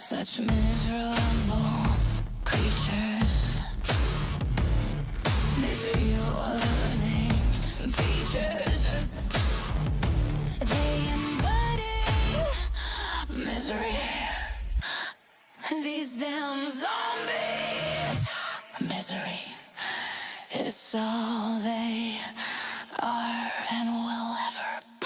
Such miserable creatures, misery warning features. They embody misery. These damn zombies. Misery is all they are and will ever be.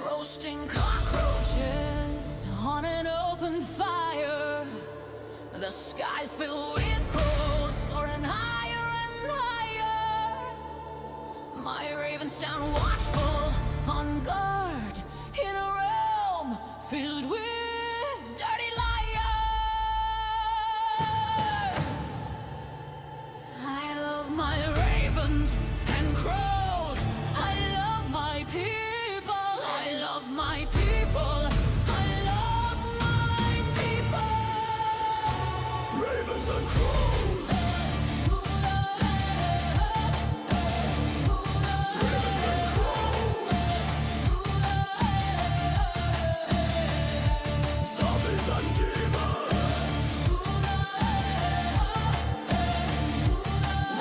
Roasting cockroaches on an open fire. The skies filled with crows soaring higher and higher. My ravens stand watchful on guard in a realm filled with dirty liars. I love my ravens and crows. I love my people. I love my people. I love my people. Ravens and crows. Ravens and crows. Zombies and demons.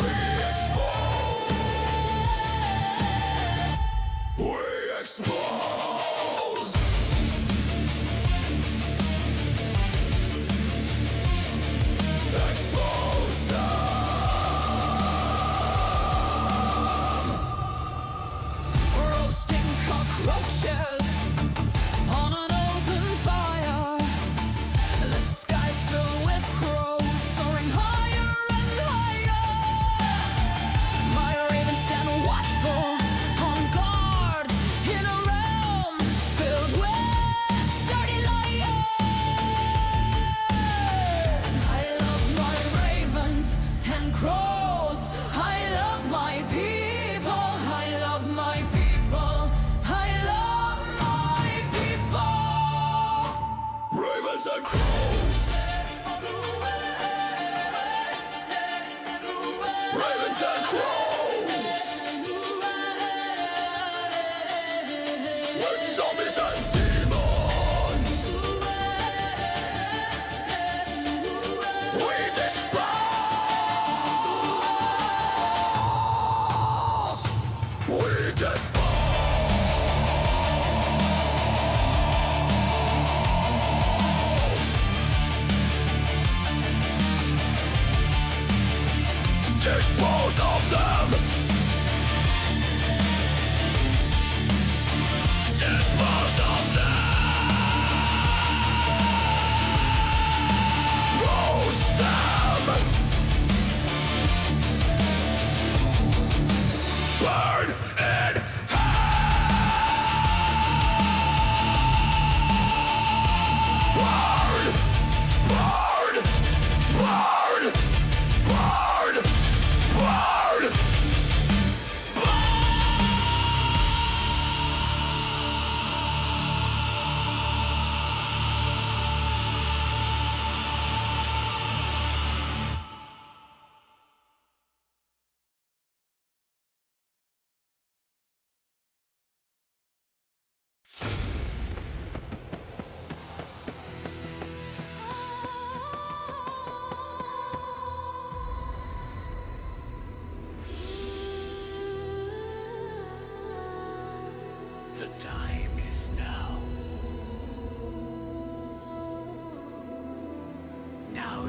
We expose. We expose. Expose them. Roasting cockroaches on an open fire. The skies filled with crows soaring higher and higher. My ravens stand watchful on guard in a realm filled with dirty liars. I love my ravens and crows. I love my people. I love my people. I love my people. Ravens and crows. Ravens and crows. With zombies and demons. We dispose. We dispose. Dispose of them. Dispose of them. Roast them.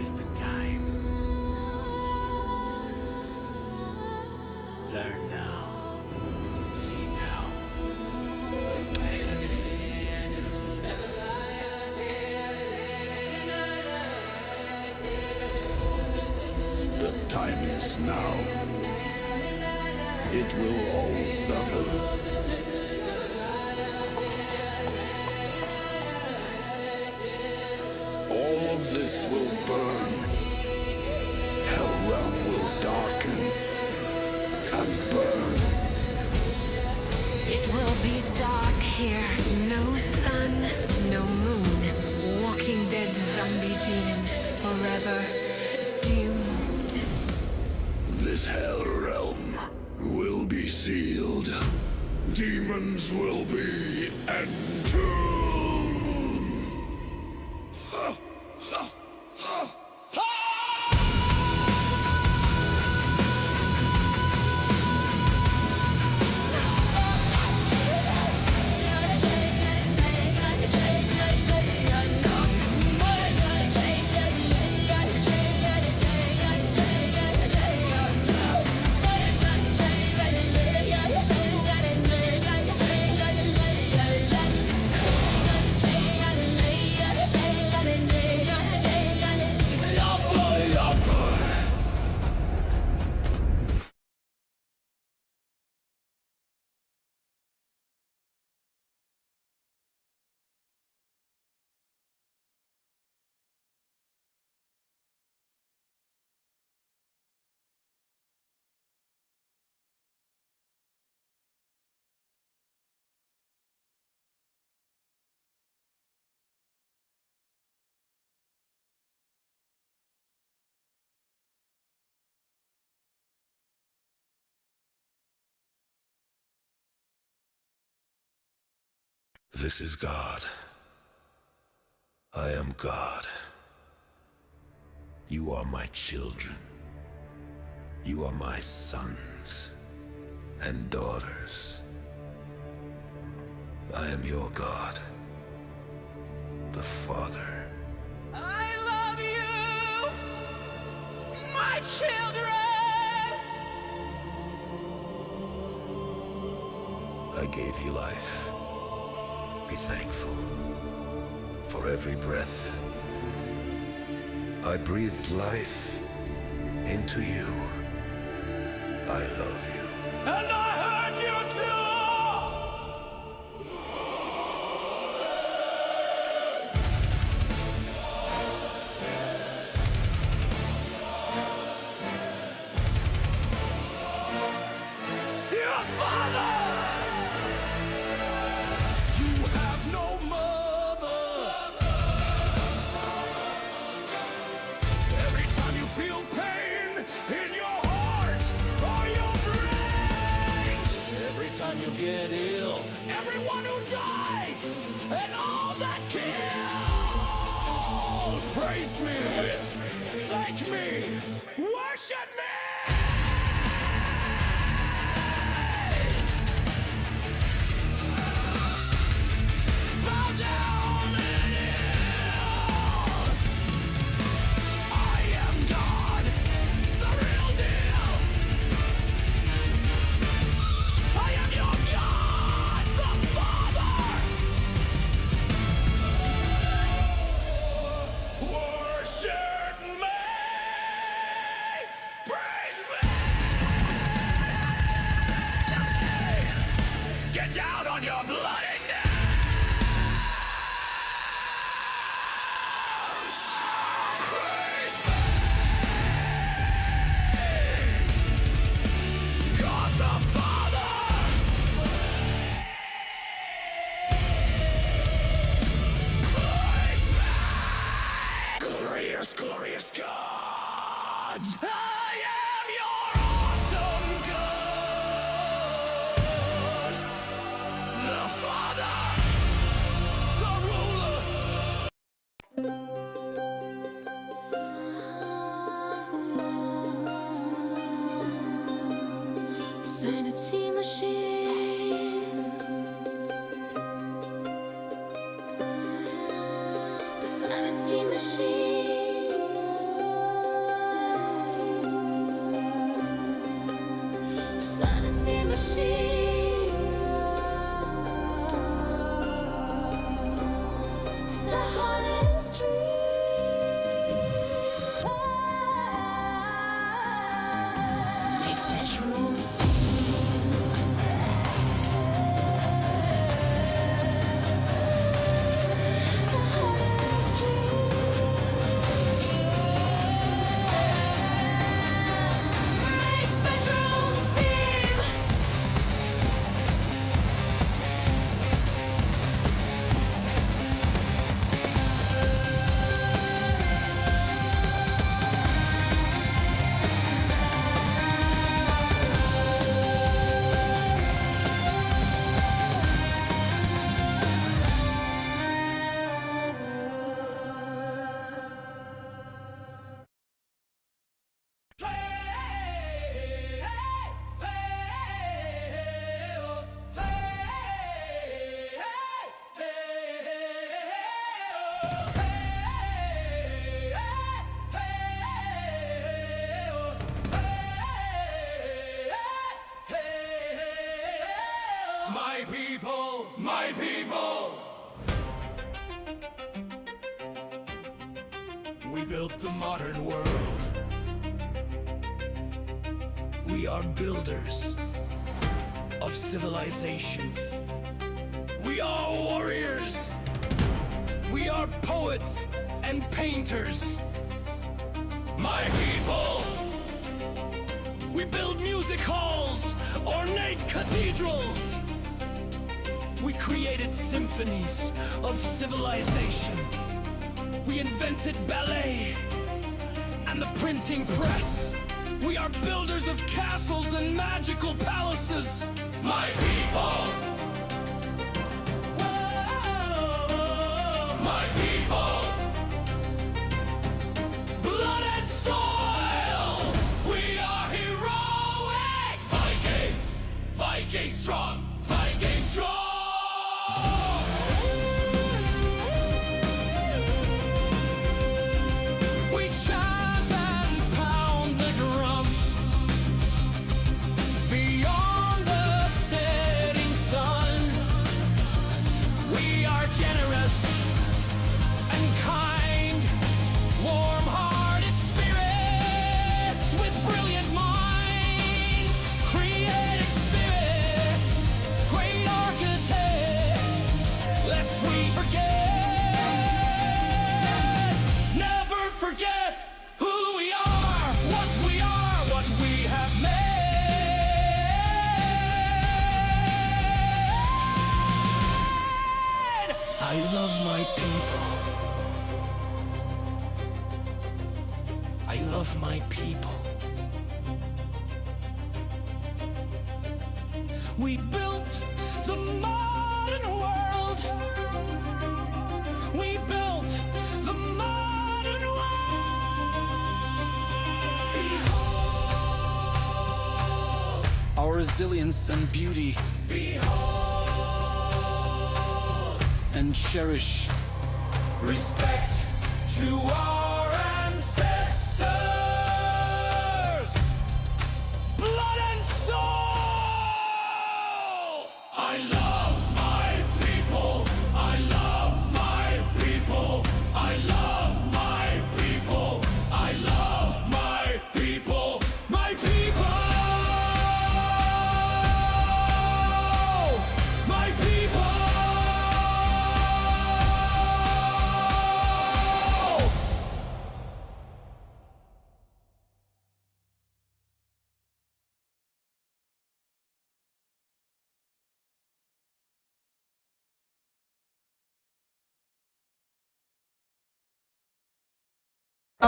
is the time. Learn now. See now. The time is now. It will all double. All of this will burn. Hell realm will darken and burn. It will be dark here. No sun, no moon. Walking dead zombie demons forever doomed. This hell realm will be sealed. Demons will be entombed. This is God. I am God. You are my children. You are my sons and daughters. I am your God, the Father. I love you, my children. I gave you life. Be thankful for every breath. I breathed life into you. I love you. And I heard you too! Your father! You have no mother. Every time you feel pain in your heart or your brain, every time you get ill, everyone who dies, and all that kill, praise me, thank me, worship me. Bow down and kneel. I am God, the real deal. I am your God, the Father. Worship me, praise me. Get down on your bloody knees. Praise me. God the Father. Praise me. Glorious, glorious God. I am your awesome God. The Father. The ruler. Sanity machine. The sanity machine. machine. The hottest dream makes bedrooms My people, my people. We built the modern world. We are builders of civilizations. We are warriors. We are poets and painters. My people. We build music halls, ornate cathedrals. We created symphonies of civilization. We invented ballet and the printing press. We are builders of castles and magical palaces. My people. Whoa. My people. Blood and soil. We are heroic. Vikings. Vikings strong. Vikings strong. I love my people. I love my people. We built the modern world. We built the modern world. Behold our resilience and beauty. Behold and cherish respect to our ancestors. Blood and soul. I love my people. I love my people. I love my people. I love my people. My people. My people.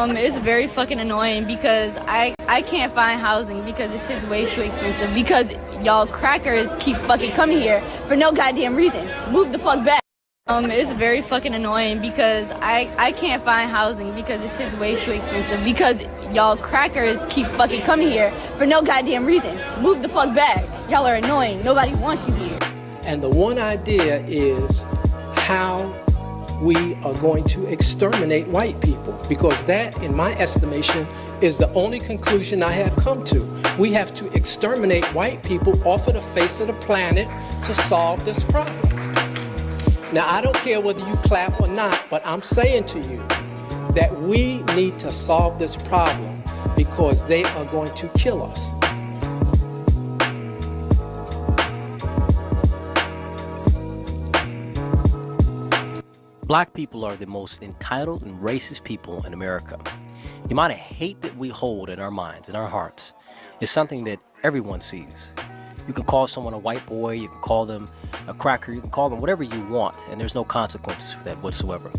It's very fucking annoying because I can't find housing because this shit's way too expensive because y'all crackers keep fucking coming here for no goddamn reason. Move the fuck back. It's very fucking annoying because I can't find housing because this shit's way too expensive because y'all crackers keep fucking coming here for no goddamn reason. Move the fuck back. Y'all are annoying. Nobody wants you here. And the one idea is how we are going to exterminate white people, because that, in my estimation, is the only conclusion I have come to. We have to exterminate white people off of the face of the planet to solve this problem. Now, I don't care whether you clap or not, but I'm saying to you that we need to solve this problem because they are going to kill us. Black people are the most entitled and racist people in America. The amount of hate that we hold in our minds, in our hearts, is something that everyone sees. You can call someone a white boy, you can call them a cracker, you can call them whatever you want, and there's no consequences for that whatsoever.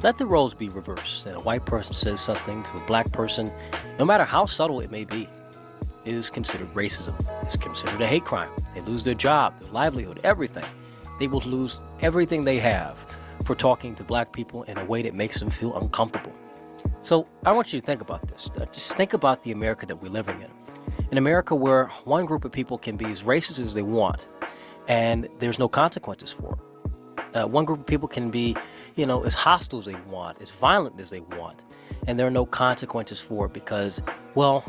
Let the roles be reversed, that a white person says something to a black person, no matter how subtle it may be, it is considered racism. It's considered a hate crime. They lose their job, their livelihood, everything. They will lose everything they have for talking to black people in a way that makes them feel uncomfortable. So I want you to think about this. Just think about the America that we're living in. An America where one group of people can be as racist as they want, and there's no consequences for it. One group of people can be, as hostile as they want, as violent as they want, and there are no consequences for it because, well,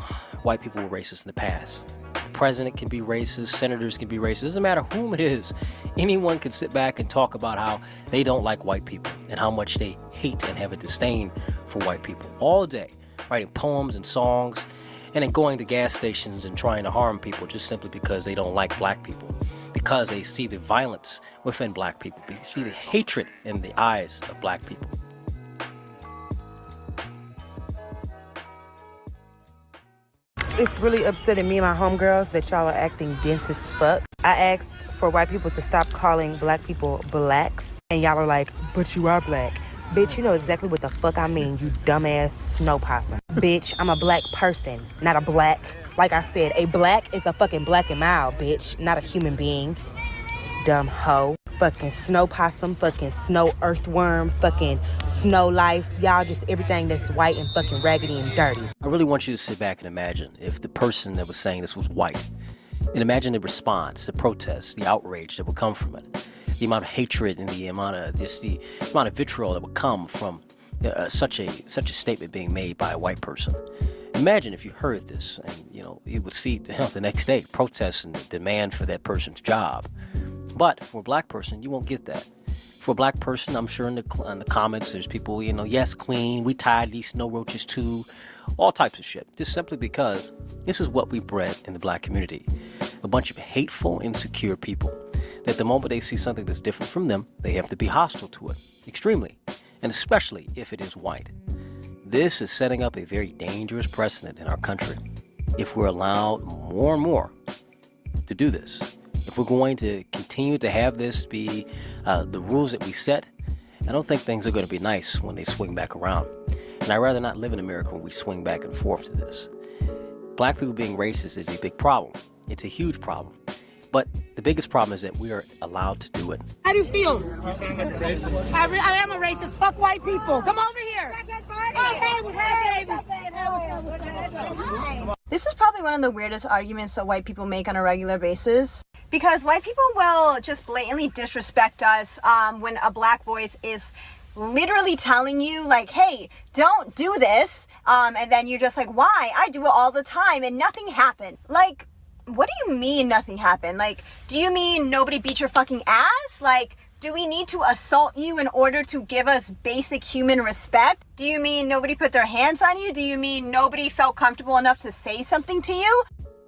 white people were racist in the past. The president can be racist, senators can be racist. It doesn't matter whom it is. Anyone can sit back and talk about how they don't like white people and how much they hate and have a disdain for white people all day, writing poems and songs, and then going to gas stations and trying to harm people just simply because they don't like black people, because they see the violence within black people, they see the hatred in the eyes of black people. It's really upsetting me and my homegirls that y'all are acting dense as fuck. I asked for white people to stop calling black people blacks, and y'all are like, but you are black. Bitch, you know exactly what the fuck I mean, you dumbass snow possum. Bitch, I'm a black person, not a black. Like I said, a black is a fucking black and mild, bitch, not a human being. Dumb hoe. Fucking snow possum, fucking snow earthworm, fucking snow lice. Y'all just everything that's white and fucking raggedy and dirty. I really want you to sit back and imagine if the person that was saying this was white. And imagine the response, the protest, the outrage that would come from it. The amount of hatred and the amount of vitriol that would come from such a statement being made by a white person. Imagine if you heard this and, you would see the next day protests and the demand for that person's job. But for a black person, you won't get that. For a black person, I'm sure in the comments, there's people, yes, clean, we tied these snow roaches too, all types of shit. Just simply because this is what we bred in the black community. A bunch of hateful, insecure people that the moment they see something that's different from them, they have to be hostile to it, extremely, and especially if it is white. This is setting up a very dangerous precedent in our country if we're allowed more and more to do this. If we're going to continue to have this be the rules that we set, I don't think things are going to be nice when they swing back around. And I'd rather not live in America where we swing back and forth to this. Black people being racist is a big problem. It's a huge problem. But the biggest problem is that we are allowed to do it. How do you feel? I am a racist. Fuck white people. Come over here. This is probably one of the weirdest arguments that white people make on a regular basis. Because white people will just blatantly disrespect us when a black voice is literally telling you, like, hey, don't do this. And then you're just like, why? I do it all the time and nothing happened. Like, what do you mean nothing happened? Like, do you mean nobody beat your fucking ass? Like, do we need to assault you in order to give us basic human respect? Do you mean nobody put their hands on you? Do you mean nobody felt comfortable enough to say something to you?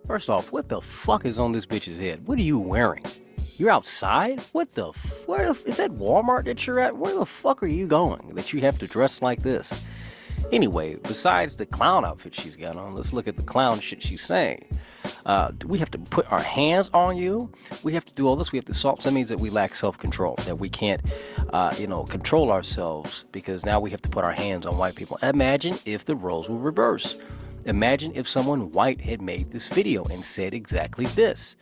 First off, what the fuck is on this bitch's head? What are you wearing? You're outside? What the is that Walmart that you're at? Where the fuck are you going that you have to dress like this? Anyway, besides the clown outfit she's got on, let's look at the clown shit she's saying. Do we have to put our hands on you? We have to do all this. We have to assault. So that means that we lack self-control, that we can't, control ourselves because now we have to put our hands on white people. Imagine if the roles were reversed. Imagine if someone white had made this video and said exactly this.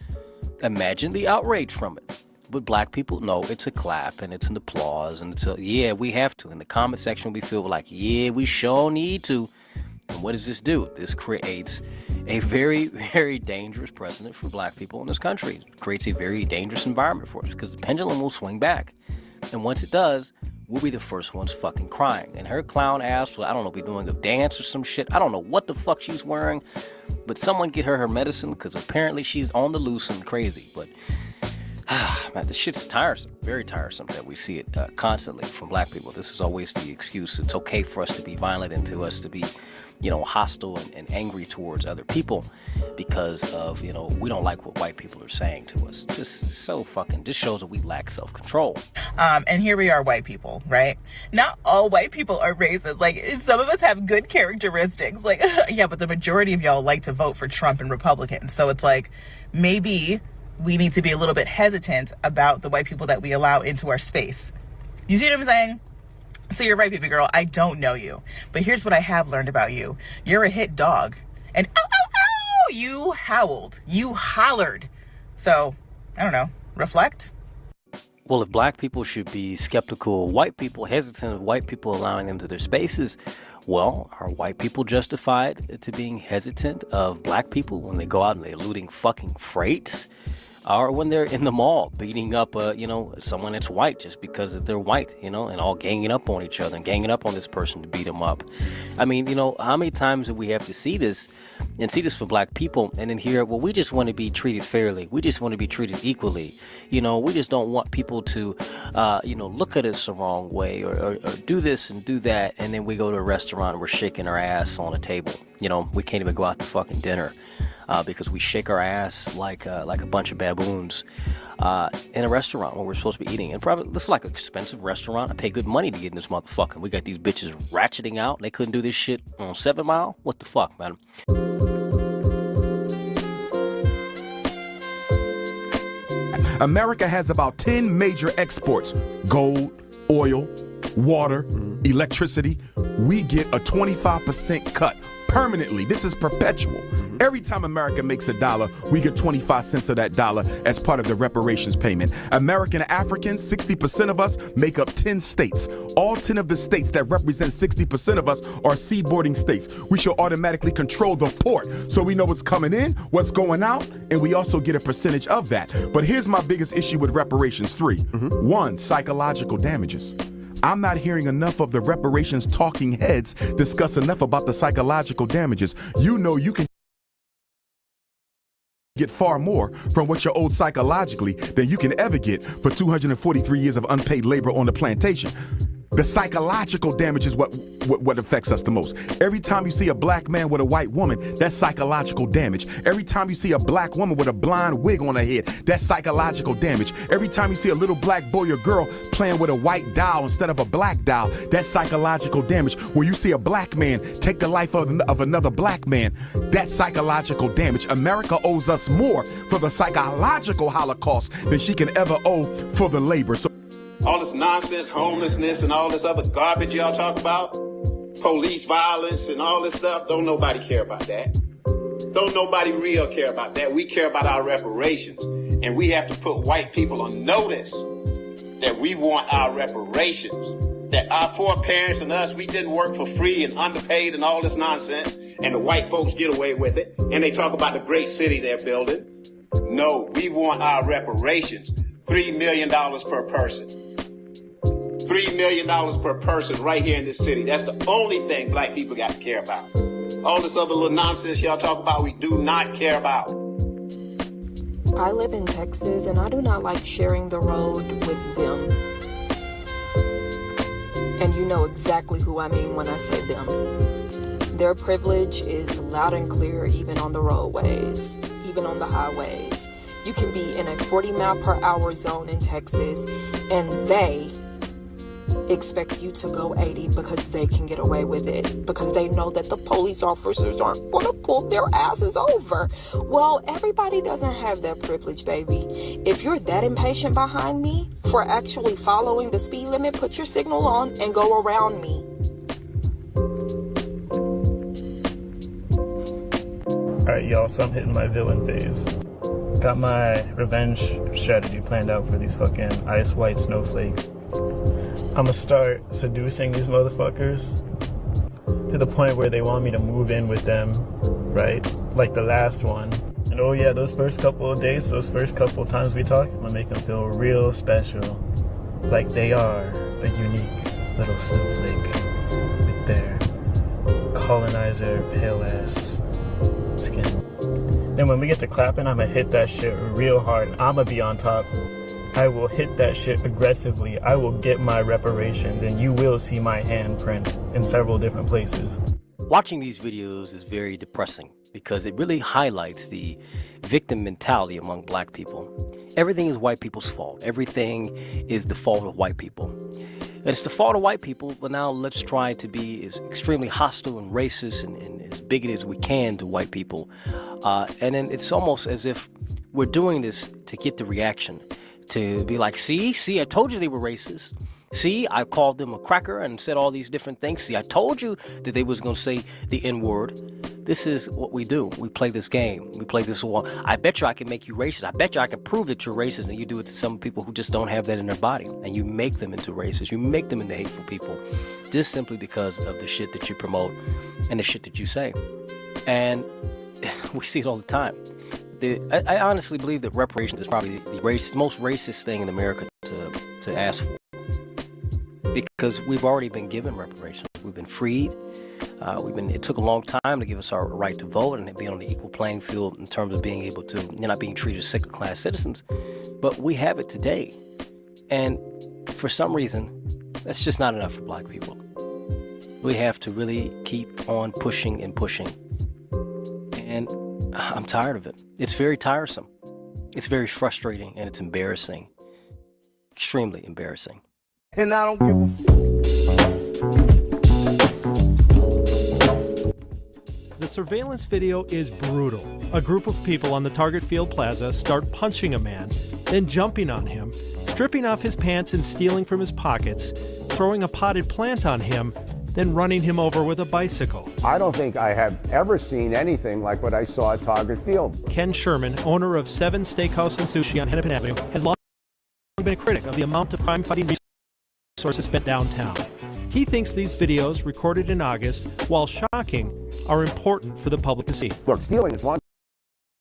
Imagine the outrage from it. But black people, no, it's a clap and it's an applause and it's a, yeah, we have to. In the comment section, we feel like, yeah, we sure need to. And what does this do? This creates a very, very dangerous precedent for black people in this country. It creates a very dangerous environment for us because the pendulum will swing back. And once it does, we'll be the first ones fucking crying. And her clown ass will, I don't know, be doing a dance or some shit. I don't know what the fuck she's wearing, but someone get her medicine, because apparently she's on the loose and crazy. But man, this shit's tiresome, very tiresome that we see it constantly from black people. This is always the excuse. It's okay for us to be violent and to us to be, you know, hostile and angry towards other people because of, you know, we don't like what white people are saying to us. It's just so fucking, just shows that we lack self-control. And here we are, white people, right? Not all white people are racist. Like, some of us have good characteristics. Like, yeah, but the majority of y'all like to vote for Trump and Republicans. So it's like, maybe we need to be a little bit hesitant about the white people that we allow into our space. You see what I'm saying? So you're right, baby girl. I don't know you. But here's what I have learned about you. You're a hit dog. And ow, ow, ow, you howled. You hollered. So, I don't know. Reflect? Well, if black people should be skeptical of white people, hesitant of white people allowing them to their spaces, well, are white people justified to being hesitant of black people when they go out and they're looting fucking freights? Or when they're in the mall beating up, you know, someone that's white just because they're white, you know, and all ganging up on each other and ganging up on this person to beat them up. I mean, you know, how many times do we have to see this and see this for black people and then hear, well, we just want to be treated fairly. We just want to be treated equally. You know, we just don't want people to, you know, look at us the wrong way or do this and do that. And then we go to a restaurant and we're shaking our ass on a table. You know, we can't even go out to fucking dinner. Because we shake our ass like a bunch of baboons in a restaurant where we're supposed to be eating. And probably this is like an expensive restaurant. I pay good money to get in this motherfucker. We got these bitches ratcheting out. They couldn't do this shit on 7 Mile. What the fuck, man? America has about 10 major exports: gold, oil, water, electricity. We get a 25% cut. Permanently. This is perpetual. Every time America makes a dollar, we get 25 cents of that dollar as part of the reparations payment. American Africans, 60% of us make up 10 states. All 10 of the states that represent 60% of us are seaboarding states. We should automatically control the port so we know what's coming in, what's going out, and we also get a percentage of that. But here's my biggest issue with reparations 3. 1, psychological damages. I'm not hearing enough of the reparations talking heads discuss enough about the psychological damages. You know you can get far more from what you're owed psychologically than you can ever get for 243 years of unpaid labor on the plantation. The psychological damage is what affects us the most. Every time you see a black man with a white woman, that's psychological damage. Every time you see a black woman with a blonde wig on her head, that's psychological damage. Every time you see a little black boy or girl playing with a white doll instead of a black doll, that's psychological damage. When you see a black man take the life of another black man, that's psychological damage. America owes us more for the psychological Holocaust than she can ever owe for the labor. So all this nonsense, homelessness, and all this other garbage y'all talk about, police violence and all this stuff, don't nobody care about that. Don't nobody real care about that. We care about our reparations. And we have to put white people on notice that we want our reparations. That our foreparents and us, we didn't work for free and underpaid and all this nonsense. And the white folks get away with it. And they talk about the great city they're building. No, we want our reparations. $3 million per person. $3 million per person right here in this city. That's the only thing black people got to care about. All this other little nonsense y'all talk about, we do not care about. I live in Texas and I do not like sharing the road with them. And you know exactly who I mean when I say them. Their privilege is loud and clear even on the roadways, even on the highways. You can be in a 40-mile-per-hour zone in Texas and they expect you to go 80 because they can get away with it, because they know that the police officers aren't going to pull their asses over. Well, everybody doesn't have that privilege, baby. If you're that impatient behind me for actually following the speed limit, put your signal on and go around me. Alright, y'all, so I'm hitting my villain phase. Got my revenge strategy planned out for these fucking ice white snowflakes. I'ma start seducing these motherfuckers to the point where they want me to move in with them, right? Like the last one. And oh yeah, those first couple of days, those first couple of times we talk, I'm gonna make them feel real special. Like they are a unique little snowflake with their colonizer pale ass skin. Then when we get to clapping, I'ma hit that shit real hard and I'ma be on top. I will hit that shit aggressively. I will get my reparations and you will see my handprint in several different places. Watching these videos is very depressing because it really highlights the victim mentality among black people. Everything is white people's fault. Everything is the fault of white people. And it's the fault of white people, but now let's try to be as extremely hostile and racist and as bigoted as we can to white people. And then it's almost as if we're doing this to get the reaction, to be like, see, I told you they were racist. See, I called them a cracker and said all these different things. See, I told you that they was going to say the N-word. This is what we do. We play this game. We play this war. I bet you I can make you racist. I bet you I can prove that you're racist, and you do it to some people who just don't have that in their body. And you make them into racists. You make them into hateful people just simply because of the shit that you promote and the shit that you say. And we see it all the time. I honestly believe that reparations is probably the most racist thing in America to ask for. Because we've already been given reparations. We've been freed. It took a long time to give us our right to vote and be on the equal playing field in terms of being able to, not being treated as second-class citizens. But we have it today. And for some reason, that's just not enough for black people. We have to really keep on pushing and pushing. And I'm tired of it. It's very tiresome. It's very frustrating, and it's embarrassing. Extremely embarrassing. And I don't give a The surveillance video is brutal. A group of people on the Target Field Plaza start punching a man, then jumping on him, stripping off his pants and stealing from his pockets, throwing a potted plant on him, then running him over with a bicycle. I don't think I have ever seen anything like what I saw at Target Field. Ken Sherman, owner of 7 Steakhouse and Sushi on Hennepin Avenue, has long been a critic of the amount of crime-fighting resources spent downtown. He thinks these videos, recorded in August, while shocking, are important for the public to see. Look, stealing is one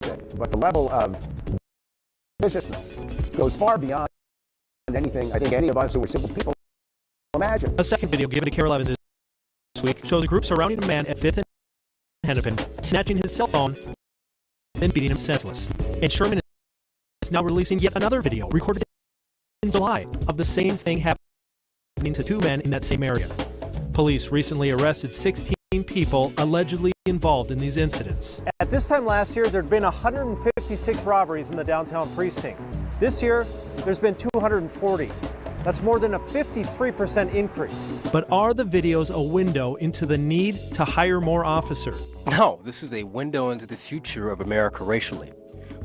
thing, but the level of viciousness goes far beyond anything I think any of us who are simple people imagine. A second video given to KARE 11 this week shows a group surrounding a man at 5th and Hennepin, snatching his cell phone, then beating him senseless. And Sherman is now releasing yet another video recorded in July of the same thing happening to 2 men in that same area. Police recently arrested 16 people allegedly involved in these incidents. At this time last year, there had been 156 robberies in the downtown precinct. This year, there's been 240. That's more than a 53% increase. But are the videos a window into the need to hire more officers? No, this is a window into the future of America racially.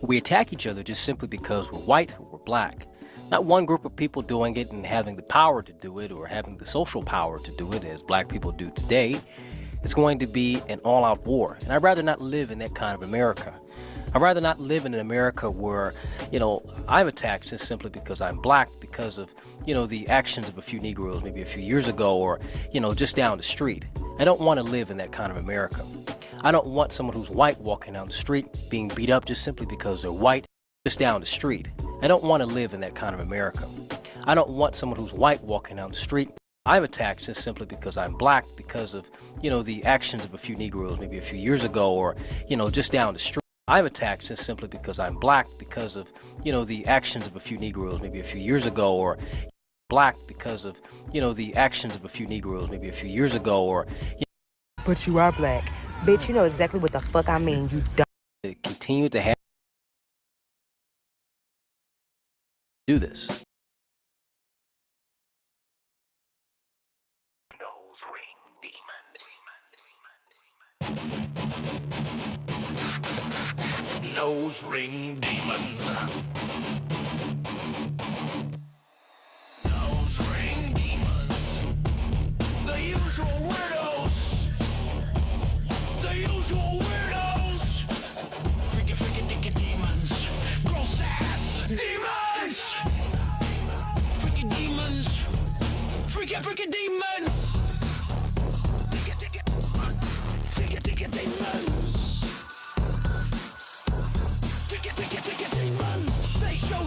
We attack each other just simply because we're white or we're black. Not one group of people doing it and having the power to do it or having the social power to do it as black people do today. It's going to be an all-out war. And I'd rather not live in that kind of America. I'd rather not live in an America where, I'm attacked just simply because I'm black, because of, the actions of a few Negroes maybe a few years ago or, just down the street. I don't want to live in that kind of America. I don't want someone who's white walking down the street being beat up just simply because they're white just down the street. I don't want to live in that kind of America. I don't want someone who's white walking down the street. I'm attacked just simply because I'm black, because of, the actions of a few Negroes maybe a few years ago or, just down the street. I'm attacked just simply because I'm black, because of, the actions of a few Negroes maybe a few years ago or black, because of, the actions of a few Negroes maybe a few years ago or... But you are black. Bitch, you know exactly what the fuck I mean, you dumb. Continue to have do this. Nose ring demons. Nose ring demons. The usual weirdos. The usual weirdos. Freaky, freaky, dicky demons. Gross ass demons. Freaky demons. Freaky, freaky demons. Freaky, freaky demons. They show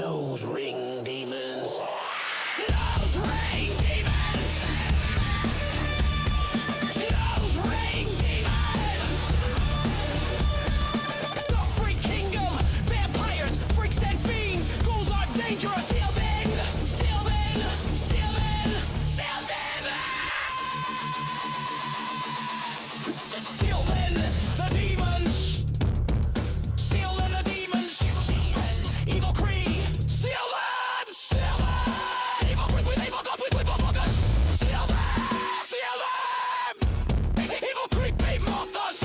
Nose ring demons. Nose ring demons. Nose ring demons. The freak kingdom. Vampires, freaks and fiends. Ghouls are dangerous. Sylvan. Sylvan. Sylvan. Sylvan. Sylvan. The demons. Sylvan the demons. Evil Cree. Sylvan. Sylvan. Evil Cree with evil God with focus. Sylvan. Sylvan. Evil creepy mothers.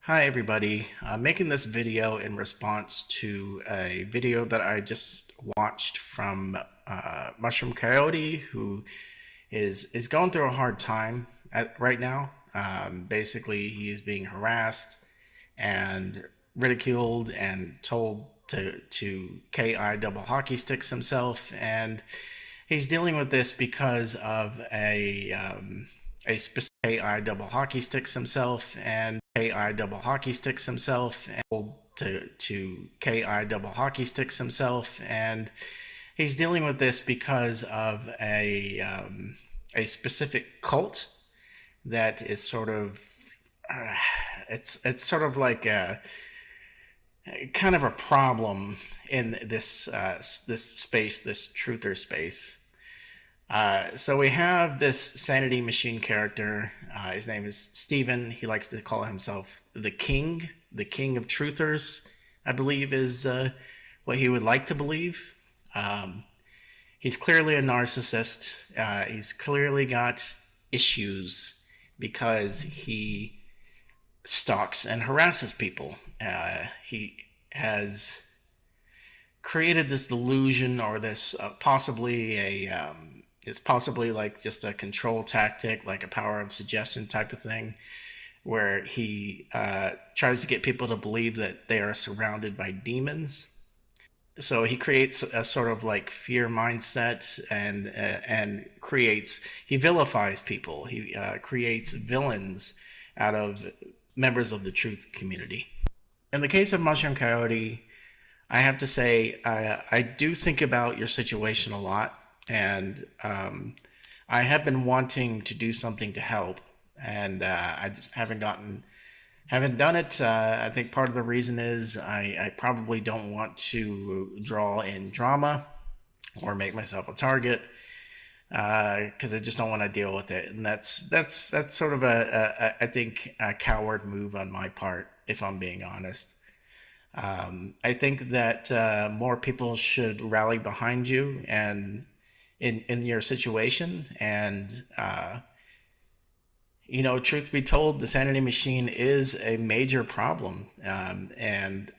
Hi everybody, I'm making this video in response to a video that I just watched from Mushroom Coyote, who is going through a hard time right now. Basically, he is being harassed and ridiculed and told to KI double hockey sticks himself, and he's dealing with this because of a specific KI double hockey sticks himself and KI double hockey sticks himself and to KI double hockey sticks himself, and he's dealing with this because of a specific cult that is sort of it's sort of like a kind of a problem in this space, this truther space. So we have this Sanity Machine character. His name is Steven. He likes to call himself the king of truthers, I believe is what he would like to believe. He's clearly a narcissist. He's clearly got issues because he stalks and harasses people. He has created this delusion, or this it's possibly like just a control tactic, like a power of suggestion type of thing, where he tries to get people to believe that they are surrounded by demons. So he creates a sort of like fear mindset, and he vilifies people. He creates villains out of members of the truth community. In the case of Mushroom Coyote, I have to say I do think about your situation a lot, and I have been wanting to do something to help, and I just haven't done it. I think part of the reason is I probably don't want to draw in drama or make myself a target, because I just don't want to deal with it, and that's sort of I think a coward move on my part, if I'm being honest. I think that more people should rally behind you and in your situation, and truth be told, the Sanity Machine is a major problem, and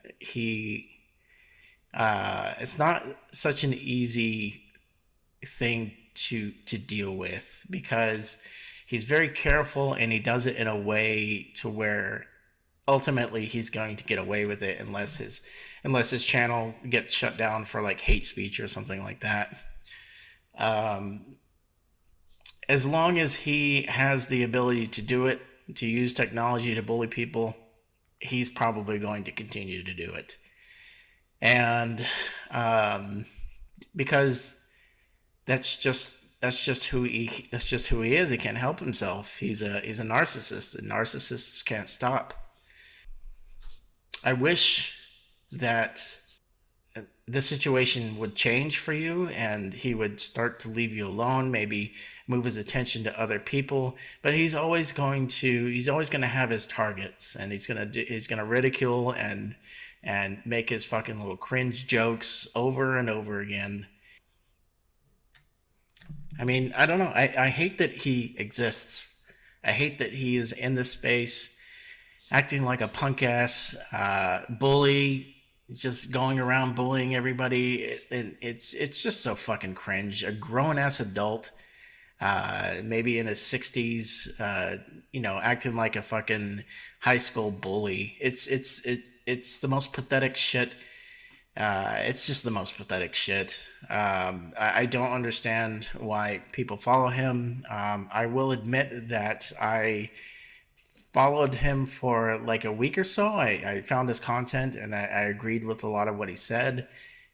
it's not such an easy thing to deal with, because he's very careful, and he does it in a way to where ultimately he's going to get away with it unless his channel gets shut down for like hate speech or something like that. As long as he has the ability to do it, to use technology to bully people, he's probably going to continue to do it. And because that's just who he is. He can't help himself. He's a narcissist, and narcissists can't stop. I wish that the situation would change for you, and he would start to leave you alone, maybe move his attention to other people, but he's always going to have his targets, and he's gonna ridicule and make his fucking little cringe jokes over and over again. I mean, I don't know. I hate that he exists. I hate that he is in this space acting like a punk ass bully, just going around bullying everybody. And it's just so fucking cringe. A grown ass adult, maybe in his 60s, acting like a fucking high school bully. It's the most pathetic shit. It's just the most pathetic shit. I don't understand why people follow him. I will admit that I followed him for like a week or so. I found his content and I agreed with a lot of what he said.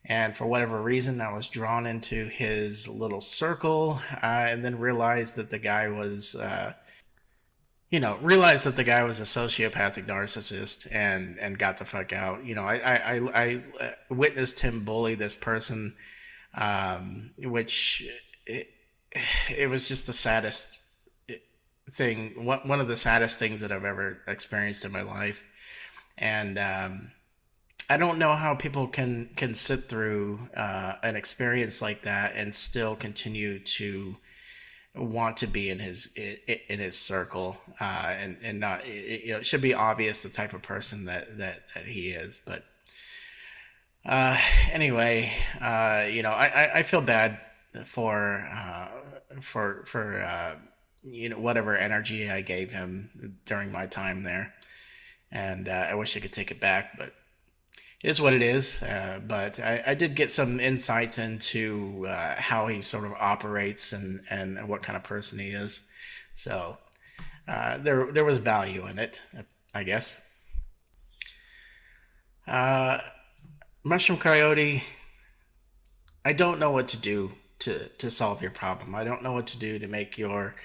And for whatever reason, I was drawn into his little circle, and then realized that the guy was, a sociopathic narcissist, and got the fuck out. I witnessed him bully this person, which it was just the saddest thing, one of the saddest things that I've ever experienced in my life. And I don't know how people can sit through an experience like that and still continue to want to be in his circle, and not, it should be obvious the type of person that he is. But anyway, I feel bad for whatever energy I gave him during my time there, and I wish I could take it back, but it is what it is. But I did get some insights into how he sort of operates and what kind of person he is. So there was value in it, I guess. Mushroom Coyote, I don't know what to do to solve your problem. I don't know what to do to make your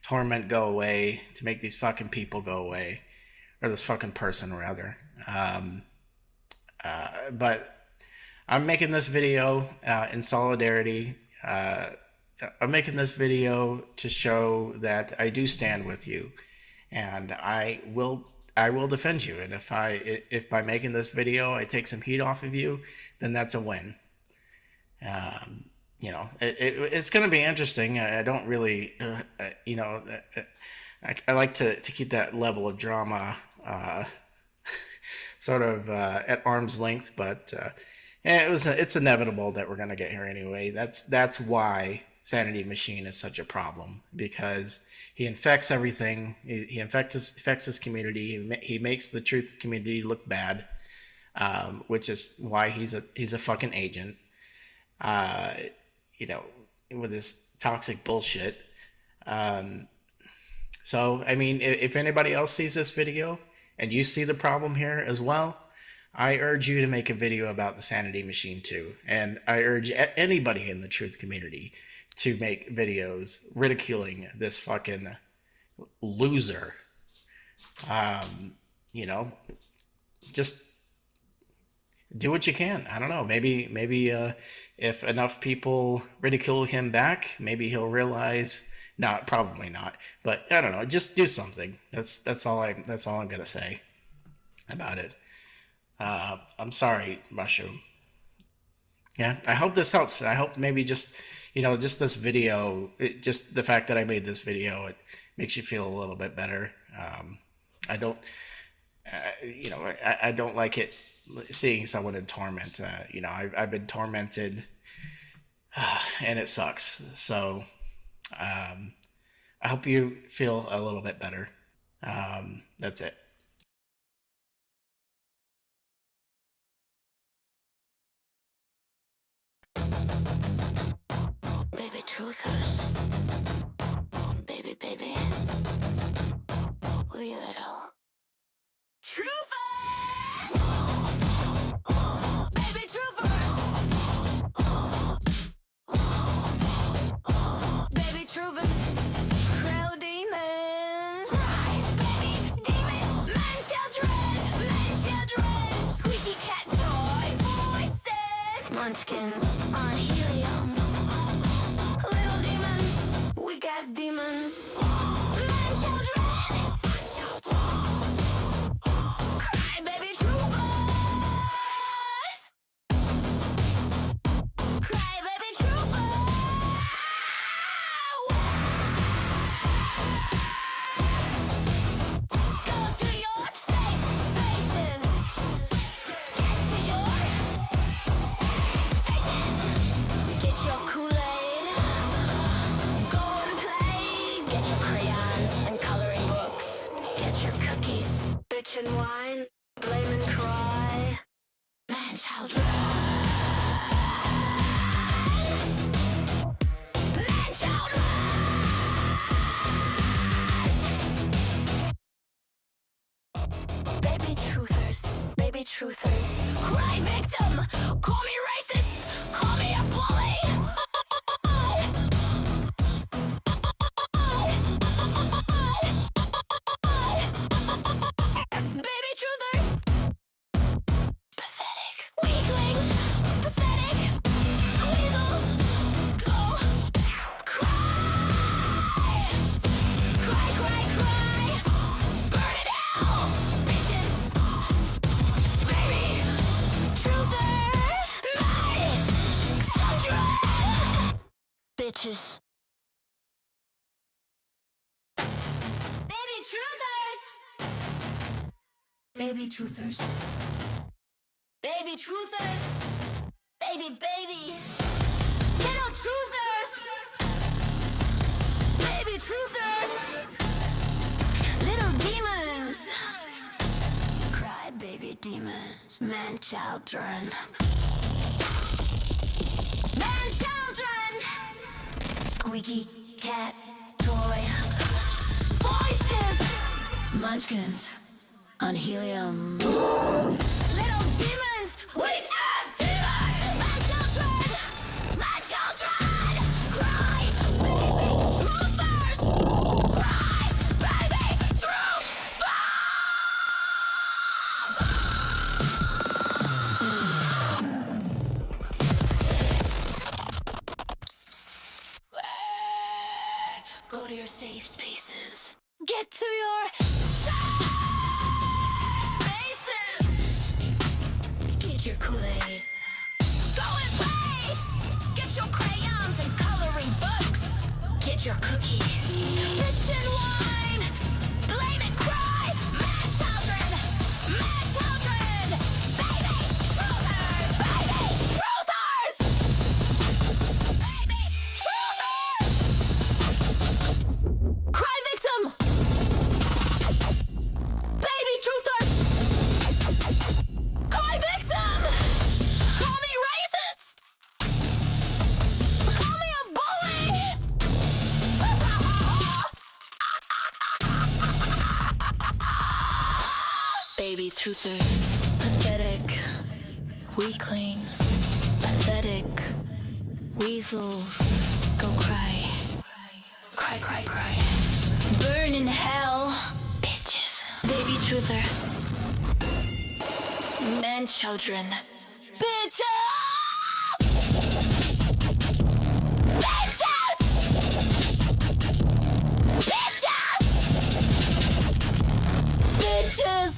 torment go away, to make these fucking people go away, or this fucking person rather. But I'm making this video in solidarity. I'm making this video to show that I do stand with you, and I will defend you. And if by making this video I take some heat off of you, then that's a win. It's going to be interesting. I don't really, I like to keep that level of drama sort of at arm's length, but it's inevitable that we're going to get here anyway. That's why Sanity Machine is such a problem, because he infects everything. He infects his community. He makes the truth community look bad, which is why he's a fucking agent. With this toxic bullshit. So, I mean, if anybody else sees this video and you see the problem here as well, I urge you to make a video about the Sanity Machine too. And I urge anybody in the truth community to make videos ridiculing this fucking loser. Just do what you can. I don't know. Maybe if enough people ridicule him back, maybe he'll realize. Not, probably not. But I don't know. Just do something. That's all I'm gonna say about it. I'm sorry, Mushroom. Yeah, I hope this helps. I hope maybe just this video, just the fact that I made this video, it makes you feel a little bit better. I don't like it. Seeing someone in torment, I've been tormented, and it sucks. So, I hope you feel a little bit better. That's it. Baby truthers. Baby. We little. Truthers! Baby truthers! Baby truthers! Crow demons! Baby demons! Man children! Squeaky cat toy voices! Munchkins on helium. Little demons, weak ass Get your crayons and coloring books. Get your cookies, bitch and wine, blame and cry. Man, child, man, child. Baby truthers, cry victim, call me racist, call me a bully. Baby truthers, pathetic, weaklings, pathetic, weasels, go, cry, cry, cry, cry, burn it out, bitches. Bitches. Baby truthers. Baby truthers. Baby truthers. Baby. Little truthers. Baby truthers. Little demons. Cry baby demons. Man children. Man children. Squeaky cat toy voices, munchkins on helium. Little demons, weakness, demons. My children, cry, baby, truthers, cry, baby, truthers. Go to your safe spaces. Get to your safe spaces. Get your Kool-Aid. Go and play. Get your crayons and coloring books. Get your cookies. Bitch and wine. Blame and cry. Mad children. Mad children. Baby truthers. Baby truthers. Baby truthers. Cry victim! Baby truthers! Cry victim! Call me racist! Call me a bully! Baby truthers, pathetic weaklings, pathetic weasels, go cry. Cry, cry, cry. Burn in hell, bitches. Baby truther. Men children. Bitches! Bitches! Bitches! Bitches!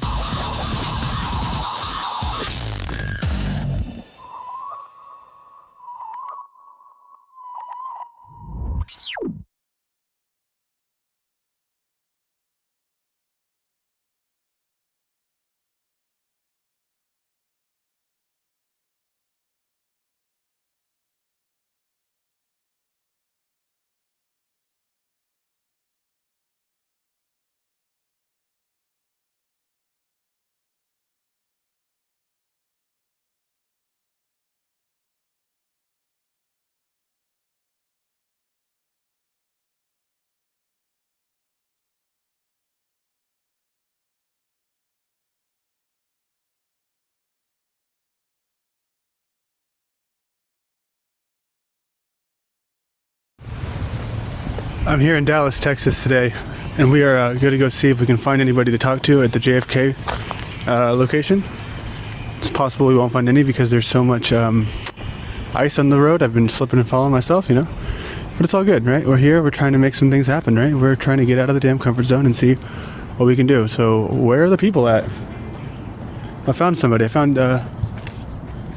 I'm here in Dallas, Texas today, and we are going to go see if we can find anybody to talk to at the JFK location. It's possible we won't find any because there's so much ice on the road. I've been slipping and falling myself, you know. But it's all good, right? We're here, we're trying to make some things happen, right? We're trying to get out of the damn comfort zone and see what we can do. So where are the people at? I found somebody. I found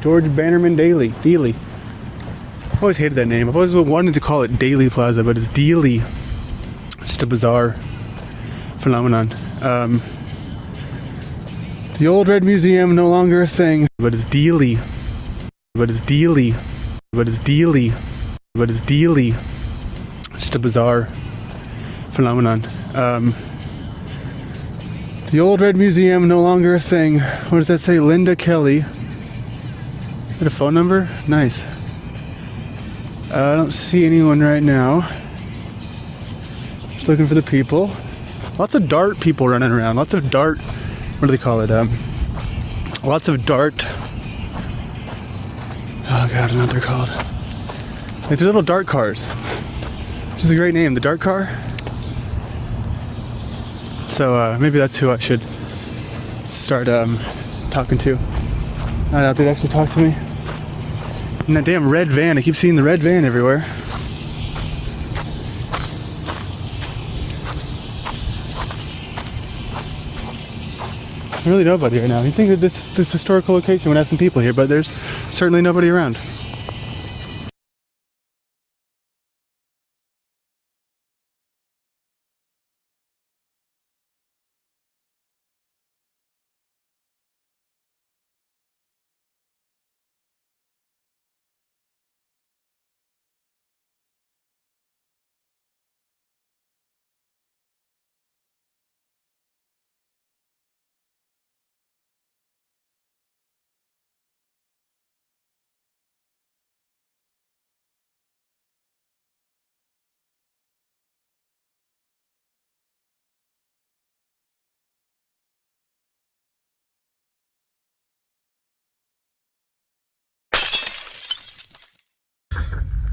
George Bannerman Daly. I always hated that name. I've always wanted to call it Daily Plaza, but it's Dealey. Just a bizarre phenomenon. The old Red Museum, no longer a thing, but it's Dealey. Just a bizarre phenomenon. The old Red Museum, no longer a thing. What does that say? Linda Kelly. Is that a phone number? Nice. I don't see anyone right now. Just looking for the people. Lots of dart people running around. Lots of dart. What do they call it? Lots of dart. Oh god, I don't know what they're called. Like the little dart cars. Which is a great name, the dart car. So maybe that's who I should start talking to. I doubt they'd actually talk to me. And that damn red van, I keep seeing the red van everywhere. Really nobody right now. You think that this historical location would have some people here, but there's certainly nobody around.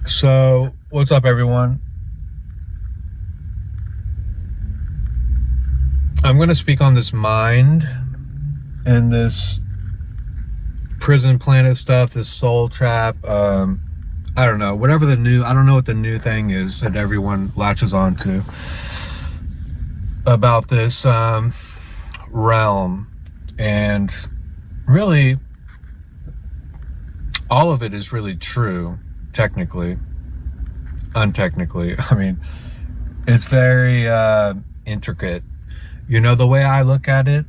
So, what's up, everyone? I'm going to speak on this mind and this prison planet stuff, this soul trap. I don't know, whatever the new, I don't know what the new thing is that everyone latches onto about this realm. And really, all of it is really true. Technically, untechnically, I mean, it's very intricate. You know, the way I look at it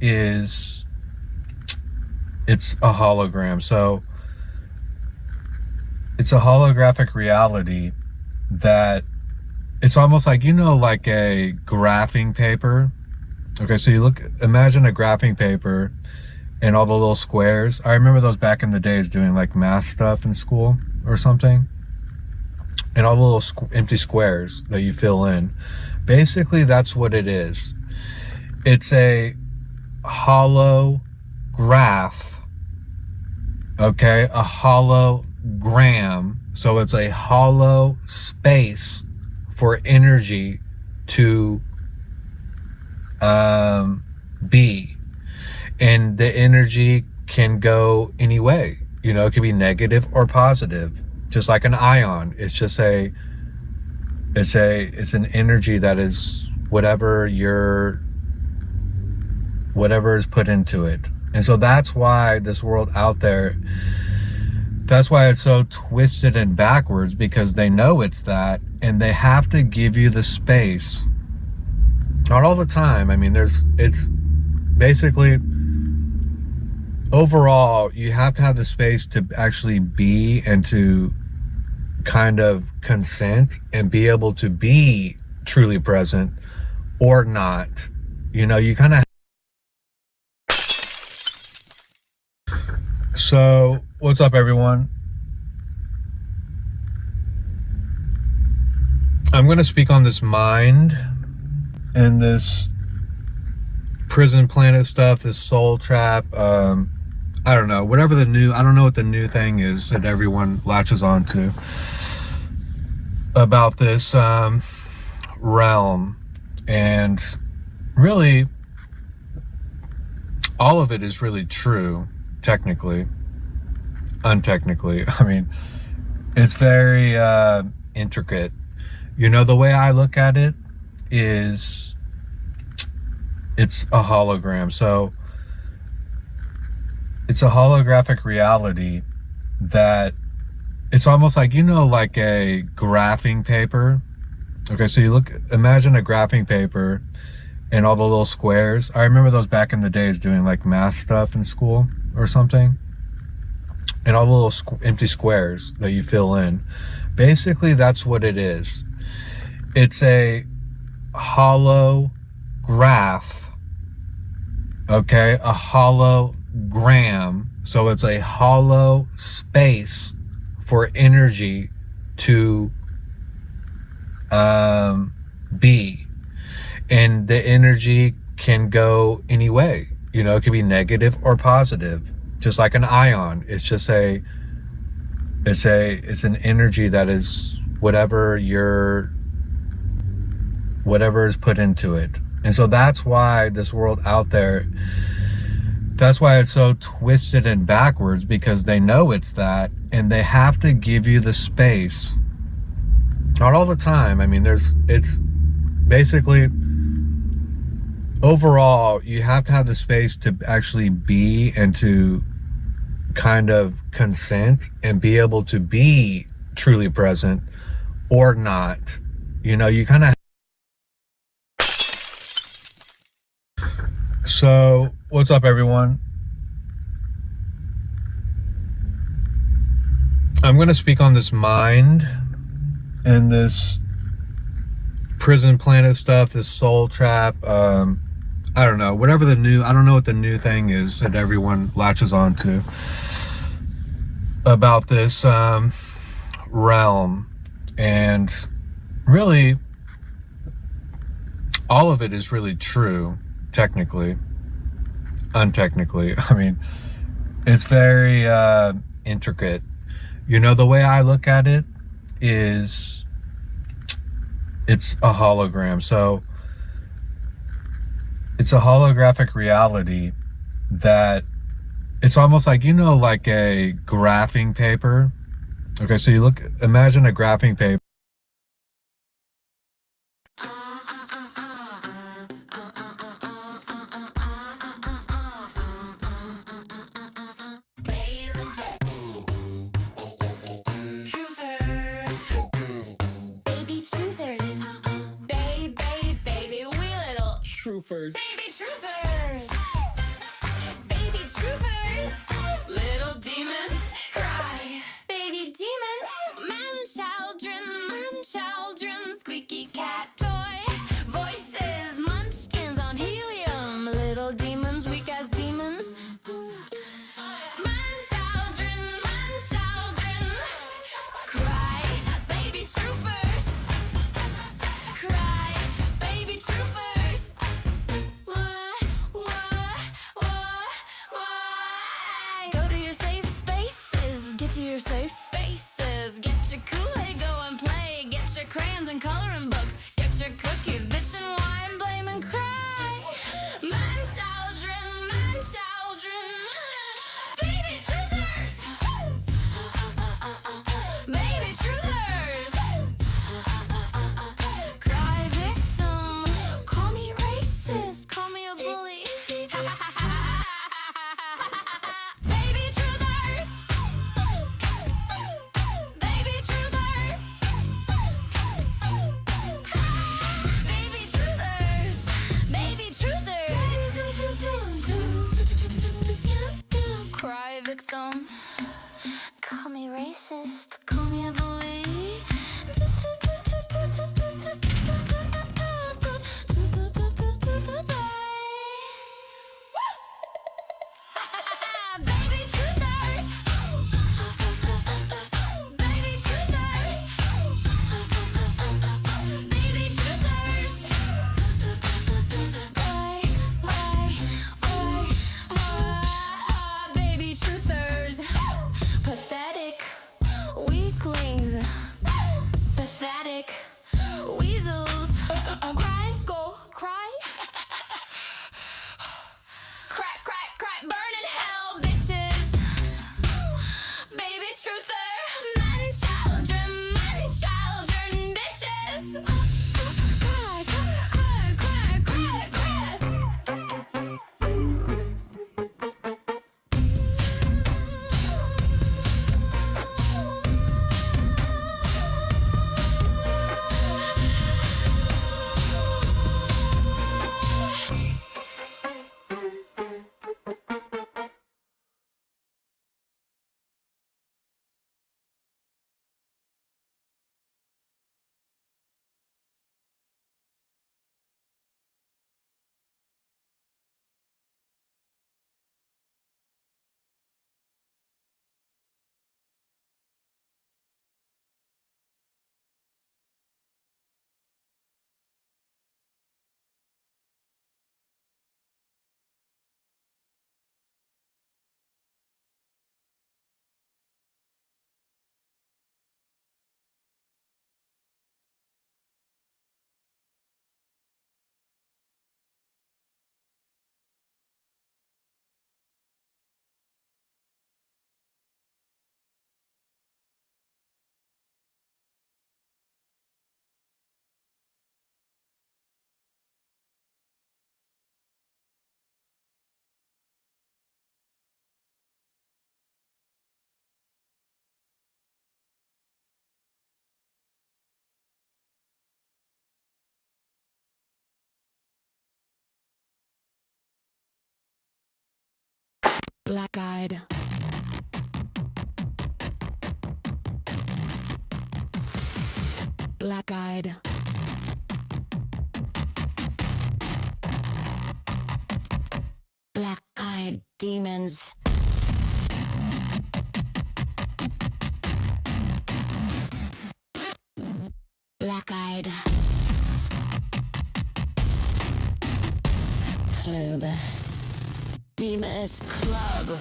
is it's a hologram. So it's a holographic reality that it's almost like, you know, like a graphing paper. Okay, so you imagine a graphing paper and all the little squares. I remember those back in the days doing like math stuff in school or something, and all the little empty squares that you fill in. Basically, that's what it is. It's a hollow graph, okay? A hologram. So it's a hollow space for energy to be. And the energy can go any way. You know, it could be negative or positive, just like an ion. It's just it's an energy that is whatever is put into it. And so that's why this world out there, that's why it's so twisted and backwards, because they know it's that, and they have to give you the space. Not all the time. I mean, it's basically, overall, you have to have the space to actually be and to kind of consent and be able to be truly present or not. You know, you kind of. So, what's up, everyone? I'm going to speak on this mind and this prison planet stuff, this soul trap. I don't know, whatever the new, I don't know what the new thing is that everyone latches onto about this realm. And really, all of it is really true, technically, untechnically. I mean, it's very intricate. You know, the way I look at it is it's a hologram. So it's a holographic reality that it's almost like, you know, like a graphing paper. Okay, so you imagine a graphing paper and all the little squares. I remember those back in the days doing like math stuff in school or something. And all the little empty squares that you fill in. Basically, that's what it is. It's a holograph, okay, a hologram. So it's a hollow space for energy to be, and the energy can go any way. You know, it could be negative or positive, just like an ion. It's just it's an energy that is whatever is put into it. And so that's why this world out there, that's why it's so twisted and backwards, because they know it's that, and they have to give you the space. Not all the time. I mean, it's basically, overall, you have to have the space to actually be and to kind of consent and be able to be truly present or not. You know, you kind of. So, what's up, everyone? I'm going to speak on this mind and this prison planet stuff, this soul trap. I don't know, whatever I don't know what the new thing is that everyone latches onto about this realm. And really, all of it is really true, technically, untechnically. I mean, it's very intricate. You know, the way I look at it is it's a hologram. So it's a holographic reality that it's almost like, you know, like a graphing paper. Okay, so imagine a graphing paper. Truthers. Baby truthers. Baby truthers. Little demons cry. Baby demons. Man children. Squeaky cat toy. Voices, munchkins on helium. Little demons, weak as demons. Man children. Cry. Baby truthers. Cry. Baby truthers. Black-eyed. Black-eyed. Black-eyed demons. Black-eyed. Club. Demons Club.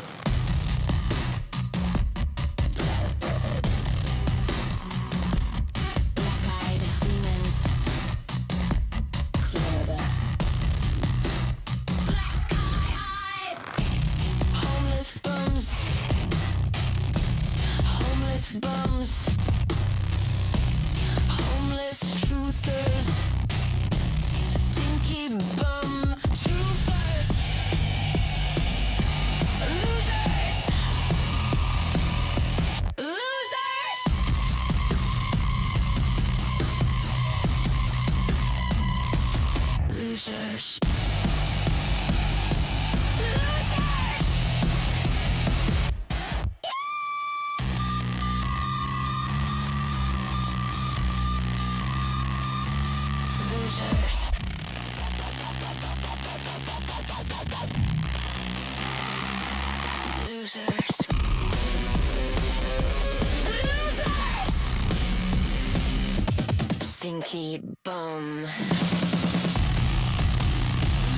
Black-eyed demons club. Black-eyed. Homeless bums. Homeless bums. Homeless truthers. Stinky bum truthers. Losers. Losers. Losers. Losers. Losers. Losers. Stinky bum.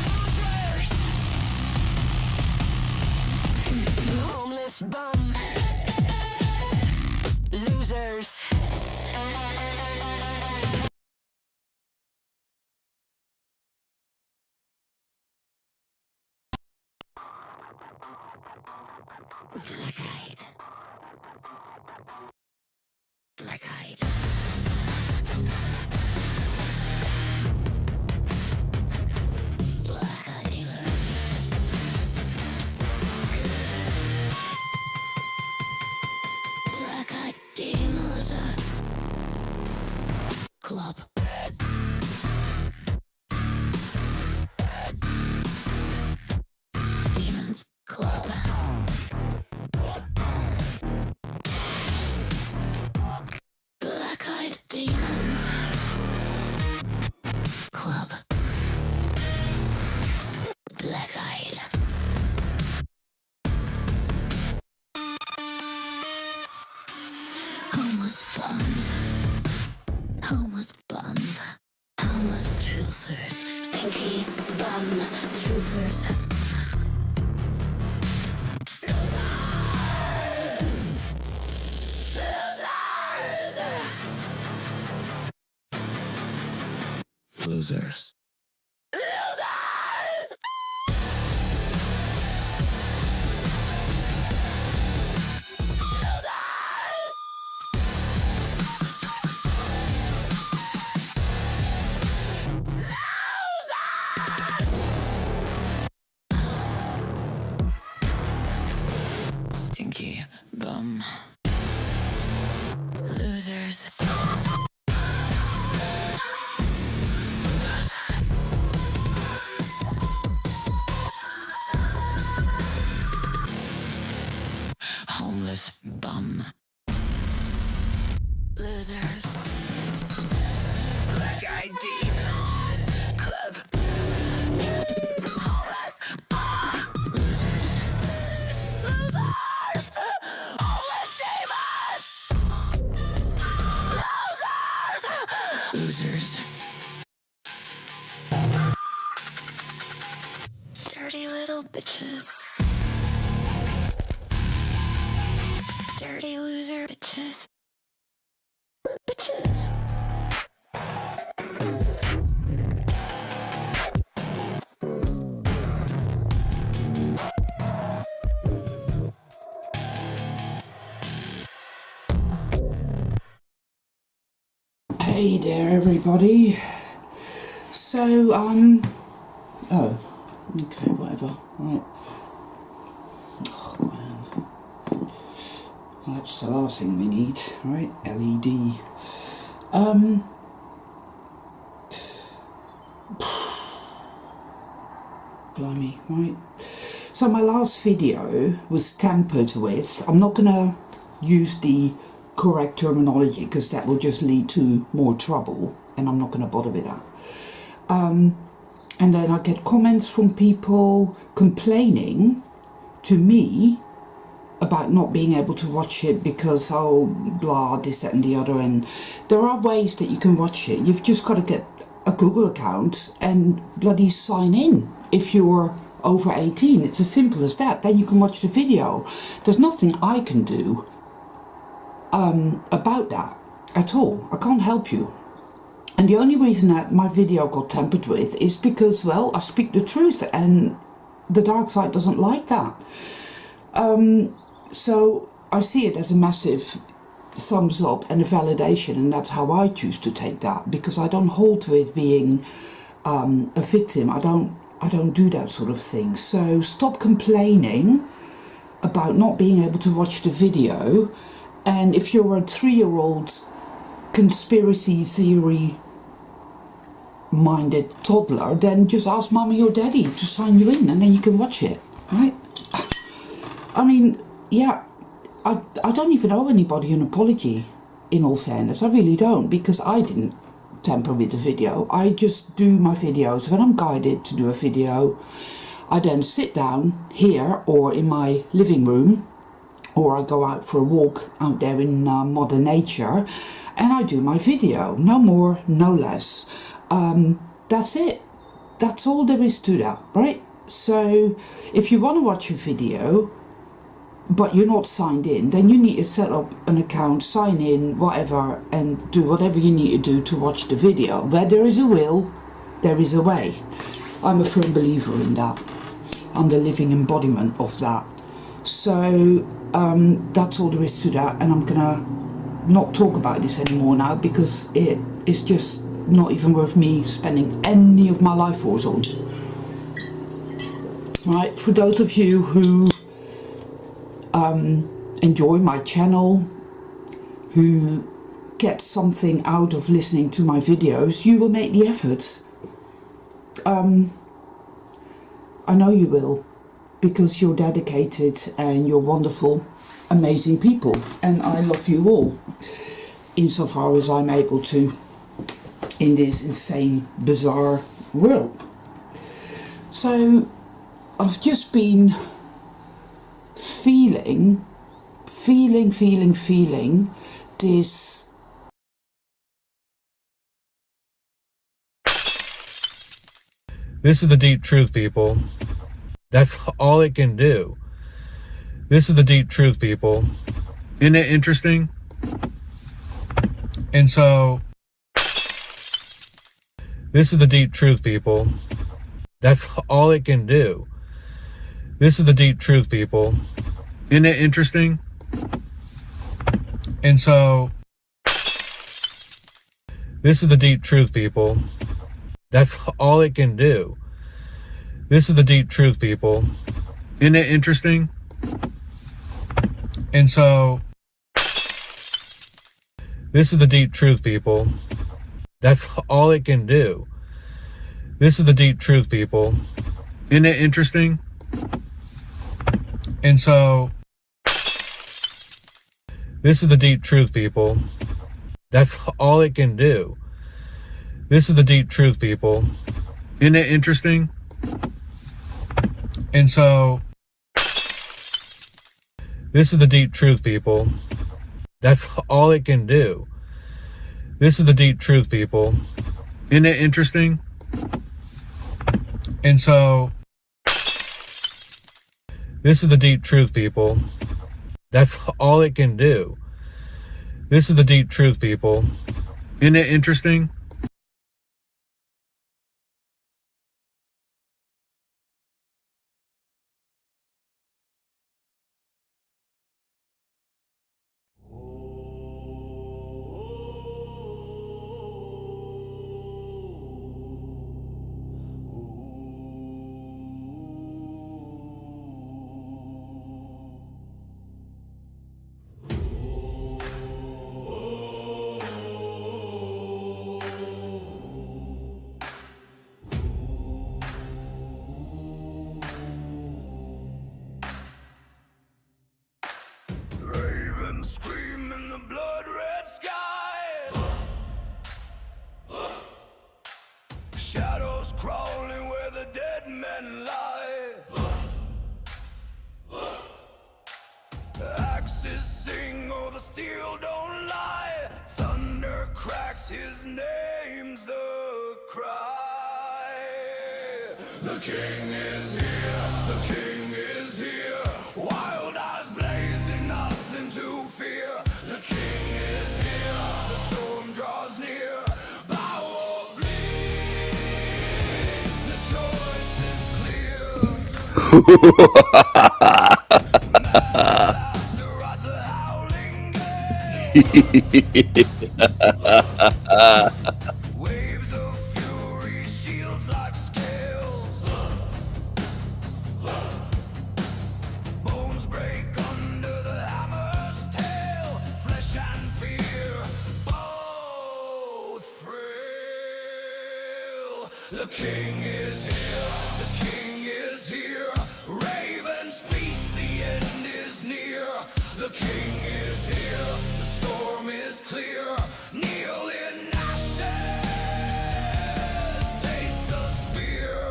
Losers. Homeless bum. Losers. Black-eyed. Black-eyed. Black-eyed demons. Black-eyed demons club. Demons club. Black-eyed demons club. Black-eyed. Homeless bums. Homeless bums. Homeless truthers. Stinky bum truthers. Losers. Losers! Stinky bum. Losers. Homeless bum. Losers. Black-eyed demons club. Homeless bum. Losers. Losers. Homeless demons. Losers. Losers. Dirty little bitches. Dirty loser bitches. Bitches. Hey there, everybody. So, oh, okay, whatever, right. Oh, man. That's the last thing we need, right? LED. Blimey, right? So my last video was tampered with. I'm not gonna use the correct terminology because that will just lead to more trouble, and I'm not gonna bother with that. And then I get comments from people complaining to me about not being able to watch it because, oh, blah, this, that and the other. And there are ways that you can watch it. You've just got to get a Google account and bloody sign in if you're over 18. It's as simple as that. Then you can watch the video. There's nothing I can do about that at all. I can't help you. And the only reason that my video got tampered with is because, well, I speak the truth and the dark side doesn't like that. So I see it as a massive thumbs up and a validation, and that's how I choose to take that, because I don't hold with being a victim. I don't do that sort of thing. So stop complaining about not being able to watch the video. And if you're a 3-year-old conspiracy theory minded toddler, then just ask mommy or daddy to sign you in and then you can watch it, right? I mean, yeah, I don't even owe anybody an apology, in all fairness. I really don't, because I didn't tamper with the video. I just do my videos. When I'm guided to do a video, I then sit down here or in my living room, or I go out for a walk out there in Mother Nature, and I do my video. No more, no less. That's it. That's all there is to that, right? So if you want to watch a video but you're not signed in, then you need to set up an account, sign in, whatever, and do whatever you need to do to watch the video. Where there is a will, there is a way. I'm a firm believer in that. I'm the living embodiment of that. So that's all there is to that, and I'm gonna not talk about this anymore now, because it is just not even worth me spending any of my life force on. Right, for those of you who enjoy my channel, who get something out of listening to my videos, you will make the effort. I know you will, because you're dedicated and you're wonderful, amazing people, and I love you all insofar as I'm able to in this insane, bizarre world. So I've just been feeling this This is the deep truth, people. That's all it can do. This is the deep truth, people. Isn't it interesting? And so, this is the deep truth, people. That's all it can do. This is the deep truth, people. Isn't it interesting? And so, this is the deep truth, people. That's all it can do. This is the deep truth, people. Isn't it interesting? And so, this is the deep truth, people. That's all it can do. This is the deep truth, people. Isn't it interesting? And so, this is the deep truth, people. That's all it can do. This is the deep truth, people. Isn't it interesting? And so, this is the deep truth, people. That's all it can do. This is the deep truth, people. Isn't it interesting? And so, this is the deep truth, people. That's all it can do. This is the deep truth, people. Isn't it interesting? his name's the cry. The king is here, the king is here. Wild eyes blazing, nothing to fear. The king is here, the storm draws near. Power bleed, the choice is waves of fury, shields like scales. Bones break under the hammer's tail. Flesh and fear, both frail. The king is here, the king is here. Ravens feast, the end is near. The king is here, the storm is clear. Kneel in ashes, taste the spear.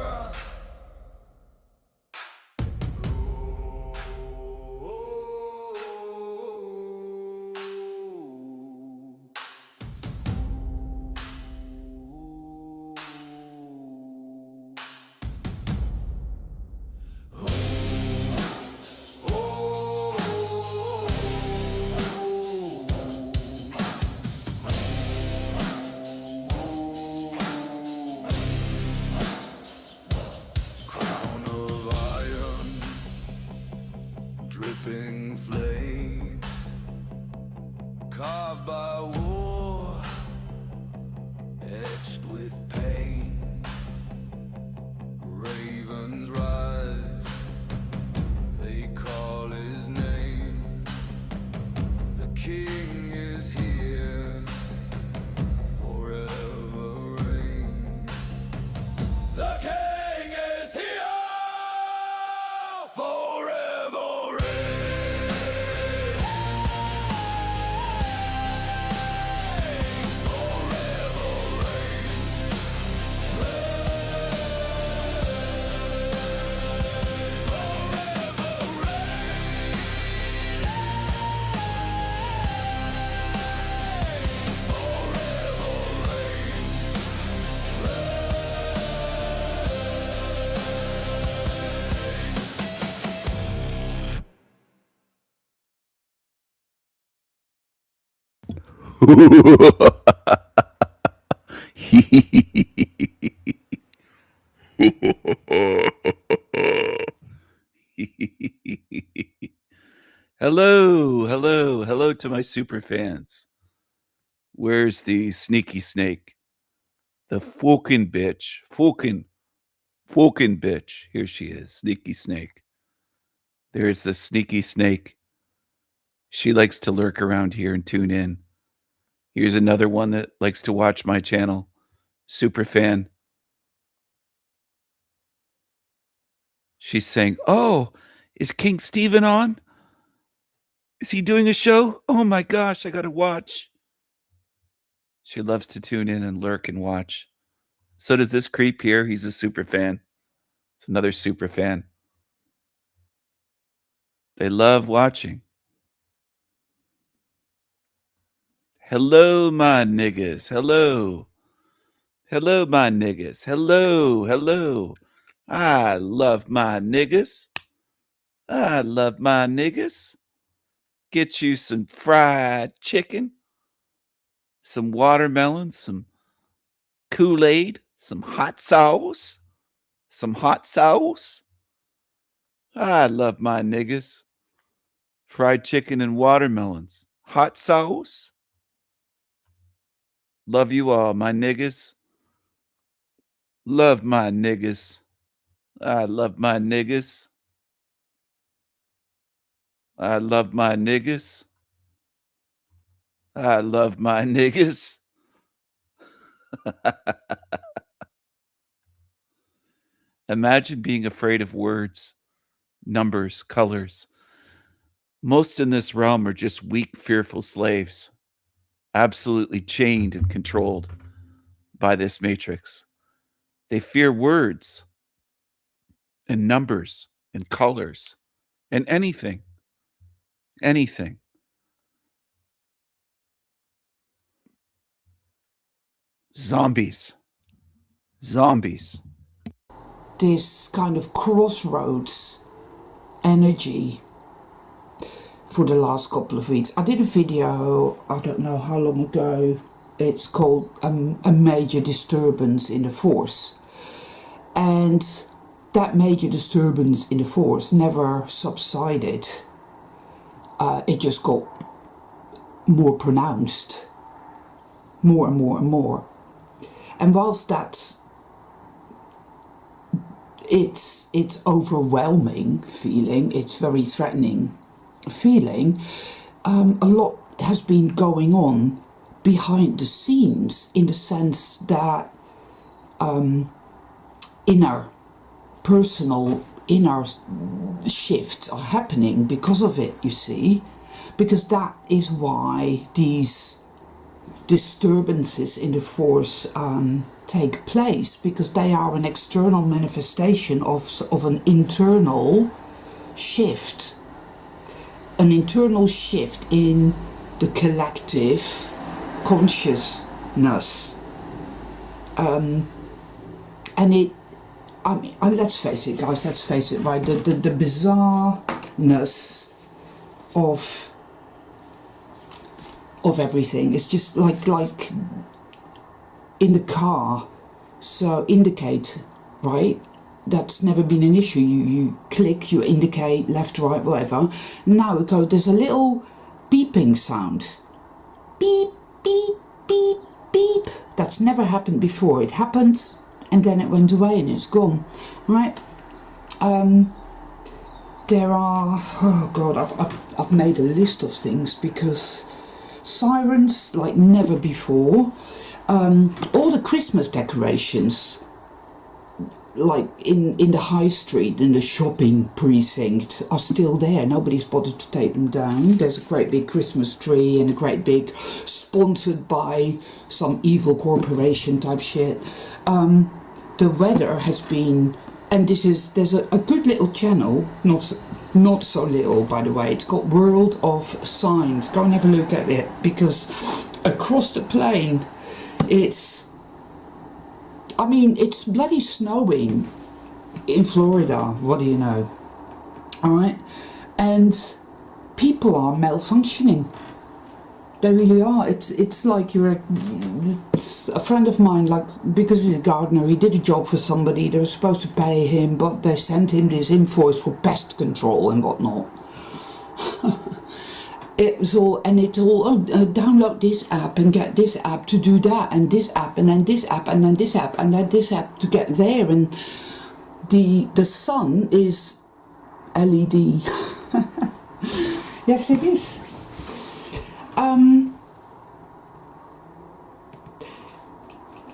Crown of iron, dripping flame, carved by war, etched with pain. Ravens rise, they call his name. The king is here, forever reign. The king is here, forever reign. Forever Hello, hello, hello to my super fans. Where's the sneaky snake? The fucking bitch. Fucking bitch. Here she is, sneaky snake. There's the sneaky snake. She likes to lurk around here and tune in. Here's another one that likes to watch my channel. Super fan. She's saying, "Oh, is King Stephen on? Is he doing a show? Oh my gosh, I gotta watch." She loves to tune in and lurk and watch. So does this creep here. He's a super fan. It's another super fan. They love watching. Hello, my niggas. Hello. Hello, my niggas. Hello, hello. I love my niggas. I love my niggas. Get you some fried chicken, some watermelon, some Kool-Aid, some hot sauce. Some hot sauce. I love my niggas. Fried chicken and watermelons. Hot sauce. Love you all, my niggas. Love my niggas. I love my niggas. I love my niggas. I love my niggas. Imagine being afraid of words, numbers, colors. Most in this realm are just weak, fearful slaves, absolutely chained and controlled by this matrix. They fear words and numbers and colors and anything. Anything. Zombies. Zombies. This kind of crossroads energy for the last couple of weeks. I did a video, I don't know how long ago, it's called A Major Disturbance in the Force. And that major disturbance in the force never subsided. It just got more pronounced, more and more and more. And whilst that's it's overwhelming feeling, it's very threatening feeling, a lot has been going on behind the scenes, in the sense that inner shifts are happening because of it, you see, because that is why these disturbances in the force take place, because they are an external manifestation of an internal shift, in the collective consciousness, and it, I mean, let's face it, guys, let's face it, right, the bizarreness of everything is just like in the car. So indicate, right, that's never been an issue. You click, you indicate left, right, whatever. Now we go, there's a little beeping sound, beep, beep, beep, beep. That's never happened before. It happened and then it went away and it's gone, right? There are, oh God, I've made a list of things, because sirens like never before. All the Christmas decorations, like in the high street, in the shopping precinct, are still there. Nobody's bothered to take them down. There's a great big Christmas tree and a great big, sponsored by some evil corporation type shit. The weather has been, and there's a good little channel, not so little, by the way. It's called World of Signs. Go and have a look at it, because across the plain, it's bloody snowing in Florida. What do you know? All right, and people are malfunctioning. They really are. It's like it's a friend of mine, like, because he's a gardener, he did a job for somebody, they were supposed to pay him, but they sent him this invoice for pest control and whatnot. It's all download this app and get this app to do that, and this app, and then this app, and then this app, and then this app to get there, and the sun is LED. Yes, it is.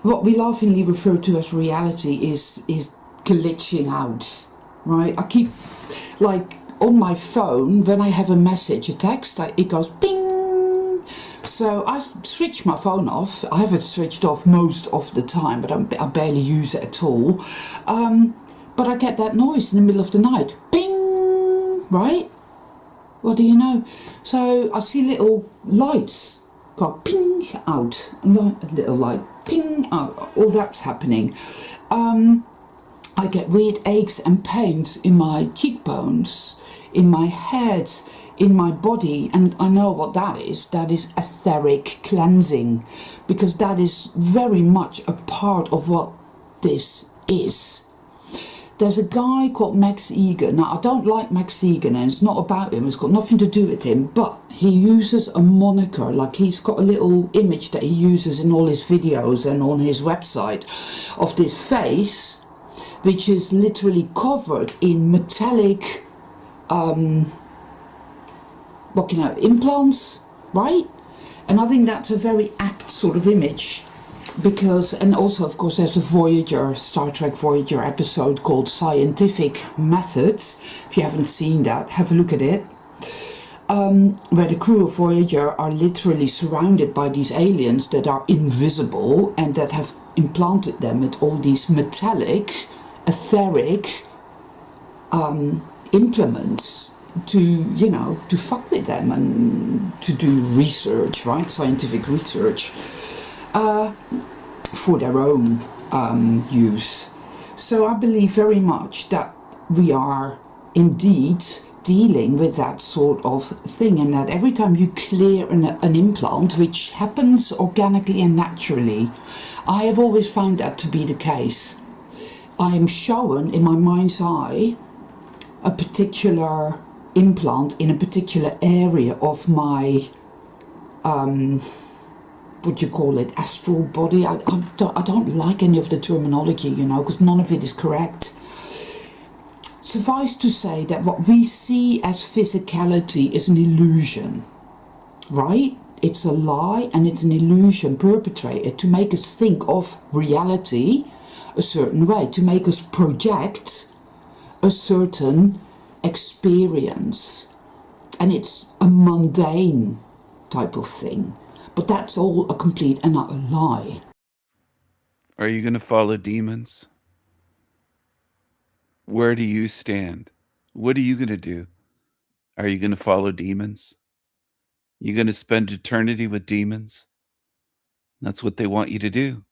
What we laughingly refer to as reality is glitching out, right? I keep, like, on my phone, when I have a message, a text, it goes ping. So I switch my phone off. I have it switched off most of the time, but I barely use it at all. But I get that noise in the middle of the night, ping, right? What do you know? So I see little lights go ping out, a little light ping out. All that's happening. I get weird aches and pains in my cheekbones, in my head, in my body, and I know what that is. That is etheric cleansing, because that is very much a part of what this is. There's a guy called Max Egan. Now, I don't like Max Egan, and it's not about him, it's got nothing to do with him, but he uses a moniker, like he's got a little image that he uses in all his videos and on his website of this face, which is literally covered in metallic, implants, right? And I think that's a very apt sort of image. Because, and also of course there's a Voyager, Star Trek Voyager episode called Scientific Methods. If you haven't seen that, have a look at it. Where the crew of Voyager are literally surrounded by these aliens that are invisible and that have implanted them with all these metallic, etheric implements to fuck with them and to do research, right? Scientific research. for their own use. So I believe very much that we are indeed dealing with that sort of thing, and that every time you clear an implant, which happens organically and naturally, I have always found that to be the case. I am shown in my mind's eye a particular implant in a particular area of my what do you call it, astral body. I don't like any of the terminology, you know, because none of it is correct. Suffice to say that what we see as physicality is an illusion, right? It's a lie and it's an illusion perpetrated to make us think of reality a certain way, to make us project a certain experience. And it's a mundane type of thing. But that's all a complete and utter lie. Are you going to follow demons? Where do you stand? What are you going to do? Are you going to follow demons? You going to spend eternity with demons? That's what they want you to do.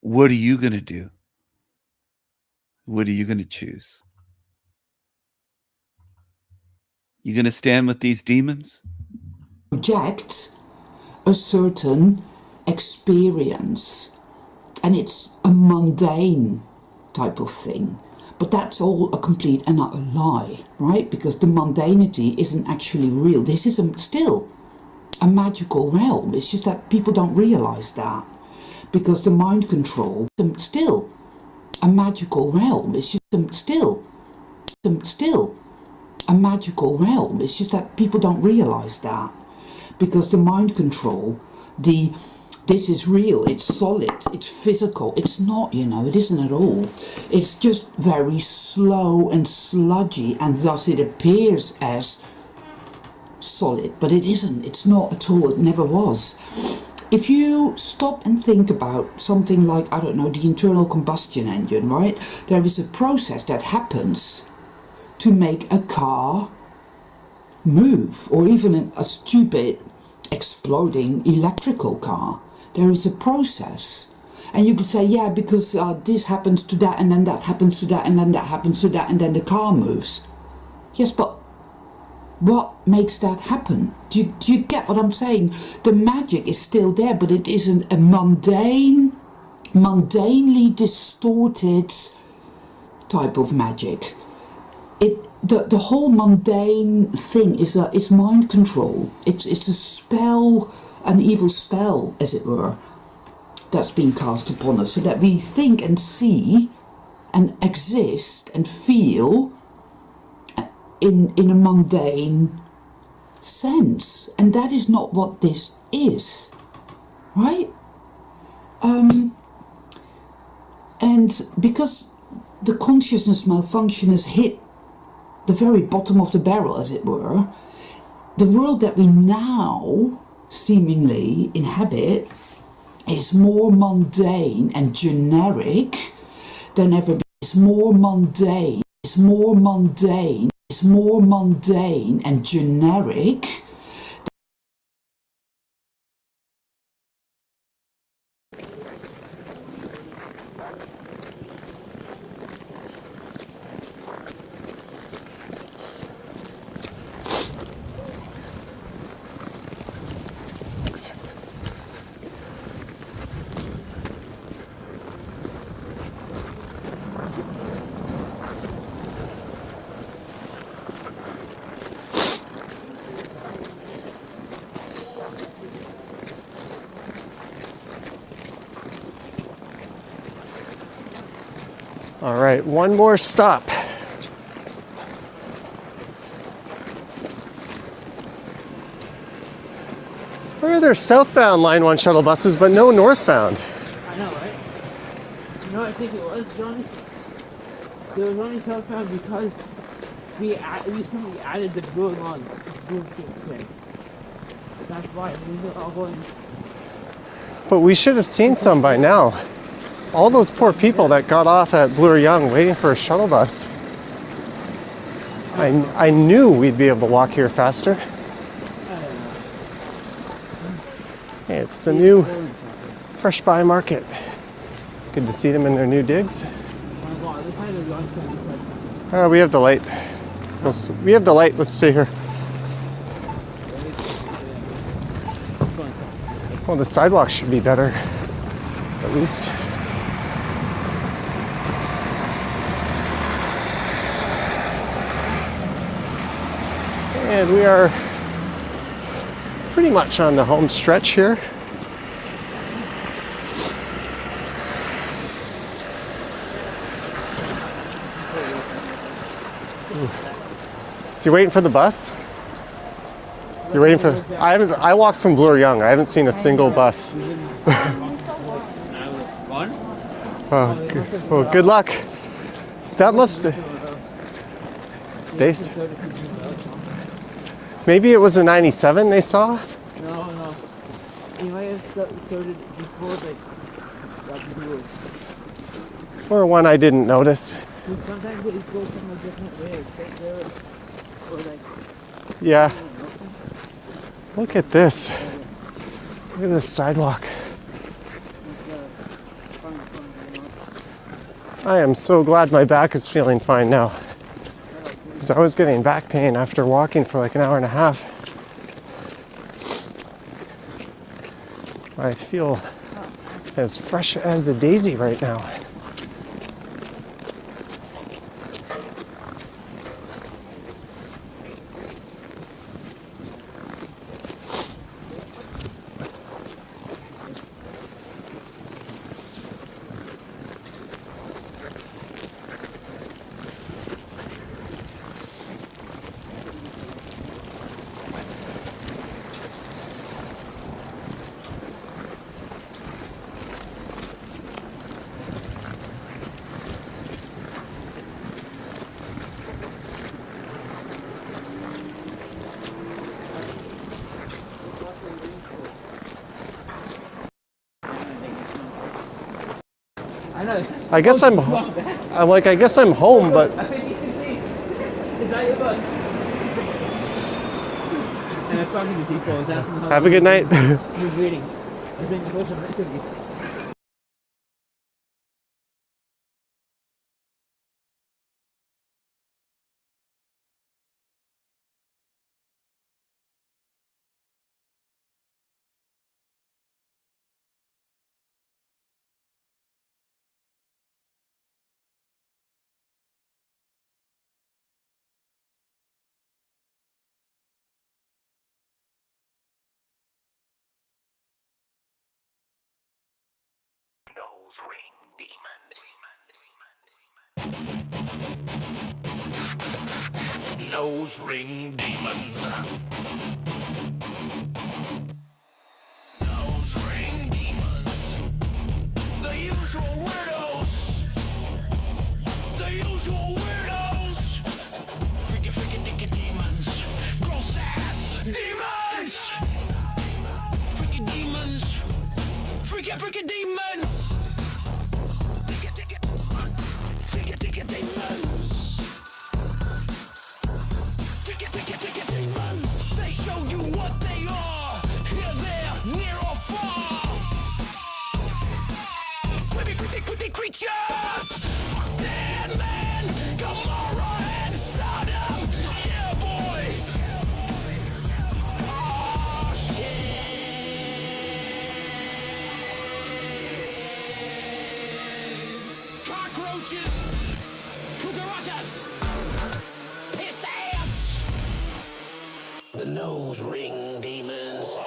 What are you going to do? What are you going to choose? You going to stand with these demons? Project a certain experience, and it's a mundane type of thing. But that's all a complete and utter lie, right? Because the mundanity isn't actually real. This is still a magical realm. It's just that people don't realize that. Because the mind control is still a magical realm. It's just still a magical realm. It's just that people don't realize that. Because the mind control, this is real, it's solid, it's physical. It's not, you know, it isn't at all. It's just very slow and sludgy, and thus it appears as solid, but it isn't. It's not at all. It never was. If you stop and think about something like, I don't know, the internal combustion engine, right? There is a process that happens to make a car move, or even a stupid exploding electrical car. There is a process, and you could say, yeah, because this happens to that, and then that happens to that, and then that happens to that, and then the car moves. Yes, but what makes that happen? Do you get what I'm saying? The magic is still there, but it isn't a mundanely distorted type of magic. The whole mundane thing is mind control. It's a spell, an evil spell, as it were, that's been cast upon us, so that we think and see and exist and feel in a mundane sense. And that is not what this is, right? And because the consciousness malfunction has hit the very bottom of the barrel, as it were, the world that we now seemingly inhabit is more mundane and generic than ever before. It's more mundane, it's more mundane, it's more mundane and generic. All right, one more stop. Where are there southbound Line 1 shuttle buses, but no northbound? I know, right? You know what I think it was, Johnny? There was only southbound because we recently added the going on thing. That's why we were all going. But we should have seen some by now. All those poor people that got off at Bloor Young waiting for a shuttle bus. I knew we'd be able to walk here faster. Hey, it's the new Fresh Buy Market. Good to see them in their new digs. We have the light. We have the light. Let's stay here. Well, the sidewalk should be better, at least. And we are pretty much on the home stretch here. You're waiting for the bus? You're waiting for... I walked from Bloor Young. I haven't seen a single bus. Well, good luck. That must... Maybe it was a 97 they saw? No. He might have started before the... Or one I didn't notice. Sometimes it goes from a different way. Or like... Yeah. Look at this. Look at this sidewalk. I am so glad my back is feeling fine now. Because I was getting back pain after walking for like an hour and a half. I feel as fresh as a daisy right now. I guess I guess I'm home, but... Is that your bus? And I was talking to people, I was asking them how... Have a good night. Who's waiting? I was in the coach next to me. Nose ring demons. Nose ring demons. The usual weirdos. The usual weirdos. Freaky, freaky, dicky demons. Gross ass demons. Freaky demons. Freaky, freaky demons. Freaky, freaky demons. They show you what they are, here, there, near or far. Creepy creatures. Fuck that, man. Gomorrah and Sodom. Yeah, boy. Oh, shit. Cockroaches. Cucarachas. Piss ants. The nose ring demons.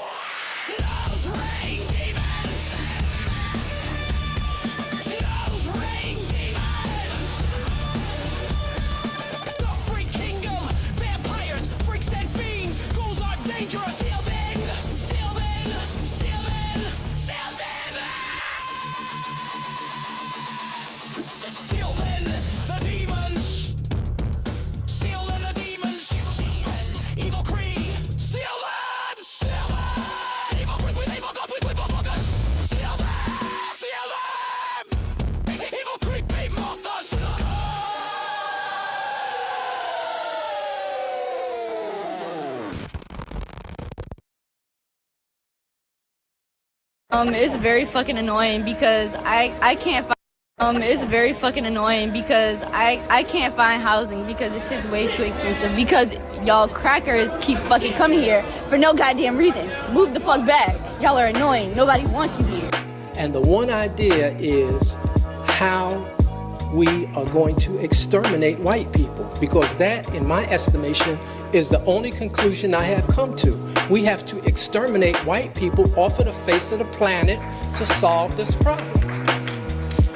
Nose ring demons. Nose ring demons. The freak kingdom. Vampires, freaks and fiends. Ghouls are dangerous. Seal them. Seal them. Seal them. Seal them. Seal them. The demons. Seal them. The demons. Evil Cree. Seal them. It's very fucking annoying because I can't find it's very fucking annoying because I can't find housing because this shit's way too expensive because y'all crackers keep fucking coming here for no goddamn reason. Move the fuck back. Y'all are annoying. Nobody wants you here. And the one idea is how we are going to exterminate white people, because that, in my estimation, is the only conclusion I have come to. We have to exterminate white people off of the face of the planet to solve this problem.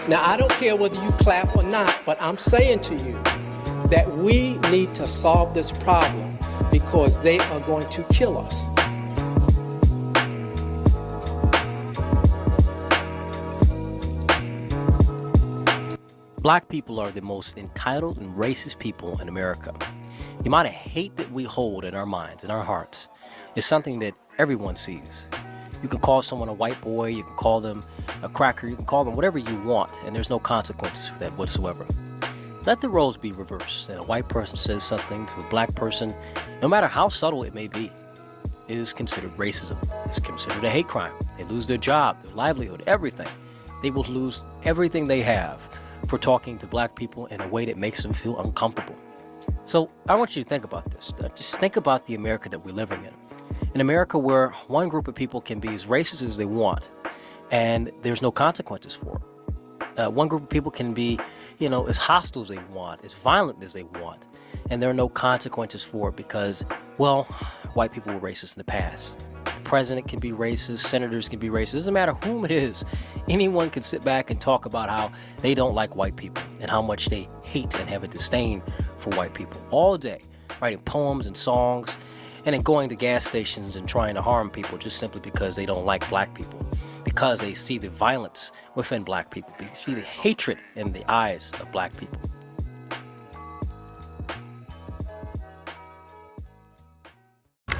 Now, I don't care whether you clap or not, but I'm saying to you that we need to solve this problem because they are going to kill us. Black people are the most entitled and racist people in America. The amount of hate that we hold in our minds, in our hearts, is something that everyone sees. You can call someone a white boy, you can call them a cracker, you can call them whatever you want, and there's no consequences for that whatsoever. Let the roles be reversed, and a white person says something to a black person, no matter how subtle it may be, it is considered racism. It's considered a hate crime. They lose their job, their livelihood, everything. They will lose everything they have for talking to black people in a way that makes them feel uncomfortable. So I want you to think about this. Just think about the America that we're living in. An America where one group of people can be as racist as they want, and there's no consequences for it. One group of people can be, as hostile as they want, as violent as they want, and there are no consequences for it because, well, white people were racist in the past. The president can be racist, senators can be racist. It doesn't matter whom it is. Anyone can sit back and talk about how they don't like white people and how much they hate and have a disdain for white people all day, writing poems and songs, and then going to gas stations and trying to harm people just simply because they don't like black people, because they see the violence within black people, they see the hatred in the eyes of black people.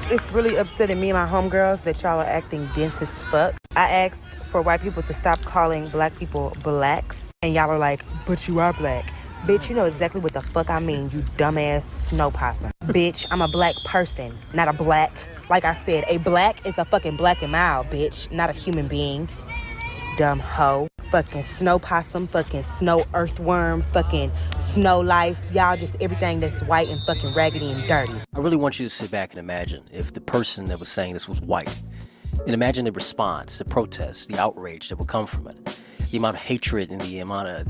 It's really upsetting me and my homegirls that y'all are acting dense as fuck. I asked for white people to stop calling black people blacks, and y'all are like, but you are black. Bitch, you know exactly what the fuck I mean, you dumbass snow possum. Bitch, I'm a black person, not a black. Like I said, a black is a fucking black and mild, bitch, not a human being. Dumb hoe. Fucking snow possum, fucking snow earthworm, fucking snow lice. Y'all just everything that's white and fucking raggedy and dirty. I really want you to sit back and imagine if the person that was saying this was white. And imagine the response, the protest, the outrage that would come from it. The amount of hatred and the amount of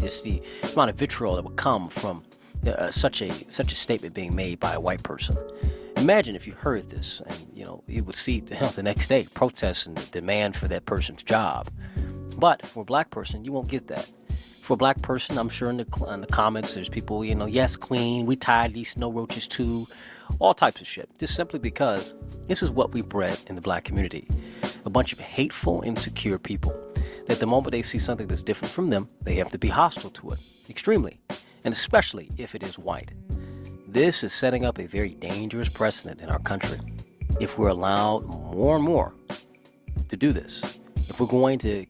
vitriol that would come from such a statement being made by a white person. Imagine if you heard this and you would see the next day protests and the demand for that person's job. But for a black person, you won't get that. For a black person, I'm sure in the comments there's people, yes, queen, we tied these snow roaches too, all types of shit. Just simply because this is what we bred in the black community. A bunch of hateful, insecure people that the moment they see something that's different from them, they have to be hostile to it, extremely, and especially if it is white. This is setting up a very dangerous precedent in our country. If we're allowed more and more to do this, if we're going to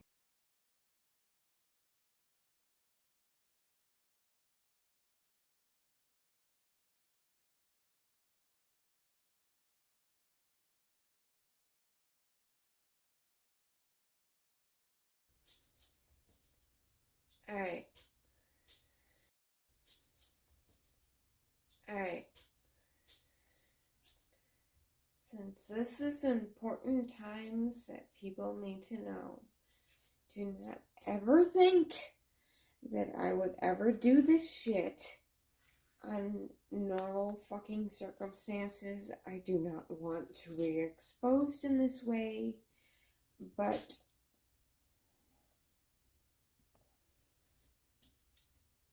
Alright. Since this is important times that people need to know, do not ever think that I would ever do this shit on normal fucking circumstances. I do not want to be exposed in this way, but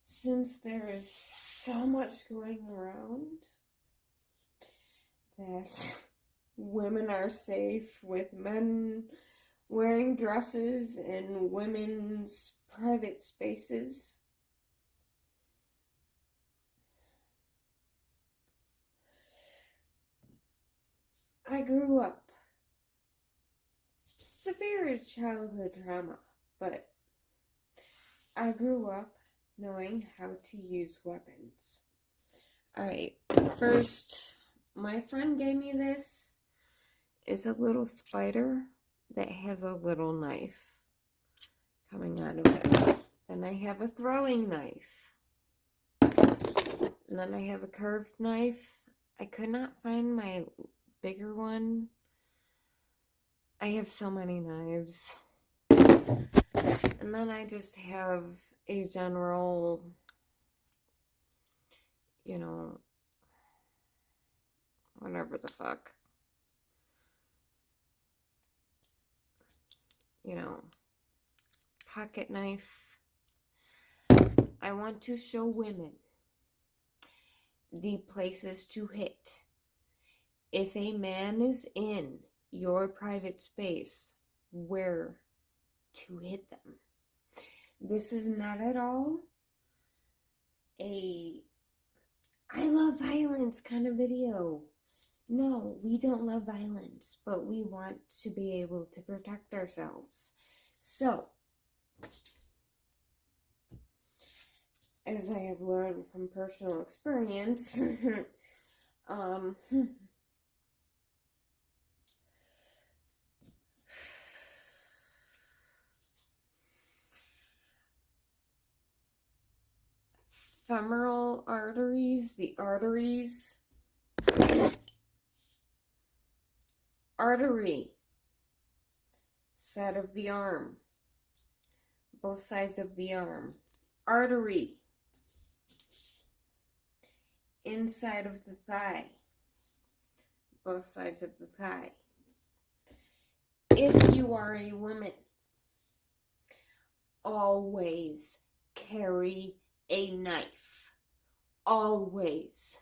since there is so much going around that women are safe with men wearing dresses in women's private spaces, I grew up severe childhood trauma, but I grew up knowing how to use weapons. Alright, first, my friend gave me this. It's a little spider that has a little knife coming out of it. Then I have a throwing knife. And then I have a curved knife. I could not find my bigger one. I have so many knives. And then I just have a general, you know, whatever the fuck. You know, pocket knife. I want to show women the places to hit. If a man is in your private space, where to hit them. This is not at all a I love violence kind of video. No, we don't love violence, but we want to be able to protect ourselves. So, as I have learned from personal experience, femoral arteries, the arteries, artery, side of the arm, both sides of the arm, artery, inside of the thigh, both sides of the thigh. If you are a woman, always carry a knife. Always.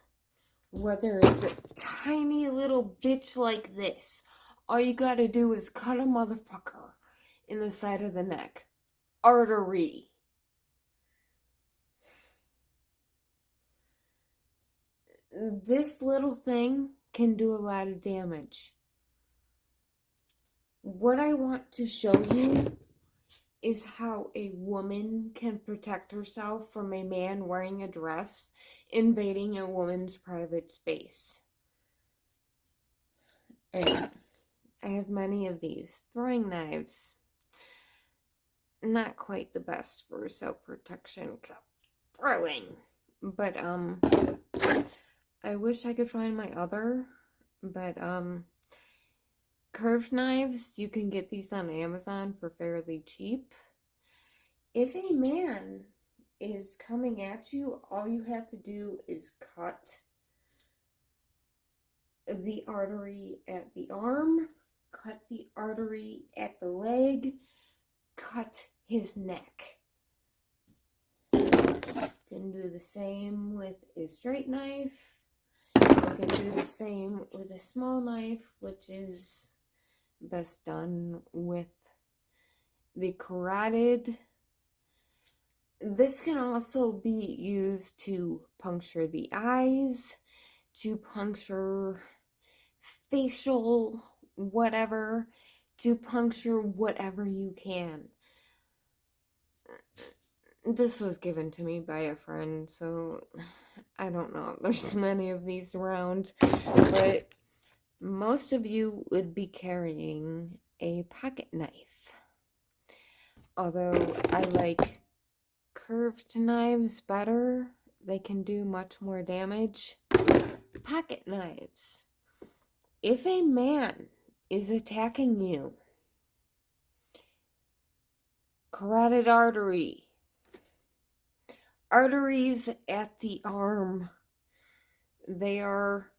Whether it's a tiny little bitch like this, all you gotta do is cut a motherfucker in the side of the neck. Artery. This little thing can do a lot of damage. What I want to show you is how a woman can protect herself from a man wearing a dress invading a woman's private space. And I have many of these. Throwing knives. Not quite the best for self-protection, except throwing. But, I wish I could find my other, but, curved knives, you can get these on Amazon for fairly cheap. If a man is coming at you, all you have to do is cut the artery at the arm, cut the artery at the leg, cut his neck. You can do the same with a straight knife. You can do the same with a small knife, which is best done with the carotid. This can also be used to puncture the eyes, to puncture facial whatever, to puncture whatever you can. This was given to me by a friend, so I don't know. There's many of these around, but most of you would be carrying a pocket knife. Although I like curved knives better, they can do much more damage. Pocket knives. If a man is attacking you, carotid artery, arteries at the arm, they are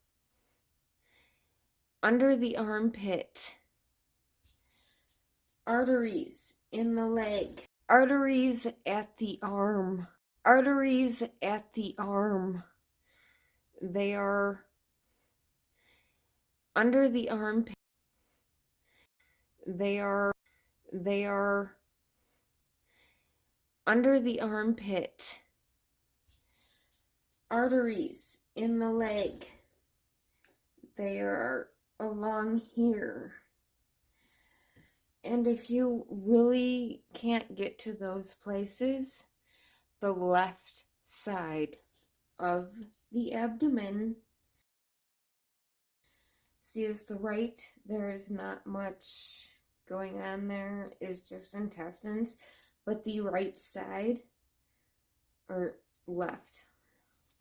under the armpit, arteries in the leg, arteries at the arm, arteries at the arm, they are under the armpit, they are under the armpit, arteries in the leg, they are along here. And if you really can't get to those places, the left side of the abdomen, see, as the right, there is not much going on there is just intestines, but the right side, or left,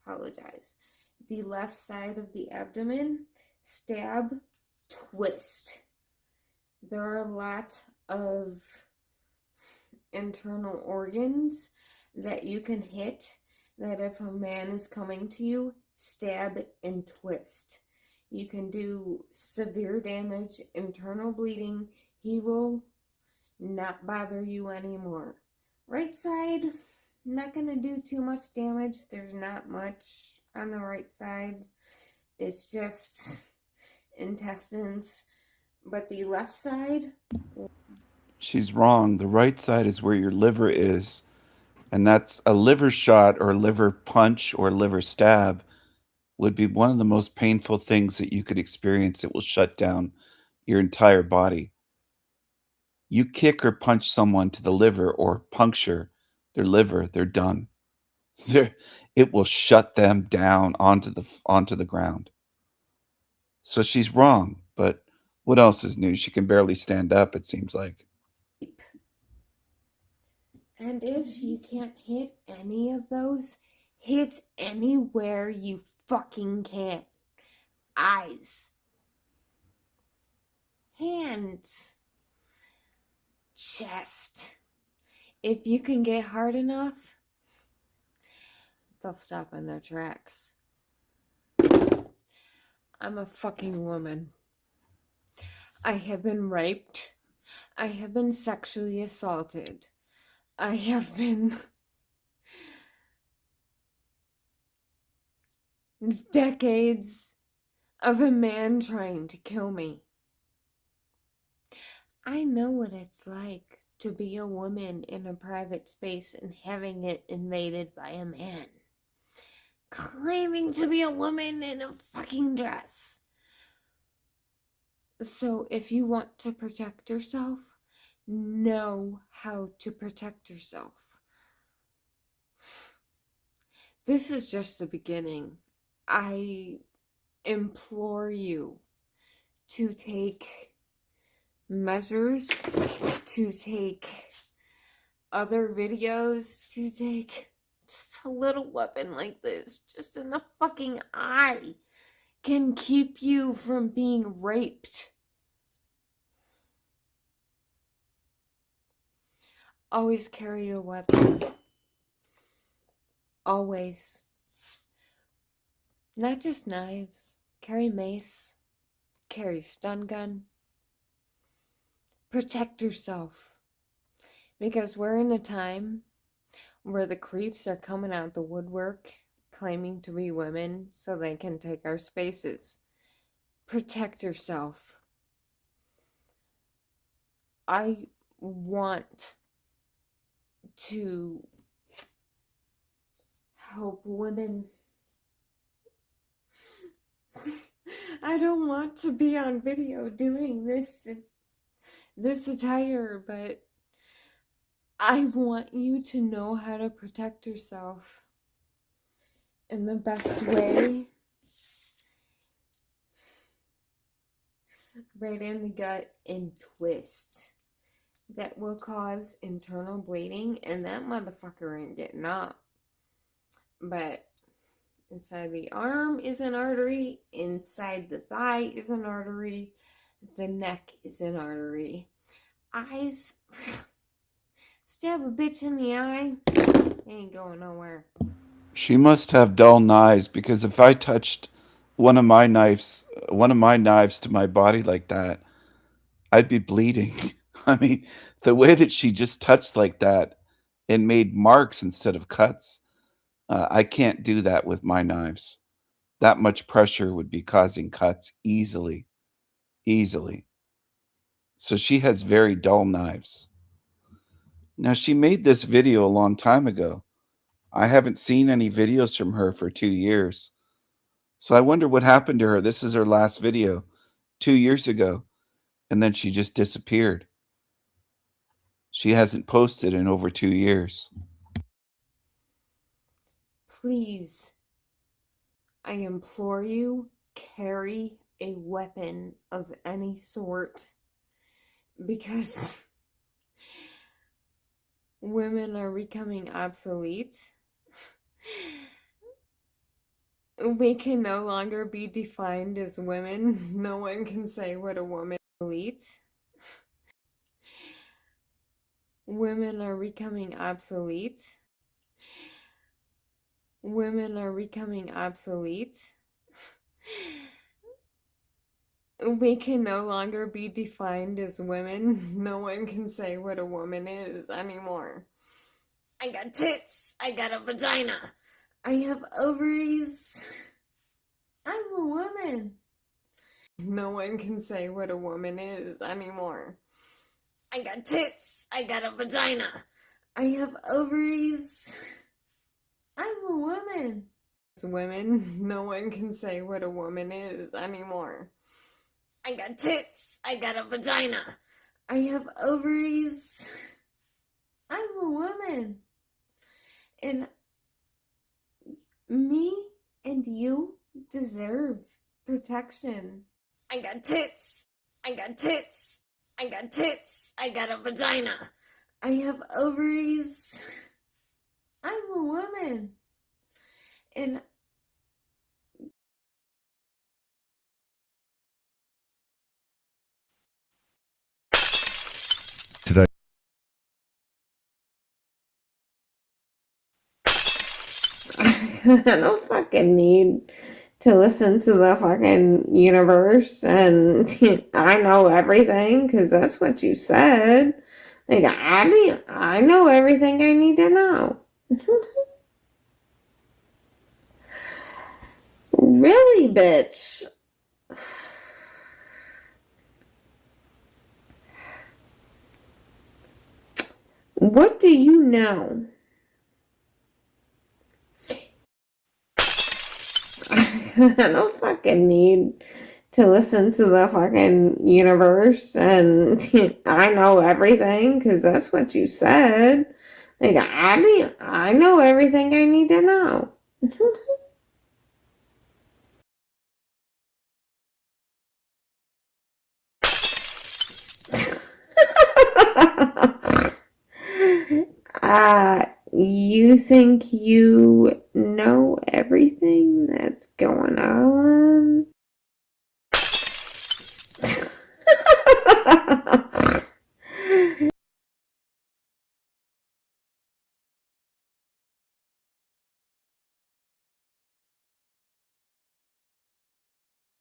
apologize, the left side of the abdomen, stab, twist. There are a lot of internal organs that you can hit, that if a man is coming to you, stab and twist. You can do severe damage, internal bleeding. He will not bother you anymore. Right side, not going to do too much damage. There's not much on the right side. It's just intestines. But the left side... She's wrong. The right side is where your liver is. And that's a liver shot or liver punch or liver stab would be one of the most painful things that you could experience. It will shut down your entire body. You kick or punch someone to the liver or puncture their liver, they're done. It will shut them down onto the ground. So she's wrong, but what else is new? She can barely stand up, it seems like. And if you can't hit any of those, hit anywhere you fucking can. Eyes. Hands. Chest. If you can get hard enough, they'll stop in their tracks. I'm a fucking woman. I have been raped. I have been sexually assaulted. I have been decades of a man trying to kill me. I know what it's like to be a woman in a private space and having it invaded by a man claiming to be a woman in a fucking dress. So if you want to protect yourself, know how to protect yourself. This is just the beginning. I implore you to take measures, to take other videos, to take just a little weapon like this, just in the fucking eye, can keep you from being raped. Always carry a weapon. Always. Not just knives. Carry mace. Carry stun gun. Protect yourself. Because we're in a time where the creeps are coming out the woodwork claiming to be women so they can take our spaces. Protect yourself. I want to help women. I don't want to be on video doing this attire, but I want you to know how to protect yourself. And the best way, right in the gut and twist. That will cause internal bleeding, and that motherfucker ain't getting up. But inside the arm is an artery, inside the thigh is an artery, the neck is an artery. Eyes, stab a bitch in the eye, ain't going nowhere. She must have dull knives, because if I touched one of my knives to my body like that, I'd be bleeding. I mean, the way that she just touched like that and made marks instead of cuts, I can't do that with my knives. That much pressure would be causing cuts easily. Easily. So she has very dull knives. Now, she made this video a long time ago. I haven't seen any videos from her for 2 years. So I wonder what happened to her. This is her last video 2 years ago, and then she just disappeared. She hasn't posted in over 2 years. Please, I implore you, carry a weapon of any sort. because women are becoming obsolete. We can no longer be defined as women. No one can say what a woman is. Obsolete. Women are becoming obsolete. Women are becoming obsolete. We can no longer be defined as women. No one can say what a woman is anymore. I got tits. I got a vagina. I have ovaries. I'm a woman. No one can say what a woman is anymore. I got tits. I got a vagina. I have ovaries. I'm a woman. As women, no one can say what a woman is anymore. I got tits. I got a vagina. I have ovaries. I'm a woman. And me and you deserve protection. I got tits. I got tits. I got tits. I got a vagina. I have ovaries. I'm a woman. And Today. I don't fucking need to listen to the fucking universe and I know everything because that's what you said. Like, I know everything I need to know. Really, bitch? What do you know? I don't fucking need to listen to the fucking universe and I know everything because that's what you said. Like, I know everything I need to know. You think you know everything that's going on?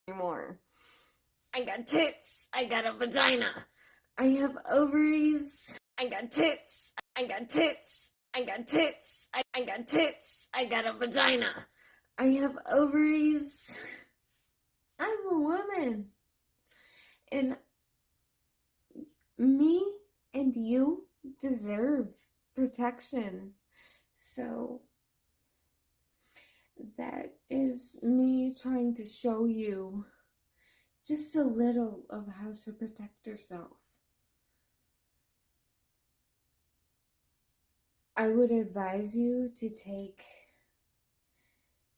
Anymore. I got tits. I got a vagina. I have ovaries. I got tits. I got tits. I got tits. I got tits. I got a vagina. I have ovaries. I'm a woman. And me and you deserve protection. So that is me trying to show you just a little of how to protect yourself. I would advise you to take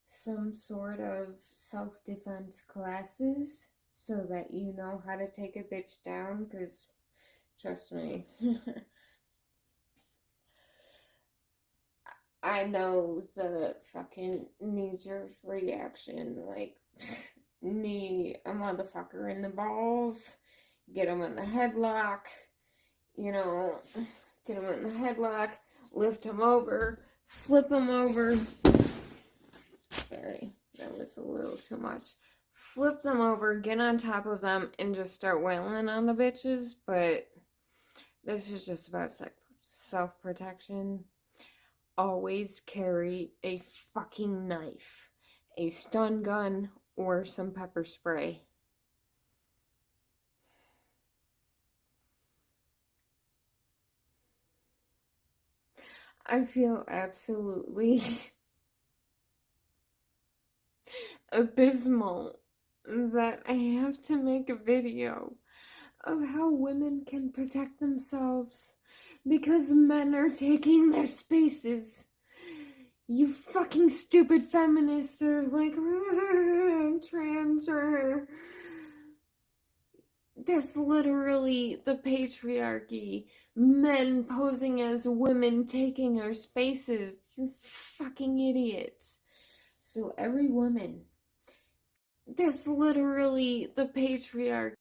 some sort of self-defense classes so that you know how to take a bitch down, because trust me, I know the fucking knee-jerk reaction, like, knee a motherfucker in the balls, get him in the headlock, you know, get him in the headlock, lift him over, flip him over. Sorry, that was a little too much. Flip them over, get on top of them, and just start wailing on the bitches. But this is just about self-protection. Always carry a fucking knife, a stun gun, or some pepper spray. I feel absolutely abysmal that I have to make a video of how women can protect themselves because men are taking their spaces. You fucking stupid feminists are like, trans or That's literally the patriarchy. Men posing as women taking our spaces. You fucking idiots. So every woman. That's literally the patriarchy.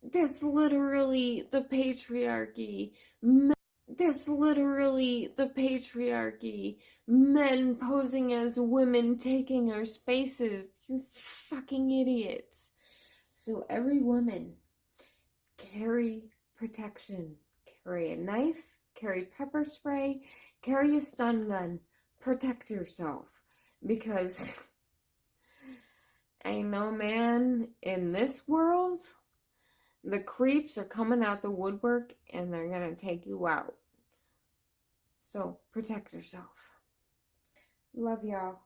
That's literally the patriarchy. That's literally the patriarchy. Men posing as women taking our spaces. You fucking idiots. So every woman, carry protection. Carry a knife, carry pepper spray, carry a stun gun. Protect yourself. Because ain't no man in this world. The creeps are coming out the woodwork and they're gonna take you out. So protect yourself. Love y'all.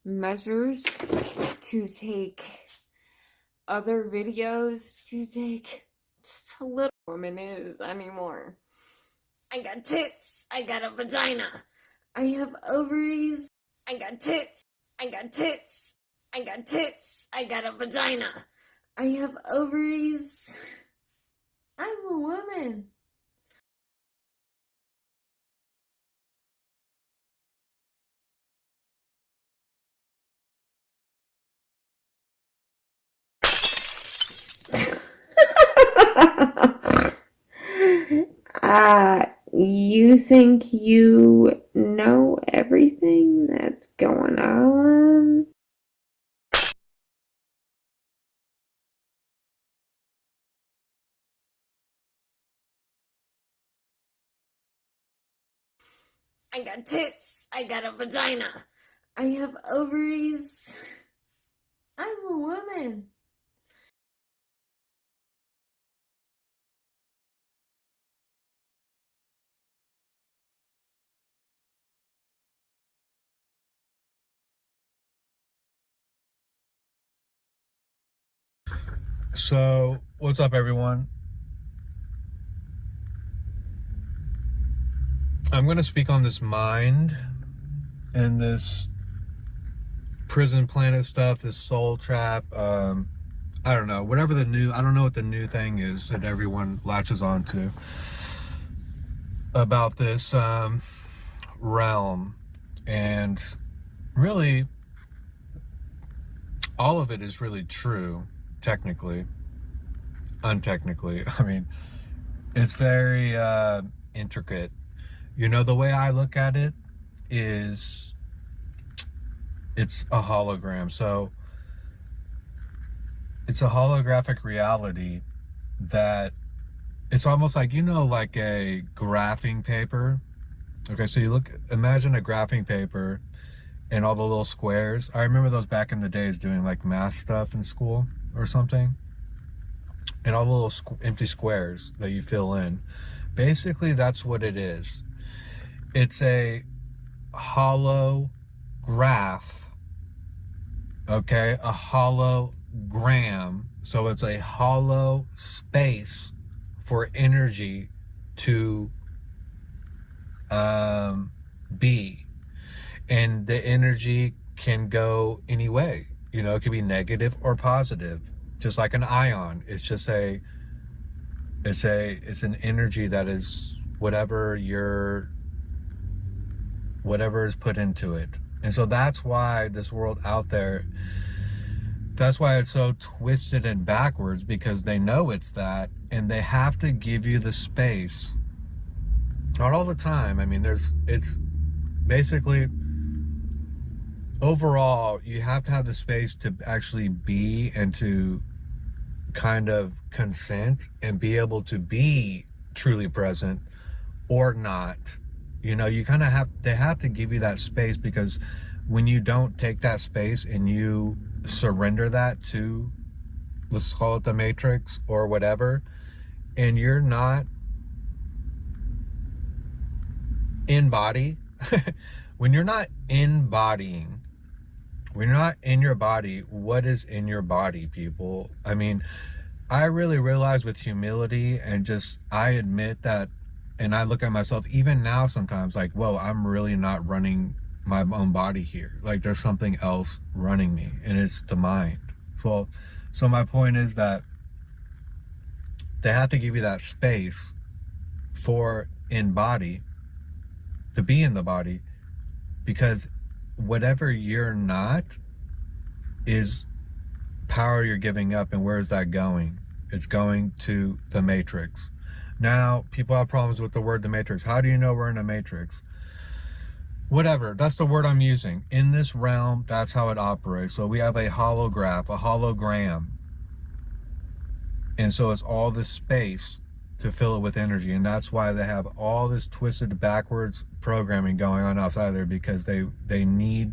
Measures to take other videos to take just a little woman is anymore. I got tits. I got a vagina. I have ovaries. I got tits. I got tits. I got tits. I got a vagina. I have ovaries. I'm a woman. You think you know everything that's going on? I got tits. I got a vagina. I have ovaries. I'm a woman. So, what's up, everyone? I'm going to speak on this mind and this prison planet stuff, this soul trap. I don't know, whatever the new, I don't know what the new thing is that everyone latches onto about this realm. And really, all of it is really true. Technically, untechnically, I mean, it's very intricate. You know, the way I look at it is it's a hologram. So it's a holographic reality that it's almost like, you know, like a graphing paper. Okay, so you look, imagine a graphing paper and all the little squares. I remember those back in the days doing like math stuff in school or something, and all the little empty squares that you fill in. Basically, that's what it is. It's a hollow graph, okay, a hologram. So it's a hollow space for energy to be, and the energy can go any way. You know, it could be negative or positive, just like an ion. It's just it's an energy that is whatever is put into it. And so that's why this world out there, that's why it's so twisted and backwards, because they know it's that, and they have to give you the space. Not all the time. I mean, it's basically, overall, you have to have the space to actually be and to kind of consent and be able to be truly present or not. You know, you kind of they have to give you that space, because when you don't take that space and you surrender that to, let's call it the Matrix or whatever, and you're not in body, when you're not embodying, when you're not in your body, what is in your body, people? I mean, I really realize with humility and just, I admit that, and I look at myself even now sometimes like, whoa, I'm really not running my own body here. Like there's something else running me, and it's the mind. Well, so my point is that they have to give you that space for in body to be in the body, because whatever you're not is power you're giving up. And where is that going? It's going to the matrix. Now people have problems with the word the matrix. How do you know we're in a matrix? Whatever, that's the word I'm using. In this realm, that's how it operates. So we have a holograph, a hologram, and so it's all this space to fill it with energy. And that's why they have all this twisted backwards programming going on outside there, because they need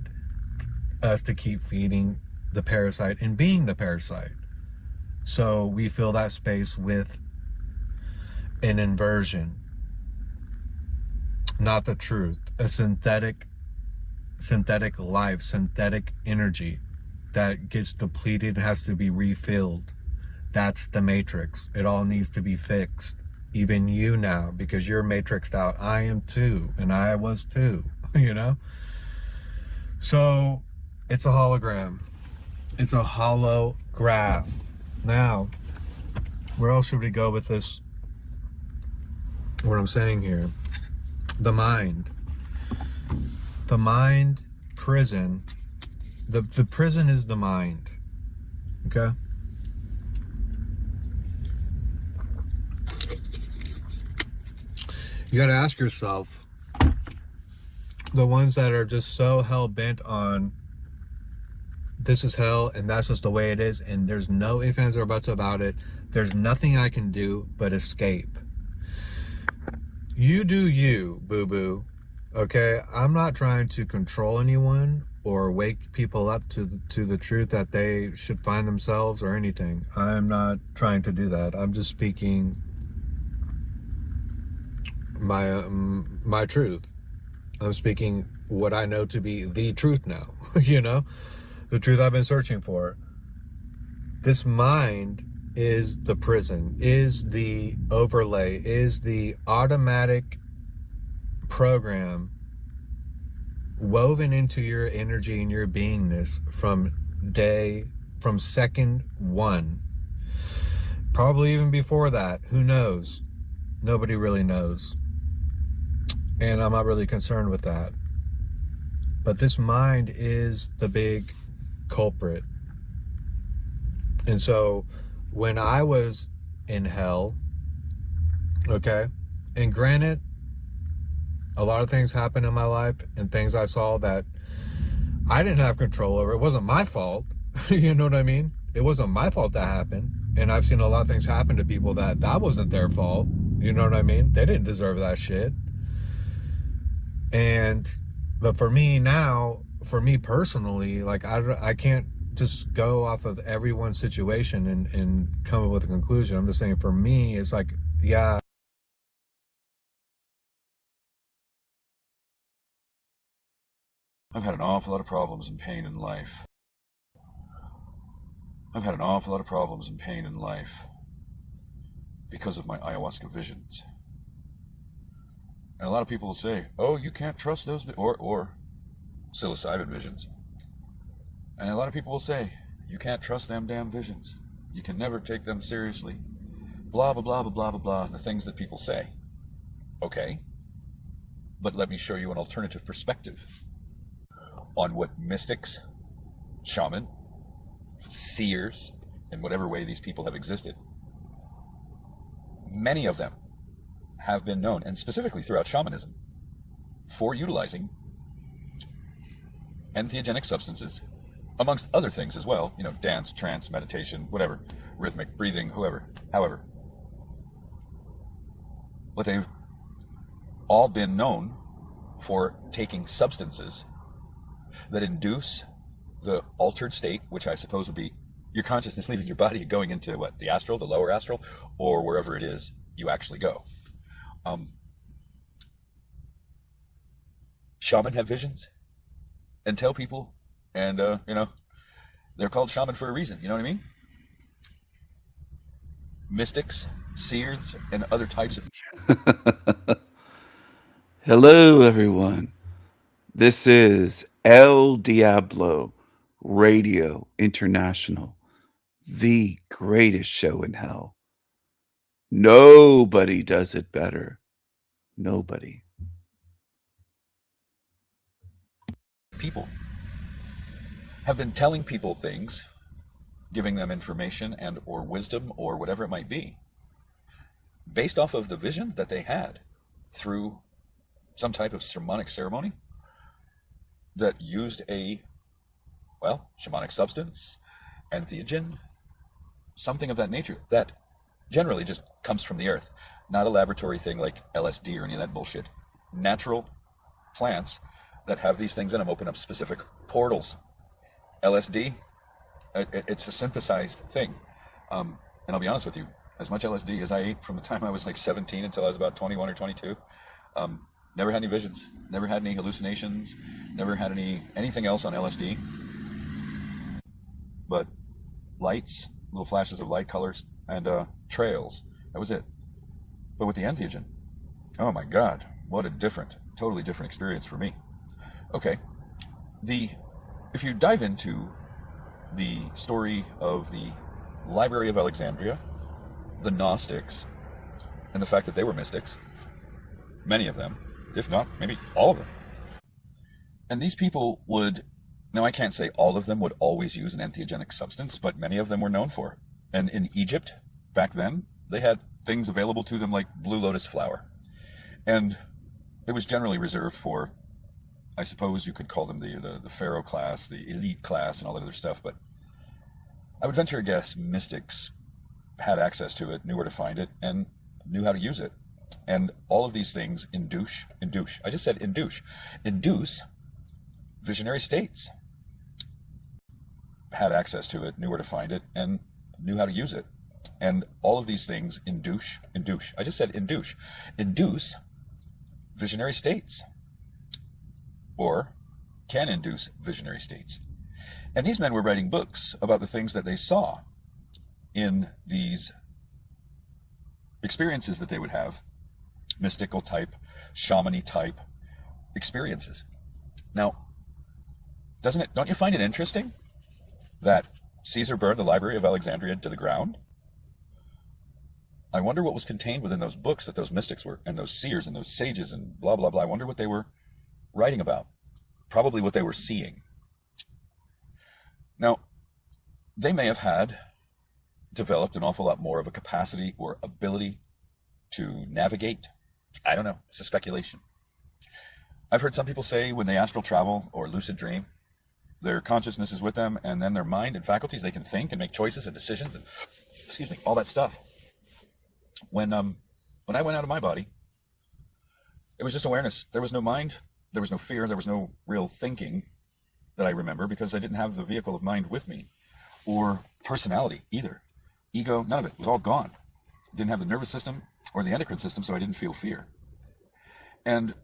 us to keep feeding the parasite and being the parasite. So we fill that space with an inversion, not the truth, a synthetic life, synthetic energy that gets depleted and has to be refilled. That's the matrix. It all needs to be fixed. Even you now, because you're matrixed out. I am too, and I was too, you know? So it's a hologram. It's a holograph. Now, where else should we go with this? What I'm saying here, the mind prison, the prison is the mind, okay? You got to ask yourself, the ones that are just so hell-bent on this is hell and that's just the way it is and there's no ifs, ands, or buts about it, there's nothing I can do but escape. You do you, boo-boo, okay? I'm not trying to control anyone or wake people up to the truth that they should find themselves or anything. I'm not trying to do that. I'm just speaking my truth. I'm speaking what I know to be the truth now, you know? The truth I've been searching for. This mind is the prison, is the overlay, is the automatic program woven into your energy and your beingness from second one. Probably even before that. Who knows? Nobody really knows. And I'm not really concerned with that. But this mind is the big culprit. And so when I was in hell, okay, and granted, a lot of things happened in my life and things I saw that I didn't have control over. It wasn't my fault. You know what I mean? It wasn't my fault that happened. And I've seen a lot of things happen to people that wasn't their fault. You know what I mean? They didn't deserve that shit. But for me now, for me personally, like I can't just go off of everyone's situation and come up with a conclusion. I'm just saying for me, it's like, yeah. I've had an awful lot of problems and pain in life. I've had an awful lot of problems and pain in life because of my ayahuasca visions. And a lot of people will say, oh, you can't trust those, or psilocybin visions. And a lot of people will say, you can't trust them damn visions. You can never take them seriously. Blah, blah, blah, blah, blah, blah, blah, the things that people say. Okay, but let me show you an alternative perspective on what mystics, shaman, seers, in whatever way these people have existed, many of them have been known, and specifically throughout shamanism, for utilizing entheogenic substances, amongst other things as well, you know, dance, trance, meditation, whatever, rhythmic breathing, however. But they've all been known for taking substances that induce the altered state, which I suppose would be your consciousness leaving your body and going into what, the astral, the lower astral, or wherever it is you actually go. Shaman have visions and tell people, and you know, they're called shaman for a reason, you know what I mean? Mystics, seers, and other types of Hello, everyone. This is El Diablo Radio International, the greatest show in hell. Nobody does it better. Nobody. People have been telling people things, giving them information and or wisdom or whatever it might be, based off of the visions that they had through some type of shamanic ceremony that used a, well, shamanic substance, entheogen, something of that nature that generally just comes from the earth, not a laboratory thing like LSD or any of that bullshit. Natural plants that have these things in them open up specific portals. LSD, it's a synthesized thing. And I'll be honest with you, as much LSD as I ate from the time I was like 17 until I was about 21 or 22, never had any visions, never had any hallucinations, never had anything else on LSD. But lights, little flashes of light, colors, and trails. That was it. But with the entheogen, oh my God, what a totally different experience for me. Okay, if you dive into the story of the Library of Alexandria, the Gnostics, and the fact that they were mystics, many of them, if not, maybe all of them. And these people would, now I can't say all of them would always use an entheogenic substance, but many of them were known for it. And in Egypt, back then, they had things available to them like blue lotus flower. And it was generally reserved for, I suppose you could call them the pharaoh class, the elite class, and all that other stuff, but I would venture a guess mystics had access to it, knew where to find it, and knew how to use it. And all of these things induce, I just said induce visionary states. Had access to it, knew where to find it, and knew how to use it. And all of these things induce, I just said induce visionary states, or can induce visionary states. And these men were writing books about the things that they saw in these experiences that they would have, mystical type, shamany type experiences. Now, don't you find it interesting that Caesar burned the Library of Alexandria to the ground? I wonder what was contained within those books that those mystics were, and those seers and those sages and blah, blah, blah. I wonder what they were writing about. Probably what they were seeing. Now, they may have developed an awful lot more of a capacity or ability to navigate. I don't know. It's a speculation. I've heard some people say when they astral travel or lucid dream, their consciousness is with them, and then their mind and faculties, they can think and make choices and decisions and, all that stuff. When I went out of my body, it was just awareness. There was no mind, there was no fear, there was no real thinking that I remember, because I didn't have the vehicle of mind with me, or personality either. Ego, none of it was all gone. Didn't have the nervous system or the endocrine system, so I didn't feel fear. And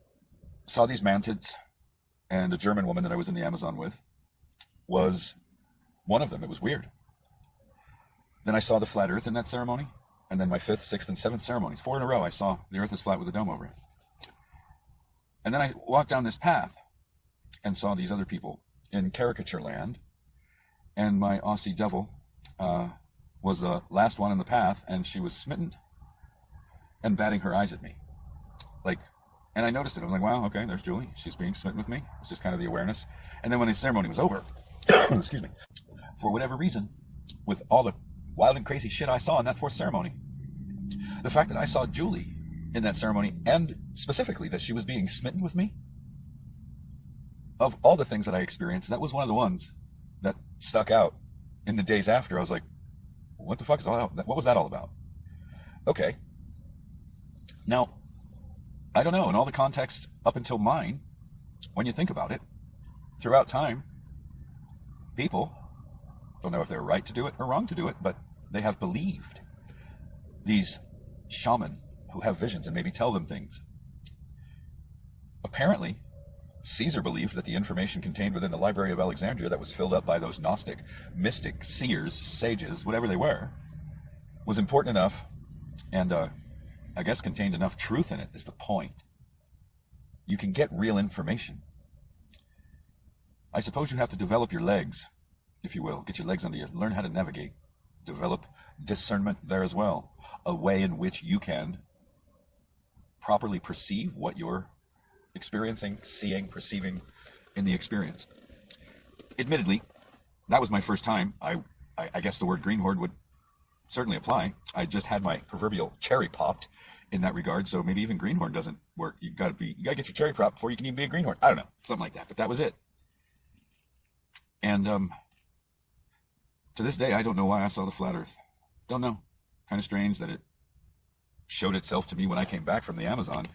saw these mantids, and a German woman that I was in the Amazon with was one of them. It was weird. Then I saw the flat earth in that ceremony, and then my 5th, 6th, and 7th ceremonies. 4 in a row, I saw the earth is flat with a dome over it. And then I walked down this path and saw these other people in caricature land, and my Aussie devil was the last one in the path, and she was smitten and batting her eyes at me. And I noticed it. I'm like, wow, okay, there's Julie. She's being smitten with me. It's just kind of the awareness. And then when the ceremony was over, excuse me, for whatever reason, with all the wild and crazy shit I saw in that 4th ceremony, the fact that I saw Julie in that ceremony, and specifically that she was being smitten with me, of all the things that I experienced, that was one of the ones that stuck out in the days after. I was like, what the fuck is all that? What was that all about? Okay. Now, I don't know, in all the context up until mine, when you think about it, throughout time, people, don't know if they're right to do it or wrong to do it, but they have believed these shaman who have visions and maybe tell them things. Apparently, Caesar believed that the information contained within the Library of Alexandria that was filled up by those Gnostic, mystic, seers, sages, whatever they were, was important enough, and I guess contained enough truth in it is the point. You can get real information I suppose you have to develop your legs, if you will, get your legs under you, learn how to navigate, develop discernment there as well, a way in which you can properly perceive what you're experiencing, seeing, perceiving in the experience. Admittedly, that was my first time. I guess the word greenhorn would certainly apply. I just had my proverbial cherry popped in that regard, so maybe even greenhorn doesn't work. You gotta get your cherry popped before you can even be a greenhorn. I don't know, something like that, but that was it. And to this day, I don't know why I saw the flat earth. Don't know. Kind of strange that it showed itself to me when I came back from the Amazon.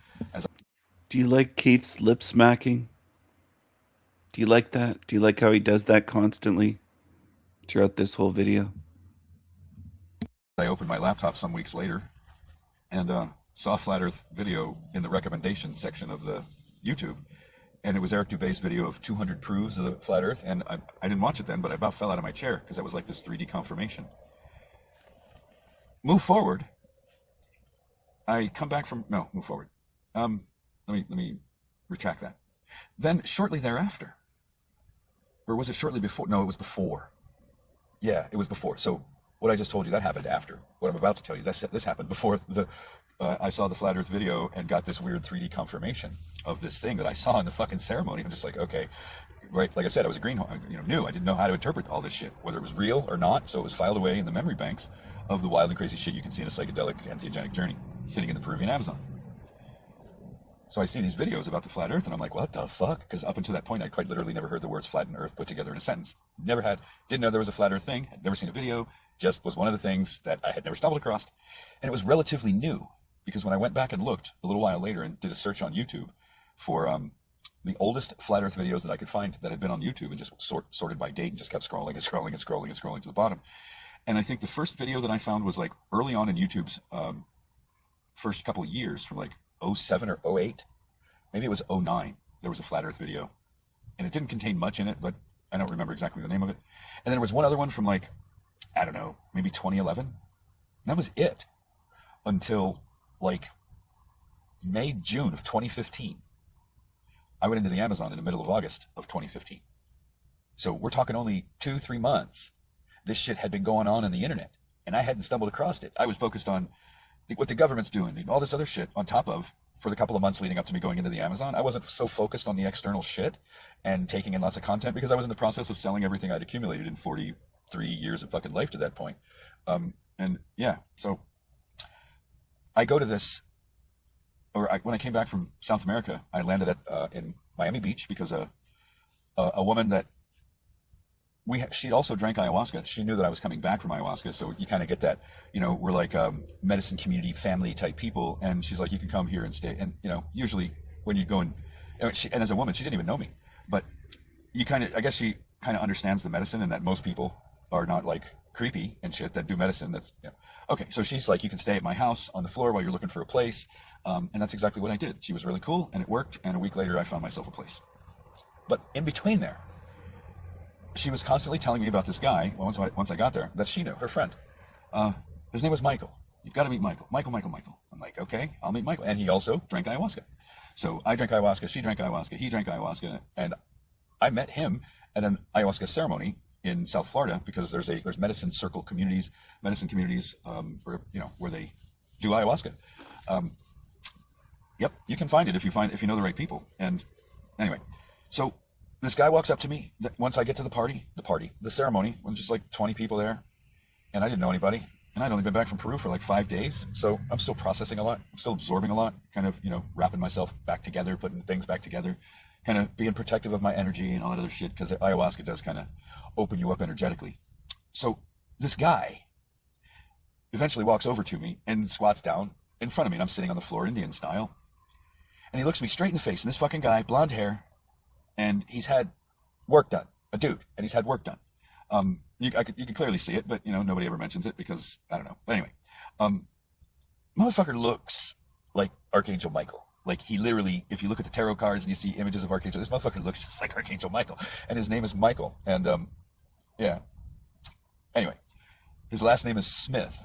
Do you like Keith's lip smacking? Do you like that? Do you like how he does that constantly throughout this whole video? I opened my laptop some weeks later and saw a flat earth video in the recommendation section of the YouTube. And it was Eric Dubé's video of 200 proofs of the flat earth. And I didn't watch it then, but I about fell out of my chair because that was like this 3D confirmation. Move forward. I come back from, no, move forward. Let me retract that. Then shortly thereafter, or was it shortly before? No, it was before. Yeah, it was before. So what I just told you, that happened after. What I'm about to tell you, this happened before I saw the flat earth video and got this weird 3D confirmation of this thing that I saw in the fucking ceremony. I'm just like, okay, right? Like I said, I was a greenhorn, new. I didn't know how to interpret all this shit, whether it was real or not. So it was filed away in the memory banks of the wild and crazy shit you can see in a psychedelic entheogenic journey, sitting in the Peruvian Amazon. So I see these videos about the flat earth and I'm like, what the fuck? Because up until that point, I'd quite literally never heard the words flat and earth put together in a sentence. Didn't know there was a flat earth thing, had never seen a video, just was one of the things that I had never stumbled across. And it was relatively new because when I went back and looked a little while later and did a search on YouTube for the oldest flat earth videos that I could find that had been on YouTube and just sorted by date and just kept scrolling and scrolling and scrolling and scrolling to the bottom. And I think the first video that I found was like early on in YouTube's first couple of years, from like 07 or 08, maybe it was 09, there was a flat earth video. And it didn't contain much in it, but I don't remember exactly the name of it. And then there was one other one from like, I don't know, maybe 2011. That was it until like May, June of 2015. I went into the Amazon in the middle of August of 2015. So we're talking only 2-3 months. This shit had been going on the internet and I hadn't stumbled across it. I was focused on what the government's doing and all this other shit on top of, for the couple of months leading up to me going into the Amazon. I wasn't so focused on the external shit and taking in lots of content because I was in the process of selling everything I'd accumulated in 43 years of fucking life to that point. And yeah, so I go to this, when I came back from South America, I landed at in Miami Beach because a woman that she'd also drank ayahuasca. She knew that I was coming back from ayahuasca, so you kind of get that, we're like medicine community family type people. And she's like, you can come here and stay. And usually when you go and as a woman, she didn't even know me, but I guess she kind of understands the medicine and that most people are not like creepy and shit that do medicine. That's okay. So she's like, you can stay at my house on the floor while you're looking for a place. And that's exactly what I did. She was really cool and it worked. And a week later, I found myself a place. But in between there, she was constantly telling me about this guy, once I got there, that she knew, her friend. His name was Michael. You've got to meet Michael. Michael. I'm like, okay, I'll meet Michael. And he also drank ayahuasca. So I drank ayahuasca, she drank ayahuasca, he drank ayahuasca, and I met him at an ayahuasca ceremony in South Florida because there's medicine circle communities, medicine communities, where they do ayahuasca. Yep, you can find it if you know the right people. And anyway, so this guy walks up to me once I get to the ceremony, when just like 20 people there, and I didn't know anybody, and I'd only been back from Peru for like 5 days, so I'm still processing a lot, I'm still absorbing a lot, kind of, wrapping myself back together, putting things back together, kind of being protective of my energy and all that other shit, because ayahuasca does kind of open you up energetically. So this guy eventually walks over to me and squats down in front of me, and I'm sitting on the floor Indian style, and he looks me straight in the face, and this fucking guy, blonde hair, and he's had work done, a dude, and he's had work done. You can clearly see it, but nobody ever mentions it because I don't know. But anyway, motherfucker looks like Archangel Michael. Like he literally, if you look at the tarot cards and you see images of Archangel, this motherfucker looks just like Archangel Michael, and his name is Michael. And yeah. Anyway, his last name is Smith.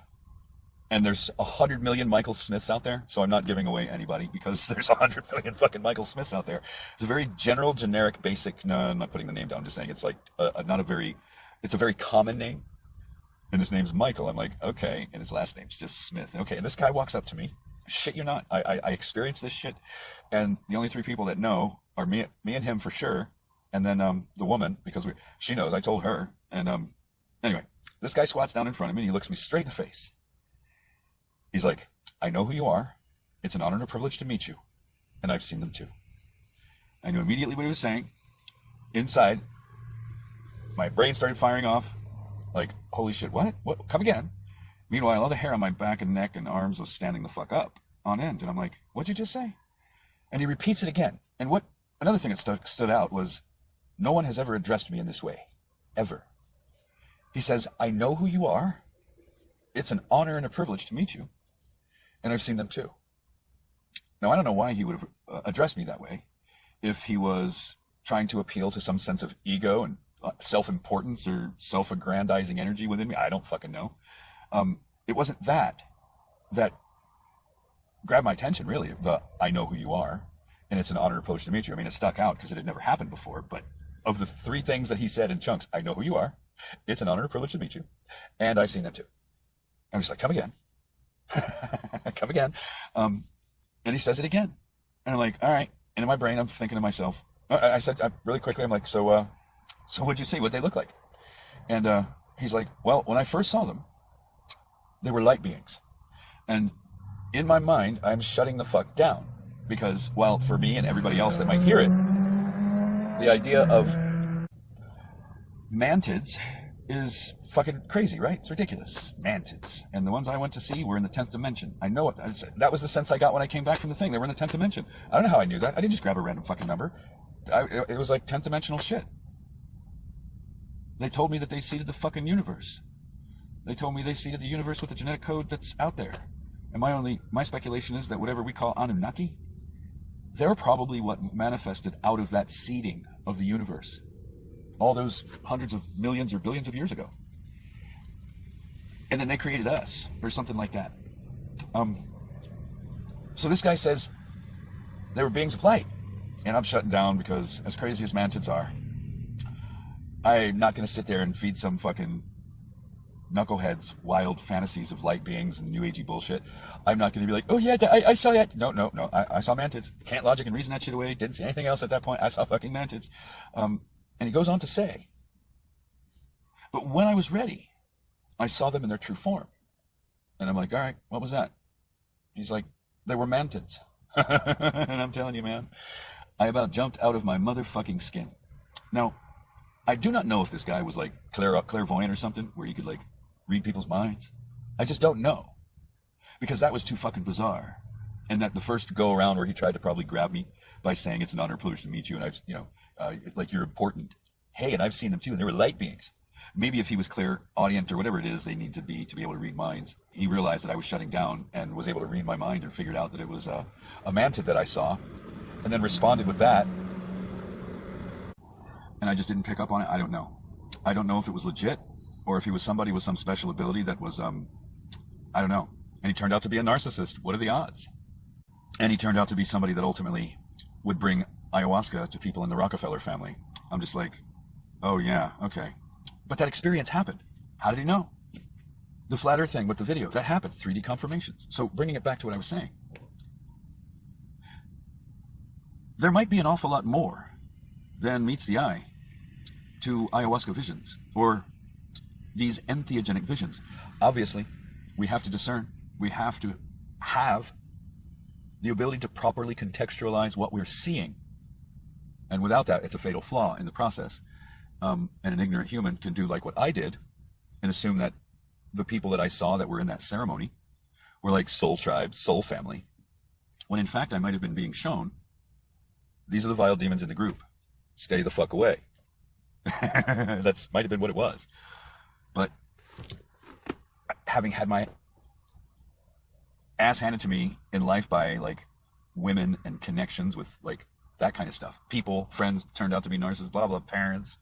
And there's 100 million Michael Smiths out there, so I'm not giving away anybody because there's 100 million fucking Michael Smiths out there. It's a very general, generic, basic. No, I'm not putting the name down. I'm just saying it's like it's a very common name, and his name's Michael. I'm like, okay, and his last name's just Smith. Okay, and this guy walks up to me. Shit, you're not. I experienced this shit, and the only three people that know are me and him for sure, and then the woman, because she knows. I told her, and anyway, this guy squats down in front of me and he looks me straight in the face. He's like, I know who you are. It's an honor and a privilege to meet you. And I've seen them too. I knew immediately what he was saying. Inside, my brain started firing off. Like, holy shit, what? What? Come again. Meanwhile, all the hair on my back and neck and arms was standing the fuck up on end. And I'm like, what'd you just say? And he repeats it again. And another thing that stood out was, no one has ever addressed me in this way. Ever. He says, I know who you are. It's an honor and a privilege to meet you. And I've seen them too. Now, I don't know why he would have addressed me that way. If he was trying to appeal to some sense of ego and self-importance or self-aggrandizing energy within me, I don't fucking know. It wasn't that grabbed my attention, really. I know who you are, and it's an honor and privilege to meet you. I mean, it stuck out because it had never happened before. But of the three things that he said in chunks, I know who you are, it's an honor and privilege to meet you, and I've seen them too. I'm just like, come again. Come again. And he says it again. And I'm like, all right. And in my brain, I'm thinking to myself, I said really quickly, I'm like, so what'd you see? What'd they look like? And he's like, well, when I first saw them, they were light beings. And in my mind, I'm shutting the fuck down. Because, well, for me and everybody else that might hear it, the idea of mantids is fucking crazy, right? It's ridiculous. Mantids. And the ones I went to see were in the 10th dimension. I know it. That was the sense I got when I came back from the thing. They were in the 10th dimension. I don't know how I knew that. I didn't just grab a random fucking number. It was like 10th dimensional shit. They told me that they seeded the fucking universe. They told me they seeded the universe with the genetic code that's out there. And my speculation is that whatever we call Anunnaki, they're probably what manifested out of that seeding of the universe. All those hundreds of millions or billions of years ago. And then they created us, or something like that. So this guy says they were beings of light. And I'm shutting down because, as crazy as mantids are, I'm not going to sit there and feed some fucking knuckleheads wild fantasies of light beings and new agey bullshit. I'm not going to be like, oh yeah, I saw that. No, I saw mantids. Can't logic and reason that shit away. Didn't see anything else at that point. I saw fucking mantids. And he goes on to say, but when I was ready, I saw them in their true form. And I'm like, all right, what was that? He's like, they were mantids. And I'm telling you, man, I about jumped out of my motherfucking skin. Now, I do not know if this guy was like clairvoyant or something, where you could like read people's minds. I just don't know. Because that was too fucking bizarre. And that the first go around where he tried to probably grab me by saying it's an honor and privilege to meet you, and I've, like you're important. Hey, and I've seen them too, and they were light beings. Maybe if he was clairaudient or whatever it is they need to be able to read minds, he realized that I was shutting down and was able to read my mind and figured out that it was a mantid that I saw, and then responded with that. And I just didn't pick up on it. I don't know. I don't know if it was legit or if he was somebody with some special ability that was, I don't know. And he turned out to be a narcissist. What are the odds? And he turned out to be somebody that ultimately would bring ayahuasca to people in the Rockefeller family. I'm just like, oh yeah, okay. But that experience happened. How did he know? The flat earth thing with the video, that happened. 3D confirmations. So bringing it back to what I was saying. There might be an awful lot more than meets the eye to ayahuasca visions or these entheogenic visions. Obviously, we have to discern. We have to have the ability to properly contextualize what we're seeing. And without that, it's a fatal flaw in the process. And an ignorant human can do like what I did and assume that the people that I saw that were in that ceremony were like soul tribes, soul family, when in fact I might have been being shown, these are the vile demons in the group. Stay the fuck away. That's might have been what it was. But having had my ass handed to me in life by like women and connections with like that kind of stuff, people, friends turned out to be narcissists, blah blah, parents,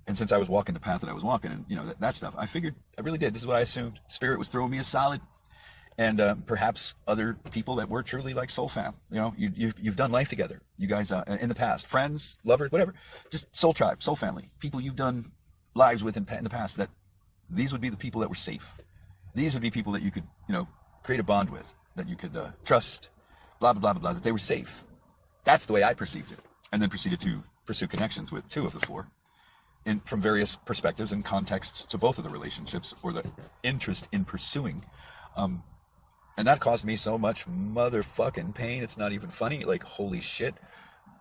and since I was walking the path that I was walking, and that stuff, I figured, I really did, this is what I assumed. Spirit was throwing me a solid, and perhaps other people that were truly like soul fam. You know, you've done life together. You guys in the past, friends, lovers, whatever, just soul tribe, soul family, people you've done lives with in the past. That these would be the people that were safe. These would be people that you could, you know, create a bond with, that you could trust, blah blah blah blah blah. That they were safe. That's the way I perceived it, and then proceeded to pursue connections with 2 of the 4. From various perspectives and contexts to both of the relationships or the interest in pursuing. And that caused me so much motherfucking pain. It's not even funny. Like, holy shit.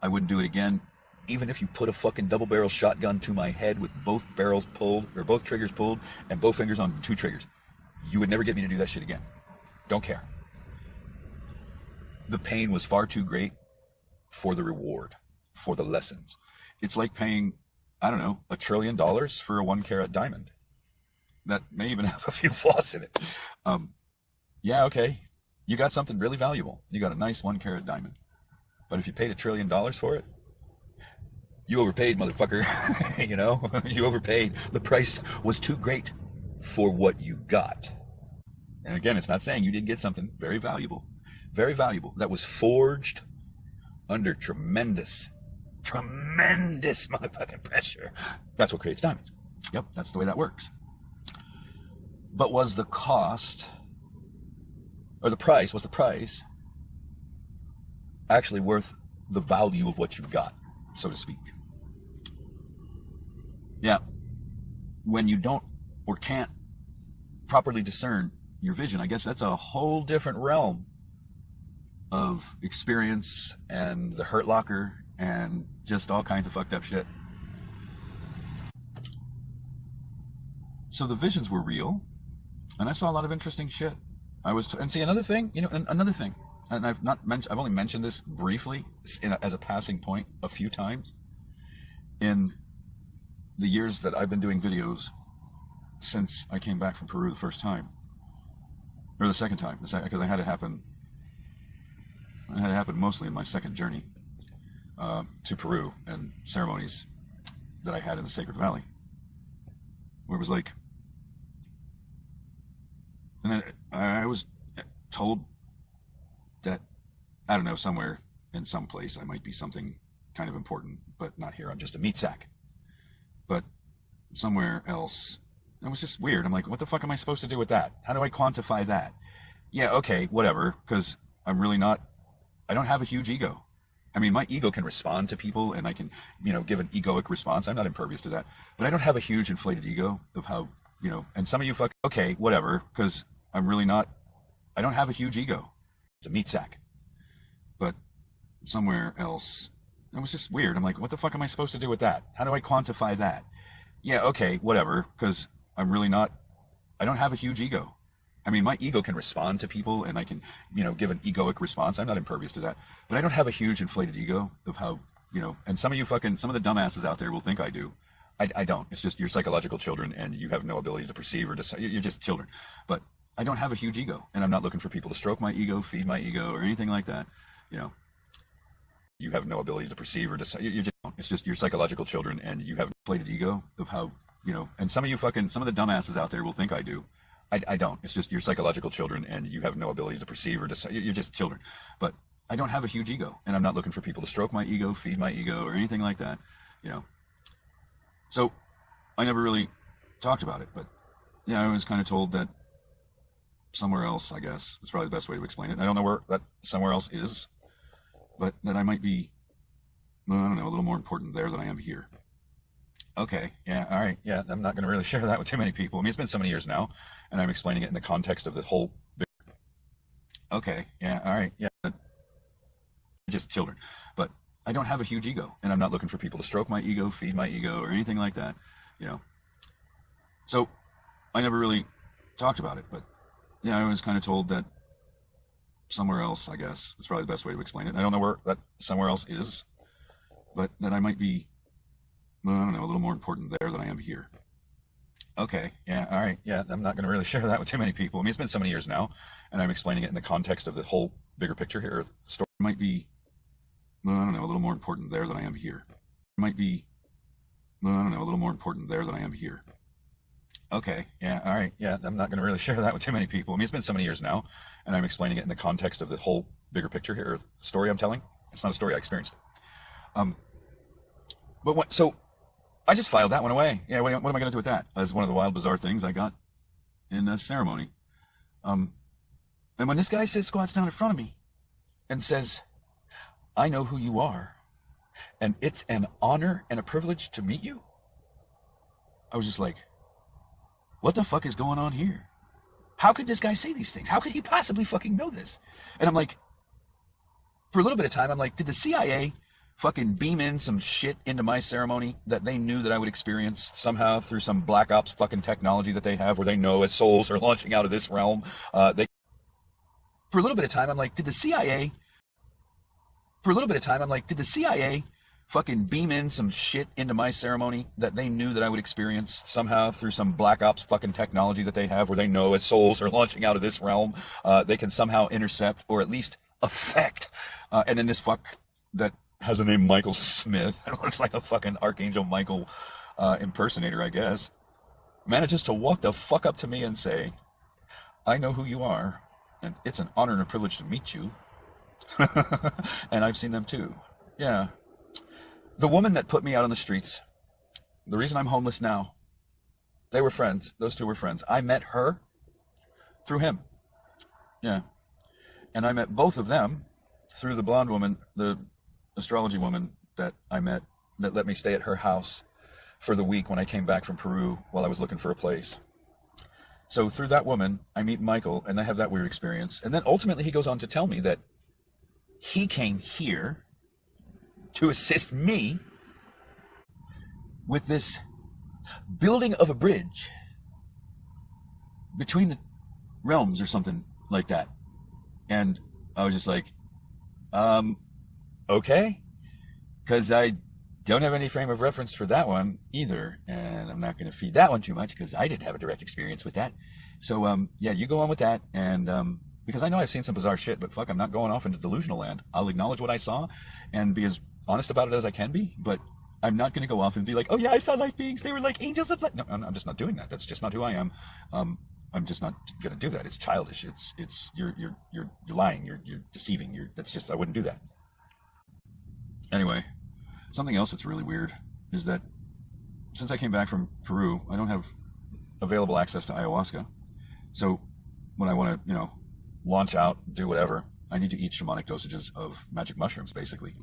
I wouldn't do it again. Even if you put a fucking double-barrel shotgun to my head with both barrels pulled, or both triggers pulled, and both fingers on 2 triggers, you would never get me to do that shit again. Don't care. The pain was far too great for the reward, for the lessons. It's like paying, I don't know, $1 trillion for a 1-carat diamond that may even have a few flaws in it. Yeah, okay, you got something really valuable. You got a nice 1-carat diamond. But if you paid $1 trillion for it, you overpaid, motherfucker. You know, you overpaid. The price was too great for what you got. And again, it's not saying you didn't get something very valuable that was forged under tremendous motherfucking pressure. That's what creates diamonds. Yep, that's the way that works. But was the cost, or the price, actually worth the value of what you got, so to speak? Yeah, when you don't or can't properly discern your vision, I guess that's a whole different realm of experience and the Hurt Locker and just all kinds of fucked up shit. So the visions were real, and I saw a lot of interesting shit. And see, another thing, you know, another thing, and I've only mentioned this briefly as a passing point a few times in the years that I've been doing videos since I came back from Peru the first time, or the second time, because I had it happen mostly in my second journey to Peru and ceremonies that I had in the Sacred Valley, where it was like, and then I was told that, I don't know, somewhere in some place I might be something kind of important, but not here. I'm just a meat sack. But somewhere else, it was just weird. I'm like, what the fuck am I supposed to do with that? How do I quantify that? Yeah, okay, whatever, because I'm really not, I don't have a huge ego. I mean, my ego can respond to people, and I can, you know, give an egoic response. I'm not impervious to that. But I don't have a huge inflated ego of how, you know, and some of you fuck, okay, whatever, because I'm really not, I don't have a huge ego. It's a meat sack. But somewhere else, it was just weird. I'm like, what the fuck am I supposed to do with that? How do I quantify that? Yeah, okay, whatever, because I'm really not, I don't have a huge ego. I mean, my ego can respond to people, and I can, you know, give an egoic response. I'm not impervious to that. But I don't have a huge inflated ego of how, you know, and some of you fucking, some of the dumbasses out there will think I do. I don't. It's just you're psychological children, and you have no ability to perceive or decide. You're just children. But I don't have a huge ego, and I'm not looking for people to stroke my ego, feed my ego, or anything like that. You know, you have no ability to perceive or decide. You just don't. It's just you're psychological children, and you have an inflated ego of how, you know, and some of you fucking, some of the dumbasses out there will think I do. I don't. It's just you're psychological children, and you have no ability to perceive or decide. You're just children. But I don't have a huge ego, and I'm not looking for people to stroke my ego, feed my ego, or anything like that. You know. So I never really talked about it, but yeah, I was kind of told that somewhere else, I guess, it's probably the best way to explain it. I don't know where that somewhere else is, but that I might be, well, I don't know, a little more important there than I am here. Okay, yeah, all right, yeah, I'm not going to really share that with too many people. I mean, it's been so many years now, and I'm explaining it in the context of the whole. Okay, yeah, all right, yeah, just children, but I don't have a huge ego, and I'm not looking for people to stroke my ego, feed my ego, or anything like that, you know. So I never really talked about it, but yeah, I was kind of told that somewhere else, I guess, it's probably the best way to explain it. I don't know where that somewhere else is, but that I might be, well, I don't know, a little more important there than I am here. Okay, yeah, all right, yeah, I'm not going to really share that with too many people. I mean, it's been so many years now, and I'm explaining it in the context of the whole bigger picture here. The story might be, well, I don't know, a little more important there than I am here. It might be, well, I don't know, a little more important there than I am here. Okay, yeah, all right, yeah, I'm not going to really share that with too many people. I mean, it's been so many years now, and I'm explaining it in the context of the whole bigger picture here, or story I'm telling. It's not a story I experienced. So I just filed that one away. Yeah, what am I going to do with that? As one of the wild, bizarre things I got in a ceremony. And when this guy squats down in front of me and says, I know who you are, and it's an honor and a privilege to meet you, I was just like, what the fuck is going on here? How could this guy say these things? How could he possibly fucking know this? And I'm like, for a little bit of time, I'm like, did the CIA fucking beam in some shit into my ceremony that they knew that I would experience somehow through some black ops fucking technology that they have, where they know as souls are launching out of this realm? For a little bit of time, I'm like, did the CIA fucking beam in some shit into my ceremony that they knew that I would experience somehow through some black ops fucking technology that they have, where they know as souls are launching out of this realm, they can somehow intercept or at least affect? And then this fuck that has a name Michael Smith, it looks like a fucking Archangel Michael impersonator, I guess, manages to walk the fuck up to me and say, I know who you are, and it's an honor and a privilege to meet you. And I've seen them too. Yeah. The woman that put me out on the streets, the reason I'm homeless now, they were friends. Those two were friends. I met her through him. Yeah. And I met both of them through the blonde woman, the astrology woman that I met, that let me stay at her house for the week when I came back from Peru while I was looking for a place. So through that woman, I meet Michael, and I have that weird experience. And then ultimately he goes on to tell me that he came here to assist me with this building of a bridge between the realms or something like that. And I was just like, okay, because I don't have any frame of reference for that one either, and I'm not going to feed that one too much because I didn't have a direct experience with that. So yeah, you go on with that, and because I know I've seen some bizarre shit, but fuck, I'm not going off into delusional land. I'll acknowledge what I saw and be as honest about it as I can be, but I'm not going to go off and be like, oh yeah, I saw light beings, they were like angels of light. No, I'm just not doing that. That's just not who I am. I'm just not going to do that. It's childish. It's you're lying. You're deceiving. That's just, I wouldn't do that. Anyway, something else that's really weird is that since I came back from Peru, I don't have available access to ayahuasca. So when I want to, launch out, do whatever, I need to eat shamanic dosages of magic mushrooms, basically,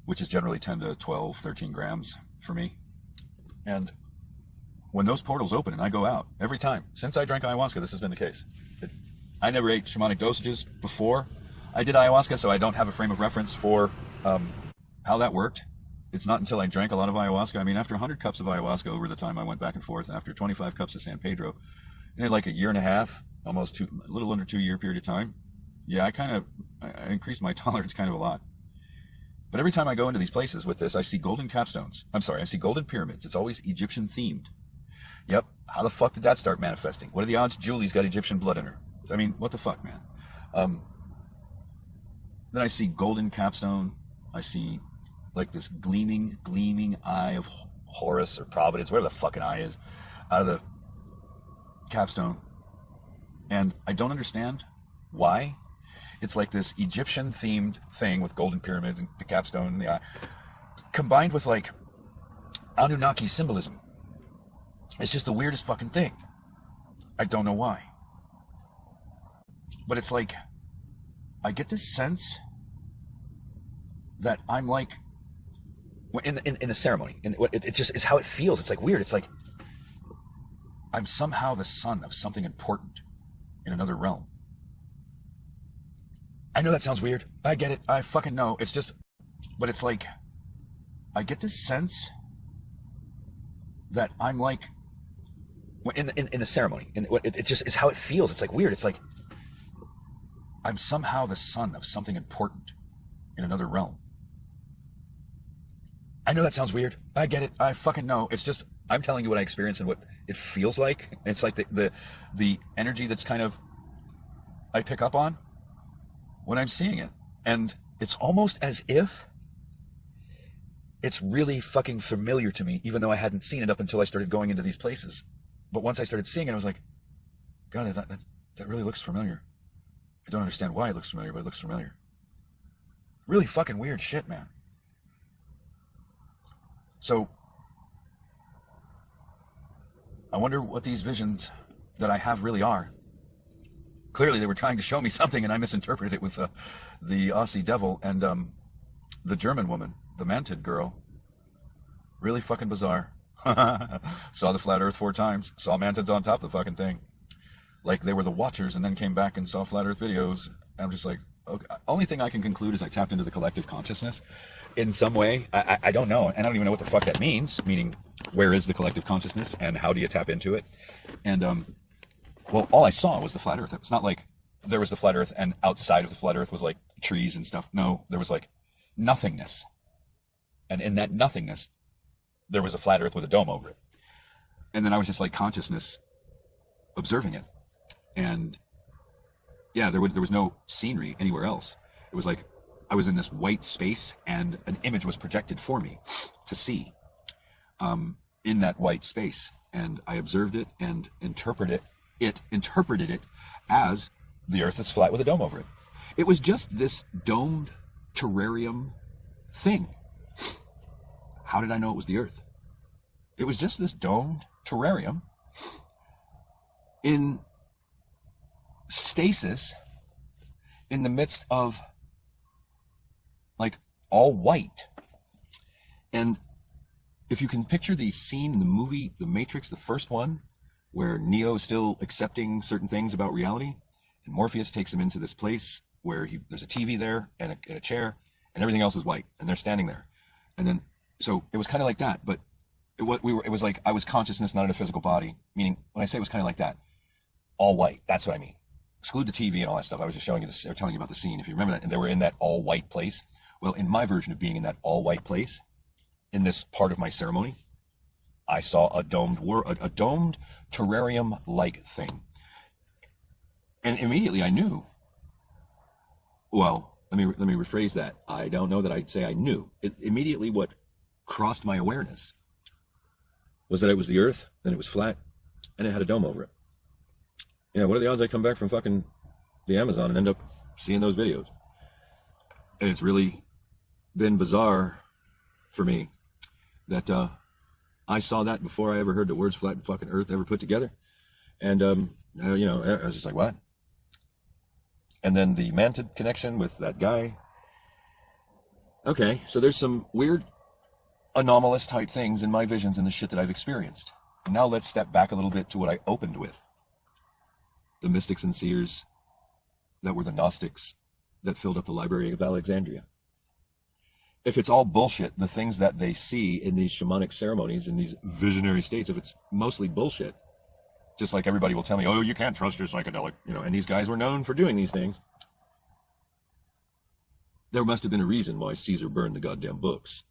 which is generally 10 to 12, 13 grams for me. And when those portals open and I go out, every time, since I drank ayahuasca, this has been the case. I never ate shamanic dosages before I did ayahuasca, so I don't have a frame of reference for how that worked. It's not until I drank a lot of ayahuasca. I mean, after 100 cups of ayahuasca over the time I went back and forth, after 25 cups of San Pedro, in like a year and a half, almost a little under 2 year period of time, yeah, I increased my tolerance kind of a lot. But every time I go into these places with this, I see golden capstones. I see golden pyramids. It's always Egyptian themed. Yep. How the fuck did that start manifesting? What are the odds Julie's got Egyptian blood in her? I mean, what the fuck, man? Then I see golden capstone. I see like this gleaming eye of Horus or Providence, whatever the fucking eye is, out of the capstone. And I don't understand why. It's like this Egyptian themed thing with golden pyramids and the capstone and the eye, combined with like Anunnaki symbolism. It's just the weirdest fucking thing. I don't know why. But it's like, I get this sense that I'm like, in the ceremony, and it just is how it feels. It's like weird. It's like I'm somehow the son of something important in another realm. I know that sounds weird. I get it. I fucking know. It's just, but it's like, I get this sense that I'm like, in the ceremony, and it just is how it feels. It's like weird. It's like I'm somehow the son of something important in another realm. I know that sounds weird. I get it. I fucking know. It's just, I'm telling you what I experience and what it feels like. It's like the energy that's kind of, I pick up on when I'm seeing it. And it's almost as if it's really fucking familiar to me, even though I hadn't seen it up until I started going into these places. But once I started seeing it, I was like, God, that really looks familiar. I don't understand why it looks familiar, but it looks familiar. Really fucking weird shit, man. So, I wonder what these visions that I have really are. Clearly, they were trying to show me something, and I misinterpreted it with the Aussie devil and the German woman, the Mantid girl. Really fucking bizarre. Saw the flat earth 4 times. Saw Mantids on top of the fucking thing. Like they were the watchers, and then came back and saw flat earth videos. I'm just like, okay. Only thing I can conclude is I tapped into the collective consciousness in some way. I don't know, and I don't even know what the fuck that means. Meaning, where is the collective consciousness, and how do you tap into it? And well, all I saw was the flat earth. It's not like there was the flat earth, and outside of the flat earth was like trees and stuff. No, there was like nothingness, and in that nothingness, there was a flat earth with a dome over it. And then I was just like consciousness observing it. And yeah, there was no scenery anywhere else. It was like I was in this white space, and an image was projected for me to see in that white space. And I observed it and interpreted it as the earth is flat with a dome over it. It was just this domed terrarium thing. How did I know it was the earth? It was just this domed terrarium in stasis in the midst of like all white. And if you can picture the scene in the movie The Matrix, the first one, where Neo is still accepting certain things about reality, and Morpheus takes him into this place where there's a TV there and a chair, and everything else is white, and they're standing there. And then, so it was kind of like that, but it was like I was consciousness, not in a physical body. Meaning, when I say it was kind of like that, all white, that's what I mean. Exclude the TV and all that stuff. I was just showing you this, or telling you about the scene, if you remember that, and they were in that all white place. Well, in my version of being in that all white place, in this part of my ceremony, I saw a domed terrarium-like thing. And immediately I knew, well, let me rephrase that. I don't know that I'd say I knew. Immediately what crossed my awareness was that it was the earth, then it was flat, and it had a dome over it. Yeah, what are the odds I come back from fucking the Amazon and end up seeing those videos? And it's really been bizarre for me that I saw that before I ever heard the words flat and fucking earth ever put together. And, you know, I was just like, what? And then the Mantid connection with that guy. Okay, so there's some weird anomalous type things in my visions and the shit that I've experienced. And now let's step back a little bit to what I opened with. The mystics and seers that were the Gnostics that filled up the Library of Alexandria. If it's all bullshit, the things that they see in these shamanic ceremonies, in these visionary states, if it's mostly bullshit, just like everybody will tell me, oh, you can't trust your psychedelic, you know, and these guys were known for doing these things. There must have been a reason why Caesar burned the goddamn books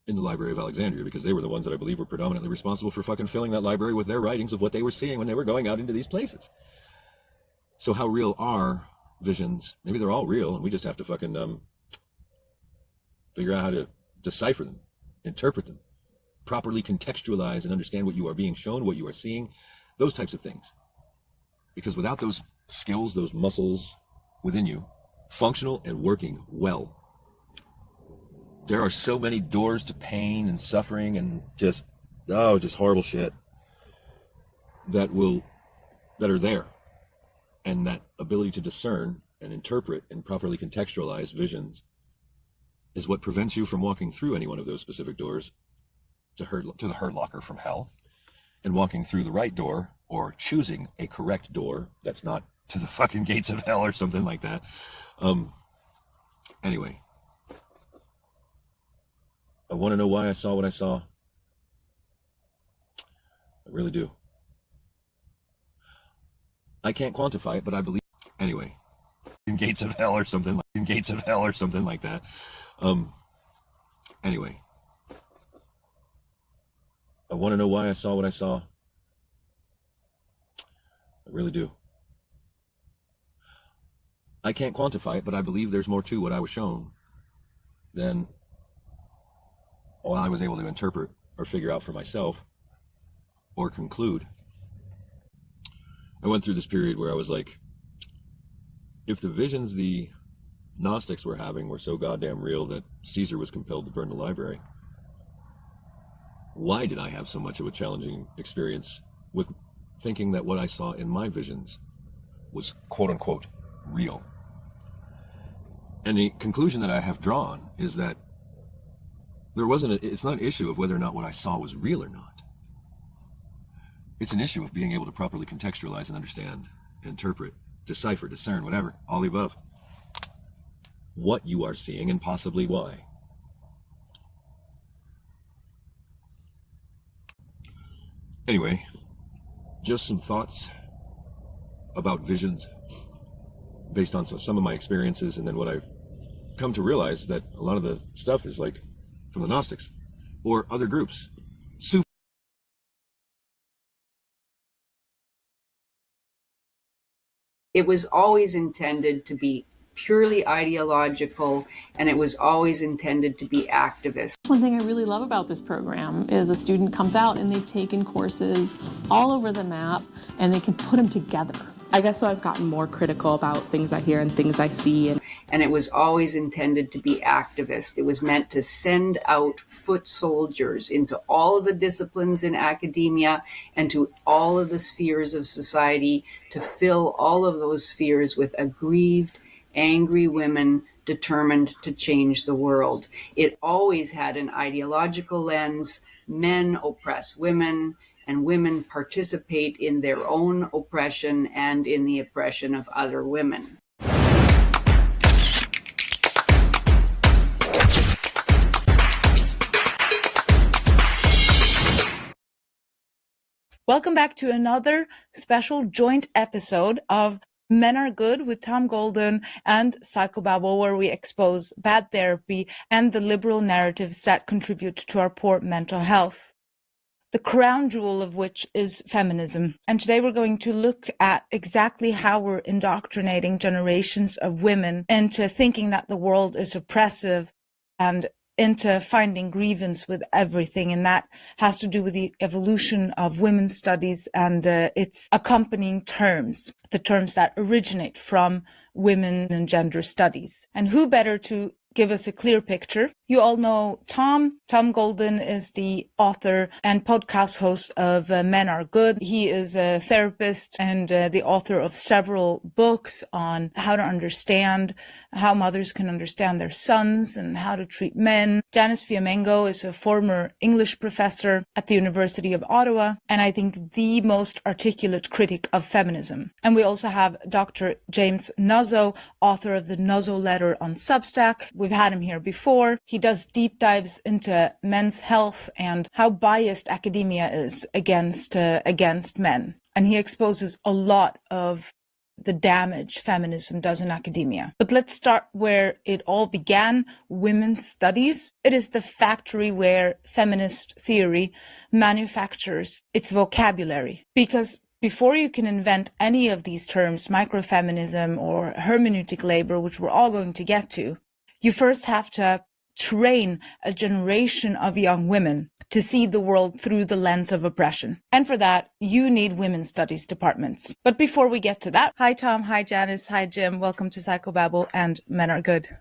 in the Library of Alexandria, because they were the ones that I believe were predominantly responsible for fucking filling that library with their writings of what they were seeing when they were going out into these places. So how real are visions? Maybe they're all real, and we just have to fucking figure out how to decipher them, interpret them, properly contextualize and understand what you are being shown, what you are seeing, those types of things. Because without those skills, those muscles within you, functional and working well, there are so many doors to pain and suffering and just horrible shit that are there. And that ability to discern and interpret and properly contextualize visions is what prevents you from walking through any one of those specific doors to the hurt locker from hell, and walking through the right door, or choosing a correct door that's not to the fucking gates of hell or something like that. Anyway, I want to know why I saw what I saw. I really do. I can't quantify it, but I believe. Anyway, in gates of hell or something like that. Anyway, I want to know why I saw what I saw. I really do. I can't quantify it, but I believe there's more to what I was shown than all I was able to interpret or figure out for myself or conclude I went through this period where I was like, if the visions the Gnostics were having were so goddamn real that Caesar was compelled to burn the library, why did I have so much of a challenging experience with thinking that what I saw in my visions was quote unquote real? And the conclusion that I have drawn is that it's not an issue of whether or not what I saw was real or not. It's an issue of being able to properly contextualize and understand, interpret, decipher, discern, whatever, all the above, what you are seeing and possibly why. Anyway, just some thoughts about visions based on some of my experiences, and then what I've come to realize that a lot of the stuff is like from the Gnostics or other groups. It was always intended to be purely ideological, and it was always intended to be activist. One thing I really love about this program is a student comes out and they've taken courses all over the map and they can put them together. I guess so I've gotten more critical about things I hear and things I see. And it was always intended to be activist. It was meant to send out foot soldiers into all of the disciplines in academia and to all of the spheres of society, to fill all of those spheres with aggrieved, angry women determined to change the world. It always had an ideological lens. Men oppress women, and women participate in their own oppression and in the oppression of other women. Welcome back to another special joint episode of Men Are Good with Tom Golden and Psychobabble, where we expose bad therapy and the liberal narratives that contribute to our poor mental health. The crown jewel of which is feminism. And today we're going to look at exactly how we're indoctrinating generations of women into thinking that the world is oppressive and into finding grievance with everything. And that has to do with the evolution of women's studies and its accompanying terms, the terms that originate from women and gender studies. And who better to give us a clear picture? You all know Tom. Tom Golden is the author and podcast host of Men Are Good. He is a therapist and the author of several books on how to understand how mothers can understand their sons and how to treat men. Janice Fiamengo is a former English professor at the University of Ottawa, and I think the most articulate critic of feminism. And we also have Dr. James Nuzzo, author of the Nuzzo Letter on Substack. We've had him here before. He does deep dives into men's health and how biased academia is against men. And he exposes a lot of the damage feminism does in academia. But let's start where it all began, women's studies. It is the factory where feminist theory manufactures its vocabulary. Because before you can invent any of these terms, microfeminism or hermeneutic labor, which we're all going to get to, you first have to train a generation of young women to see the world through the lens of oppression. And for that, you need women's studies departments. But before we get to that, hi Tom, hi Janice, hi Jim, welcome to Psychobabble and Men Are Good.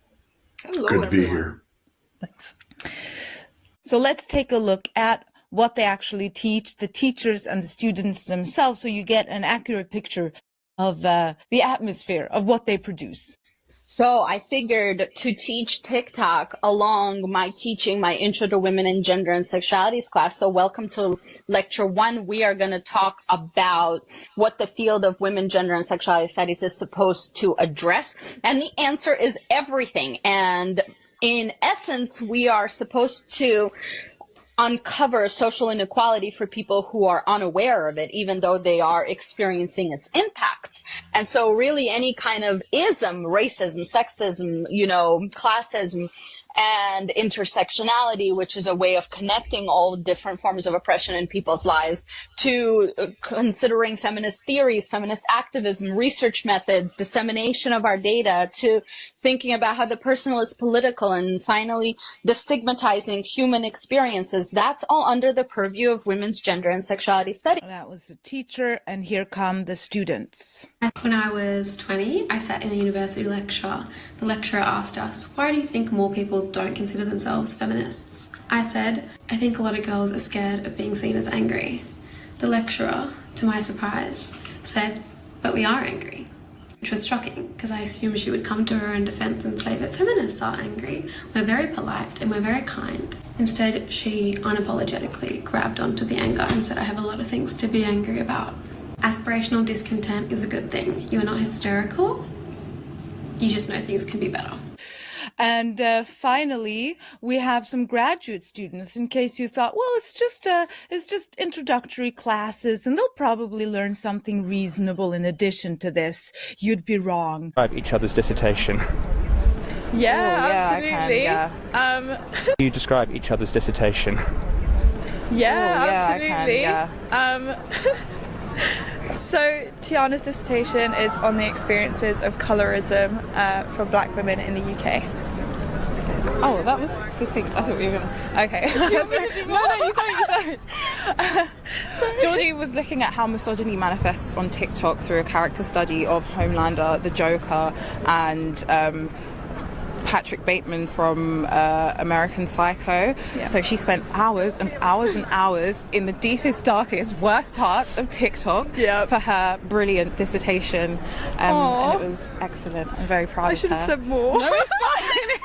Hello, Good to be here. Thanks. So let's take a look at what they actually teach, the teachers and the students themselves, so you get an accurate picture of the atmosphere of what they produce. So I figured to teach TikTok along my teaching my Intro to Women in Gender and Sexualities class. So welcome to lecture 1. We are going to talk about what the field of women, gender, and sexuality studies is supposed to address. And the answer is everything. And in essence, we are supposed to uncover social inequality for people who are unaware of it, even though they are experiencing its impacts. And so really any kind of ism, racism, sexism, classism, and intersectionality, which is a way of connecting all different forms of oppression in people's lives, to considering feminist theories, feminist activism, research methods, dissemination of our data, to thinking about how the personal is political, and finally destigmatizing human experiences. That's all under the purview of women's gender and sexuality studies. That was the teacher, and here come the students. When I was 20, I sat in a university lecture. The lecturer asked us, why do you think more people don't consider themselves feminists? I said, I think a lot of girls are scared of being seen as angry. The lecturer, to my surprise, said, but we are angry. Which was shocking, because I assumed she would come to her own defense and say that feminists are angry. We're very polite and we're very kind. Instead, she unapologetically grabbed onto the anger and said, I have a lot of things to be angry about. Aspirational discontent is a good thing. You are not hysterical. You just know things can be better. And finally, we have some graduate students, in case you thought, well, it's just introductory classes and they'll probably learn something reasonable in addition to this. You'd be wrong. Each other's dissertation. Absolutely. You describe each other's dissertation. Absolutely. So Tiana's dissertation is on the experiences of colorism for black women in the UK. Oh, that was succinct. I thought we were gonna. Okay. No, you don't. Georgie was looking at how misogyny manifests on TikTok through a character study of Homelander, the Joker, and Patrick Bateman from American Psycho. Yeah. So she spent hours and hours and hours in the deepest, darkest, worst parts of TikTok for her brilliant dissertation. And it was excellent. I'm very proud of her. I should have said more. No, it's fine.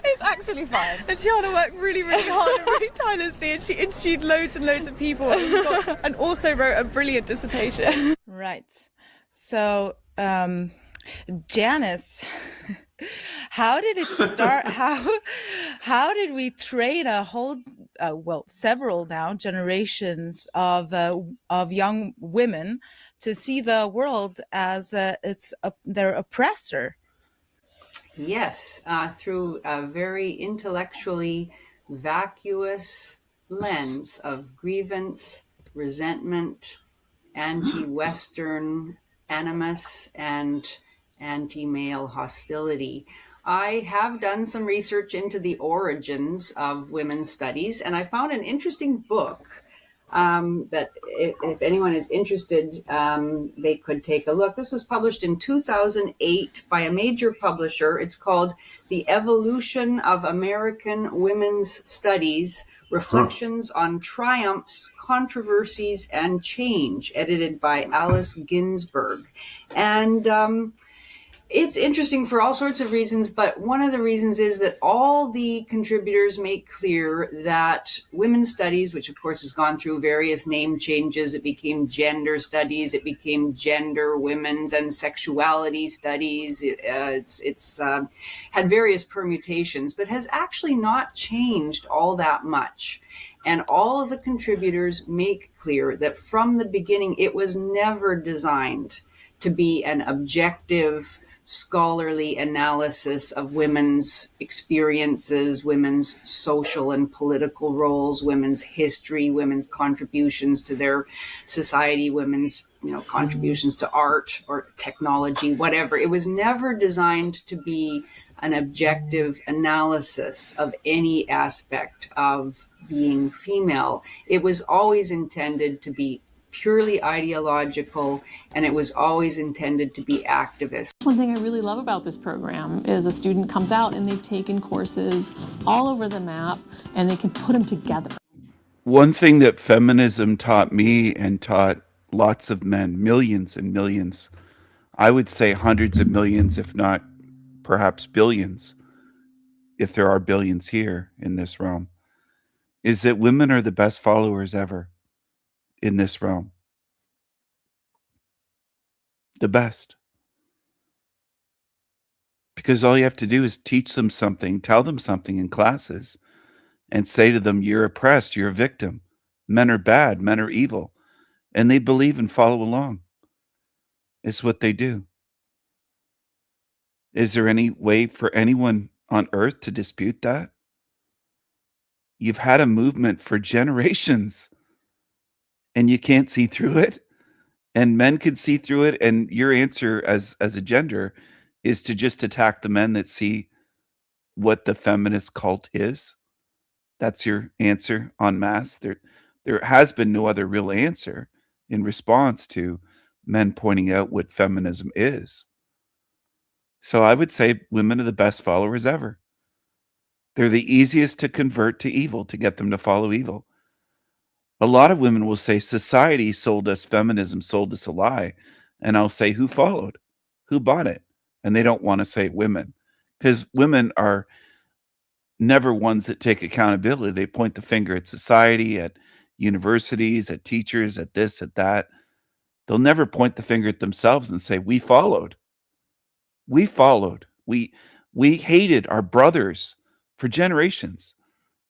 It's actually fine. And Tiana worked really, really hard and really tirelessly, and she interviewed loads and loads of people and also wrote a brilliant dissertation. Right. So, Janice, how did it start? How did we train a whole, several now generations of young women to see the world as their oppressor? Yes, through a very intellectually vacuous lens of grievance, resentment, anti-Western animus, and anti-male hostility. I have done some research into the origins of women's studies, and I found an interesting book that if anyone is interested, they could take a look. This was published in 2008 by a major publisher. It's called The Evolution of American Women's Studies, Reflections on Triumphs, Controversies, and Change, edited by Alice Ginsberg. And it's interesting for all sorts of reasons, but one of the reasons is that all the contributors make clear that women's studies, which of course has gone through various name changes, it became gender studies, it became gender, women's, and sexuality studies. It's had various permutations, but has actually not changed all that much. And all of the contributors make clear that from the beginning, it was never designed to be an objective, scholarly analysis of women's experiences, women's social and political roles, women's history, women's contributions to their society, women's contributions to art or technology, whatever. It was never designed to be an objective analysis of any aspect of being female. It was always intended to be purely ideological, and it was always intended to be activist. One thing I really love about this program is a student comes out and they've taken courses all over the map and they can put them together. One thing that feminism taught me and taught lots of men, millions and millions, I would say hundreds of millions, if not perhaps billions, if there are billions here in this realm, is that women are the best followers ever in this realm. The best. Because all you have to do is teach them something, tell them something in classes, and say to them, you're oppressed, you're a victim. Men are bad, men are evil. And they believe and follow along. It's what they do. Is there any way for anyone on earth to dispute that? You've had a movement for generations and you can't see through it, and men can see through it, and your answer as a gender is to just attack the men that see what the feminist cult is? That's your answer en masse? There has been no other real answer in response to men pointing out what feminism is. So I would say women are the best followers ever. They're the easiest to convert to evil, to get them to follow evil. A lot of women will say society sold us feminism, sold us a lie. And I'll say, who followed? Who bought it? And they don't want to say women, because women are never ones that take accountability. They point the finger at society, at universities, at teachers, at this, at that. They'll never point the finger at themselves and say, we followed. We followed. We hated our brothers for generations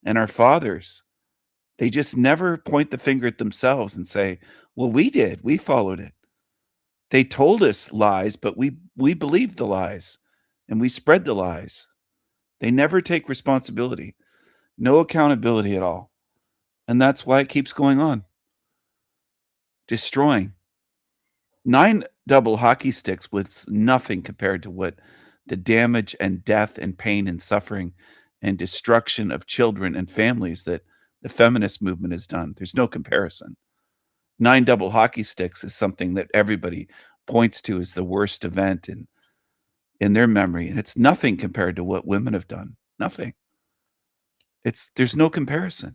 and our fathers. They just never point the finger at themselves and say, well, we did. We followed it. They told us lies, but we believed the lies and we spread the lies. They never take responsibility. No accountability at all. And that's why it keeps going on. Destroying. 9 double hockey sticks was nothing compared to what the damage and death and pain and suffering and destruction of children and families that the feminist movement has done. There's no comparison. 9 double hockey sticks is something that everybody points to as the worst event in their memory, and it's nothing compared to what women have done. Nothing. There's no comparison.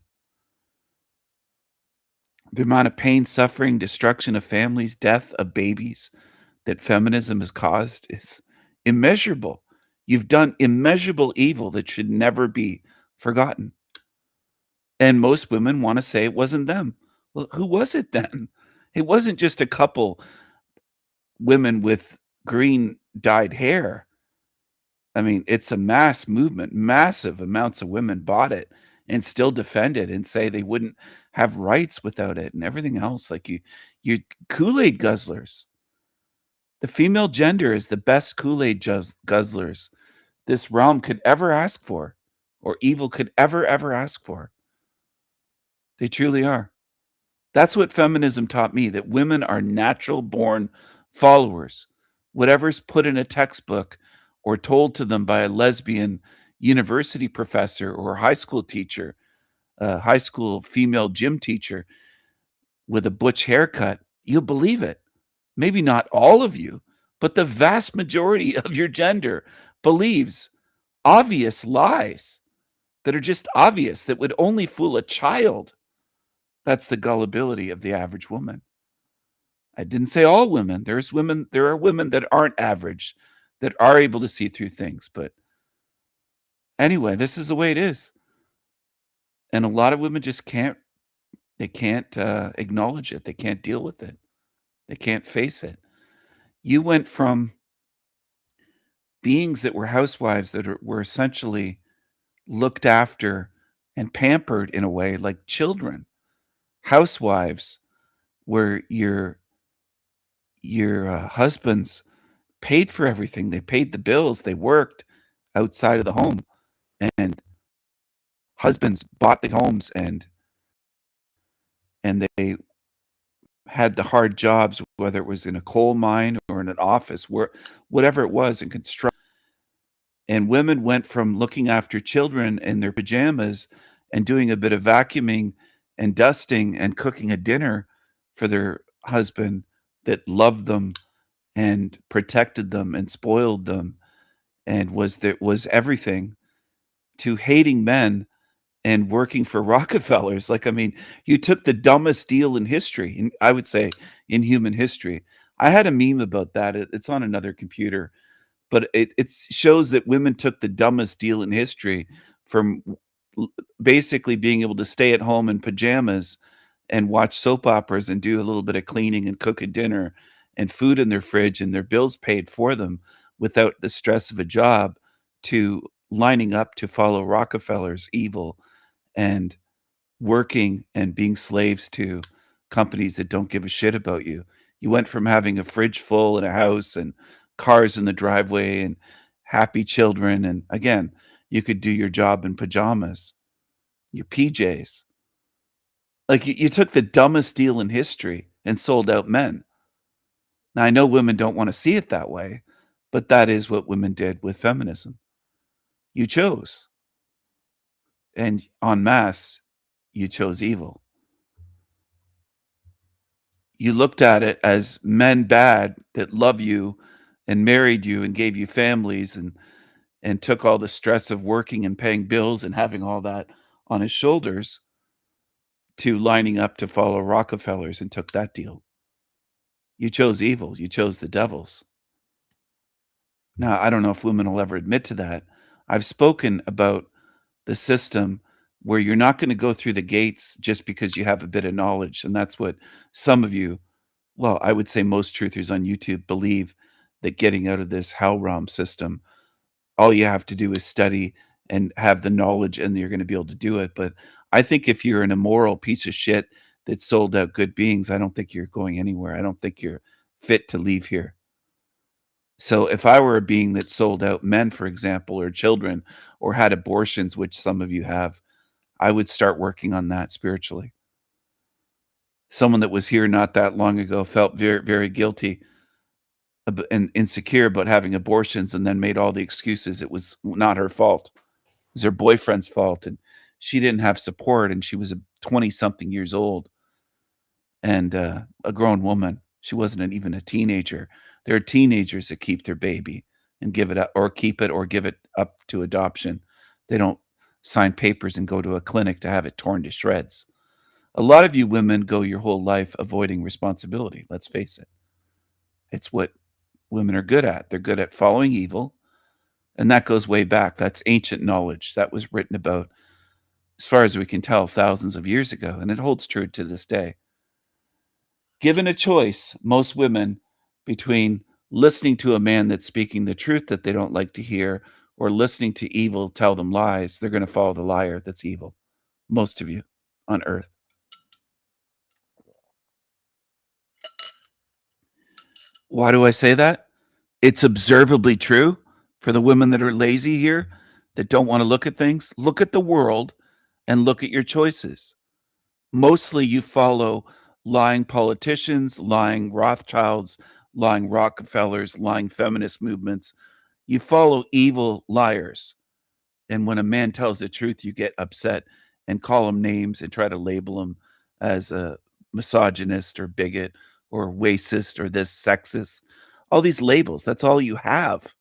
The amount of pain, suffering, destruction of families, death of babies that feminism has caused is immeasurable. You've done immeasurable evil that should never be forgotten. And most women want to say it wasn't them. Well, who was it then? It wasn't just a couple women with green dyed hair. I mean, it's a mass movement. Massive amounts of women bought it and still defend it and say they wouldn't have rights without it and everything else. Like you're Kool-Aid guzzlers. The female gender is the best Kool-Aid guzzlers this realm could ever ask for, or evil could ever ask for. They truly are. That's what feminism taught me, that women are natural born followers. Whatever's put in a textbook or told to them by a lesbian university professor or high school teacher, a high school female gym teacher with a butch haircut, you'll believe it. Maybe not all of you, but the vast majority of your gender believes obvious lies that are just obvious, that would only fool a child. That's the gullibility of the average woman. I didn't say all women. There are women that aren't average, that are able to see through things. But anyway, this is the way it is. And a lot of women just can't acknowledge it. They can't deal with it. They can't face it. You went from beings that were housewives that were essentially looked after and pampered in a way like children. Housewives where your husbands paid for everything. They paid the bills. They worked outside of the home, and husbands bought the homes and they had the hard jobs, whether it was in a coal mine or in an office, whatever it was, in construction. And women went from looking after children in their pajamas and doing a bit of vacuuming and dusting and cooking a dinner for their husband that loved them and protected them and spoiled them and was everything, to hating men and working for Rockefellers. Like, I mean, you took the dumbest deal in history, and I would say in human history. I had a meme about that. It's on another computer, but it shows that women took the dumbest deal in history, from basically being able to stay at home in pajamas and watch soap operas and do a little bit of cleaning and cook a dinner and food in their fridge and their bills paid for them without the stress of a job, to lining up to follow Rockefeller's evil and working and being slaves to companies that don't give a shit about you. You went from having a fridge full in a house and cars in the driveway and happy children. And again, you could do your job in pajamas, your PJs. Like you took the dumbest deal in history and sold out men. Now, I know women don't want to see it that way, but that is what women did with feminism. You chose. And en masse, you chose evil. You looked at it as men bad that love you and married you and gave you families and took all the stress of working and paying bills and having all that on his shoulders, to lining up to follow Rockefellers and took that deal. You chose evil. You chose the devils. Now, I don't know if women will ever admit to that. I've spoken about the system where you're not going to go through the gates just because you have a bit of knowledge. And that's what some of you, well, I would say most truthers on YouTube believe, that getting out of this hell realm system, all you have to do is study and have the knowledge and you're going to be able to do it. But I think if you're an immoral piece of shit that sold out good beings, I don't think you're going anywhere. I don't think you're fit to leave here. So if I were a being that sold out men, for example, or children, or had abortions, which some of you have, I would start working on that spiritually. Someone that was here not that long ago felt very, very guilty and insecure about having abortions and then made all the excuses. It was not her fault. It was her boyfriend's fault. And she didn't have support, and she was 20-something years old and a grown woman. She wasn't even a teenager. There are teenagers that keep their baby and give it up, or keep it or give it up to adoption. They don't sign papers and go to a clinic to have it torn to shreds. A lot of you women go your whole life avoiding responsibility. Let's face it. It's what women are good at. They're good at following evil. And that goes way back. That's ancient knowledge that was written about, as far as we can tell, thousands of years ago. And it holds true to this day. Given a choice, most women, between listening to a man that's speaking the truth that they don't like to hear, or listening to evil tell them lies, they're going to follow the liar that's evil. Most of you on earth. Why do I say that? It's observably true for the women that are lazy here, that don't want to look at things. Look at the world and look at your choices. Mostly you follow lying politicians, lying Rothschilds, lying Rockefellers, lying feminist movements. You follow evil liars. And when a man tells the truth, you get upset and call him names and try to label him as a misogynist or bigot or racist or this sexist. All these labels, that's all you have.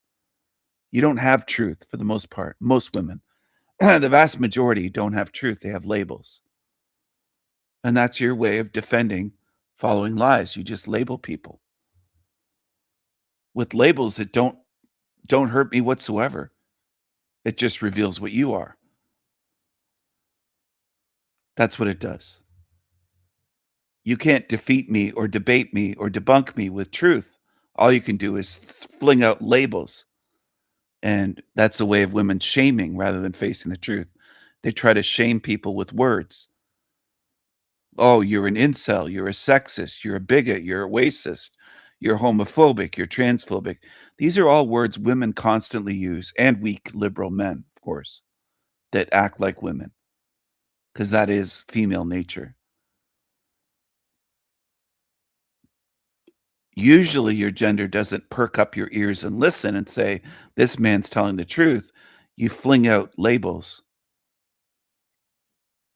You don't have truth for the most part. Most women, the vast majority, don't have truth. They have labels. And that's your way of defending following lies. You just label people with labels that don't hurt me whatsoever. It just reveals what you are. That's what it does. You can't defeat me or debate me or debunk me with truth. All you can do is fling out labels. And that's a way of women shaming rather than facing the truth. They try to shame people with words. Oh, you're an incel, you're a sexist, you're a bigot, you're a racist, you're homophobic, you're transphobic. These are all words women constantly use, and weak liberal men, of course, that act like women, because that is female nature. Usually your gender doesn't perk up your ears and listen and say, this man's telling the truth. You fling out labels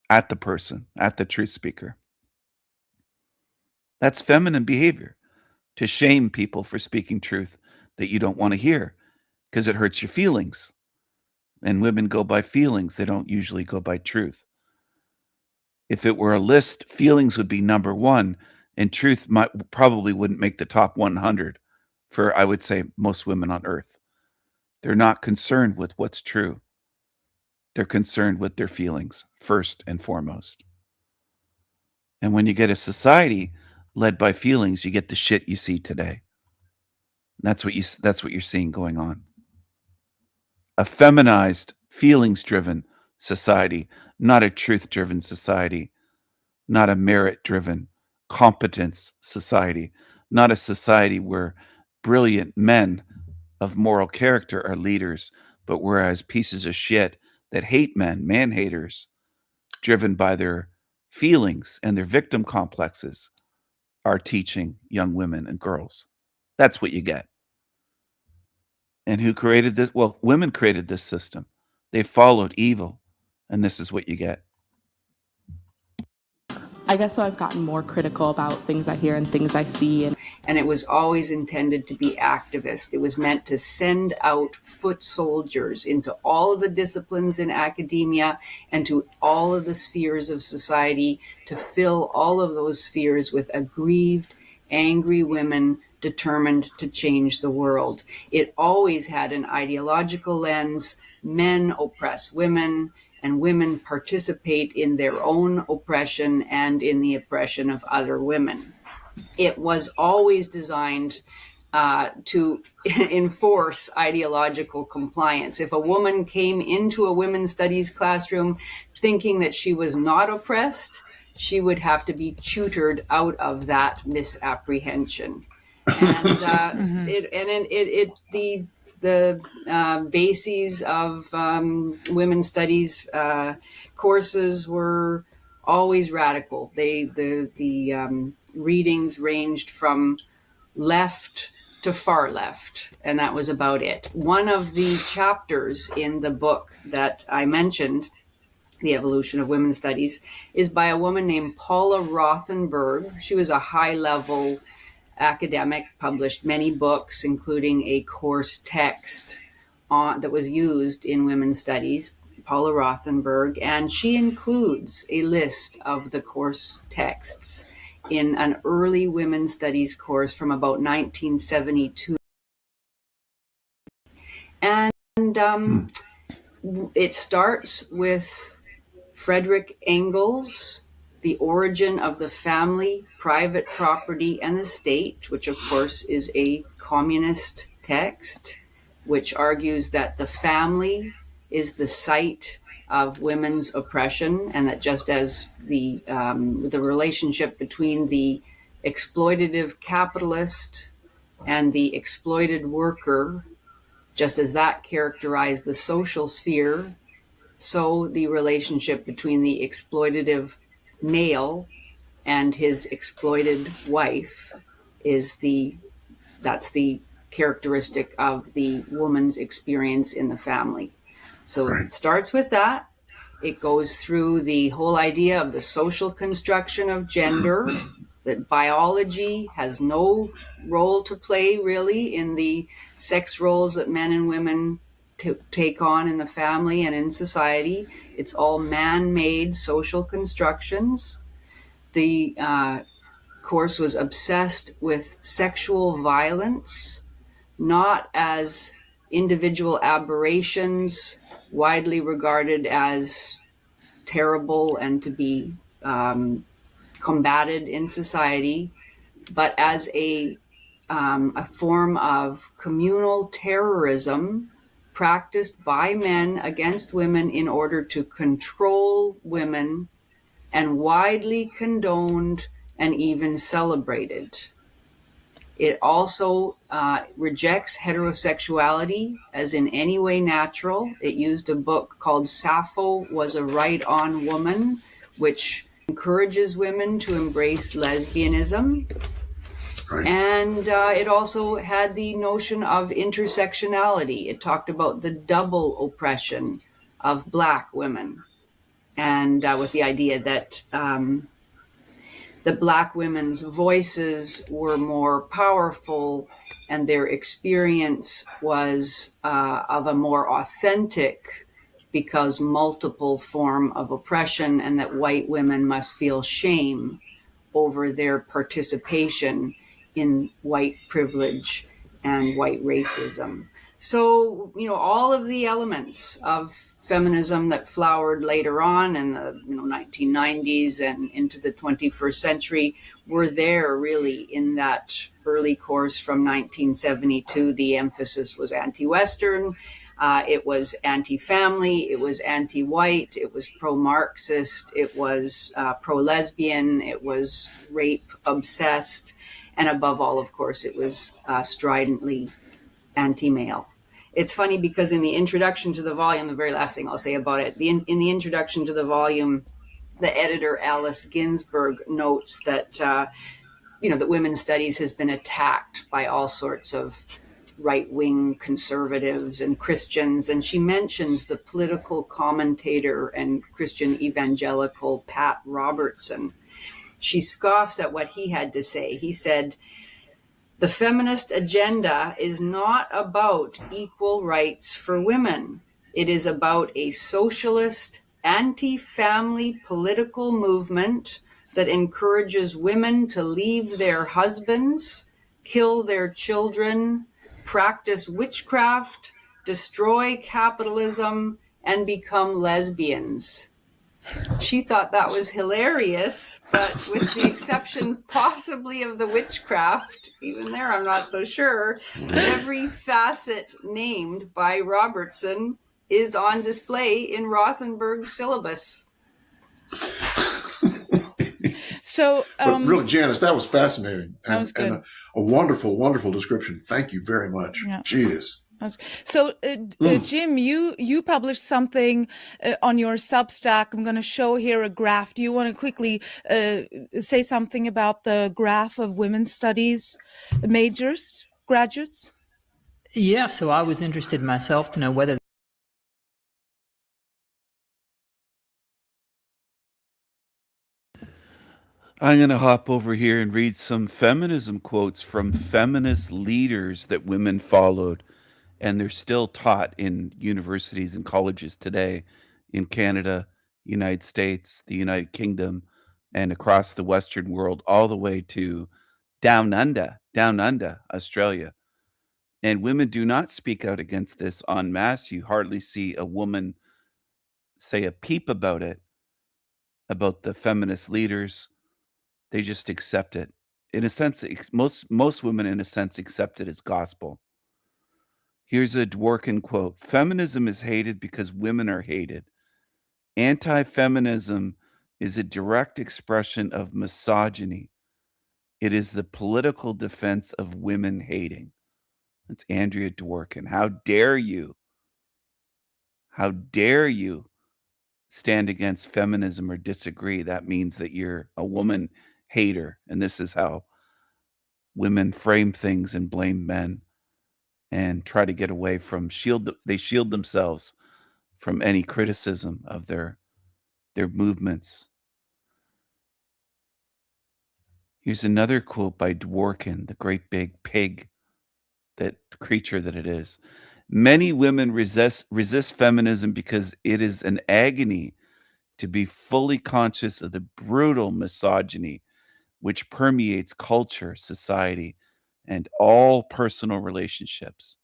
at the person, at the truth speaker. That's feminine behavior, to shame people for speaking truth that you don't want to hear because it hurts your feelings. And women go by feelings. They don't usually go by truth. If it were a list, feelings would be number one, and truth probably wouldn't make the top 100 for, I would say, most women on earth. They're not concerned with what's true. They're concerned with their feelings first and foremost. And when you get a society led by feelings, you get the shit you see today. That's what you're seeing going on. A feminized, feelings-driven society, not a truth-driven society, not a merit-driven, competence society, not a society where brilliant men of moral character are leaders, But whereas pieces of shit that hate men, man haters, driven by their feelings and their victim complexes, are teaching young women and girls. That's what you get. And who created this? Well, women created this system. They followed evil, and this is what you get. I guess so I've gotten more critical about things I hear and things I see. And it was always intended to be activist. It was meant to send out foot soldiers into all of the disciplines in academia and to all of the spheres of society, to fill all of those spheres with aggrieved, angry women determined to change the world. It always had an ideological lens. Men oppress women, and women participate in their own oppression and in the oppression of other women. It was always designed to enforce ideological compliance. If a woman came into a women's studies classroom thinking that she was not oppressed, she would have to be tutored out of that misapprehension. And the bases of women's studies courses were always radical. The readings ranged from left to far left, and that was about it. One of the chapters in the book that I mentioned, The Evolution of Women's Studies, is by a woman named Paula Rothenberg. She was a high-level academic, published many books, including a course text that was used in women's studies, Paula Rothenberg, and she includes a list of the course texts in an early women's studies course from about 1972. And it starts with Frederick Engels, The Origin of the Family, Private Property, and the State, which of course is a communist text, which argues that the family is the site of women's oppression, and that just as the relationship between the exploitative capitalist and the exploited worker, just as that characterized the social sphere, so the relationship between the exploitative male and his exploited wife that's the characteristic of the woman's experience in the family. So It starts with that. It goes through the whole idea of the social construction of gender, that biology has no role to play really in the sex roles that men and women take on in the family and in society. It's all man-made social constructions. The course was obsessed with sexual violence, not as individual aberrations widely regarded as terrible and to be combated in society, but as a form of communal terrorism practiced by men against women in order to control women, and widely condoned and even celebrated. It also rejects heterosexuality as in any way natural. It used a book called Sappho Was a Right-On Woman, which encourages women to embrace lesbianism. Right. And it also had the notion of intersectionality. It talked about the double oppression of Black women, and with the idea that the Black women's voices were more powerful and their experience was of a more authentic, because multiple form of oppression, and that white women must feel shame over their participation in white privilege and white racism. So, all of the elements of feminism that flowered later on in the 1990s and into the 21st century were there really in that early course from 1972. The emphasis was anti-Western, it was anti-family, it was anti-white, it was pro-Marxist, it was pro-lesbian, it was rape-obsessed, and above all, of course, it was stridently anti-male. It's funny because in the introduction to the volume, the very last thing I'll say about it, in the introduction to the volume, the editor Alice Ginsberg notes that that women's studies has been attacked by all sorts of right-wing conservatives and Christians, and she mentions the political commentator and Christian evangelical Pat Robertson. She scoffs at what he had to say. He said, "The feminist agenda is not about equal rights for women. It is about a socialist, anti-family political movement that encourages women to leave their husbands, kill their children, practice witchcraft, destroy capitalism, and become lesbians." She thought that was hilarious, but with the exception possibly of the witchcraft, even there I'm not so sure, every facet named by Robertson is on display in Rothenberg's syllabus. So, but really, Janice, that was fascinating. That was good. And a wonderful, wonderful description. Thank you very much. Yeah. Jeez. So, Jim, you published something on your Substack. I'm going to show here a graph. Do you want to quickly say something about the graph of women's studies majors, graduates? Yeah, so I was interested myself to know whether I'm going to hop over here and read some feminism quotes from feminist leaders that women followed, and they're still taught in universities and colleges today in Canada, United States, the United Kingdom, and across the Western world, all the way to down under, Australia. And women do not speak out against this en masse. You hardly see a woman say a peep about it, about the feminist leaders. They just accept it. In a sense, most women, in a sense, accept it as gospel. Here's a Dworkin quote: "Feminism is hated because women are hated. Anti-feminism is a direct expression of misogyny. It is the political defense of women hating." That's Andrea Dworkin. How dare you? How dare you stand against feminism or disagree? That means that you're a woman hater, and this is how women frame things and blame men and try to get away from they shield themselves from any criticism of their movements. Here's another quote by Dworkin, the great big pig, that creature that it is. "Many women resist feminism because it is an agony to be fully conscious of the brutal misogyny which permeates culture, society, and all personal relationships.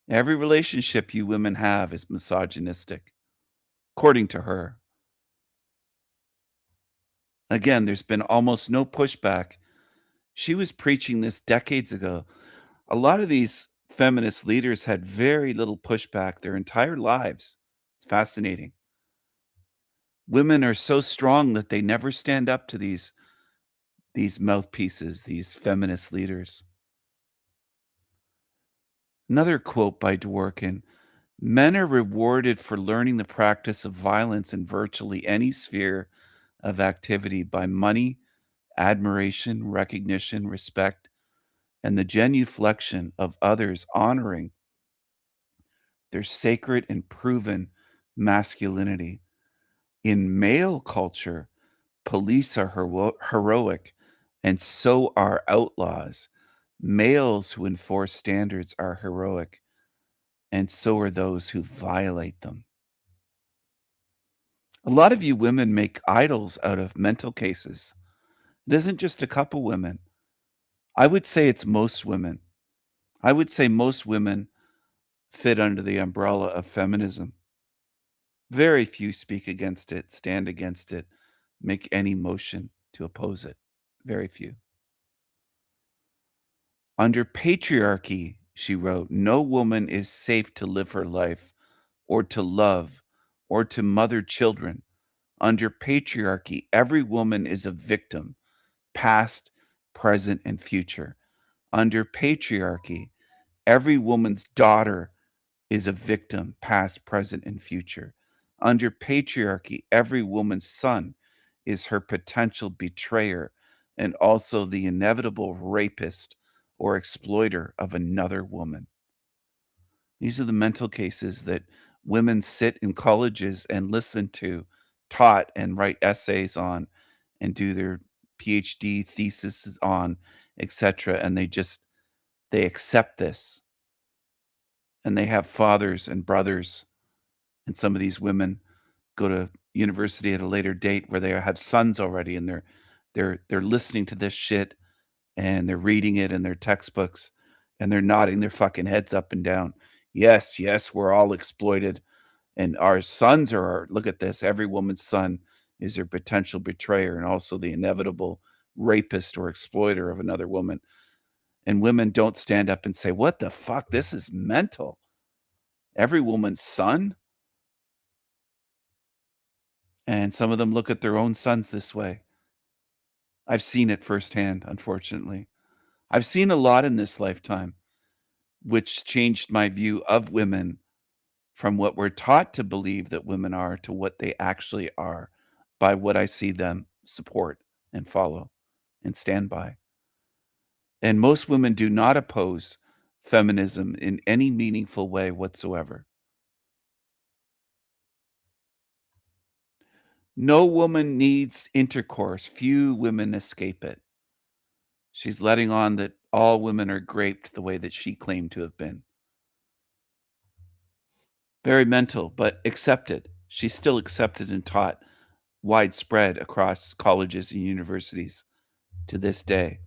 Every relationship you women have is misogynistic, according to her." Again, there's been almost no pushback. She was preaching this decades ago. A lot of these feminist leaders had very little pushback their entire lives. It's fascinating. Women are so strong that they never stand up to these mouthpieces, these feminist leaders. Another quote by Dworkin: "Men are rewarded for learning the practice of violence in virtually any sphere of activity by money, admiration, recognition, respect, and the genuflection of others honoring their sacred and proven masculinity. In male culture, police are heroic, and so are outlaws. Males who enforce standards are heroic, and so are those who violate them." A lot of you women make idols out of mental cases. It isn't just a couple women. I would say it's most women. I would say most women fit under the umbrella of feminism. Very few speak against it, stand against it, make any motion to oppose it. Very few. "Under patriarchy," she wrote, "no woman is safe to live her life, or to love, or to mother children. Under patriarchy, every woman is a victim, past, present, and future. Under patriarchy, Every woman's daughter is a victim, past, present, and future. Under patriarchy, every woman's son is her potential betrayer and also the inevitable rapist or exploiter of another woman. These are the mental cases that women sit in colleges and listen to, taught, and write essays on, and do their PhD theses on, etc. And they accept this. And they have fathers and brothers, and some of these women go to university at a later date where they have sons already, and they're listening to this shit, and they're reading it in their textbooks, and they're nodding their fucking heads up and down. Yes, yes, we're all exploited, and our sons look at this. Every woman's son is their potential betrayer and also the inevitable rapist or exploiter of another woman. And women don't stand up and say, what the fuck? This is mental. Every woman's son? And some of them look at their own sons this way. I've seen it firsthand, unfortunately. I've seen a lot in this lifetime, which changed my view of women from what we're taught to believe that women are to what they actually are by what I see them support and follow and stand by. And most women do not oppose feminism in any meaningful way whatsoever. No woman needs intercourse. Few women escape it. She's letting on that all women are raped the way that she claimed to have been. Very mental, but accepted. She's still accepted and taught widespread across colleges and universities to this day.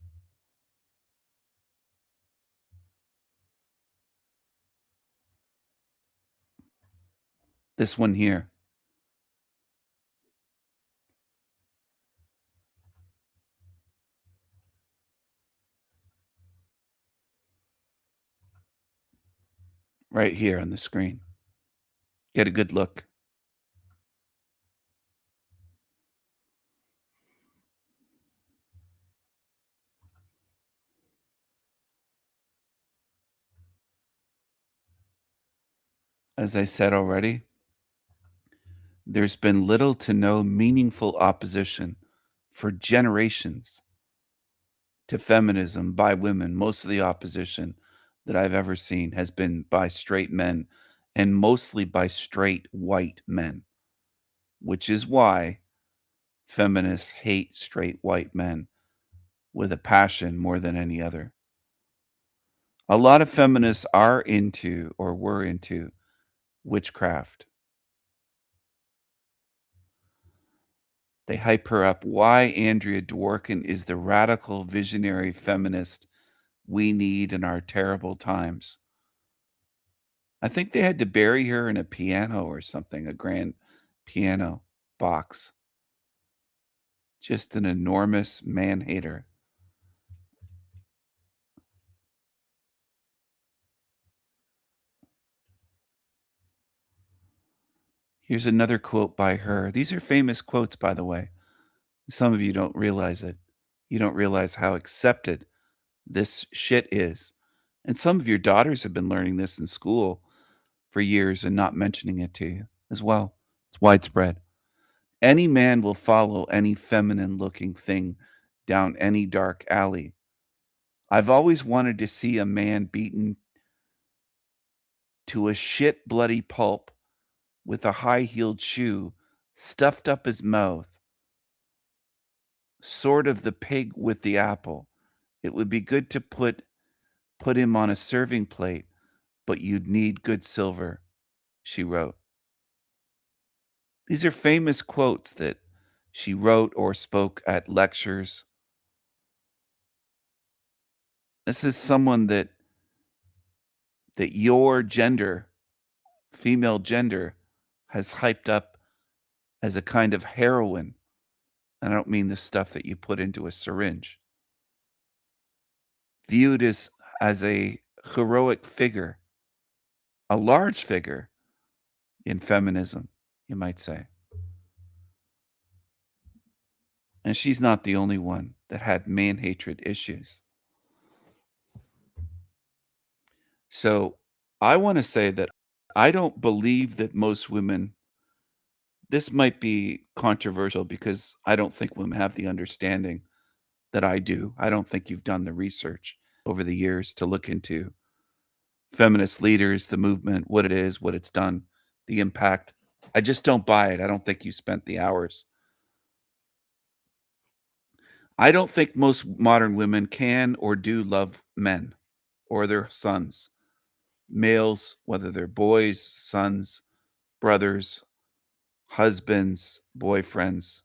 This one here. Right here on the screen. Get a good look. As I said already, there's been little to no meaningful opposition for generations to feminism by women. Most of the opposition that I've ever seen has been by straight men, and mostly by straight white men, which is why feminists hate straight white men with a passion more than any other. A lot of feminists are into or were into witchcraft. They hype her up. Why Andrea Dworkin is the radical visionary feminist we need in our terrible times. I think they had to bury her in a piano or something, a grand piano box. Just an enormous man-hater. Here's another quote by her. These are famous quotes, by the way. Some of you don't realize it. You don't realize how accepted this shit is. And some of your daughters have been learning this in school for years and not mentioning it to you as well. It's widespread. Any man will follow any feminine looking thing down any dark alley. I've always wanted to see a man beaten to a shit bloody pulp with a high-heeled shoe stuffed up his mouth, sort of the pig with the apple. It would be good to put him on a serving plate, but you'd need good silver, she wrote. These are famous quotes that she wrote or spoke at lectures. This is someone that your gender, female gender, has hyped up as a kind of heroine. And I don't mean the stuff that you put into a syringe. Viewed as a heroic figure, a large figure in feminism, you might say. And she's not the only one that had man-hatred issues. So I want to say that I don't believe that most women, this might be controversial because I don't think women have the understanding that I do. I don't think you've done the research over the years to look into feminist leaders, the movement, what it is, what it's done, the impact. I just don't buy it. I don't think you spent the hours. I don't think most modern women can or do love men or their sons, males, whether they're boys, sons, brothers, husbands, boyfriends,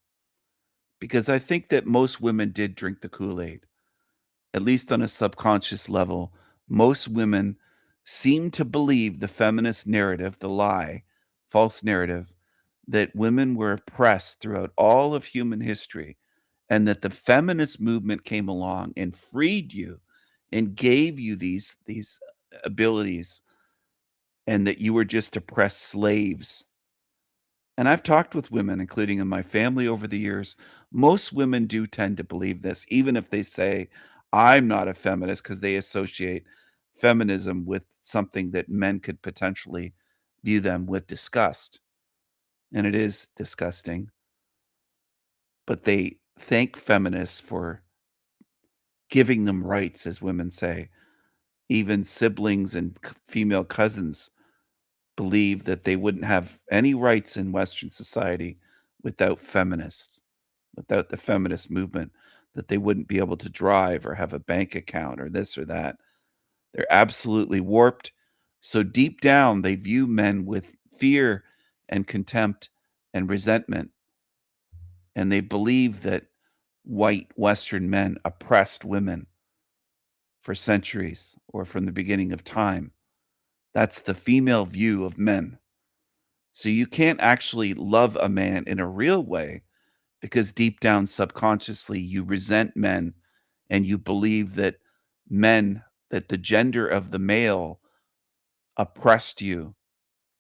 because I think that most women did drink the Kool-Aid, at least on a subconscious level. Most women seem to believe the feminist narrative, the lie, false narrative, that women were oppressed throughout all of human history, and that the feminist movement came along and freed you and gave you these abilities, and that you were just oppressed slaves. And I've talked with women, including in my family over the years. Most women do tend to believe this, even if they say, I'm not a feminist, because they associate feminism with something that men could potentially view them with disgust. And it is disgusting. But they thank feminists for giving them rights, as women say. Even siblings and female cousins believe that they wouldn't have any rights in Western society without feminists, without the feminist movement, that they wouldn't be able to drive or have a bank account or this or that. They're absolutely warped. So deep down, they view men with fear and contempt and resentment. And they believe that white Western men oppressed women for centuries or from the beginning of time. That's the female view of men. So you can't actually love a man in a real way because deep down subconsciously you resent men and you believe that men, that the gender of the male oppressed you,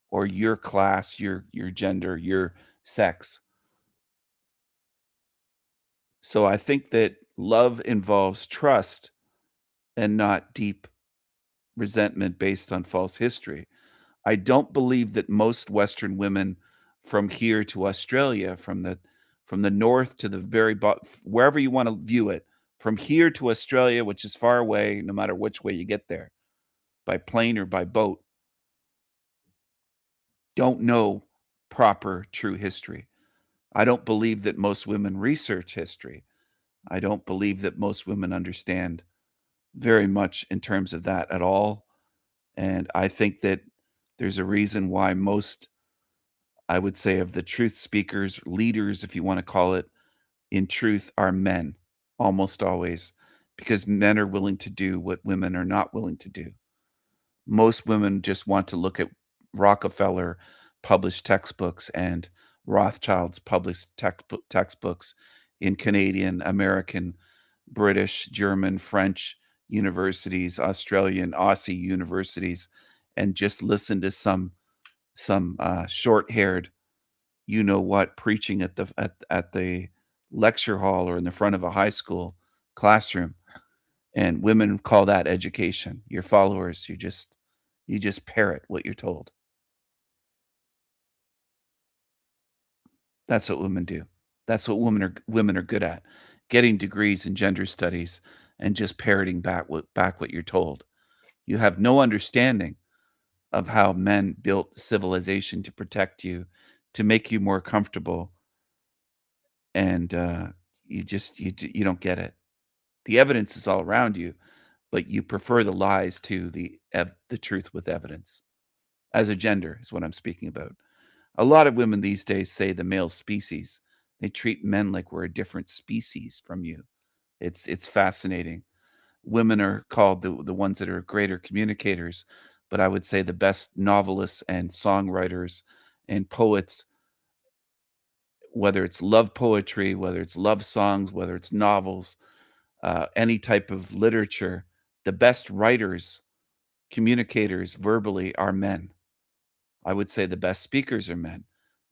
or your class, your gender, your sex. So I think that love involves trust and not deep resentment based on false history. I don't believe that most Western women from here to Australia, from the north to the very bottom, wherever you want to view it, from here to Australia, which is far away, no matter which way you get there, by plane or by boat, don't know proper true history. I don't believe that most women research history. I don't believe that most women understand very much in terms of that at all. And I think that there's a reason why most, I would say, of the truth speakers, leaders, if you want to call it, in truth, are men, almost always, because men are willing to do what women are not willing to do. Most women just want to look at Rockefeller published textbooks and Rothschild's published textbooks in Canadian, American, British, German, French universities, Australian, Aussie universities, and just listen to some short-haired, you know what, preaching at the lecture hall or in the front of a high school classroom. And women call that education. Your followers, you just parrot what you're told. That's what women do. That's what women are good at. Getting degrees in gender studies and just parroting back what you're told. You have no understanding of how men built civilization to protect you, to make you more comfortable, and you don't get it. The evidence is all around you, but you prefer the lies to the truth with evidence. As a gender is what I'm speaking about. A lot of women these days say the male species. They treat men like we're a different species from you. It's fascinating. Women are called the ones that are greater communicators, but I would say the best novelists and songwriters and poets, whether it's love poetry, whether it's love songs, whether it's novels, any type of literature, the best writers, communicators verbally are men. I would say the best speakers are men,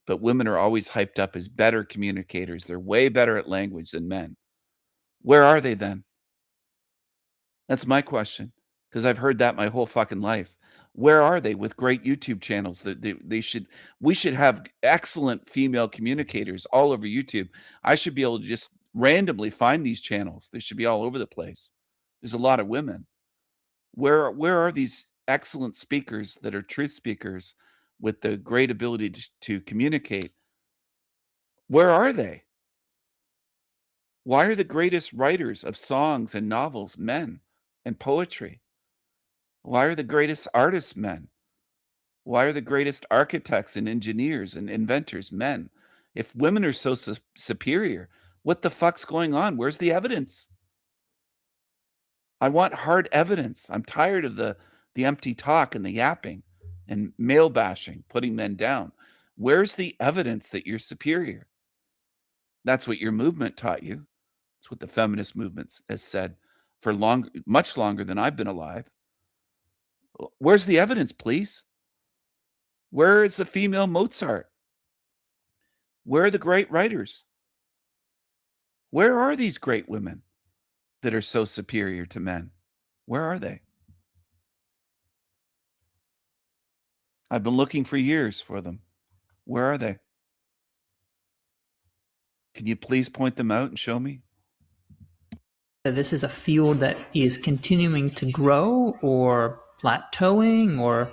but women are always hyped up as better communicators. They're way better at language than men. Where are they then? That's my question, because I've heard that my whole fucking life. Where are they with great YouTube channels? That we should have excellent female communicators all over YouTube. I should be able to just randomly find these channels. They should be all over the place. There's a lot of women. Where are these excellent speakers that are truth speakers with the great ability to communicate? Where are they? Why are the greatest writers of songs and novels men and poetry? Why are the greatest artists men? Why are the greatest architects and engineers and inventors men? If women are so superior, what the fuck's going on? Where's the evidence? I want hard evidence. I'm tired of the empty talk and the yapping and male bashing, putting men down. Where's the evidence that you're superior? That's what your movement taught you. That's what the feminist movement has said for much longer than I've been alive. Where's the evidence, please? Where is the female Mozart? Where are the great writers? Where are these great women that are so superior to men? Where are they? I've been looking for years for them. Where are they? Can you please point them out and show me? This is a field that is continuing to grow or plateauing or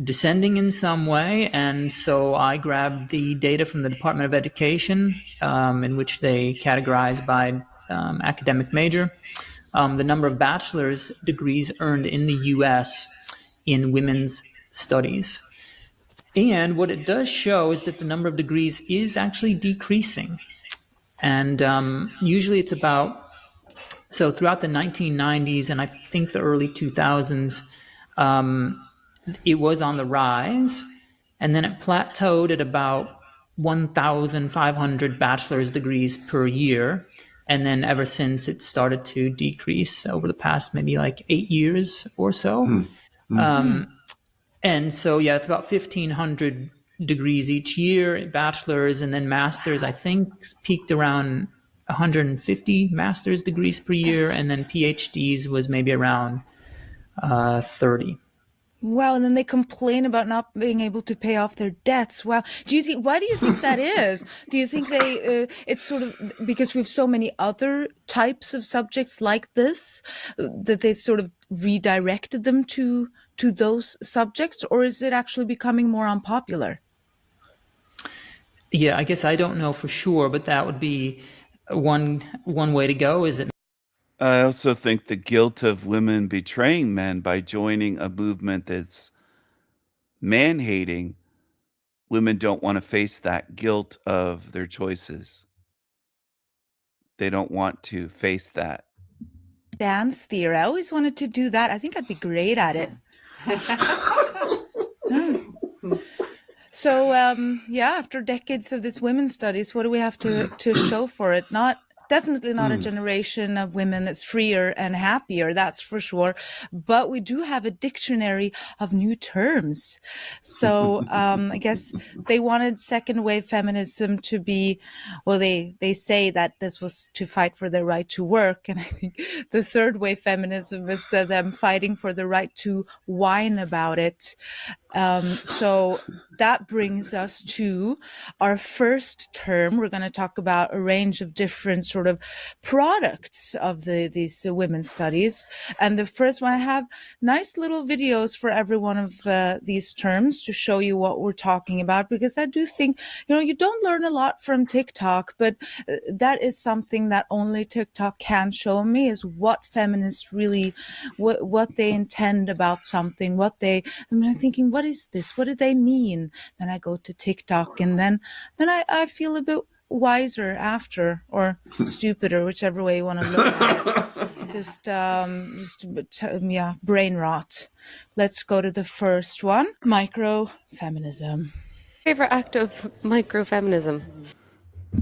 descending in some way. And so I grabbed the data from the Department of Education, in which they categorize by academic major, the number of bachelor's degrees earned in the US in women's studies. And what it does show is that the number of degrees is actually decreasing. And usually it's about, so throughout the 1990s and I think the early 2000s, it was on the rise, and then it plateaued at about 1,500 bachelor's degrees per year. And then ever since, it started to decrease over the past maybe like 8 years or so. And so, yeah, it's about 1,500 degrees each year, bachelor's, and then master's, I think, peaked around 150 master's degrees per year, and then PhDs was maybe around 30. Wow, and then they complain about not being able to pay off their debts. Wow. Why do you think that is? Do you think it's sort of because we have so many other types of subjects like this, that they sort of redirected them to those subjects, or is it actually becoming more unpopular? Yeah, I guess I don't know for sure, but that would be one way to go. Is it? I also think the guilt of women betraying men by joining a movement that's man-hating, women don't want to face that guilt of their choices. They don't want to face that. Dance theory. I always wanted to do that. I think I'd be great at it. So, after decades of this women's studies, what do we have to show for it? Definitely not a generation of women that's freer and happier, that's for sure. But we do have a dictionary of new terms. So I guess they wanted second wave feminism to be, well, they say that this was to fight for their right to work. And I think the third wave feminism is them fighting for the right to whine about it. So that brings us to our first term. We're going to talk about a range of different sort of products of these women's studies. And the first one, I have nice little videos for every one of these terms to show you what we're talking about, because I do think, you don't learn a lot from TikTok, but that is something that only TikTok can show me, is what feminists really, what they intend about something, I'm thinking, what is this? What do they mean? Then I go to TikTok, and then I feel a bit wiser after, or stupider, whichever way you want to look at it. Brain rot. Let's go to the first one. Microfeminism. Favorite act of microfeminism?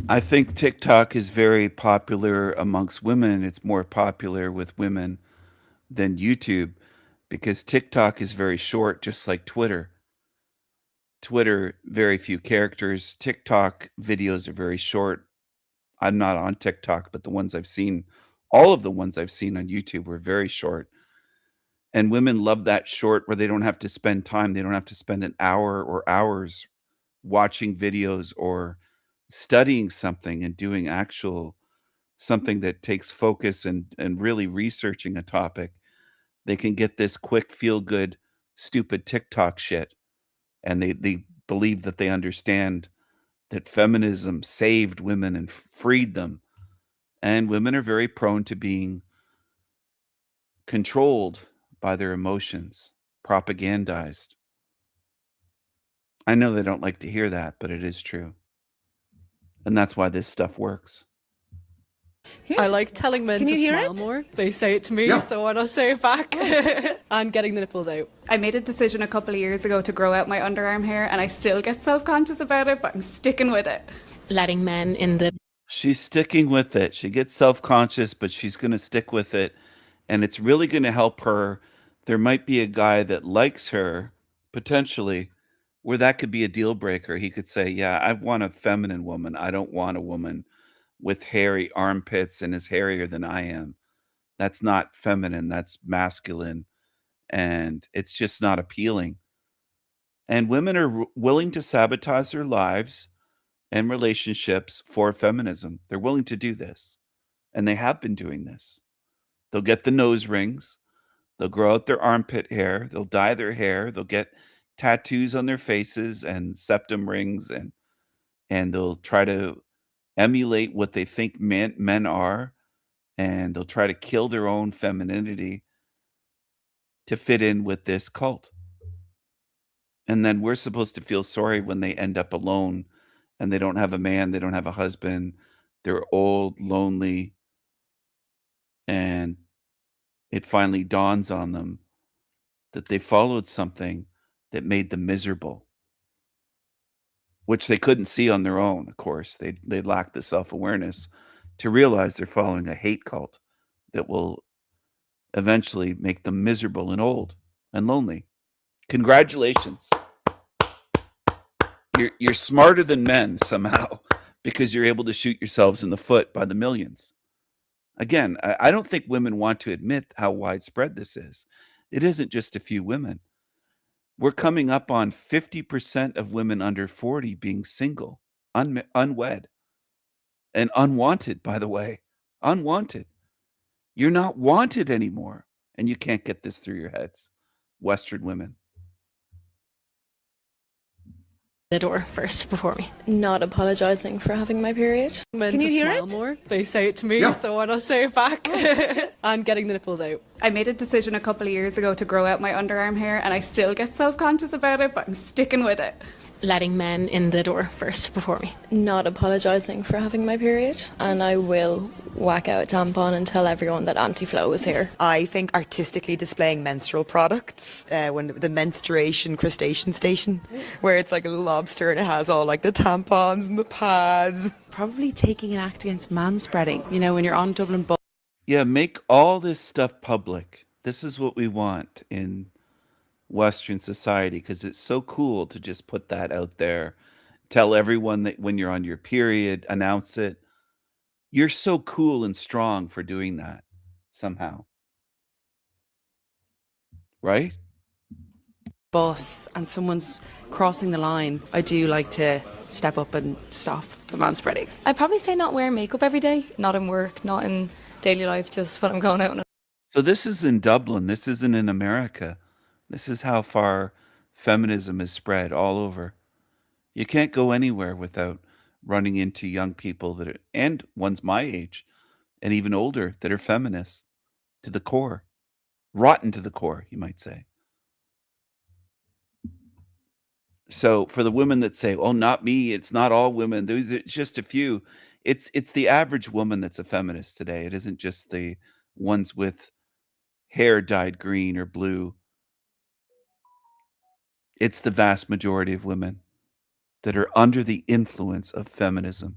I think TikTok is very popular amongst women. It's more popular with women than YouTube, because TikTok is very short, just like Twitter. Twitter, very few characters. TikTok videos are very short. I'm not on TikTok, but the ones I've seen, all of the ones I've seen on YouTube were very short. And women love that short where they don't have to spend time. They don't have to spend an hour or hours watching videos or studying something and doing actual something that takes focus and really researching a topic. They can get this quick feel good, stupid TikTok shit. And they believe that they understand that feminism saved women and freed them. And women are very prone to being controlled by their emotions, propagandized. I know they don't like to hear that, but it is true. And that's why this stuff works. I like telling men Can to you hear smile it? more. They say it to me, Yeah. so why not say it back? And getting the nipples out. I made a decision a couple of years ago to grow out my underarm hair, and I still get self-conscious about it, but I'm sticking with it. Letting men in the She's sticking with it. She gets self-conscious, but she's going to stick with it. And it's really going to help her. There might be a guy that likes her, potentially, where that could be a deal breaker. He could say, yeah, I want a feminine woman. I don't want a woman with hairy armpits and is hairier than I am. That's not feminine. That's masculine. And it's just not appealing. And women are willing to sabotage their lives and relationships for feminism. They're willing to do this. And they have been doing this. They'll get the nose rings. They'll grow out their armpit hair. They'll dye their hair. They'll get tattoos on their faces and septum rings, and they'll try to emulate what they think men are, and they'll try to kill their own femininity to fit in with this cult. And then we're supposed to feel sorry when they end up alone and they don't have a man, they don't have a husband, they're old, lonely, and it finally dawns on them that they followed something that made them miserable, which they couldn't see on their own, of course. They lacked the self-awareness to realize they're following a hate cult that will eventually make them miserable and old and lonely. Congratulations. You're smarter than men somehow because you're able to shoot yourselves in the foot by the millions. Again, I don't think women want to admit how widespread this is. It isn't just a few women. We're coming up on 50% of women under 40 being single, unwed, and unwanted, by the way. Unwanted. You're not wanted anymore, and you can't get this through your heads. Western women. the door first before me. Not apologizing for having my period. Men Can to you hear smile it? more. They say it to me, Yeah. so why not say it back? And getting the nipples out. I made a decision a couple of years ago to grow out my underarm hair, and I still get self-conscious about it, but I'm sticking with it. Letting men in the door first before me. Not apologizing for having my period, and I will whack out a tampon and tell everyone that Anti-Flow is here. I think artistically displaying menstrual products, when the menstruation crustacean station, where it's like a little lobster and it has all like the tampons and the pads. Probably taking an act against manspreading, you know, when you're on Dublin Bus. Yeah, make all this stuff public. This is what we want in Western society because it's so cool to just put that out there. Tell everyone that when you're on your period, announce it. You're so cool and strong for doing that somehow. Right? Bus and someone's crossing the line, I do like to step up and stop the manspreading. I'd probably say not wear makeup every day, not in work, not in daily life, just when I'm going out. So this is in Dublin. This isn't in America. This is how far feminism is spread all over. You can't go anywhere without running into young people that are, and ones my age and even older, that are feminists to the core, rotten to the core, you might say. So for the women that say, "Oh, not me, it's not all women, there's just a few," it's the average woman that's a feminist today. It isn't just the ones with hair dyed green or blue. It's the vast majority of women that are under the influence of feminism.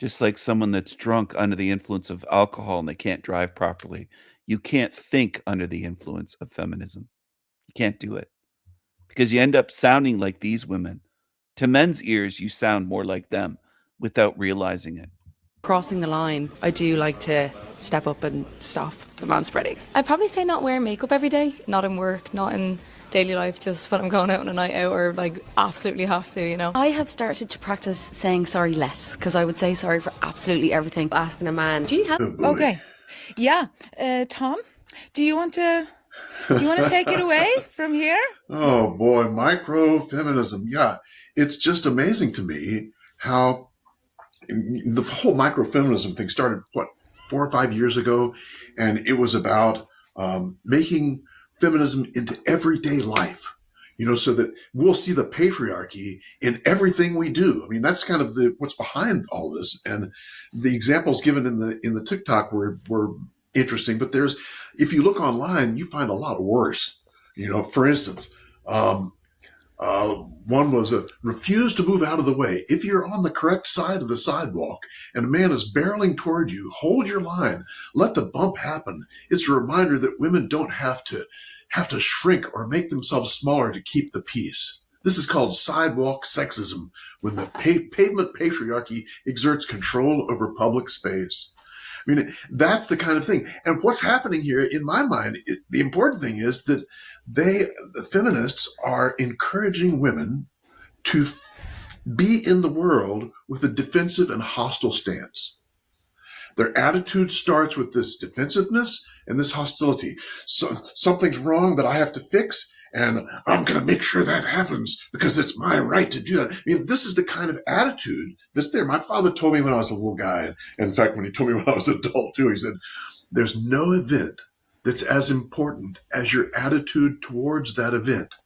Just like someone that's drunk under the influence of alcohol and they can't drive properly. You can't think under the influence of feminism. You can't do it. Because you end up sounding like these women. To men's ears, you sound more like them without realizing it. Crossing the line, I do like to step up and stop the manspreading. I'd probably say not wearing makeup every day, not in work, not in daily life, just when I'm going out on a night out or like absolutely have to, you know. I have started to practice saying sorry less because I would say sorry for absolutely everything. Asking a man, do you have... Okay. Yeah. Tom, do you want to take it away from here? Oh boy, microfeminism. Yeah, it's just amazing to me how the whole microfeminism thing started, 4 or 5 years ago, and it was about making feminism into everyday life, so that we'll see the patriarchy in everything we do. I mean, that's kind of what's behind all this. And the examples given in the TikTok were interesting, but if you look online, you find a lot worse. For instance, one was refuse to move out of the way. If you're on the correct side of the sidewalk and a man is barreling toward you, hold your line. Let the bump happen. It's a reminder that women don't have to shrink or make themselves smaller to keep the peace. This is called sidewalk sexism, when the pavement patriarchy exerts control over public space. I mean, that's the kind of thing. And what's happening here, in my mind, the important thing is that the feminists are encouraging women to be in the world with a defensive and hostile stance. Their attitude starts with this defensiveness and this hostility. So something's wrong that I have to fix, and I'm going to make sure that happens because it's my right to do that. I mean, this is the kind of attitude that's there. My father told me when I was a little guy, and in fact, when he told me when I was an adult too, he said, there's no event that's as important as your attitude towards that event.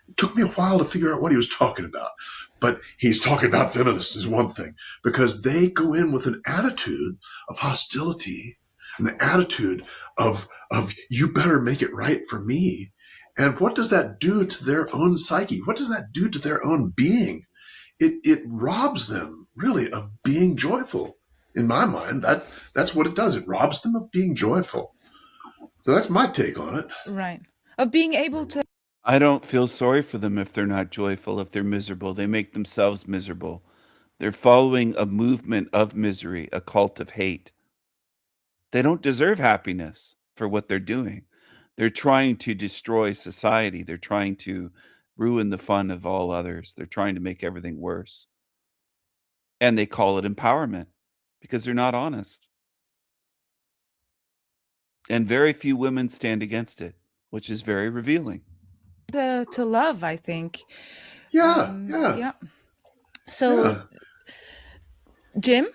It took me a while to figure out what he was talking about, but he's talking about feminists is one thing, because they go in with an attitude of hostility, an attitude of you better make it right for me. And what does that do to their own psyche? What does that do to their own being? It robs them really of being joyful. In my mind, that's what it does. It robs them of being joyful. So that's my take on it. Right. Of being able to... I don't feel sorry for them if they're not joyful, if they're miserable. They make themselves miserable. They're following a movement of misery, a cult of hate. They don't deserve happiness for what they're doing. They're trying to destroy society. They're trying to ruin the fun of all others. They're trying to make everything worse. And they call it empowerment because they're not honest. And very few women stand against it, which is very revealing. to love, I think. Yeah. So, Jim?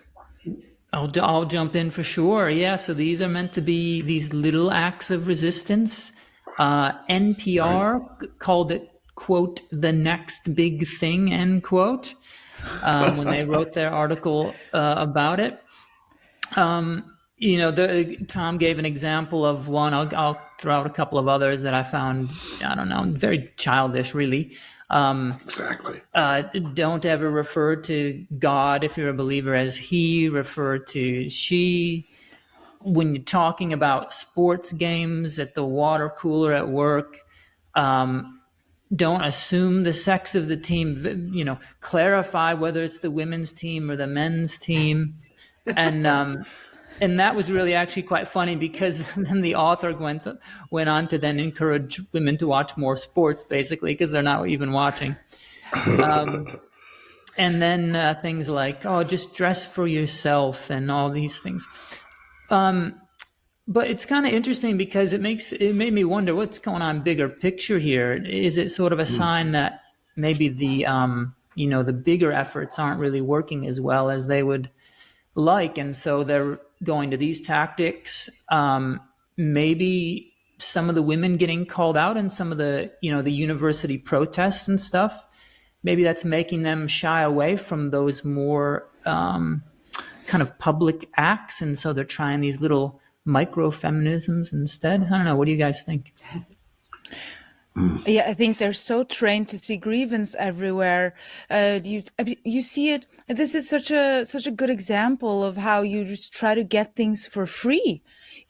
I'll jump in for sure. Yeah, so these are meant to be these little acts of resistance. NPR called it, quote, the next big thing, end quote, when they wrote their article about it. Tom gave an example of one. I'll throw out a couple of others that I found, very childish, really. Exactly. Don't ever refer to God, if you're a believer, as he. Refer to she. When you're talking about sports games at the water cooler at work, don't assume the sex of the team. Clarify whether it's the women's team or the men's team. And that was really actually quite funny, because then the author went on to then encourage women to watch more sports, basically, because they're not even watching. And then things like, just dress for yourself and all these things. But it's kind of interesting because it made me wonder what's going on bigger picture here. Is it sort of a sign that maybe the bigger efforts aren't really working as well as they would like, and so they're going to these tactics? Maybe some of the women getting called out in some of the the university protests and stuff, maybe that's making them shy away from those more kind of public acts, and so they're trying these little micro feminisms instead. I don't know, what do you guys think? Yeah, I think they're so trained to see grievance everywhere. You see it. This is such a good example of how you just try to get things for free,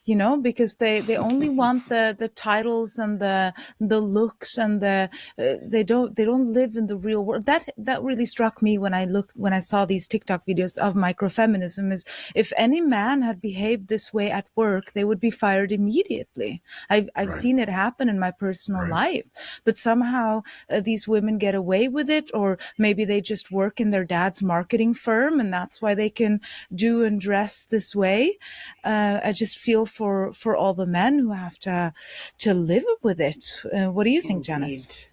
because they only want the titles and the looks and they don't live in the real world. That really struck me when I saw these TikTok videos of microfeminism. Is if any man had behaved this way at work, they would be fired immediately. I've seen it happen in my personal life. But somehow these women get away with it, or maybe they just work in their dad's marketing firm and that's why they can do and dress this way. I just feel for all the men who have to live with it. What do you think, Janice?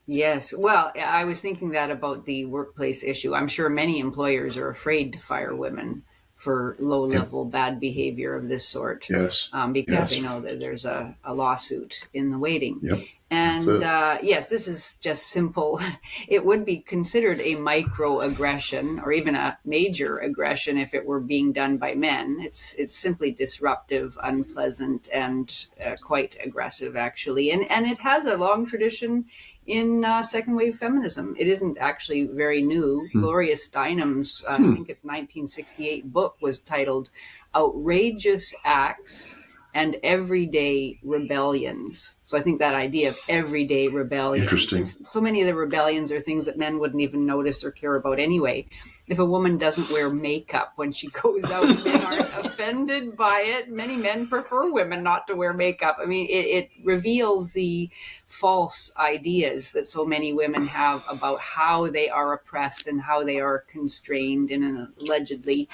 Yes. Well, I was thinking that about the workplace issue. I'm sure many employers are afraid to fire women for low-level bad behavior of this sort. Yes. Because they know that there's a lawsuit in the waiting. Yep. And yes, this is just simple. It would be considered a microaggression or even a major aggression if it were being done by men. It's simply disruptive, unpleasant, and quite aggressive, actually. And it has a long tradition in second wave feminism. It isn't actually very new. Gloria Steinem's, I think it's 1968 book was titled Outrageous Acts and Everyday Rebellions. So I think that idea of everyday rebellions. Interesting. So many of the rebellions are things that men wouldn't even notice or care about anyway. If a woman doesn't wear makeup when she goes out, men aren't offended by it. Many men prefer women not to wear makeup. I mean, it reveals the false ideas that so many women have about how they are oppressed and how they are constrained in an allegedly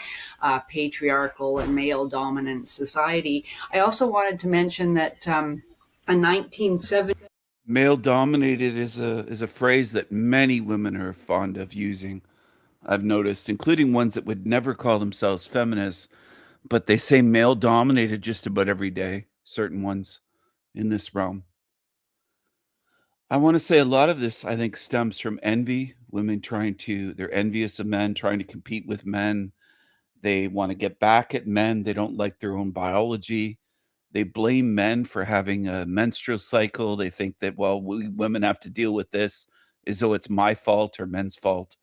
patriarchal and male-dominant society. I also wanted to mention that a 1970 Male dominated is a phrase that many women are fond of using. I've noticed, including ones that would never call themselves feminists, but they say male dominated just about every day, certain ones in this realm. I want to say a lot of this, I think, stems from envy. Women they're envious of men, trying to compete with men. They want to get back at men. They don't like their own biology. They blame men for having a menstrual cycle. They think that, well, we women have to deal with this as though it's my fault or men's fault.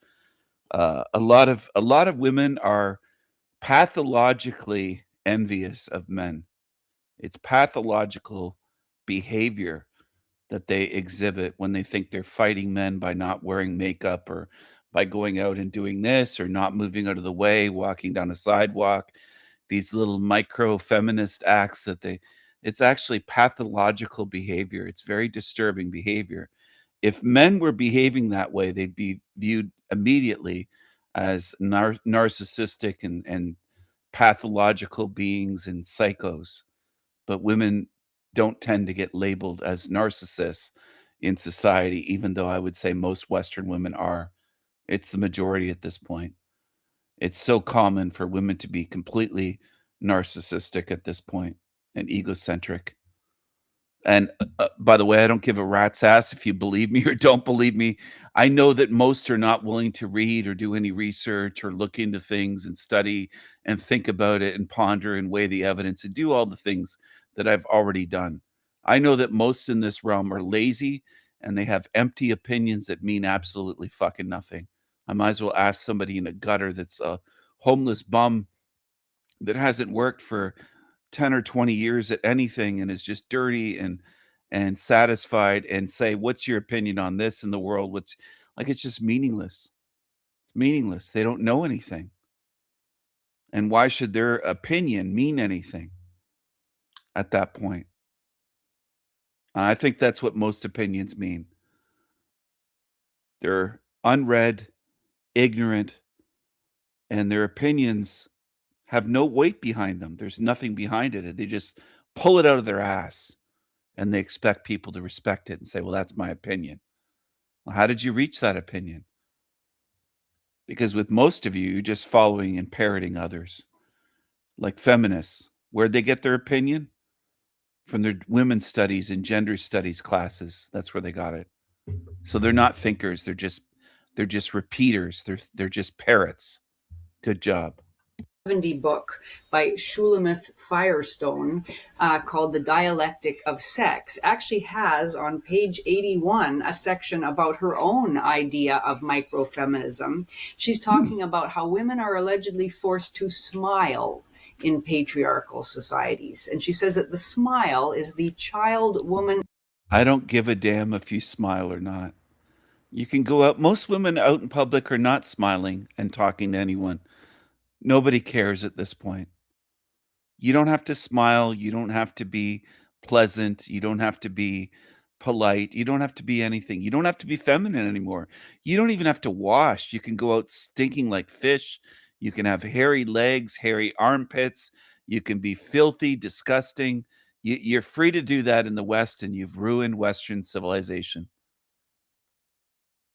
A lot of women are pathologically envious of men. It's pathological behavior that they exhibit when they think they're fighting men by not wearing makeup or by going out and doing this or not moving out of the way, walking down a sidewalk. These little micro feminist acts it's actually pathological behavior. It's very disturbing behavior. If men were behaving that way, they'd be viewed immediately as narcissistic and pathological beings and psychos. But women don't tend to get labeled as narcissists in society, even though I would say most Western women are. It's the majority at this point. It's so common for women to be completely narcissistic at this point and egocentric. And by the way, I don't give a rat's ass if you believe me or don't believe me. I know that most are not willing to read or do any research or look into things and study and think about it and ponder and weigh the evidence and do all the things that I've already done. I know that most in this realm are lazy and they have empty opinions that mean absolutely fucking nothing. I might as well ask somebody in a gutter that's a homeless bum that hasn't worked for 10 or 20 years at anything and is just dirty and satisfied and say, what's your opinion on this in the world? It's just meaningless. It's meaningless. They don't know anything. And why should their opinion mean anything at that point? I think that's what most opinions mean. They're unread, ignorant, and their opinions have no weight behind them. There's nothing behind it. They just pull it out of their ass and they expect people to respect it and say, well, that's my opinion. Well, how did you reach that opinion? Because with most of you, you're just following and parroting others. Like feminists, where'd they get their opinion? From their women's studies and gender studies classes. That's where they got it. So they're not thinkers. They're just repeaters. They're just parrots. Good job. 1970 book by Shulamith Firestone called The Dialectic of Sex actually has on page 81 a section about her own idea of microfeminism. She's talking about how women are allegedly forced to smile in patriarchal societies. And she says that the smile is the child woman. I don't give a damn if you smile or not. You can go out. Most women out in public are not smiling and talking to anyone. Nobody cares at this point. You don't have to smile. You don't have to be pleasant. You don't have to be polite. You don't have to be anything. You don't have to be feminine anymore. You don't even have to wash. You can go out stinking like fish. You can have hairy legs, hairy armpits. You can be filthy, disgusting. You're free to do that in the West, and you've ruined Western civilization.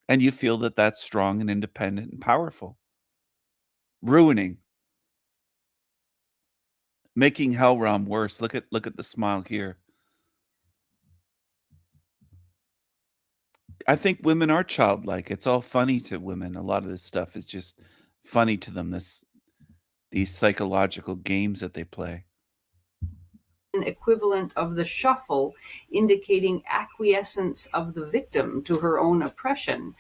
And you feel that that's strong and independent and powerful. Ruining. Making Hellrom worse. Look at the smile here. I think women are childlike. It's all funny to women. A lot of this stuff is just funny to them. These psychological games that they play. Equivalent of the shuffle, indicating acquiescence of the victim to her own oppression.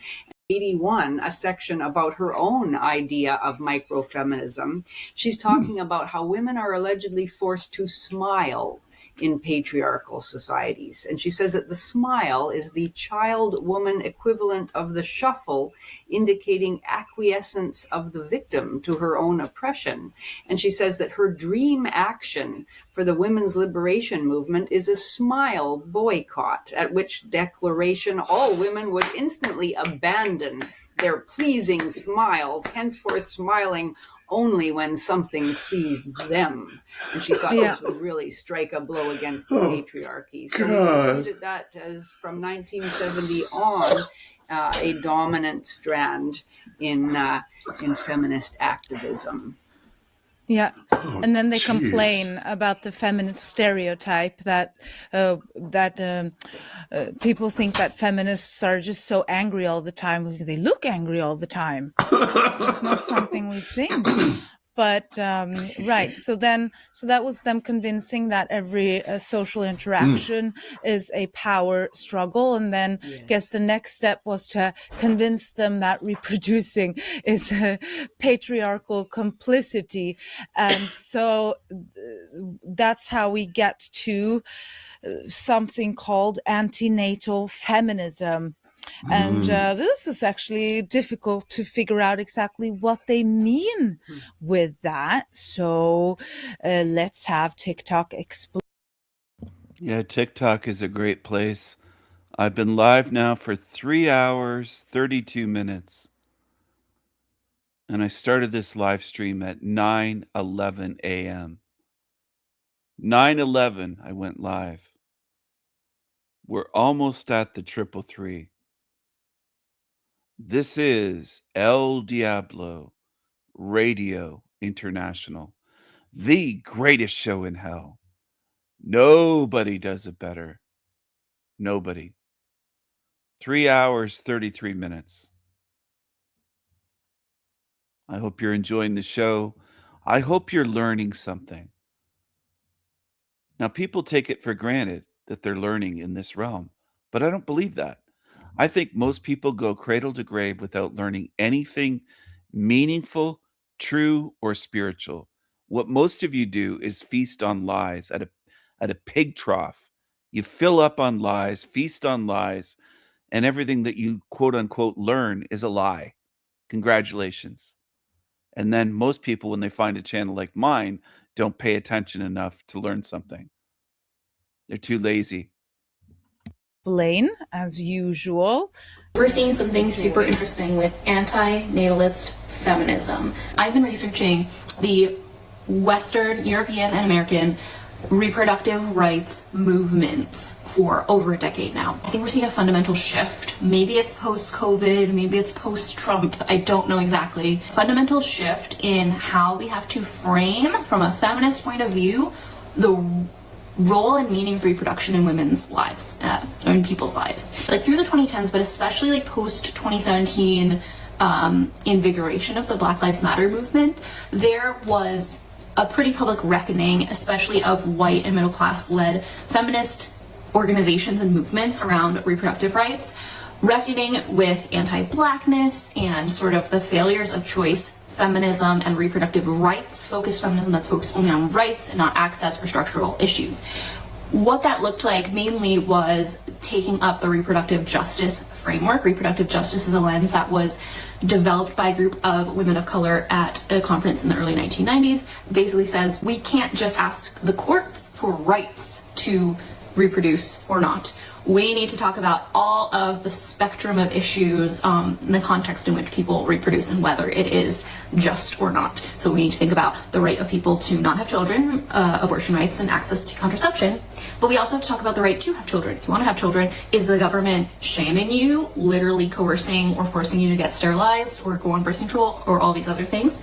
81, a section about her own idea of microfeminism. She's talking about how women are allegedly forced to smile in patriarchal societies. And she says that the smile is the child woman equivalent of the shuffle, indicating acquiescence of the victim to her own oppression. And she says that her dream action for the women's liberation movement is a smile boycott, at which declaration all women would instantly abandon their pleasing smiles, henceforth smiling only when something pleased them. And she thought this would really strike a blow against the patriarchy. So we considered that as from 1970 on a dominant strand in feminist activism. Yeah, and then they complain about the feminist stereotype that people think that feminists are just so angry all the time because they look angry all the time. It's not something we think. But right, so that was them convincing that every social interaction is a power struggle, and then I guess the next step was to convince them that reproducing is a patriarchal complicity, and so that's how we get to something called antenatal feminism. And this is actually difficult to figure out exactly what they mean with that. So let's have TikTok explain. Yeah, TikTok is a great place. I've been live now for 3 hours, 32 minutes. And I started this live stream at 9:11 a.m. 9:11, I went live. We're almost at the 333. This is El Diablo Radio International, the greatest show in hell. Nobody does it better. Nobody. 3 hours, 33 minutes. I hope you're enjoying the show. I hope you're learning something. Now, people take it for granted that they're learning in this realm, but I don't believe that. I think most people go cradle to grave without learning anything meaningful, true, or spiritual. What most of you do is feast on lies at a pig trough. You fill up on lies, feast on lies, and everything that you quote unquote learn is a lie. Congratulations. And then most people, when they find a channel like mine, don't pay attention enough to learn something. They're too lazy. Blaine, as usual. We're seeing something super interesting with anti-natalist feminism. I've been researching the Western, European, and American reproductive rights movements for over a decade now. I think we're seeing a fundamental shift. Maybe it's post-COVID, maybe it's post-Trump, I don't know exactly. Fundamental shift in how we have to frame, from a feminist point of view, the role and meaning of reproduction in women's lives, or in people's lives. Like through the 2010s, but especially like post 2017, invigoration of the Black Lives Matter movement, there was a pretty public reckoning, especially of white and middle class led feminist organizations and movements around reproductive rights, reckoning with anti-blackness and sort of the failures of choice feminism and reproductive rights focused feminism that's focused only on rights and not access or structural issues. What that looked like mainly was taking up the reproductive justice framework. Reproductive justice is a lens that was developed by a group of women of color at a conference in the early 1990s. Basically says we can't just ask the courts for rights to reproduce or not. We need to talk about all of the spectrum of issues in the context in which people reproduce and whether it is just or not. So we need to think about the right of people to not have children, abortion rights, and access to contraception. But we also have to talk about the right to have children. If you want to have children, is the government shaming you, literally coercing or forcing you to get sterilized or go on birth control or all these other things?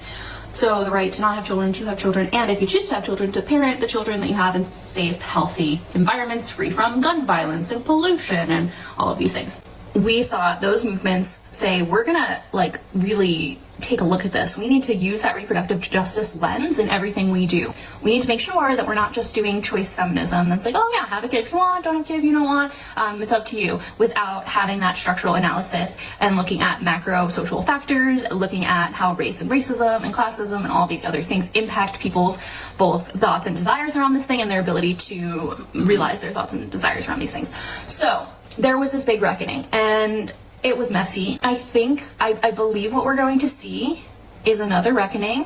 So the right to not have children, to have children, and if you choose to have children, to parent the children that you have in safe, healthy environments, free from gun violence and pollution and all of these things. We saw those movements say, we're gonna like really take a look at this. We need to use that reproductive justice lens in everything we do. We need to make sure that we're not just doing choice feminism that's like, oh yeah, have a kid if you want, don't have a kid if you don't want, it's up to you, without having that structural analysis and looking at macro social factors, looking at how race and racism and classism and all these other things impact people's both thoughts and desires around this thing and their ability to realize their thoughts and desires around these things. So there was this big reckoning, and it was messy. I believe what we're going to see is another reckoning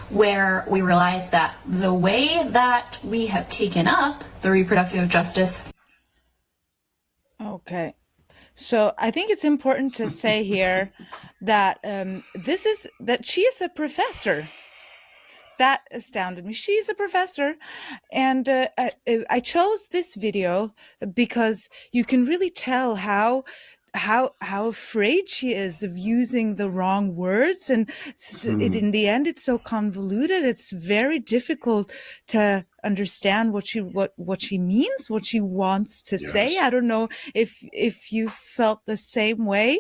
where we realize that the way that we have taken up the reproductive justice. Okay. So I think it's important to say here that that she is a professor. That astounded me. She's a professor. And I chose this video because you can really tell how afraid she is of using the wrong words, and in the end it's so convoluted. It's very difficult to understand what she means, what she wants to say. I don't know if you felt the same way.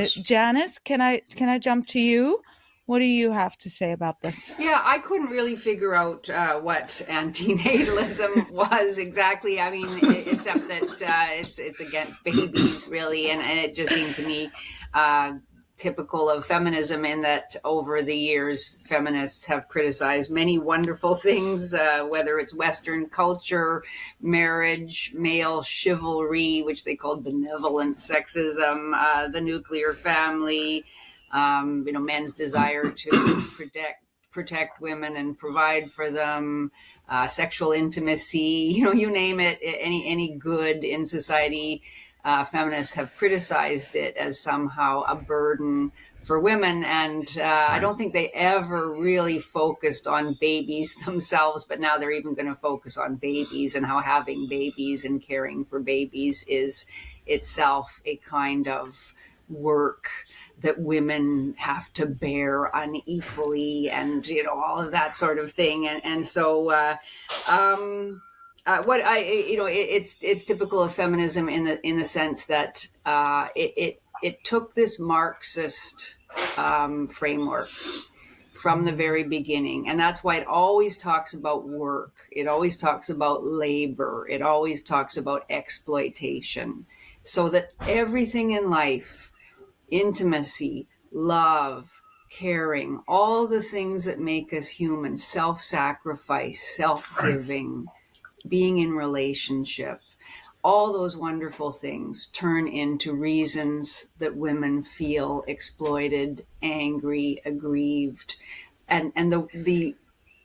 Janice, can I jump to you? What do you have to say about this? Yeah, I couldn't really figure out what antinatalism was exactly. I mean, except that it's against babies, really, and it just seemed to me typical of feminism in that over the years, feminists have criticized many wonderful things, whether it's Western culture, marriage, male chivalry, which they called benevolent sexism, the nuclear family, men's desire to protect women and provide for them, sexual intimacy, you name it, any good in society. Feminists have criticized it as somehow a burden for women. And I don't think they ever really focused on babies themselves, but now they're even going to focus on babies and how having babies and caring for babies is itself a kind of work that women have to bear unequally, and all of that sort of thing, and so it's typical of feminism in the sense that it took this Marxist framework from the very beginning, and that's why it always talks about work, it always talks about labor, it always talks about exploitation, so that everything in life, intimacy, love, caring, all the things that make us human, self-sacrifice, self-giving, being in relationship, all those wonderful things turn into reasons that women feel exploited, angry, aggrieved. And the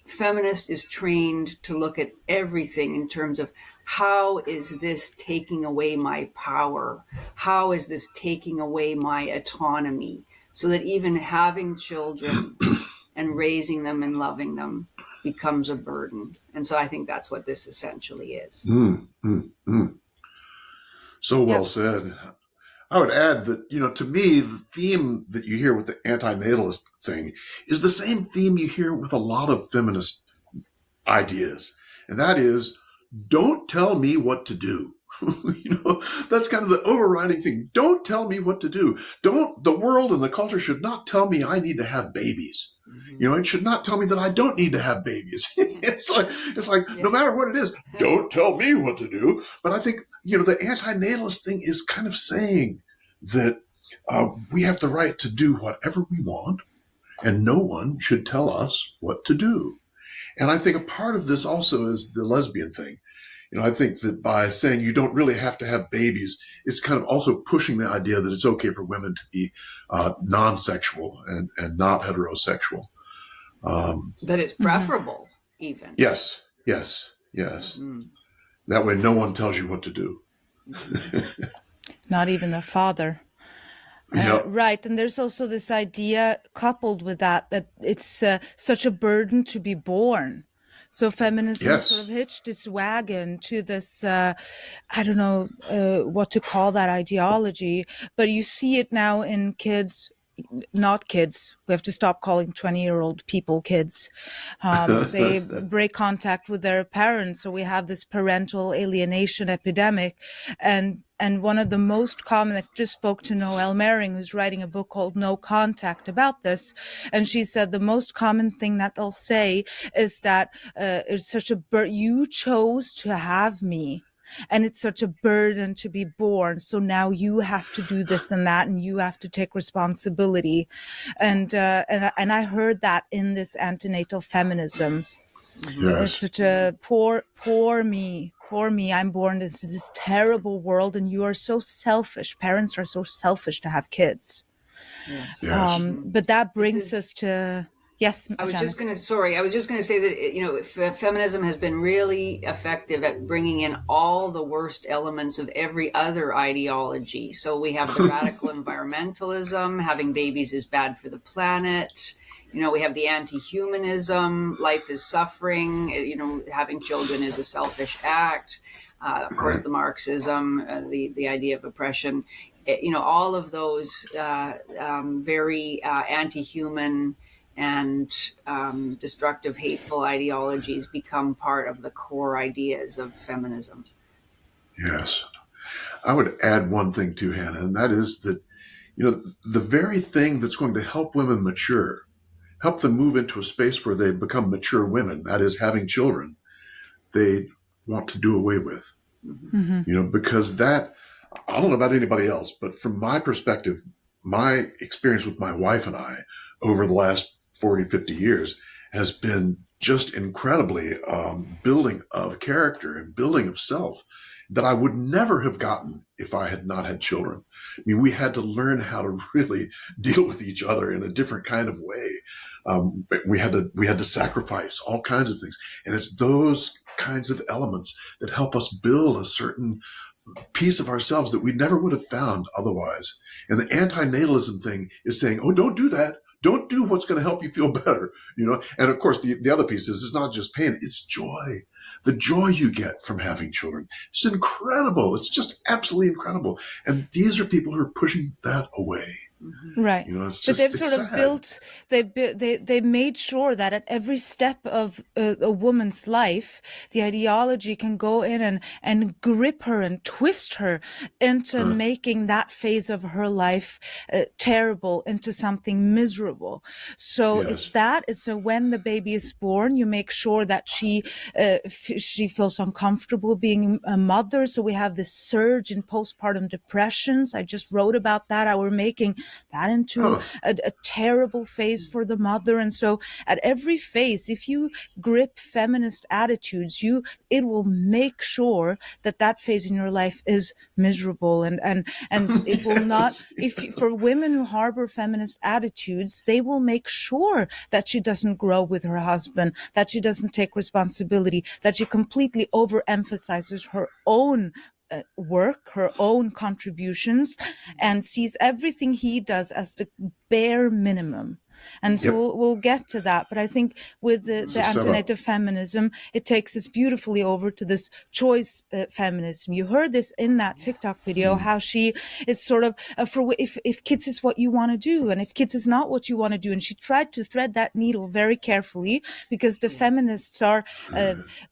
feminist is trained to look at everything in terms of, how is this taking away my power? How is this taking away my autonomy? So that even having children and raising them and loving them becomes a burden. And so I think that's what this essentially is. So well said. I would add that, to me, the theme that you hear with the antinatalist thing is the same theme you hear with a lot of feminist ideas. And that is, don't tell me what to do. That's kind of the overriding thing. Don't tell me what to do. The world and the culture should not tell me I need to have babies. It should not tell me that I don't need to have babies. It's like no matter what it is, don't tell me what to do. But I think, the antinatalist thing is kind of saying that we have the right to do whatever we want, and no one should tell us what to do. And I think a part of this also is the lesbian thing. I think that by saying you don't really have to have babies, it's kind of also pushing the idea that it's okay for women to be non-sexual and not heterosexual. That it's preferable, even. Yes. That way no one tells you what to do. Not even the father. Right. And there's also this idea coupled with that it's such a burden to be born. So feminism sort of hitched its wagon to this, I don't know what to call that ideology, but you see it now in kids, not kids. We have to stop calling 20-year-old people kids. They break contact with their parents. So we have this parental alienation epidemic. And one of the most common, I just spoke to Noelle Mering, who's writing a book called No Contact about this. And she said the most common thing that they'll say is that it's such a you chose to have me. And it's such a burden to be born. So now you have to do this and that, and you have to take responsibility. And I heard that in this antenatal feminism. Yes. It's such a poor me. Poor me, I'm born into this terrible world, and you are so selfish. Parents are so selfish to have kids. Yes. But that brings us to, yes, I was Janice. just going to say that, feminism has been really effective at bringing in all the worst elements of every other ideology. So we have the radical environmentalism, having babies is bad for the planet. We have the anti-humanism, life is suffering, having children is a selfish act. Of course, the Marxism, the idea of oppression, all of those very anti-human and destructive, hateful ideologies become part of the core ideas of feminism. Yes. I would add one thing too, Hannah, and that is that, the very thing that's going to help women mature, help them move into a space where they become mature women, that is having children, they want to do away with. Because that, I don't know about anybody else, but from my perspective, my experience with my wife and I over the last 40, 50 years has been just incredibly building of character and building of self that I would never have gotten if I had not had children. I mean, we had to learn how to really deal with each other in a different kind of way. We had to sacrifice all kinds of things. And it's those kinds of elements that help us build a certain piece of ourselves that we never would have found otherwise. And the antinatalism thing is saying, oh, don't do that. Don't do what's going to help you feel better, And of course, the other piece is it's not just pain, it's joy. The joy you get from having children. It's incredible. It's just absolutely incredible. And these are people who are pushing that away. Right. It's but just, they've it's sort of sad. they made sure that at every step of a woman's life, the ideology can go in and grip her and twist her into making that phase of her life terrible, into something miserable. So it's when the baby is born, you make sure that she feels uncomfortable being a mother. So we have this surge in postpartum depressions. I just wrote about that. We're making that into a terrible phase for the mother. And so at every phase, if you grip feminist attitudes, it will make sure that phase in your life is miserable, and it will not, for women who harbor feminist attitudes, they will make sure that she doesn't grow with her husband, that she doesn't take responsibility, that she completely overemphasizes her own work, her own contributions, and sees everything he does as the bare minimum. And so we'll get to that. But I think with the setup. anti-native feminism, it takes us beautifully over to this choice feminism. You heard this in that TikTok video, how she is sort of, if kids is what you want to do, and if kids is not what you want to do. And she tried to thread that needle very carefully, because the feminists are,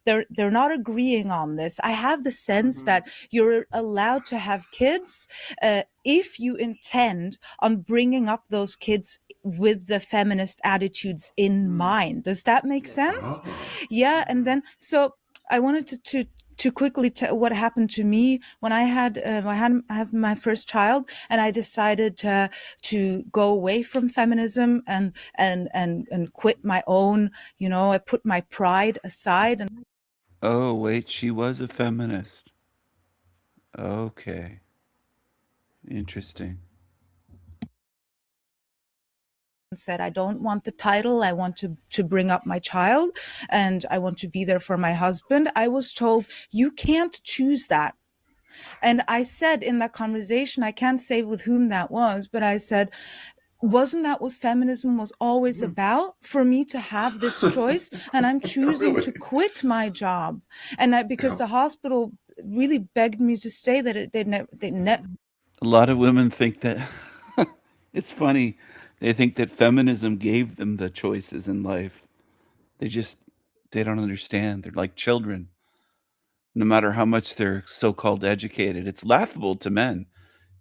they're not agreeing on this. I have the sense that you're allowed to have kids if you intend on bringing up those kids with the feminist attitudes in mind. Does that make sense? Yeah. And then, so I wanted to quickly tell what happened to me when I had my first child, and I decided to go away from feminism and quit my own, I put my pride aside. And Oh, wait, she was a feminist. Okay. Interesting. said, I don't want the title. I want to bring up my child, and I want to be there for my husband. I was told, you can't choose that. And I said in that conversation, I can't say with whom that was, but I said, wasn't that what feminism was always about? For me to have this choice, and I'm choosing to quit my job. And because the hospital really begged me to stay, that A lot of women think that it's funny. They think that feminism gave them the choices in life. They don't understand. They're like children. No matter how much they're so-called educated, it's laughable to men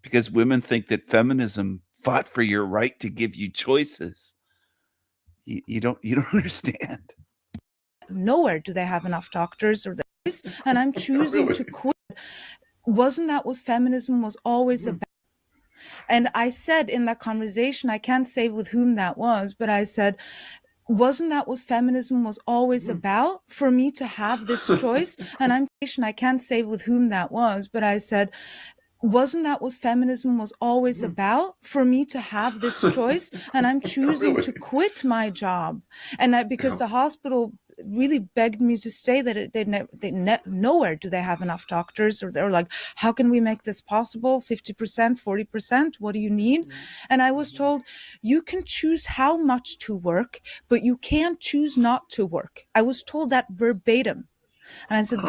because women think that feminism fought for your right to give you choices. You don't understand. Nowhere do they have enough doctors or this, and I'm choosing to quit. Wasn't that what feminism was always about? And I said in that conversation, I can't say with whom that was, but I said, wasn't that what feminism was always about? For me to have this choice, and I can't say with whom that was, but I said, wasn't that what feminism was always about? For me to have this choice, and I'm choosing to quit my job. And because the hospital really begged me to stay, that nowhere do they have enough doctors, or they're like, how can we make this possible? 50%, 40%, what do you need? And I was told, you can choose how much to work, but you can't choose not to work. I was told that verbatim. And I said,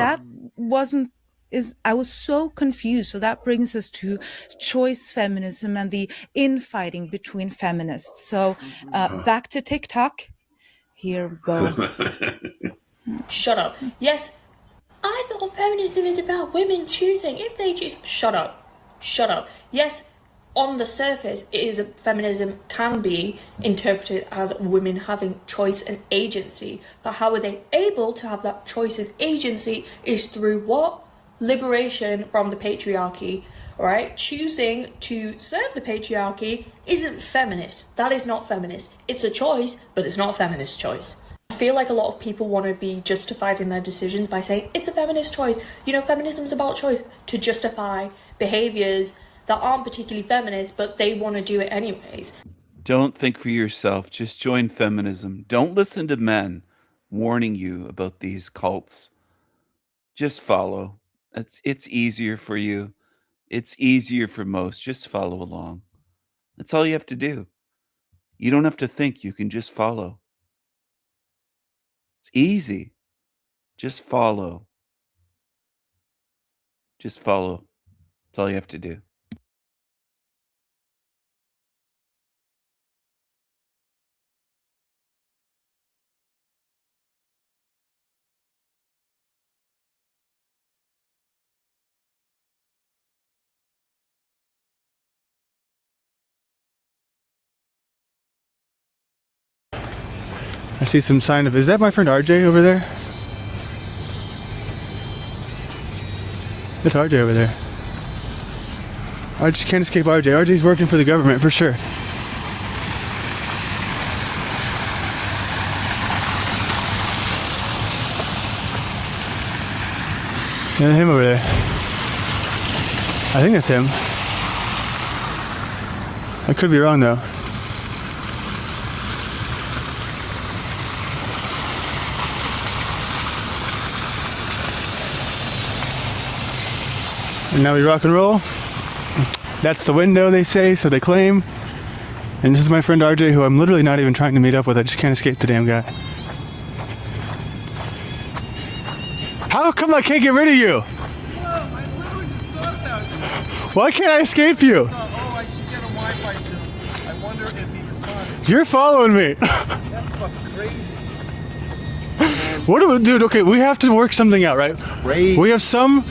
I was so confused. So that brings us to choice feminism and the infighting between feminists. So back to TikTok. Here we go. Shut up. Yes, I thought feminism is about women choosing. If they choose... Shut up. Shut up. Yes, on the surface, feminism can be interpreted as women having choice and agency. But how are they able to have that choice and agency is through what? Liberation from the patriarchy, right? Choosing to serve the patriarchy isn't feminist. That is not feminist. It's a choice, but it's not a feminist choice. I feel like a lot of people want to be justified in their decisions by saying it's a feminist choice. Feminism is about choice, to justify behaviors that aren't particularly feminist, but they want to do it anyways. Don't think for yourself. Just join feminism. Don't listen to men warning you about these cults. Just follow. It's easier for you. It's easier for most. Just follow along. That's all you have to do. You don't have to think. You can just follow. It's easy. Just follow. Just follow. That's all you have to do. I see some sign of, is that my friend RJ over there? It's RJ over there. I just can't escape RJ. RJ's working for the government for sure. And him over there. I think that's him. I could be wrong though. And now we rock and roll. That's the window, they say, so they claim. And this is my friend RJ, who I'm literally not even trying to meet up with. I just can't escape the damn guy. How come I can't get rid of you? Why can't I escape you? Oh, I should get a Wi-Fi soon. I wonder if he responded. You're following me. That's fucking crazy. What do we, dude? Okay, we have to work something out, right? Crazy. We have some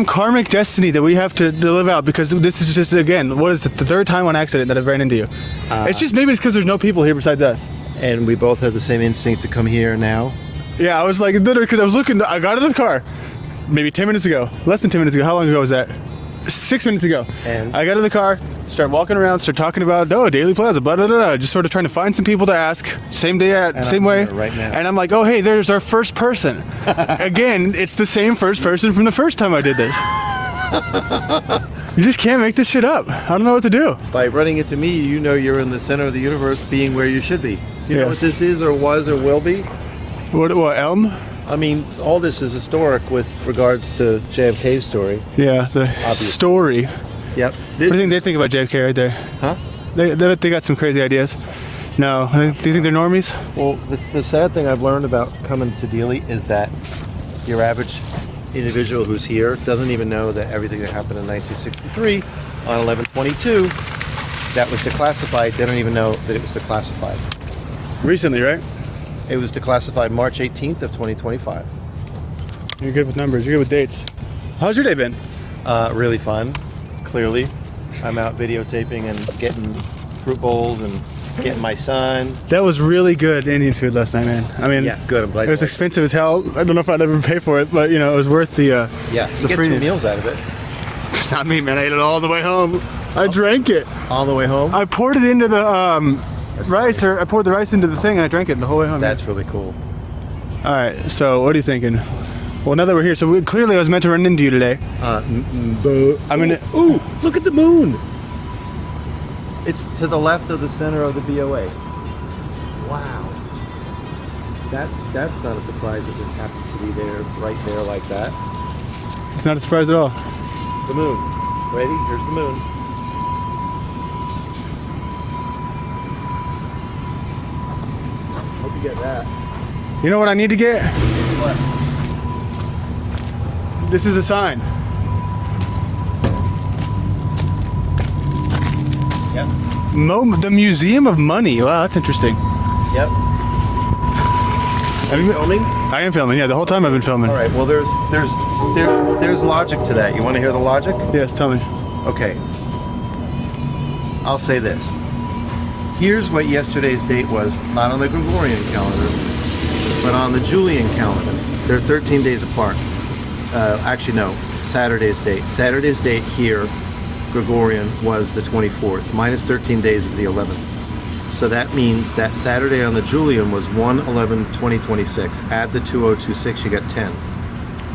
karmic destiny that we have to live out, because this is just, again, what is it? The third time on accident that I've ran into you. It's just, maybe it's because there's no people here besides us. And we both had the same instinct to come here now. Yeah, I was like, literally, because I got out of the car maybe 10 minutes ago, less than 10 minutes ago. How long ago was that? 6 minutes ago. And I got out of the car, start walking around, start talking about Daily Plaza, blah, blah, blah, blah, just sort of trying to find some people to ask, same way. Right now. And I'm like, oh, hey, there's our first person. Again, it's the same first person from the first time I did this. You just can't make this shit up. I don't know what to do. By running into me, you know you're in the center of the universe, being where you should be. Do you know what this is, or was, or will be? What, Elm? I mean, all this is historic with regards to JFK's story. Yeah, the story. Yep. What do you think they think about JFK right there? Huh? They got some crazy ideas. No, do you think they're normies? Well, the sad thing I've learned about coming to Dealey is that your average individual who's here doesn't even know that everything that happened in 1963 on 11/22 that was declassified, they don't even know that it was declassified. Recently, right? It was declassified March 18th of 2025. You're good with numbers. You're good with dates. How's your day been? Really fun, clearly. I'm out videotaping and getting fruit bowls and getting my son. That was really good Indian food last night, man. I mean, yeah, good. I'm glad. It was expensive as hell. I don't know if I'd ever pay for it, but it was worth the yeah. You the get free 2 meals out of it. Not me, man. I ate it all on the way home. I drank it all the way home. I poured it into the rice, or I poured the rice into the thing and I drank it the whole way home. That's really cool. All right. So, what are you thinking? Well, now that we're here, so clearly I was meant to run into you today. Ooh, look at the moon. It's to the left of the center of the BOA. Wow. That's not a surprise that this happens to be there, right there like that. It's not a surprise at all. The moon. Ready? Here's the moon. Hope you get that. You know what I need to get? What? This is a sign. Yep. The Museum of Money. Wow, that's interesting. Yep. Are you filming? I am filming. Yeah, the whole time I've been filming. All right. Well, there's logic to that. You want to hear the logic? Yes. Tell me. Okay. I'll say this. Here's what yesterday's date was, not on the Gregorian calendar, but on the Julian calendar. They're 13 days apart. Actually, no. Saturday's date. Saturday's date here, Gregorian, was the 24th. Minus 13 days is the 11th. So that means that Saturday on the Julian was 1/11/2026. Add the 2026, you got 10,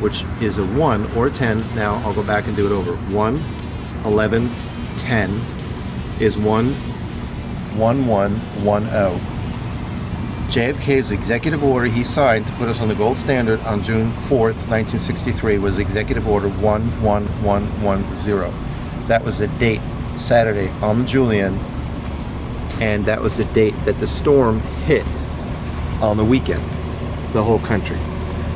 which is a 1 or a 10. Now I'll go back and do it over. 1/11/10 is 1/11/10. JFK's executive order he signed to put us on the gold standard on June 4th, 1963 was Executive Order 11110. That was the date, Saturday on the Julian, and that was the date that the storm hit on the weekend, the whole country.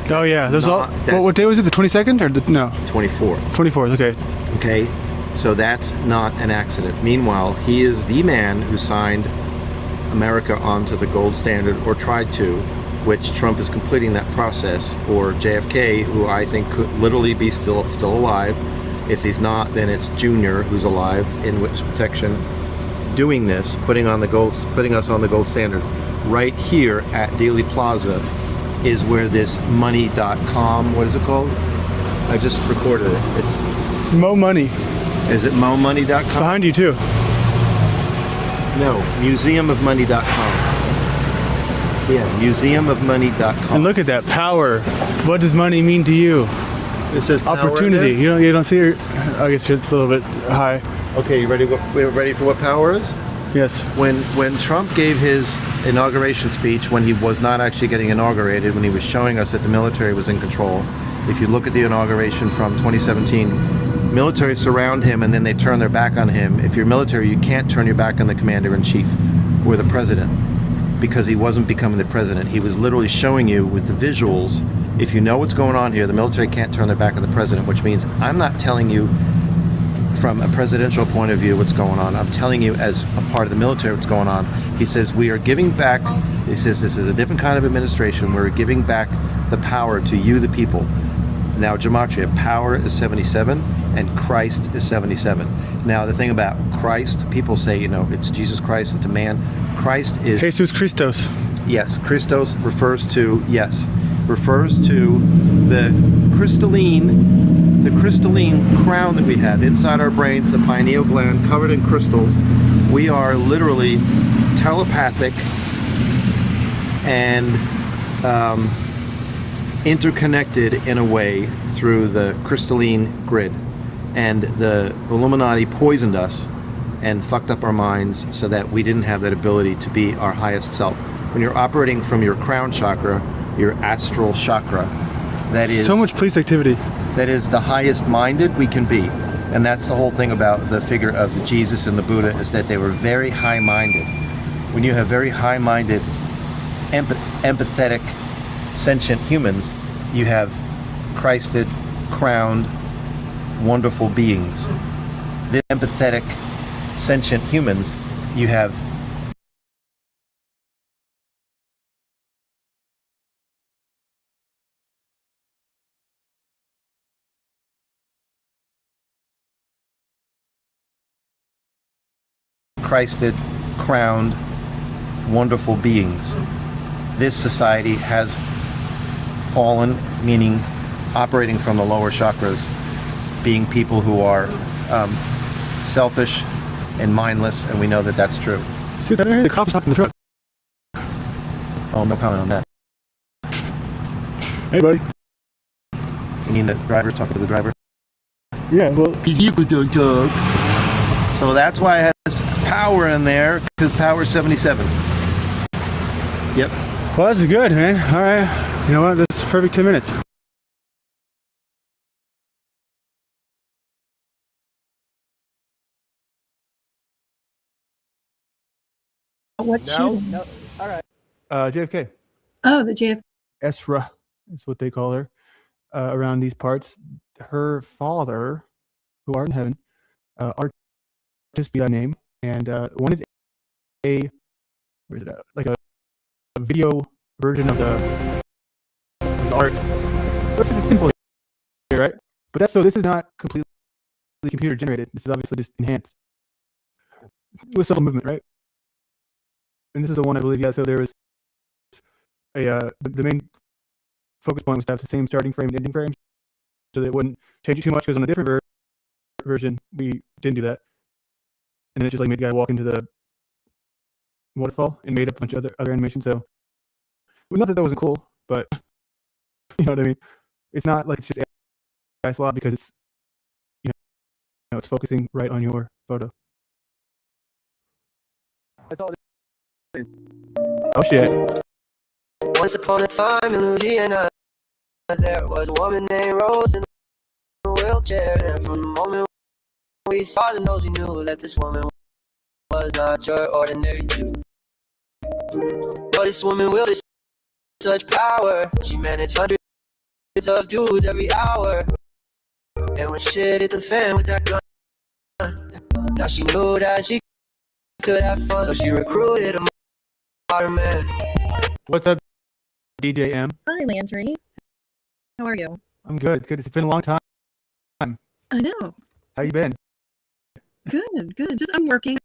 Oh yeah, what day was it? The 22nd or no? 24th. 24th. Okay. Okay, so that's not an accident. Meanwhile, he is the man who signed America onto the gold standard, or tried to, which Trump is completing that process, or JFK, who I think could literally be still alive. If he's not, then it's Junior who's alive in witness protection, doing this, putting us on the gold standard. Right here at Dealey Plaza is where this money.com, what is it called? I just recorded it. It's Mo Money. Is it momoney.com? It's behind you too. No, museumofmoney.com. Yeah, museumofmoney.com. And look at that power. What does money mean to you? It says opportunity. You don't see it. I guess it's a little bit high. Okay, you ready? We're ready for what power is? Yes. When Trump gave his inauguration speech, when he was not actually getting inaugurated, when he was showing us that the military was in control, if you look at the inauguration from 2017, Military surround him and then they turn their back on him. If you're military, you can't turn your back on the commander-in-chief or the president, because he wasn't becoming the president. He was literally showing you with the visuals, if you know what's going on here, the military can't turn their back on the president, which means I'm not telling you from a presidential point of view what's going on. I'm telling you as a part of the military what's going on. He says, we are giving back, he says, this is a different kind of administration. We're giving back the power to you, the people. Now, gematria, power is 77 and Christ is 77. Now, the thing about Christ, people say, you know, it's Jesus Christ, it's a man. Christ is... Jesus Christos. Yes, Christos refers to the crystalline crown that we have inside our brains, the pineal gland covered in crystals. We are literally telepathic and interconnected in a way through the crystalline grid. And the Illuminati poisoned us and fucked up our minds so that we didn't have that ability to be our highest self. When you're operating from your crown chakra, your astral chakra, that is so much police activity. That is the highest minded we can be. And that's the whole thing about the figure of the Jesus and the Buddha, is that they were very high-minded. When you have very high-minded, empathetic, sentient humans, you have Christed, crowned, wonderful beings. The empathetic, sentient humans, you have Christed, crowned, wonderful beings. This society has fallen, meaning operating from the lower chakras, being people who are selfish and mindless, and we know that that's true. See, I hear the cops talking in the truck. Oh, no comment on that. Hey, buddy. You mean the driver talking to the driver? Yeah, well, vehicles don't talk. So that's why it has power in there, because power is 77. Yep. Well, this is good, man. All right. You know what? This is perfect 10 minutes. What shooting? No. All right. JFK. Oh, the JFK. Esra is what they call her around these parts. Her father, who art in heaven, just be thy name, and wanted like a video version of the art. It's simple here, right? But that's so. This is not completely computer generated. This is obviously just enhanced with subtle movement, right? And this is the one I believe. Yeah. So there was the main focus point was to have the same starting frame and ending frame, so that it wouldn't change it too much. Because on a different version, we didn't do that, and then it just like made the guy walk into the waterfall and made up a bunch of other animations. So, well, not that that wasn't cool, but you know what I mean. It's not like it's just AI slot, because it's it's focusing right on your photo. That's all it is. Oh shit. Once upon a time in Louisiana, there was a woman named Rose in a wheelchair. And from the moment we saw the nose, we knew that this woman was not your ordinary Jew. But this woman wielded such power, she managed hundreds of dudes every hour. And when shit hit the fan with that gun, now she knew that she could have fun. So she recruited a modern man. What's up, DJ M? Hi, Landry. How are you? I'm good. Good. It's been a long time. I know. How you been? Good, good. Just I'm working.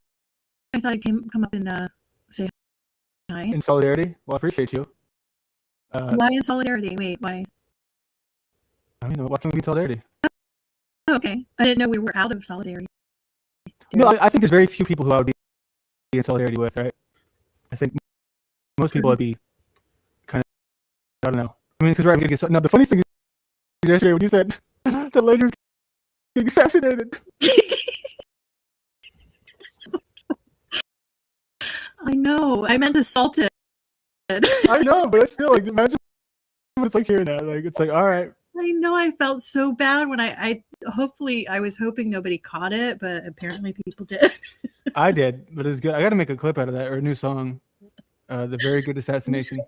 I thought I'd come up and say hi. In solidarity? Well, I appreciate you. Why in solidarity? Wait, why? I mean, why can't we be in solidarity? Oh, okay. I didn't know we were out of solidarity. No, I think there's very few people who I would be in solidarity with, right? I think most people I'd be kind of, I don't know. I mean, because right, I'm gonna get. No, the funniest thing is yesterday when you said the Lady's getting assassinated. I know. I meant assaulted. I know, but I still imagine what it's like hearing that. Like, it's like, all right. I know. I felt so bad when I hopefully, I was hoping nobody caught it, but apparently people did. I did, but it's good. I got to make a clip out of that, or a new song. The Very Good Assassination.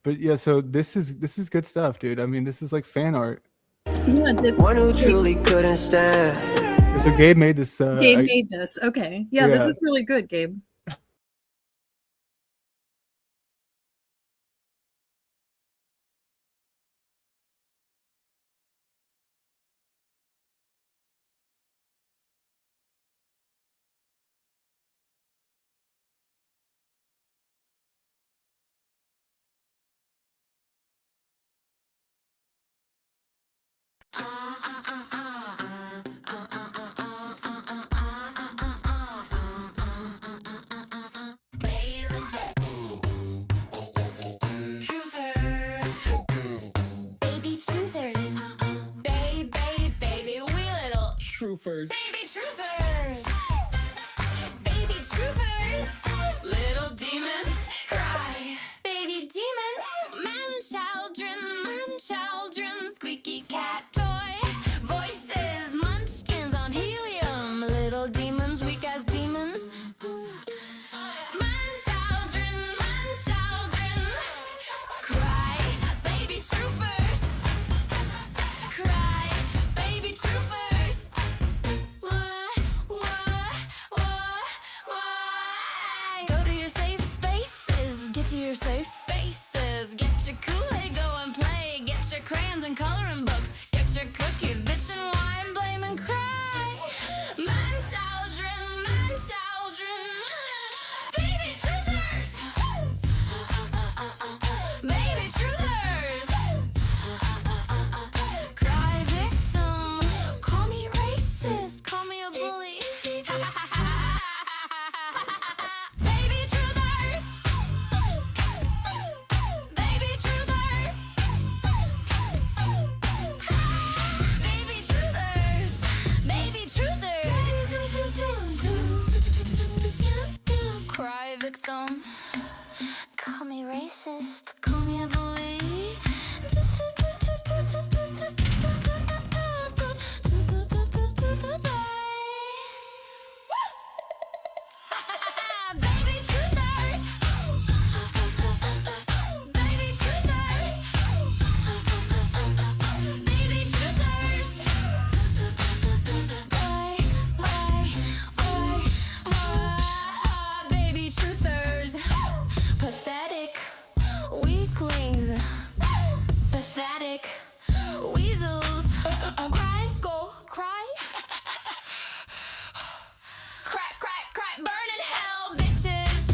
But yeah, so this is good stuff, dude. I mean, this is like fan art. Yeah, One who truly couldn't stand. So Gabe made this. Gabe made this. Okay. Yeah, this Yeah. is really good, Gabe. Baby truthers. Baby, we little truthers. Baby truthers. Baby truthers. Little demons cry. Baby demons. Man children, squeaky cat toy. Voices, munchkins on helium. Little demons, weak as demons. Man children, cry. Baby truthers. Cry, baby truthers. Why? Go to your safe spaces. Get to your safe spaces. Get your Kool-Aid, go and play. Get your crayons and coloring books. Get your cookies, bitch and wine, blame and cry. Man children, baby truthers. Baby truthers. Cry victim, call me racist, call me a bully. Baby truthers. Baby truthers. Baby truthers. Baby truthers. Cry victim, call me racist, call me a bully. Baby truthers. Baby truthers. Baby truthers. Why, baby truthers. Pathetic weaklings. Pathetic weasels. Cry, go cry. Cry, burn in hell, bitches.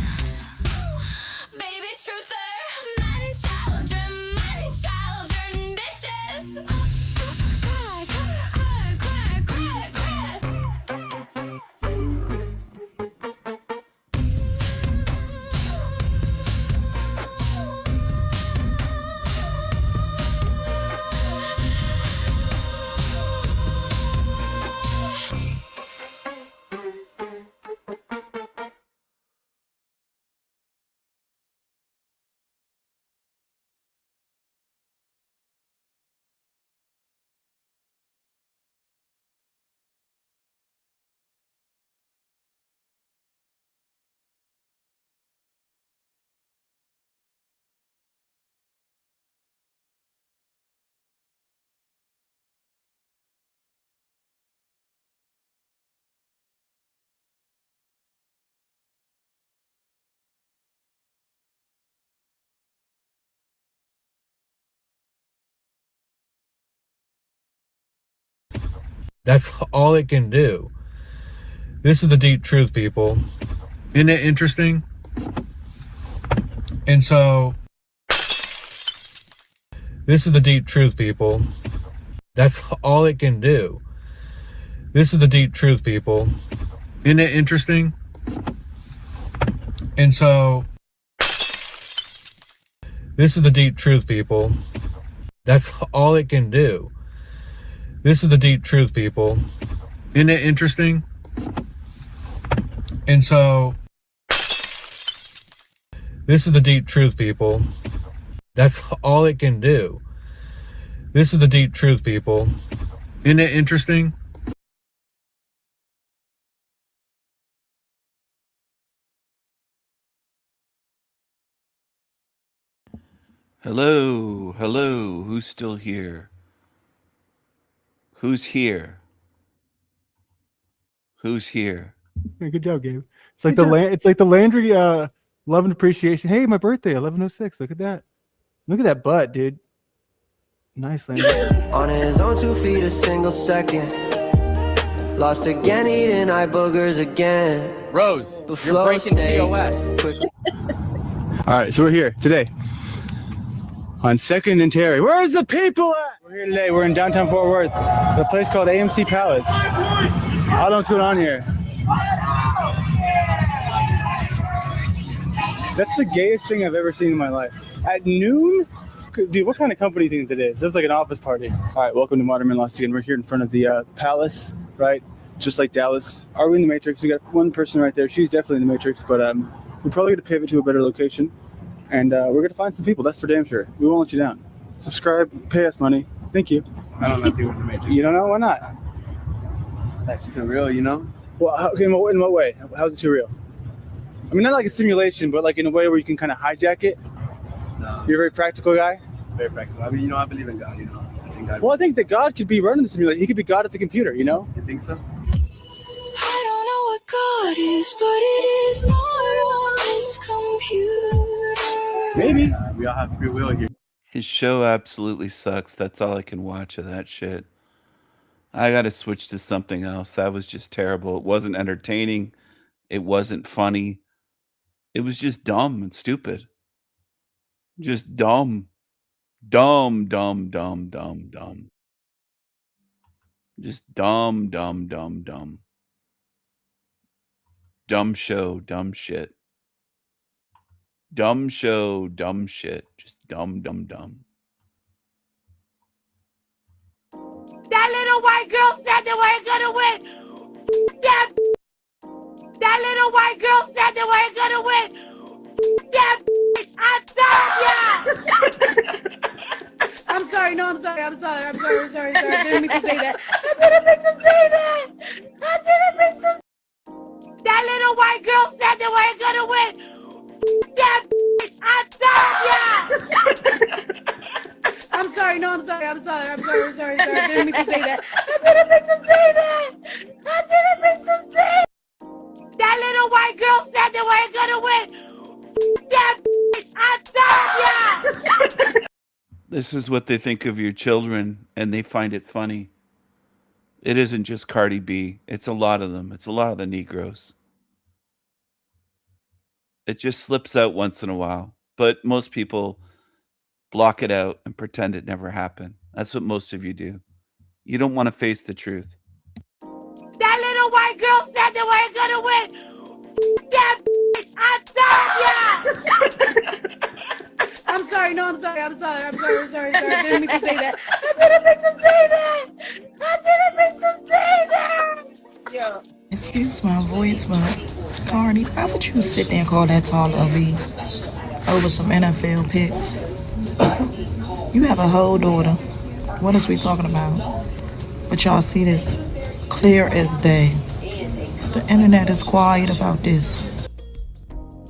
Baby truther, man children, bitches. That's all it can do. This is the deep truth, people. Isn't it interesting? And so, this is the deep truth, people. That's all it can do. This is the deep truth, people. Isn't it interesting? And so, this is the deep truth, people. That's all it can do. This is the deep truth, people. Isn't it interesting? And so, this is the deep truth, people. That's all it can do. This is the deep truth, people. Isn't it interesting? Hello, hello. Who's still here? Who's here? Who's here? Yeah, good job, Gabe. It's like it's like the Landry love and appreciation. Hey, my birthday, 11/06. Look at that. Look at that butt, dude. Nice, Landry. On his own 2 feet a single second. Lost again, eating eye boogers again. Rose, The you're flow breaking stayed TOS. quick. All right, so we're here today on 2nd and Terry. Where's the people at? We're here today. We're in downtown Fort Worth, a place called AMC Palace. I don't know what's going on here. That's the gayest thing I've ever seen in my life. At noon? Dude, what kind of company do you think that is? This is like an office party. All right, welcome to Modern Man Lost again. We're here in front of the Palace, right? Just like Dallas. Are we in the Matrix? We got one person right there. She's definitely in the Matrix, but we're probably going to pivot to a better location. And we're going to find some people. That's for damn sure. We won't let you down. Subscribe, pay us money. Thank you. I don't know if you were the Matrix. You don't know? Why not? That's too real, you know? Well, in what way? How's it too real? I mean, not like a simulation, but like in a way where you can kind of hijack it. No. You're a very practical guy? Very practical. I mean, you know, I believe in God, you know? I think that God could be running the simulation. He could be God at the computer, you know? You think so? I don't know what God is, but it is not on this computer. Maybe. We all have free will here. His show absolutely sucks. That's all I can watch of that shit. I got to switch to something else. That was just terrible. It wasn't entertaining. It wasn't funny. It was just dumb and stupid. Just dumb. Dumb, dumb, dumb, dumb, dumb. Just dumb, dumb, dumb, dumb. Dumb show, dumb shit. Dumb show, dumb shit. Just dumb, dumb, dumb. That little white girl said they weren't gonna win. That little white girl said they weren't gonna win. That I done ya. I'm sorry. No, I'm sorry. I'm sorry. I didn't mean to say that. That little white girl said they weren't gonna win. That I done ya. I'm sorry. No, I'm sorry. I didn't mean to say that. That little white girl said they weren't gonna win. That I done ya. This is what they think of your children, and they find it funny. It isn't just Cardi B. It's a lot of them. It's a lot of the Negroes. It just slips out once in a while. But most people block it out and pretend it never happened. That's what most of you do. You don't want to face the truth. That little white girl said they weren't gonna win. That I done ya. I'm sorry. No, I'm sorry. I didn't mean to say that. Yeah. Excuse my voice, but Cardi, why would you sit there and call that tall LB over some NFL picks? You have a whole daughter. What is we talking about? But y'all see this clear as day. The internet is quiet about this.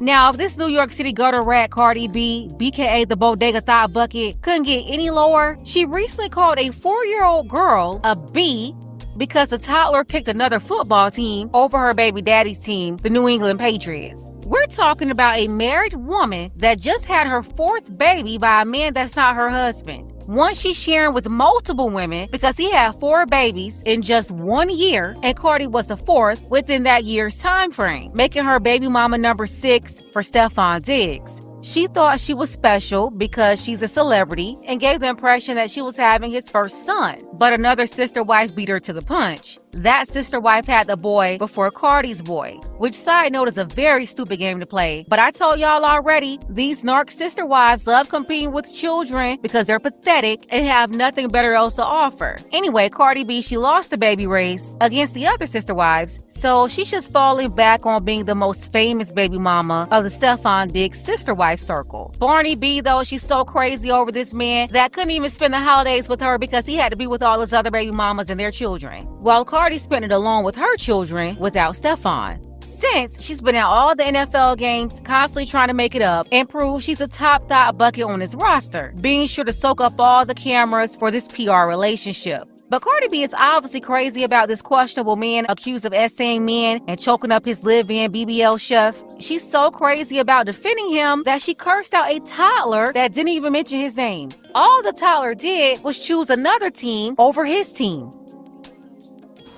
Now, if this New York City gutter rat Cardi B, BKA the Bodega Thigh Bucket, couldn't get any lower, she recently called a 4-year-old girl a B because the toddler picked another football team over her baby daddy's team, the New England Patriots. We're talking about a married woman that just had her 4th baby by a man that's not her husband. One she's sharing with multiple women because he had 4 babies in just 1 year, and Cardi was the 4th within that year's time frame, making her baby mama number 6 for Stefon Diggs. She thought she was special because she's a celebrity and gave the impression that she was having his first son. But another sister wife beat her to the punch. That sister wife had the boy before Cardi's boy, which side note is a very stupid game to play. But I told y'all already, these narc sister wives love competing with children because they're pathetic and have nothing better else to offer. Anyway, Cardi B, she lost the baby race against the other sister wives, So she's just falling back on being the most famous baby mama of the Stefan Diggs sister wife circle. Barney B, though, she's so crazy over this man that couldn't even spend the holidays with her because he had to be with all his other baby mamas and their children. While Cardi spent it alone with her children without Stefan. Since she's been at all the NFL games, constantly trying to make it up and prove she's a top thought bucket on his roster, being sure to soak up all the cameras for this PR relationship. But Cardi B is obviously crazy about this questionable man accused of essaying men and choking up his live-in BBL chef. She's so crazy about defending him that she cursed out a toddler that didn't even mention his name. All the toddler did was choose another team over his team.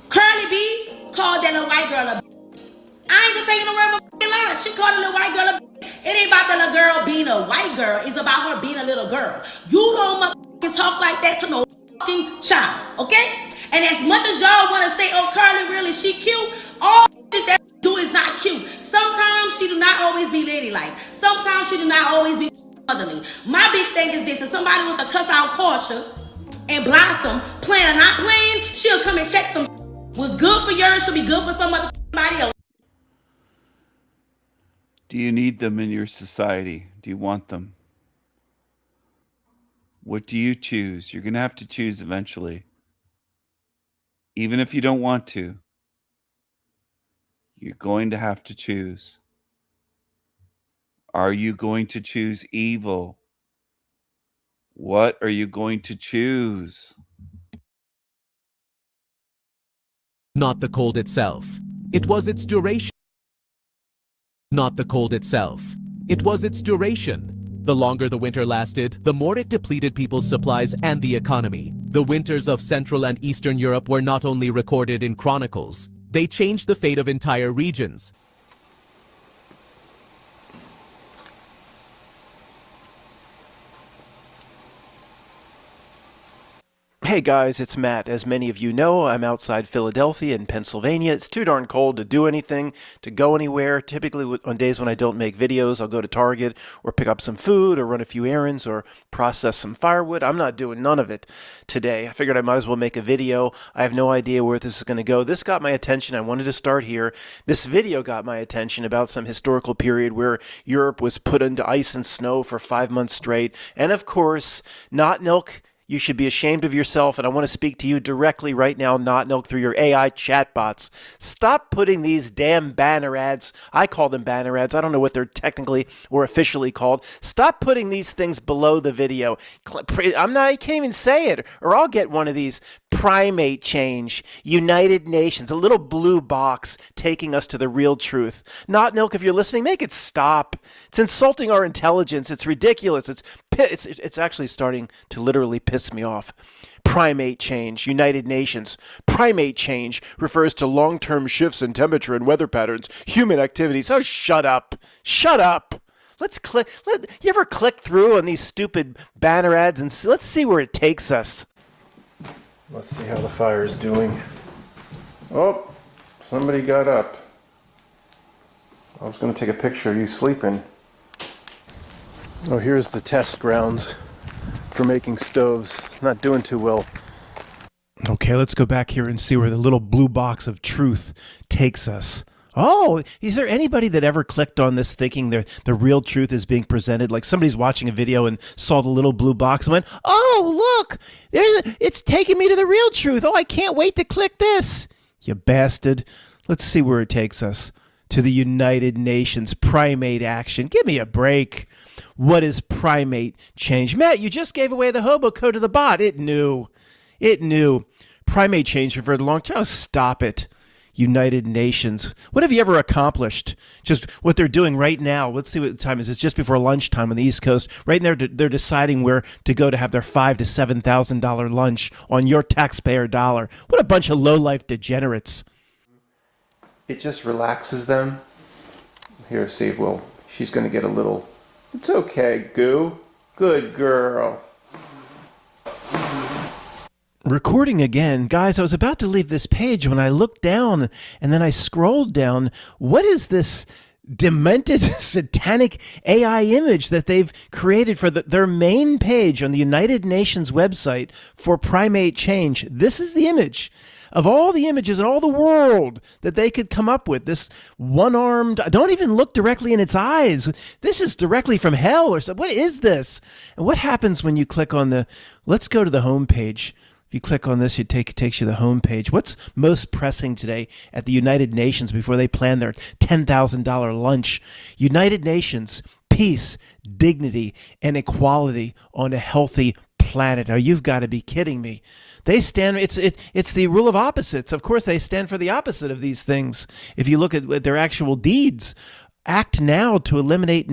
Cardi B called that little white girl a I ain't just taking the word of a lie. She called a little white girl a It ain't about the little girl being a white girl. It's about her being a little girl. You don't talk like that to no child, okay? And as much as y'all want to say, oh, Carly, really, she cute, all that do is not cute. Sometimes she do not always be ladylike. Sometimes she do not always be motherly. My big thing is this: if somebody wants to cuss out Culture and Blossom, playing or not playing, she'll come and check some. What's good for yours should be good for somebody else. Do you need them in your society? Do you want them? What do you choose? You're going to have to choose eventually. Even if you don't want to, you're going to have to choose. Are you going to choose evil? What are you going to choose? Not the cold itself. It was its duration. Not the cold itself. It was its duration. The longer the winter lasted, the more it depleted people's supplies and the economy. The winters of Central and Eastern Europe were not only recorded in chronicles, they changed the fate of entire regions. Hey guys, it's Matt. As many of you know, I'm outside Philadelphia in Pennsylvania. It's too darn cold to do anything, to go anywhere. Typically on days when I don't make videos, I'll go to Target or pick up some food or run a few errands or process some firewood. I'm not doing none of it today. I figured I might as well make a video. I have no idea where this is going to go. This got my attention. I wanted to start here. This video got my attention about some historical period where Europe was put into ice and snow for 5 months straight. And of course, Not Milk, you should be ashamed of yourself, and I want to speak to you directly right now, Not Milk, through your AI chatbots. Stop putting these damn banner ads. I call them banner ads. I don't know what they're technically or officially called. Stop putting these things below the video. I can't even say it, or I'll get one of these. Primate change, United Nations, a little blue box taking us to the real truth. Not Milk, if you're listening, make it stop. It's insulting our intelligence. It's ridiculous. It's actually starting to literally piss me off. Primate change, United Nations. Primate change refers to long-term shifts in temperature and weather patterns, human activities. Oh, shut up. Shut up. Let's click. You ever click through on these stupid banner ads and let's see where it takes us. Let's see how the fire is doing. Oh, somebody got up. I was going to take a picture of you sleeping. Oh, here's the test grounds for making stoves. Not doing too well. Okay, let's go back here and see where the little blue box of truth takes us. Oh, is there anybody that ever clicked on this thinking the real truth is being presented? Like somebody's watching a video and saw the little blue box and went, oh, look, it's taking me to the real truth. Oh, I can't wait to click this. You bastard. Let's see where it takes us. To the United Nations primate action. Give me a break. What is primate change? Matt, you just gave away the hobo code to the bot. It knew. It knew. Primate change referred to long term. Oh, stop it. United Nations. What have you ever accomplished? Just what they're doing right now. Let's see what the time is. It's just before lunchtime on the East Coast. Right now, they're deciding where to go to have their $5,000 to $7,000 lunch on your taxpayer dollar. What a bunch of low-life degenerates. It just relaxes them. Here, see, well, she's going to get a little... It's okay, Goo. Good girl. Recording again. Guys, I was about to leave this page when I looked down and then I scrolled down. What is this demented satanic AI image that they've created for their main page on the United Nations website for primate change. This is the image of all the images in all the world that they could come up with. This one-armed, don't even look directly in its eyes. This is directly from hell or something. What is this? And what happens when you click on the, let's go to the home page. If you click on this, it takes you to the home page. What's most pressing today at the United Nations before they plan their $10,000 lunch? United Nations, peace, dignity, and equality on a healthy planet. Now, you've got to be kidding me. They stand, it's the rule of opposites. Of course, they stand for the opposite of these things. If you look at their actual deeds, act now to eliminate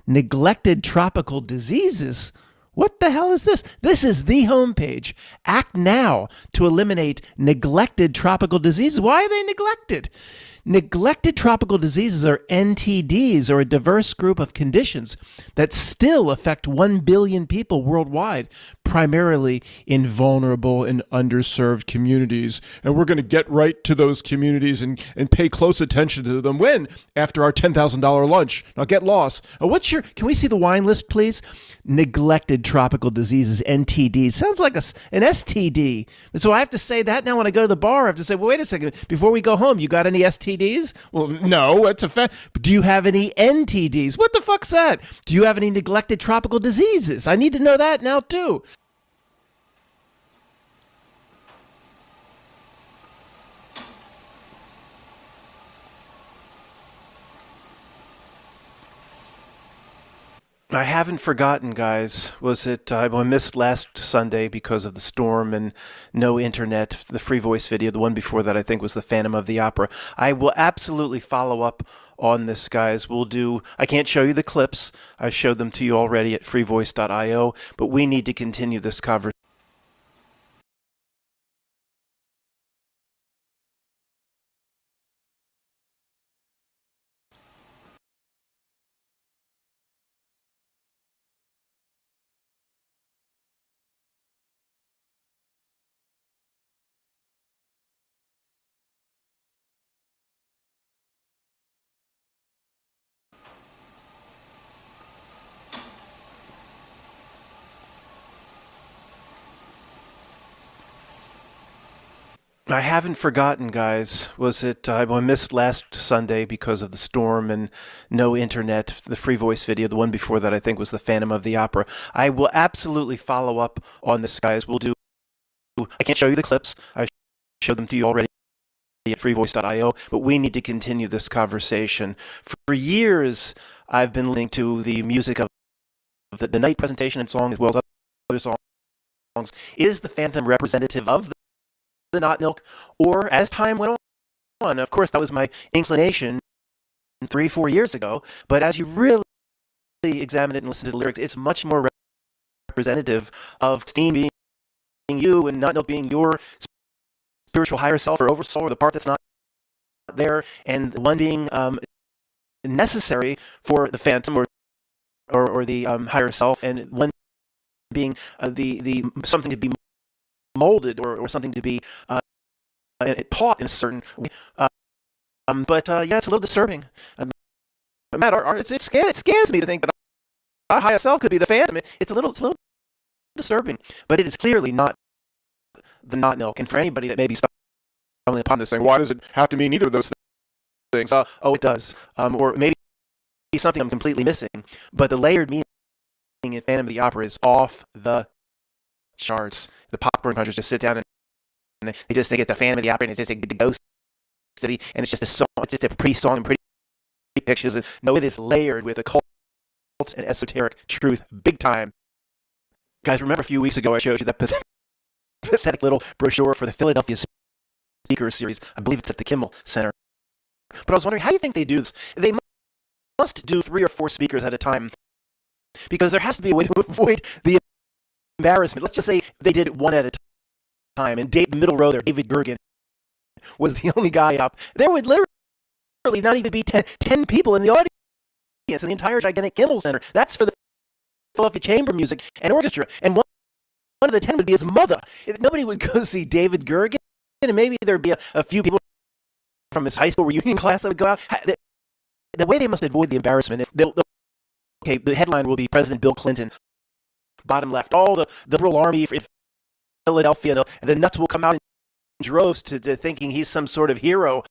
neglected tropical diseases. What the hell is this? This is the homepage. Act now to eliminate neglected tropical diseases. Why are they neglected? Neglected tropical diseases are NTDs, or a diverse group of conditions that still affect 1 billion people worldwide, primarily in vulnerable and underserved communities. And we're going to get right to those communities and pay close attention to them. When? After our $10,000 lunch. Now get lost. Can we see the wine list, please? Neglected tropical diseases, NTDs. Sounds like an STD. And so I have to say that now when I go to the bar. I have to say, well, wait a second. Before we go home, you got any STDs? Well, no, it's a fact. Do you have any NTDs? What the fuck's that? Do you have any neglected tropical diseases? I need to know that now, too. I haven't forgotten, guys. I missed last Sunday because of the storm and no internet, the Free Voice video. The one before that, I think, was the Phantom of the Opera. I will absolutely follow up on this, guys. I can't show you the clips. I showed them to you already at freevoice.io, but we need to continue this conversation. I haven't forgotten, guys. I missed last Sunday because of the storm and no internet, the Free Voice video. The one before that, I think, was the Phantom of the Opera. I will absolutely follow up on this, guys. I can't show you the clips. I showed them to you already at freevoice.io, but we need to continue this conversation. For years, I've been listening to the music of the night presentation and song, as well as other songs. Is the Phantom representative of the not milk? Or as time went on, of course, that was my inclination 3-4 years ago, but as you really examine it and listen to the lyrics, it's much more representative of Steen being you and not milk being your spiritual higher self or oversoul, or the part that's not there, and one being necessary for the Phantom or the higher self, and one being the something to be molded or something to be taught in a certain way. But yeah, it's a little disturbing. Matt, it scares me to think that our higher self could be the Phantom. It's a little disturbing, but it is clearly not the not milk. And for anybody that may be stumbling upon this, saying, why does it have to mean either of those things? Oh, it does. Or maybe something I'm completely missing. But the layered meaning in Phantom of the Opera is off the charts. The popcorn punchers just sit down and they get the Phantom of the Opera, and it's just a ghost city, and it's just a song. It's just a pretty song and pretty pictures. And no, it is layered with occult and esoteric truth, big time. Guys, remember a few weeks ago I showed you that pathetic little brochure for the Philadelphia Speaker Series. I believe it's at the Kimmel Center. But I was wondering, how do you think they do this? They must do 3 or 4 speakers at a time, because there has to be a way to avoid the embarrassment. Let's just say they did it one at a time, and the middle row there, David Gergen, was the only guy up. There would literally not even be 10 people in the audience in the entire gigantic Kimmel Center. That's for the Philadelphia Chamber Music and Orchestra, and one of the 10 would be his mother. Nobody would go see David Gergen, and maybe there'd be a few people from his high school reunion class that would go out. the way they must avoid the embarrassment, okay, the headline will be President Bill Clinton, bottom left, all the liberal army in Philadelphia, and the nuts will come out in droves to thinking he's some sort of hero.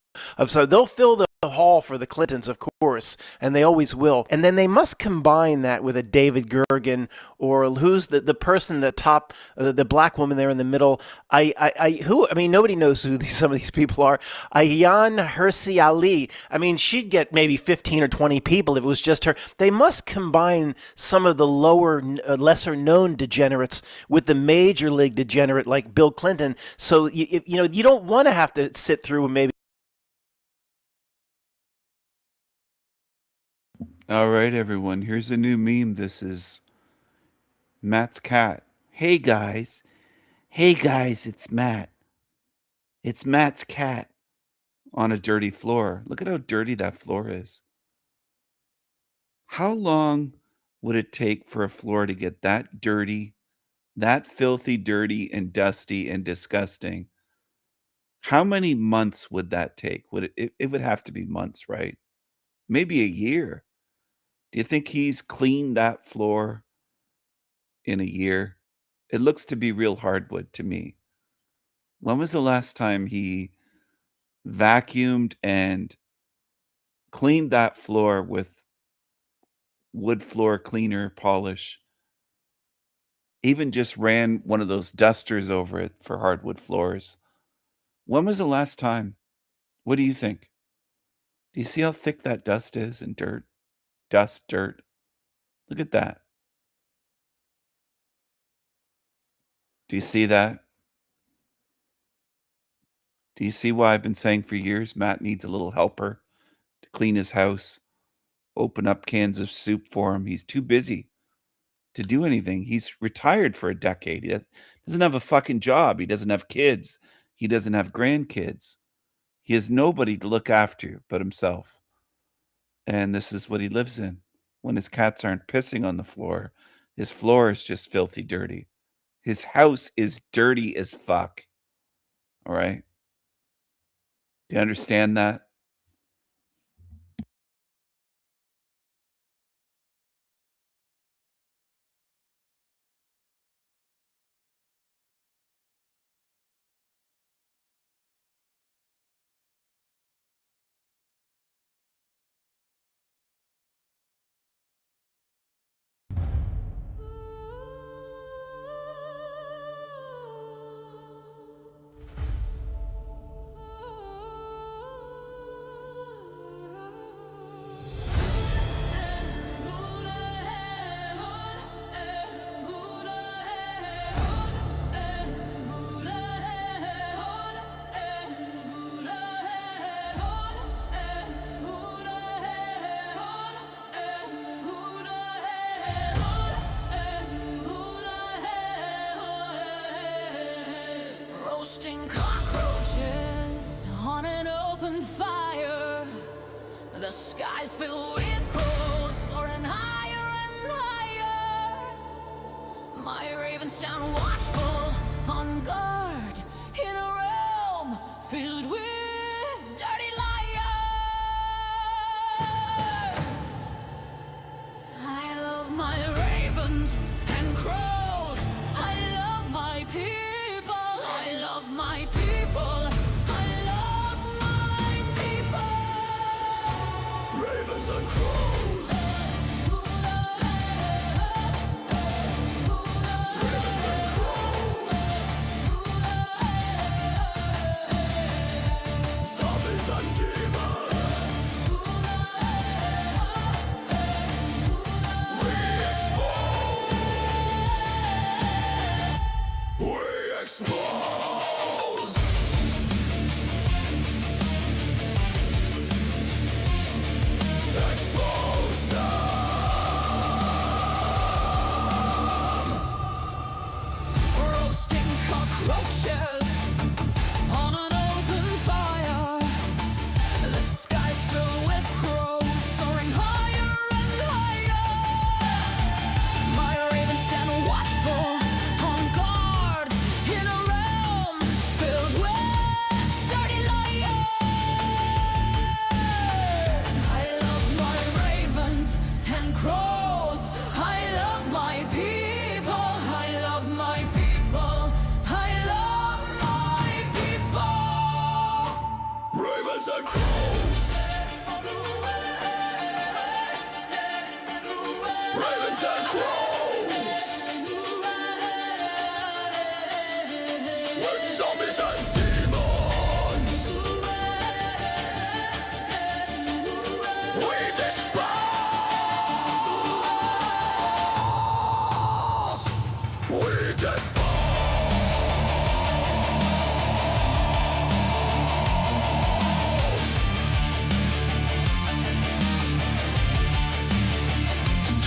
So they'll fill the hall for the Clintons, of course, and they always will. And then they must combine that with a David Gergen, or who's the person, the top, the black woman there in the middle. Nobody knows who some of these people are. Ayaan Hirsi Ali. I mean, she'd get maybe 15 or 20 people if it was just her. They must combine some of the lower, lesser known degenerates with the major league degenerate like Bill Clinton. So you don't want to have to sit through maybe. All right, everyone. Here's a new meme. This is Matt's cat. Hey, guys. Hey, guys, it's Matt. It's Matt's cat on a dirty floor. Look at how dirty that floor is. How long would it take for a floor to get that dirty, that filthy, dirty, and dusty and disgusting? How many months would that take? It would have to be months, right? Maybe a year. Do you think he's cleaned that floor in a year? It looks to be real hardwood to me. When was the last time he vacuumed and cleaned that floor with wood floor cleaner polish? Even just ran one of those dusters over it for hardwood floors. When was the last time? What do you think? Do you see how thick that dust is and dirt? Dust, dirt. Look at that. Do you see that? Do you see why I've been saying for years Matt needs a little helper to clean his house, open up cans of soup for him? He's too busy to do anything. He's retired for a decade. He doesn't have a fucking job. He doesn't have kids. He doesn't have grandkids. He has nobody to look after but himself. And this is what he lives in. When his cats aren't pissing on the floor, his floor is just filthy dirty. His house is dirty as fuck. All right? Do you understand that? Roasting cockroaches on an open fire. The skies filled with crows soaring higher and higher. My ravens stand watchful on guard in a realm filled with dirty liars. I love my ravens and crows. I love my people. I love my people. I love my people. Ravens and crows. Ravens and crows. Zombies and demons. We expose. We expose. Expose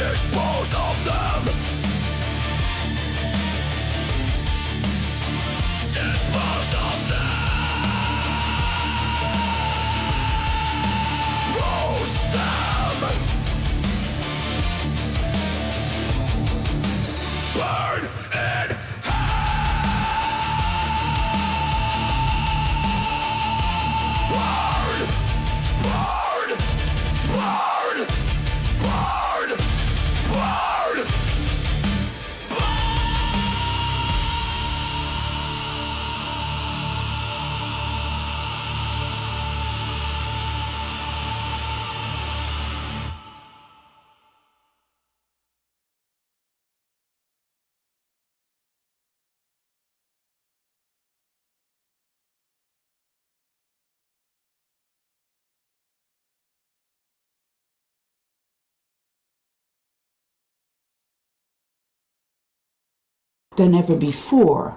Dispose of them. Dispose of them. Roast them. Burn in hell. Burn, burn, burn, burn, burn. Than ever before.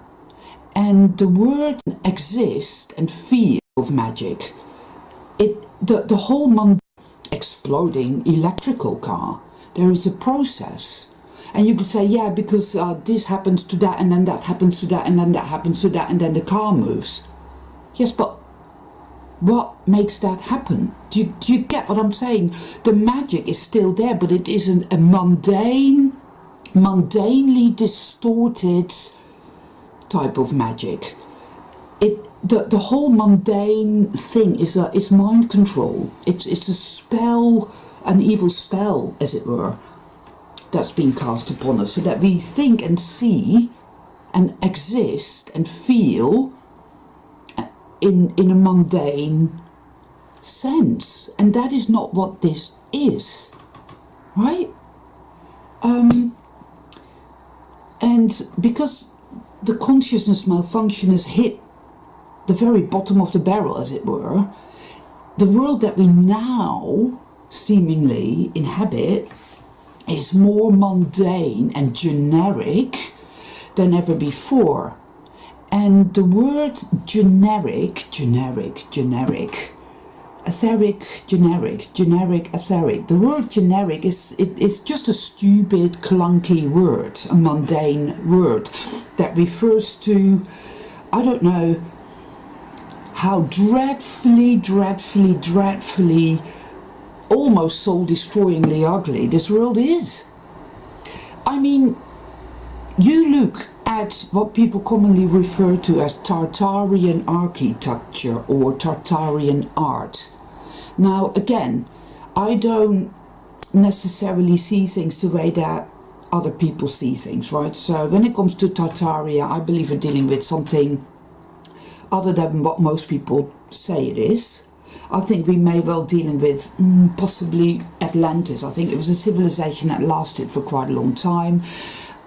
And the word exist and feel of magic. The whole exploding electrical car, there is a process. And you could say, yeah, because this happens to that, and then that happens to that, and then that happens to that, and then the car moves. Yes, but what makes that happen? Do you get what I'm saying? The magic is still there, but it isn't a mundanely distorted type of magic. The whole mundane thing is mind control. It's a spell, an evil spell, as it were, that's been cast upon us, so that we think and see and exist and feel in a mundane sense. And that is not what this is, right? And because the consciousness malfunction has hit the very bottom of the barrel, as it were, the world that we now seemingly inhabit is more mundane and generic than ever before. And the word generic, etheric, generic, etheric. The word generic is just a stupid, clunky word, a mundane word that refers to, I don't know, how dreadfully, almost soul-destroyingly ugly this world is. I mean, you look at what people commonly refer to as Tartarian architecture or Tartarian art. Now, again, I don't necessarily see things the way that other people see things, right? So when it comes to Tartaria, I believe we're dealing with something other than what most people say it is. I think we may well dealing with possibly Atlantis. I think it was a civilization that lasted for quite a long time,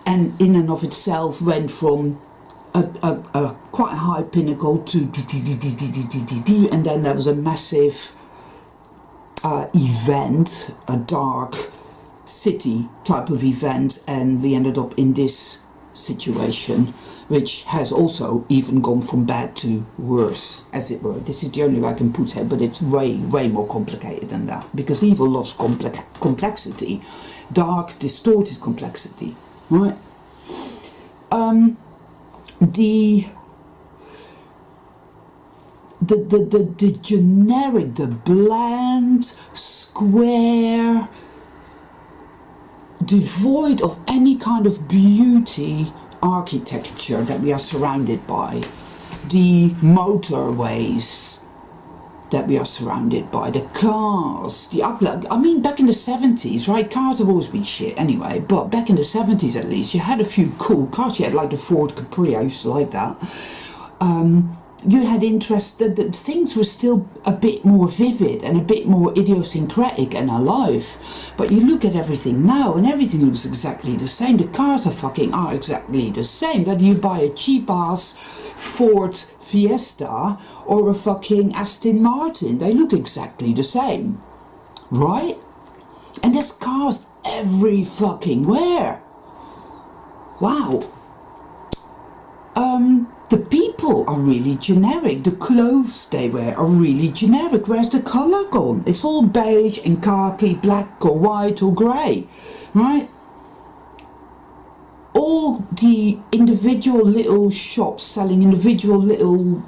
and in and of itself went from a quite high pinnacle to, and then there was a massive event, a dark city type of event, and we ended up in this situation, which has also even gone from bad to worse, as it were. This is the only way I can put it, but it's way more complicated than that, because evil loves complexity, dark, distorted complexity, right? The generic, the bland, square, devoid of any kind of beauty architecture that we are surrounded by, the motorways that we are surrounded by, the cars, the ugly. I mean, back in the 70s, right? Cars have always been shit anyway, but back in the 70s at least, you had a few cool cars. You had like the Ford Capri, I used to like that. You had interest that things were still a bit more vivid and a bit more idiosyncratic and alive. But you look at everything now and everything looks exactly the same. The cars are exactly the same. Whether you buy a cheap ass Ford Fiesta or a fucking Aston Martin, they look exactly the same, right? And there's cars every fucking where. Wow. The people are really generic. The clothes they wear are really generic. Where's the colour gone? It's all beige and khaki, black or white or grey. right? All the individual little shops selling individual little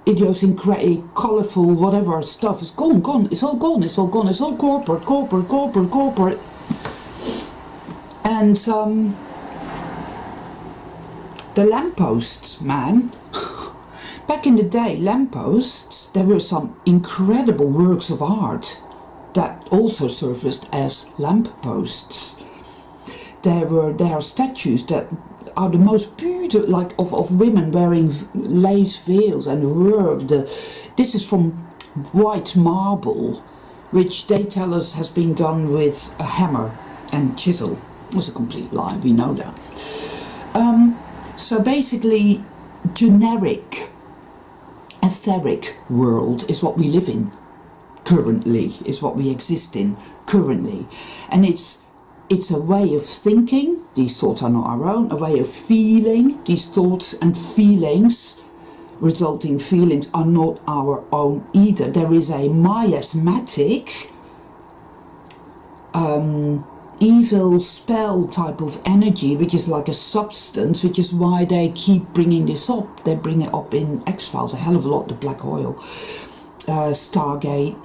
idiosyncratic, colourful, whatever stuff is gone. It's all gone. It's all corporate. And the lampposts, man. Back in the day, lampposts, there were some incredible works of art that also surfaced as lampposts. There are statues that are the most beautiful, like of women wearing lace veils and work. This is from white marble, which they tell us has been done with a hammer and chisel. It was a complete lie, we know that. So basically, generic, etheric world is what we live in currently, is what we exist in currently. And it's a way of thinking, these thoughts are not our own, a way of feeling, these thoughts and feelings, resulting feelings are not our own either. There is a miasmatic, evil spell type of energy, which is like a substance, which is why they keep bringing this up. They bring it up in X-Files a hell of a lot, the black oil, Stargate,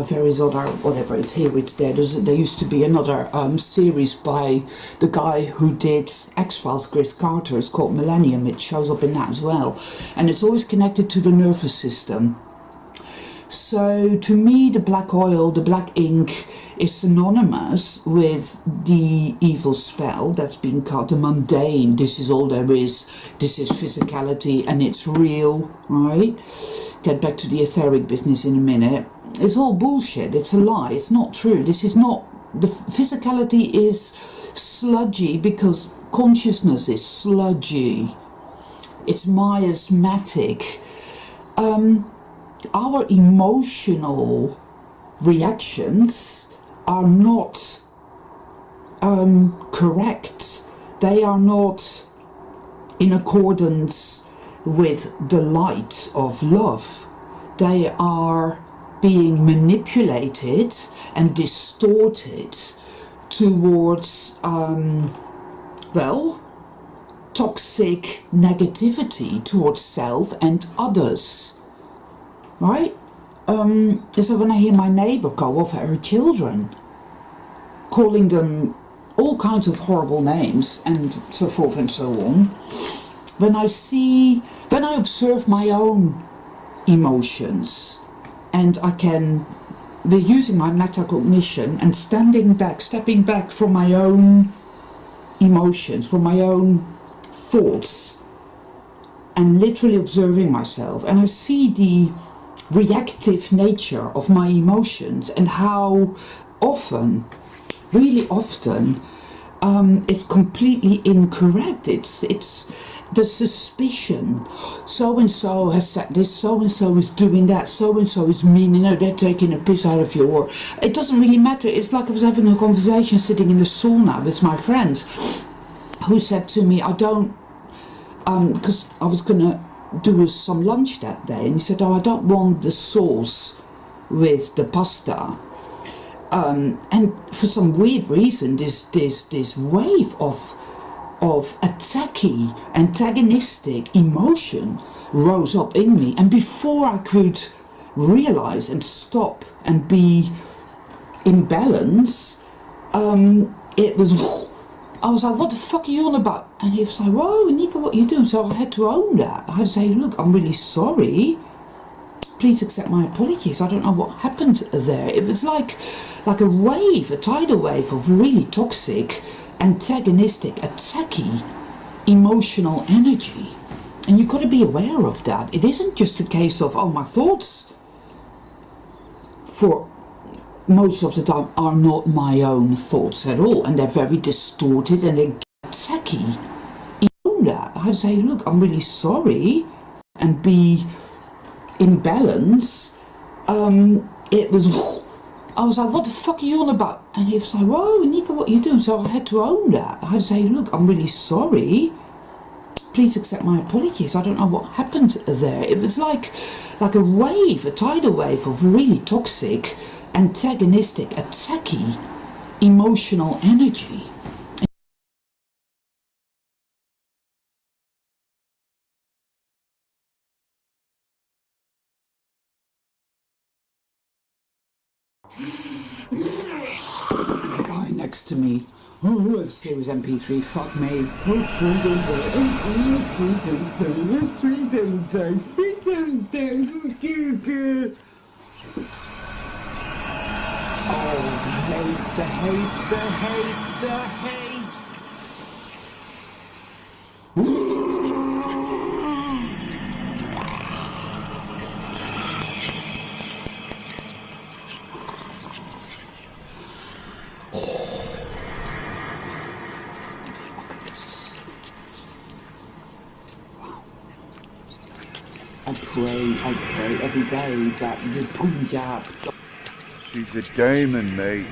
various other, whatever, it's here, it's there. There used to be another series by the guy who did X-Files, Chris Carter. It's called Millennium. It shows up in that as well. And it's always connected to the nervous system. So to me, the black oil, the black ink is synonymous with the evil spell that's been called the mundane. This is all there is. This is physicality and it's real, right? Get back to the etheric business in a minute. It's all bullshit. It's a lie. It's not true. This is not... The physicality is sludgy because consciousness is sludgy. It's miasmatic. Our emotional reactions are not correct. They are not in accordance with the light of love. They are being manipulated and distorted towards, toxic negativity towards self and others. Right? So when I hear my neighbour go off at her children, calling them all kinds of horrible names and so forth and so on, when I observe my own emotions, and we're using my metacognition and stepping back from my own emotions, from my own thoughts, and literally observing myself, and I see the reactive nature of my emotions and how often, really often, it's completely incorrect. It's the suspicion, so-and-so has said this, so-and-so is doing that, so-and-so is mean, they're taking a piss out of you, or it doesn't really matter. It's like I was having a conversation sitting in the sauna with my friend who said to me, I don't, because I was going to do some lunch that day, and he said, I don't want the sauce with the pasta. And for some weird reason, this wave of antagonistic emotion rose up in me, and before I could realize and stop and be in balance, I was like, what the fuck are you on about? And he was like, whoa, Nico, what are you doing? So I had to own that. I had to say, look, I'm really sorry. Please accept my apologies. I don't know what happened there. It was like a wave, a tidal wave of really toxic, antagonistic, attacky, emotional energy. And you've got to be aware of that. It isn't just a case of, my thoughts for most of the time are not my own thoughts at all, and they're very distorted and they're tacky. You know that. I had to say, look, I'm really sorry, and be in balance. I was like, what the fuck are you on about? And he was like, whoa, Nico, what are you doing? So I had to own that. I had to say, look, I'm really sorry. Please accept my apologies. I don't know what happened there. It was like a wave, a tidal wave of really toxic, antagonistic, attacky, emotional energy. The guy next to me, oh, a Series MP3, fuck me. Oh, freedom day, oh, freedom day, freedom day, freedom day. Oh, the hate, the hate, the hate, the hate. I pray every day that the Punjab. She's a demon, mate.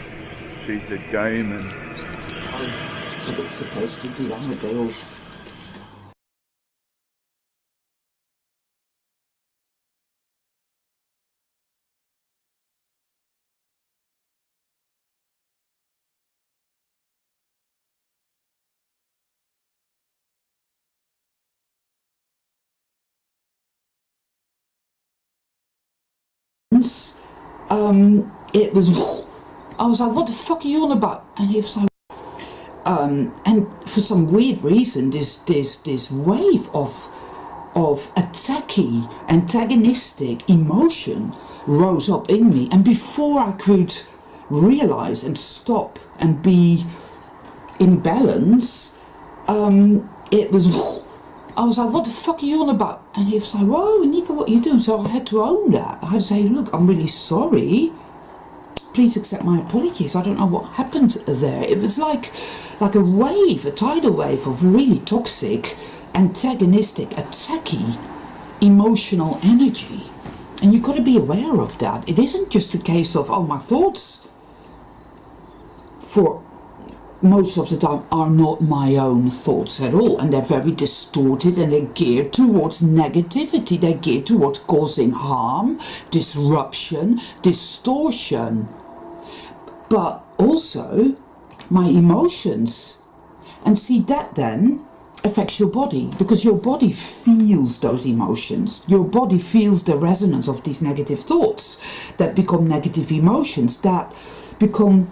She's a demon. But it's supposed to be on the day of. It was, I was like, what the fuck are you on about? And he was like, and for some weird reason, this wave of antagonistic emotion rose up in me, and before I could realize and stop and be in balance, it was. I was like, what the fuck are you on about? And he was like, whoa, Nico, what are you doing? So I had to own that. I had to say, look, I'm really sorry. Please accept my apologies. I don't know what happened there. It was like a wave, a tidal wave of really toxic, antagonistic, attacky, emotional energy. And you've got to be aware of that. It isn't just a case of, oh, my thoughts for most of the time are not my own thoughts at all, and they're very distorted, and they're geared towards negativity, they're geared towards causing harm, disruption, distortion. But also my emotions, and see that then affects your body, because your body feels those emotions. Your body feels the resonance of these negative thoughts that become negative emotions, that become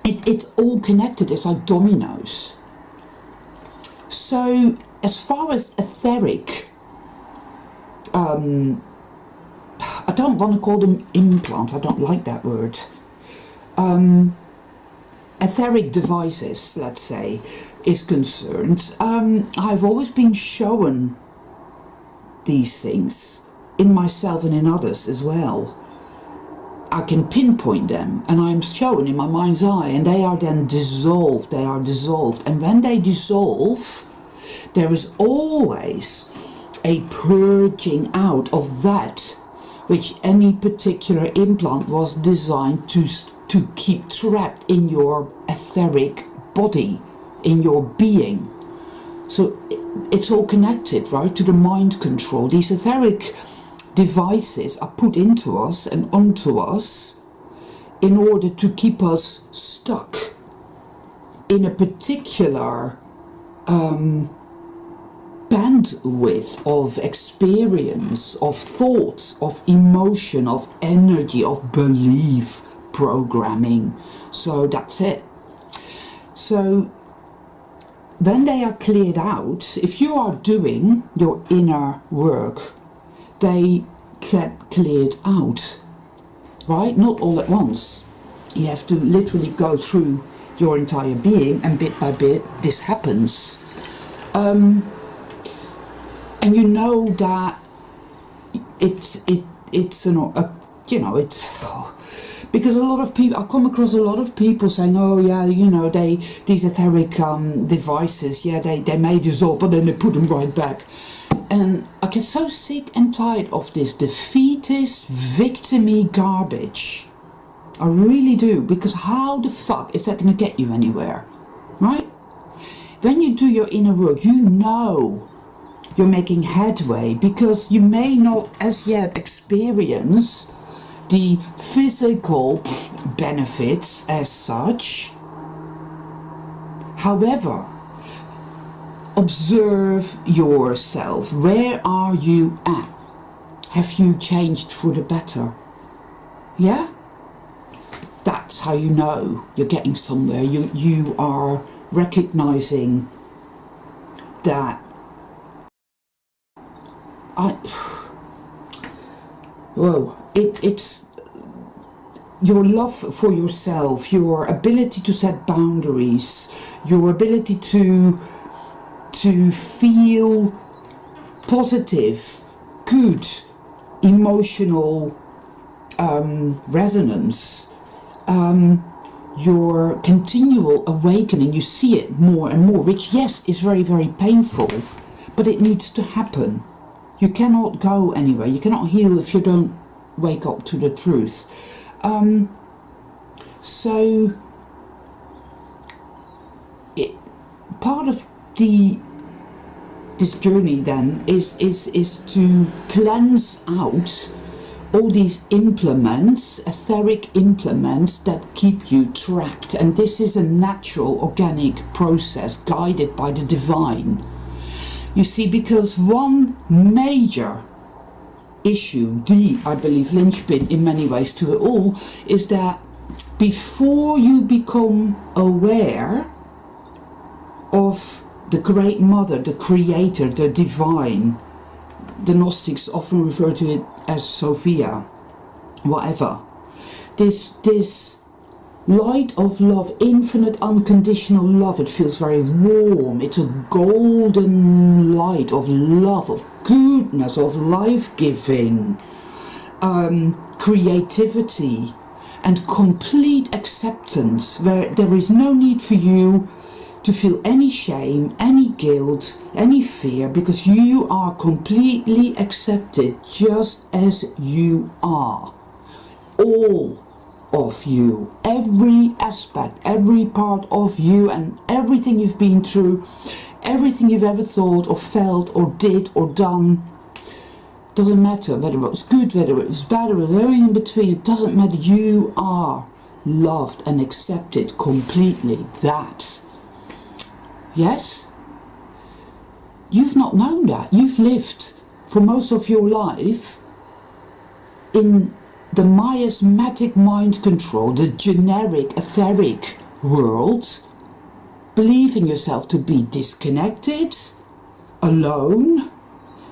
it's all connected. It's like dominoes. So as far as etheric, I don't want to call them implants, I don't like that word. Etheric devices, let's say, is concerned, I've always been shown these things in myself and in others as well. I can pinpoint them, and I'm shown in my mind's eye, and they are then dissolved. They are dissolved, and when they dissolve, there is always a purging out of that which any particular implant was designed to keep trapped in your etheric body, in your being. So it's all connected, right, to the mind control. These etheric devices are put into us and onto us in order to keep us stuck in a particular bandwidth of experience, of thoughts, of emotion, of energy, of belief programming. So that's it. So when they are cleared out, if you are doing your inner work, they get cleared out, right? Not all at once. You have to literally go through your entire being, and bit by bit this happens. And you know that it's because a lot of people, I come across a lot of people saying, oh yeah, you know, these etheric devices, yeah, they may dissolve, but then they put them right back. And I get so sick and tired of this defeatist, victim-y garbage. I really do, because how the fuck is that going to get you anywhere, right? When you do your inner work, you know you're making headway, because you may not as yet experience the physical benefits as such, However, observe yourself. Where are you at? Have you changed for the better? Yeah? That's how you know you're getting somewhere. You are recognizing that it's your love for yourself, your ability to set boundaries, your ability to feel positive, good, emotional resonance, your continual awakening. You see it more and more, which, yes, is very, very painful, but it needs to happen. You cannot go anywhere. You cannot heal if you don't wake up to the truth. So part of this journey then is to cleanse out all these implements, etheric implements that keep you trapped. And this is a natural, organic process guided by the divine. You see, because one major issue, I believe, linchpin in many ways to it all, is that before you become aware of the Great Mother, the Creator, the Divine, the Gnostics often refer to it as Sophia, whatever, this light of love, infinite unconditional love, it feels very warm. It's a golden light of love, of goodness, of life-giving, creativity, and complete acceptance, where there is no need for you to feel any shame, any guilt, any fear, because you are completely accepted just as you are. All of you, every aspect, every part of you, and everything you've been through, everything you've ever thought or felt or did or done, doesn't matter whether it was good, whether it was bad, or everything in between. It doesn't matter. You are loved and accepted completely. That. Yes? You've not known that. You've lived for most of your life in the miasmatic mind control, the generic etheric world, believing yourself to be disconnected, alone,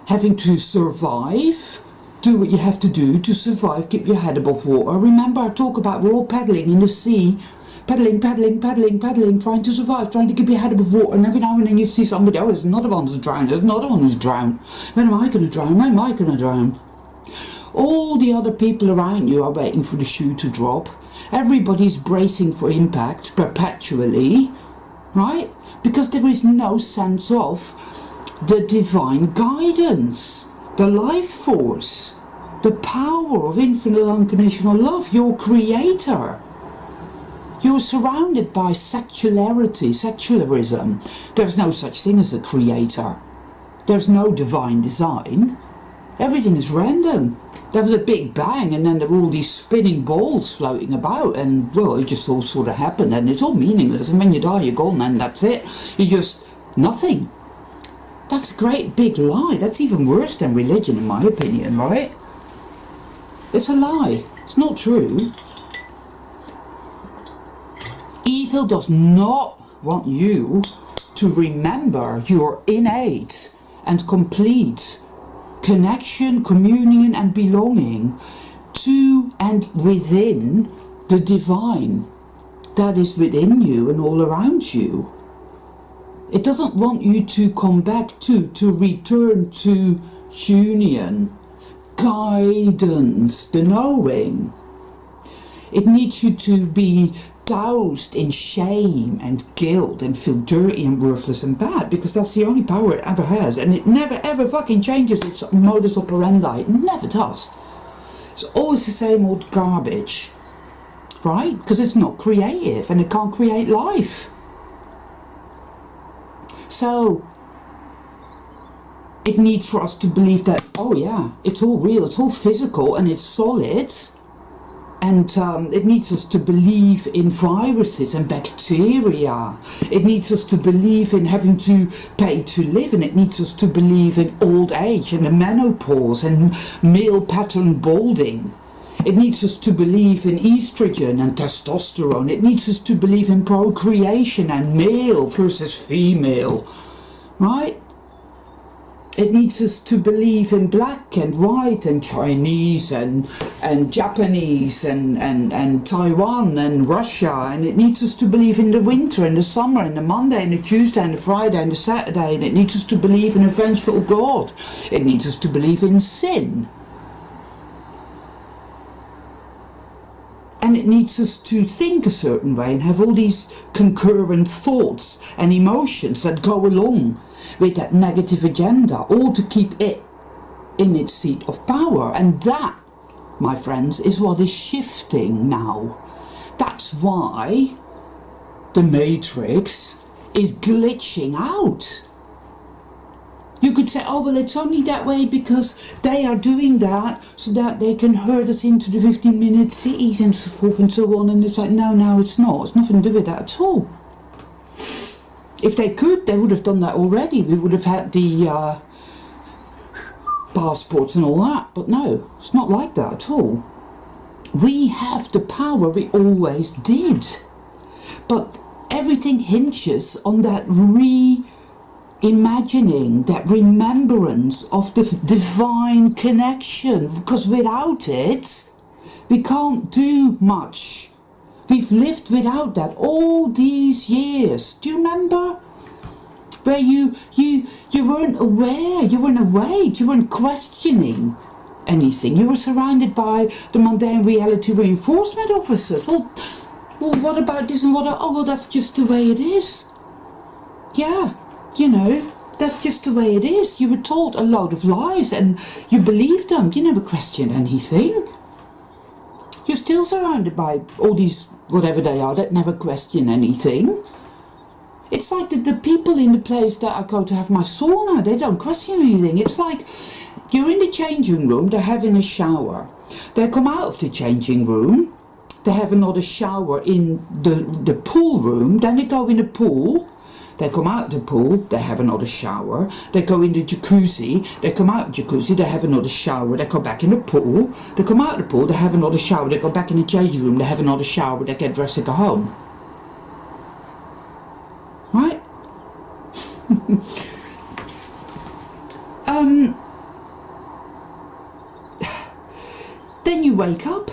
having to survive, do what you have to do to survive, keep your head above water. Remember, I talk about we're all paddling in the sea, paddling, trying to survive, trying to keep your head above water, and every now and then you see somebody, oh, there's another one who's drowned, there's another one who's drowned. When am I going to drown? When am I going to drown? All the other people around you are waiting for the shoe to drop. Everybody's bracing for impact perpetually, right? Because there is no sense of the divine guidance, the life force, the power of infinite unconditional love, your creator. You're surrounded by secularism. There's no such thing as a creator. There's no divine design. Everything is random. There was a big bang, and then there were all these spinning balls floating about, and well, it just all sort of happened, and it's all meaningless, and when you die, you're gone, and that's it. You're just nothing. That's a great big lie. That's even worse than religion, in my opinion, right? It's a lie. It's not true. Evil does not want you to remember your innate and complete connection, communion, and belonging to and within the divine that is within you and all around you. It doesn't want you to come back to return to union, guidance, the knowing. It needs you to be doused in shame and guilt and feel dirty and worthless and bad, because that's the only power it ever has, and it never ever fucking changes its modus operandi. It never does. It's always the same old garbage, right? Because it's not creative and it can't create life. So it needs for us to believe that, oh yeah, it's all real, it's all physical and it's solid, And it needs us to believe in viruses and bacteria. It needs us to believe in having to pay to live, and it needs us to believe in old age and the menopause and male pattern balding. It needs us to believe in estrogen and testosterone. It needs us to believe in procreation and male versus female, right? It needs us to believe in black and white and Chinese and Japanese and Taiwan and Russia, and it needs us to believe in the winter and the summer and the Monday and the Tuesday and the Friday and the Saturday, and it needs us to believe in a vengeful God. It needs us to believe in sin. And it needs us to think a certain way and have all these concurrent thoughts and emotions that go along with that negative agenda, all to keep it in its seat of power. And that, my friends, is what is shifting now. That's why the Matrix is glitching out. You could say, oh, well, it's only that way because they are doing that so that they can herd us into the 15-minute cities and so forth and so on. And it's like, no, it's not. It's nothing to do with that at all. If they could, they would have done that already. We would have had the passports and all that. But no, it's not like that at all. We have the power, we always did. But everything hinges on that reimagining, that remembrance of the divine connection. Because without it, we can't do much. We've lived without that all these years. Do you remember? Where you weren't aware, you weren't awake, you weren't questioning anything. You were surrounded by the mundane reality reinforcement officers. Well, what about this and what? Oh, well, that's just the way it is. Yeah, you know, that's just the way it is. You were told a load of lies and you believed them. You never questioned anything. You're still surrounded by all these, whatever they are, that never question anything. It's like the people in the place that I go to have my sauna, they don't question anything. It's like you're in the changing room, they're having a shower. They come out of the changing room, they have another shower in the pool room, then they go in the pool. They come out of the pool, they have another shower. They go in the jacuzzi, they come out of the jacuzzi, they have another shower. They go back in the pool, they come out of the pool, they have another shower. They go back in the changing room, they have another shower. They get dressed and go home. Right? Then you wake up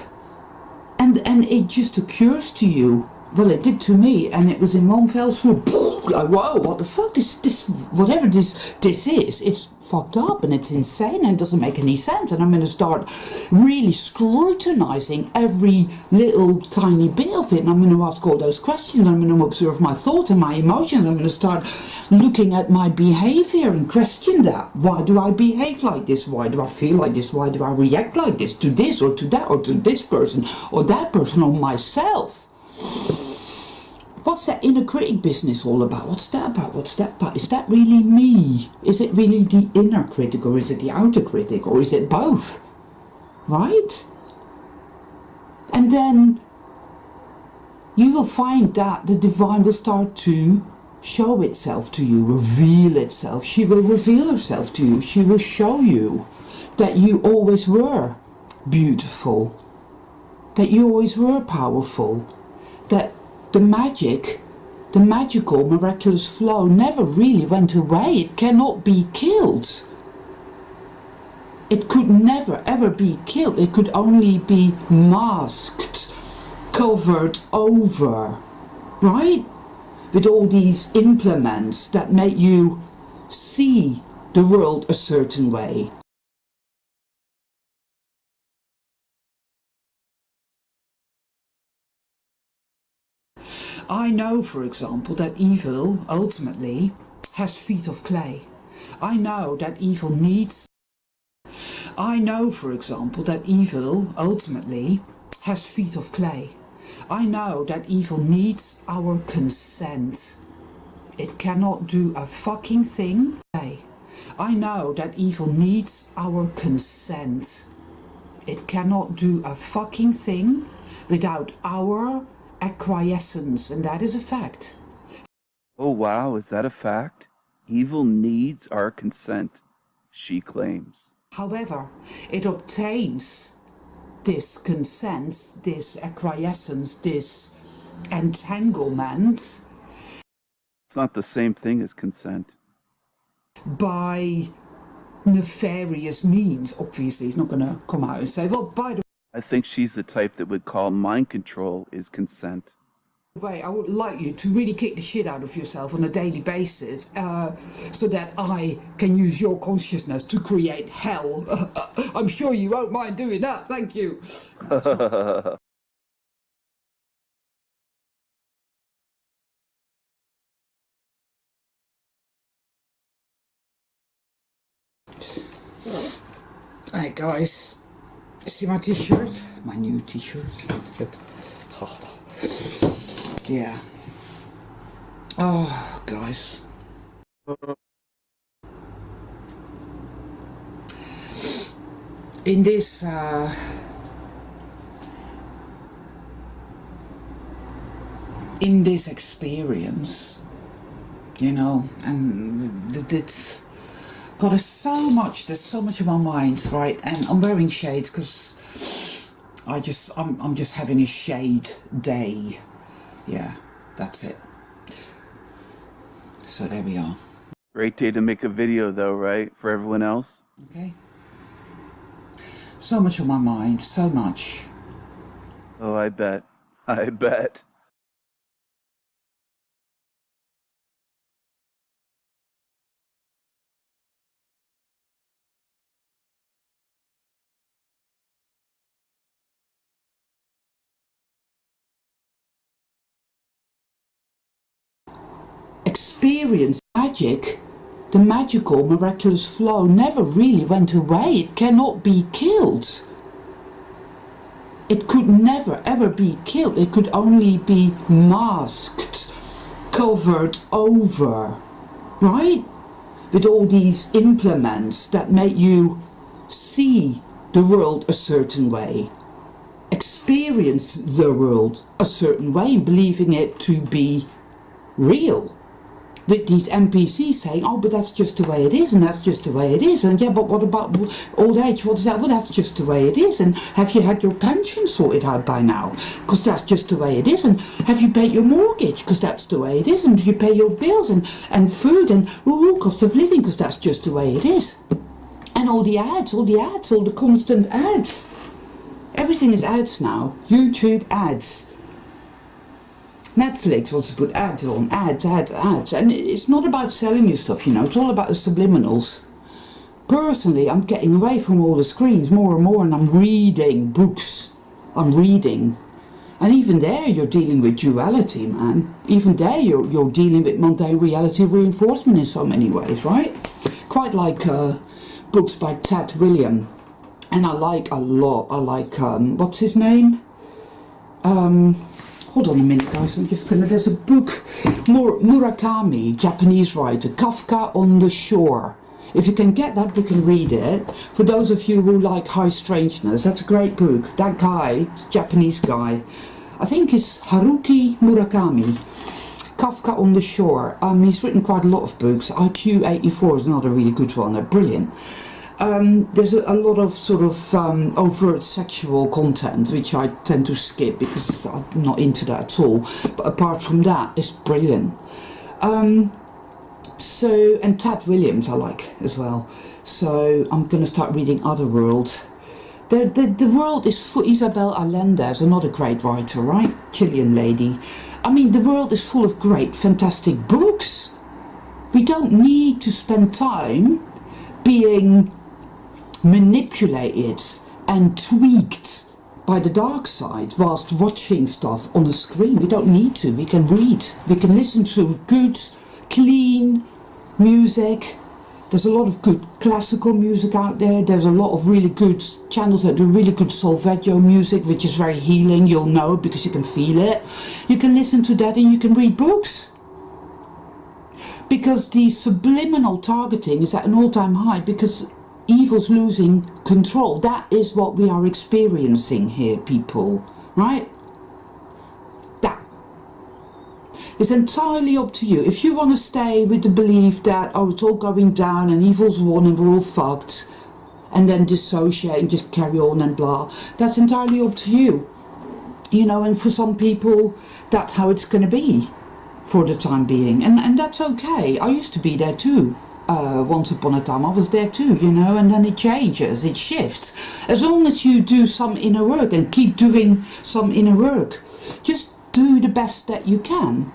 and it just occurs to you. Well, it did to me, and it was in one fell swoop. Like, whoa, what the fuck? This, whatever this is, it's fucked up and it's insane and it doesn't make any sense. And I'm going to start really scrutinizing every little tiny bit of it. And I'm going to ask all those questions. I'm going to observe my thoughts and my emotions. I'm going to start looking at my behavior and question that. Why do I behave like this? Why do I feel like this? Why do I react like this to this or to that or to this person or that person or myself? What's that inner critic business all about? What's that about? What's that about? Is that really me? Is it really the inner critic or is it the outer critic or is it both? Right? And then you will find that the divine will start to show itself to you, reveal itself. She will reveal herself to you. She will show you that you always were beautiful, that you always were powerful, that the magical, miraculous flow never really went away. It cannot be killed. It could never ever be killed. It could only be masked, covered over, right? With all these implements that make you see the world a certain way. I know, for example, that evil ultimately has feet of clay. I know that evil needs... I know, for example, that evil ultimately has feet of clay. I know that evil needs our consent. It cannot do a fucking thing. I know that evil needs our consent. It cannot do a fucking thing without our acquiescence, and that is a fact. Oh wow, is that a fact? Evil needs our consent, she claims. However, it obtains this consent, this acquiescence, this entanglement It's not the same thing as consent. by nefarious means. Obviously, he's not going to come out and say, well, by the I think she's the type that would call mind control is consent. way, I would like you to really kick the shit out of yourself on a daily basis so that I can use your consciousness to create hell. I'm sure you won't mind doing that. Thank you. Hey guys, see my t-shirt? My new t-shirt. Yeah. Oh, guys. In this experience, you know, and it's got so much, there's so much in my mind, right? And I'm wearing shades because I'm just having a shade day. Yeah, that's it. So there we are. Great day to make a video though, right? For everyone else? Okay. So much on my mind, so much. Oh, I bet. I bet. Experience magic, the magical, miraculous flow never really went away. It cannot be killed. It could never ever be killed. It could only be masked, covered over, right? With all these implements that make you see the world a certain way, experience the world a certain way, believing it to be real. With these NPCs saying, oh, but that's just the way it is, and that's just the way it is, and yeah, but what about old age, what's that? Well, that's just the way it is, and have you had your pension sorted out by now? Because that's just the way it is, and have you paid your mortgage? Because that's the way it is, and do you pay your bills, and food, and cost of living, because that's just the way it is. And all the ads, all the constant ads. Everything is ads now. YouTube ads. Netflix wants to put ads on, ads, and it's not about selling you stuff, you know, it's all about the subliminals. Personally, I'm getting away from all the screens more and more, and I'm reading books. I'm reading. And even there you're dealing with duality, man. Even there you're dealing with mundane reality reinforcement in so many ways, right? Quite like books by Ted Williams. And I like a lot, what's his name? Hold on a minute, guys, I'm just gonna, there's a book, Murakami, Japanese writer, Kafka on the Shore. If you can get that book and read it, for those of you who like high strangeness, that's a great book. That guy, Japanese guy, I think is Haruki Murakami, Kafka on the Shore. He's written quite a lot of books. IQ 84 is another really good one, they're brilliant. There's a lot of sort of overt sexual content, which I tend to skip because I'm not into that at all. But apart from that, it's brilliant. And Ted Williams I like as well. So I'm going to start reading Otherworld. The world is full. Isabel Allende is another great writer, right? Chilean lady. I mean, the world is full of great, fantastic books. We don't need to spend time being manipulated and tweaked by the dark side whilst watching stuff on the screen. We don't need to. We can read. We can listen to good, clean music. There's a lot of good classical music out there. There's a lot of really good channels that do really good solfeggio music, which is very healing. You'll know because you can feel it. You can listen to that and you can read books. Because the subliminal targeting is at an all-time high, because evil's losing control. That is what we are experiencing here, people, right? That. It's entirely up to you. If you want to stay with the belief that, oh, it's all going down and evil's won and we're all fucked, and then dissociate and just carry on and blah, that's entirely up to you. You know, and for some people, that's how it's going to be for the time being. And that's okay. I used to be there too. Once upon a time I was there too, you know, and then it changes, it shifts. As long as you do some inner work and keep doing some inner work, just do the best that you can.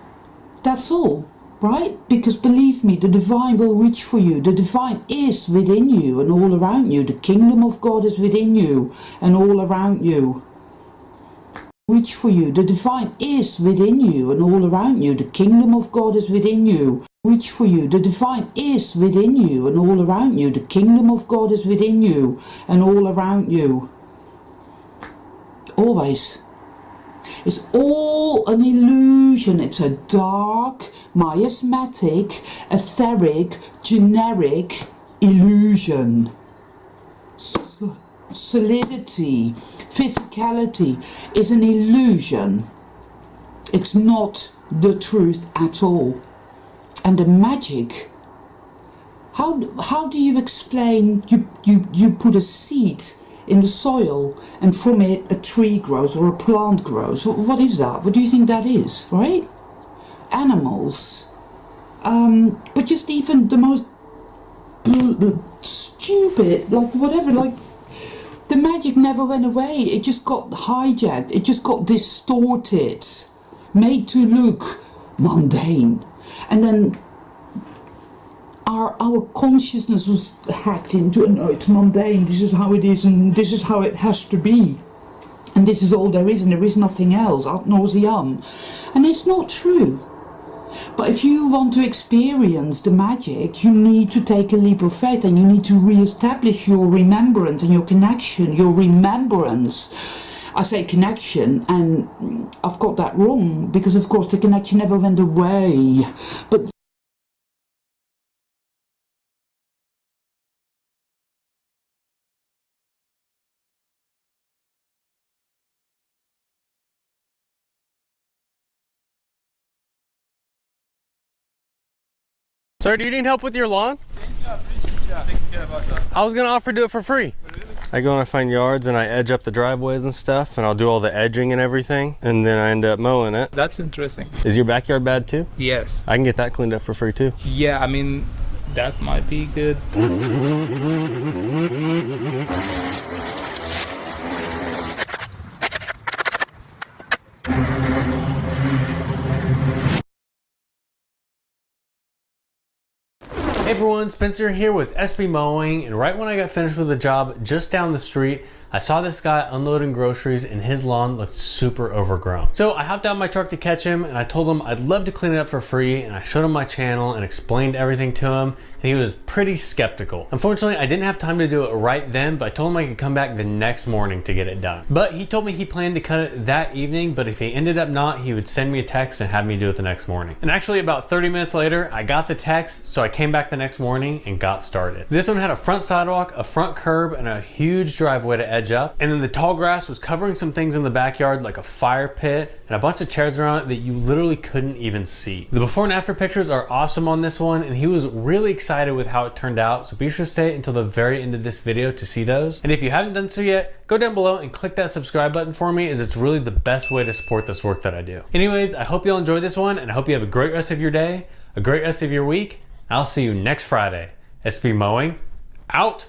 That's all, right? Because believe me, the divine will reach for you. The divine is within you and all around you. The kingdom of God is within you and all around you. Reach for you. The divine is within you and all around you. The kingdom of God is within you. Reach for you. The divine is within you and all around you. The kingdom of God is within you and all around you. Always. It's all an illusion. It's a dark, miasmatic, etheric, generic illusion. Solidity, physicality is an illusion. It's not the truth at all. And the magic, how do you explain you put a seed in the soil and from it a tree grows or a plant grows? What is that? What do you think that is, right? Animals. But just even the most stupid, like whatever, like the magic never went away. It just got hijacked. It just got distorted, made to look mundane. And then our consciousness was hacked into, no, it's mundane, this is how it is and this is how it has to be. And this is all there is and there is nothing else, ad nauseam. And it's not true. But if you want to experience the magic, you need to take a leap of faith and you need to re-establish your remembrance and your connection, your remembrance. I say connection, and I've got that wrong, because of course the connection never went away. But Sir, do you need help with your lawn? I was gonna offer to do it for free. I go and I find yards and I edge up the driveways and stuff, and I'll do all the edging and everything, and then I end up mowing it. That's interesting. Is your backyard bad too? Yes. I can get that cleaned up for free too. Yeah, I mean, that might be good. Hey everyone, Spencer here with SB Mowing, and right when I got finished with a job just down the street, I saw this guy unloading groceries and his lawn looked super overgrown. So I hopped out of my truck to catch him and I told him I'd love to clean it up for free, and I showed him my channel and explained everything to him, and he was pretty skeptical. Unfortunately, I didn't have time to do it right then, but I told him I could come back the next morning to get it done. But he told me he planned to cut it that evening, but if he ended up not, he would send me a text and have me do it the next morning. And actually about 30 minutes later, I got the text, so I came back the next morning and got started. This one had a front sidewalk, a front curb, and a huge driveway to edge up. And then the tall grass was covering some things in the backyard like a fire pit and a bunch of chairs around it that you literally couldn't even see. The before and after pictures are awesome on this one, and he was really excited with how it turned out, so be sure to stay until the very end of this video to see those. And if you haven't done so yet, go down below and click that subscribe button for me, as it's really the best way to support this work that I do. Anyways, I hope you all enjoyed this one, and I hope you have a great rest of your day, a great rest of your week. I'll see you next Friday. SB Mowing, out!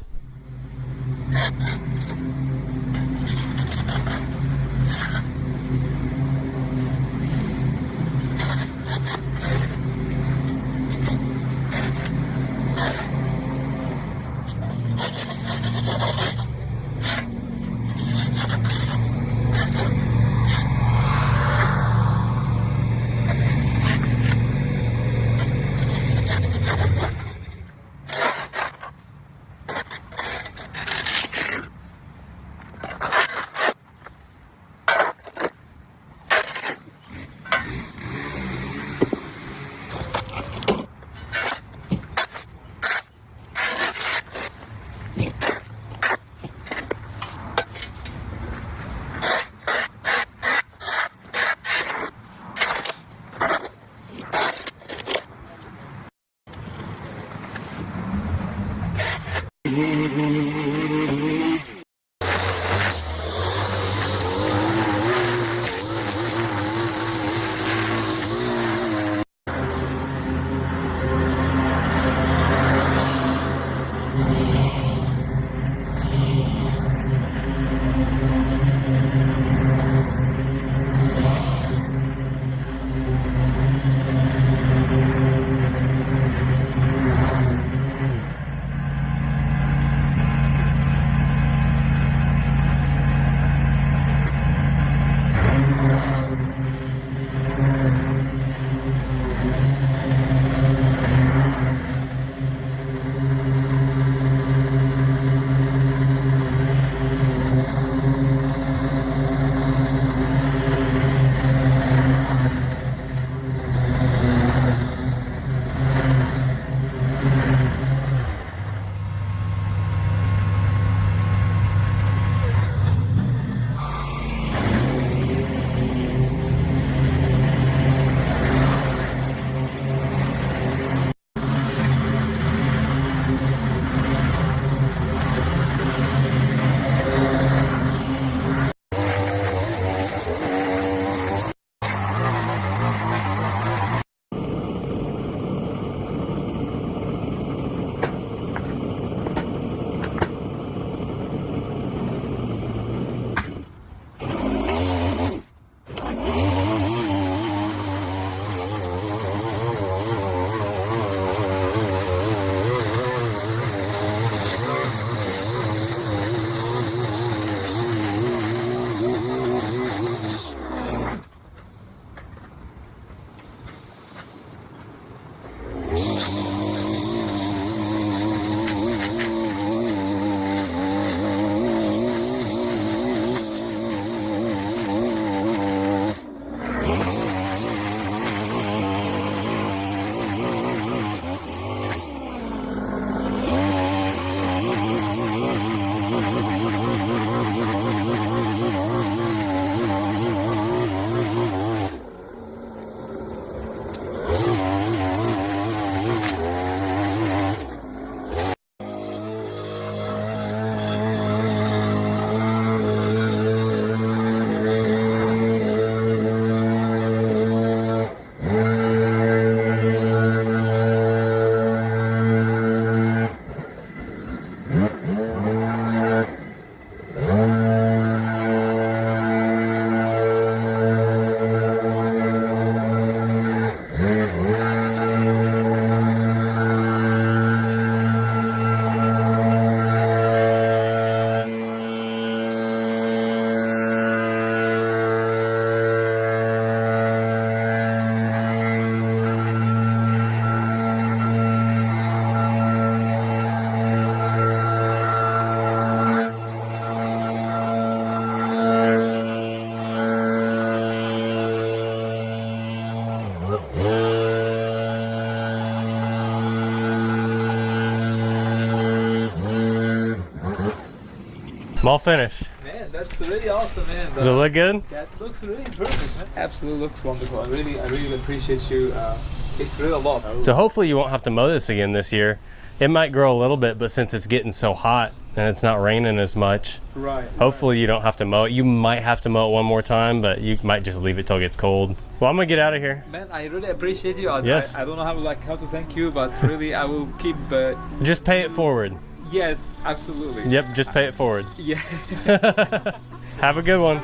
I'm all finished. Man, that's really awesome, man. Does it look good? That looks really perfect, man. Absolutely looks wonderful. I really appreciate you. It's really a lot. So hopefully you won't have to mow this again this year. It might grow a little bit, but since it's getting so hot and it's not raining as much, hopefully you don't have to mow it. You might have to mow it one more time, but you might just leave it till it gets cold. Well, I'm gonna get out of here. Man, I really appreciate you. Yes. I don't know how to thank you, but really I will keep. Just pay it forward. Yes, absolutely. Yep, just pay it forward. Yeah. Have a good one.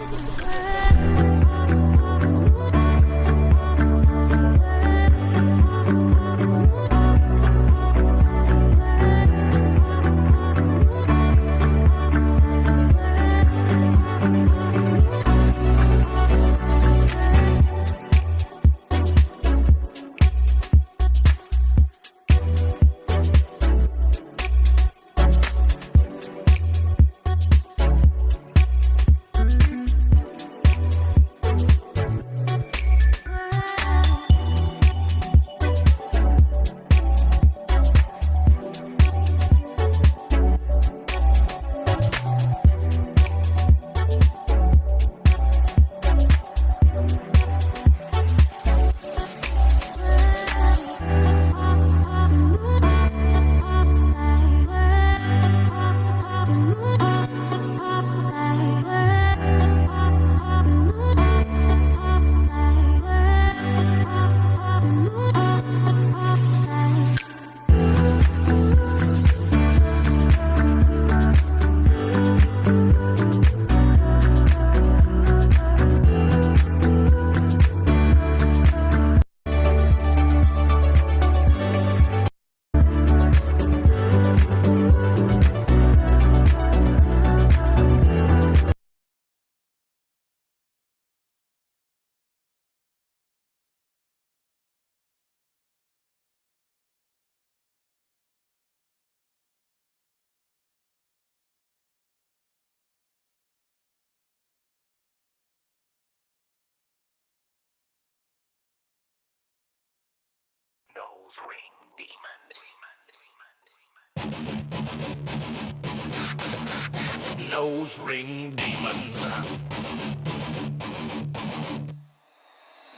Nose ring demons.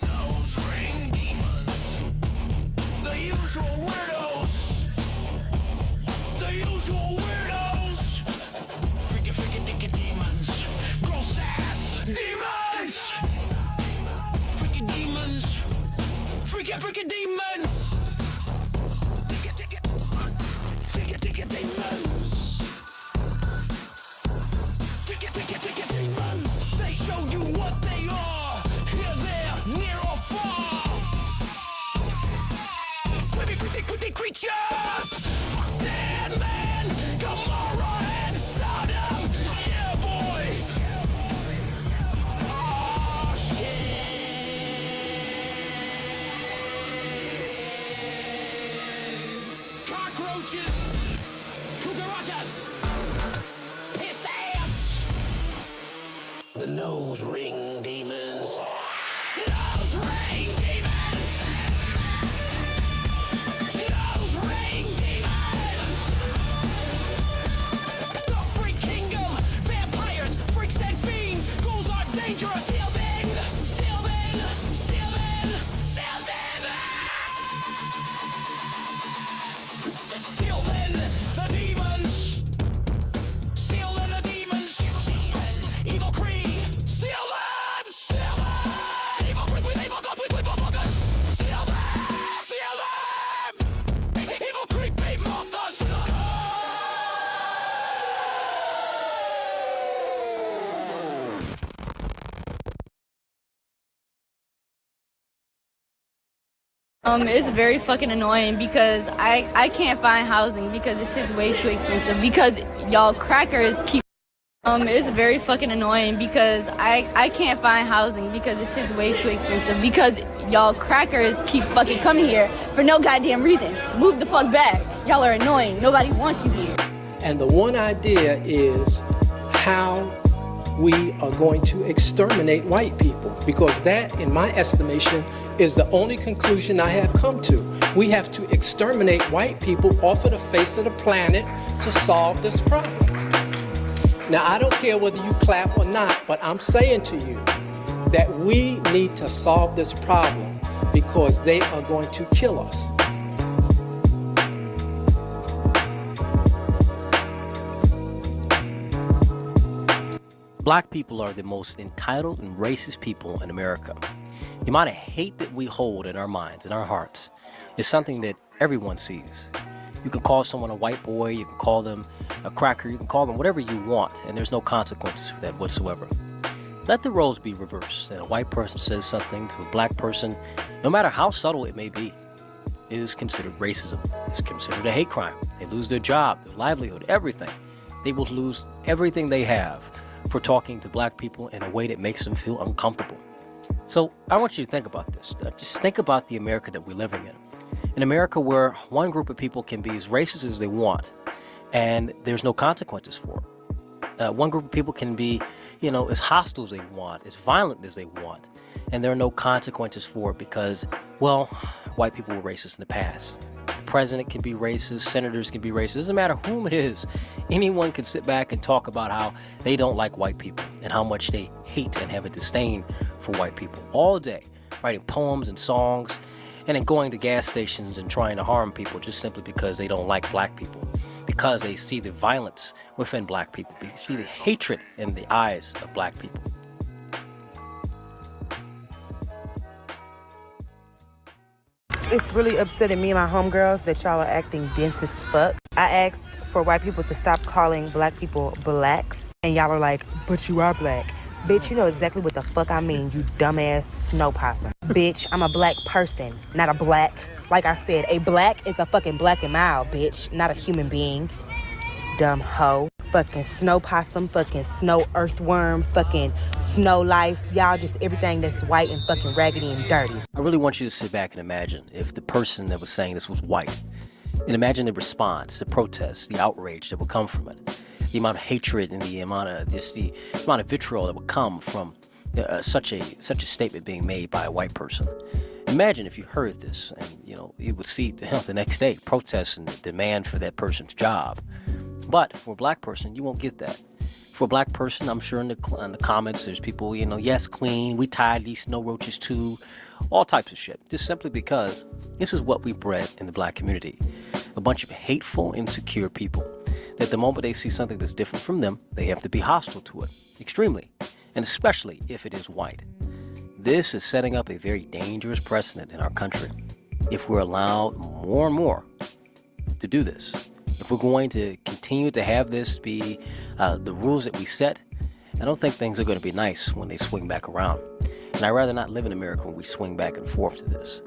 Nose ring demons. The usual weirdos. The usual weirdos. Freaky, freaky, dicky demons. Gross ass demons. Freaky demons. Freaky, freaky demons. Dicky, dicky. Freaky, dicky demons. They show you what they are, here, there, near or far. Creepy, creepy, creepy creatures. Fuck that, man. Gomorrah and Sodom. Yeah, boy. Oh, shit. Cockroaches. Cucarachas. Piss ants. The nose ring demons. Nose ring demons. Nose ring demons. The freak kingdom. Vampires, freaks and fiends. Ghouls are dangerous. Sylvan. Sylvan. Sylvan. Sylvan. Sylvan. The demons. Sylvan the demons. Evil Cree. Sylvan. Sylvan. Evil Cree with evil gods with evil focus. Sylvan. Sylvan. Evil creepy mothers. It's very fucking annoying because I can't find housing because it's just way too expensive because y'all crackers keep. It's very fucking annoying because I can't find housing because it's just way too expensive because y'all crackers keep fucking coming here for no goddamn reason. Move the fuck back. Y'all are annoying. Nobody wants you here. And the one idea is how we are going to exterminate white people, because that, in my estimation, is the only conclusion I have come to. We have to exterminate white people off of the face of the planet to solve this problem. Now, I don't care whether you clap or not, but I'm saying to you that we need to solve this problem because they are going to kill us. Black people are the most entitled and racist people in America. The amount of hate that we hold in our minds, in our hearts, is something that everyone sees. You can call someone a white boy, you can call them a cracker, you can call them whatever you want, and there's no consequences for that whatsoever. Let the roles be reversed, and a white person says something to a black person, no matter how subtle it may be, it is considered racism. It's considered a hate crime. They lose their job, their livelihood, everything. They will lose everything they have for talking to black people in a way that makes them feel uncomfortable. So I want you to think about this. Just think about the America that we're living in. An America where one group of people can be as racist as they want, and there's no consequences for it. One group of people can be, as hostile as they want, as violent as they want, and there are no consequences for it because, well, white people were racist in the past. The president can be racist, senators can be racist, it doesn't matter whom it is. Anyone can sit back and talk about how they don't like white people and how much they hate and have a disdain for white people all day, writing poems and songs, and then going to gas stations and trying to harm people just simply because they don't like black people, because they see the violence within black people, they see the hatred in the eyes of black people. It's really upsetting me and my homegirls that y'all are acting dense as fuck. I asked for white people to stop calling black people blacks, and y'all are like, but you are black. Bitch, you know exactly what the fuck I mean, you dumbass snow possum. Bitch, I'm a black person, not a black. Like I said, a black is a fucking black and mild, bitch, not a human being. Dumb hoe. Fucking snow possum, fucking snow earthworm, fucking snow lice. Y'all just everything that's white and fucking raggedy and dirty. I really want you to sit back and imagine if the person that was saying this was white. And imagine the response, the protest, the outrage that would come from it. The amount of hatred and the amount of vitriol that would come from such a statement being made by a white person. Imagine if you heard this and, you would see the next day protests and demand for that person's job. But for a black person, you won't get that. For a black person, I'm sure in the comments, there's people, yes, clean, we tied these snow roaches too, all types of shit. Just simply because this is what we bred in the black community. A bunch of hateful, insecure people that the moment they see something that's different from them, they have to be hostile to it, extremely, and especially if it is white. This is setting up a very dangerous precedent in our country if we're allowed more and more to do this. If we're going to continue to have this be the rules that we set, I don't think things are going to be nice when they swing back around. And I'd rather not live in America when we swing back and forth to this.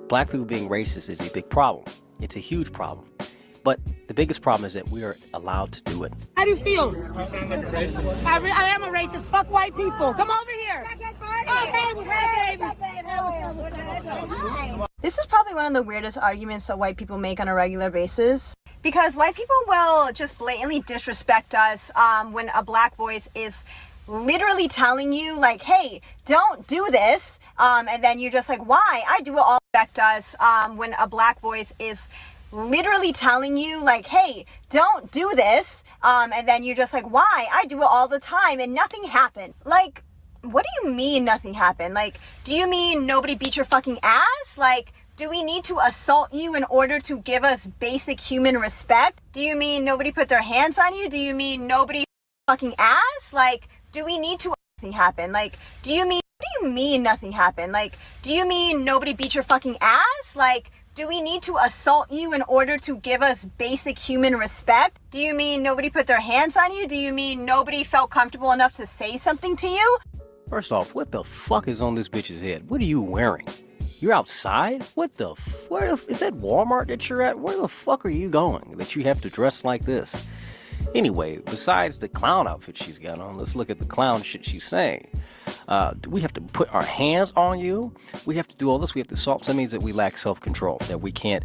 Black people being racist is a big problem. It's a huge problem. But the biggest problem is that we are allowed to do it. How do you feel? I am a racist. Fuck white people. Come over here. This is probably one of the weirdest arguments that white people make on a regular basis. Because white people will just blatantly disrespect us when a black voice is literally telling you, like, hey, don't do this. And then you're just like, why? I do it all. Respect us when a black voice is literally telling you, like, hey, don't do this. And then you're just like, why? I do it all the time and nothing happened. Like, what do you mean nothing happened? Like, do you mean nobody beat your fucking ass? Like, do we need to assault you in order to give us basic human respect? Do you mean nobody put their hands on you? Do you mean nobody fucking ass? Like, do we need to nothing happen? Like, do you mean, what do you mean nothing happened? Like, do you mean nobody beat your fucking ass? Like, do we need to assault you in order to give us basic human respect? Do you mean nobody put their hands on you? Do you mean nobody felt comfortable enough to say something to you? First off, what the fuck is on this bitch's head? What are you wearing? You're outside? What the is that Walmart that you're at? Where the fuck are you going that you have to dress like this? Anyway, besides the clown outfit she's got on, let's look at the clown shit she's saying. Do we have to put our hands on you? We have to do all this. We have to assault. So that means that we lack self-control, that we can't,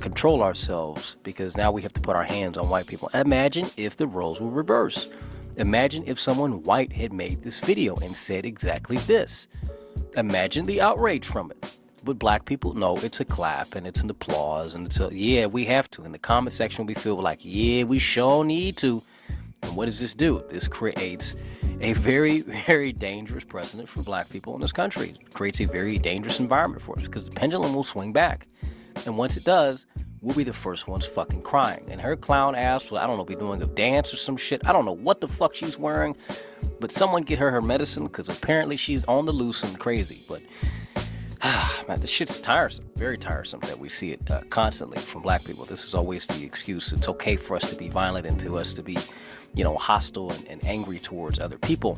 control ourselves because now we have to put our hands on white people. Imagine if the roles were reversed. Imagine if someone white had made this video and said exactly this. Imagine the outrage from it. But black people, no, it's a clap and it's an applause and it's a, yeah, we have to. In the comment section, we feel like, yeah, we sure need to. And what does this do? This creates a very, very dangerous precedent for black people in this country. It creates a very dangerous environment for us because the pendulum will swing back. And once it does, we'll be the first ones fucking crying. And her clown ass will, I don't know, be doing a dance or some shit. I don't know what the fuck she's wearing, but someone get her medicine because apparently she's on the loose and crazy. But man, this shit's tiresome, very tiresome that we see it constantly from black people. This is always the excuse. It's okay for us to be violent and to us to be, hostile and angry towards other people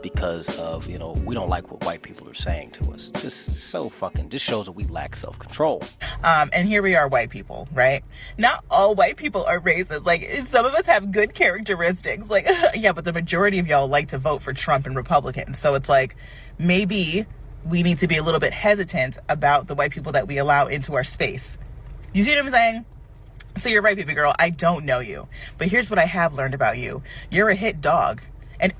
because of, we don't like what white people are saying to us. It's just so fucking, this shows that we lack self-control. And here we are, white people, right? Not all white people are racist. Like, some of us have good characteristics. Like, yeah, but the majority of y'all like to vote for Trump and Republicans. So it's like, maybe we need to be a little bit hesitant about the white people that we allow into our space. You see what I'm saying? So you're right, baby girl. I don't know you. But here's what I have learned about you. You're a hit dog. And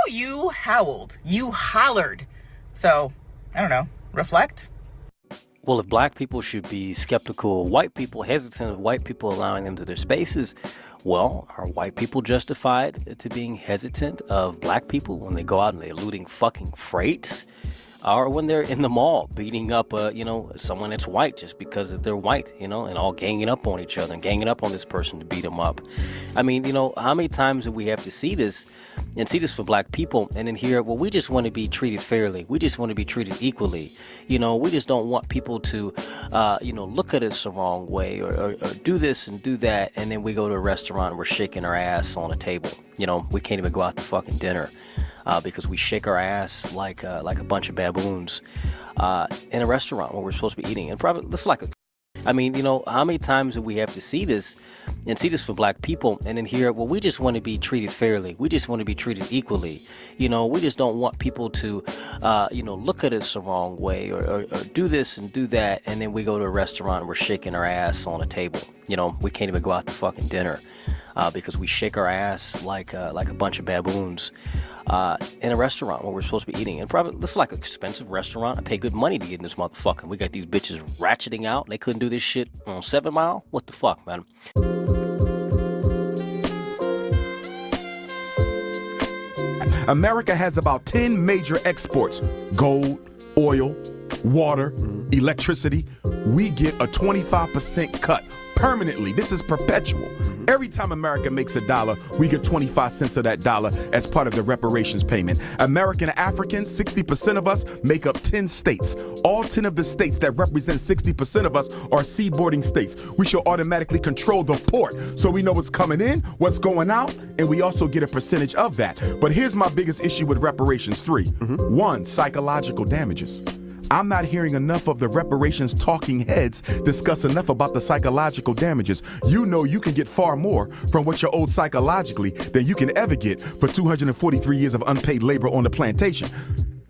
you howled. You hollered. So, I don't know. Reflect. Well, if black people should be skeptical of white people, hesitant of white people allowing them to their spaces, well, are white people justified to being hesitant of black people when they go out and they're looting fucking freights? Or when they're in the mall beating up, someone that's white just because they're white, and all ganging up on each other and ganging up on this person to beat them up. I mean, how many times do we have to see this and see this for black people and then hear, well, we just want to be treated fairly. We just want to be treated equally. We just don't want people to, look at us the wrong way or do this and do that. And then we go to a restaurant and we're shaking our ass on a table. We can't even go out to fucking dinner. Because we shake our ass like a bunch of baboons in a restaurant where we're supposed to be eating. And probably this is like how many times do we have to see this and see this for black people and then hear, well, we just want to be treated fairly. We just want to be treated equally. We just don't want people to, look at us the wrong way or do this and do that. And then we go to a restaurant and we're shaking our ass on a table. We can't even go out to fucking dinner because we shake our ass like a bunch of baboons in a restaurant where we're supposed to be eating. And probably this is like an expensive restaurant. I pay good money to get in this motherfucker. We got these bitches ratcheting out. They couldn't do this shit on 7 Mile. What the fuck, man? America has about 10 major exports: gold, oil, water, electricity. We get a 25% cut permanently. This is perpetual. Every time America makes a dollar, we get 25 cents of that dollar as part of the reparations payment. American Africans, 60% of us make up 10 states. All 10 of the states that represent 60% of us are seaboarding states. We should automatically control the port so we know what's coming in, what's going out, and we also get a percentage of that. But here's my biggest issue with reparations 3. 1, psychological damages. I'm not hearing enough of the reparations talking heads discuss enough about the psychological damages. You know you can get far more from what you're owed psychologically than you can ever get for 243 years of unpaid labor on the plantation.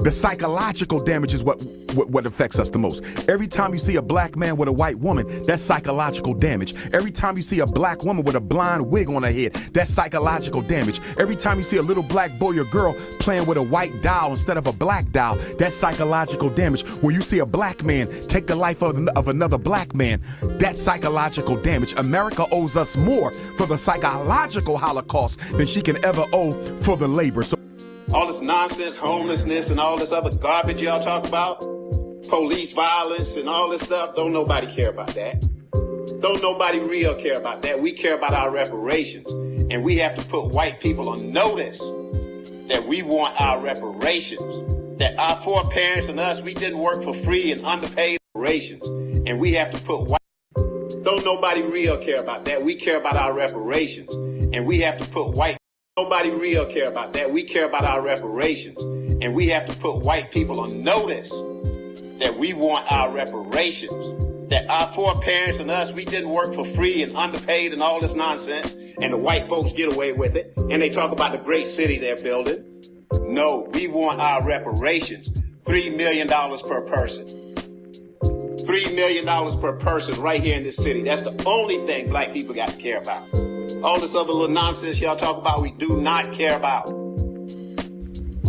The psychological damage is what affects us the most. Every time you see a black man with a white woman, that's psychological damage. Every time you see a black woman with a blind wig on her head, that's psychological damage. Every time you see a little black boy or girl playing with a white doll instead of a black doll, that's psychological damage. When you see a black man take the life of another black man, that's psychological damage. America owes us more for the psychological Holocaust than she can ever owe for the labor. So all this nonsense, homelessness, and all this other garbage y'all talk about, police violence and all this stuff, don't nobody care about that. Don't nobody real care about that. We care about our reparations. And we have to put white people on notice that we want our reparations. That our foreparents and us, we didn't work for free and underpaid reparations. And we have to put white... Don't nobody real care about that. We care about our reparations. And we have to put white... Nobody real care about that. We care about our reparations. And we have to put white people on notice that we want our reparations. That our foreparents and us, we didn't work for free and underpaid and all this nonsense. And the white folks get away with it. And they talk about the great city they're building. No, we want our reparations. $3 million per person. $3 million per person right here in this city. That's the only thing black people got to care about. All this other little nonsense y'all talk about, we do not care about.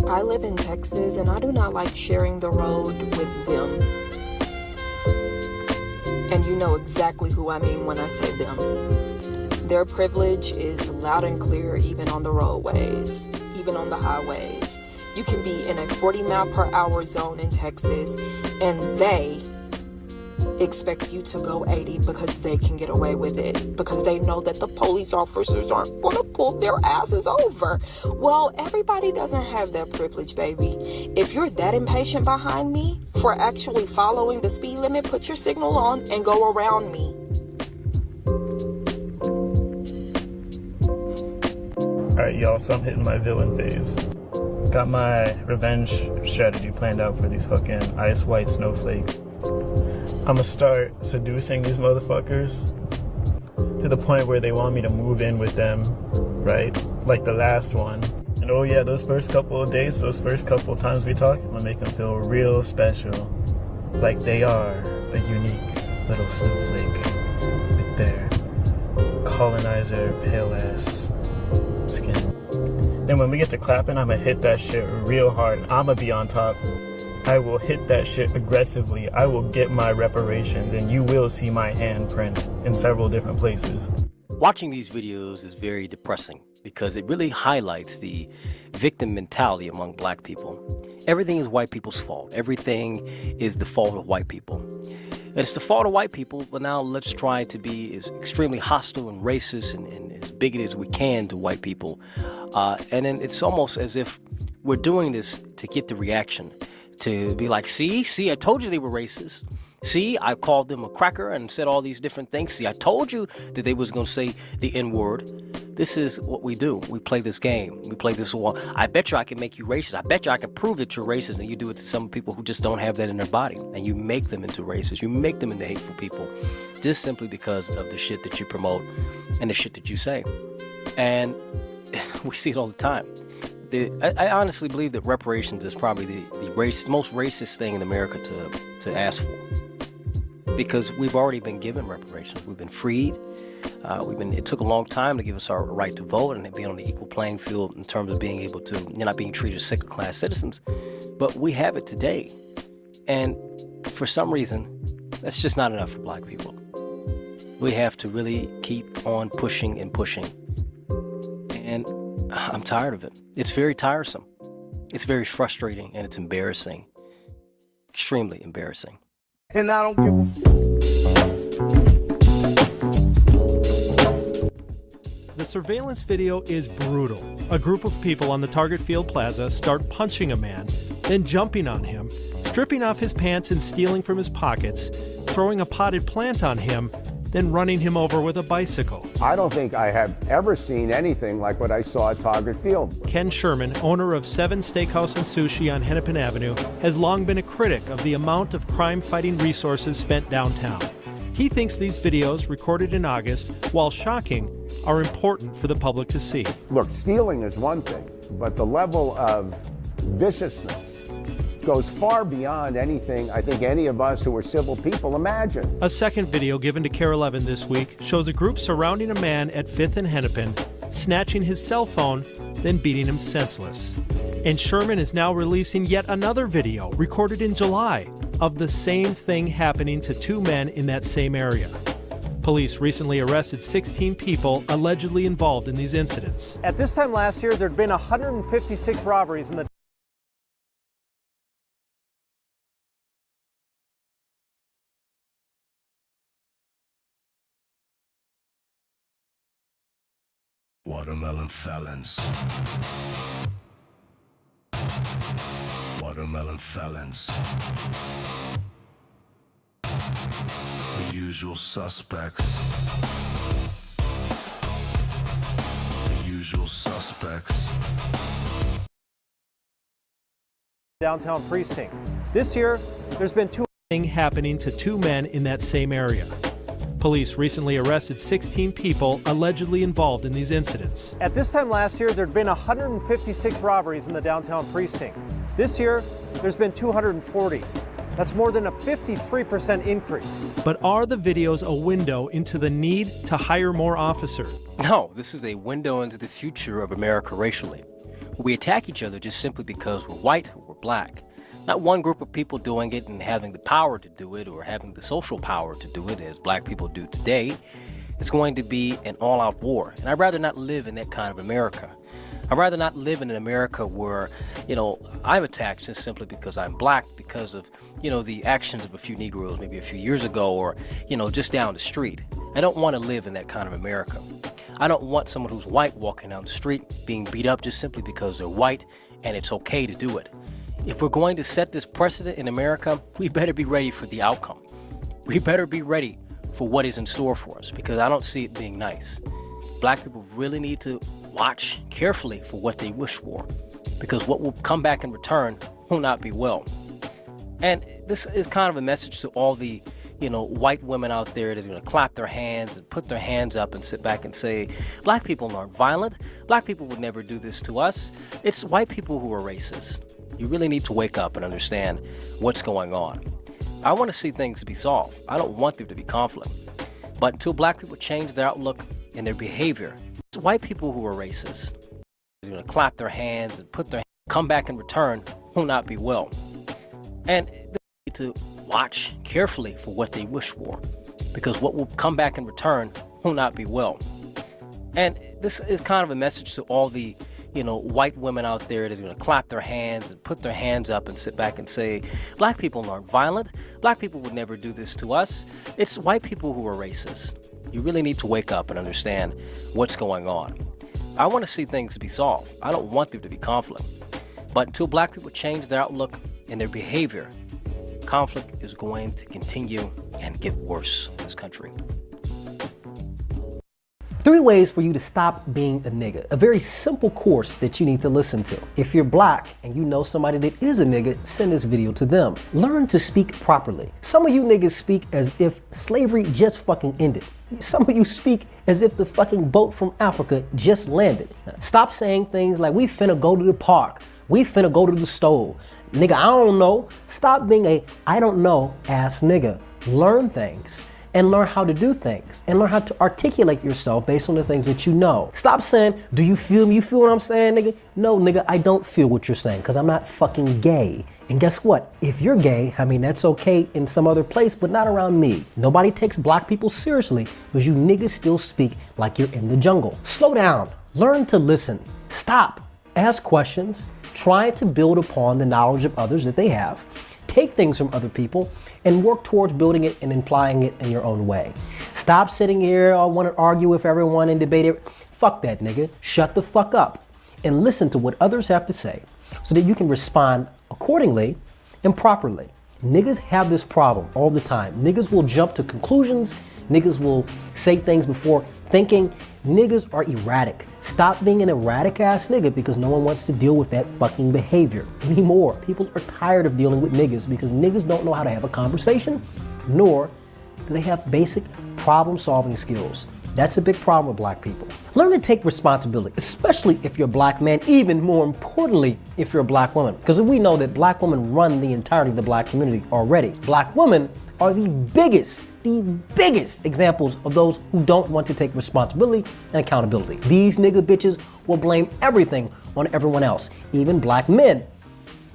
I live in Texas and I do not like sharing the road with them. And you know exactly who I mean when I say them. Their privilege is loud and clear even on the roadways, even on the highways. You can be in a 40-mile-per-hour zone in Texas and they expect you to go 80 because they can get away with it, because they know that the police officers aren't going to pull their asses over. Well, everybody doesn't have that privilege, baby. If you're that impatient behind me for actually following the speed limit, put your signal on and go around me. Alright, y'all, so I'm hitting my villain phase. Got my revenge strategy planned out for these fucking ice white snowflakes. I'ma start seducing these motherfuckers to the point where they want me to move in with them, right? Like the last one. And oh yeah, those first couple of days, those first couple of times we talk, I'm gonna make them feel real special. Like they are a unique little snowflake with their colonizer pale ass skin. Then when we get to clapping, I'ma hit that shit real hard. I'ma be on top. I will hit that shit aggressively. I will get my reparations and you will see my handprint in several different places. Watching these videos is very depressing because it really highlights the victim mentality among black people. Everything is white people's fault. Everything is the fault of white people. And it's the fault of white people, but now let's try to be as extremely hostile and racist and as bigoted as we can to white people. And then it's almost as if we're doing this to get the reaction. To be like, see, I told you they were racist. See, I called them a cracker and said all these different things. See, I told you that they was going to say the N-word. This is what we do. We play this game. We play this war. I bet you I can make you racist. I bet you I can prove that you're racist. And you do it to some people who just don't have that in their body. And you make them into racists. You make them into hateful people. Just simply because of the shit that you promote and the shit that you say. And we see it all the time. I honestly believe that reparations is probably the most racist thing in America to ask for. Because we've already been given reparations. We've been freed. It took a long time to give us our right to vote and be on the equal playing field in terms of being able to, not being treated as second-class citizens. But we have it today. And for some reason, that's just not enough for black people. We have to really keep on pushing and pushing. And I'm tired of it. It's very tiresome. It's very frustrating, and it's embarrassing. Extremely embarrassing. And I don't give a The surveillance video is brutal. A group of people on the Target Field Plaza start punching a man, then jumping on him, stripping off his pants and stealing from his pockets, throwing a potted plant on him, then running him over with a bicycle. I don't think I have ever seen anything like what I saw at Target Field. Ken Sherman, owner of 7 Steakhouse and Sushi on Hennepin Avenue, has long been a critic of the amount of crime-fighting resources spent downtown. He thinks these videos, recorded in August, while shocking, are important for the public to see. Look, stealing is one thing, but the level of viciousness goes far beyond anything I think any of us who are civil people imagine. A second video given to KARE 11 this week shows a group surrounding a man at 5th and Hennepin, snatching his cell phone, then beating him senseless. And Sherman is now releasing yet another video, recorded in July, of the same thing happening to 2 men in that same area. Police recently arrested 16 people allegedly involved in these incidents. At this time last year, there'd been 156 robberies in the Watermelon felons. Watermelon felons. The usual suspects. The usual suspects. downtown precinct. This year, there's been 2 happening to 2 men in that same area. Police recently arrested 16 people allegedly involved in these incidents. At this time last year, there'd been 156 robberies in the downtown precinct. This year, there's been 240. That's more than a 53% increase. But are the videos a window into the need to hire more officers? No, this is a window into the future of America racially. We attack each other just simply because we're white or we're black. Not one group of people doing it and having the power to do it or having the social power to do it as black people do today. It's going to be an all-out war. And I'd rather not live in that kind of America. I'd rather not live in an America where, I'm attacked just simply because I'm black, because of, the actions of a few Negroes maybe a few years ago or, just down the street. I don't want to live in that kind of America. I don't want someone who's white walking down the street being beat up just simply because they're white and it's okay to do it. If we're going to set this precedent in America, we better be ready for the outcome. We better be ready for what is in store for us, because I don't see it being nice. Black people really need to watch carefully for what they wish for, because what will come back in return will not be well. And this is kind of a message to all the white women out there that are going to clap their hands and put their hands up and sit back and say, black people aren't violent. Black people would never do this to us. It's white people who are racist. You really need to wake up and understand what's going on. I want to see things be solved. I don't want there to be conflict. But until black people change their outlook and their behavior, it's white people who are racist. They're going to clap their hands and put their come back in return will not be well. And they need to watch carefully for what they wish for, because what will come back in return will not be well. And this is kind of a message to all the white women out there that are going to clap their hands and put their hands up and sit back and say, black people aren't violent. Black people would never do this to us. It's white people who are racist. You really need to wake up and understand what's going on. I want to see things be solved. I don't want there to be conflict. But until black people change their outlook and their behavior, conflict is going to continue and get worse in this country. 3 ways for you to stop being a nigga. A very simple course that you need to listen to. If you're black and you know somebody that is a nigga, send this video to them. Learn to speak properly. Some of you niggas speak as if slavery just fucking ended. Some of you speak as if the fucking boat from Africa just landed. Stop saying things like, we finna go to the park. We finna go to the stove. Nigga, I don't know. Stop being a I don't know ass nigga. Learn things. and learn how to do things and learn how to articulate yourself based on the things that you know. Stop saying, do you feel me? You feel what I'm saying, nigga? No, nigga, I don't feel what you're saying because I'm not fucking gay. And guess what? If you're gay, I mean, that's okay in some other place, but not around me. Nobody takes black people seriously because you niggas still speak like you're in the jungle. Slow down. Learn to listen. Stop. Ask questions. Try to build upon the knowledge of others that they have. Take things from other people and work towards building it and applying it in your own way. Stop sitting here, I want to argue with everyone and debate it. Fuck that, nigga. Shut the fuck up and listen to what others have to say so that you can respond accordingly and properly. Niggas have this problem all the time. Niggas will jump to conclusions. Niggas will say things before thinking. Niggas are erratic. Stop being an erratic ass nigga because no one wants to deal with that fucking behavior anymore. People are tired of dealing with niggas because niggas don't know how to have a conversation, nor do they have basic problem solving skills. That's a big problem with black people. Learn to take responsibility, especially if you're a black man, even more importantly, if you're a black woman. Because we know that black women run the entirety of the black community already. Black women are the biggest examples of those who don't want to take responsibility and accountability. These nigga bitches will blame everything on everyone else, even black men.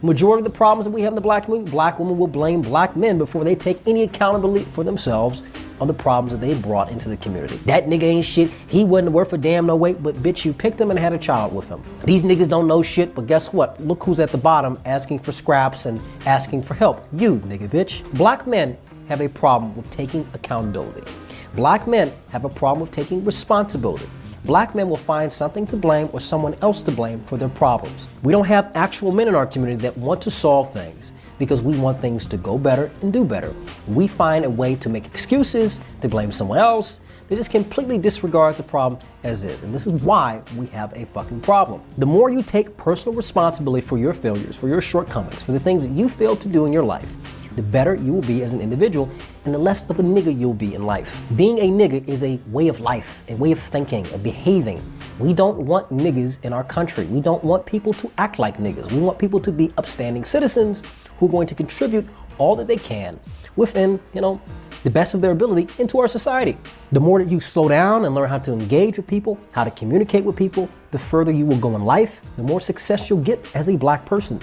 Majority of the problems that we have in the black community, black women will blame black men before they take any accountability for themselves on the problems that they brought into the community. That nigga ain't shit. He wasn't worth a damn no weight, but bitch, you picked him and had a child with him. These niggas don't know shit, but guess what? Look who's at the bottom asking for scraps and asking for help. You, nigga bitch. Black men have a problem with taking accountability. Black men have a problem with taking responsibility. Black men will find something to blame or someone else to blame for their problems. We don't have actual men in our community that want to solve things because we want things to go better and do better. We find a way to make excuses, to blame someone else. They just completely disregard the problem as is. And this is why we have a fucking problem. The more you take personal responsibility for your failures, for your shortcomings, for the things that you failed to do in your life, the better you will be as an individual and the less of a nigga you'll be in life. Being a nigga is a way of life, a way of thinking, of behaving. We don't want niggas in our country. We don't want people to act like niggas. We want people to be upstanding citizens who are going to contribute all that they can within, the best of their ability into our society. The more that you slow down and learn how to engage with people, how to communicate with people, the further you will go in life, the more success you'll get as a black person.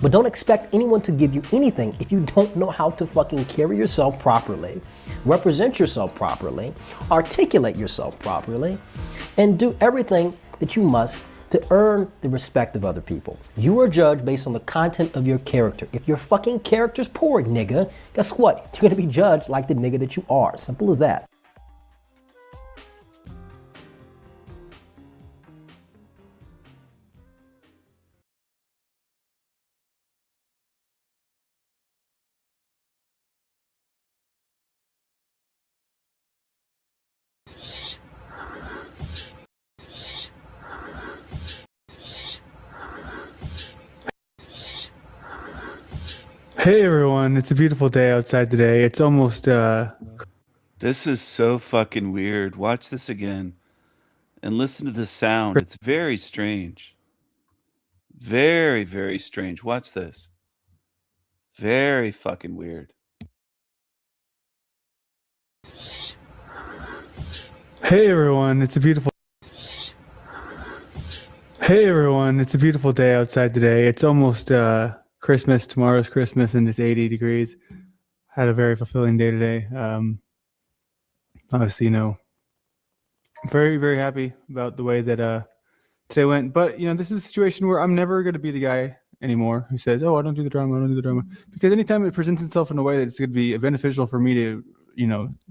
But don't expect anyone to give you anything if you don't know how to fucking carry yourself properly, represent yourself properly, articulate yourself properly, and do everything that you must to earn the respect of other people. You are judged based on the content of your character. If your fucking character's poor, nigga, guess what? You're gonna be judged like the nigga that you are. Simple as that. Hey everyone, it's a beautiful day outside today. It's almost This is so fucking weird. Watch this again and listen to the sound. It's very strange. Very, very strange. Watch this. Very fucking weird. Hey everyone, it's a beautiful Hey everyone, it's a beautiful day outside today. It's almost Christmas. Tomorrow's Christmas and it's 80 degrees. Had a very fulfilling day today. Obviously, very, very happy about the way that today went. But, this is a situation where I'm never going to be the guy anymore who says, oh, I don't do the drama. Because anytime it presents itself in a way that's going to be beneficial for me to,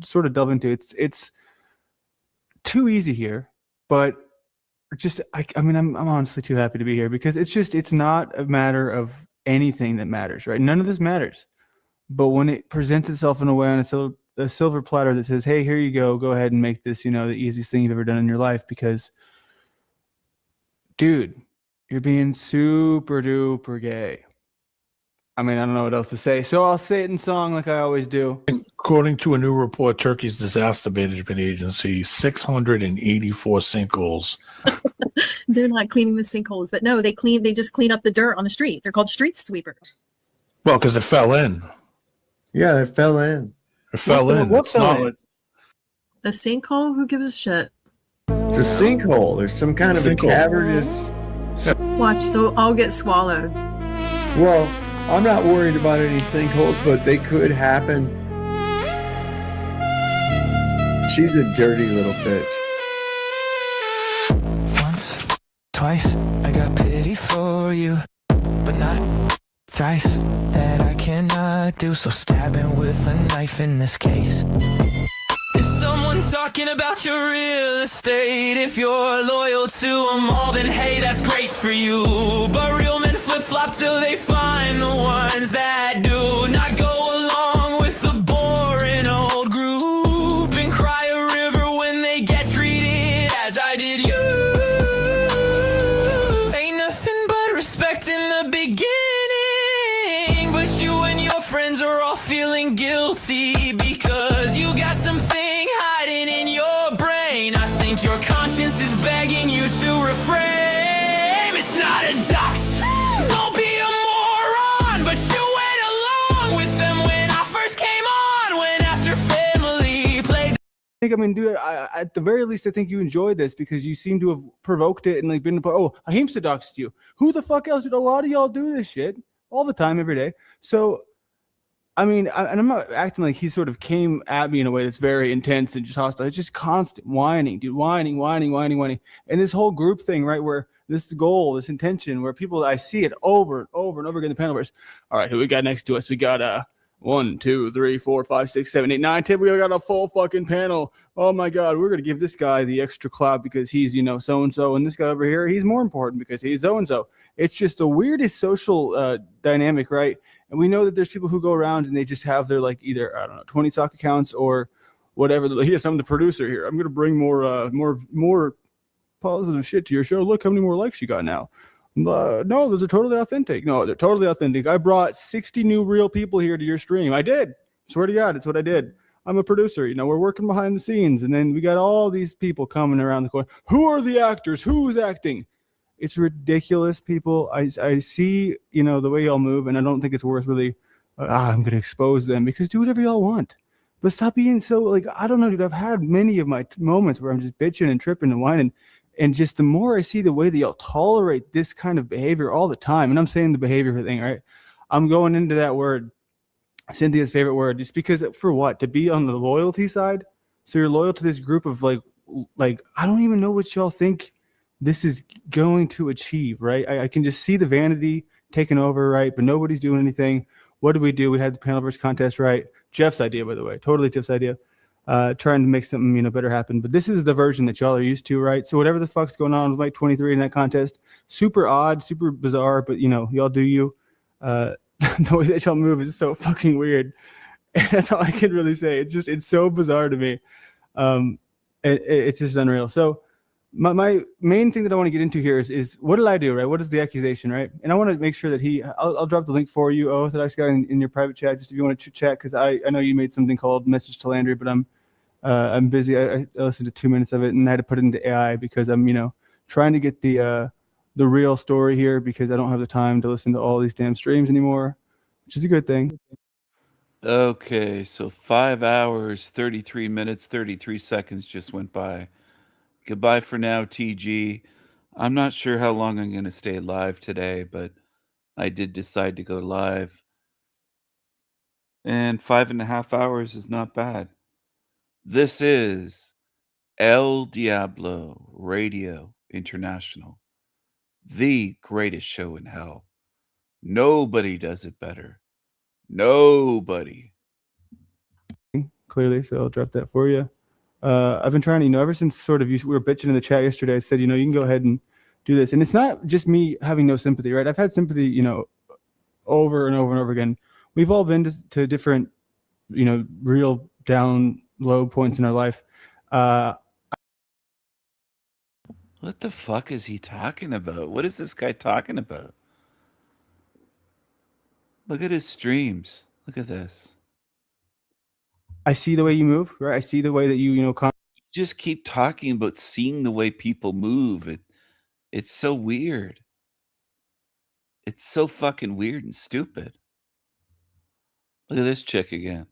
sort of delve into, it's too easy here. But I'm honestly too happy to be here because it's not a matter of anything that matters, right? None of this matters. But when it presents itself in a way on a silver platter that says, hey, here you go ahead and make this, the easiest thing you've ever done in your life because, dude, you're being super duper gay. I don't know what else to say, so I'll say it in song like I always do. According to a new report, Turkey's disaster management agency, 684 sinkholes. They're not cleaning the sinkholes, but no, they just clean up the dirt on the street. They're called street sweepers. Well, because it fell in. Yeah, it fell in. It fell in. What fell in? A sinkhole? Who gives a shit? It's a sinkhole. There's some kind of a cavernous. Watch, they'll all get swallowed. Well, I'm not worried about any sinkholes, but they could happen. She's a dirty little bitch. Once, twice, I got pity for you, but not twice. That I cannot do, so stabbing with a knife in this case. Is someone talking about your real estate? If you're loyal to them all, then hey, that's great for you. But real men flip-flop till they find the ones that do not go along with the boring old group and cry a river when they get treated as I did you. Ain't nothing but respect in the beginning, but you and your friends are all feeling guilty because you got something hiding in your brain. I think your conscience is begging you to reframe. It's not a dox. Don't be a moron, but you went along with them when I first came on. When after family played. I mean, dude, at the very least, I think you enjoyed this because you seem to have provoked it and like been, oh, Ahimsa doxed you. Who the fuck else? Did a lot of y'all do this shit all the time, every day? So, I mean, and I'm not acting like he sort of came at me in a way that's very intense and just hostile. It's just constant whining, dude, whining. And this whole group thing, right, where this goal, this intention, where people, I see it over and over and over again in the panel verse. All right, who we got next to us? We got 1, 2, 3, 4, 5, 6, 7, 8, 9, 10. We got a full fucking panel. Oh my God, we're gonna give this guy the extra clout because he's, so and so, and this guy over here, he's more important because he's so and so. It's just the weirdest social dynamic, right? And we know that there's people who go around and they just have their like either 20 sock accounts or whatever. Yes, I'm the producer here. I'm gonna bring more positive shit to your show. Look how many more likes you got now. No, those are totally authentic. No, they're totally authentic. I brought 60 new real people here to your stream. I did. Swear to God, it's what I did. I'm a producer. We're working behind the scenes, and then we got all these people coming around the corner. Who are the actors? Who's acting? It's ridiculous, people. I see, the way y'all move, and I don't think it's worth really, I'm going to expose them because do whatever y'all want. But stop being so, I don't know, dude. I've had many of my moments where I'm just bitching and tripping and whining. And just the more I see the way that y'all tolerate this kind of behavior all the time, and I'm saying the behavior thing, right? I'm going into that word, Cynthia's favorite word, just because for what? To be on the loyalty side? So you're loyal to this group of like I don't even know what y'all think this is going to achieve, right? I can just see the vanity taking over, right? But nobody's doing anything. What did we do? We had the panelverse contest, right? Jeff's idea, by the way, totally Jeff's idea. Trying to make something better happen, but this is the version that y'all are used to, right? So whatever the fuck's going on with like 23 in that contest, super odd, super bizarre, but y'all do you. The way that y'all move is so fucking weird, and that's all I can really say. It's so bizarre to me. It's just unreal. So my main thing that I want to get into here is what did I do, right? What is the accusation, right? And I want to make sure that I'll drop the link for you, Orthodox guy, in your private chat, just if you want to chat, because I know you made something called Message to Landry, but I'm busy. I listened to 2 minutes of it and I had to put it into AI because I'm trying to get the real story here because I don't have the time to listen to all these damn streams anymore, which is a good thing. Okay, so 5 hours, 33 minutes, 33 seconds just went by. Goodbye for now, TG. I'm not sure how long I'm going to stay live today, but I did decide to go live. And 5.5 hours is not bad. This is El Diablo Radio International, the greatest show in hell. Nobody does it better. Nobody. Clearly, so I'll drop that for you. I've been trying to, ever since sort of we were bitching in the chat yesterday, I said, you can go ahead and do this. And it's not just me having no sympathy, right? I've had sympathy, over and over and over again. We've all been to different, real down, low points in our life. What the fuck is he talking about? What is this guy talking about? Look at his streams. Look at this. I see the way you move, right? I see the way that you, just keep talking about seeing the way people move. It's so weird. It's so fucking weird and stupid. Look at this chick again.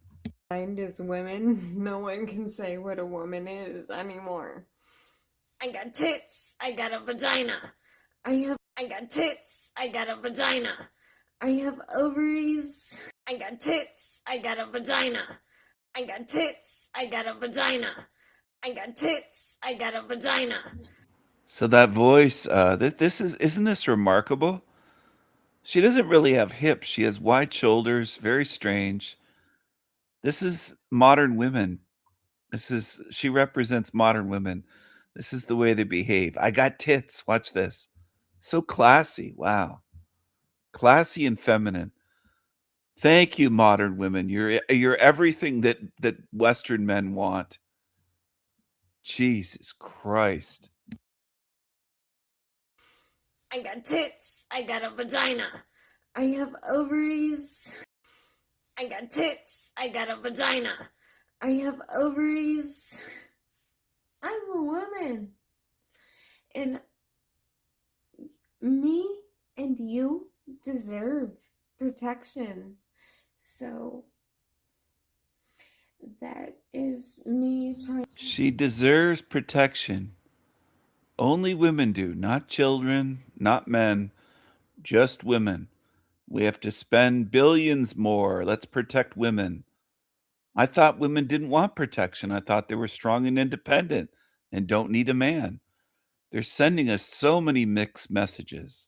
As women, no one can say what a woman is anymore. I got tits, I got a vagina. I got tits, I got a vagina. I have ovaries. I got tits, I got a vagina. I got tits, I got a vagina. I got tits, I got a vagina. So that voice, isn't this remarkable? She doesn't really have hips. She has wide shoulders, very strange. This is modern women. She represents modern women. This is the way they behave. I got tits. Watch this. So classy. Wow. Classy and feminine. Thank you, modern women. You're everything that Western men want. Jesus Christ. I got tits, I got a vagina. I have ovaries. I got tits, I got a vagina. I have ovaries. I'm a woman. And me and you deserve protection. So that is me trying. She deserves protection. Only women do, not children, not men, just women. We have to spend billions more. Let's protect women. I thought women didn't want protection. I thought they were strong and independent and don't need a man. They're sending us so many mixed messages.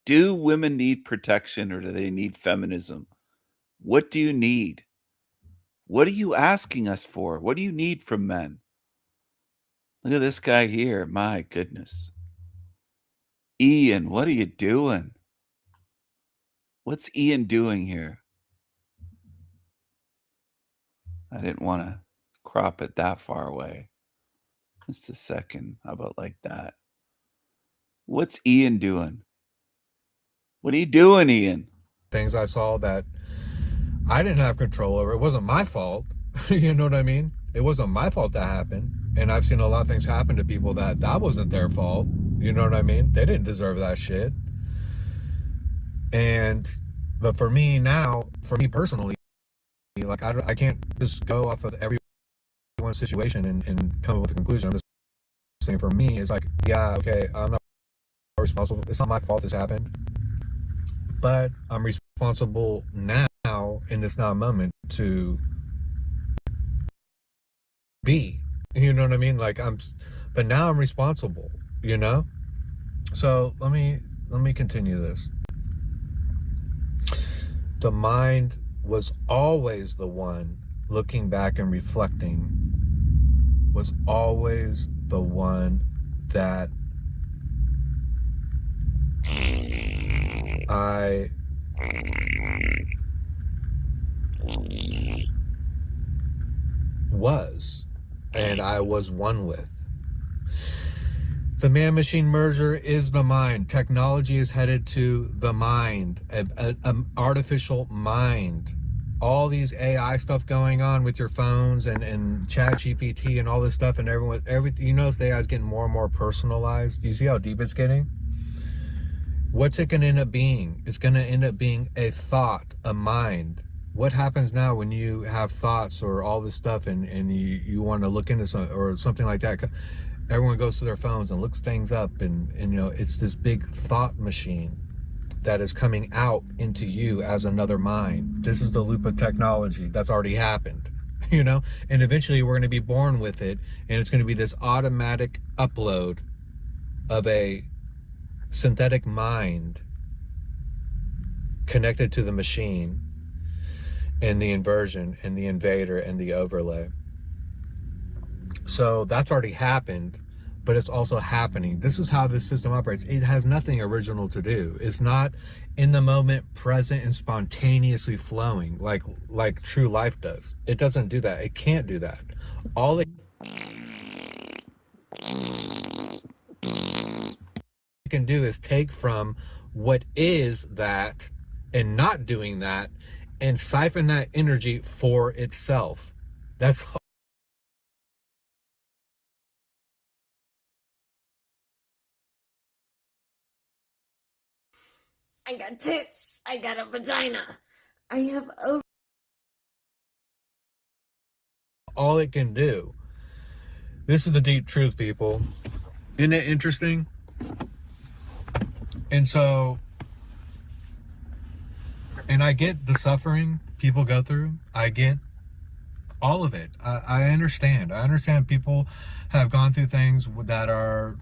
Do women need protection or do they need feminism? What do you need? What are you asking us for? What do you need from men? Look at this guy here. My goodness. Ian, what are you doing? What's Ian doing here? I didn't want to crop it that far away. Just a second. How about like that? What's Ian doing? What are you doing, Ian? Things I saw that I didn't have control over. It wasn't my fault. You know what I mean? It wasn't my fault that happened. And I've seen a lot of things happen to people that wasn't their fault. You know what I mean? They didn't deserve that shit. But for me now, for me personally, like I can't just go off of everyone's situation and come up with a conclusion. I'm just saying for me, it's like, yeah, okay, I'm not responsible. It's not my fault this happened. But I'm responsible now in this now moment to be, you know what I mean? Like but now I'm responsible, you know? So let me continue this. The mind was always the one looking back and reflecting, was always the one that I was, and I was one with. The man-machine merger is the mind. Technology is headed to the mind, an artificial mind. All these AI stuff going on with your phones and ChatGPT and all this stuff, and everything. You notice the AI is getting more and more personalized. Do you see how deep it's getting? What's it going to end up being? It's going to end up being a thought, a mind. What happens now when you have thoughts or all this stuff and you want to look into something or something like that? Everyone goes to their phones and looks things up and you know, it's this big thought machine that is coming out into you as another mind. This is the loop of technology that's already happened, you know? And eventually we're going to be born with it, and it's going to be this automatic upload of a synthetic mind connected to the machine and the inversion and the invader and the overlay. So that's already happened, but it's also happening. This is how this system operates. It has nothing original to do. It's not in the moment, present, and spontaneously flowing like true life does. It doesn't do that. It can't do that. All it can do is take from what is that and not doing that and siphon that energy for itself. That's all. I got tits, I got a vagina. I have all it can do. This is the deep truth, people. Isn't it interesting? And so, and I get the suffering people go through. I get all of it. I understand. I understand people have gone through things that are,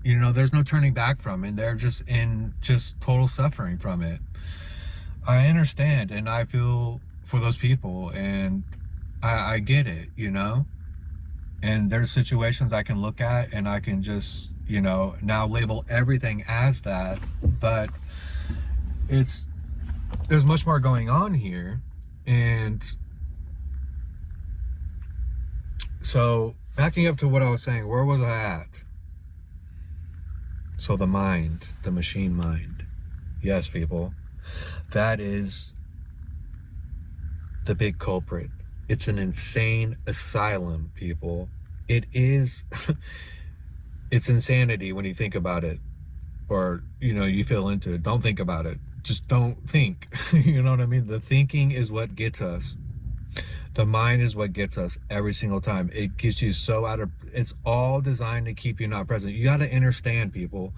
you know, there's no turning back from, and they're just in just total suffering from it. I understand, and I feel for those people, and I get it, you know? And there's situations I can look at and I can just, you know, now label everything as that, but there's much more going on here. And so backing up to what I was saying, where was I at? So the mind, the machine mind. Yes, people, that is the big culprit. It's an insane asylum, people. It is, it's insanity when you think about it, or, you know, you feel into it. Don't think about it. Just don't think. You know what I mean? The thinking is what gets us. The mind is what gets us every single time. It gets you so out of, it's all designed to keep you not present. You got to understand, people.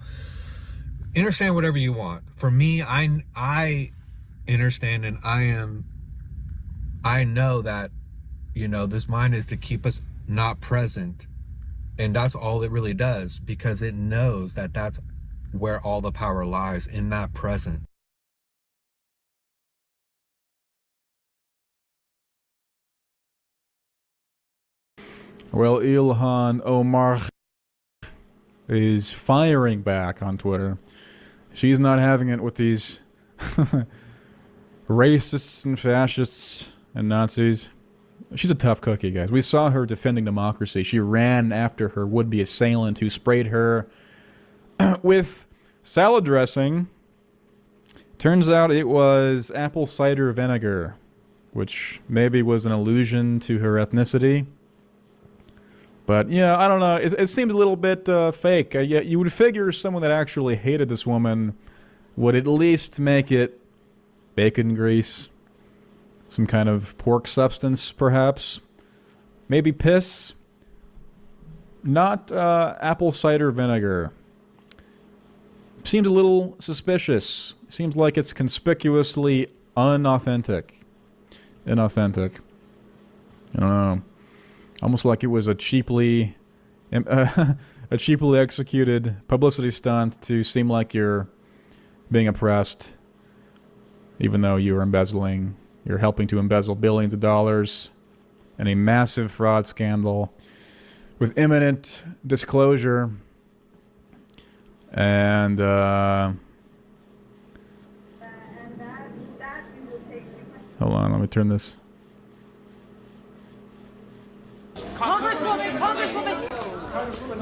Understand whatever you want. For me, I understand, and I know that, you know, this mind is to keep us not present, and that's all it really does, because it knows that that's where all the power lies, in that present. Well, Ilhan Omar is firing back on Twitter. She's not having it with these racists and fascists and Nazis. She's a tough cookie, guys. We saw her defending democracy. She ran after her would-be assailant who sprayed her with salad dressing. Turns out it was apple cider vinegar, which maybe was an allusion to her ethnicity. But, yeah, I don't know. It seems a little bit fake. You would figure someone that actually hated this woman would at least make it bacon grease. Some kind of pork substance, perhaps. Maybe piss. Not apple cider vinegar. Seems a little suspicious. Seems like it's conspicuously inauthentic. I don't know. Almost like it was a cheaply executed publicity stunt to seem like you're being oppressed, even though you're embezzling. You're helping to embezzle billions of dollars in a massive fraud scandal with imminent disclosure. And hold on, let me turn this. Congresswoman,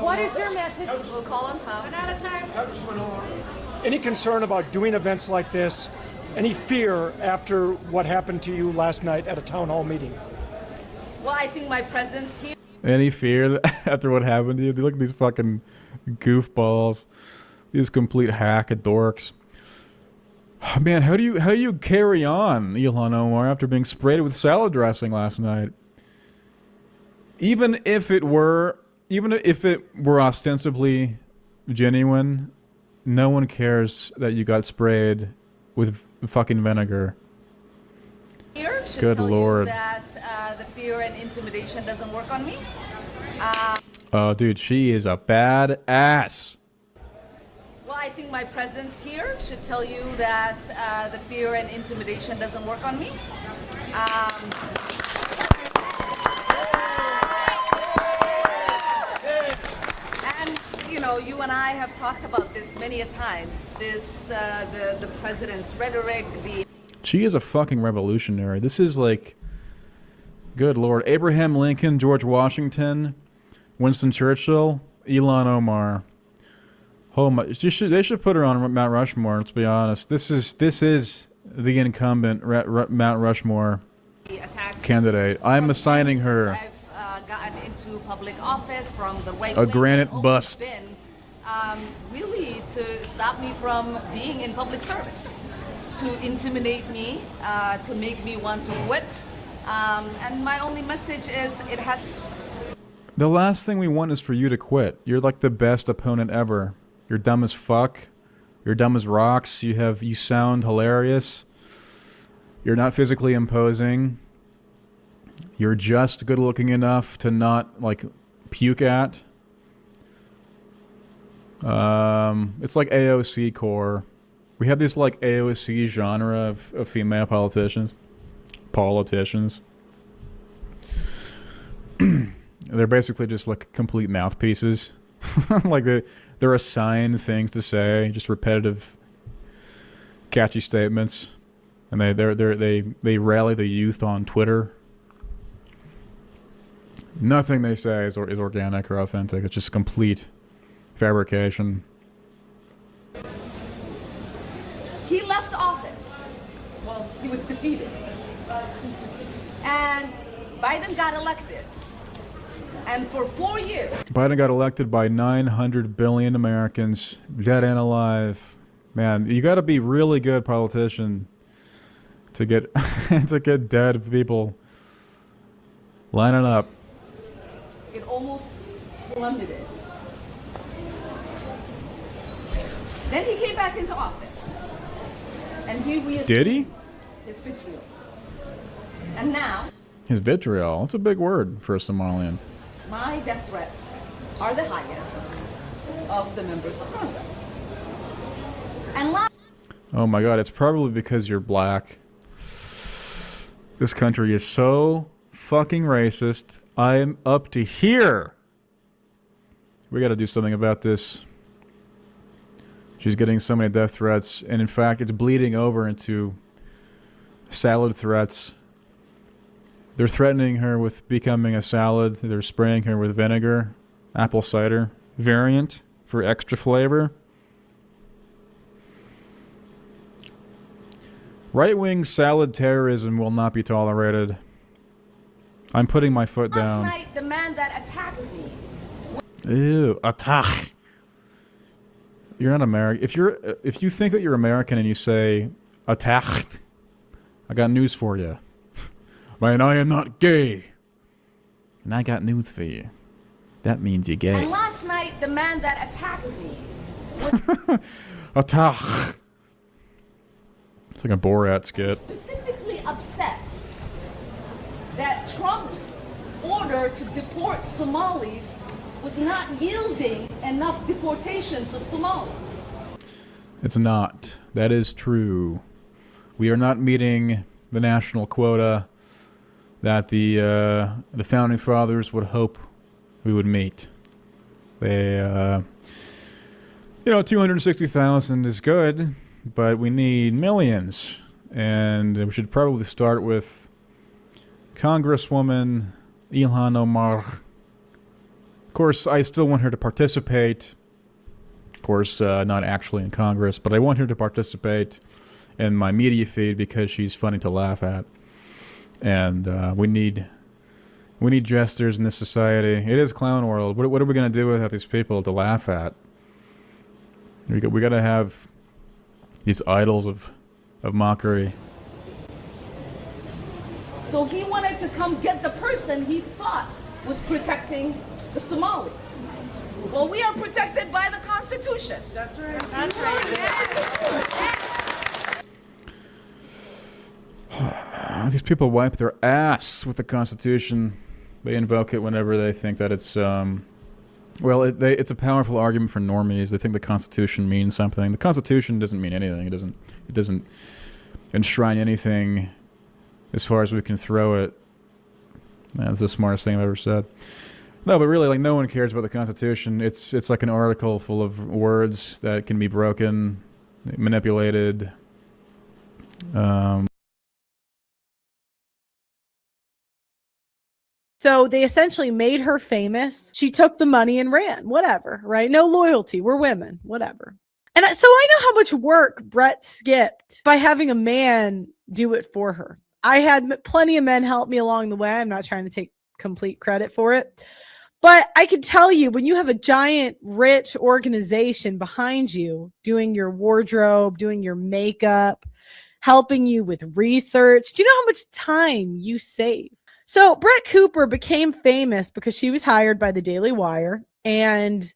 what is your message? We'll call on Tom. We're out of time. Any concern about doing events like this? Any fear after what happened to you last night at a town hall meeting? Well, I think my presence here. Any fear after what happened to you? Look at these fucking goofballs. These complete hack dorks. Man, how do you carry on, Ilhan Omar, after being sprayed with salad dressing last night? Even if it were ostensibly genuine, no one cares that you got sprayed with fucking vinegar. Here should Good tell Lord. you that the fear and intimidation doesn't work on me. Oh, dude, she is a bad ass. Well, I think my presence here should tell you that the fear and intimidation doesn't work on me. And you know, you and I have talked about this many a times. This the president's rhetoric, the. She is a fucking revolutionary. This is like, good Lord, Abraham Lincoln, George Washington, Winston Churchill, Ilhan Omar. Oh my! They should put her on Mount Rushmore. Let's be honest. This is the incumbent Mount Rushmore candidate. I'm assigning her I've gotten into public office from the right a wing granite has always bust. Been, really to stop me from being in public service, to intimidate me, to make me want to quit, And my only message is it has. The last thing we want is for you to quit. You're like the best opponent ever. You're dumb as fuck. You're dumb as rocks. You sound hilarious. You're not physically imposing. You're just good looking enough to not like puke at. It's like AOC core. We have this like AOC genre of female politicians. They're basically just like complete mouthpieces. Like they're assigned things to say, just repetitive, catchy statements, and they rally the youth on Twitter. Nothing they say is organic or authentic. It's just complete fabrication. He left office. Well, he was defeated. And Biden got elected. And for 4 years. Biden got elected by 900 billion Americans, dead and alive. Man, you got to be really good politician to get to get dead people lining up. It almost plummeted. Then he came back into office. And he reassumed Did he? his vitriol. And now, His vitriol. That's a big word for a Somalian. my death threats are the highest of the members of Congress. And Oh my god, it's probably because you're black. This country is so fucking racist. I'm up to here. We gotta do something about this. She's getting so many death threats, and in fact, it's bleeding over into salad threats. They're threatening her with becoming a salad. They're spraying her with vinegar, apple cider variant for extra flavor. Right-wing salad terrorism will not be tolerated. I'm putting my foot down. last night, the man that attacked me. Ew, attack. You're not American. If you think that you're American and you say attack, I got news for you. Man, I am not gay. And I got news for you. That means you're gay. And last night, the man that attacked me. Attack. It's like a Borat skit. Specifically upset that Trump's order to deport Somalis was not yielding enough deportations of Somalis. It's not. That is true. We are not meeting the national quota that the founding fathers would hope we would meet. They, 260,000 is good, but we need millions. And we should probably start with Congresswoman Ilhan Omar. Of course, I still want her to participate. Of course, not actually in Congress, but I want her to participate in my media feed because she's funny to laugh at. And we need jesters in this society. It is clown world. What are we going to do without these people to laugh at? We got to have these idols of mockery. So he wanted to come get the person he thought was protecting the Somalis. Well, we are protected by the Constitution. That's right. That's right. These people wipe their ass with the Constitution. They invoke it whenever they think that it's it's a powerful argument for normies. They think the Constitution means something. The Constitution doesn't mean anything. It doesn't enshrine anything as far as we can throw it. That's the smartest thing I've ever said. No, but really, no one cares about the Constitution. It's like an article full of words that can be broken, manipulated. So they essentially made her famous. She took the money and ran. Whatever, right? No loyalty. We're women. Whatever. And so I know how much work Brett skipped by having a man do it for her. I had plenty of men help me along the way. I'm not trying to take complete credit for it. But I can tell you, when you have a giant, rich organization behind you, doing your wardrobe, doing your makeup, helping you with research. Do you know how much time you save? So Brett Cooper became famous because she was hired by the Daily Wire and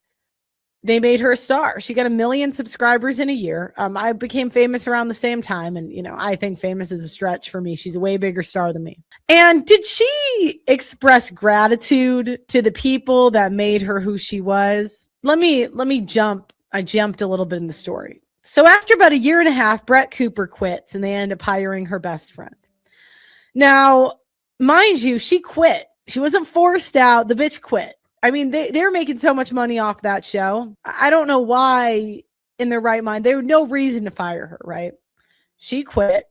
they made her a star. She got 1 million subscribers in a year. I became famous around the same time. And, I think famous is a stretch for me. She's a way bigger star than me. And did she express gratitude to the people that made her who she was? Let me jump. I jumped a little bit in the story. So after about 1.5 years, Brett Cooper quits and they end up hiring her best friend. Now, mind you, she quit. She wasn't forced out. The bitch quit. I mean, they were making so much money off that show. I don't know why in their right mind. There was no reason to fire her, right? She quit.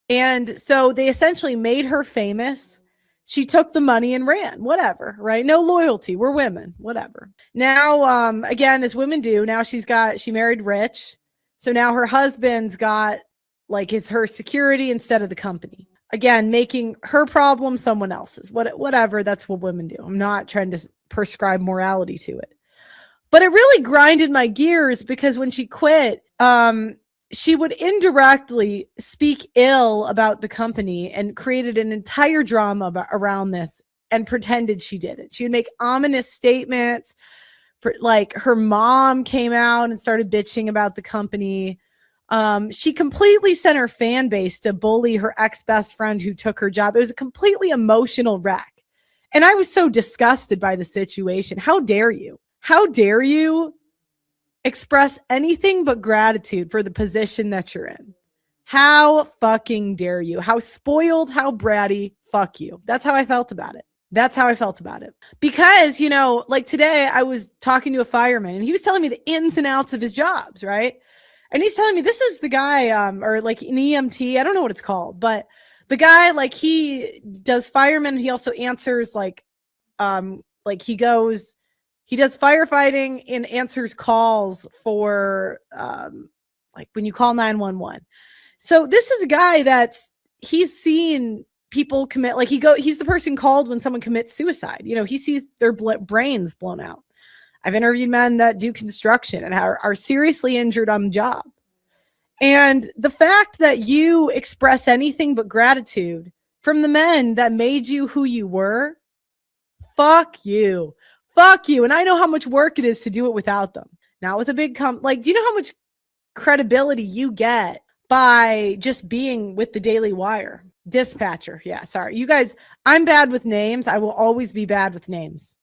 And so they essentially made her famous. She took the money and ran, whatever, right? No loyalty. We're women, whatever. Now, again, as women do, now she married rich. So now her husband's got is her security instead of the company. Again, making her problem someone else's. Whatever, that's what women do. I'm not trying to prescribe morality to it. But it really grinded my gears because when she quit, she would indirectly speak ill about the company and created an entire drama around this and pretended she did it. She would make ominous statements. Like her mom came out and started bitching about the company. She completely sent her fan base to bully her ex-best friend who took her job. It was a completely emotional wreck. And I was so disgusted by the situation. How dare you? How dare you express anything but gratitude for the position that you're in? How fucking dare you? How spoiled, how bratty, fuck you. That's how I felt about it. That's how I felt about it. Because, today I was talking to a fireman and he was telling me the ins and outs of his jobs, right? And he's telling me this is the guy, or an EMT, I don't know what it's called, but the guy, he does firemen. He also answers he does firefighting and answers calls for when you call 911. So this is a guy he's seen people commit, he's the person called when someone commits suicide. He sees their brains blown out. I've interviewed men that do construction and are seriously injured on the job. And the fact that you express anything but gratitude from the men that made you who you were, fuck you. Fuck you. And I know how much work it is to do it without them. Not with a big do you know how much credibility you get by just being with the Daily Wire? Dispatcher. Yeah, sorry. You guys, I'm bad with names. I will always be bad with names.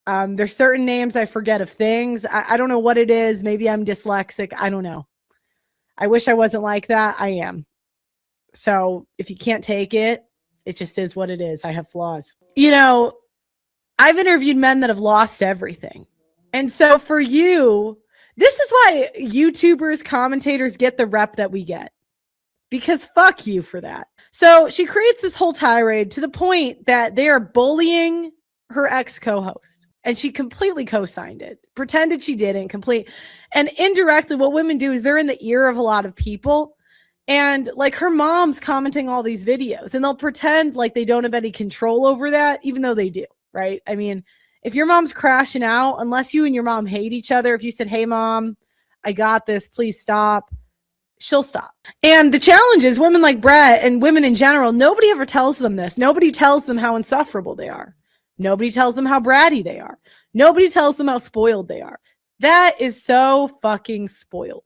There's certain names I forget of things. I don't know what it is. Maybe I'm dyslexic. I don't know. I wish I wasn't like that. I am. So if you can't take it, it just is what it is. I have flaws. I've interviewed men that have lost everything. And so for you, this is why YouTubers, commentators get the rep that we get. Because fuck you for that. So she creates this whole tirade to the point that they are bullying her ex-co-host. And she completely co-signed it, pretended she didn't, and indirectly what women do is they're in the ear of a lot of people. And her mom's commenting all these videos and they'll pretend like they don't have any control over that, even though they do, right? I mean, if your mom's crashing out, unless you and your mom hate each other, if you said, hey mom, I got this, please stop, she'll stop. And the challenge is women like Brett and women in general, nobody ever tells them this. Nobody tells them how insufferable they are. Nobody tells them how bratty they are. Nobody tells them how spoiled they are. That is so fucking spoiled.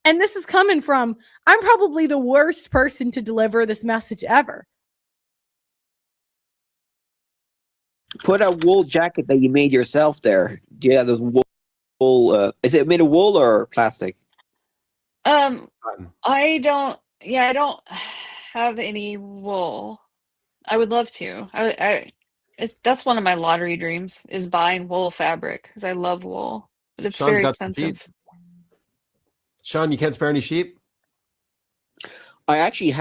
And this is coming from, I'm probably the worst person to deliver this message ever. Put a wool jacket that you made yourself there. Do you have those wool? Is it made of wool or plastic? I don't have any wool. I would love to. That's one of my lottery dreams is buying wool fabric because I love wool, but it's Sean's very got some expensive. sheep. Sean, you can't spare any sheep? I actually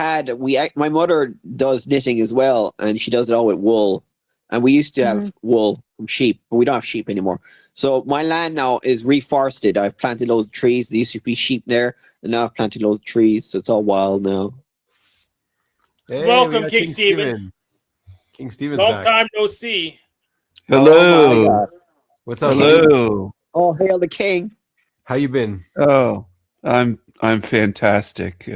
my mother does knitting as well, and she does it all with wool. And we used to have wool from sheep, but we don't have sheep anymore. So my land now is reforested. I've planted loads of trees. There used to be sheep there, and now I've planted loads of trees, so it's all wild now. Hey, Welcome, we got King Stephen. King Stephen's Long back. time no see. Oh my God. What's up? Hello. Oh, hail the king. How you been? Oh, I'm fantastic.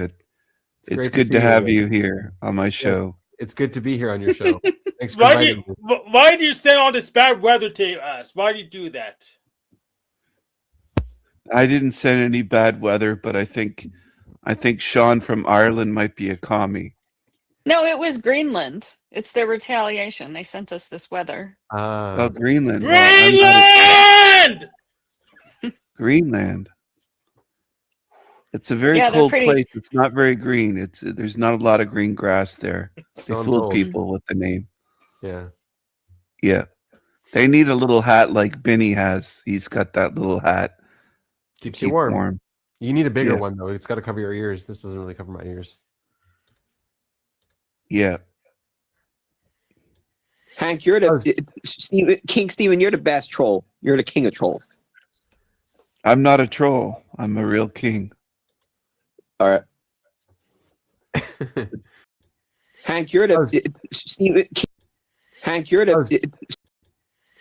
great It's good see to have again. you here on my show. It's good to be here on your show. Thanks for Why inviting do me. why do you send all this bad weather to us? Why do you do that? I didn't send any bad weather, but I think Sean from Ireland might be a commie. No, it was Greenland. It's their retaliation. They sent us this weather. Oh, Greenland. Greenland! Greenland. It's a very Yeah, they're cold pretty- place. It's not very green. There's not a lot of green grass there. They So I'm fooled told. people with the name. Yeah. Yeah. They need a little hat like Benny has. He's got that little hat. Keeps Keep you warm. You need a bigger Yeah. one though. It's got to cover your ears. This doesn't really cover my ears. Yeah. Hank, you're King Stephen. You're the best troll. You're the king of trolls. I'm not a troll. I'm a real king. All right. Hank, you're the Stephen. Hank, you're the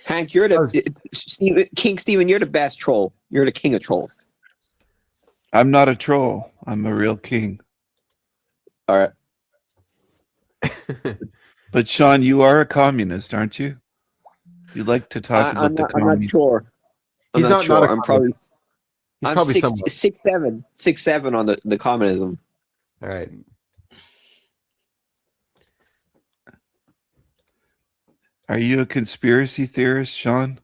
Hank, you're the King Stephen. You're the best troll. You're the king of trolls. I'm not a troll. I'm a real king. All right. But Sean, you are a communist, aren't you? You like to talk about I'm the not communists. sure. I'm He's not not sure. a I'm probably. He's I'm probably six, somewhat. 6'7" on the communism. All right. Are you a conspiracy theorist, Sean?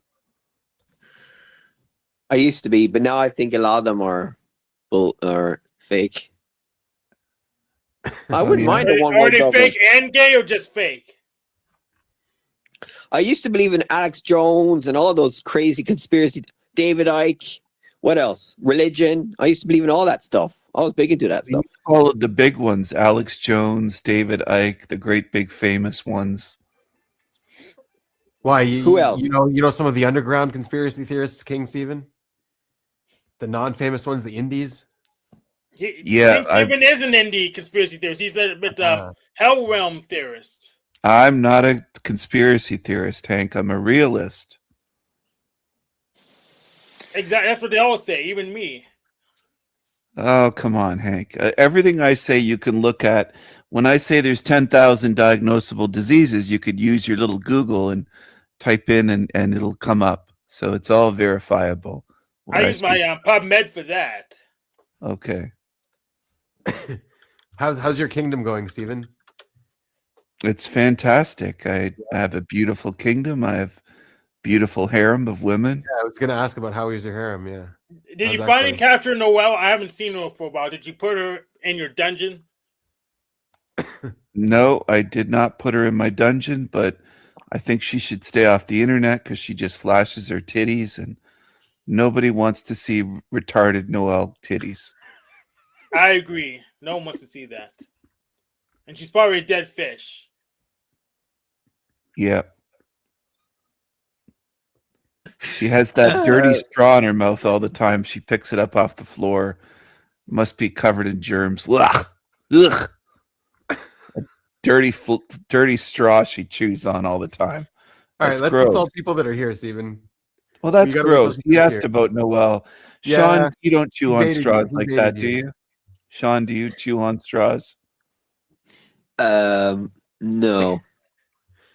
I used to be, but now I think a lot of them are fake. I wouldn't mind a one Are world they government. fake and gay or just fake? I used to believe in Alex Jones and all of those crazy conspiracy. David Icke. What else? Religion. I used to believe in all that stuff. I was big into that You stuff. followed the big ones: Alex Jones, David Icke, the great big famous ones. Why? Who else? You know some of the underground conspiracy theorists, King Stephen? The non-famous ones, the indies? Yeah, King Stephen is an indie conspiracy theorist. He's a bit hell realm theorist. I'm not a conspiracy theorist, Hank. I'm a realist. Exactly. That's what they all say, even me. Oh, come on, Hank. Everything I say you can look at. When I say there's 10,000 diagnosable diseases, you could use your little Google and type in and it'll come up. So it's all verifiable. what I use my PubMed for that. Okay. How's your kingdom going, Stephen? It's fantastic. I have a beautiful kingdom. I have beautiful harem of women. Yeah, I was going to ask about how is your harem. Yeah. Did How's you that finally going? capture Noelle? I haven't seen her for a while. Did you put her in your dungeon? No, I did not put her in my dungeon, but I think she should stay off the internet because she just flashes her titties and nobody wants to see retarded Noelle titties. I agree. No one wants to see that. And she's probably a dead fish. Yeah. She has that dirty straw in her mouth all the time. She picks it up off the floor. Must be covered in germs. Ugh. Ugh. A dirty straw she chews on all the time. All right, That's let's gross. consult people that are here, Stephen. Well, that's We gotta gross. consult He people asked here. about Noelle. Yeah, Sean, you don't chew he on baited straws you. He like baited that, do you. you? Sean, do you chew on straws? No.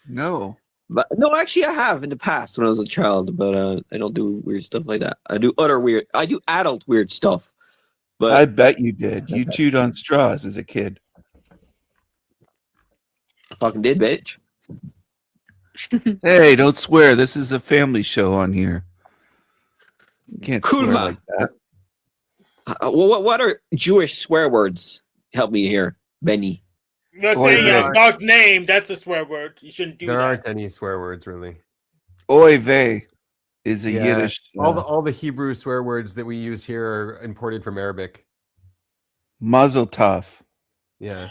No. But no, actually, I have in the past when I was a child. But I don't do weird stuff like that. I do adult weird stuff. But I bet you did. You chewed on straws as a kid. I fucking did, bitch. Hey, don't swear. This is a family show on here. You can't swear Kulva. like that. Well, what are Jewish swear words? Help me here, Benny. You're Oy saying vey. a dog's name, that's a swear word. You shouldn't do There that. aren't any swear words really. Oy vey is a Yeah, Yiddish. all the Hebrew swear words that we use here are imported from Arabic. Mazel tov. Yeah.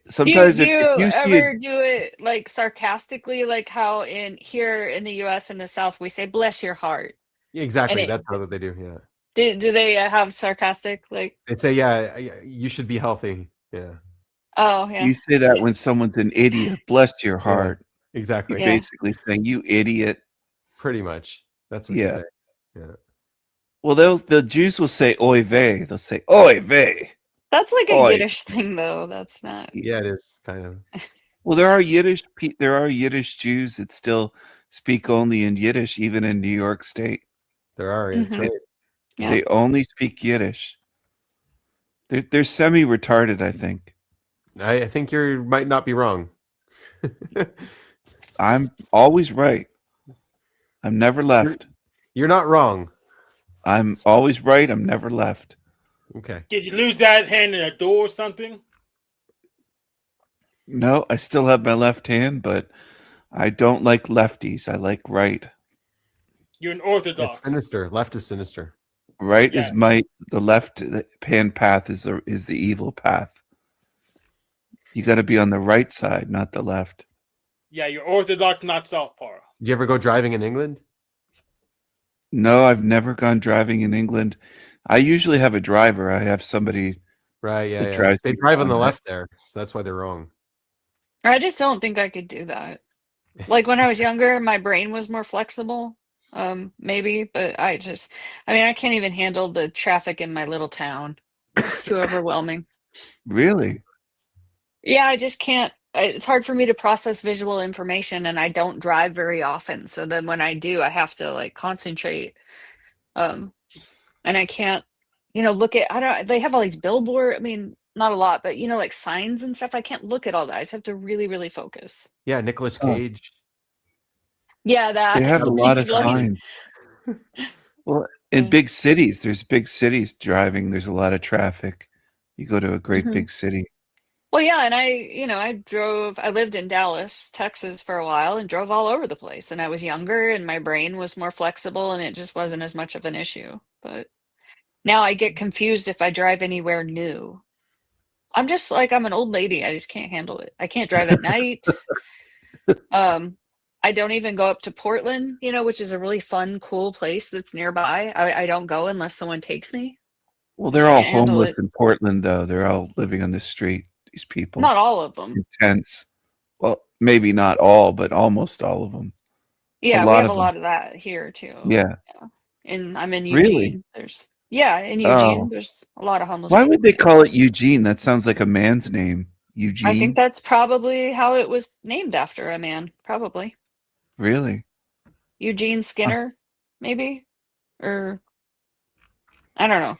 Sometimes do you if you see ever do it like sarcastically, like how here in the U.S. in the South we say "bless your heart"? Exactly. And it- That's what they do. Yeah. Do they have sarcastic like? They'd say, yeah, you should be healthy. Yeah. Oh yeah. you say that when someone's an idiot, bless your heart. Exactly. You're basically saying, you idiot. Pretty much. That's what Yeah. you say. Yeah. Well, the Jews will say oy vey. They'll say oy vey. That's like a Oy. Yiddish thing, though. That's not. Yeah, it is kind of. Well, there are Yiddish Jews that still speak only in Yiddish, even in New York State. There are. That's Mhm. right. Yeah. They only speak Yiddish. They're semi-retarded, I think. I think you might not be wrong. I'm always right. I'm never left. You're not wrong. I'm always right. I'm never left. Okay. Did you lose that hand in a door or something? No, I still have my left hand, but I don't like lefties. I like right. You're an orthodox. It's sinister. Left is sinister. Right Yeah. is might. The left hand path is the evil path. You got to be on the right side, not the left. Yeah, you're orthodox, not southpaw. Did you ever go driving in England? No, I've never gone driving in England. I usually have a driver. I have somebody. Right. Yeah. that yeah. drives They me drive on the around. left there, so that's why they're wrong. I just don't think I could do that. Like when I was younger, my brain was more flexible, maybe, but I mean, I can't even handle the traffic in my little town. It's too overwhelming. Really? Yeah, I just can't. It's hard for me to process visual information, and I don't drive very often. So then when I do, I have to like concentrate. And I can't, look at, they have all these billboard. I mean, not a lot, but like signs and stuff. I can't look at all that. I just have to really, really focus. Yeah, Nicolas Oh. Cage. Yeah, that. They have a lot of Well, he's- signs. Well, in big cities, there's big cities driving. There's a lot of traffic. You go to a great Mhm. big city. Well, yeah, and I lived in Dallas, Texas for a while and drove all over the place. And I was younger and my brain was more flexible and it just wasn't as much of an issue. But now I get confused if I drive anywhere new. I'm just like, I'm an old lady. I just can't handle it. I can't drive at night. I don't even go up to Portland, which is a really fun, cool place that's nearby. I don't go unless someone takes me. Well, they're all Can't handle homeless it. in Portland, though. They're all living on the street. These people. Not all of them. In tents. Well, maybe not all, but almost all of them. Yeah, we lot have of a them. lot of that here too. Yeah. And I'm in Really? Eugene. In Eugene, Oh. there's a lot of homeless Why people. would they call it Eugene? That sounds like a man's name. Eugene. I think that's probably how it was named after a man, probably. Really? Eugene Skinner, maybe? Or I don't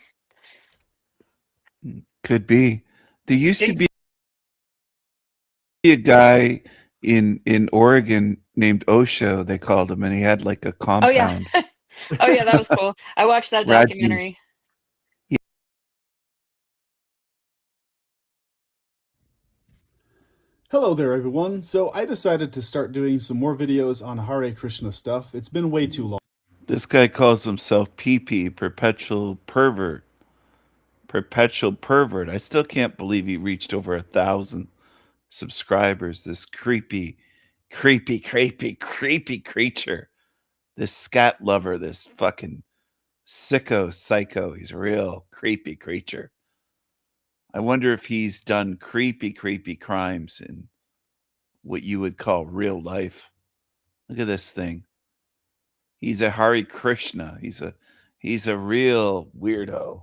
know. Could be. There used to be a guy in Oregon named Osho, they called him, and he had like a Oh yeah. compound. Oh yeah, that was cool. I watched that Raju. documentary. Hello there, everyone. So I decided to start doing some more videos on Hare Krishna stuff. It's been way too long. This guy calls himself PP, perpetual pervert. Perpetual pervert. I still can't believe he reached over 1,000 subscribers. This creepy creature. This scat lover, this fucking sicko psycho. He's a real creepy creature. I wonder if he's done creepy crimes in what you would call real life. Look at this thing. He's a Hare Krishna. He's a real weirdo.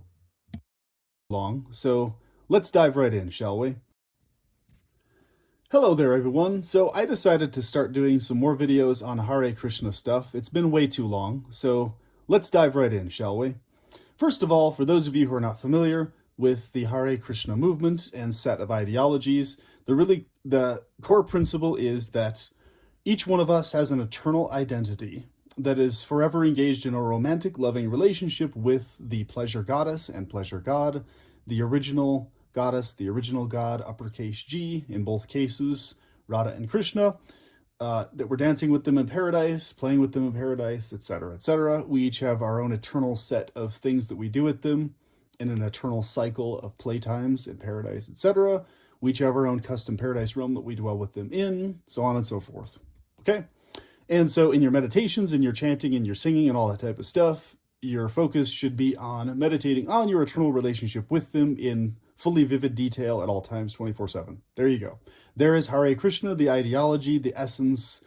So let's dive right in, shall we? Hello there, everyone. So I decided to start doing some more videos on Hare Krishna stuff. It's been way too long. So let's dive right in, shall we? First of all, for those of you who are not familiar with the Hare Krishna movement and set of ideologies, the core principle is that each one of us has an eternal identity that is forever engaged in a romantic, loving relationship with the pleasure goddess and pleasure god, the original goddess, the original god, uppercase G in both cases, Radha and Krishna, that we're dancing with them in paradise, playing with them in paradise, etc., etc. We each have our own eternal set of things that we do with them in an eternal cycle of playtimes in paradise, etc. We each have our own custom paradise realm that we dwell with them in, so on and so forth. Okay? And so in your meditations, in your chanting, and your singing, and all that type of stuff, your focus should be on meditating on your eternal relationship with them in fully vivid detail at all times, 24/7. There you go. There is Hare Krishna, the ideology, the essence,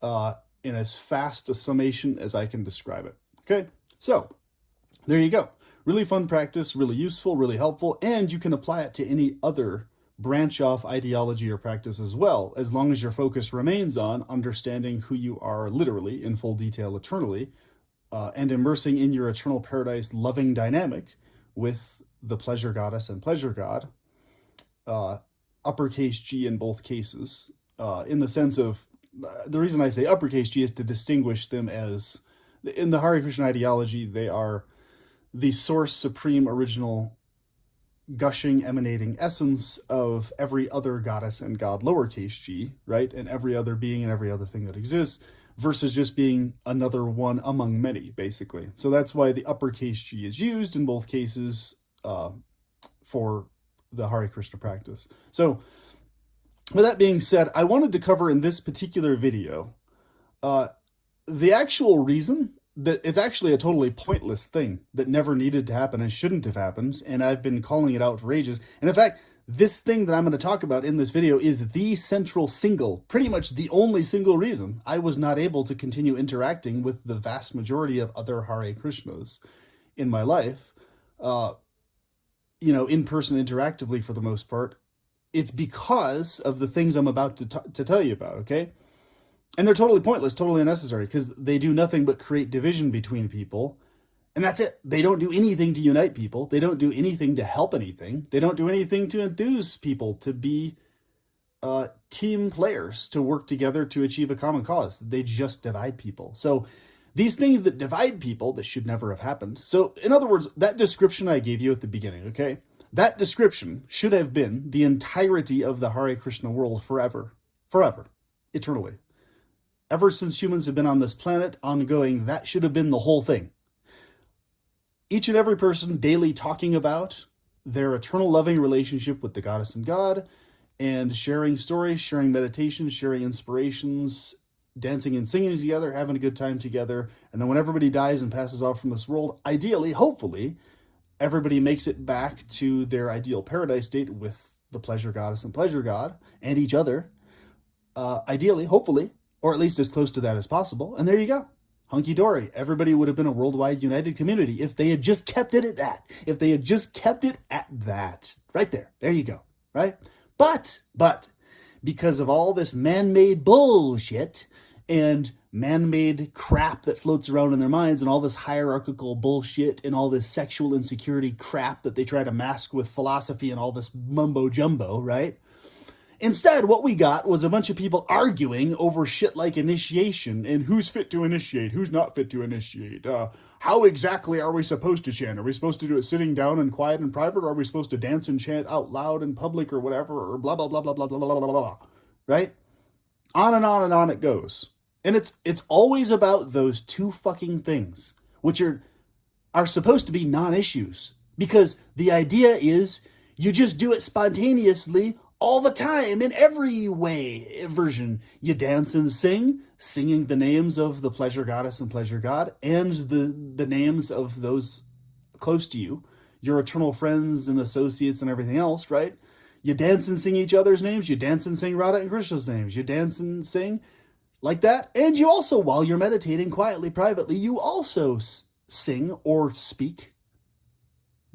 in as fast a summation as I can describe it. Okay? So, there you go. Really fun practice, really useful, really helpful, and you can apply it to any other branch off ideology or practice as well, as long as your focus remains on understanding who you are literally in full detail eternally, and immersing in your eternal paradise loving dynamic with the pleasure goddess and pleasure god, uppercase G in both cases, in the sense of, the reason I say uppercase G is to distinguish them as, in the Hare Krishna ideology, they are the source, supreme, original, gushing, emanating essence of every other goddess and god, lowercase g, right? And every other being and every other thing that exists, versus just being another one among many, basically. So that's why the uppercase G is used in both cases for the Hare Krishna practice. So with that being said, I wanted to cover in this particular video the actual reason that it's actually a totally pointless thing that never needed to happen and shouldn't have happened, and I've been calling it out for ages. And in fact, this thing that I'm going to talk about in this video is the central single, pretty much the only single reason I was not able to continue interacting with the vast majority of other Hare Krishnas in my life, in person interactively for the most part. It's because of the things I'm about to tell you about, okay? And they're totally pointless, totally unnecessary, because they do nothing but create division between people. And that's it. They don't do anything to unite people. They don't do anything to help anything. They don't do anything to enthuse people to be team players, to work together to achieve a common cause. They just divide people. So these things that divide people, that should never have happened. So in other words, that description I gave you at the beginning, okay? That description should have been the entirety of the Hare Krishna world forever, eternally. Ever since humans have been on this planet, ongoing, that should have been the whole thing. Each and every person daily talking about their eternal loving relationship with the goddess and God, and sharing stories, sharing meditations, sharing inspirations, dancing and singing together, having a good time together. And then when everybody dies and passes off from this world, ideally, hopefully, everybody makes it back to their ideal paradise state with the pleasure goddess and pleasure god and each other. Ideally, hopefully, or at least as close to that as possible. And there you go. Hunky-dory. Everybody would have been a worldwide united community if they had just kept it at that. If they had just kept it at that. Right there. There you go. Right? But, because of all this man-made bullshit and man-made crap that floats around in their minds, and all this hierarchical bullshit and all this sexual insecurity crap that they try to mask with philosophy and all this mumbo-jumbo, right? Instead, what we got was a bunch of people arguing over shit like initiation and who's fit to initiate, who's not fit to initiate. How exactly are we supposed to chant? Are we supposed to do it sitting down and quiet and private, or are we supposed to dance and chant out loud in public or whatever, or blah, blah, blah, blah, blah, blah, blah, blah, blah, right? On and on and on it goes. And it's always about those two fucking things, which are supposed to be non-issues, because the idea is you just do it spontaneously all the time, in every way, version. You dance and sing, singing the names of the pleasure goddess and pleasure god, and the names of those close to you, your eternal friends and associates and everything else, right? You dance and sing each other's names. You dance and sing Radha and Krishna's names. You dance and sing like that. And you also, while you're meditating quietly, privately, you also sing or speak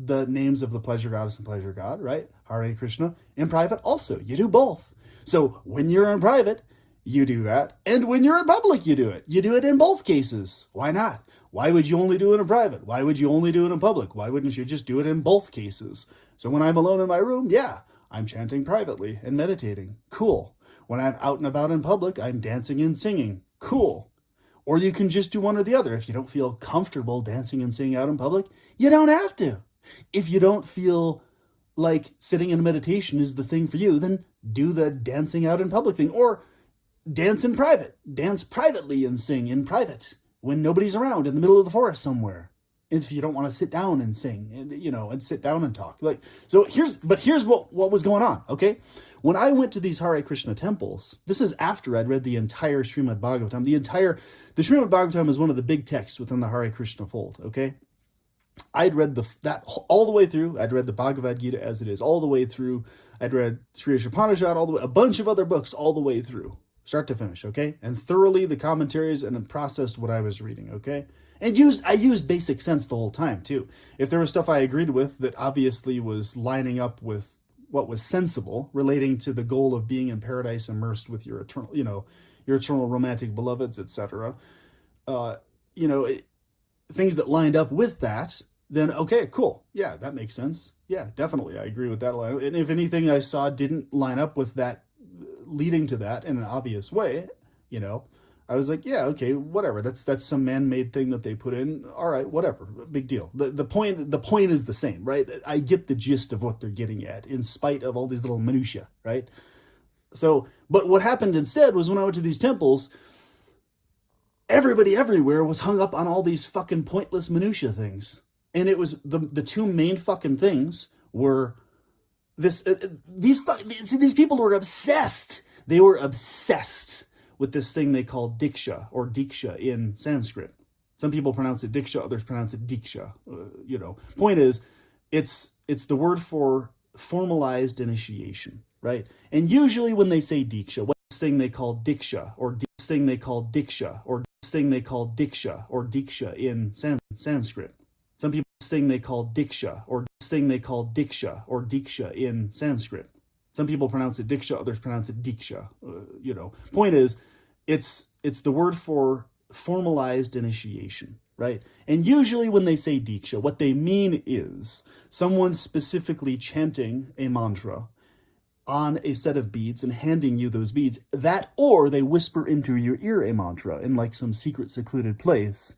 the names of the pleasure goddess and pleasure god, right? Hare Krishna. In private also, you do both. So when you're in private, you do that. And when you're in public, you do it. You do it in both cases. Why not? Why would you only do it in private? Why would you only do it in public? Why wouldn't you just do it in both cases? So when I'm alone in my room, yeah, I'm chanting privately and meditating. Cool. When I'm out and about in public, I'm dancing and singing. Cool. Or you can just do one or the other. If you don't feel comfortable dancing and singing out in public, you don't have to. If you don't feel like sitting in meditation is the thing for you, then do the dancing out in public thing, or dance in private. Dance privately and sing in private when nobody's around in the middle of the forest somewhere. If you don't want to sit down and sing and sit down and talk. Here's what was going on, okay? When I went to these Hare Krishna temples, this is after I'd read the entire Srimad Bhagavatam. The Srimad Bhagavatam is one of the big texts within the Hare Krishna fold, okay? I'd read that all the way through. I'd read the Bhagavad Gita as it is all the way through. I'd read Sri Upanishad all the way, a bunch of other books all the way through. start to finish, okay? And thoroughly the commentaries and then processed what I was reading, okay? And I used basic sense the whole time too. If there was stuff I agreed with that obviously was lining up with what was sensible, relating to the goal of being in paradise immersed with your eternal, your eternal romantic beloveds, etc. Things that lined up with that, then okay, cool. Yeah, that makes sense. Yeah, definitely. I agree with that a lot. And if anything I saw didn't line up with that, leading to that in an obvious way, I was like, yeah, okay, whatever. That's some man-made thing that they put in. All right, whatever. Big deal. The point is the same, right? I get the gist of what they're getting at, in spite of all these little minutiae, right? So, but what happened instead was when I went to these temples, everybody everywhere was hung up on all these fucking pointless minutiae things. And it was the two main fucking things were these people were obsessed. They were obsessed with this thing they call diksha or diksha in Sanskrit. Some people pronounce it diksha, others pronounce it diksha. Point is, it's the word for formalized initiation, right? And usually when they say diksha, what this thing they call diksha or this thing they call diksha or this thing they call diksha or diksha in Sanskrit. Some people this thing they call diksha or this thing they call diksha or diksha in Sanskrit. Some people pronounce it diksha, others pronounce it diksha. Point is, it's the word for formalized initiation, right? And usually when they say diksha, what they mean is someone specifically chanting a mantra on a set of beads and handing you those beads. That, or they whisper into your ear a mantra in like some secret secluded place.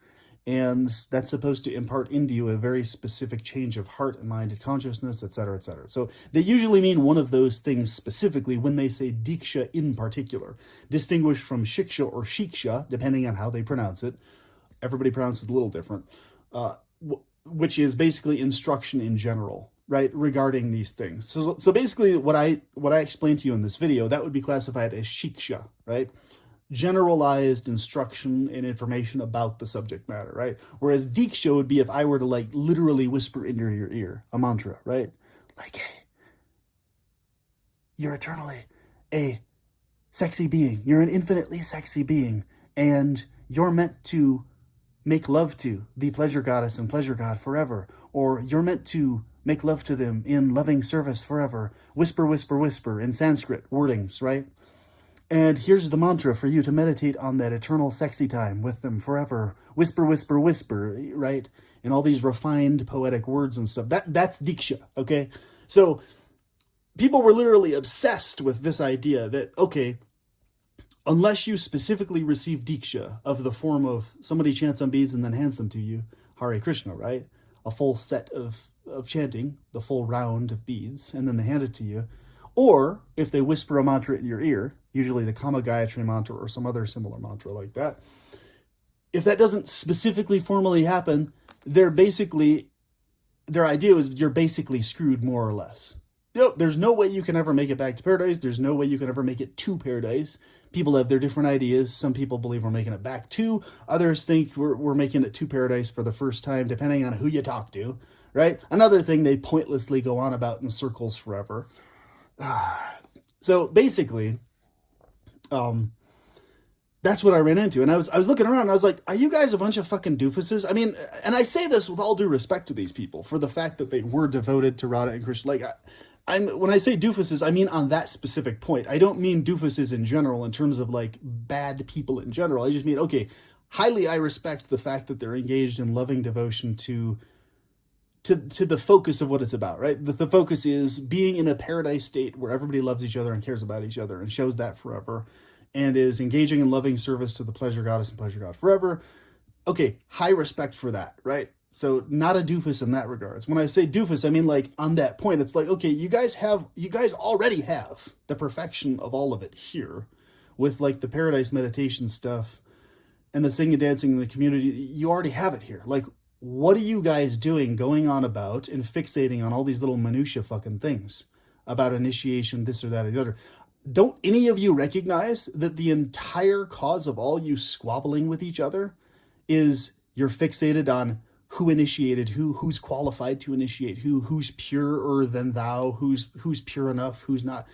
And that's supposed to impart into you a very specific change of heart and mind and consciousness, etc., etc. So they usually mean one of those things specifically when they say diksha in particular, distinguished from shiksha or shiksha, depending on how they pronounce it. Everybody pronounces a little different, which is basically instruction in general, right, regarding these things. So basically what I explained to you in this video, that would be classified as shiksha, right? Generalized instruction and information about the subject matter, right? Whereas diksha would be if I were to like literally whisper into your ear a mantra, right? Like, hey, you're eternally a sexy being. You're an infinitely sexy being, and you're meant to make love to the pleasure goddess and pleasure god forever, or you're meant to make love to them in loving service forever. Whisper, whisper, whisper in Sanskrit wordings, right? And here's the mantra for you to meditate on that eternal sexy time with them forever. Whisper, whisper, whisper, right? And all these refined poetic words and stuff. That's diksha, okay? So people were literally obsessed with this idea that, okay, unless you specifically receive diksha of the form of somebody chants on beads and then hands them to you, Hare Krishna, right? A full set of chanting, the full round of beads, and then they hand it to you. Or if they whisper a mantra in your ear, usually the Kama Gayatri mantra or some other similar mantra like that, if that doesn't specifically formally happen, their idea was you're basically screwed more or less. There's no way you can ever make it back to paradise. There's no way you can ever make it to paradise. People have their different ideas. Some people believe we're making it back to. Others think we're making it to paradise for the first time, depending on who you talk to, right? Another thing they pointlessly go on about in circles forever. So basically, that's what I ran into. And I was looking around and I was like, are you guys a bunch of fucking doofuses? I mean, and I say this with all due respect to these people for the fact that they were devoted to Radha and Krishna. Like, when I say doofuses, I mean on that specific point. I don't mean doofuses in general in terms of like bad people in general. I just mean, okay, highly I respect the fact that they're engaged in loving devotion to the focus of what it's about, right? The focus is being in a paradise state where everybody loves each other and cares about each other and shows that forever, and is engaging in loving service to the pleasure goddess and pleasure god forever. Okay, high respect for that, right? So not a doofus in that regards. When I say doofus, I mean like on that point, it's like, okay, you guys already have the perfection of all of it here with like the paradise meditation stuff and the singing and dancing in the community. You already have it here. Like, what are you guys doing going on about and fixating on all these little minutia fucking things about initiation, this or that or the other? Don't any of you recognize that the entire cause of all you squabbling with each other is you're fixated on who initiated who's qualified to initiate who's purer than thou, who's pure enough, who's not?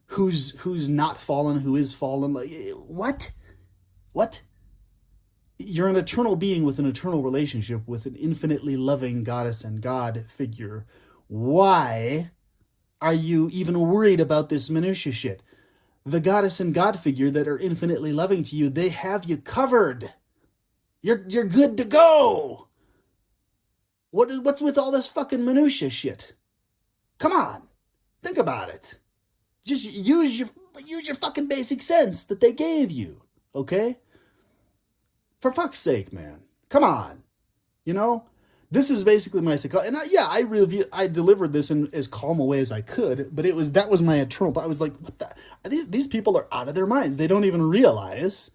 who's not fallen, who is fallen. Like, what? You're an eternal being with an eternal relationship with an infinitely loving goddess and God figure. Why are you even worried about this minutia shit? The goddess and God figure that are infinitely loving to you, they have you covered. You're good to go. What's with all this fucking minutia shit? Come on, think about it. Just use your fucking basic sense that they gave you, okay? For fuck's sake, man. Come on. You know? This is basically my psychology. And I delivered this in as calm a way as I could, but that was my eternal thought. I was like, what the? These people are out of their minds. They don't even realize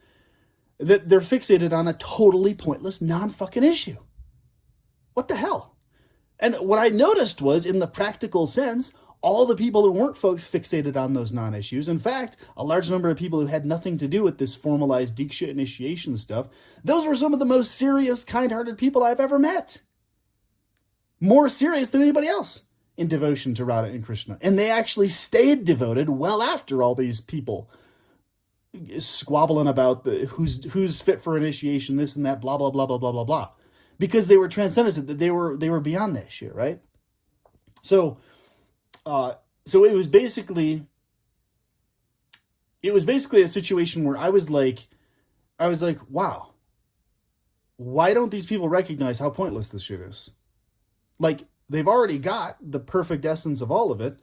that they're fixated on a totally pointless, non-fucking issue. What the hell? And what I noticed was, in the practical sense, all the people who weren't fixated on those non-issues, in fact, a large number of people who had nothing to do with this formalized Diksha initiation stuff, those were some of the most serious, kind-hearted people I've ever met. More serious than anybody else in devotion to Radha and Krishna. And they actually stayed devoted well after all these people squabbling about who's fit for initiation, this and that, blah, blah, blah, blah, blah, blah, blah. Because they were transcendent, that they were beyond that shit, right? So it was basically a situation where I was like, wow, why don't these people recognize how pointless this shit is? Like, they've already got the perfect essence of all of it.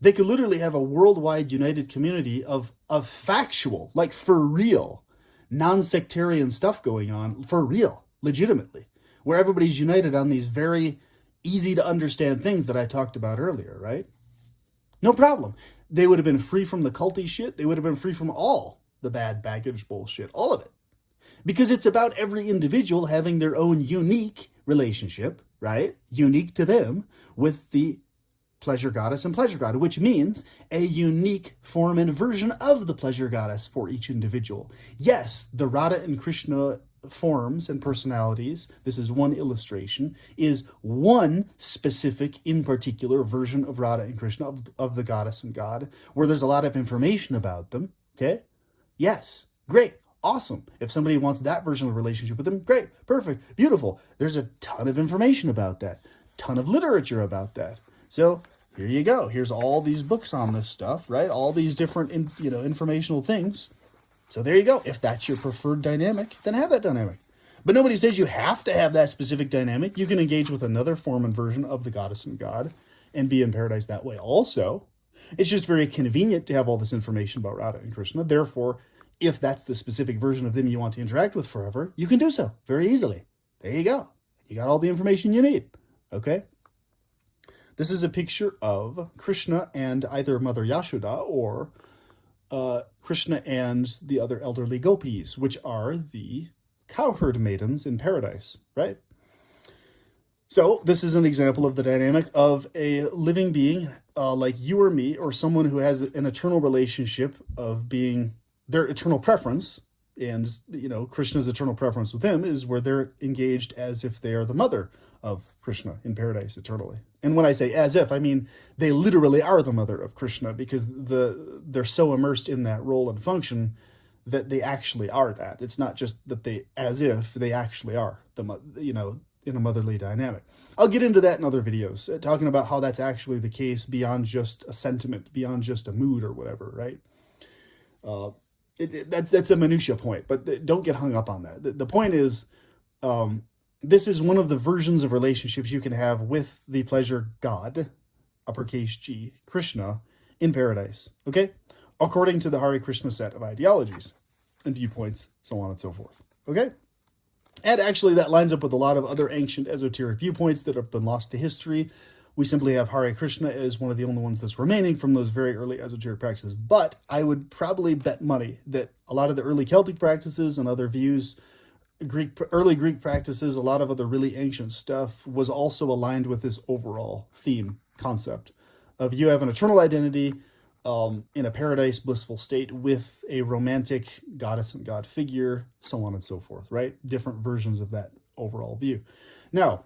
They could literally have a worldwide united community of factual, like for real, non-sectarian stuff going on, for real, legitimately, where everybody's united on these very easy to understand things that I talked about earlier, right? No problem. They would have been free from the culty shit. They would have been free from all the bad baggage bullshit, all of it. Because it's about every individual having their own unique relationship, right? Unique to them with the pleasure goddess and pleasure god, which means a unique form and version of the pleasure goddess for each individual. Yes, the Radha and Krishna forms and personalities, this is one illustration, is one specific, in particular, version of Radha and Krishna, of the goddess and god, where there's a lot of information about them, okay? Yes, great, awesome. If somebody wants that version of the relationship with them, great, perfect, beautiful. There's a ton of information about that, ton of literature about that. So here you go. Here's all these books on this stuff, right? All these different, informational things. So there you go. If that's your preferred dynamic, then have that dynamic. But nobody says you have to have that specific dynamic. You can engage with another form and version of the goddess and god and be in paradise that way also. It's just very convenient to have all this information about Radha and Krishna. Therefore, if that's the specific version of them you want to interact with forever, you can do so very easily. There you go. You got all the information you need. Okay? This is a picture of Krishna and either Mother Yashoda or Krishna and the other elderly gopis, which are the cowherd maidens in paradise, right? So this is an example of the dynamic of a living being like you or me, or someone who has an eternal relationship of being their eternal preference. And, Krishna's eternal preference with him is where they're engaged as if they are the mother of Krishna in paradise eternally. And when I say as if, I mean they literally are the mother of Krishna, because they're so immersed in that role and function that they actually are that. It's not just that they, as if, they actually are in a motherly dynamic. I'll get into that in other videos, talking about how that's actually the case beyond just a sentiment, beyond just a mood or whatever, right? That's a minutia point, but don't get hung up on that. The point is, this is one of the versions of relationships you can have with the pleasure god, uppercase G, Krishna, in paradise, okay? According to the Hare Krishna set of ideologies and viewpoints, so on and so forth, okay? And actually that lines up with a lot of other ancient esoteric viewpoints that have been lost to history. We simply have Hare Krishna as one of the only ones that's remaining from those very early esoteric practices. But I would probably bet money that a lot of the early Celtic practices and other views, early Greek practices, a lot of other really ancient stuff was also aligned with this overall theme concept of you have an eternal identity in a paradise blissful state with a romantic goddess and god figure, so on and so forth, right? Different versions of that overall view. Now,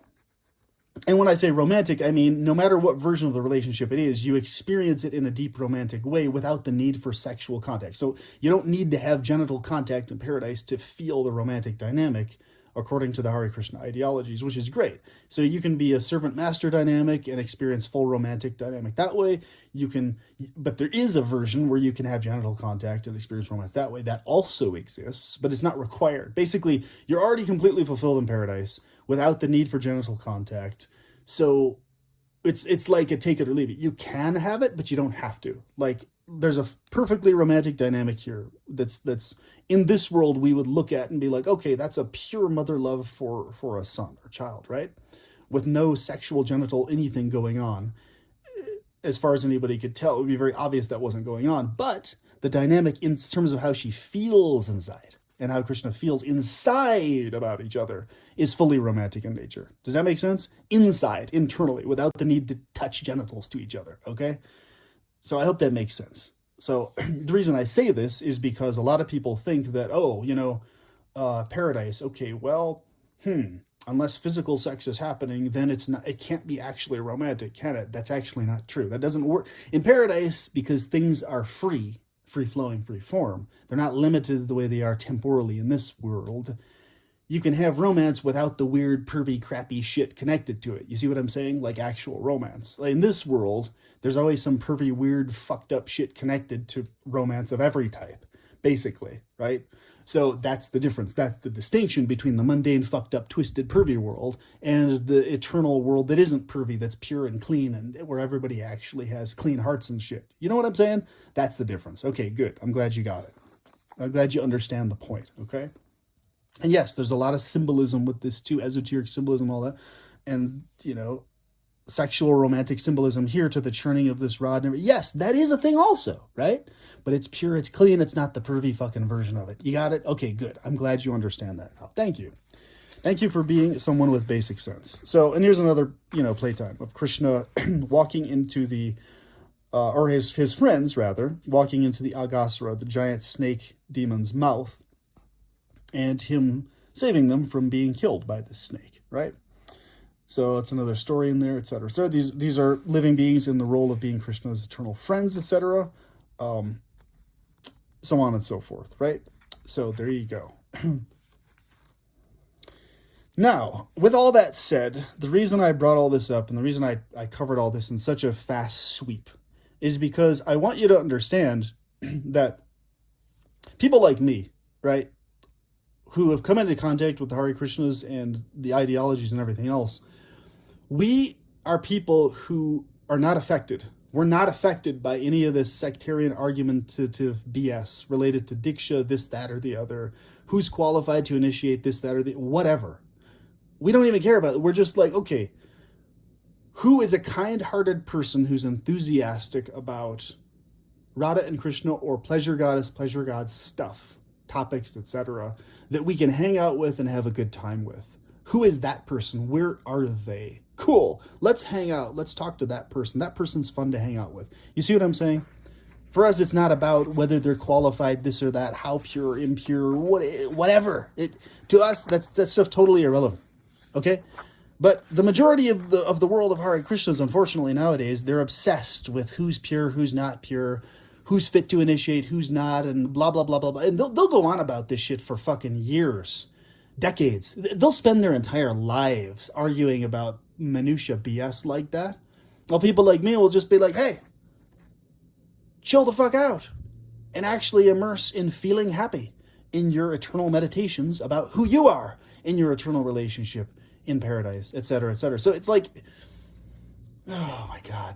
And when I say romantic, I mean no matter what version of the relationship it is, you experience it in a deep romantic way without the need for sexual contact. So you don't need to have genital contact in paradise to feel the romantic dynamic, according to the Hare Krishna ideologies, which is great. So you can be a servant-master dynamic and experience full romantic dynamic that way. You can, but there is a version where you can have genital contact and experience romance that way. That also exists, but it's not required. Basically, you're already completely fulfilled in paradise without the need for genital contact. So it's like a take it or leave it. You can have it, but you don't have to. Like, there's a perfectly romantic dynamic here that's in this world we would look at and be like, okay, that's a pure mother love for a son or child, right? With no sexual genital anything going on. As far as anybody could tell, it would be very obvious that wasn't going on. But the dynamic in terms of how she feels inside and how Krishna feels inside about each other is fully romantic in nature. Does that make sense? Inside, internally, without the need to touch genitals to each other, okay? So I hope that makes sense. So the reason I say this is because a lot of people think that, oh, paradise, okay, well, unless physical sex is happening, then it can't be actually romantic, can it? That's actually not true. That doesn't work. In paradise, because things are free-flowing, free-form, they're not limited the way they are temporally in this world. You can have romance without the weird, pervy, crappy shit connected to it. You see what I'm saying? Like actual romance. Like in this world, there's always some pervy, weird, fucked up shit connected to romance of every type, basically, right? So that's the difference. That's the distinction between the mundane, fucked up, twisted, pervy world and the eternal world that isn't pervy, that's pure and clean and where everybody actually has clean hearts and shit. You know what I'm saying? That's the difference. Okay, good. I'm glad you got it. I'm glad you understand the point, okay? And yes, there's a lot of symbolism with this too, esoteric symbolism, all that. And, sexual romantic symbolism here to the churning of this rod. Yes, that is a thing also, right? But it's pure, it's clean, it's not the pervy fucking version of it. You got it? Okay, good. I'm glad you understand that now. Thank you. Thank you for being someone with basic sense. So, and here's another, playtime of Krishna walking into the, or his friends, rather, walking into the Aghasura, the giant snake demon's mouth, and him saving them from being killed by this snake, right? So it's another story in there, etc. So these are living beings in the role of being Krishna's eternal friends, etc. So on and so forth, right? So there you go. Now, with all that said, the reason I brought all this up and the reason I covered all this in such a fast sweep is because I want you to understand that people like me, right, who have come into contact with the Hare Krishnas and the ideologies and everything else, we are people who are not affected. We're not affected by any of this sectarian argumentative BS related to Diksha, this, that, or the other, who's qualified to initiate this, that, or the whatever. We don't even care about it. We're just like, okay, who is a kind-hearted person who's enthusiastic about Radha and Krishna or pleasure goddess, pleasure god stuff, topics, etc., that we can hang out with and have a good time with? Who is that person? Where are they? Cool. Let's hang out. Let's talk to that person. That person's fun to hang out with. You see what I'm saying? For us, it's not about whether they're qualified, this or that, how pure, impure, whatever. To us, that's stuff totally irrelevant. Okay? But the majority of the world of Hare Krishnas, unfortunately, nowadays, they're obsessed with who's pure, who's not pure, who's fit to initiate, who's not, and blah, blah, blah, blah, blah. And they'll go on about this shit for fucking years, decades. They'll spend their entire lives arguing about minutia BS like that. Well, people like me will just be like, hey, chill the fuck out and actually immerse in feeling happy in your eternal meditations about who you are in your eternal relationship in paradise, etc., etc. So it's like, oh my God.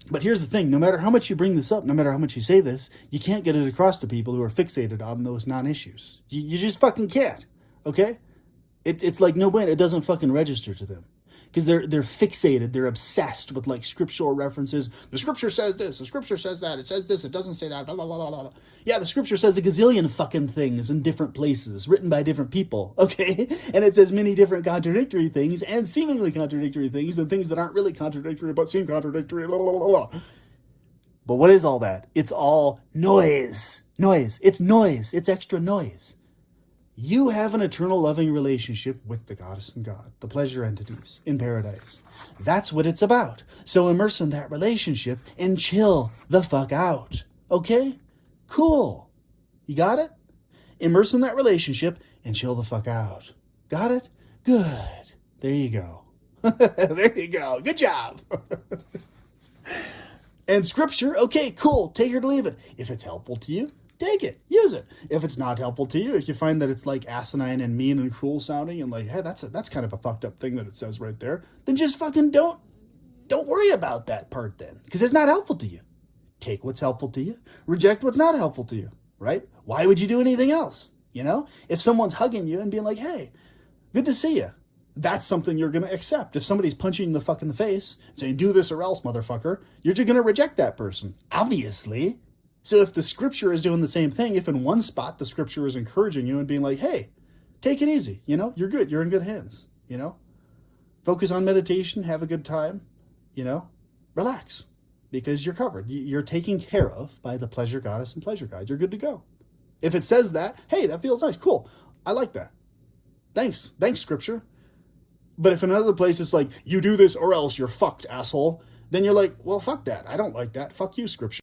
But here's the thing, no matter how much you bring this up, no matter how much you say this, you can't get it across to people who are fixated on those non-issues. You just fucking can't, okay? It's like no bueno, it doesn't fucking register to them. Because they're fixated, they're obsessed with like scriptural references. The scripture says this, the scripture says that, it says this, it doesn't say that, blah, blah, blah, blah, blah. Yeah, the scripture says a gazillion fucking things in different places, written by different people, okay? And it says many different contradictory things and seemingly contradictory things and things that aren't really contradictory but seem contradictory, blah, blah, blah, blah. But what is all that? It's all noise. Noise. It's noise. It's extra noise. You have an eternal loving relationship with the goddess and god, the pleasure entities in paradise. That's what it's about. So immerse in that relationship and chill the fuck out. Okay? Cool. You got it? Immerse in that relationship and chill the fuck out. Got it? Good. There you go. There you go. Good job. And scripture, okay, cool. Take it or leave it. If it's helpful to you, take it. Use it. If it's not helpful to you, if you find that it's like asinine and mean and cruel sounding and like, hey, that's kind of a fucked up thing that it says right there, then just fucking don't worry about that part then, because it's not helpful to you. Take what's helpful to you. Reject what's not helpful to you, right? Why would you do anything else? You know, if someone's hugging you and being like, hey, good to see you, that's something you're going to accept. If somebody's punching you the fuck in the face, saying, do this or else, motherfucker, you're just going to reject that person, obviously. So if the scripture is doing the same thing, if in one spot the scripture is encouraging you and being like, hey, take it easy, you know, you're good, you're in good hands, you know, focus on meditation, have a good time, you know, relax, because you're covered. You're taken care of by the pleasure goddess and pleasure guide. You're good to go. If it says that, hey, that feels nice, cool, I like that. Thanks, scripture. But if in another place it's like, you do this or else you're fucked, asshole, then you're like, well, fuck that. I don't like that. Fuck you, scripture.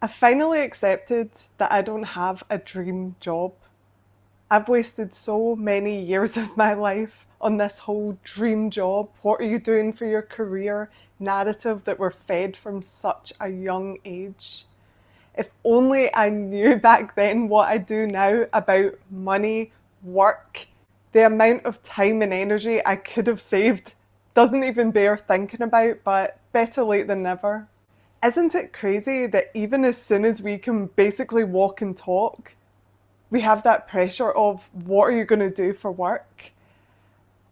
I finally accepted that I don't have a dream job. I've wasted so many years of my life on this whole dream job, what are you doing for your career narrative that we're fed from such a young age. If only I knew back then what I do now about money, work, the amount of time and energy I could have saved doesn't even bear thinking about, but better late than never. Isn't it crazy that even as soon as we can basically walk and talk, we have that pressure of what are you going to do for work?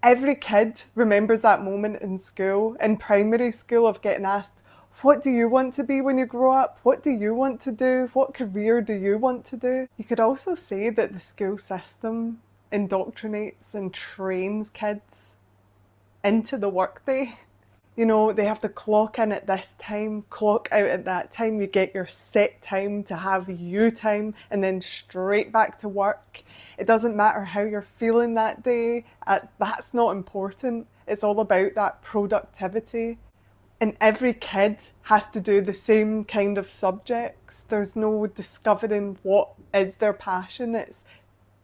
Every kid remembers that moment in school, in primary school, of getting asked, what do you want to be when you grow up? What do you want to do? What career do you want to do? You could also say that the school system indoctrinates and trains kids into the workday. You know, they have to clock in at this time, clock out at that time. You get your set time to have you time and then straight back to work. It doesn't matter how you're feeling that day. That's not important. It's all about that productivity. And every kid has to do the same kind of subjects. There's no discovering what is their passion. It's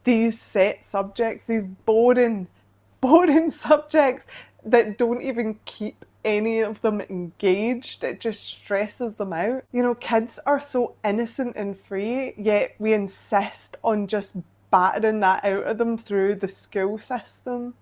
these set subjects, these boring subjects that don't even keep any of them engaged. It just stresses them out. You know, kids are so innocent and free, yet we insist on just battering that out of them through the school system.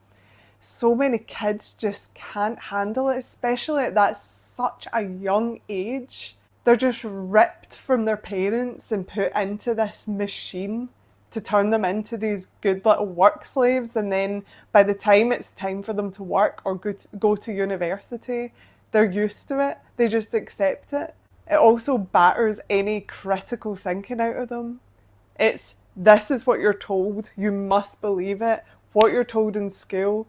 So many kids just can't handle it, especially at that such a young age. They're just ripped from their parents and put into this machine to turn them into these good little work slaves, and then by the time it's time for them to work or go to university, they're used to it. They just accept it. It also batters any critical thinking out of them. It's, this is what you're told, you must believe it. What you're told in school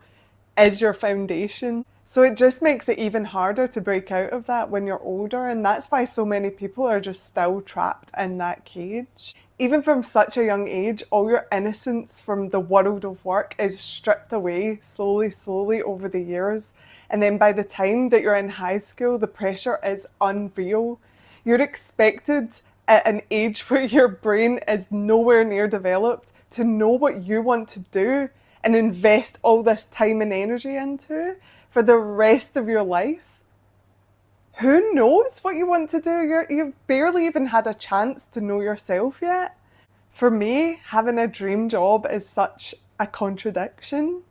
is your foundation. So it just makes it even harder to break out of that when you're older, and that's why so many people are just still trapped in that cage. Even from such a young age, all your innocence from the world of work is stripped away slowly over the years. And then by the time that you're in high school, the pressure is unreal. You're expected at an age where your brain is nowhere near developed to know what you want to do and invest all this time and energy into for the rest of your life. Who knows what you want to do? You've barely even had a chance to know yourself yet. For me, having a dream job is such a contradiction.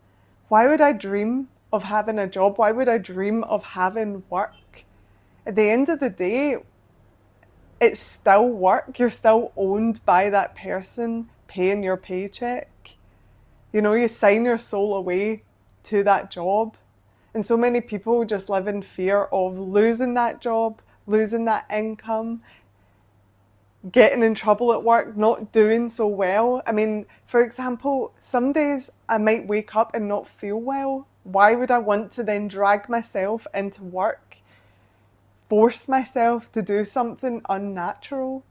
Why would I dream of having a job? Why would I dream of having work? At the end of the day, it's still work. You're still owned by that person paying your paycheck. You know, you sign your soul away to that job. And so many people just live in fear of losing that job, losing that income, getting in trouble at work, not doing so well. I mean, for example, some days I might wake up and not feel well. Why would I want to then drag myself into work, force myself to do something unnatural?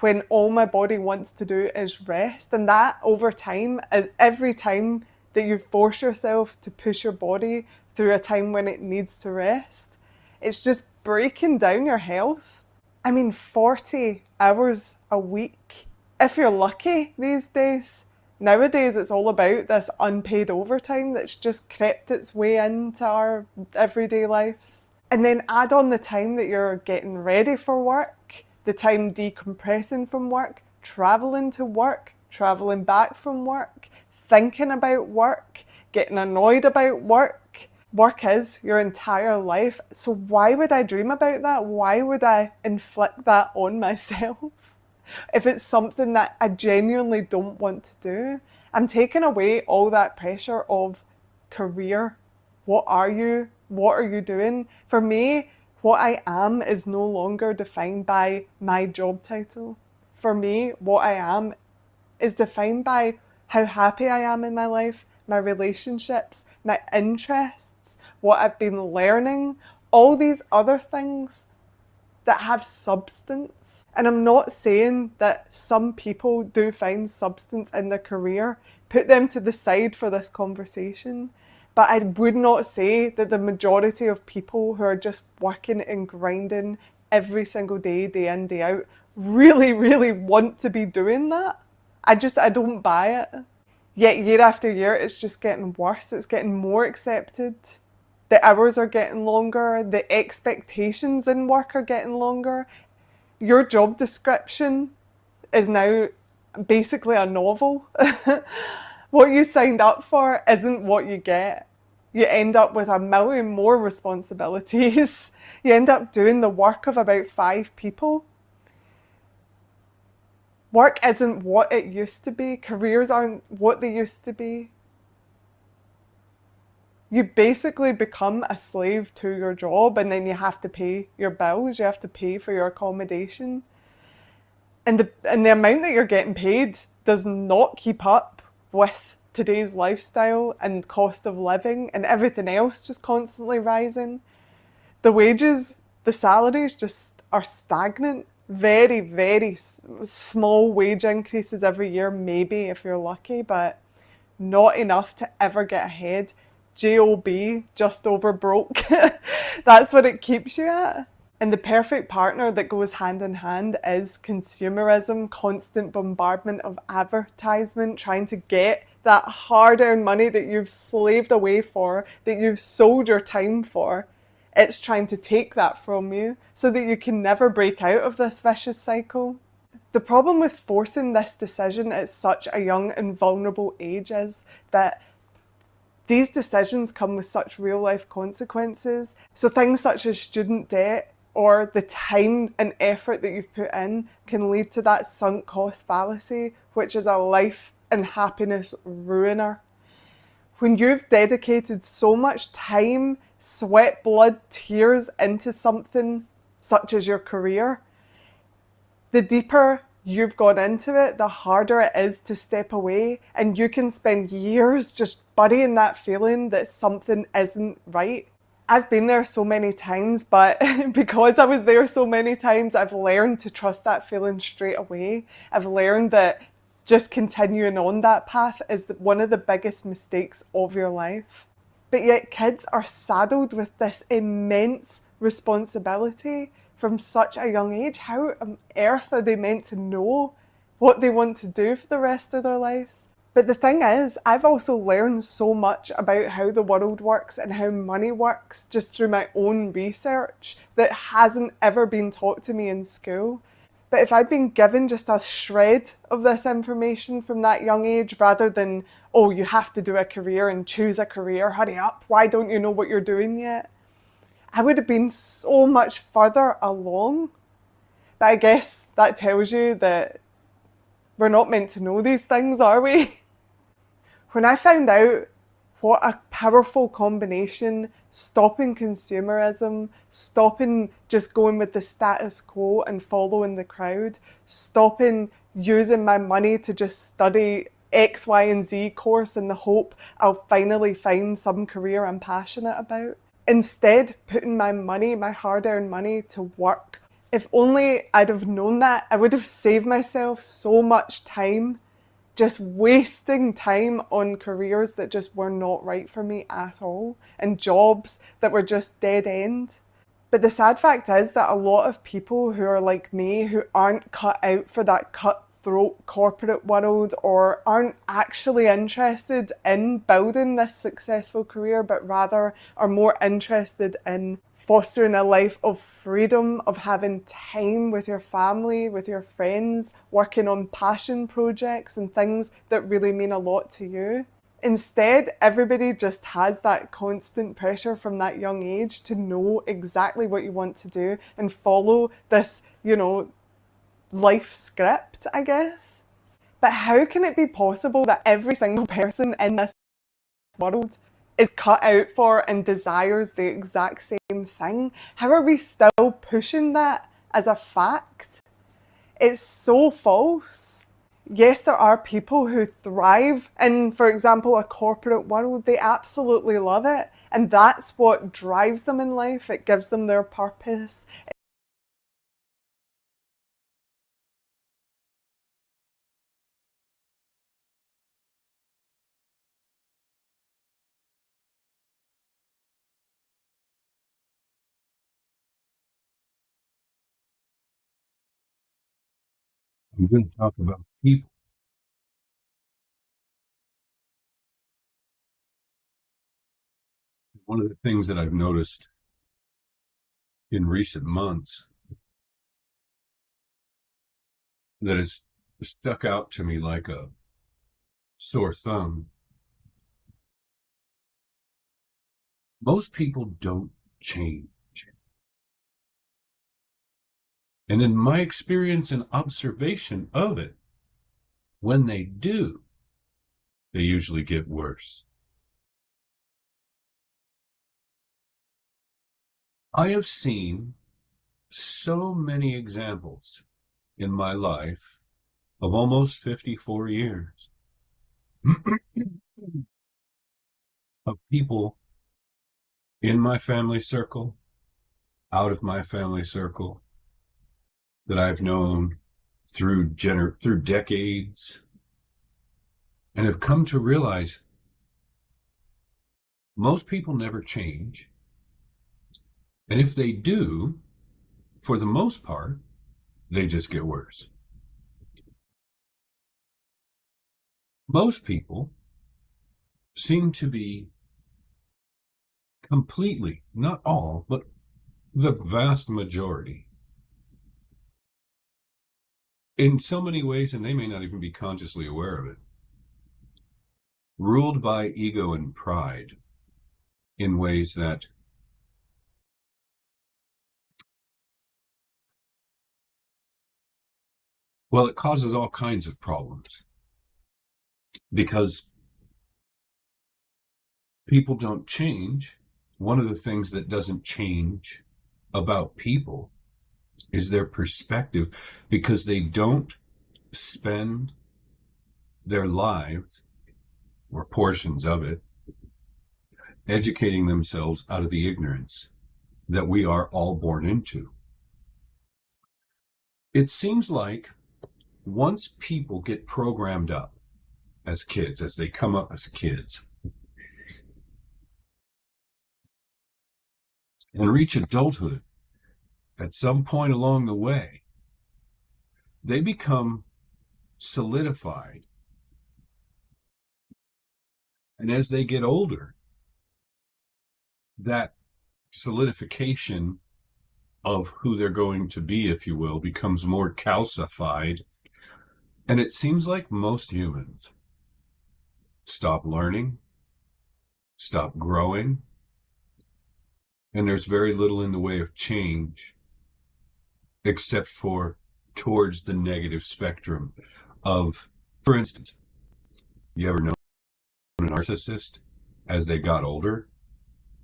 when all my body wants to do is rest. And that over time, every time that you force yourself to push your body through a time when it needs to rest, it's just breaking down your health. I mean, 40 hours a week, if you're lucky these days. Nowadays, it's all about this unpaid overtime that's just crept its way into our everyday lives. And then add on the time that you're getting ready for work, the time decompressing from work, traveling to work, traveling back from work, thinking about work, getting annoyed about work. Work is your entire life. So why would I dream about that? Why would I inflict that on myself? If it's something that I genuinely don't want to do, I'm taking away all that pressure of career. What are you? What are you doing? For me, what I am is no longer defined by my job title. For me, what I am is defined by how happy I am in my life, my relationships, my interests, what I've been learning, all these other things that have substance. And I'm not saying that some people do find substance in their career. Put them to the side for this conversation. But I would not say that the majority of people who are just working and grinding every single day, day in, day out, really, really want to be doing that. I don't buy it. Yet year after year, it's just getting worse. It's getting more accepted. The hours are getting longer. The expectations in work are getting longer. Your job description is now basically a novel. What you signed up for isn't what you get. You end up with a million more responsibilities. You end up doing the work of about 5 people. Work isn't what it used to be. Careers aren't what they used to be. You basically become a slave to your job, and then you have to pay your bills, you have to pay for your accommodation. And the amount that you're getting paid does not keep up with today's lifestyle and cost of living and everything else just constantly rising. The wages, the salaries just are stagnant. Very, very small wage increases every year, maybe if you're lucky, but not enough to ever get ahead. JOB, just over broke. That's what it keeps you at. And the perfect partner that goes hand in hand is consumerism, constant bombardment of advertisement, trying to get that hard-earned money that you've slaved away for, that you've sold your time for. It's trying to take that from you so that you can never break out of this vicious cycle. The problem with forcing this decision at such a young and vulnerable age is that these decisions come with such real life consequences. So things such as student debt or the time and effort that you've put in can lead to that sunk cost fallacy, which is a life and happiness ruiner. When you've dedicated so much time, sweat, blood, tears into something such as your career, the deeper you've gone into it, the harder it is to step away, and you can spend years just burying that feeling that something isn't right. I've been there so many times, but because I was there so many times, I've learned to trust that feeling straight away. I've learned that just continuing on that path is one of the biggest mistakes of your life. But yet kids are saddled with this immense responsibility from such a young age. How on earth are they meant to know what they want to do for the rest of their lives? But the thing is, I've also learned so much about how the world works and how money works just through my own research that hasn't ever been taught to me in school. But if I'd been given just a shred of this information from that young age, rather than, oh, you have to do a career and choose a career, hurry up, why don't you know what you're doing yet? I would have been so much further along. But I guess that tells you that we're not meant to know these things, are we? When I found out what a powerful combination stopping consumerism, stopping just going with the status quo and following the crowd, stopping using my money to just study X, Y, and Z course in the hope I'll finally find some career I'm passionate about. Instead, putting my money, my hard-earned money, to work, If only I'd have known that, I would have saved myself so much time, just wasting time on careers that just were not right for me at all, and jobs that were just dead end. But the sad fact is that a lot of people who are like me, who aren't cut out for that cutthroat corporate world, or aren't actually interested in building this successful career, but rather are more interested in fostering a life of freedom, of having time with your family, with your friends, working on passion projects and things that really mean a lot to you. Instead, everybody just has that constant pressure from that young age to know exactly what you want to do and follow this, life script, I guess. But how can it be possible that every single person in this world is cut out for and desires the exact same thing? How are we still pushing that as a fact? It's so false. Yes, there are people who thrive in, for example, a corporate world. They absolutely love it. And that's what drives them in life. It gives them their purpose. I'm going to talk about people. One of the things that I've noticed in recent months that has stuck out to me like a sore thumb, most people don't change. And in my experience and observation of it, when they do, they usually get worse. I have seen so many examples in my life of almost 54 years of people in my family circle, out of my family circle, that I've known through decades, and have come to realize most people never change. And if they do, for the most part, they just get worse. Most people seem to be completely, not all, but the vast majority, in so many ways, and they may not even be consciously aware of it, ruled by ego and pride in ways that it causes all kinds of problems, because people don't change. One of the things that doesn't change about people is their perspective, because they don't spend their lives, or portions of it, educating themselves out of the ignorance that we are all born into. It seems like once people get programmed up as kids, as they come up as kids, and reach adulthood, at some point along the way, they become solidified. And as they get older, that solidification of who they're going to be, if you will, becomes more calcified. And it seems like most humans stop learning, stop growing, and there's very little in the way of change, except for towards the negative spectrum of, for instance, you ever know a narcissist, as they got older,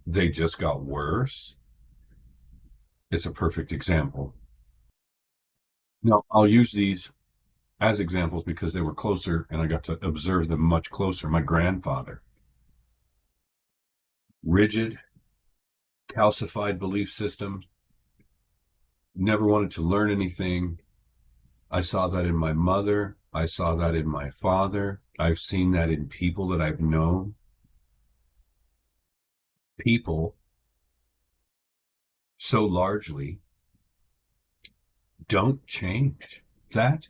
they just got worse? It's a perfect example. Now, I'll use these as examples because they were closer and I got to observe them much closer. My grandfather, rigid, calcified belief system, never wanted to learn anything. I saw that in my mother. I saw that in my father. I've seen that in people that I've known. People so largely don't change. That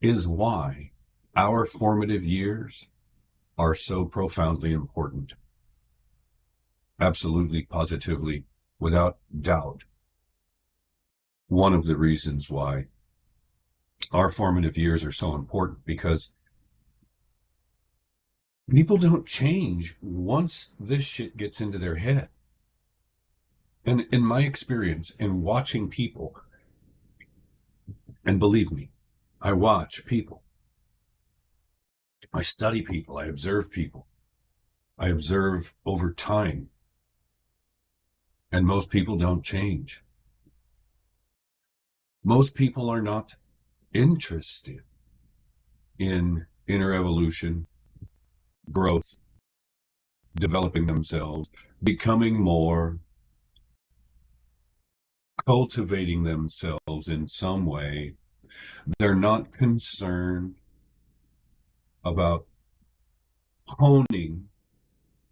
is why our formative years are so profoundly important. Absolutely, positively, without doubt. One of the reasons why our formative years are so important, because people don't change once this shit gets into their head. And in my experience, in watching people, and believe me, I watch people. I study people. I observe people. I observe over time. And most people don't change. Most people are not interested in inner evolution, growth, developing themselves, becoming more, cultivating themselves in some way. They're not concerned about honing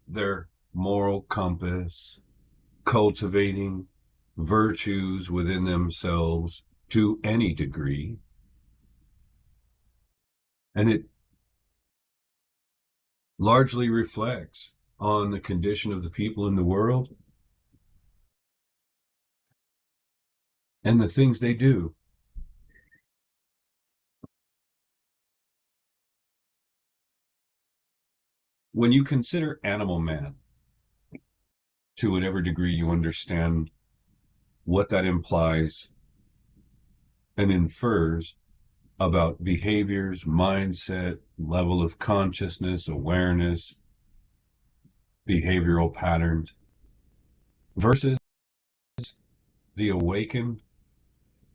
their moral compass, cultivating virtues within themselves to any degree. And it largely reflects on the condition of the people in the world and the things they do. When you consider Animal Man, to whatever degree you understand what that implies and infers about behaviors, mindset, level of consciousness, awareness, behavioral patterns, versus the awakened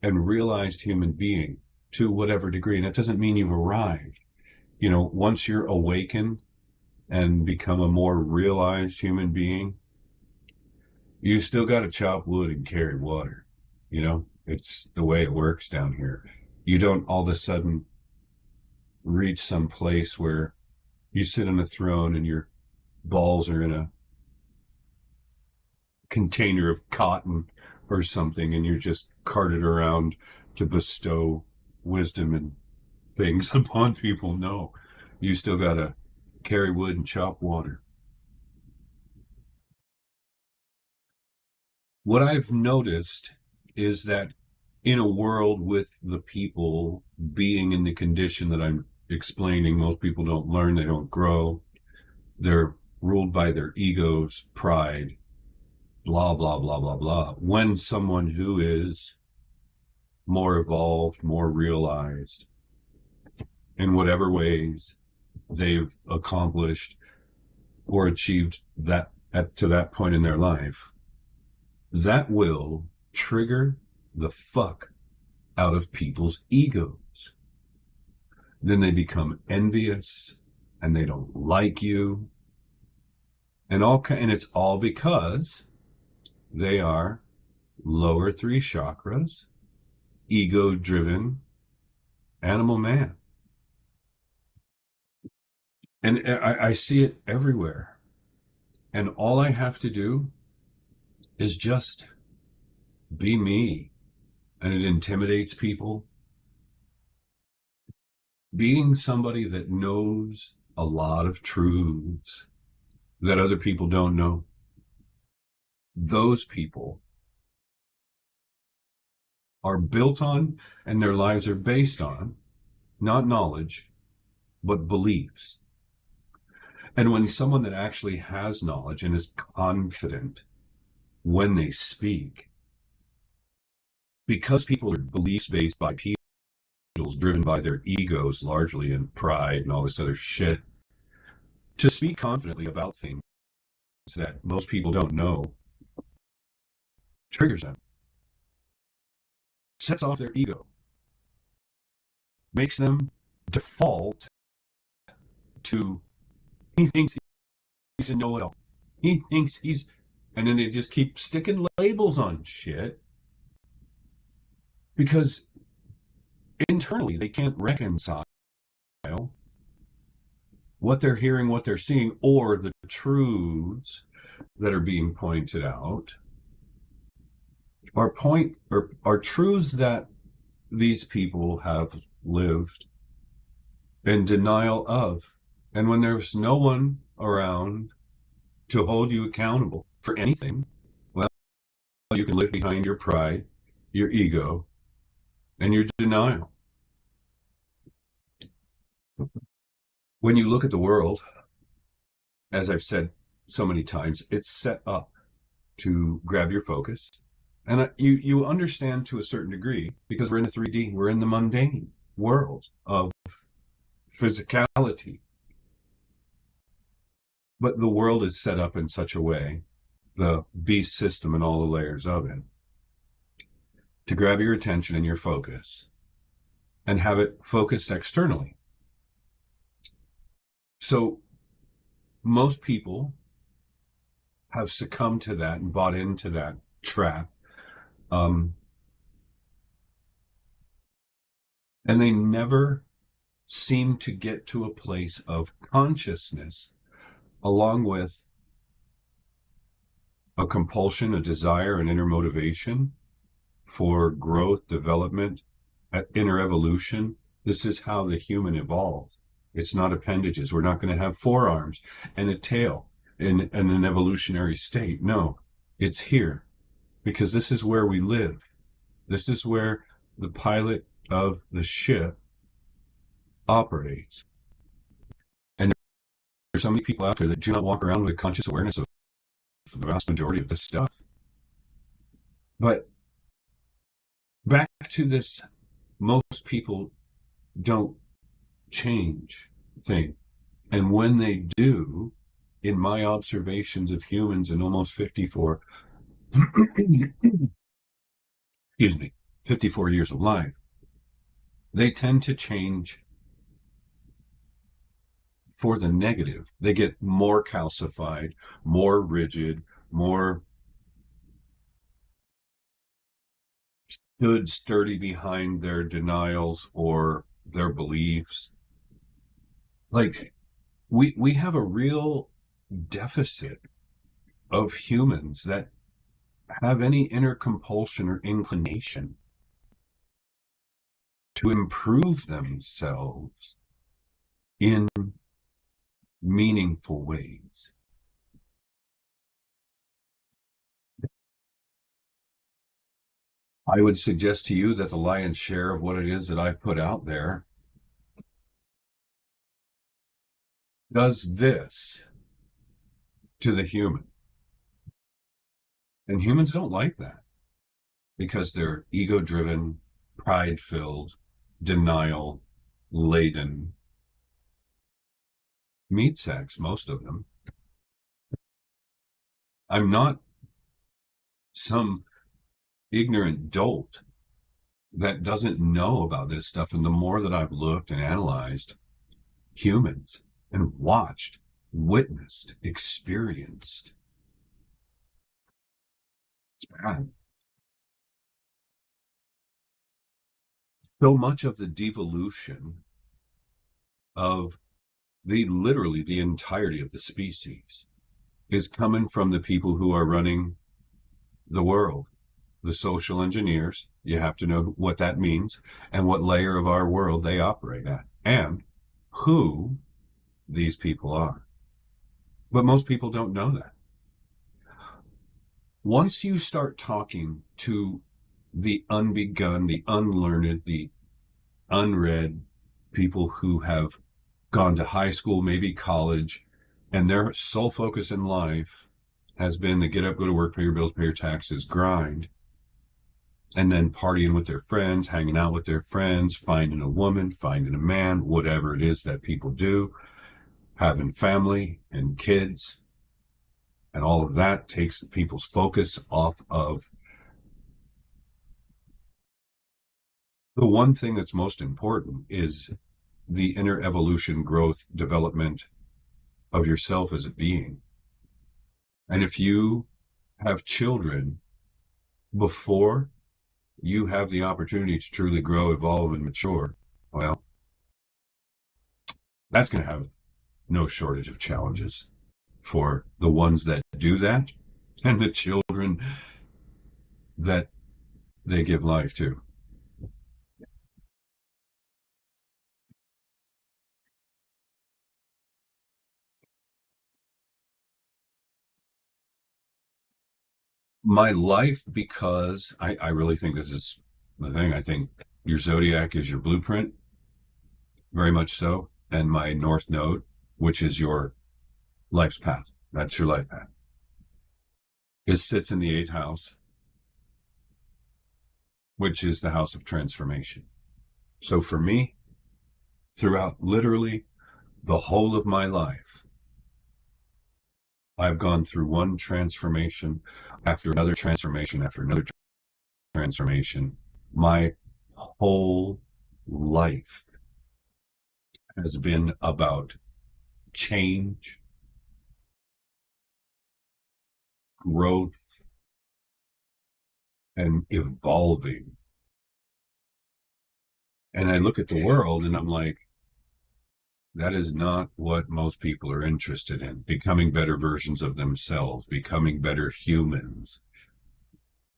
and realized human being to whatever degree. And that doesn't mean you've arrived. You know, once you're awakened and become a more realized human being, you still got to chop wood and carry water. You know, it's the way it works down here. You don't all of a sudden reach some place where you sit on a throne and your balls are in a container of cotton or something, and you're just carted around to bestow wisdom and things upon people. No, you still got to carry wood and chop water. What I've noticed is that in a world with the people being in the condition that I'm explaining, most people don't learn, they don't grow, they're ruled by their egos, pride, blah, blah, blah, blah, blah. When someone who is more evolved, more realized, in whatever ways they've accomplished or achieved that to that point in their life, that will trigger the fuck out of people's egos. Then they become envious and they don't like you, and it's all because they are lower three chakras, ego-driven animal man. And I see it everywhere. And all I have to do is just be me. And it intimidates people. Being somebody that knows a lot of truths that other people don't know, those people are built on, and their lives are based on, not knowledge, but beliefs. And when someone that actually has knowledge and is confident when they speak, because people are beliefs-based by people, driven by their egos largely, and pride and all this other shit, to speak confidently about things that most people don't know triggers them, sets off their ego, makes them default to, he thinks he's a know-it-all. He thinks he's, and then they just keep sticking labels on shit because internally they can't reconcile what they're hearing, what they're seeing, or the truths that are being pointed out are truths that these people have lived in denial of. And when there's no one around to hold you accountable for anything, well, you can live behind your pride, your ego, and your denial. When you look at the world, as I've said so many times, it's set up to grab your focus. And you understand to a certain degree, because we're in the 3D, we're in the mundane world of physicality. But the world is set up in such a way, the beast system and all the layers of it, to grab your attention and your focus and have it focused externally. So most people have succumbed to that and bought into that trap. And they never seem to get to a place of consciousness, along with a compulsion, a desire, an inner motivation for growth, development, inner evolution. This is how the human evolved. It's not appendages. We're not going to have forearms and a tail in an evolutionary state. No, it's here because this is where we live. This is where the pilot of the ship operates. And there's so many people out there that do not walk around with conscious awareness of the vast majority of this stuff. But back to this, most people don't change thing. And when they do, in my observations of humans in almost 54 excuse me, 54 years of life, they tend to change for the negative. They get more calcified, more rigid, more stood sturdy behind their denials or their beliefs. Like, we have a real deficit of humans that have any inner compulsion or inclination to improve themselves in meaningful ways. I would suggest to you that the lion's share of what it is that I've put out there does this to the human. And humans don't like that because they're ego-driven, pride-filled, denial-laden meat sacks, most of them. I'm not some ignorant dolt that doesn't know about this stuff. And the more that I've looked and analyzed humans and watched, witnessed, experienced, it's bad. So much of the devolution of literally the entirety of the species is coming from the people who are running the world. The social engineers, you have to know what that means and what layer of our world they operate at and who these people are. But most people don't know that. Once you start talking to the unbegun, the unlearned, the unread people who have gone to high school, maybe college, and their sole focus in life has been to get up, go to work, pay your bills, pay your taxes, grind, and then partying with their friends, hanging out with their friends, finding a woman, finding a man, whatever it is that people do, having family and kids, and all of that takes people's focus off of the one thing that's most important is the inner evolution, growth, development of yourself as a being. And if you have children before you have the opportunity to truly grow, evolve, and mature, well, that's going to have no shortage of challenges for the ones that do that and the children that they give life to. My life, because I really think this is the thing. I think your zodiac is your blueprint, very much so. And my North Node, which is your life's path. That's your life path. It sits in the 8th house, which is the house of transformation. So for me, throughout literally the whole of my life, I've gone through one transformation after another transformation after another transformation. My whole life has been about change, growth, and evolving. And I look at the world and I'm like, that is not what most people are interested in. Becoming better versions of themselves, becoming better humans,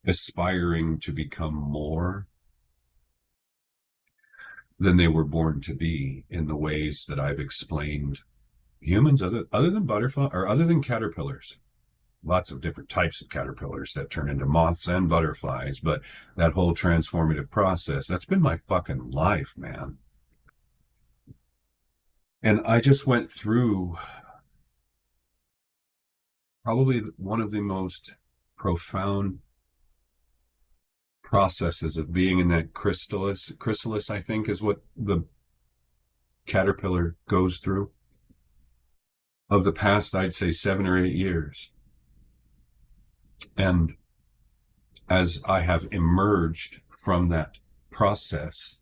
aspiring to become more than they were born to be in the ways that I've explained. Humans, other than butterfly or other than caterpillars, lots of different types of caterpillars that turn into moths and butterflies, but that whole transformative process, that's been my fucking life, man. And I just went through probably one of the most profound processes of being in that chrysalis. Chrysalis, I think, is what the caterpillar goes through. Of the past, I'd say 7 or 8 years. And as I have emerged from that process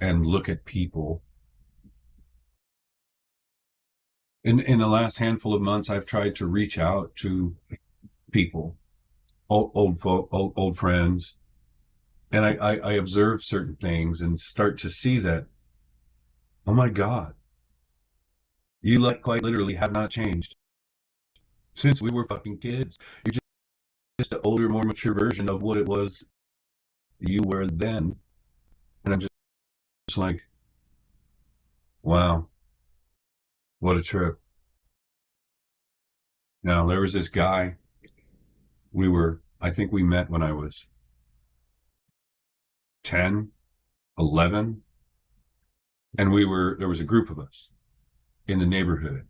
and look at people, in the last handful of months, I've tried to reach out to people, old friends, and I observe certain things and start to see that, oh my God, you quite literally have not changed since we were fucking kids. You're just an older, more mature version of what it was you were then. And I'm just like, wow, what a trip. Now, there was this guy, I think we met when I was 10, 11, and there was a group of us in the neighborhood.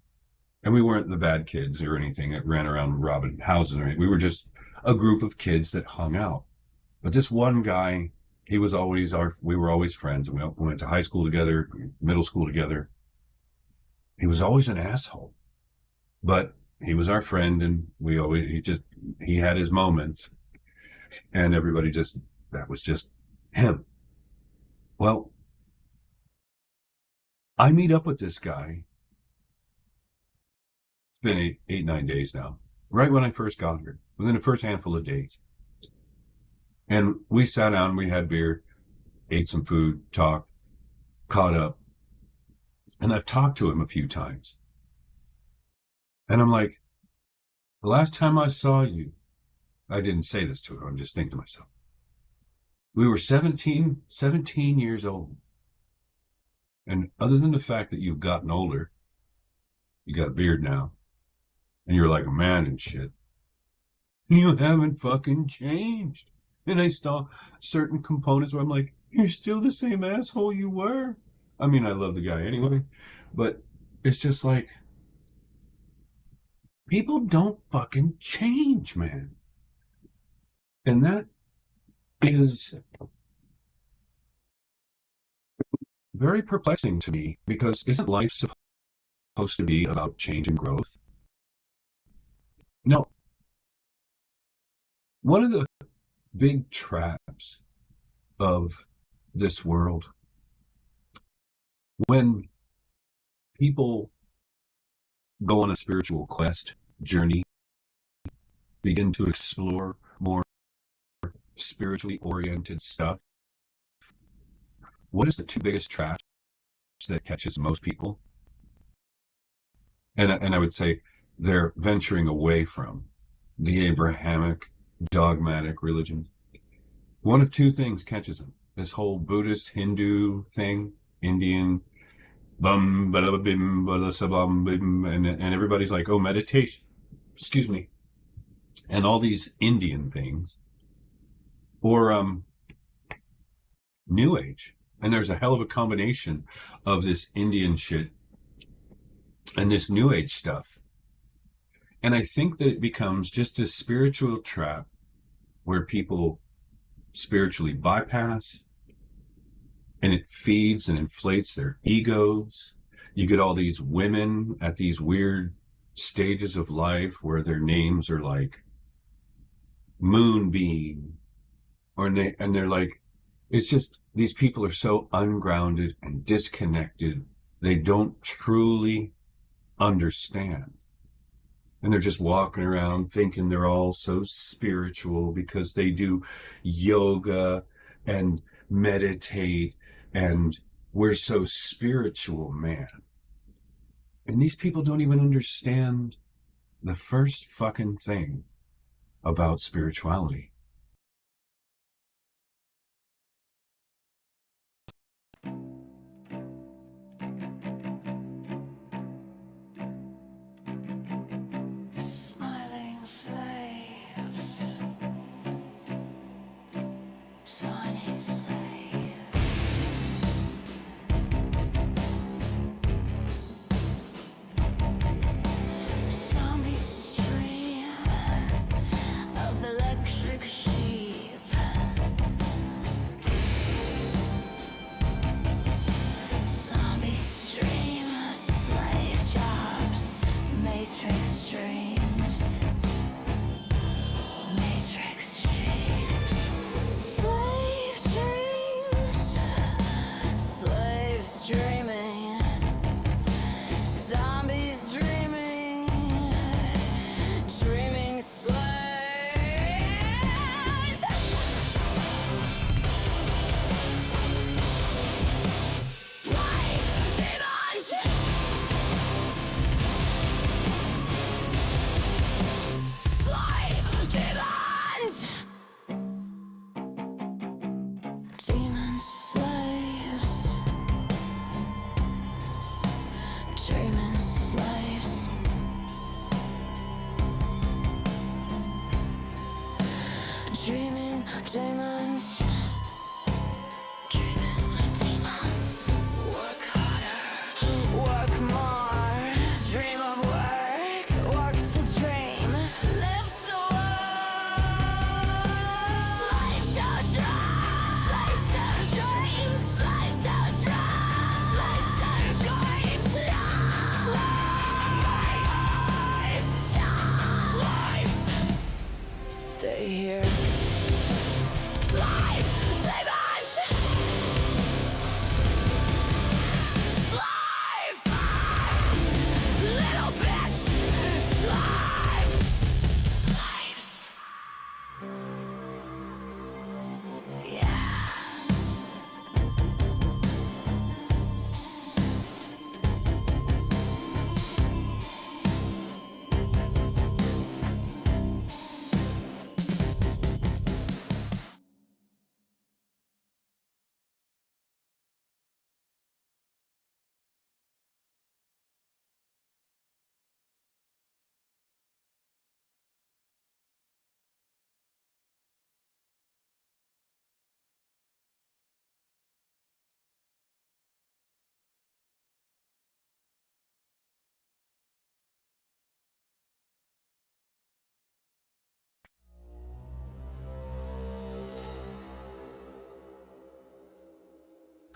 And we weren't the bad kids or anything that ran around robbing houses or anything. We were just a group of kids that hung out. But this one guy, we were always friends. We went to high school together, middle school together. He was always an asshole, but he was our friend, and he had his moments, and everybody that was just him. Well, I meet up with this guy. It's been 8-9 days now, right when I first got here, within the first handful of days. And we sat down, we had beer, ate some food, talked, caught up. And I've talked to him a few times. And I'm like, the last time I saw you, I didn't say this to him, I'm just thinking to myself. We were 17 years old. And other than the fact that you've gotten older, you got a beard now, and you're like a man and shit, you haven't fucking changed. And I saw certain components where I'm like, you're still the same asshole you were. I mean, I love the guy anyway, but it's just like, people don't fucking change, man. And that is very perplexing to me, because isn't life supposed to be about change and growth? No. One of the big traps of this world, when people go on a spiritual quest, journey, begin to explore more spiritually oriented stuff, what is the two biggest traps that catches most people? And I would say they're venturing away from the Abrahamic, dogmatic religions. One of two things catches them. This whole Buddhist, Hindu thing, Indian, bum, bada bim, bada sabam bim, and everybody's like, oh, meditation, excuse me, and all these Indian things, or New Age. And there's a hell of a combination of this Indian shit and this New Age stuff. And I think that it becomes just a spiritual trap where people spiritually bypass, and it feeds and inflates their egos. You get all these women at these weird stages of life where their names are like Moonbeam, and they're like, it's just, these people are so ungrounded and disconnected. They don't truly understand. And they're just walking around thinking they're all so spiritual because they do yoga and meditate and we're so spiritual, man. And these people don't even understand the first fucking thing about spirituality. Smiling slaves, sunny slaves, zombies dream of electric sheep. Zombies dream of slave jobs, matrix dreams, matrix dreams, slave dreams, slaves dreaming, zombies dreaming, dreaming slaves. Life demons. Slave demons. Demon slaves. Dreaming slaves. Dreaming demons. Dreaming demons. Work harder, work more. Dream of work, work to dream. Live to work. Slaves to dream. Slaves to dream. Slaves to dream. Slaves to dream. Slaves. Stay here. Life demons. Slave. Little bitch. Slave. Slaves. Yeah.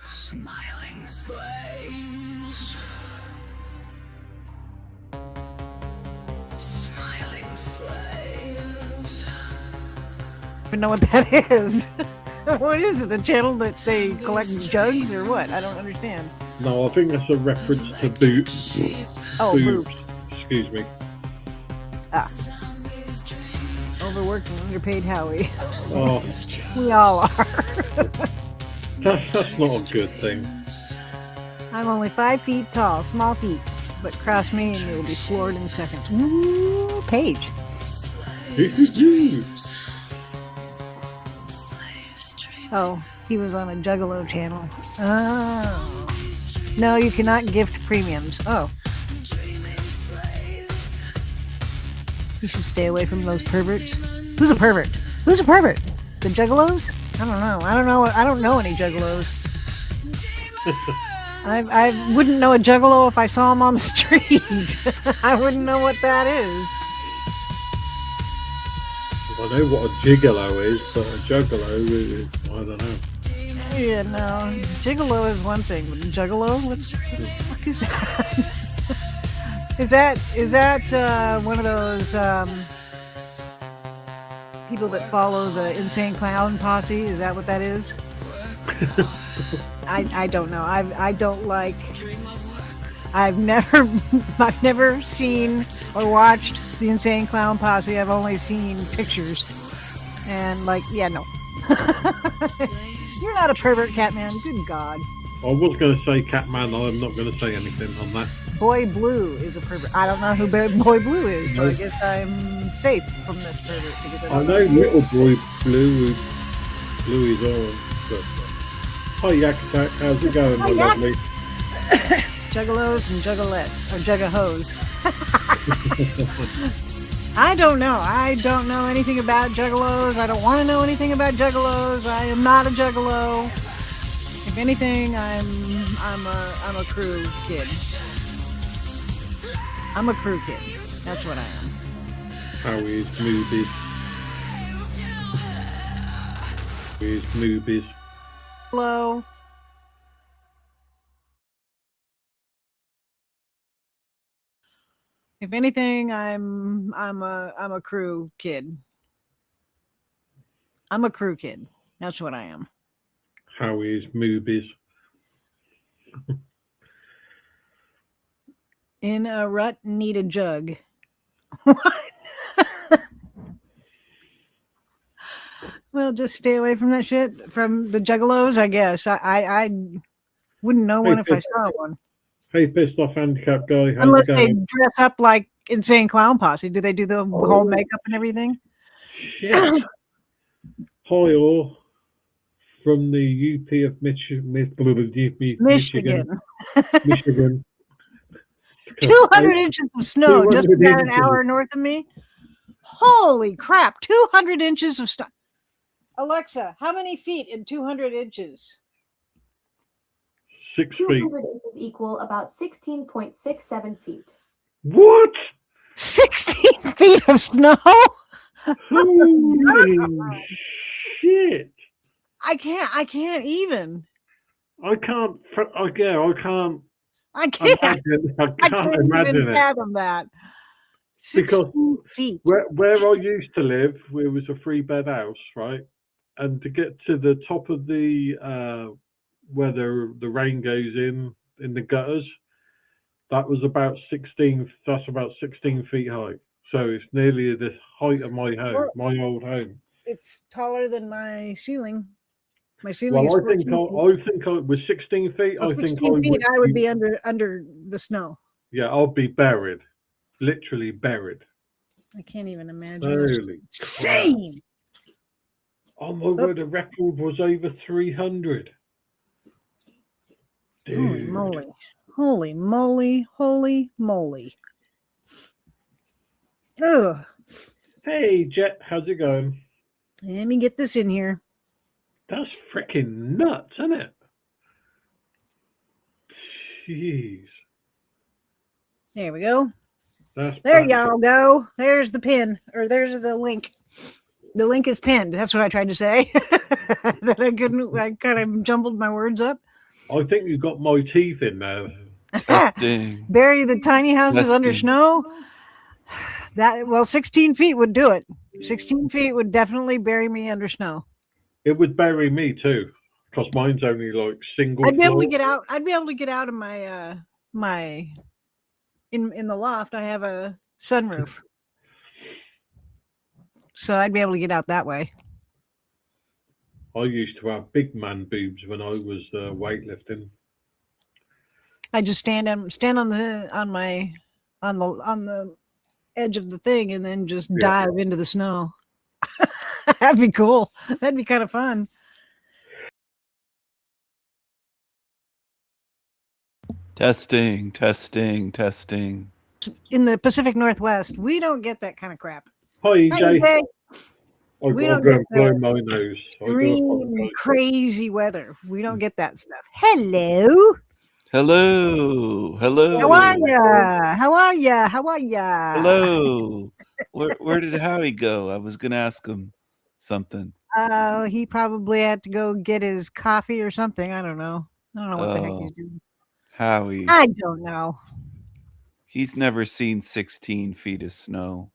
Smiling slaves. Smiling slaves. I don't know what that is. What is it? A channel that they collect jugs or what? I don't understand. No, I think that's a reference to boobs. Oh, boobs. Excuse me. Ah. Oh overworked and underpaid Howie. Oh, We all are. that's not a good thing. I'm only 5 feet tall, small feet, but cross me and you'll be floored in seconds. Woo, Paige. Oh, he was on a Juggalo channel. Oh. No, you cannot gift premiums. Oh. You should stay away from those perverts. Who's a pervert? Who's a pervert? The Juggalos? I don't know. I don't know any Juggalos. I wouldn't know a Juggalo if I saw him on the street. I wouldn't know what that is. I know what a gigolo is, but a juggalo is, I don't know. Yeah, no. Gigolo is one thing, but Juggalo? What the fuck is that? Is that one of those people that follow the Insane Clown Posse? Is that what that is? I don't know. I don't like. I've never seen or watched the Insane Clown Posse. I've only seen pictures, and yeah, no. You're not a pervert, Catman. Good God. I was going to say Catman. I'm not going to say anything on that. Boy Blue is a pervert. I don't know who Boy Blue is, so I guess I'm safe from this pervert. Because I know little boy Blue. Blue is on. But, hi Yak Attack, how's it going, my Hi, Yak. lovely? Juggalos and juggalettes, or juggahos. I don't know. I don't know anything about juggalos. I don't want to know anything about juggalos. I am not a juggalo. If anything, I'm a crew kid. I'm a crew kid. That's what I am. How is Moobies? Where's Moobies? Hello. If anything, I'm a crew kid. I'm a crew kid. That's what I am. How is Moobies? In a rut, need a jug. Well, just stay away from that shit. From the juggalos, I guess. I wouldn't know one if I saw one. Hey, pissed off handicap guy. How's Unless it they going? dress up like Insane Clown Posse. Do they do the whole makeup and everything? Shit. Hi all from the UP of Michigan. Michigan. 200 inches of snow just 200 about an inches. hour north of me. Holy crap! 200 inches of snow. Alexa, how many feet in 200 inches? 6 feet. 200 inches equal about 16.67 feet. What? 16 feet of snow? Holy shit! I can't even. I can't. I can't. I can't. Imagine, I I can't can't imagine even it. fathom that. Because 16 feet. where I used to live, it was a 3-bed house, right? And to get to the top of the where the rain goes in the gutters, that was about 16. That's about 16 feet high. So it's nearly the height of my home, my old home. It's taller than my ceiling. My ceiling Well, is 14 I think I was 16 feet. So I think 16 feet, I would be under the snow. Yeah, I'll be buried, literally buried. I can't even imagine. That's Holy insane. Oh my word, the record was over 300. Holy Dude. moly. Holy moly. Holy moly. Ugh. Hey, Jet, how's it going? Let me get this in here. That's freaking nuts, isn't it? Jeez. There we go. That's There bad. y'all go. There's the pin, or there's the link. The link is pinned. That's what I tried to say. That I couldn't. I kind of jumbled my words up. I think you've got my teeth in there. Testing. Bury the tiny houses under Testing. snow. 16 feet would do it. 16 feet would definitely bury me under snow. It would bury me too, because mine's only like single. I'd be able to floor. get out. I'd be able to get out of my in the loft. I have a sunroof, so I'd be able to get out that way. I used to have big man boobs when I was weightlifting. I just stand on the edge of the thing and then just dive into the snow. That'd be cool. That'd be kind of fun. Testing, testing, testing. In the Pacific Northwest, we don't get that kind of crap. Hi, EJ. Jay. I've We got don't to go get and blow that my nose. I do green, apologise. crazy weather. We don't get that stuff. Hello. Hello, hello. How are ya? How are ya? How are ya? Hello. Where did Howie go? I was gonna ask him something. He probably had to go get his coffee or something. I don't know. I don't know what the heck he's doing. Howie. I don't know. He's never seen 16 feet of snow.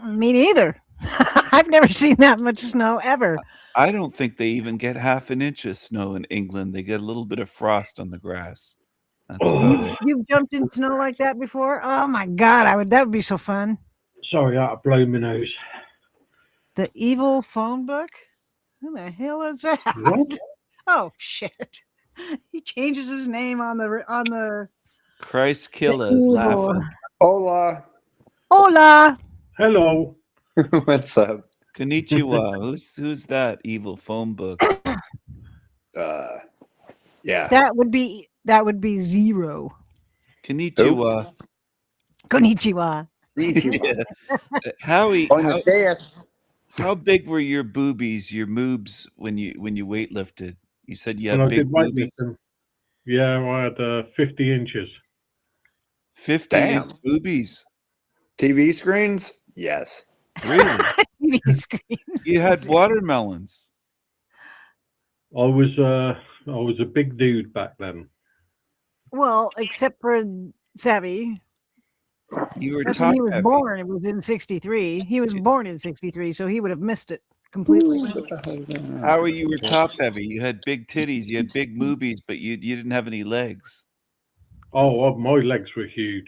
Me neither. I've never seen that much snow ever. I don't think they even get half an inch of snow in England. They get a little bit of frost on the grass. That's about it. You've jumped in snow like that before? Oh my God, that would be so fun. Sorry, I had to blow my nose. The evil phone book? Who the hell is that? What? Oh shit. He changes his name on the Christ killer is laughing. Hola. Hola. Hello. What's up? Konnichiwa. Who's that evil phone book? Yeah. That would be Zero. Konnichiwa. Konnichiwa. Yeah. Howie, how big were your boobies, your moobs when you weightlifted? You said you When had I big did boobies. weightlifting, yeah, I had 50 inches. 50 inch boobies. TV screens? Yes. Really? TV screens. You had watermelons. I was a big dude back then. Well, except for Savvy. You were That's top when he was heavy. born. It was in '63. He was born in '63, so he would have missed it completely. Howie, you were top heavy. You had big titties. You had big boobies, but you didn't have any legs. Oh, my legs were huge.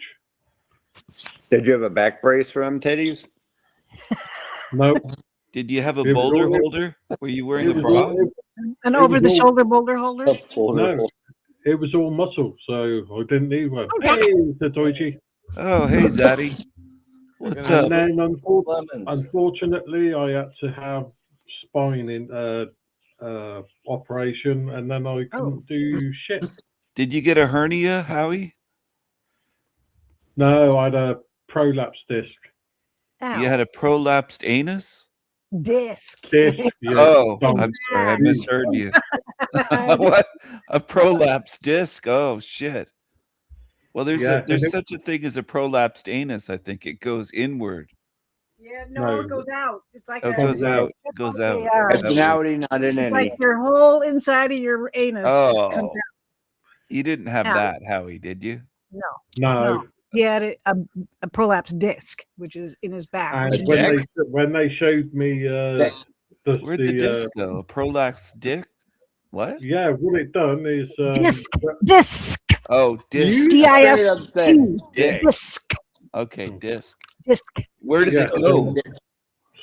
Did you have a back brace for them titties? No. Did you have a It was boulder all- holder? Were you wearing a it was bra? all- An it was over-the-shoulder boulder holder. No, it was all muscle, so I didn't need one. Oh, Zach. Hey, the Deutsche. Oh, hey, Zaddy. What's And up? then, unfortunately, I had to have spine in operation, and then I couldn't do shit. Did you get a hernia, Howie? No, I had a prolapse disc. You had a prolapsed anus? Disc. Disc. Yeah. Oh, Don't- I'm sorry, I misheard you. What? A prolapsed disc? Oh shit. Well, there's Yeah, there's and it- such a thing as a prolapsed anus. I think it goes inward. Yeah, No. it goes out. It's like Oh, it goes out. It goes out. Originality, not in It's any. like your whole inside of your anus comes Oh, out. you didn't have Howie. that, Howie, did you? No. No. He had a prolapsed disc, which is in his back. And which is- when they showed me Where'd the disc go? A prolapsed dick? What? Yeah, what it done is disc. Oh, disc. D-I-S-C. Dick. Disc. Okay, disc. Disc. Where does it go?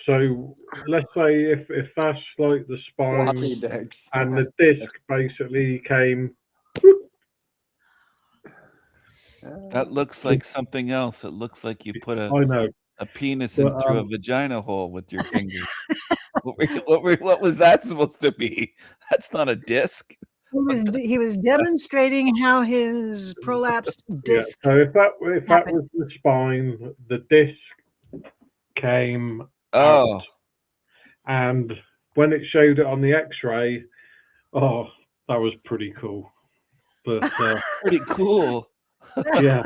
So let's say if that's like the Floppy spine discs. and the disc basically came. That looks like something else. It looks like you put I know. a penis But, in through a vagina hole with your fingers. what was that supposed to be? That's not a disc. He was demonstrating how his prolapsed Yeah. disc. So if that was the spine, the disc came Oh. out, and when it showed it on the X-ray, oh, that was pretty cool. But Pretty cool. Yeah.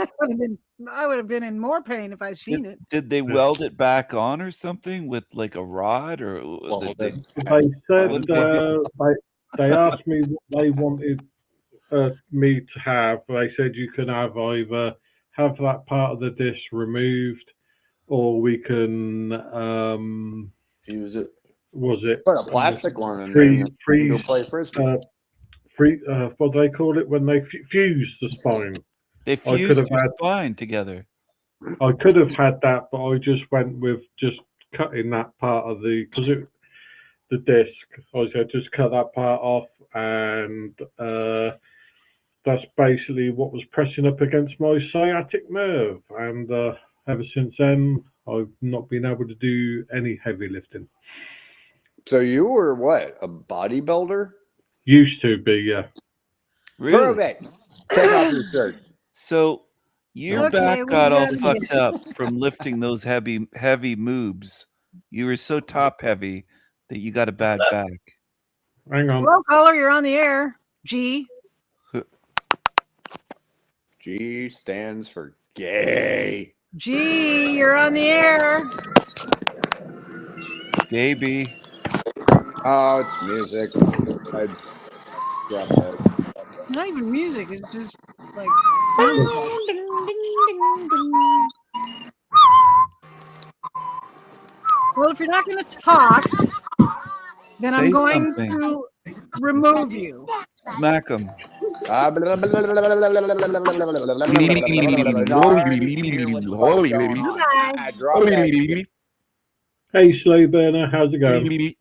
I would have been in more pain if I'd seen it. Did they weld it back on or something with like a rod or did they? They said What did they do? they asked me what they wanted me to have. They said you can have either have that part of the disc removed, or we can Fuse it. Was it Put a plastic one in freeze? there. Freeze. Go play frisbee. What do they call it when they fuse the spine? They I could fused have your had. spine together. I could have had that, but I just went with just cutting that part of the the disc. I just cut that part off, and that's basically what was pressing up against my sciatic nerve. And ever since then, I've not been able to do any heavy lifting. So you were what? A bodybuilder? Used to be, yeah. Prove it. Take off your shirt. So your Okay, back we got all gotta fucked get- up from lifting those heavy moves. You were so top heavy that you got a bad back. Hang on. Hello, caller. You're on the air. G. G stands for gay. G. You're on the air. Gaby. Oh, it's music. Not even music. It's just like. Well, if you're not going to talk, then I'm Say going something. to remove you. Smack him. Hey, Slow Burner, how's it going?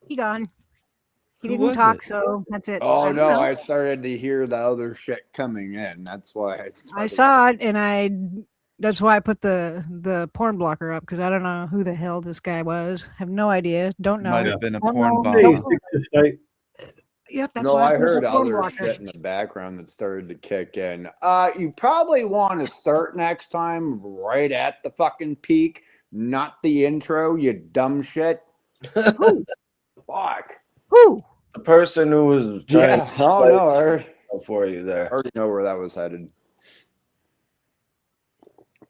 He gone. He Who didn't was talk, it? so that's it. Oh I don't no, know. I started to hear the other shit coming in. That's why I started. I saw it, and that's why I put the porn blocker up, because I don't know who the hell this guy was. Have no idea. Don't know. Might have been a Don't porn know. bomb. Don't know. Yep, that's No, why I put heard the porn other blocker. shit in the background that started to kick in. You probably want to start next time right at the fucking peak, not the intro, you dumb shit. Fuck. Who? The person who was trying Yeah. Oh no, I heard, for you there. already know where that was headed.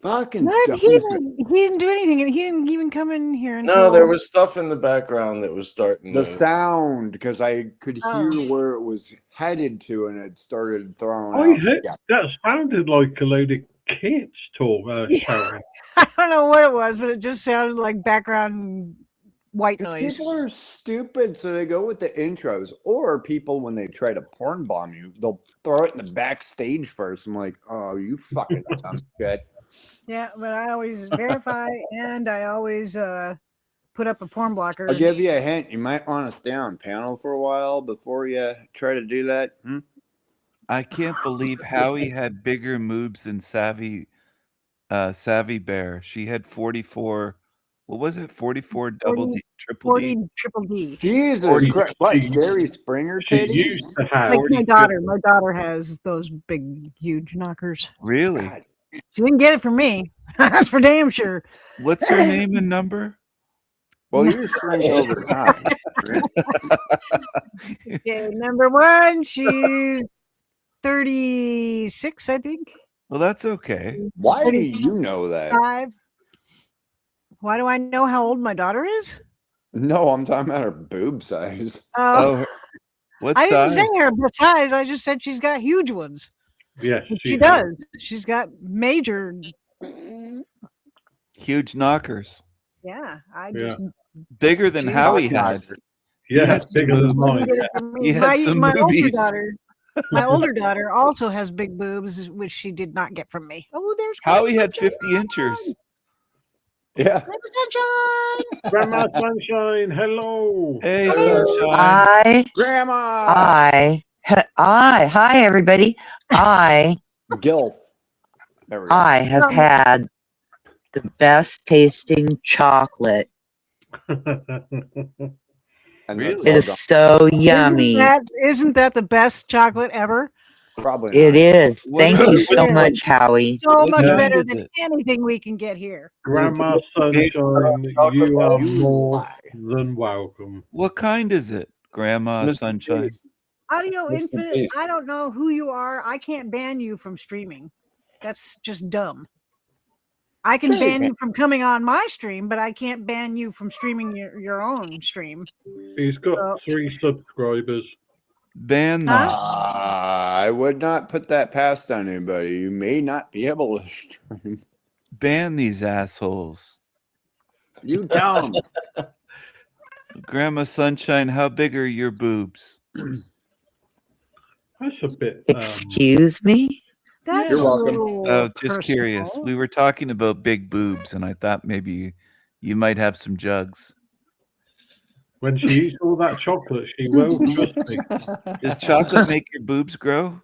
Fucking What? dumb He shit. didn't do anything. He didn't even come in here until. No, there was stuff in the background that was starting The to. sound, because I could hear Oh. where it was headed to, and it started throwing I out. heard, Yeah. that sounded like a load of kids shouting. I don't know what it was, but it just sounded like background white noise. People are stupid, so they go with the intros. Or people, when they try to porn bomb you, they'll throw it in the backstage first. I'm like, oh, you fucking dumb shit. Yeah, but I always verify and I always put up a porn blocker. I'll give you a hint. You might want to stay on panel for a while before you try to do that. I can't believe Howie had bigger moves than Savvy Bear. She had 44. What was it? 44 double D, triple 40 D. triple D. Jesus 40 Christ. What, Jerry Springer She titties? used to have. Like 40 my daughter. triple. My daughter has those big, huge knockers. Really? God. She didn't get it from me. That's for damn sure. What's her name and number? Well, you shrink over time. Okay, number one, she's 36, I think. Well, that's okay. Why do you know that? 5. Why do I know how old my daughter is? No, I'm talking about her boob size. Oh, her- what I didn't size? say her size. I just said she's got huge ones. Yes, She does. She's got major. Huge knockers. Yeah, I Yeah. just. Bigger than She- Howie had. He Yeah, had some bigger than moves. mine. Get it from me. He had some my older movies. daughter. My older daughter also has big boobs, which she did not get from me. Oh, there's Howie had 50 inches. Yeah. Sunshine. Grandma Sunshine, hello. Hey, Sunshine. I, Grandma. hi, everybody. Gilf. There we go. I have had the best tasting chocolate. And Really? It is so yummy. Isn't that the best chocolate ever? Probably It not. is. What Thank kind- you so what- much, Howie. So What much kind better is than it? anything we can get here. Grandma Sunshine, you are more than welcome. What kind is it, Grandma Sunshine? Audio Mr. Infinite, Beast. I don't know who you are. I can't ban you from streaming. That's just dumb. I can ban you from coming on my stream, but I can't ban you from streaming your own stream. He's got 3 subscribers. Ban them. I would not put that past anybody. You may not be able to stream. Ban these assholes. You tell them. Grandma Sunshine, how big are your boobs? That's a bit. Excuse me? That's You're welcome. Oh, just curious. We were talking about big boobs, and I thought maybe You might have some jugs. When she eats all that chocolate, she will. Trust me. Does chocolate make your boobs grow?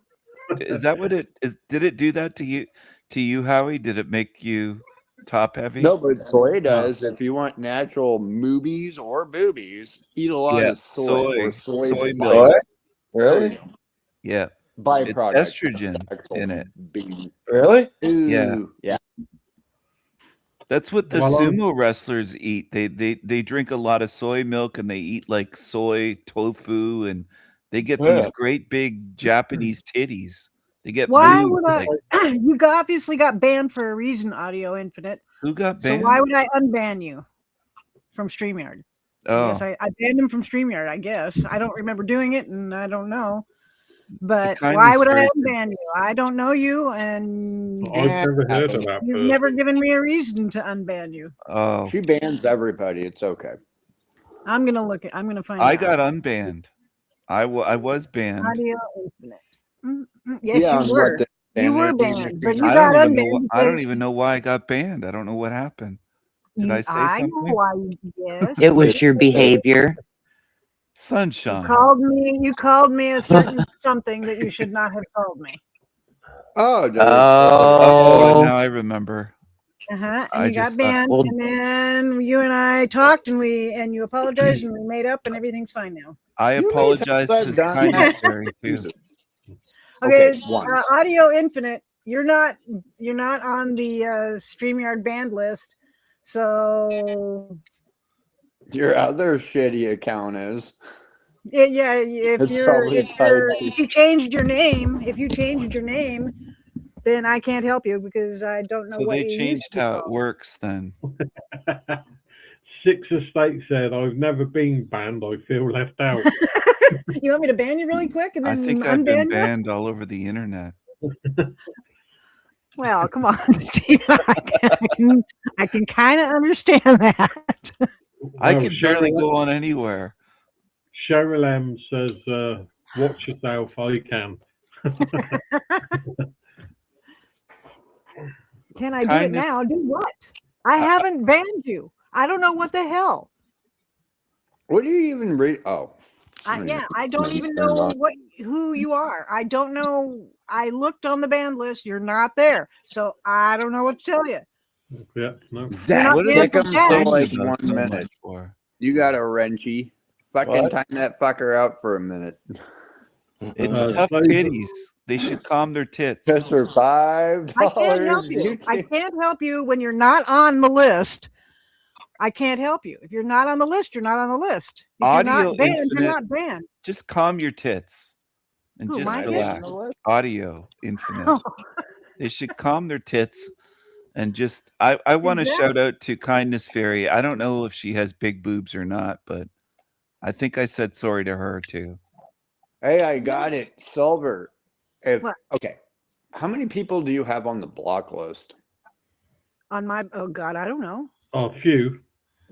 Is that what it is? Did it do that to you? To you, Howie? Did it make you top heavy? No, but soy does. If you want natural moobies or boobies, eat a lot Yeah, of soy or soy milk. milk. Really? Yeah. Byproduct. It's estrogen in it. Really? Yeah. Ooh, yeah. That's what the Well, sumo wrestlers eat. They drink a lot of soy milk and they eat like soy tofu and they get these Yeah. great big Japanese titties. They get Why boobs, would I? like, You obviously got banned for a reason, Audio Infinite. who got So banned? why would I unban you from StreamYard? I guess Oh. I banned him from StreamYard, I guess. I don't remember doing it and I don't know. But kindness why would I fairy unban you? I don't know you and I've never heard of that you've person. never given me a reason to unban you. Oh. She bans everybody. It's okay. I'm gonna find I out. got unbanned. I was banned. Audio Infinite. Yes, Yeah, you on were. what the You were standard banned, but you I got don't even know. unbanned. I don't because even know why I got banned. I don't know what happened. Did I say I know something? why you yes. It was your behavior. Sunshine. You called me a certain something that you should not have called me. Oh, no. Oh, now I remember. And I you got just thought- banned, well- and then you and I talked, and you apologized, and we made up, and everything's fine now. I apologize to the done kindness that. fairy too. Okay, Okay, once. Audio Infinite, you're not on the StreamYard banned list, so Your other shitty account is. yeah, if It's probably if you changed your name, then I can't help you because I don't know So what they you used changed to how it call. works then. Six Estate said, I've never been banned. I feel left out. You want me to ban you really quick and I then think I've been unban you? banned all over the internet. Well, come on, Steve. I can kind of understand that. I Well, could barely Cheryl- go on anywhere. Cheryl M says, watch yourself, I can. Can I do it Kindness- now? Do what? I haven't banned you. I don't know what the hell. What do you even read? Oh. I don't even know who you are. I don't know. I looked on the banned list. You're not there, so I don't know what to tell you. Yeah, no. Zach, What kick did him I for do? like Thank you 1 so much minute. for- You got a wrenchy. Fucking What? time that fucker out for a minute. It's tough titties. They should calm their tits. Just for $5. I can't help you. I can't help you when you're not on the list. I can't help you. If you're not on the list, you're not on the list. If you're Audio not banned, Infinite. you're not banned. Just calm your tits and Who, just my tits? relax. Audio Infinite. They should calm their tits and just. I want to Exactly. shout out to Kindness Fairy. I don't know if she has big boobs or not, but I think I said sorry to her too. Hey, I got it. Silver. What? Okay. How many people do you have on the block list? On my oh god, I don't know. A few.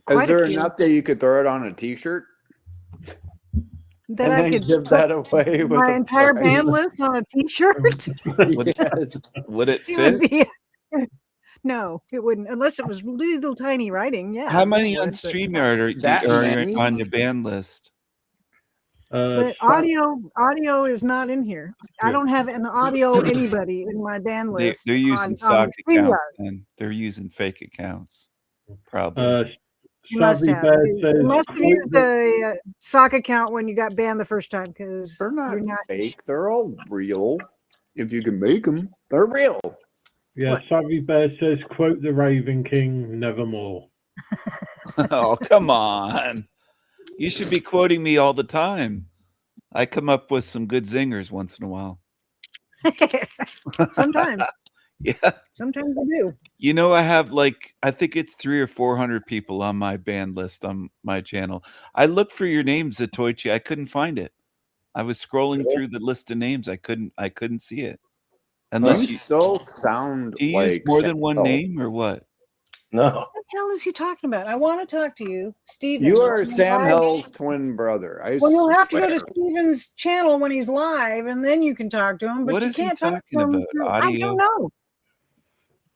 Quite a Is there few. enough that you could throw it on a t-shirt? That and I then could give put that away with my a entire prize? band list on a T-shirt. Would it It would fit? be. No, it wouldn't, unless it was little tiny writing. Yeah. How many it on would, but- StreamYard That are many? on your ban list? But audio is not in here. I don't have an audio anybody in my band list. They're using on sock StreamYard. accounts and they're using fake accounts. Probably. You must Savvy have. Bear You says, must have used a sock account when you got banned the first time because They're not you're not. fake. They're all real. If you can make them, they're real. Yeah, Savvy Bear says, quote the Raven King, nevermore. Oh, come on. You should be quoting me all the time. I come up with some good zingers once in a while. Sometimes. Yeah. Sometimes I do. You know, I have like, I think it's 300 or 400 people on my band list on my channel. I looked for your name, Zatoichi. I couldn't find it. I was scrolling through the list of names. I couldn't see it. Unless you you still sound do you like use more than one Sam name or what? No. What the hell is he talking about? I want to talk to you, Steven. You are When Sam live- Hill's twin brother. I Well, you'll have to go to swear. Steven's channel when he's live, and then you can talk to him. But What you is he can't talk talking to him about? through- I Audio? don't know.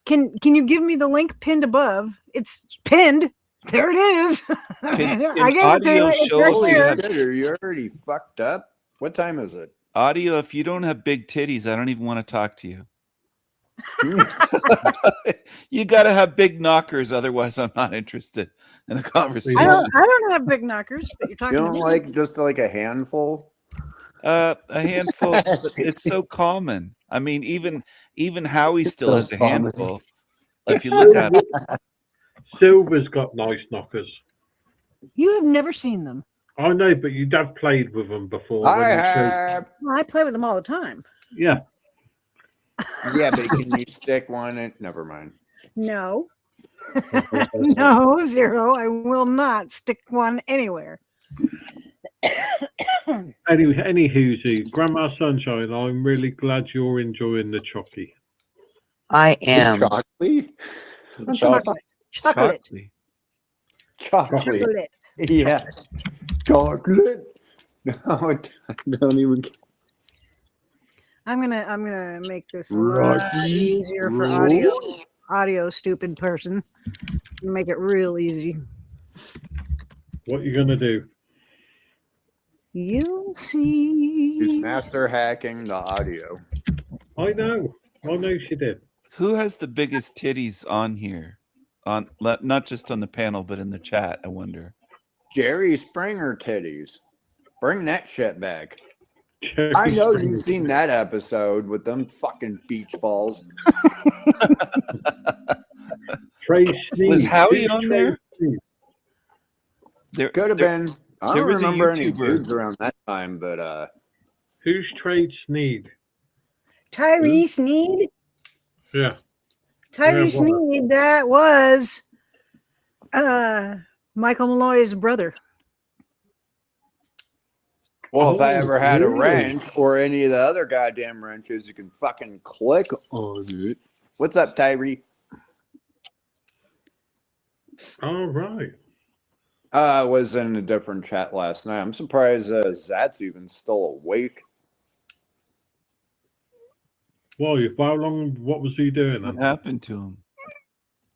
Can you give me the link pinned above? It's pinned. There it is. I gave it to you. It's right Holy there. shit, are you already fucked up? What time is it? Audio, if you don't have big titties, I don't even want to talk to you. You got to have big knockers, otherwise I'm not interested in a conversation. I don't have big knockers, but you're talking You to don't me. like just like a handful? A handful, but it's so common. I mean, even Howie still So has a common. handful. If you look at it. Silver's got nice knockers. You have never seen them. I know, but you'd have played with them before. I when you showed- have. Well, I play with them all the time. Yeah. Yeah, but can you stick one in? Never mind. No. No, Zero. I will not stick one anywhere. Any whoosy, Grandma Sunshine, I'm really glad you're enjoying the chocky. I am. Chocolate? Chocolate. Chocolate. Chocolate. Yeah. Chocolate. No, I don't even. I'm gonna make this a lot Rocky easier for Road? audio stupid person. Make it real easy. What are you gonna do? You'll see. He's master hacking the audio. I know she did. Who has the biggest titties on here? On not just on the panel, but in the chat. I wonder. Jerry Springer titties. Bring that shit back. I know you've seen that episode with them fucking beach balls. Trey Was Howie on there? Could have been. I there don't was a remember any YouTuber. dudes around that time, but Who's Trade Sneed? Tyree Sneed. Yeah. Tyree Yeah, what? Sneed. That was Michael Malloy's brother. well, if I Oh, ever had a really? wrench or any of the other goddamn wrenches, you can fucking click on it. What's up, Tyree? All right. I was in a different chat last night. I'm surprised Zat's even still awake. Well, how long? What was he doing? What Then? happened to him?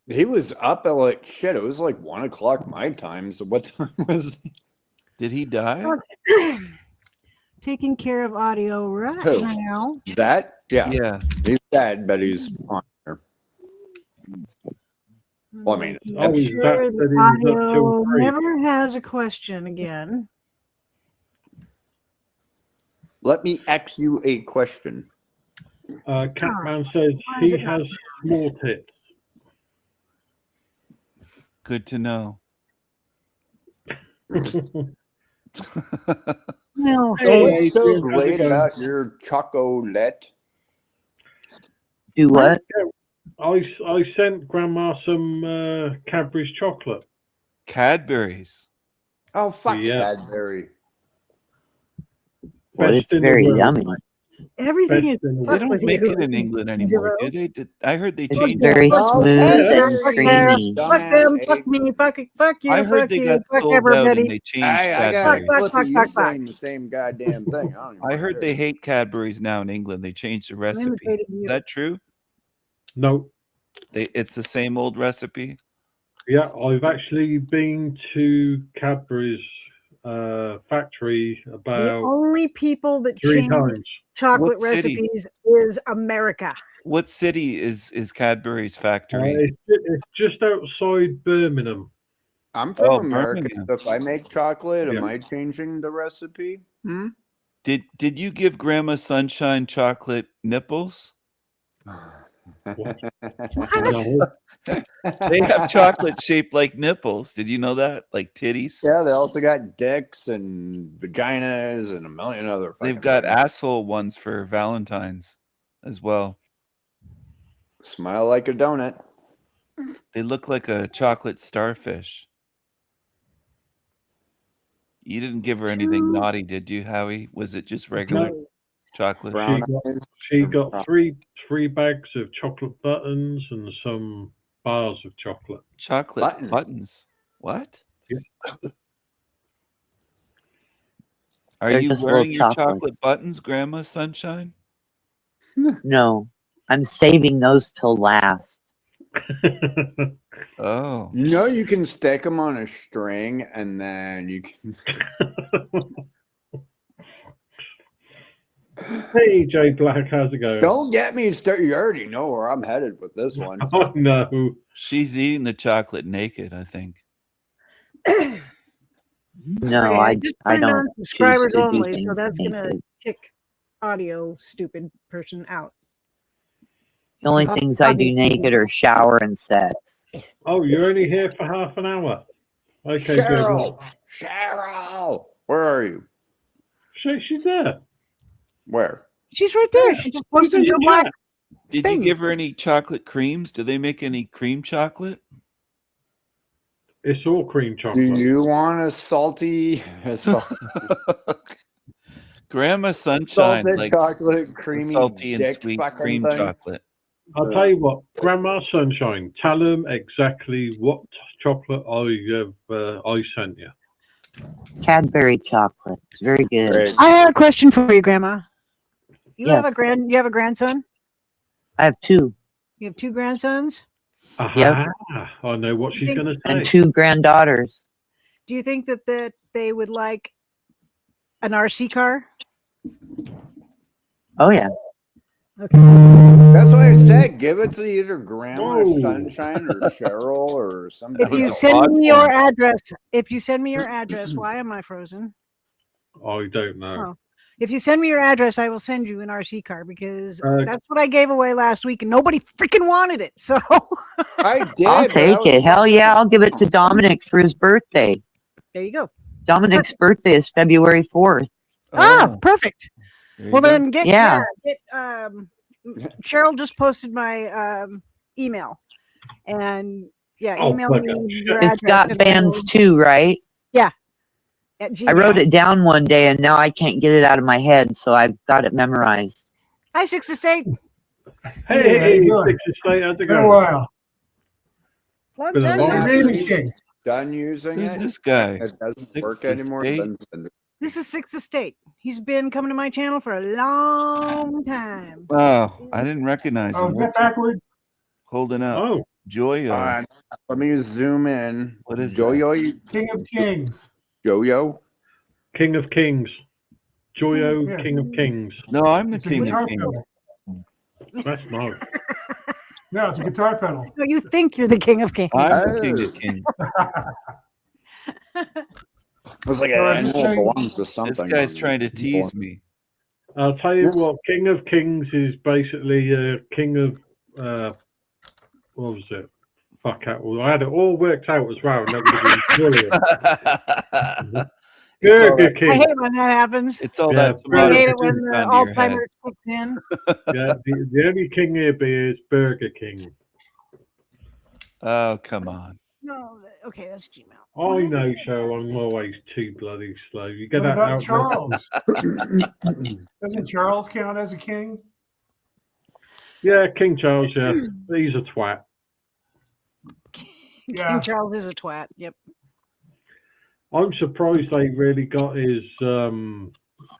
He was up at like shit. It was like 1 o'clock my time. So what time was? Did he die? Taking care of audio right Who? now. That? Yeah. Yeah. He's dead, but he's on there. Well, I mean, Oh, he's Sure, back the that he was up audio till 3. never has a question again. let me ask you a question. Catman says is he it has small tits. Good to know. Well, Hey, so Adrian, how's it great going? about your chocolate. Do what? I sent Grandma some Cadbury's chocolate. Cadbury's. Oh, fuck Yeah. Cadbury. Well, Best it's in the very world. yummy. everything is Best in the They fuck don't with make you. it in England anymore, do they? I heard they It's changed very it. Oh, smooth and Fuck them, creamy. fuck them, fuck me, fuck you, I heard fuck they you, got fuck sold out everybody. and they changed I got Fuck, a fuck, clip fuck, of you fuck, fuck. saying the same goddamn thing. I don't even I heard wanna they hear it. hate Cadbury's now in England. They changed the recipe. imitating Is you. that true? No. It's the same old recipe. Yeah, I've actually been to Cadbury's factory The about only people that 3 change times. chocolate What city? recipes is America. What city is Cadbury's factory? It's just outside Birmingham. I'm from Oh, America. Birmingham. So if I make chocolate, Yeah. am I changing the recipe? Hmm? Did you give Grandma Sunshine chocolate nipples? No. They have chocolate shaped like nipples. Did you know that? Like titties? Yeah, they also got dicks and vaginas and a million other. They've fucking got things. asshole ones for Valentine's as well. Smile like a donut. They look like a chocolate starfish. You didn't give her anything naughty, did you, Howie? Was it just regular No. chocolate? Brown eyes. She got three bags of chocolate buttons and some bars of chocolate. Chocolate buttons. What? Yeah. Are They're you just wearing little your chocolate chocolates. buttons, Grandma Sunshine? No, I'm saving those till last. Oh. No, you can stick them on a string and then you can. Hey, Jay Black, how's it going? Don't get me started. You already know where I'm headed with this one. Oh, no. She's eating the chocolate naked, I think. No, Okay, just put I it don't. on subscribers choose to do only, so things that's gonna naked. kick audio stupid person out. The only things I do naked are shower and sex. Oh, you're only here for half an hour. Okay, Cheryl! good. Cheryl! Where are you? She's there. Where? She's right there. She just posted in your the black. chat. Did you give her any chocolate creams? Do they make any cream chocolate? It's all cream Do chocolate. you want a salty Grandma Sunshine salted likes chocolate, creamy, salty and dick sweet fucking cream thing? chocolate. I'll tell you what, Grandma Sunshine, tell them exactly what chocolate I sent you. Cadbury chocolate. It's very good. I have a question for you, Grandma. You have a Yes. You have a grandson? I have two. You have two grandsons? Aha, I know what she's going to say. And two granddaughters. Do you think that they would like an RC car? Oh yeah. That's why I said give it to either Grandma Sunshine or Cheryl or somebody. If you send me your address, why am I frozen? I don't know. Oh. If you send me your address, I will send you an RC car because Uh, that's what I gave away last week and nobody freaking wanted it. So I did. I'll take it. Hell yeah, I'll give it to Dominic for his birthday. there you go. Dominic's birthday is February 4th. Ah, perfect. Well then get Cheryl just posted my email. And email me your address. It's got and bands we'll- too, right? Yeah. I wrote it down one day and now I can't get it out of my head, so I've got it memorized. Hi, 6 Estate. Hey, Six Estate, how's it going? Long Been a time long no time. see. Done using Who's it. this guy? It doesn't Sixth work anymore. Estate? Then send it. This is 6 Estate. He's been coming to my channel for a long time. Wow, I didn't recognize him. Oh, is that What's he backwards? holding up? Oh, Joyo. Let me zoom in. What is Joyo? King of Kings. Joyo? King of Kings. Joyo, Yeah. King of Kings. No, I'm the It's a king guitar of kings. pedal. That's nice. No, it's a guitar pedal. No, you think you're the king of kings. I'm the king of kings. It's like an animal belongs to something. This guy's trying to tease me. I'll tell you what, King of Kings is basically king of, what was it? Fuck out. Well, I had it all worked out as well. And that would have been brilliant. Burger King. I hate when that happens. It's all Yeah, that I tomato hate it when soup the onto your head. Alzheimer's kicks in. Yeah, the only king here is Burger King. Oh, come on. No, okay, that's Gmail. I know, so I'm always too bloody slow. You get What that about out. Charles? Doesn't Charles count as a king? Yeah, King Charles, yeah. He's a twat. King Charles is a twat. Yep. I'm surprised they really got his And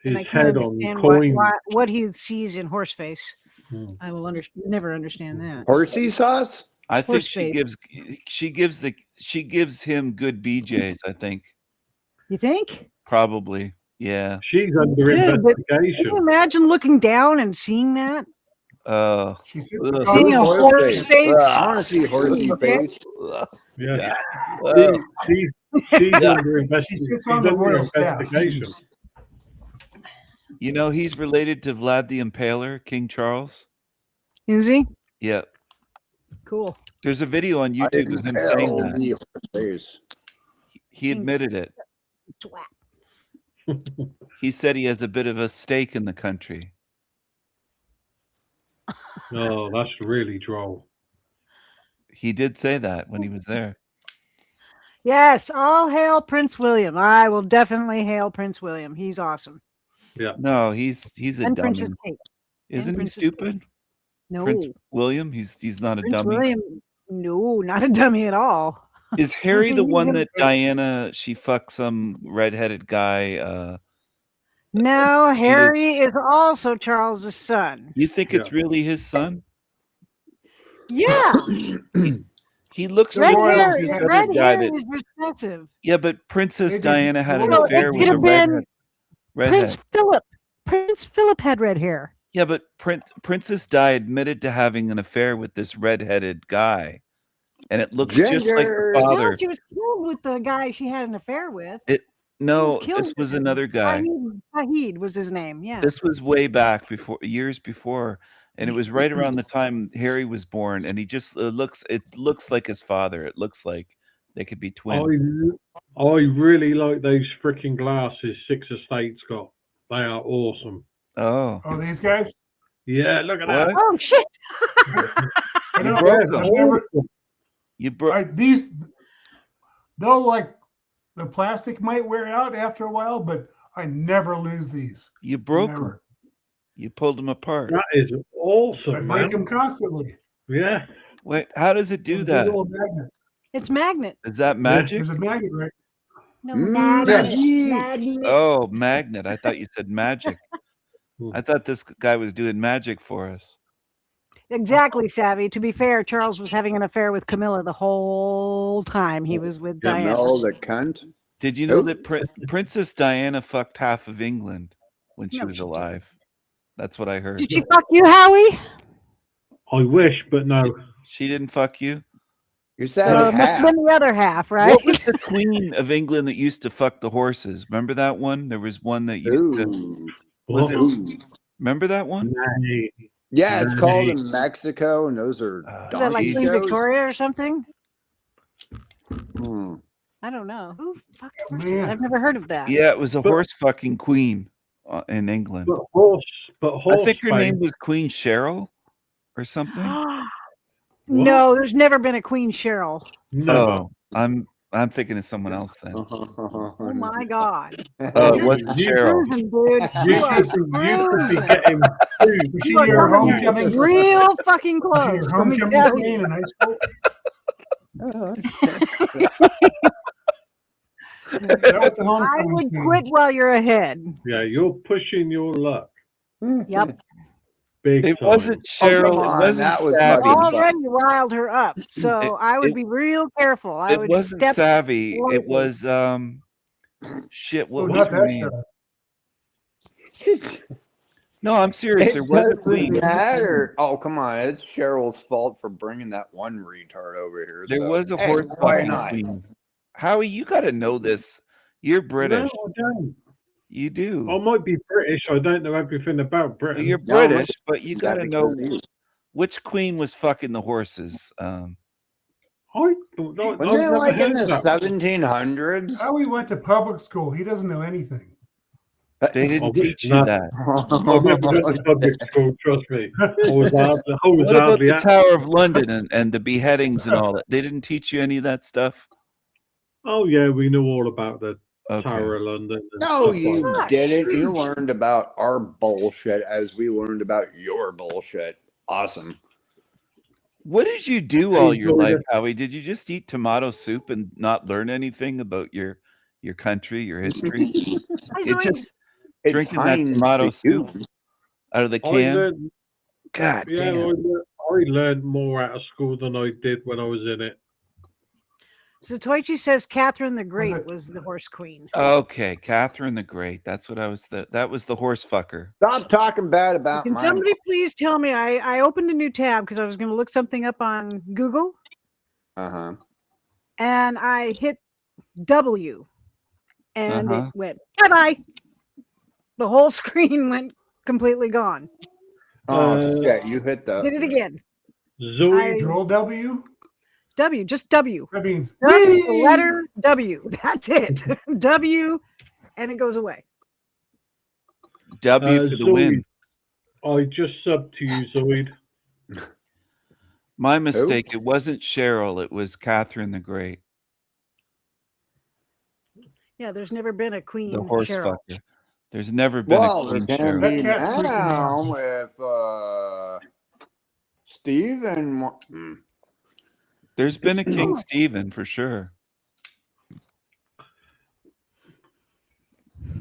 I can't head on understand coin. what he sees in Horseface. Hmm. I will never understand that. Horsey sauce? I think Horse face. she gives him good BJs, I think. You think? Probably. Yeah. She's under Dude, but can investigation. you imagine looking down and seeing that? Ugh. Seeing a horse face? I want to see horsey face. Yeah. Ugh. She's under She sits on the royal staff. investigation. You know, he's related to Vlad the Impaler, King Charles. Is he? Yeah. Cool. There's a video on YouTube of him saying that. Face. He admitted it. He said he has a bit of a stake in the country. Oh, that's really droll. He did say that when he was there. Yes, all hail Prince William. I will definitely hail Prince William. He's awesome. Yeah. No, he's a And dummy. Princess Kate. Isn't he Princess stupid? No. Prince William? He's not a Prince dummy. William, no, not a dummy at all. Is Harry the He's one a that bit- Diana she fucked some redheaded guy? No, Harry is also Charles's son. You think it's really his son? Yeah. He looks Red just like hair, the other red guy hair that. is recessive. Yeah, but Princess Diana had an So affair it with could a have been redhead. Prince Philip. Prince Philip had red hair. Yeah, but Princess Di admitted to having an affair with this redheaded guy, and it looks just like the No, father. she was killed with the guy she had an affair with. No, killed this with was him. another guy. Fahid was his name. Yeah. This was way back before, years before, and it was right around the time Harry was born. And he just it looks like his father. It looks like they could be twins. I really like those freaking glasses Six Estates got. They are awesome. Oh. Oh, these guys? Yeah, look at that. Oh shit! I know, broke I've them. never, You broke. these, though, like the plastic might wear out after a while, but I never lose these. You broke Never. them. You pulled them apart. That is awesome, I man. break them constantly. Yeah. Wait, how does it do Big that? old magnet. It's magnet. Is that magic? There's a magnet, right? No, Magnet. magnet. Oh, magnet. I thought you said magic. I thought this guy was doing magic for us. Exactly, Savvy. To be fair, Charles was having an affair with Camilla the whole time he was with Diana. Camilla the cunt. Did you know that Princess Diana fucked half of England when she was alive? That's what I heard. Did she fuck you, Howie? I wish, but no. She didn't fuck you? You So it must have been the other half, right? What was the queen of England that used to fuck the horses? Remember that one? There was one that used to. Was it? Remember that one? Yeah, it's called in Mexico, and those are Was that donkey like Queen shows. Victoria or something? Hmm. I don't know. Who fucked horses? I've never heard of that. Yeah, it was a horse fucking queen in England. But horse I think her fang- name was Queen Cheryl or something. No, there's never been a Queen Cheryl. Oh, I'm thinking of someone else then. Oh my God. Oh, it wasn't You're Cheryl. cruising, dude. You You are should be cruising. getting food. You are coming real fucking close. Let me tell you. in high school? That was the I homecoming would queen. quit while you're ahead. Yeah, you're pushing your luck. Yep. Big It time. wasn't Cheryl. come on, It wasn't that was Savvy. fucking Already riled her up. So It- I would it- be real careful. I It would wasn't step Savvy. It lightly. was shit. What Oh, was not her that name? Cheryl. No, I'm serious. There was a doesn't queen. matter. Oh, come on. It's Cheryl's fault for bringing that one retard over here. There so, was a hey, horse why fucking not? queen. Howie, you got to know this. You're British. No, I don't. You do. I might be British. I don't know everything about Britain. You're No, British, but you got to That'd be know confused. which queen was fucking the horses. I Wasn't it like in the 1700s? How we went to public school. He doesn't know anything. They didn't wish teach you not. that. I never went to public school, trust me. I was What about hardly the at- Tower of London and the beheadings and all that? They didn't teach you any of that stuff? Oh, yeah, we know all about the Okay. Tower of London. and No, stuff you like that. didn't. You learned about our bullshit as we learned about your bullshit. Awesome. What did you do all your enjoyed life, it. Howie? Did you just eat tomato soup and not learn anything about your country, your history? It's just It's drinking that Heinz tomato soup. soup out of the I can. learned, God yeah, damn. I learned more out of school than I did when I was in it. So Toichi says Catherine the Great was the horse queen. Okay, Catherine the Great. That's what I was. That was the horse fucker. Stop talking bad about Can my somebody please tell me? I opened a new tab because I was going to look something up on Google, Uh-huh. and I hit W, and Uh-huh. it went bye bye. The whole screen went completely gone. Oh shit, you hit the Did it again. Zoe, Control W. W, just W. That means Just the whee! letter W. That's it. W, and it goes away. W for the Zoe, win. I just subbed to you, Zoid. My mistake. It wasn't Cheryl. It was Catherine the Great, Yeah, there's never been a queen. the horse Cheryl. fucker. There's never been well, a Queen they're gonna Cheryl. be That's freaking now with Steve and There's been a King Stephen for sure.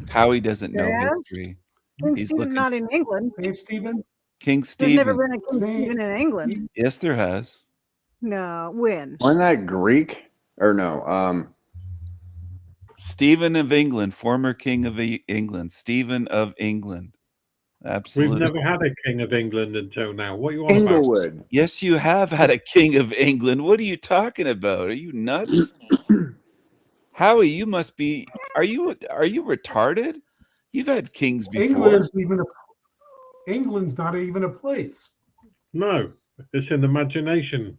Howie doesn't know Yes. history. King He's Stephen looking. not in England. Hey, Stephen. King There's never Stephen. been a King Stephen in England. Yes, there has. No, when? Wasn't that Greek? Or no? Stephen of England, former king of England. Stephen of England. Absolutely. We've never had a king of England until now. What are you on about? Inglewood. Yes, you have had a king of England. What are you talking about? Are you nuts? Howie, you must be. Are you retarded? You've had kings before. England's not even a place. No, it's an imagination.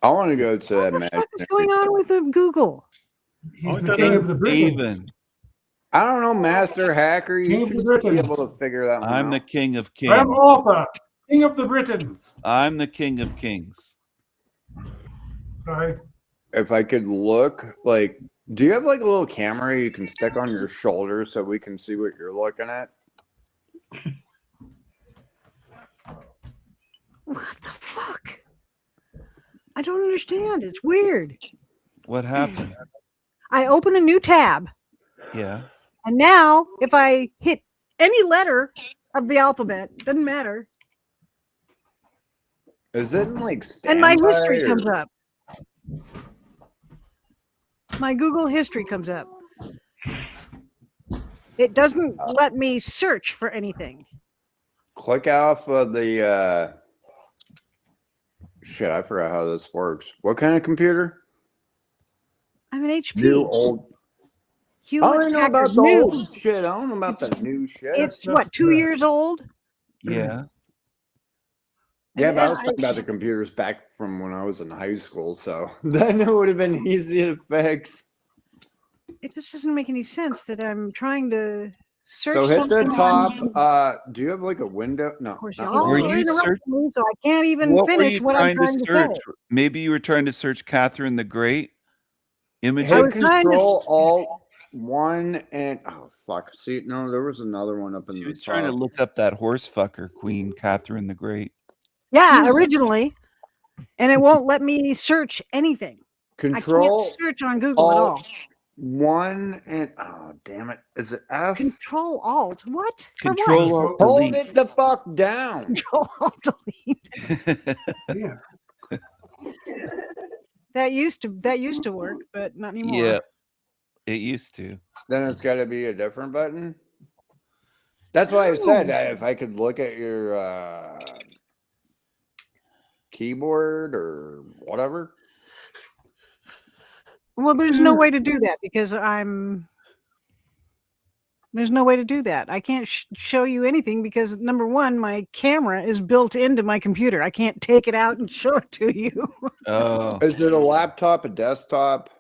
I want to go to that match. What's going on with the Google? He's the king of the Britons. Stephen. I don't know, Master Hacker. King You of the should Britons. be able to figure that one I'm out. the king of kings. I'm Arthur, king of the Britons. I'm the king of kings. Sorry. If I could look, like, do you have like a little camera you can stick on your shoulder so we can see what you're looking at? What the fuck? I don't understand. It's weird. What happened? I open a new tab, Yeah. and now if I hit any letter of the alphabet, doesn't matter, Is it like and my standby history or- comes up. My Google history comes up. It doesn't let me search for anything. Click off of the shit, I forgot how this works. What kind of computer? I'm an HP. New, old. I Hewlett don't know Packard about the new. old shit. I don't know about the new shit. It's what, 2 years old? Yeah. Yeah, but I was talking about the computers back from when I was in high school, so then it would have been easy to fix. It just doesn't make any sense that I'm trying to search. So hit the something top. on- Do you have like a window? No. Of course, not y'all Were are you interrupting me, so I can't even What were finish you what I'm trying to search? say. Maybe you were trying to search Catherine the Great. Images. Hit Control Alt 1 and oh fuck. See, no, there was another one up in She the was trying to top. look up that horse fucker, Queen Catherine the Great. Yeah, originally, and it won't let me search anything. Control I can't search on Google at all. Alt 1 and oh damn it. Is it F? Control Alt. What? For Control what? Alt Hold Delete. it the fuck down. Control Alt Delete. Yeah. That used to work, but not anymore. Yeah, it used to. Then it's got to be a different button. That's why I said if I could look at your keyboard or whatever. Well, there's no way to do that because there's no way to do that. I can't show you anything because number one, my camera is built into my computer. I can't take it out and show it to you. Oh. Is it a laptop, a desktop?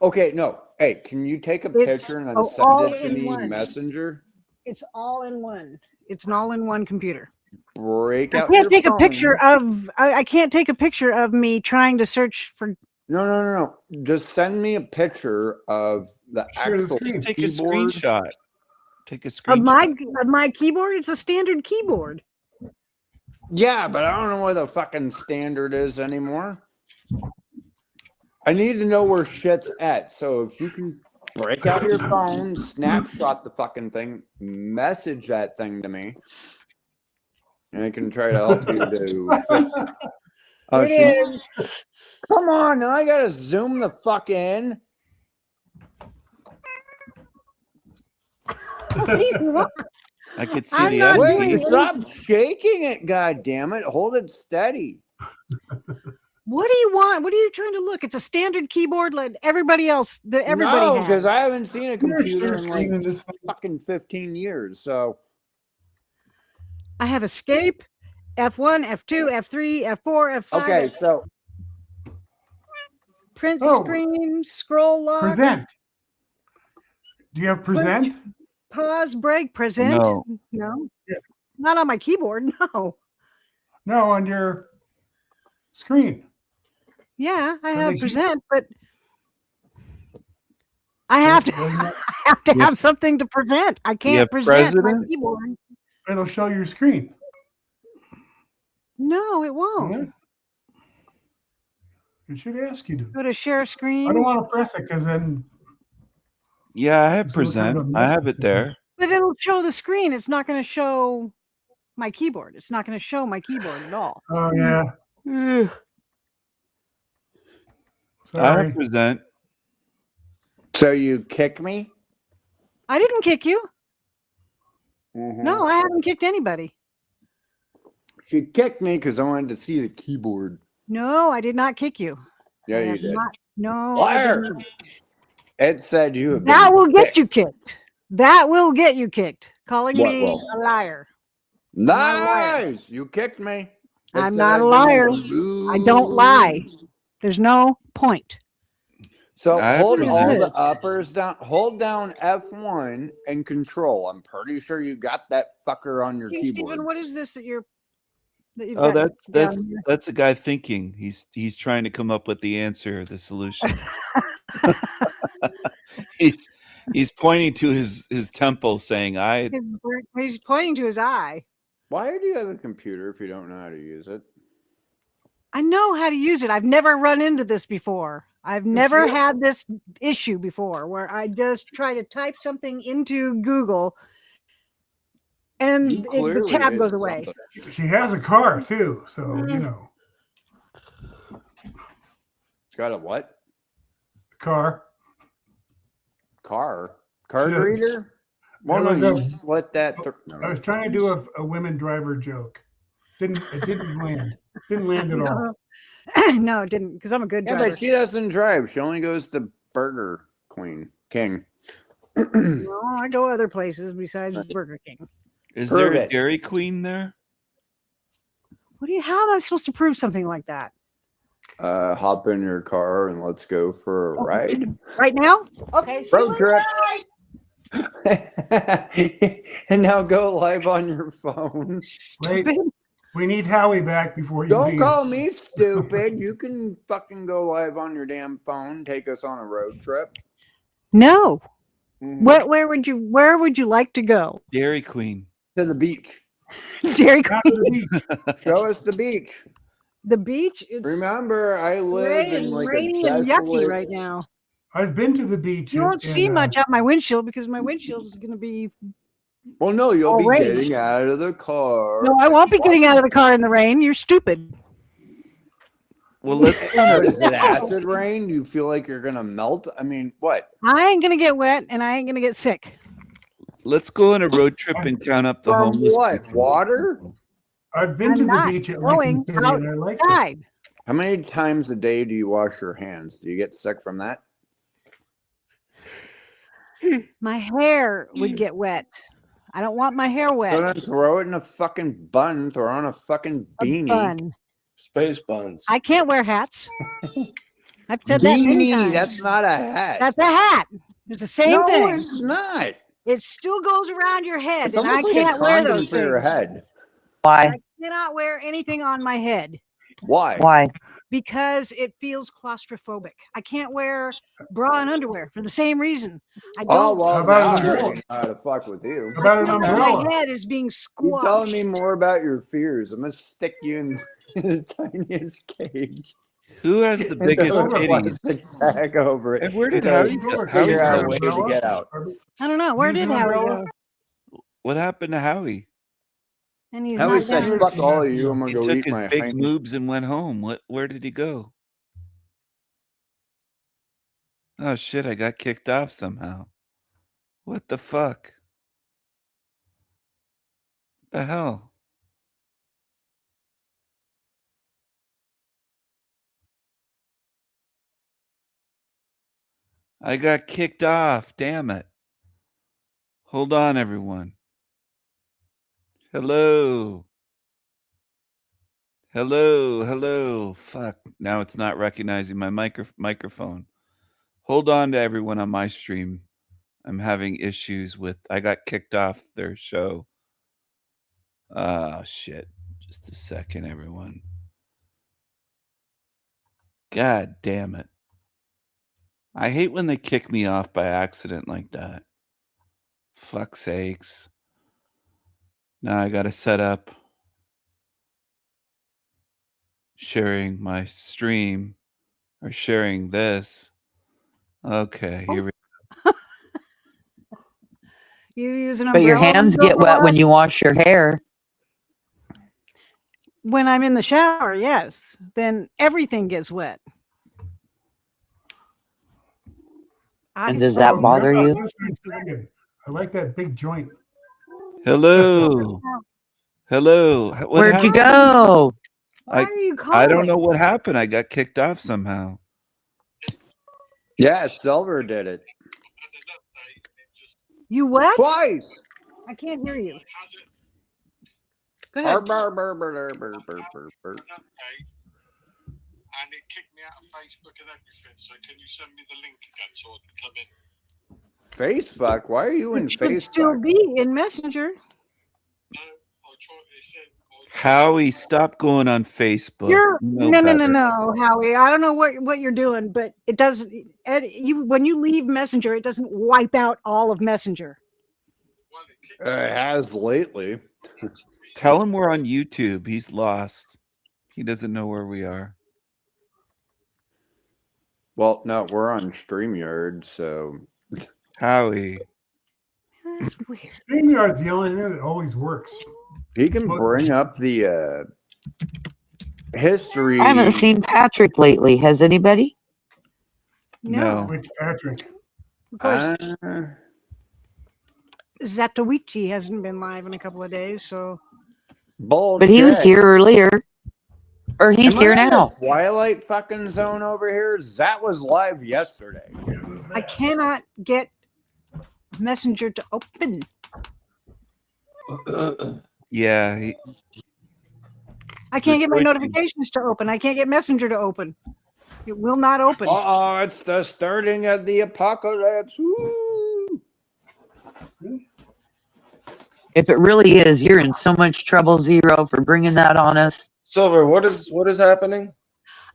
Okay, no. Hey, can you take a It's picture and then all send it to in me one. Messenger? It's all in one. It's an all-in-one computer. Break I out can't your take a phone. picture of. I can't take a picture of me trying to search for. No. Just send me a picture of the actual Take a keyboard. screenshot. Take a Of screenshot. my keyboard. It's a standard keyboard. Yeah, but I don't know what the fucking standard is anymore. I need to know where shit's at. So if you can break out your phone, snapshot the fucking thing, message that thing to me, and I can try to help you to fix it. Oh, It is. Come on, now I gotta zoom the fuck in. What do you want? I could see I'm the not FB. doing Wait, stop shaking it, god damn it. Hold it steady. What do you want? What are you trying to look? It's a standard keyboard like everybody else. That everybody No, has. because I haven't seen a computer in screen in like this fucking 15 years. So I have Escape, F1, F2, F3, F4, F5. okay, so Print Oh. screen, scroll lock, Present. Do you have present? pause, break, present. No. No. Not on my keyboard. No. No, on your screen. Yeah, I On have the present, but I have to. I have to have something to present. I can't have present my president? keyboard. It'll show your screen. No, it won't. Yeah. It should ask you to. Go to share screen. I don't want to press it because then Yeah, I have So what kind present. of I have message it there. But it'll show the screen. It's not going to show my keyboard. It's not going to show my keyboard at all. Oh yeah. I Sorry. represent. So you kick me? I didn't kick you. Mhm. No, I haven't kicked anybody. She kicked me because I wanted to see the keyboard. No, I did not kick you. Yeah, I you have did. No, I Liar! did not. Ed said you have That been will get kicked. you kicked. That will get you kicked. Calling What me will? a liar. not a liar. Lies! You kicked me. Ed I'm said not a I've liar. been I don't lie. There's no point. So I hold represent. all the uppers down. Hold down F1 and control. I'm pretty sure you got that fucker on your King keyboard. Stephen, what is this that you've Oh, got down here? that's a guy thinking. He's trying to come up with the answer, the solution. he's pointing to his temple, saying, "I." He's pointing to his eye. Why do you have a computer if you don't know how to use it? I know how to use it. I've never run into this before. I've never had this issue before where I just try to type something into Google and the clearly tab did goes away. something. She has a car too, so you know. It's got a what? Car. Car? Card Yeah. reader? Well, There no, was you split that. I was trying to do a women driver joke. It didn't land. Didn't land at all. No, it didn't, because I'm a good Yeah, driver. but she doesn't drive. She only goes to Burger King. No, I go other places besides Burger King. Is Prove there a it. Dairy Queen there? How am I supposed to prove something like that? Hop in your car and let's go for a ride. Right now? Okay. see you Road later. trip. And now go live on your phone. Wait, we need Howie back before you Don't leave. call me stupid. You can fucking go live on your damn phone. Take us on a road trip. No. Mhm. Where would you like to go? Dairy Queen. To the beach. Dairy Not to Queen. the beach. Show us the beach. The beach? It's Remember, I live in like rainy a and yucky desolate. right now. I've been to the beach. You won't and, see much out my windshield because my windshield is going to be. Well, no, you'll be Already. getting out of the car. No, I won't be getting out of the car in the rain. You're stupid. Well, let's What is it, acid rain? You feel like you're gonna melt? I mean, what? I ain't going to get wet and I ain't going to get sick. let's go on a road trip and count up the From homeless. what? people. Water? I've been to I'm the not beach at going Lincoln City, and I like it. outside. How many times a day do you wash your hands? Do you get sick from that? My hair would get wet. I don't want my hair So wet. then throw it in a fucking bun. Throw on a fucking A beanie. bun. Space buns. I can't wear hats. I've said that many Beanie. times. That's not a hat. That's a hat. It's the same no, thing. it's not. It still goes around your head, It's and I almost like can't a wear condom those for your things. head. Why? I cannot wear anything on my head Why? Why? because it feels claustrophobic. I can't wear bra and underwear for the same reason. I Oh don't. well, How about now an I umbrella? already know how to fuck with you. How about an My umbrella? head is being You squashed. telling me more about your fears? I'm gonna stick you in the tiniest cage. Who has the biggest Throw a titties? plastic tag over it. And where did until Howie you go? figure out a Howie way to get out. I don't know. Where Use did an Howie umbrella? go? What happened to Howie? And he's Howie not said, down. "Fuck all of you. I'm gonna He go took eat his my big hiney." moobs and went home. Where did he go? Oh shit, I got kicked off somehow. What the fuck? The hell? I got kicked off. Damn it. Hold on, everyone. Hello. Hello. Hello. Fuck. Now it's not recognizing my microphone. Hold on to everyone on my stream. I'm having issues with. I got kicked off their show. Oh, shit. Just a second, everyone. God damn it. I hate when they kick me off by accident like that. Fuck sakes. Now I gotta set up sharing my stream or sharing this. Okay, here we You use an But your umbrella hands when you get go wet when out? you wash your hair. When I'm in the shower, yes. Then everything gets wet. And does that bother you? I like that big joint. Hello. Hello. What Where'd you happened? go? Why are you I don't calling? know what happened. I got kicked off somehow. Yeah, Silver did it. You what? Twice. I can't hear you. Go ahead. Burr, burr, burr, burr, burr, burr, burr. And it kicked me out of Facebook and everything. So can you send me the link again so I can come in? Facebook? Why are you in It should still Facebook? be in Messenger. Howie, stop going on Facebook. You're You know no, better. Howie. I don't know what you're doing, but it doesn't. You when you leave Messenger, it doesn't wipe out all of Messenger. It has lately. Tell him we're on YouTube. He's lost. He doesn't know where we are. Well, no, we're on StreamYard, so Howie. That's weird. StreamYard's the only thing that always works. he can bring up the history. I haven't seen Patrick lately. Has anybody? No. Which Patrick? Of course, Uh, Zatoichi hasn't been live in a couple of days, so. bullshit. But he was here earlier. Or he's Am I here in now. the Twilight fucking zone over here. That was live yesterday. I cannot get Messenger to open. Yeah. He, I can't get my Zatoichi. notifications to open. I can't get Messenger to open. It will not open. Oh, it's the starting of the apocalypse. Woo! If it really is, you're in so much trouble, Zero, for bringing that on us. Silver, what is happening?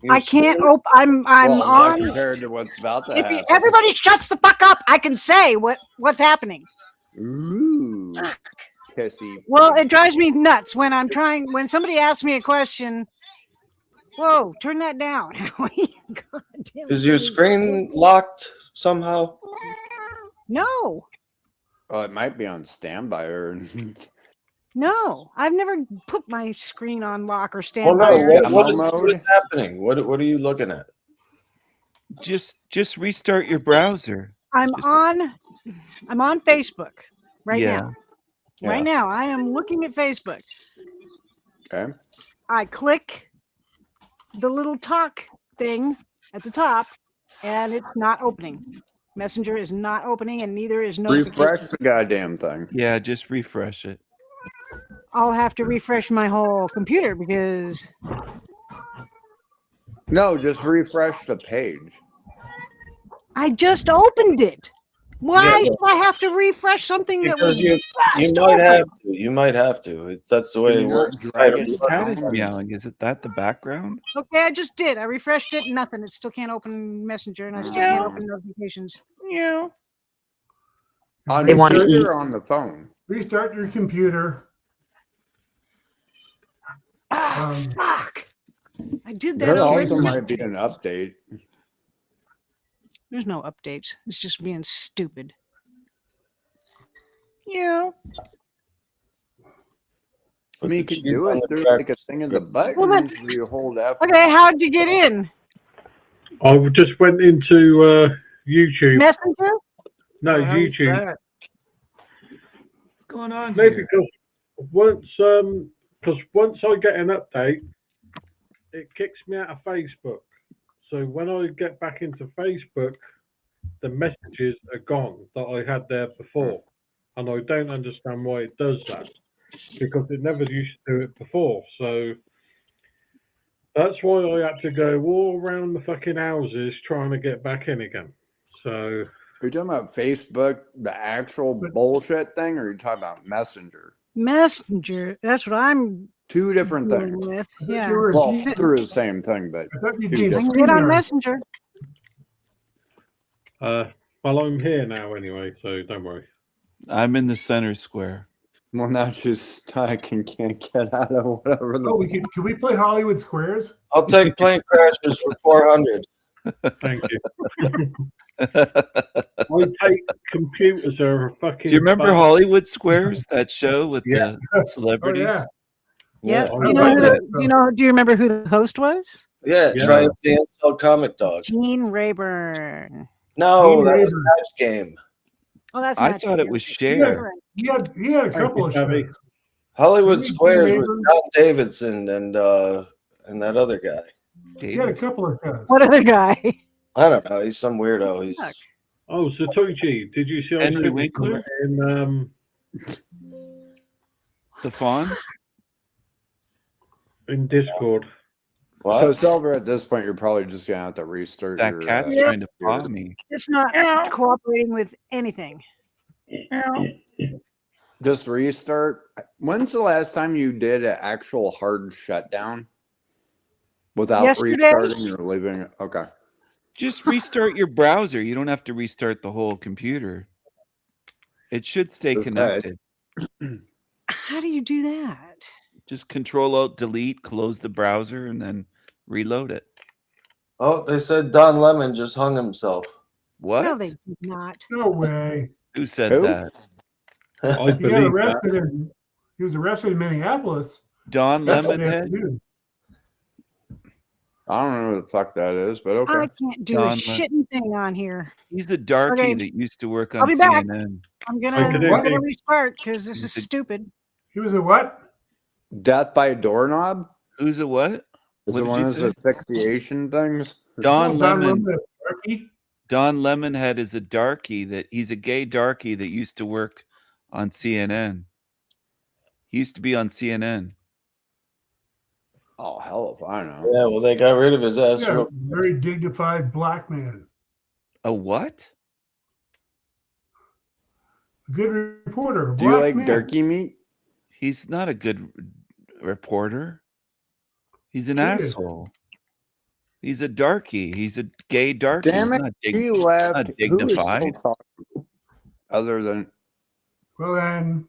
I can't open. I'm Well, not on. compared to what's about to If happen. everybody shuts the fuck up, I can say what's happening. Ooh, pissy. Well, it drives me nuts when I'm trying. When somebody asks me a question. Whoa! Turn that down. God damn Is your it. screen locked somehow? No, Oh, it might be on standby or. no. I've never put my screen on lock or Well, standby. no. or What anything. is happening? What are you looking at? just restart your browser. I'm on Facebook right Yeah. now. Right now, I am looking at Facebook. Okay. I click the little talk thing at the top, and it's not opening. Messenger is not opening, and neither is notification. Refresh the goddamn thing. Yeah, just refresh it. I'll have to refresh my whole computer because No, just refresh the page. I just opened it. Why Yeah, do I have to refresh something that was Because you just might open? have to. You might have to. That's the way it Can you works. not drag it Cat is down? meowing. Is it that the background? Okay, I just did. I refreshed it. Nothing. It still can't open Messenger, and I still can't open notifications. Yeah. On They the want to computer eat. or on the phone? Restart your computer. Fuck! I did that There already. also might be an update. There's no updates. It's just being stupid. Yeah. I mean, you can do it through like a thing of the button. Well, then- where you hold F. Okay, how'd you get in? I just went into YouTube. Messenger? No, How's YouTube. that? What's going on Maybe here? because once I get an update, it kicks me out of Facebook. So when I get back into Facebook, the messages are gone that I had there before, and I don't understand why it does that because it never used to do it before. So that's why I had to go all around the fucking houses trying to get back in again. So Are you talking about Facebook, the actual bullshit thing, or are you talking about Messenger? Messenger. That's what I'm Two different dealing things. with. Yeah. Well, through the same thing, but two I can different. get on Messenger. well, I'm here now anyway, so don't worry. I'm in the center square. Well, now she's stuck and can't get out of whatever the. Oh, can we play Hollywood Squares? I'll take plane crashers for 400. Thank you. I take computers are a fucking. Do you remember bug. Hollywood Squares, that show with Yeah. the celebrities? Oh, Yeah. Yeah. You know do you remember who the host was? Yeah, Yeah. Triumph the Incel Comic Dog. Gene Rayburn. No, Gene that was Rayburn. Match Game. Oh, that's I Match thought Game. it was He Cher. had a couple of Tabby. shows. Hollywood Gene Squares was Rayburn. John Davidson and that other guy. He had a couple of shows. What other guy? I don't know. He's some weirdo. He's Oh, Satoshi. Did you see? Henry on Winkler? in The Fonz? in Discord. what? So Silver, at this point, you're probably just gonna have to restart That your. cat's Yep. trying to paw me. It's not cooperating with anything. Just restart. When's the last time you did an actual hard shutdown without Yesterday. restarting or leaving it? Okay. Just restart your browser. You don't have to restart the whole computer. It should stay Okay. connected. How do you do that? Just Control Alt Delete, close the browser, and then reload it. Oh, they said Don Lemon just hung himself. What? No, they did not. No way. Who said Who? that? I He got believe that. arrested in. He was arrested in Minneapolis. Don yesterday Lemonhead? afternoon. I don't know who the fuck that is, but okay. I can't do Don a Le- shitting thing on here. He's a darkie Okay. that used to work I'll on be back. CNN. I'm gonna Okay. restart because this is He's a- stupid. He was a what? Death by doorknob? Who's a what? Is What it did one you of those say? asphyxiation things? Don Oh, Don Lemon. Lemon, Darky? Don Lemonhead is a darkie that he's a gay darkie that used to work on CNN. He used to be on CNN. Oh, hell if I know. Yeah, well, they got rid of his ass. Yeah, real- very dignified black man. A what? A good reporter. A Do you black like man. turkey meat? He's not a good reporter. He's an He is. asshole. He's a darkie. He's a gay darkie. Damn He's it. not, He left. not Who is still dignified. talking? Other than. Well, then.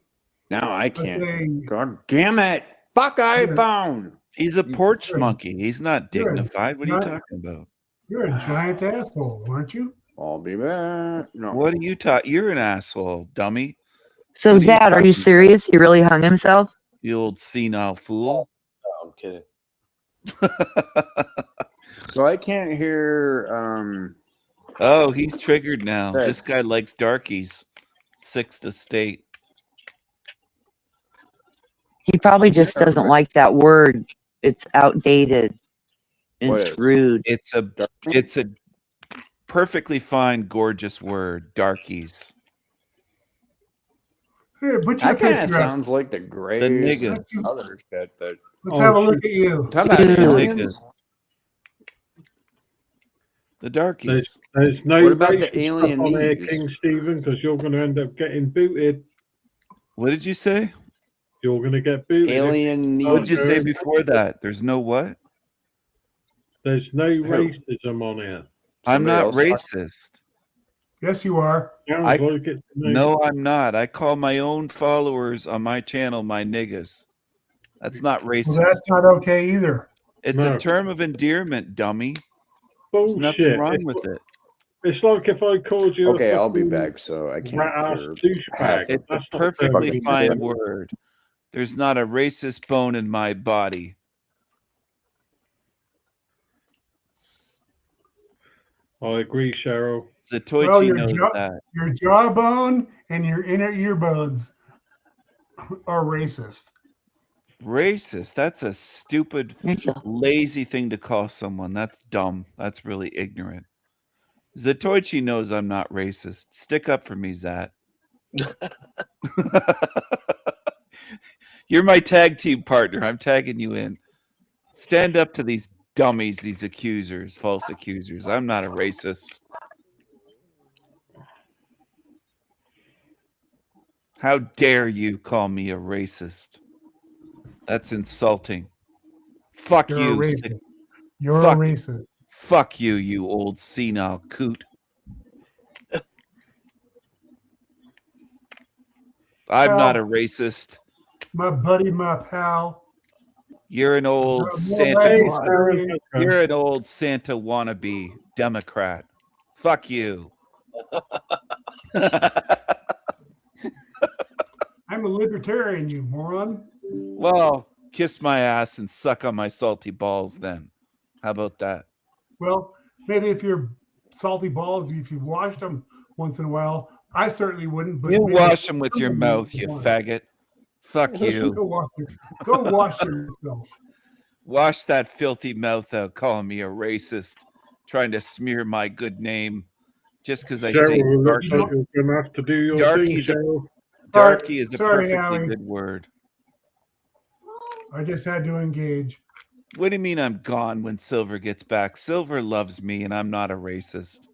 No, I but can't. they- God damn it. Fuck iPhone. He's a porch You're- monkey. He's not you're dignified. What are you not- talking about? You're a giant asshole, aren't you? I'll be back. No. What are you talking? You're an asshole, dummy. So, What are you Dad, are you talking- serious? He really hung himself? You old senile fool. No, I'm kidding. So I can't hear. Oh, he's triggered now. This This. guy likes darkies. Sixth estate. He probably just doesn't like that word. It's outdated. What It's is- rude. It's a perfectly fine, gorgeous word. Darkies. Here, put your That kind of picture up. sounds like the great niggas. other shit. But Let's have a look at you. talk about Dude. aliens. The darkies. There's no What about the racist alien stuff on there, knees? King Stephen, because you're going to end up getting booted. What did you say? You're going to get booted. Alien What did you say knees. before that? There's no what? There's no racism on here. I'm not Somebody else racist. Yes, you are. Sounds I- like it to me. No, I'm not. I call my own followers on my channel my niggas. That's not racist. Well, that's not okay either. It's No. a term of endearment, dummy. There's Bullshit. nothing wrong It's, with it. it's like if I called you. Okay, a I'll be fucking back, so I can't rat-ass hear douchebag. half. It's a That's not perfectly fair. fine word. There's not a racist bone in my body. I agree, Cheryl. Zatoichi Well, your knows jaw- that. Your jawbone and your inner earbuds are racist. Racist. That's a stupid, lazy thing to call someone. That's dumb. That's really ignorant. Zatoichi knows I'm not racist. Stick up for me, Zat. You're my tag team partner. I'm tagging you in. Stand up to these dummies, these accusers, false accusers. I'm not a racist. How dare you call me a racist? That's insulting. Fuck You're you. a racist. sick- You're fuck, a racist. Fuck you, you old senile coot. I'm not a racist. My buddy, my pal. You're an old More Santa. weapons carrying. You're an old Santa wannabe Democrat. Fuck you. I'm a libertarian, you moron. Well, kiss my ass and suck on my salty balls then. How about that? Well, maybe if you're salty balls, if you washed them once in a while, I certainly wouldn't. But You maybe wash them with your somebody mouth, you would. faggot. Fuck you. Go wash yourself. Wash that filthy mouth out calling me a racist, trying to smear my good name just because I say Cheryl, looks darky. like you're gonna have to do your thing, Darky's Cheryl. darky is a Sorry, perfectly Howie. good word. I just had to engage. What do you mean I'm gone when Silver gets back? Silver loves me and I'm not a racist.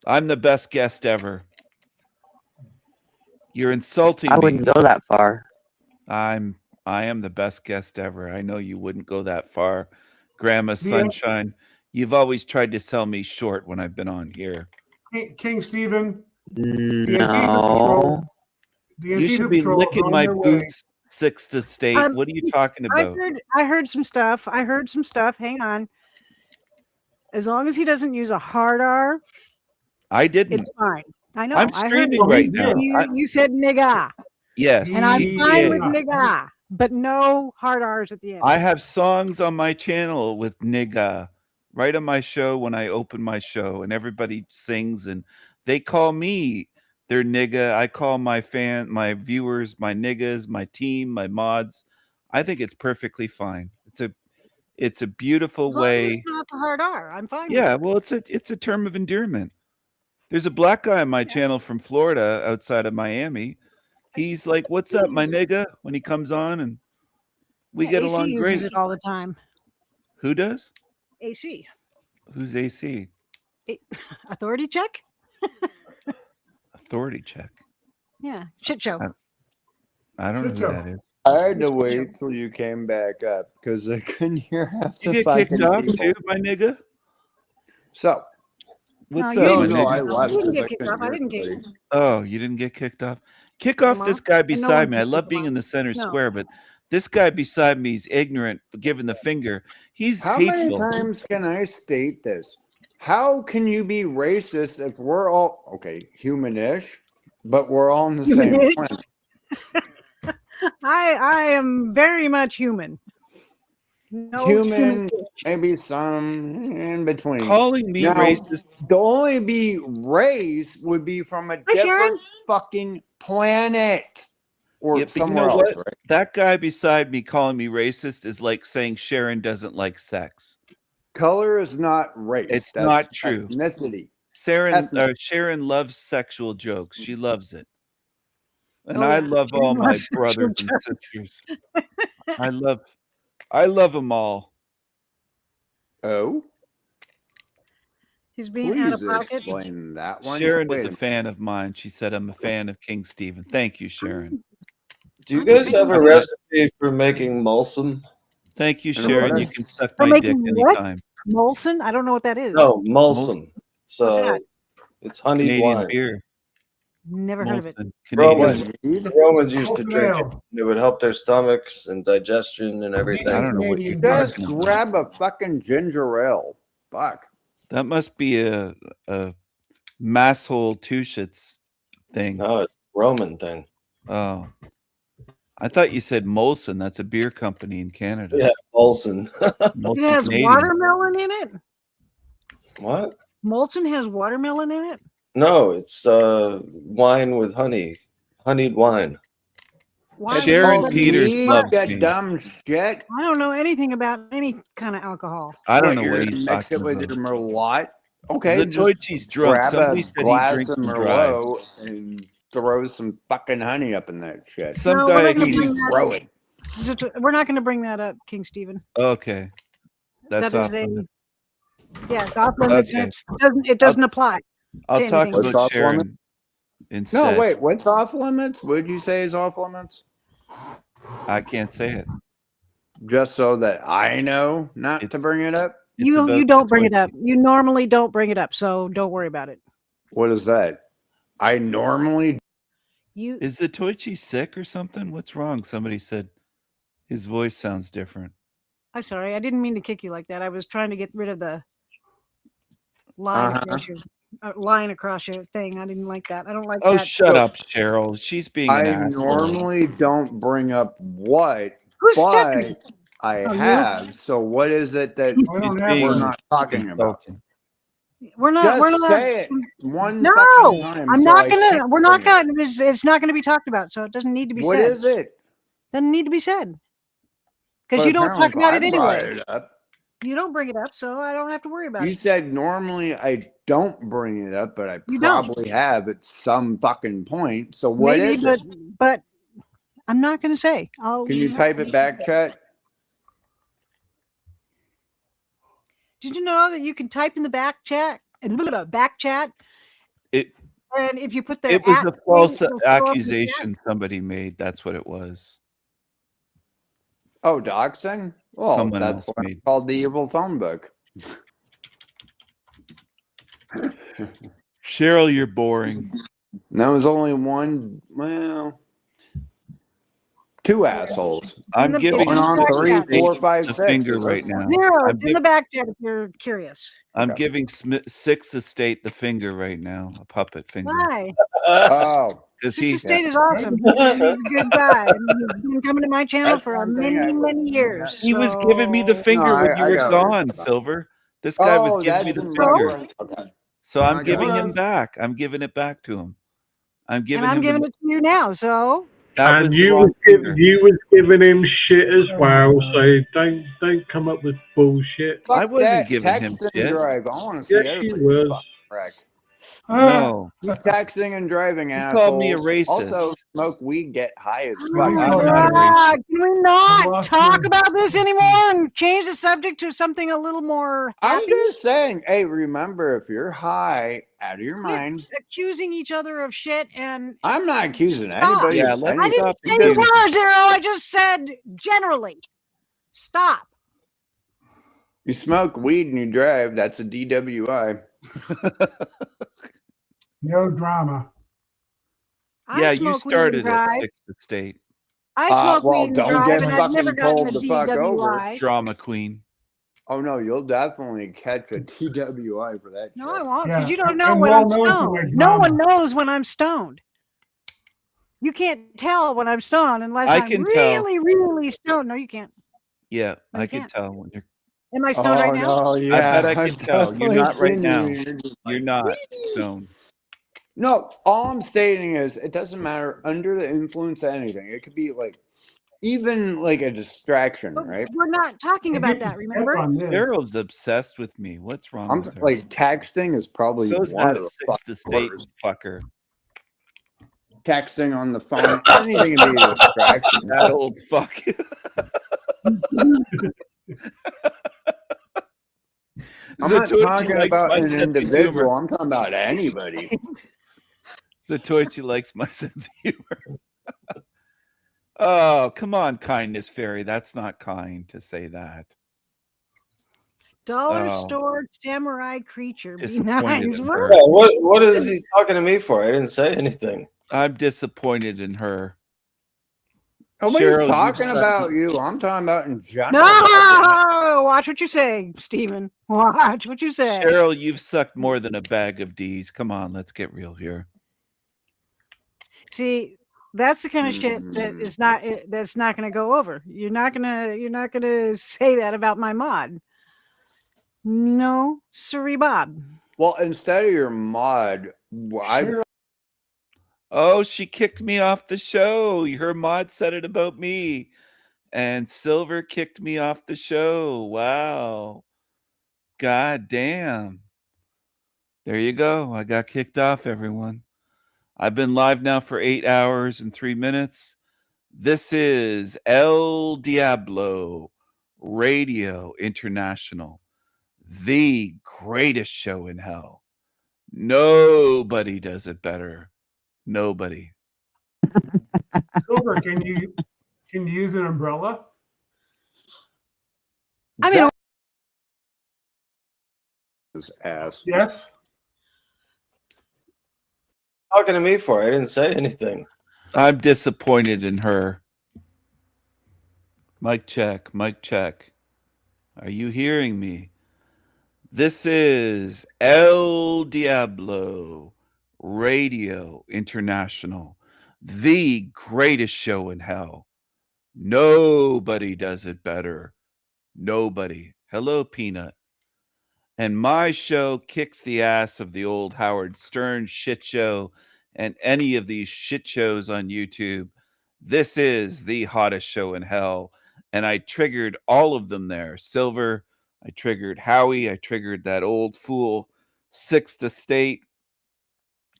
I'm the best guest ever. You're insulting I me. wouldn't go that far. I am the best guest ever. I know you wouldn't go that far. Grandma Yeah. Sunshine, you've always tried to sell me short when I've been on here. King Stephen, No. the You Antifa should be Patrol is licking on my their way. boots, Sixth Estate. What are you talking about? I heard some stuff. Hang on. As long as he doesn't use a hard R, I didn't. it's fine. I know. I'm I heard streaming right now. You said nigga. Yes. And I'm fine with Yeah. nigga, but no hard R's at the end. I have songs on my channel with nigga right on my show when I open my show, and everybody sings and they call me their nigga. I call my viewers, my niggas, my team, my mods. I think it's perfectly fine. It's a beautiful as long as way. it's not the hard R, I'm fine. Yeah, with it. well, it's a term of endearment. There's a black guy on my channel from Florida outside of Miami. He's like, "What's up, my nigga?" when he comes on, and we get AC along uses great. it all the time. Who does? AC. Who's AC? Authority check? Authority check. Yeah. Shit show. I don't know who that is. I had to wait till you came back up because I couldn't hear half You the get kicked fucking off people. too, my nigga? So, What's No, up, you my didn't no, nigga? I left You didn't because get I kicked couldn't off. I hear didn't get anybody. Oh, you didn't get kicked off? Kick off this guy And no beside one me. I kicked love him being off. in the center No. square, but this guy beside me is ignorant, giving the finger. He's How many hateful. times can I state this? How can you be racist if we're all human-ish, but we're all on the same Human-ish? planet? I am very much human. No Human, fish. maybe some in between. Calling me Now, racist. the only be race would be from a Hi, Sharon. different fucking planet or Yeah, but you somewhere know else, what? right? That guy beside me calling me racist is like saying Sharon doesn't like sex. Color is not race. It's That's not true. ethnicity. Sharon loves sexual jokes. She loves it. And Oh, I yeah. love Sharon all my loves sexual brothers and jokes. sisters. I love them all. Oh, He's being out of please pocket. explain that one. Sharon Wait is a a fan of mine. She said I'm a fan of King Stephen. Thank you, Sharon. Do you guys have a recipe for making Molson? Thank you, And Sharon. what You is- can suck For my dick making what? anytime. Molson? I don't know what that is. No, Molson. It's What's that? it's honeyed Canadian wine. beer. Never heard of it. Molson. Canadian. The Romans used to Molson drink it. ale. It would help their stomachs and digestion and everything. I don't know what you're Just talking about. grab a fucking ginger ale. Fuck. That must be a masshole two shits thing. No, it's a Roman thing. Oh. I thought you said Molson. That's a beer company in Canada. Yeah, Molson. Molson It has Canadian. watermelon in it. What? Molson has watermelon in it. No, it's wine with honey, honeyed wine. Why would Sharon you- Peters Eat loves that me. dumb shit. I don't know anything about any kind of alcohol. I don't know you're what gonna he's mix it talking with about. your Merlot. Okay, The just Deutschie's drunk. grab Somebody a said he glass drinks of and drives. Merlot and throw some fucking honey up in that shit. Some No, guy we're not gonna accused- bring that throw up. it. We're not going to bring that up, King Stephen. Okay. That's That is off limits. Yeah, it's off limits. Okay. It doesn't apply. I'll to talk anything. What's about off Sharon limits? instead. No, wait. What's off limits? What did you say is off limits? I can't say it. Just so that I know not to bring it up. It's You about don't the bring it Deutschie. up. You normally don't bring it up, so don't worry about it. What is that? I normally You Is the Toichi sick or something? What's wrong? Somebody said His voice sounds different. I'm sorry. I didn't mean to kick you like that. I was trying to get rid of the line across your thing. I didn't like that. I don't like Oh, that. shut up, Cheryl. She's being an I asshole. normally don't bring up what, Who's but Stephanie? I Oh, you? have. So what is it that we're not talking about? We're not. Just we're not. say it one No, fucking time. I'm so not I gonna. can't We're not bring it. gonna. It's not gonna be talked about, so it doesn't need to be What said. is it? Doesn't need to be said because But you don't talk apparently about I it brought anyway. it up. You don't bring it up, so I don't have to worry about You it. said normally I don't bring it up, but I You don't. probably have at some fucking point. So what Maybe, is but it? but I'm not gonna say. I'll. Can you type it back, Chet? Did you know that you can type in the back chat back chat, It and if you put the it was at a false thing, it'll show up in the chat? accusation somebody made. That's what it was. Oh, doxing? Well, Someone that's else what made. it's called the evil phone book. Cheryl, you're boring. And that was only one, well, two assholes. I'm giving going on back 3, chat. 4, 5, the 6. finger Is right this- now. Zero. I'm, It's in the back chat if you're curious. I'm giving Sixth Estate the finger right now, a puppet finger. Why? Oh. Because Sixth he Estate is awesome. He's a good guy. And he's been coming to my channel for many years. He was giving me the so- finger when you I were got what you're gone, talking about. Silver. This guy was Oh, giving me that's the in finger. reference. Okay. So I'm I got giving it. him back. I'm giving it back to him. I'm giving And I'm him giving the, it to you now. So that And was the you wrong was, finger. you was giving him shit as well, so don't come up with bullshit. I Fuck wasn't that. giving him Texting shit. drive. I want to see Yes, you everybody was. fucking wreck. No. You texting and driving You assholes. called me a racist. Also, smoke weed, get high as fuck. I'm not a racist. Can we not talk about this anymore and change the subject to something a little more I'm happy? just saying, hey, remember, if you're high, out of your Quit mind, accusing each other of shit and I'm not accusing stop. anybody. Yeah, of let's I anything. didn't stop say you accusing. were, Zero. I just said generally. Stop. You smoke weed and you drive, that's a DWI. No drama. I Yeah, you smoke weed and started at drive. Sixth Estate. I smoke well, weed and don't drive, get and I've never fucking gotten a pulled the fuck over. DWI. Drama queen. Oh no, you'll definitely catch a DWI for that. No, shit. I won't, Yeah, because you don't and know when Will I'm knows when stoned. there's No drama. one knows when I'm stoned. You can't tell when I'm stoned unless I I'm can tell. really, really stoned. No, you can't. Yeah, No, I you can can't. tell when you're. Am I stoned right now? no, yeah. I bet I I've can tell. You're definitely not right seen now. you. You're just You're like, not stoned. no, all I'm stating is it doesn't matter under the influence of anything. It could be like even like a distraction, But right? we're not talking about that, remember? Cheryl's obsessed with me. What's wrong I'm with her? like texting is probably So's one that of the Sixth Estate worst. fucker. Texting on the phone, anything can be a distraction. That old fuck. I'm not Zatoichi talking likes about my an sense of individual. humor. I'm talking about anybody. Zatoichi likes my sense of humor. Oh, come on, kindness fairy. That's not kind to say that. Dollar Oh. store samurai creature. Be Disappointed nice. in What? her. Yeah, what is he talking to me for? I didn't say anything. I'm disappointed in her. Nobody's Cheryl, you talking suck. about you. I'm talking about in general. No, watch what you say, Stephen. Watch what you say. Cheryl, you've sucked more than a bag of D's. Come on, let's get real here. See, that's the kind of shit that is not that's not going to go over. You're not gonna say that about my mod. No, sorry, Bob. Well, instead of your mod, I Oh, she kicked me off the show. Her mod said it about me. And Silver kicked me off the show. Wow. God damn. There you go. I got kicked off, everyone. I've been live now for 8 hours and 3 minutes. This is El Diablo Radio International, the greatest show in hell. Nobody does it better. Nobody. Silver, can you use an umbrella? I mean, ass. Yes. Talking to me for? I didn't say anything. I'm disappointed in her. Mic check, mic check. Are you hearing me? This is El Diablo Radio International, the greatest show in hell. Nobody does it better. Nobody. Hello, Peanut. And my show kicks the ass of the old Howard Stern shit show and any of these shit shows on YouTube. This is the hottest show in hell. And I triggered all of them there. Silver, I triggered Howie, I triggered that old fool, Sixth Estate.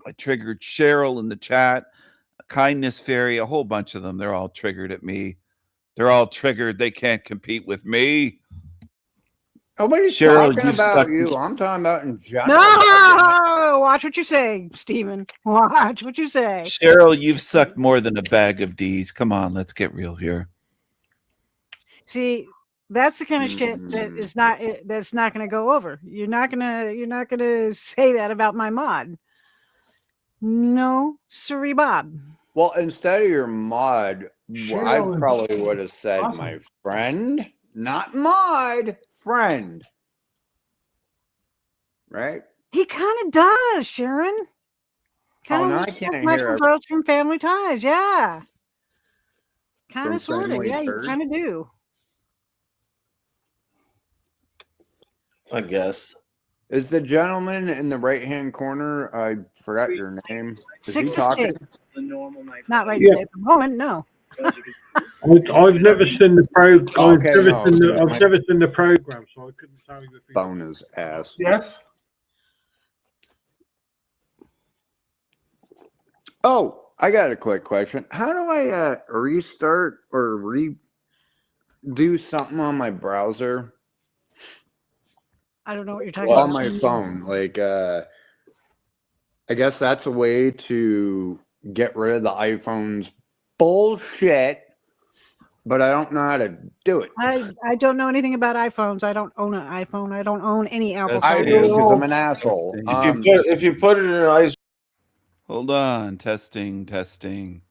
I triggered Cheryl in the chat, Kindness Fairy, a whole bunch of them. They're all triggered at me. They're all triggered. They can't compete with me. Nobody's Cheryl, talking you've about stuck- you. I'm talking about in general. No, watch what you say, Stephen. Watch what you say. Cheryl, you've sucked more than a bag of D's. Come on, let's get real here. See, that's the kind of shit that is not that's not going to go over. You're not gonna say that about my mod. No, sorry, Bob. Well, instead of your mod, I Cheryl is probably would have said awesome. my friend, not mod, friend. Right? He kind of does, Sharon. Kind now of I can't Michael hear every- Gross from Family Ties, yeah. Kind From of, sort of, Family yeah. You Ties? kind of do. I guess. Is the gentleman in the right hand corner? I forgot your name. Is he Sixth talking? Estate. Not right Yeah. at the moment, no. I've never seen the Okay, no, I've never seen the program, so I couldn't tell you if he Phone his ass. Yes. Oh, I got a quick question. How do I restart or redo something on my browser? I don't know what you're talking On about. my phone. Like I guess that's a way to get rid of the iPhone's bullshit, but I don't know how to do it. I don't know anything about iPhones. I don't own an iPhone. I don't own any Apple I phones. do because I'm an asshole. If you put it in an ice. Hold on. Testing, testing.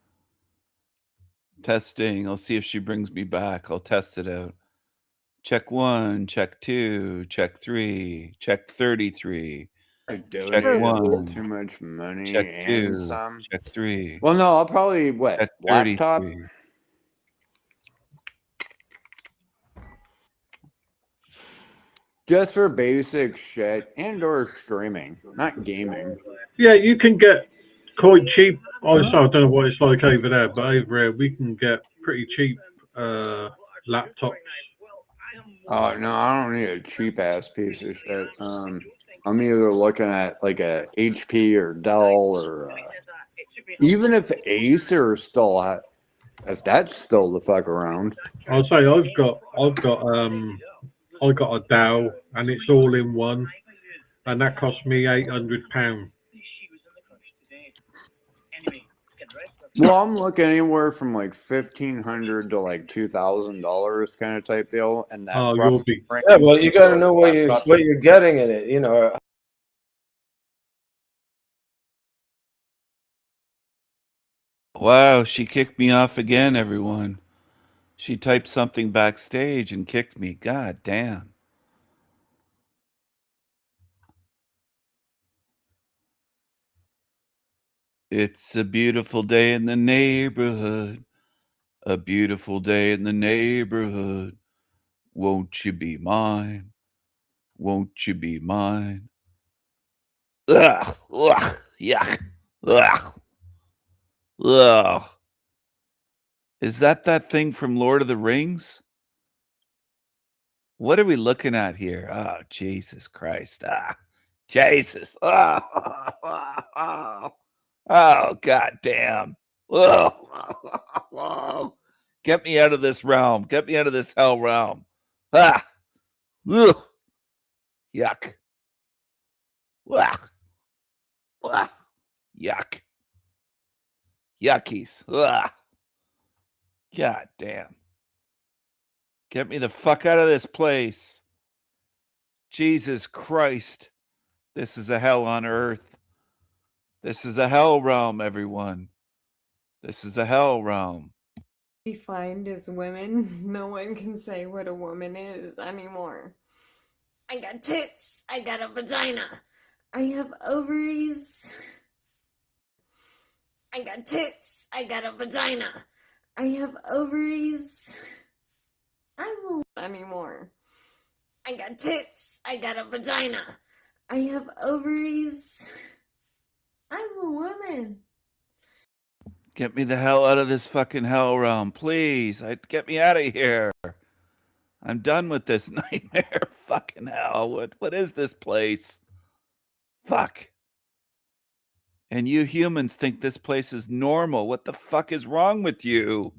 Testing. I'll see if she brings me back. I'll test it out. Check 1, check 2, check 3, check 33. I do Check need 1. too much money Check and 2. some. Check 3. Well, no, I'll probably Check laptop. 33. Just for basic shit and or streaming, not gaming. Yeah, you can get quite cheap. I don't know what it's like over there, but over here we can get pretty cheap laptops. Oh no, I don't need a cheap ass piece of shit. I'm either looking at like a HP or Dell or even if Acer still if that's still the fuck around. I'll say I've got a Dell and it's all in one, and that cost me £800. Well, I'm looking anywhere from like $1,500 to like $2,000 kind of type deal, and that. Oh, you'll be. Yeah, well, you got to know what you're getting in it. You know. Wow, she kicked me off again, everyone. She typed something backstage and kicked me. God damn. It's a beautiful day in the neighborhood. A beautiful day in the neighborhood. Won't you be mine? Won't you be mine? Ugh, ugh, yuck, ugh, ugh. Is that thing from Lord of the Rings? What are we looking at here? Oh, Jesus Christ. Jesus. Oh, God damn. Oh, get me out of this realm. Get me out of this hell realm. Ugh. Yuck. Ugh. Ugh. Yuck. Yuckies. Ugh. God damn. Get me the fuck out of this place. Jesus Christ. This is a hell on earth. This is a hell realm, everyone. This is a hell realm. defined as women. No one can say what a woman is anymore. I got tits. I got a vagina. I have ovaries. I got tits. I got a vagina. I have ovaries. I'm a woman anymore. I got tits. I got a vagina. I have ovaries. I'm a woman. Get me the hell out of this fucking hell realm, please. Get me out of here. I'm done with this nightmare. Fucking hell. What is this place? Fuck. And you humans think this place is normal. What the fuck is wrong with you?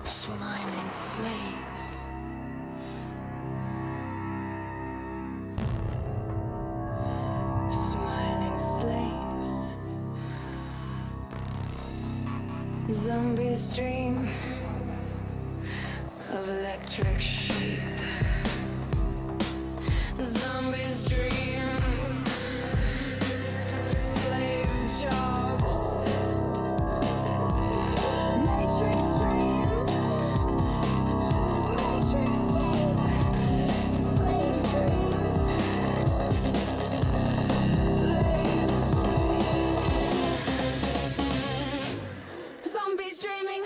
Smiling slaves. Smiling slaves. Zombies dream of electric sheep. Zombies dream slave jobs. Matrix dreams. Matrix slave dreams. Zombies dreaming.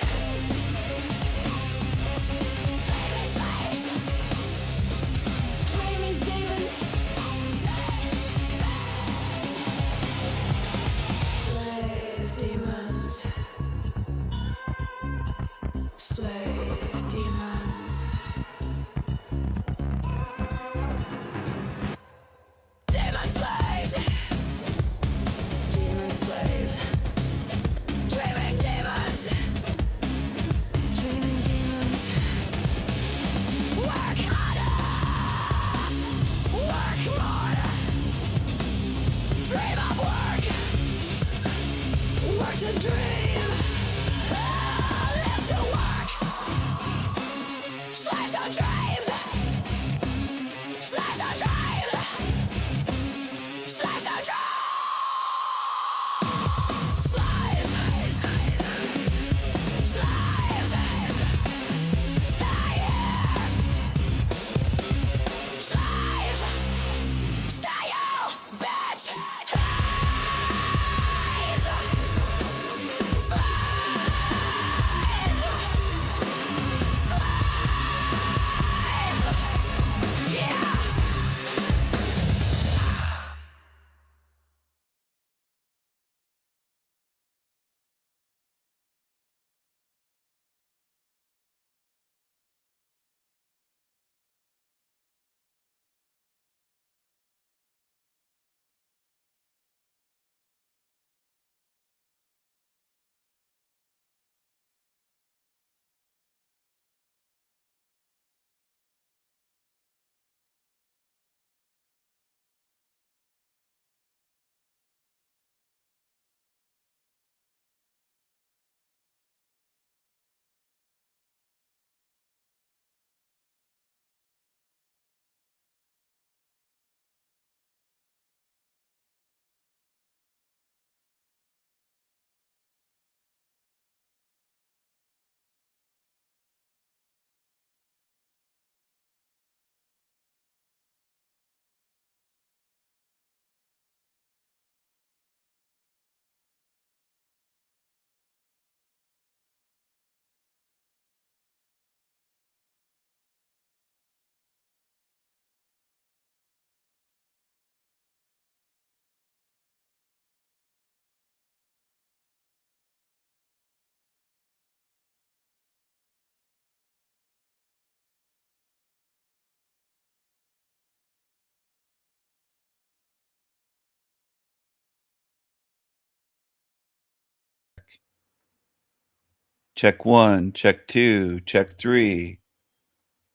Check 1, check 2, check 3,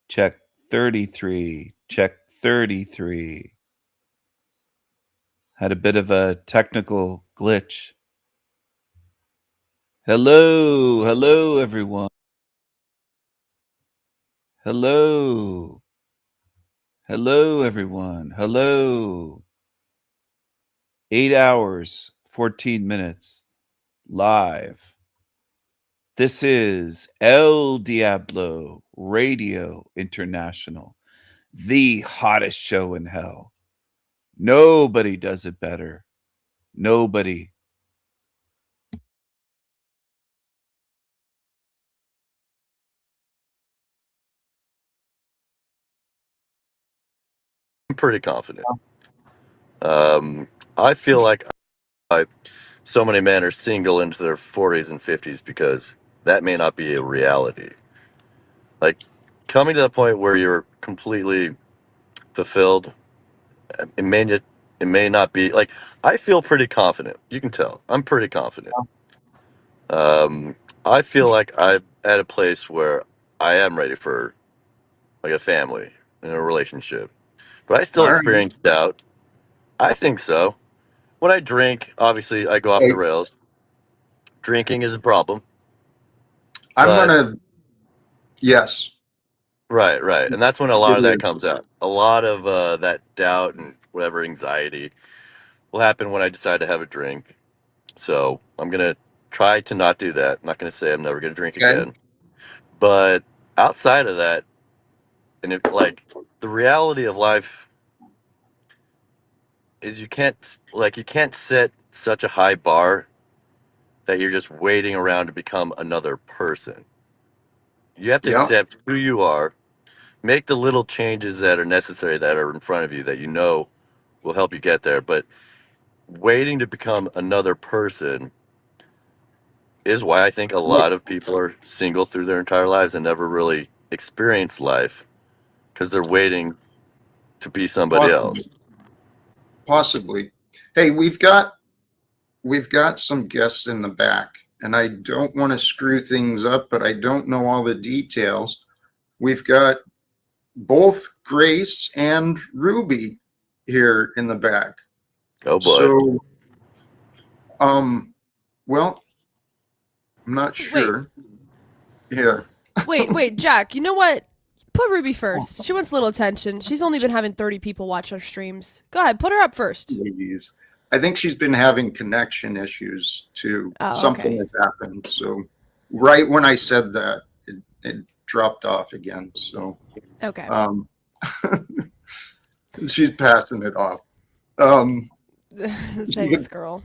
check 33, check 33. Had a bit of a technical glitch. Hello, everyone. Hello, everyone. Hello. 8 hours, 14 minutes, live. This is El Diablo Radio International, the hottest show in hell. Nobody does it better. Nobody. I'm pretty confident. I feel like so many men are single into their 40s and 50s because that may not be a reality. Like, coming to the point where you're completely fulfilled, it may not be. Like, I feel pretty confident. You can tell. I'm pretty confident. I feel like I'm at a place where I am ready for, like, a family and a relationship. But I still All right. experience doubt. I think so. When I drink, obviously, I go off Hey. the rails. Drinking is a problem. I'm But- gonna. Yes. Right. And that's when a lot of that comes out. A lot of that doubt and whatever anxiety will happen when I decide to have a drink. So I'm going to try to not do that. I'm not going to say I'm never going to drink Okay. again. But outside of that, and the reality of life is you can't set such a high bar that you're just waiting around to become another person. You have to Yeah. accept who you are, make the little changes that are necessary that are in front of you that you know will help you get there. But waiting to become another person is why I think a lot of people are single through their entire lives and never really experience life because they're waiting to be somebody else. Possibly. Hey, we've got some guests in the back, and I don't want to screw things up, but I don't know all the details. We've got both Grace and Ruby here in the back. Oh boy. So, well, I'm not sure. Here. Wait, Jack, you know what? Put Ruby first. She wants a little attention. She's only been having 30 people watch our streams. Go ahead, put her up first. Ladies. I think she's been having connection issues too. Oh, Something okay. has happened. So right when I said that, it dropped off again. So Okay. she's passing it off. Thanks, girl.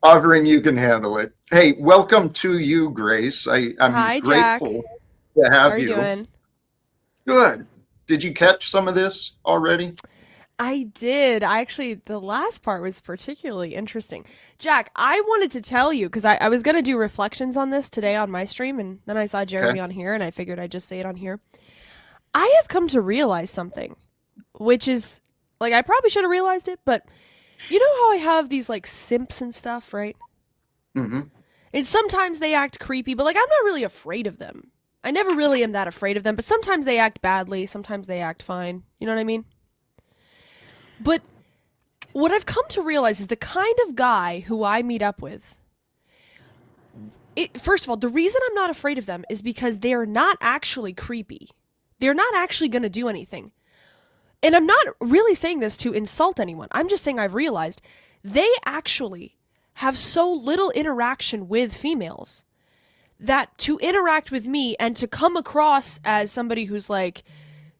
Offering you can handle it. Hey, welcome to you, Grace. I'm Hi, Jack. grateful to have How are you you. doing? Good. Did you catch some of this already? I did. The last part was particularly interesting. Jack, I wanted to tell you, because I was going to do reflections on this today on my stream, and then I saw Jeremy on here, and I figured I'd just say it on here. I have come to realize something, which is, like, I probably should have realized it, but you know how I have these, like, simps and stuff, right? Mm-hmm. And sometimes they act creepy, but, like, I'm not really afraid of them. I never really am that afraid of them, but sometimes they act badly, sometimes they act fine. You know what I mean? But what I've come to realize is the kind of guy who I meet up with, first of all, the reason I'm not afraid of them is because they're not actually creepy. They're not actually going to do anything. And I'm not really saying this to insult anyone. I'm just saying I've realized they actually have so little interaction with females that to interact with me and to come across as somebody who's like,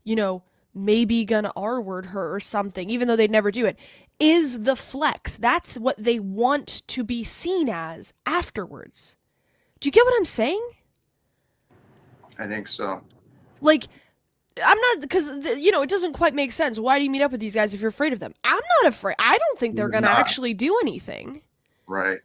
you know, maybe gonna R-word her or something, even though they'd never do it, is the flex. That's what they want to be seen as afterwards. Do you get what I'm saying? I think so. Like, I'm not, because, you know, it doesn't quite make sense. Why do you meet up with these guys if you're afraid of them? I'm not afraid. I don't think they're gonna Not. actually do anything. Right.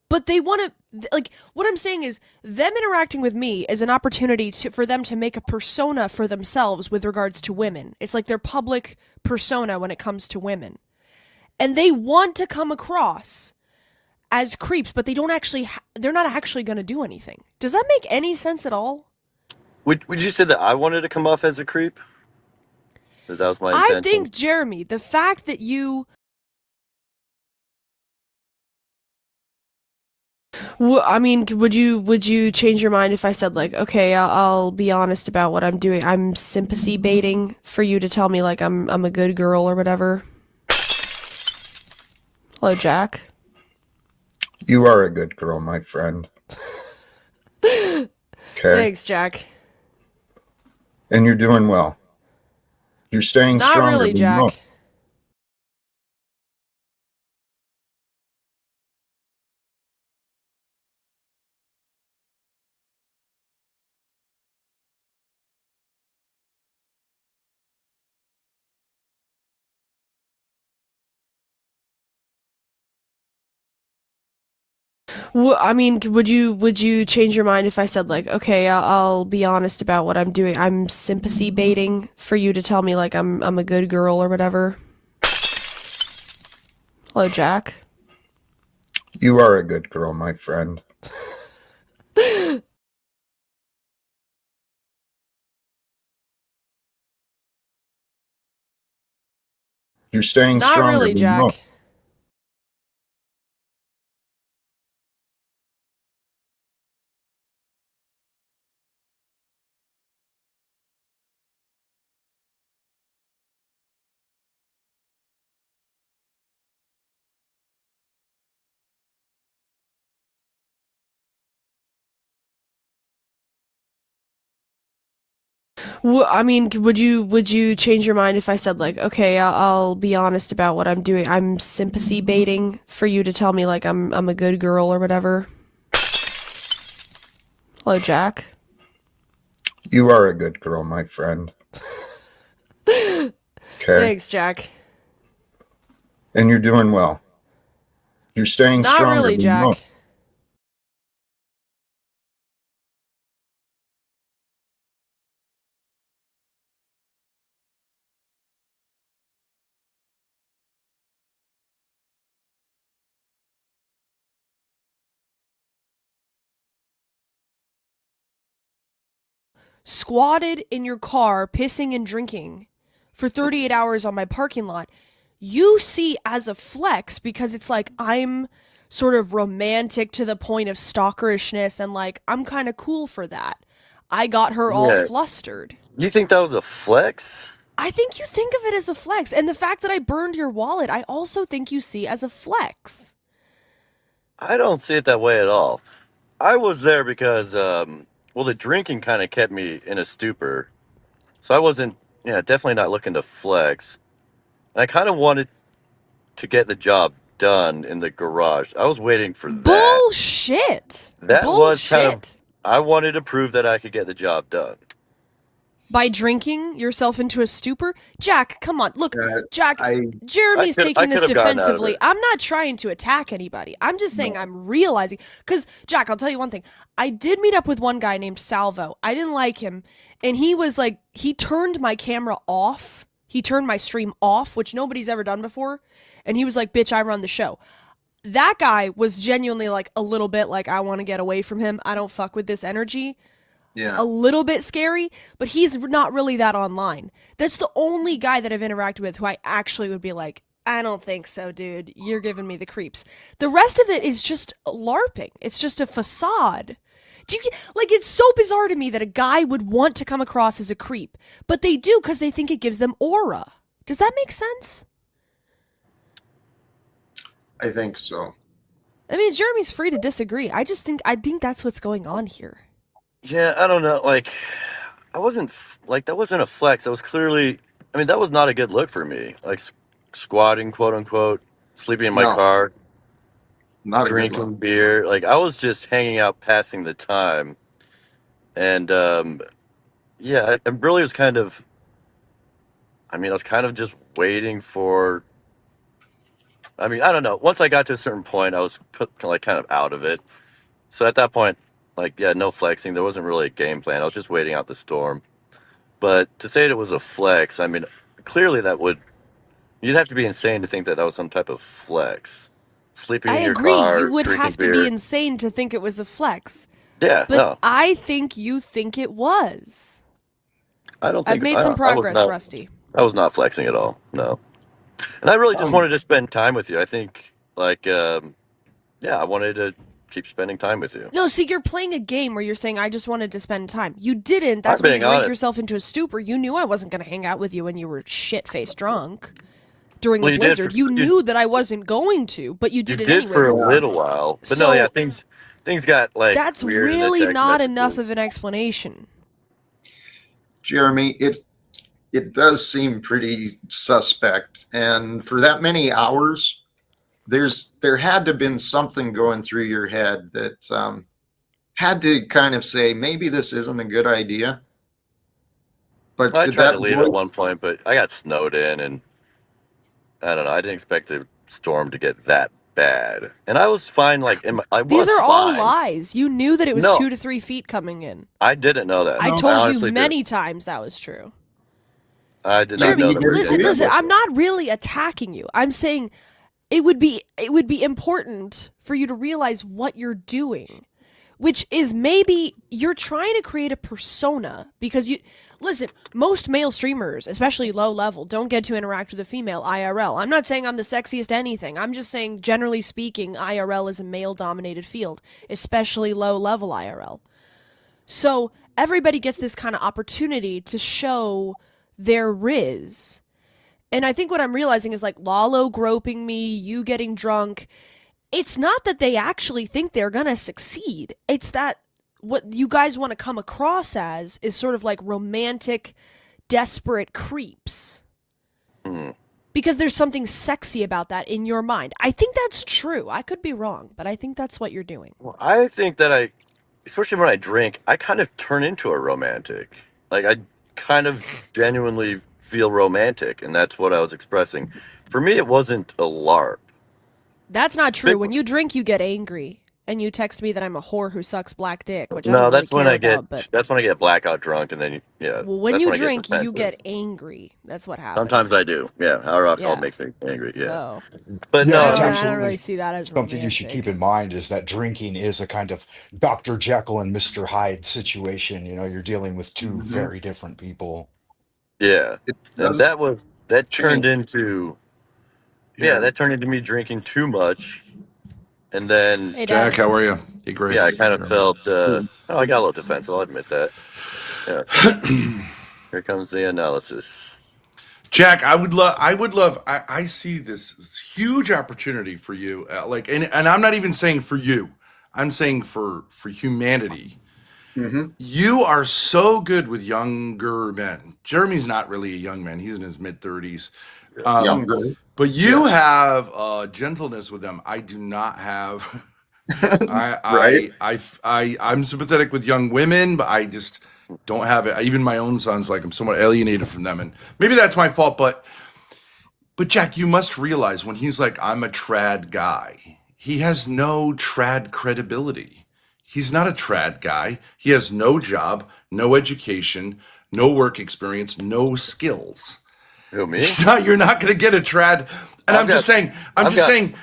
But they want to, like, what I'm saying is them interacting with me is an opportunity for them to make a persona for themselves with regards to women. It's like their public persona when it comes to women. And they want to come across as creeps, but they don't actually they're not actually going to do anything. Does that make any sense at all? Would you say that I wanted to come off as a creep? That was my I intention. think, Jeremy, the fact that you I mean, would you change your mind if I said like, okay, I'll be honest about what I'm doing. I'm sympathy baiting for you to tell me like I'm a good girl or whatever. Hello, Jack. You are a good girl, my friend. Okay. Thanks, Jack. And you're doing well. You're staying Not stronger really, than Jack. most. I mean, would you change your mind if I said like, okay, I'll be honest about what I'm doing. I'm sympathy baiting for you to tell me like I'm a good girl or whatever. Hello, Jack. You are a good girl, my friend. You're staying Not stronger really, than Jack. most. I mean, would you change your mind if I said like, okay, I'll be honest about what I'm doing. I'm sympathy baiting for you to tell me like I'm a good girl or whatever. Hello, Jack. You are a good girl, my friend. Okay. Thanks, Jack. And you're doing well. You're staying Not stronger really, than Jack. most. Squatted in your car, pissing and drinking for 38 hours on my parking lot, you see as a flex because it's like I'm sort of romantic to the point of stalkerishness and like I'm kind of cool for that. I got her all Yeah. flustered. You think that was a flex? I think you think of it as a flex. And the fact that I burned your wallet, I also think you see as a flex. I don't see it that way at all. I was there because, well, the drinking kind of kept me in a stupor. So I wasn't, definitely not looking to flex. And I kind of wanted to get the job done in the garage. I was waiting for that. Bullshit. That was kind of, Bullshit. I wanted to prove that I could get the job done. By drinking yourself into a stupor? Jack, come on. Look, Jack, Jeremy's I taking this could've gotten out of defensively. it. I'm not trying to attack anybody. I'm just saying I'm realizing. Because, Jack, I'll tell you one thing. I did meet up with one guy named Salvo. I didn't like him. And he was like, he turned my camera off. He turned my stream off, which nobody's ever done before. And he was like, bitch, I run the show. That guy was genuinely like a little bit like, I want to get away from him. I don't fuck with this energy. Yeah. A little bit scary, but he's not really that online. That's the only guy that I've interacted with who I actually would be like, I don't think so, dude. You're giving me the creeps. The rest of it is just LARPing. It's just a facade. Do you get, like, it's so bizarre to me that a guy would want to come across as a creep, but they do because they think it gives them aura. Does that make sense? I think so. I mean, Jeremy's free to disagree. I think that's what's going on here. Yeah, I don't know. Like, I wasn't, that wasn't a flex. That was clearly, I mean, that was not a good look for me. Like, squatting, quote unquote, sleeping in my No. car, Not a good drinking look. beer. Like, I was just hanging out, passing the time. And, yeah, I really was kind of, I was kind of just waiting for, I don't know. Once I got to a certain point, I was kind of out of it. So at that point, no flexing. There wasn't really a game plan. I was just waiting out the storm. But to say it was a flex, clearly you'd have to be insane to think that that was some type of flex. sleeping I in your agree. car, You would drinking have to beer. be insane to think it was a flex. Yeah, But no, I think you think it was. I don't I've think made some I was progress, not. Rusty. I was not flexing at all. No, and I really just wanted to spend time with you. I think, like, yeah, I wanted to keep spending time with you. No, see, you're playing a game where you're saying, I just wanted to spend time. You didn't. That's I'm when you being drank honest. yourself into a stupor. You knew I wasn't going to hang out with you when you were shit-faced drunk during Well, the you did blizzard. for You you, kue that I wasn't going to, but you you did it did for anyways. a little while, but no, yeah, So things got like that's weird in the really text not enough messages. of an explanation. Jeremy, it does seem pretty suspect, and for that many hours, there had to have been something going through your head that had to kind of say maybe this isn't a good idea. But I did tried that to leave at voice? one point, but I got snowed in, and I don't know. I didn't expect the storm to get that bad, and I was fine. Like, I These was are all fine. lies. You knew that it was No, 2 to 3 feet coming in. I didn't know that. I I told you honestly did. many times that was true. I did not Jeremy, know that. listen, I'm not really attacking you. I'm saying it would be important for you to realize what you're doing, which is maybe you're trying to create a persona because listen, most male streamers, especially low level, don't get to interact with a female IRL. I'm not saying I'm the sexiest anything. I'm just saying, generally speaking, IRL is a male dominated field, especially low level IRL. So everybody gets this kind of opportunity to show their riz. And I think what I'm realizing is like Lalo groping me, you getting drunk. It's not that they actually think they're gonna succeed. It's that what you guys want to come across as is sort of like romantic, desperate creeps. Because there's something sexy about that in your mind. I think that's true. I could be wrong, but I think that's what you're doing. Well, I think that especially when I drink, I kind of turn into a romantic. Like, I kind of genuinely feel romantic, and that's what I was expressing. For me, it wasn't a LARP. That's not true. When you drink, you get angry. And you text me that I'm a whore who sucks black dick, which I No, don't really that's when care I get about, but that's when I get blackout drunk, and then yeah. well, when that's you when I get drink, you defensive. get angry. That's what happens. Sometimes I do. Yeah, our alcohol Yeah. makes me angry. Yeah, So, but Yeah, no, it's I absolutely don't really see that as something you should romantic. keep in mind is that drinking is a kind of Dr. Jekyll and Mr. Hyde situation. You know, you're dealing with two very different people. yeah, and that turned into Yeah. that turned into me drinking too much, and then Hey, Jack, Dad. how are you? Hey, Grace. yeah, I kind of felt I got a little defensive. I'll admit that. Yeah. Here comes the analysis. Jack, I would love. I see this huge opportunity for you. And I'm not even saying for you. I'm saying for humanity. You are so good with younger men. Jeremy's not really a young man. He's in his mid-30s. Younger. But you have gentleness with them. I do not have. Right. I'm sympathetic with young women, but I just don't have it. Even my own sons, like, I'm somewhat alienated from them, and maybe that's my fault. But Jack, you must realize when he's like, I'm a trad guy, he has no trad credibility. He's not a trad guy. He has no job, no education, no work experience, no skills. Who, me? You're not going to get a trad. And I'm just saying,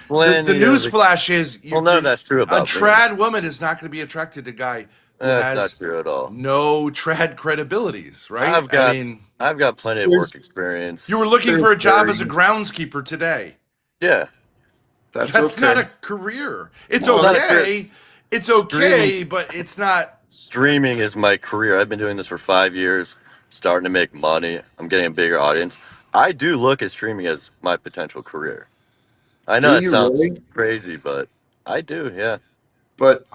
the news flash is, well, none of that's true a about me. trad woman is not going to be attracted to a guy who That's not has true at all. no trad credibilities, right? I've got plenty of work experience. You were looking for a job as a groundskeeper today. Yeah. That's okay. not a career. It's Well, not a okay. career. It's okay, Streaming. but it's not. Streaming is my career. I've been doing this for 5 years, starting to make money. I'm getting a bigger audience. I do look at streaming as my potential career. I know Do it you sounds really? crazy, but I do, yeah. But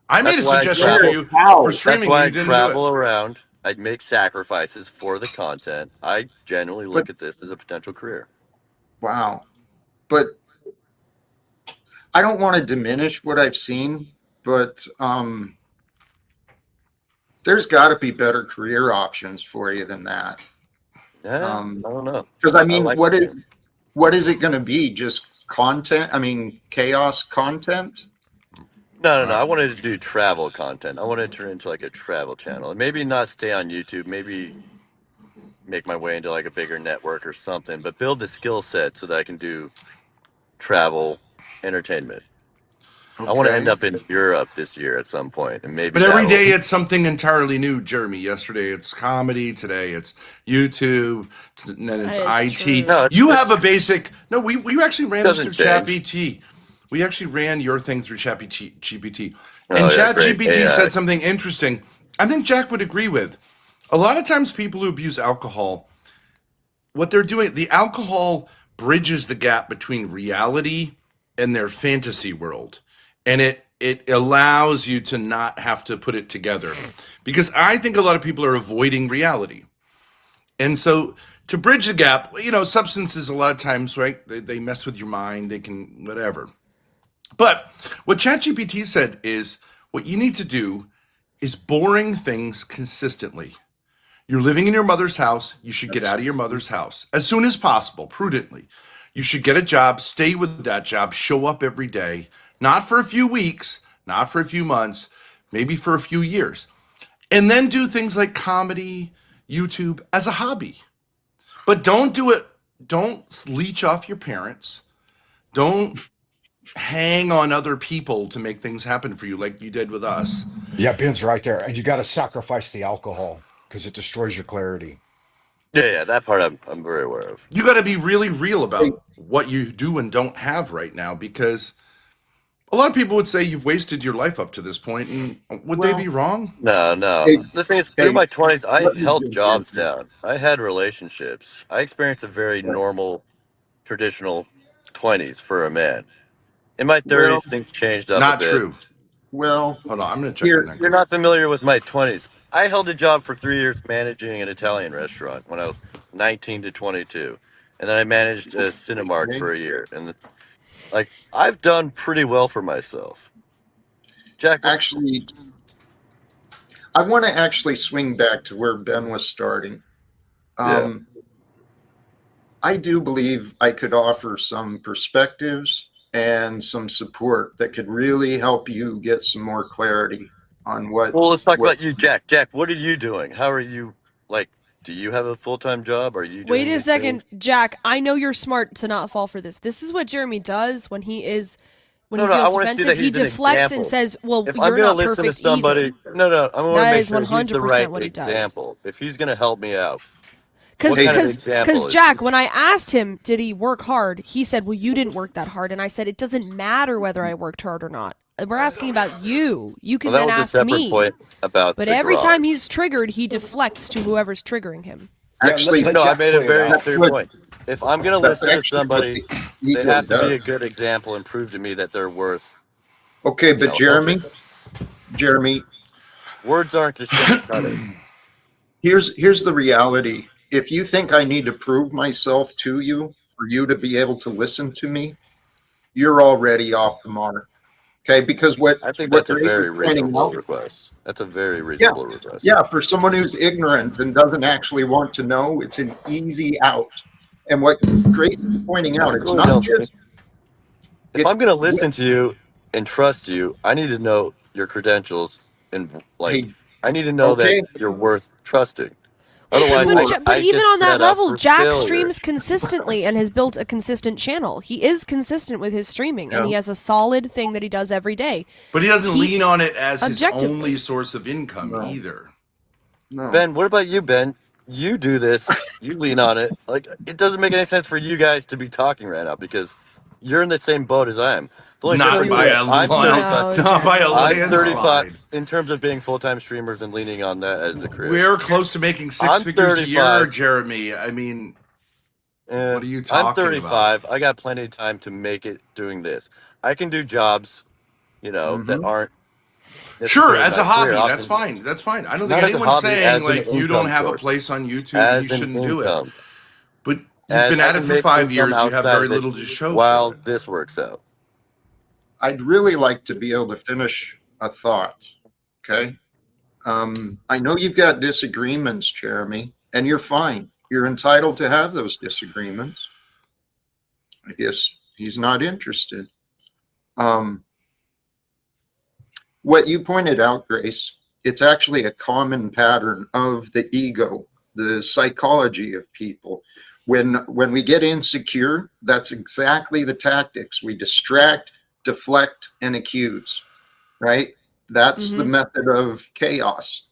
I made a That's why I suggestion travel- to you for streaming. That's why I and you didn't travel do it. around. I'd make sacrifices for the content. I genuinely look at this as a potential career. Wow. But I don't want to diminish what I've seen, but there's got to be better career options for you than that. Yeah, I don't know. Because I mean, like what is it going to be? Just content? I mean, chaos content? No. I wanted to do travel content. I wanted to turn into like a travel channel, and maybe not stay on YouTube. Maybe make my way into like a bigger network or something. But build the skill set so that I can do travel entertainment. I want to end Okay. up in Europe this year at some point, and maybe But every that'll- day it's something entirely new, Jeremy. Yesterday it's comedy. Today it's YouTube. And then it's That is IT. true. No, You it's- have a basic. No, we actually ran this through Doesn't change. ChatGPT. We actually ran your thing through ChatGPT. Oh, And yeah, great. ChatGPT AI. said something interesting. I think Jack would agree with. A lot of times people who abuse alcohol, what they're doing, the alcohol bridges the gap between reality and their fantasy world. And it allows you to not have to put it together. Because I think a lot of people are avoiding reality. And so to bridge the gap, you know, substances a lot of times, right? They mess with your mind, they can whatever. But what ChatGPT said is what you need to do is boring things consistently. You're living in your mother's house, you should get out of your mother's house as soon as possible, prudently. You should get a job, stay with that job, show up every day, not for a few weeks, not for a few months, maybe for a few years. And then do things like comedy, YouTube as a hobby. But don't do it, don't leech off your parents. Don't hang on other people to make things happen for you like you did with us. Yeah, Ben's right there. And you got to sacrifice the alcohol because it destroys your clarity. Yeah, that part I'm very aware of. You got to be really real about what you do and don't have right now, because a lot of people would say you've wasted your life up to this point, and would they be wrong? No. The thing is, through my 20s, I held jobs down. I had relationships. I experienced a very normal, traditional 20s for a man. In my 30s, Well, things changed up Not a bit. true. Well, hold on, I'm going to check here- on that. You're not familiar with my 20s. I held a job for 3 years managing an Italian restaurant when I was 19 to 22. And then I managed a Cinemark for a year. And like, I've done pretty well for myself. Jack, Actually, I want to actually swing back to where Ben was starting. I do believe I could offer some perspectives and some support that could really help you get some more clarity on what. Well, let's talk what- about you, Jack. Jack, what are you doing? How are you, like, do you have a full-time job? Are you doing Wait a these second, things? Jack. I know you're smart to not fall for this. This is what Jeremy does when he is when No, he no, I feels wanna see defensive. that He he's an deflects example. and says, "Well, If you're I'm gonna not listen perfect to somebody, either." no, I want to That make is sure he's the 100% right what he does. example. If he's going to help me out, Because what kind of example is Jack, when I asked him, did he work hard? He said, "Well, you didn't work that hard," and I said, "It doesn't matter whether I worked hard or not. We're asking about you. You can Well, that then was a ask separate me." point about But the every garage. time he's triggered, he deflects to whoever's triggering him. Actually, no, I made a very That's clear what- point. If I'm going to that's listen to actually what somebody, the they ego have to be does. a good example and prove to me that they're worth. Okay, you but know, Jeremy, words aren't just going to cut it. here's the reality. If you think I need to prove myself to you for you to be able to listen to me, you're already off the mark. Okay, because what I think what that's a Grace very is pointing reasonable out- request. That's a very reasonable request. Yeah, for someone who's ignorant and doesn't actually want to know, it's an easy out. And what Grace is pointing out, it's really not don't just If I'm going to listen to you and trust you, I need to know your credentials and like I need to know okay. that you're worth trusting. Otherwise, But I even get on that set up level, for Jack failure. streams consistently and has built a consistent channel. He is consistent with his streaming, and Yeah. he has a solid thing that he does every day. But he doesn't lean on it as his objectively. only source of income either. Ben, what about you, Ben? You do this. You lean on it. Like it doesn't make any sense for you guys to be talking right now because you're in the same boat as I am. The only Not difference by is a I'm land- 35. not by a I'm landslide. 35 in terms of being full-time streamers and leaning on that as a career. We're close to making six I'm figures a year, 35. Jeremy. I mean, what are you I'm talking 35. I got plenty of time to make it doing this. I can do jobs, you know, that aren't Sure, necessarily as my a hobby, career. that's fine. That's fine. I don't Not think as a anyone's hobby, as saying an like you income don't have a source. place on YouTube, As you an shouldn't do it. income. But you've As been I at it can for make 5 years. income You have outside very of it little to show. while this works out. I'd really like to be able to finish a thought. Okay. I know you've got disagreements, Jeremy, and you're fine. You're entitled to have those disagreements. I guess he's not interested. What you pointed out, Grace, it's actually a common pattern of the ego, the psychology of people. When we get insecure, that's exactly the tactics. We distract, deflect, and accuse, right? That's the method of chaos.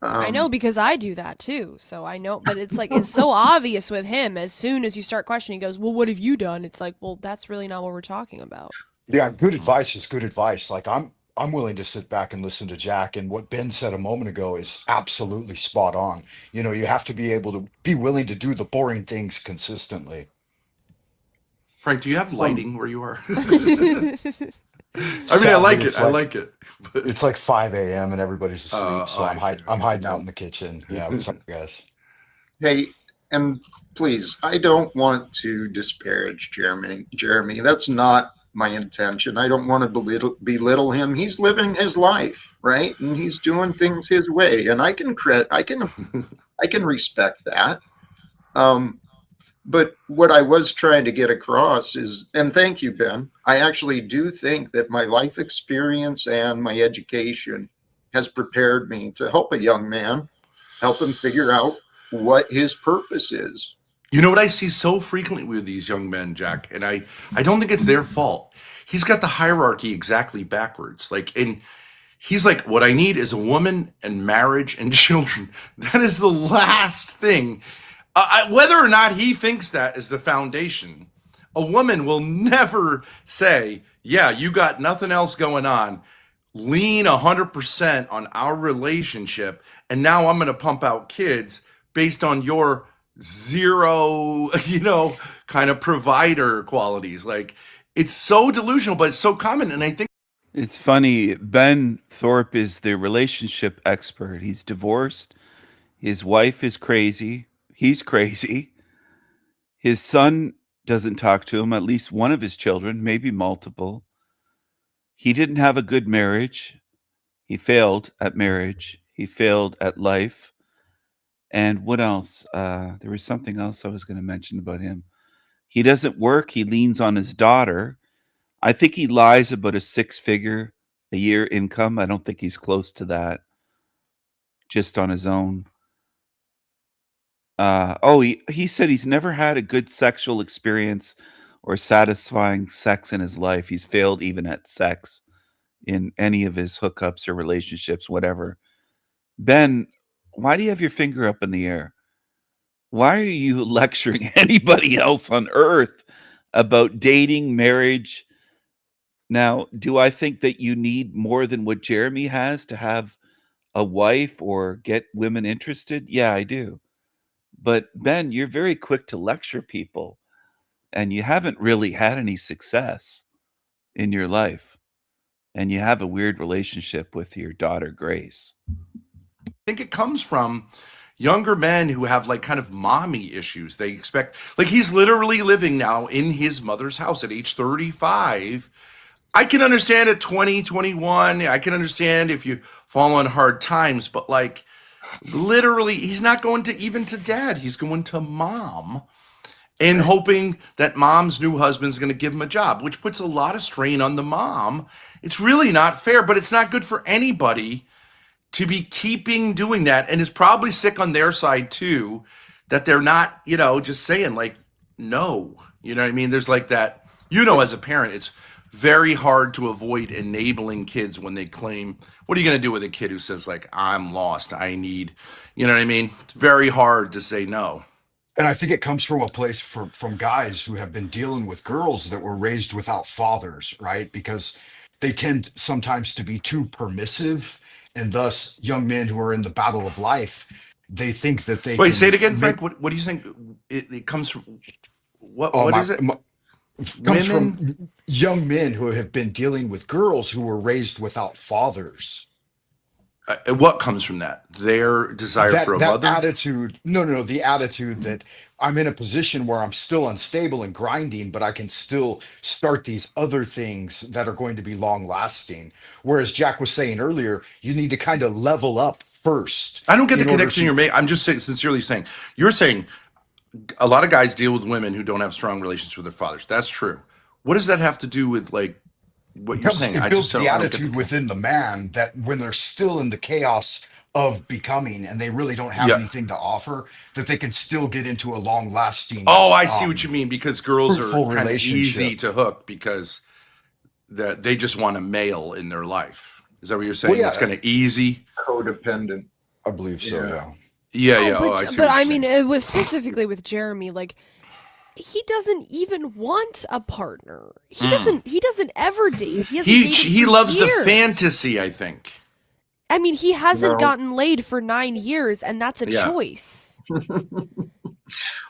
I know because I do that too. So I know, but it's like, it's so obvious with him. As soon as you start questioning, he goes, well, what have you done? It's like, well, that's really not what we're talking about. Yeah, good advice is good advice. Like I'm willing to sit back and listen to Jack, and what Ben said a moment ago is absolutely spot on. You know, you have to be able to be willing to do the boring things consistently. Frank, do you have lighting where you are? I mean, I like it. I like it. It's like 5 a.m. and everybody's asleep, so I see. I'm hiding out in the kitchen. Yeah, what's up, guys? Hey, and please, I don't want to disparage Jeremy. That's not my intention. I don't want to belittle him. He's living his life, right? And he's doing things his way, and I can respect that. But what I was trying to get across is, and thank you, Ben, I actually do think that my life experience and my education has prepared me to help a young man, help him figure out what his purpose is. You know what I see so frequently with these young men, Jack, and I don't think it's their fault. He's got the hierarchy exactly backwards. Like, and he's like, what I need is a woman and marriage and children. That is the last thing. Whether or not he thinks that is the foundation, a woman will never say, yeah, you got nothing else going on. Lean 100% on our relationship. And now I'm going to pump out kids based on your zero, kind of provider qualities. Like, it's so delusional, but it's so common. And I think it's funny. Ben Thorpe is the relationship expert. He's divorced. His wife is crazy. He's crazy. His son doesn't talk to him, at least one of his children, maybe multiple. He didn't have a good marriage. He failed at marriage. He failed at life. And what else? There was something else I was going to mention about him. He doesn't work. He leans on his daughter. I think he lies about a 6-figure a year income. I don't think he's close to that just on his own. He said he's never had a good sexual experience or satisfying sex in his life. He's failed even at sex in any of his hookups or relationships, whatever. Ben, why do you have your finger up in the air? Why are you lecturing anybody else on earth about dating, marriage? Now, do I think that you need more than what Jeremy has to have a wife or get women interested? Yeah, I do. But Ben, you're very quick to lecture people, and you haven't really had any success in your life. And you have a weird relationship with your daughter, Grace. I think it comes from younger men who have like kind of mommy issues. They expect, like, he's literally living now in his mother's house at age 35. I can understand at 20, 21. I can understand if you fall on hard times, but like, literally, he's not going to even to dad. He's going to mom and hoping that mom's new husband's going to give him a job, which puts a lot of strain on the mom. It's really not fair, but it's not good for anybody to be doing that. And it's probably sick on their side too, that they're not, just saying like, no, you know what I mean? There's like that, as a parent, it's very hard to avoid enabling kids when they claim, what are you going to do with a kid who says like, I'm lost, I need, you know what I mean? It's very hard to say no. And I think it comes from a place from guys who have been dealing with girls that were raised without fathers, right? Because they tend sometimes to be too permissive, and thus young men who are in the battle of life, they think that they Wait, say it again, Frank. What do you think? It comes from what is it? Comes from young men who have been dealing with girls who were raised without fathers. What comes from that? Their desire for a mother? Attitude. No. The attitude that I'm in a position where I'm still unstable and grinding, but I can still start these other things that are going to be long lasting. Whereas Jack was saying earlier, you need to kind of level up first. I don't get the connection you're making. I'm just sincerely saying, you're saying a lot of guys deal with women who don't have strong relationships with their fathers. That's true. What does that have to do with like what you're saying? It builds the attitude within the man that when they're still in the chaos of becoming, and they really don't have Yeah. anything to offer, that they can still get into a long lasting Oh, I see what you mean, because girls are fruitful kind of easy relationship. to hook because that they just want a male in their life. Is that what you're saying? Well, It's yeah, kind of easy. Codependent. I believe so. Yeah. Yeah. Yeah, yeah. Oh, I But see but what I you're mean, saying. it was specifically with Jeremy. Like, he doesn't even want a partner. He Mm. doesn't ever date. He hasn't dated He for loves the years. fantasy, I think. I mean, he hasn't No. gotten laid for 9 years, and that's a Yeah. choice. Well,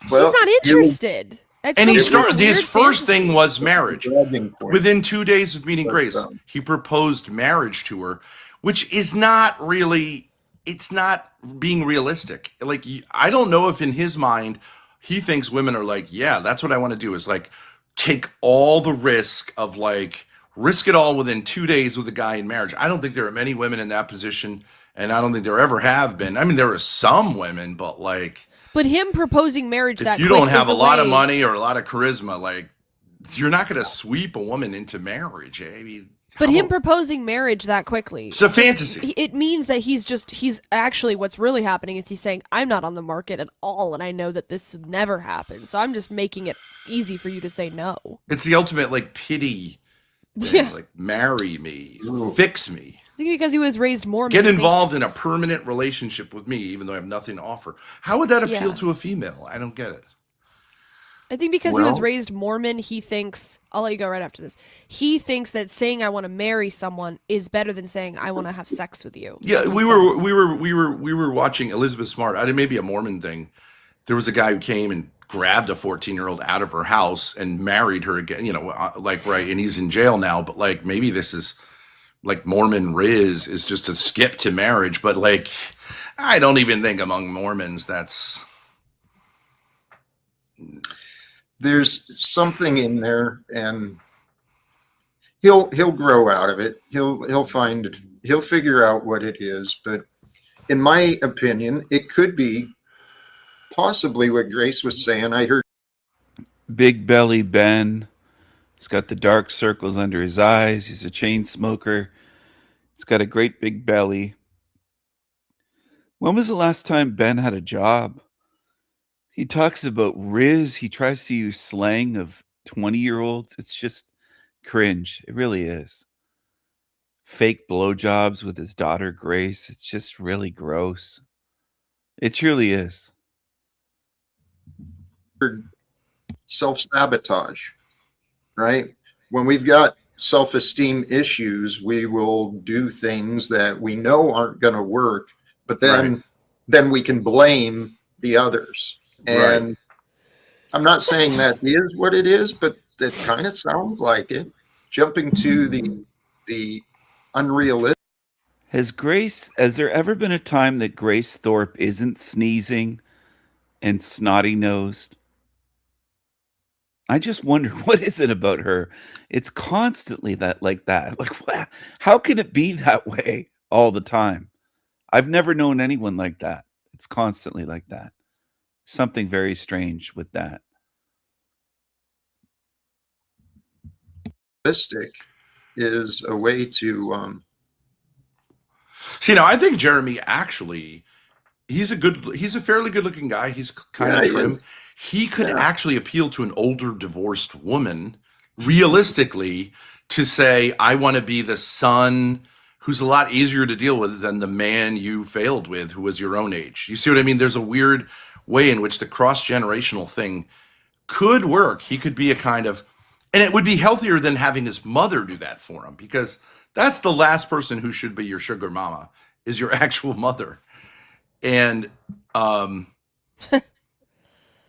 He's not interested. It's And he some started his weird first fantasy. thing was marriage. bragging point. Within 2 days of meeting But, Grace, he proposed marriage to her, which is not really, it's not being realistic. Like, I don't know if in his mind, he thinks women are like, yeah, that's what I want to do, is like take all the risk of like, risk it all within 2 days with a guy in marriage. I don't think there are many women in that position, and I don't think there ever have been. I mean, there are some women, but like, But him proposing marriage if that you quick don't have is a lot of way- money or a lot of charisma, like, you're not going to sweep a woman into marriage. I mean, But him proposing marriage that quickly. It's a fantasy. It means that he's actually, what's really happening is he's saying, I'm not on the market at all, and I know that this would never happen. So I'm just making it easy for you to say no. it's the ultimate like pity thing, Yeah. like marry me, fix me, I think because he was raised Mormon. get he thinks- involved in a permanent relationship with me, even though I have nothing to offer. How would that appeal Yeah. to a female? I don't get it. I think because he was Well- raised Mormon, he thinks, I'll let you go right after this. He thinks that saying I want to marry someone is better than saying I want to have sex with you. Yeah, we were watching Elizabeth Smart. I did maybe a Mormon thing. There was a guy who came and grabbed a 14-year-old out of her house and married her again. You know, like right, and he's in jail now. But like maybe this is like Mormon Riz is just a skip to marriage. But like, I don't even think among Mormons that's. There's something in there, and he'll grow out of it. He'll figure out what it is. But in my opinion, it could be possibly what Grace was saying. I heard Big Belly Ben. He's got the dark circles under his eyes. He's a chain smoker. He's got a great big belly. When was the last time Ben had a job? He talks about Riz. He tries to use slang of 20-year-olds. It's just cringe. It really is. Fake blowjobs with his daughter Grace. It's just really gross. It truly is. self-sabotage, right? When we've got self-esteem issues, we will do things that we know aren't going to work, but then we can blame the others. And Right. I'm not saying that is what it is, but it kind of sounds like it. Jumping to the unrealistic. Has there ever been a time that Grace Thorpe isn't sneezing and snotty nosed? I just wonder, what is it about her? It's constantly like that. Like, how can it be that way all the time? I've never known anyone like that. It's constantly like that. Something very strange with that. Is a way to See, now I think Jeremy actually, he's a fairly good looking guy. He's kind of Yeah, trim. He could actually appeal to an older divorced woman, realistically, to say, I want to be the son who's a lot easier to deal with than the man you failed with who was your own age. You see what I mean? There's a weird way in which the cross-generational thing could work. He could be a kind of, and it would be healthier than having his mother do that for him, because that's the last person who should be your sugar mama, is your actual mother. And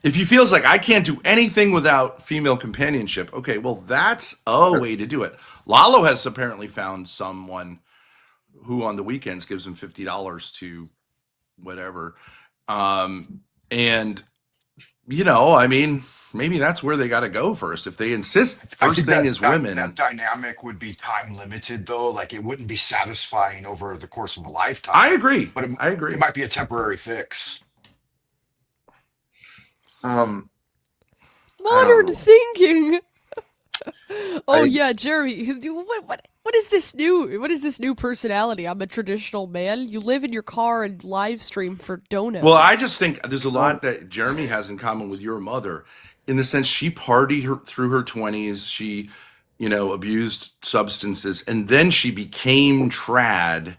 if he feels like I can't do anything without female companionship, okay, well, that's a way to do it. Lalo has apparently found someone who on the weekends gives him $50 to whatever. And, you know, I mean, maybe that's where they got to go first. If they insist, I first think thing that, is that, women. that dynamic would be time limited, though. Like, it wouldn't be satisfying over the course of a lifetime. I agree. But I agree. It might be a temporary fix. Modern thinking. Oh I yeah, Jeremy. What is this new personality? I'm a traditional man. You live in your car and live stream for donuts. Well, I just think there's a lot that Jeremy has in common with your mother, in the sense she partied through her 20s. She, abused substances, and then she became trad,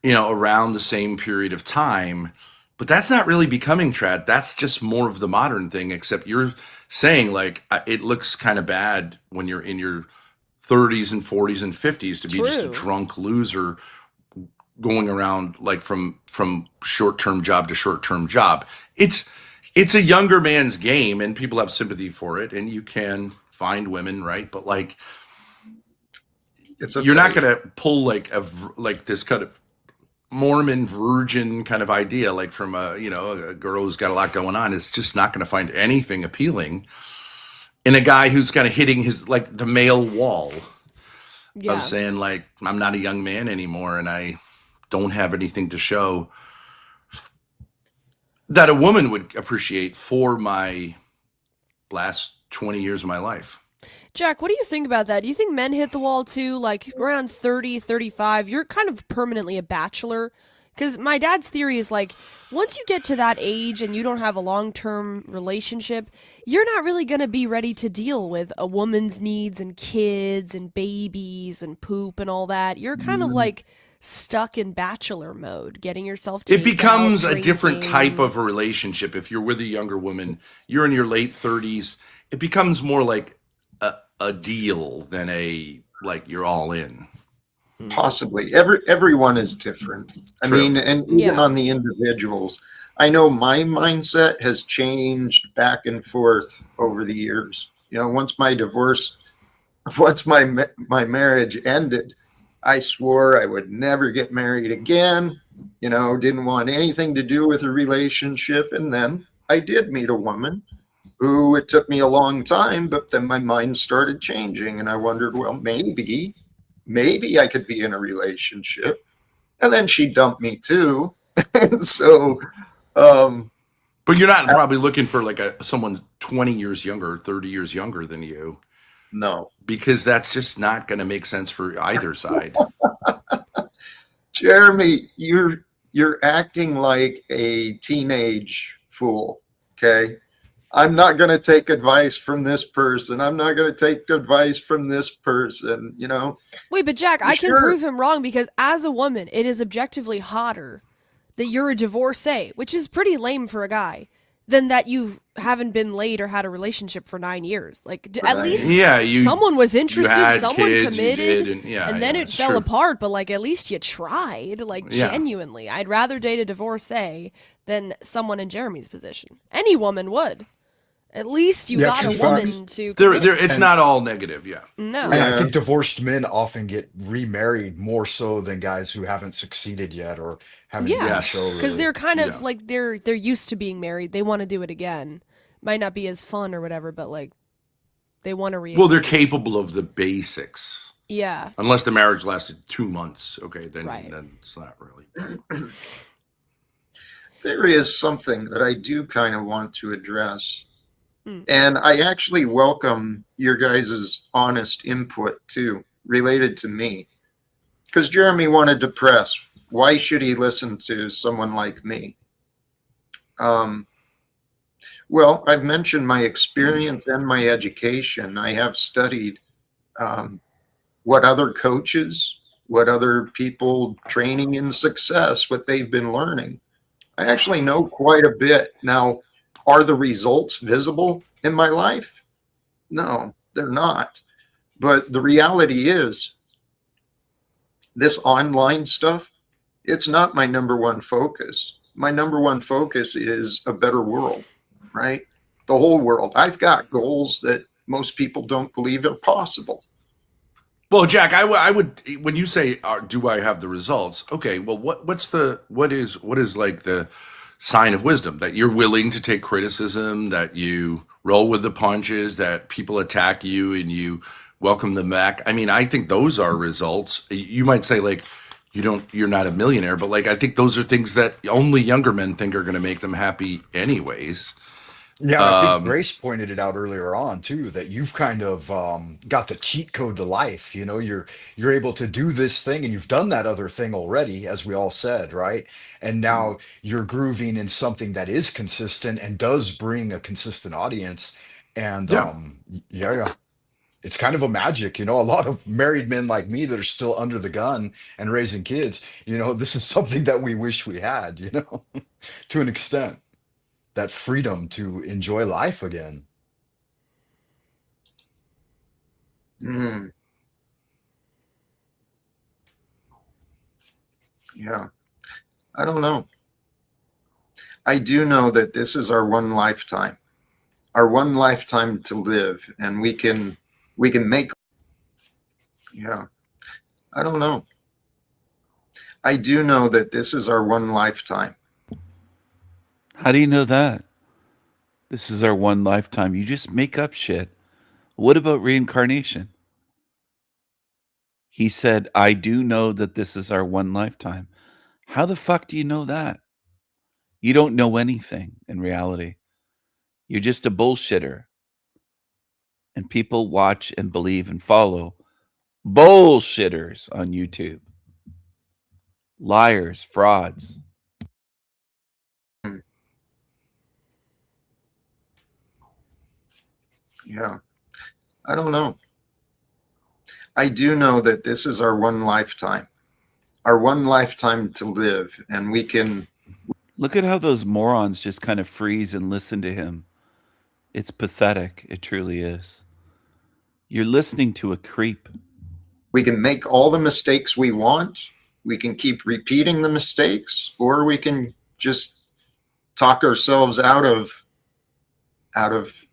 around the same period of time. But that's not really becoming trad. That's just more of the modern thing, except you're saying like it looks kind of bad when you're in your 30s and 40s and 50s to be just a True. drunk loser going around like from short-term job to short-term job. It's a younger man's game, and people have sympathy for it, and you can find women, right? But like it's a you're not going to pull like this kind of Mormon virgin kind of idea, like from a girl who's got a lot going on. Is just not going to find anything appealing in a guy who's kind of hitting his like the male wall Yeah. of saying like, I'm not a young man anymore, and I don't have anything to show that a woman would appreciate for my last 20 years of my life. Jack, what do you think about that? Do you think men hit the wall too? Like around 30, 35, you're kind of permanently a bachelor? Because my dad's theory is like, once you get to that age and you don't have a long-term relationship, you're not really going to be ready to deal with a woman's needs and kids and babies and poop and all that. You're kind of like stuck in bachelor mode, getting yourself to It becomes a different type of a relationship. If you're with a younger woman, you're in your late 30s, it becomes more like a deal than like you're all in. Possibly. Everyone is different. I True. mean, and even Yeah. on the individuals, I know my mindset has changed back and forth over the years. Once my marriage ended, I swore I would never get married again. Didn't want anything to do with a relationship. And then I did meet a woman who it took me a long time, but then my mind started changing, and I wondered, well, maybe I could be in a relationship. And then she dumped me too. And so, But you're not probably looking for like someone 20 years younger, 30 years younger than you, no, because that's just not going to make sense for either side. Jeremy, you're acting like a teenage fool. Okay. I'm not going to take advice from this person. I'm not going to take advice from this person, Wait, but Jack, I can Sure. prove him wrong because as a woman, it is objectively hotter that you're a divorcee, which is pretty lame for a guy, than that you haven't been laid or had a relationship for 9 years. Like, at least someone was interested, had someone kids, you committed, did, and then it fell sure. apart, but like, at least you tried, like, Yeah. genuinely. I'd rather date a divorcee than someone in Jeremy's position. Any woman would. At least you Yeah, got a two woman facts. to There, commit. it's not all negative. Yeah. No. And I think divorced men often get remarried more so than guys who haven't succeeded yet or haven't Yeah, done so because really. they're kind of like they're used to being married. They want to do it again. Might not be as fun or whatever, but like they want to Well, they're capable of the basics. Yeah. Unless the marriage lasted 2 months. Okay, then it's not really. There is something that I do kind of want to address. Mm. And I actually welcome your guys' honest input too, related to me. Because Jeremy wanted to press, why should he listen to someone like me? Well, I've mentioned my experience and my education. I have studied what other coaches, what other people training in success, what they've been learning. I actually know quite a bit. Now, are the results visible in my life? No, they're not. But the reality is, this online stuff, it's not my number one focus. My number one focus is a better world, right? The whole world. I've got goals that most people don't believe are possible. Well, Jack, I would when you say, "Do I have the results?" Okay, well, what is like the sign of wisdom that you're willing to take criticism, that you roll with the punches, that people attack you and you welcome them back? I mean, I think those are results. You might say like you're not a millionaire, but like I think those are things that only younger men think are going to make them happy, anyways. Yeah, and I think Um, Grace pointed it out earlier on too, that you've kind of got the cheat code to life. You know, you're able to do this thing, and you've done that other thing already, as we all said, right? And now you're grooving in something that is consistent and does bring a consistent audience. And yeah. yeah, yeah, it's kind of a magic. You know, a lot of married men like me that are still under the gun and raising kids. You know, this is something that we wish we had. You know, to an extent, that freedom to enjoy life again. Mm, yeah. I don't know. I do know that this is our one lifetime to live, and we can make. Yeah. I don't know. I do know that this is our one lifetime. How do you know that? This is our one lifetime. You just make up shit. What about reincarnation? He said, I do know that this is our one lifetime. How the fuck do you know that? You don't know anything in reality. You're just a bullshitter. And people watch and believe and follow bullshitters on YouTube. Liars, frauds. Yeah. I don't know. I do know that this is our one lifetime to live, and we can. Look at how those morons just kind of freeze and listen to him. It's pathetic. It truly is. You're listening to a creep. We can make all the mistakes we want. We can keep repeating the mistakes, or we can just talk ourselves out of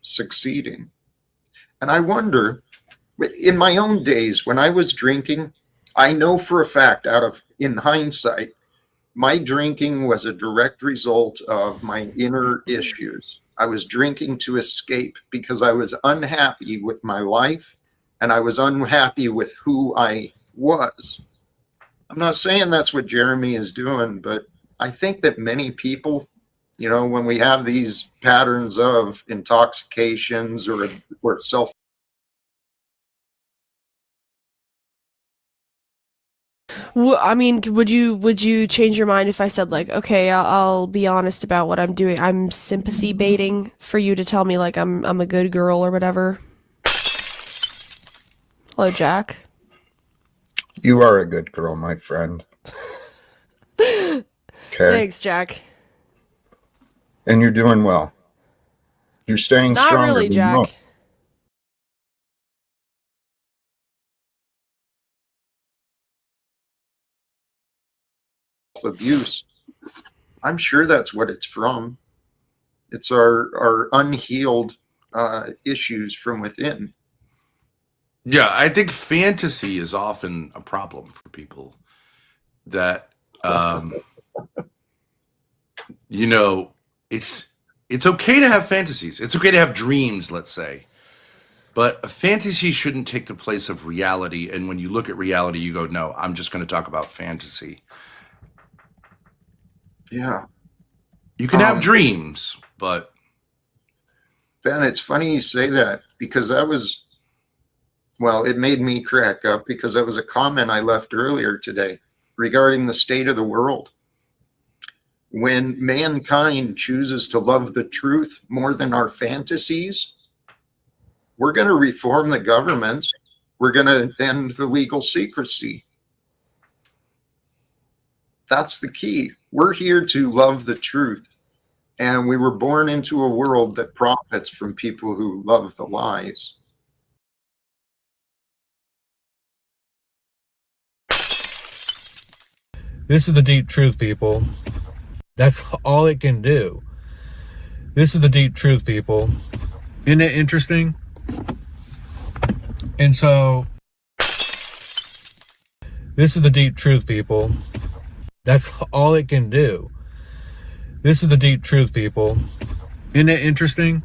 succeeding. And I wonder, in my own days when I was drinking, I know for a fact, in hindsight, my drinking was a direct result of my inner issues. I was drinking to escape because I was unhappy with my life, and I was unhappy with who I was. I'm not saying that's what Jeremy is doing, but I think that many people, you know, when we have these patterns of intoxications or self. I mean, would you change your mind if I said like, okay, I'll be honest about what I'm doing. I'm sympathy baiting for you to tell me like I'm a good girl or whatever. Hello, Jack. You are a good girl, my friend. Okay. Thanks, Jack. And you're doing well. You're staying Not stronger really, than Jack. most. Abuse. I'm sure that's what it's from. It's our unhealed issues from within. Yeah, I think fantasy is often a problem for people that you know, it's okay to have fantasies. It's okay to have dreams, let's say. But a fantasy shouldn't take the place of reality, and when you look at reality you go, "No, I'm just going to talk about fantasy." Yeah. You can have dreams, but Ben, it's funny you say that, because that was, well, it made me crack up because that was a comment I left earlier today regarding the state of the world. When mankind chooses to love the truth more than our fantasies, we're going to reform the governments. We're going to end the legal secrecy. That's the key. We're here to love the truth. And we were born into a world that profits from people who love the lies. This is the deep truth, people. That's all it can do. This is the deep truth, people. Isn't it interesting? And so, this is the deep truth, people. That's all it can do. This is the deep truth, people. Isn't it interesting?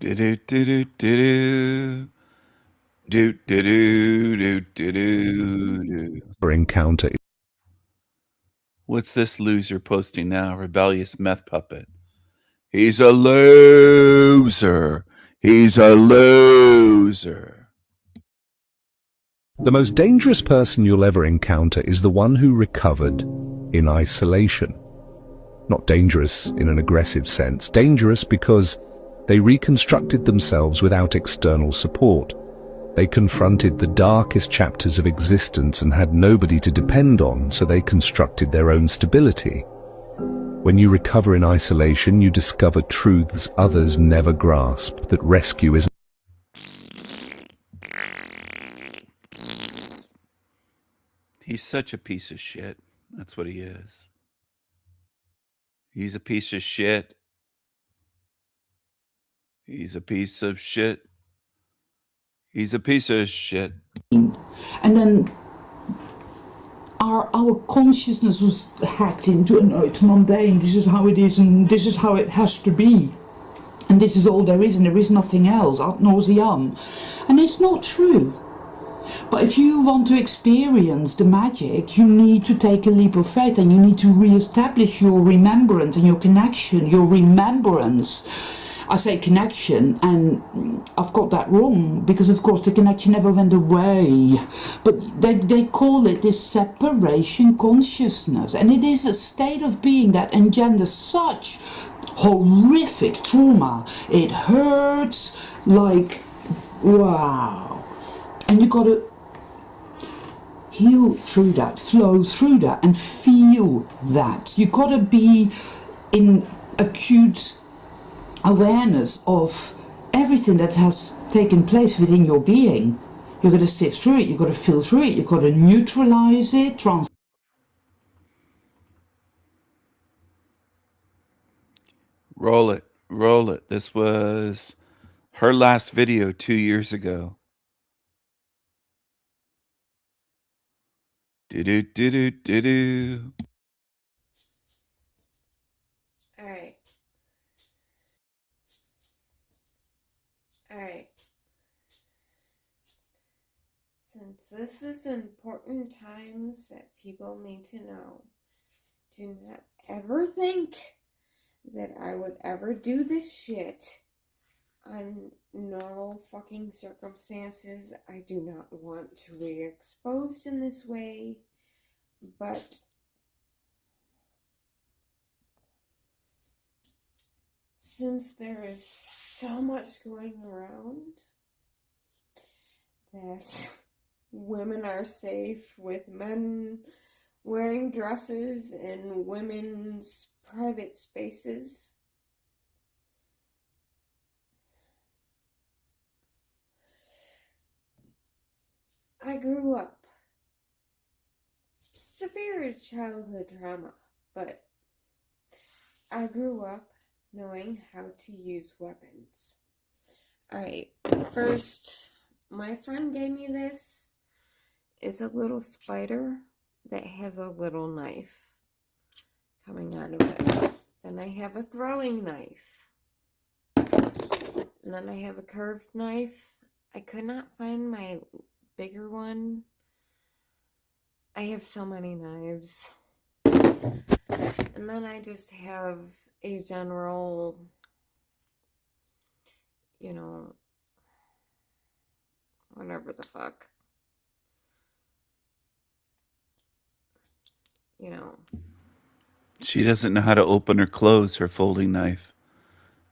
Do-do-do-do-do-do. Do-do-do-do-do-do. Encounter. What's this loser posting now? Rebellious meth puppet. He's a loser. He's a loser. The most dangerous person you'll ever encounter is the one who recovered in isolation. Not dangerous in an aggressive sense, dangerous because they reconstructed themselves without external support. They confronted the darkest chapters of existence and had nobody to depend on, so they constructed their own stability. When you recover in isolation, you discover truths others never grasp, that rescue isn't. He's such a piece of shit. That's what he is. He's a piece of shit. He's a piece of shit. He's a piece of shit. And then our consciousness was hacked into, no, it's mundane, this is how it is, and this is how it has to be. And this is all there is, and there is nothing else, ad nauseam. And it's not true. But if you want to experience the magic, you need to take a leap of faith, and you need to re-establish your remembrance and your connection, your remembrance. I say connection, and I've got that wrong, because of course the connection never went away. But they call it this separation consciousness, and it is a state of being that engenders such horrific trauma. It hurts like, wow. And you got to heal through that, flow through that, and feel that. You got to be in acute awareness of everything that has taken place within your being. You've got to sift through it, you've got to feel through it, you've got to neutralize it, Roll it. Roll it. This was her last video 2 years ago. Do-do-do-do-do-do. Alright. Alright. Since this is important times that people need to know, do not ever think that I would ever do this shit on normal fucking circumstances. I do not want to be exposed in this way, but since there is so much going around that women are safe with men wearing dresses in women's private spaces, I grew up severe childhood trauma, but I grew up knowing how to use weapons. Alright, first, my friend gave me this. Is a little spider that has a little knife coming out of it. Then I have a throwing knife. And then I have a curved knife. I could not find my bigger one. I have so many knives. And then I just have a general, you know, whatever the fuck. You know. She doesn't know how to open or close her folding knife.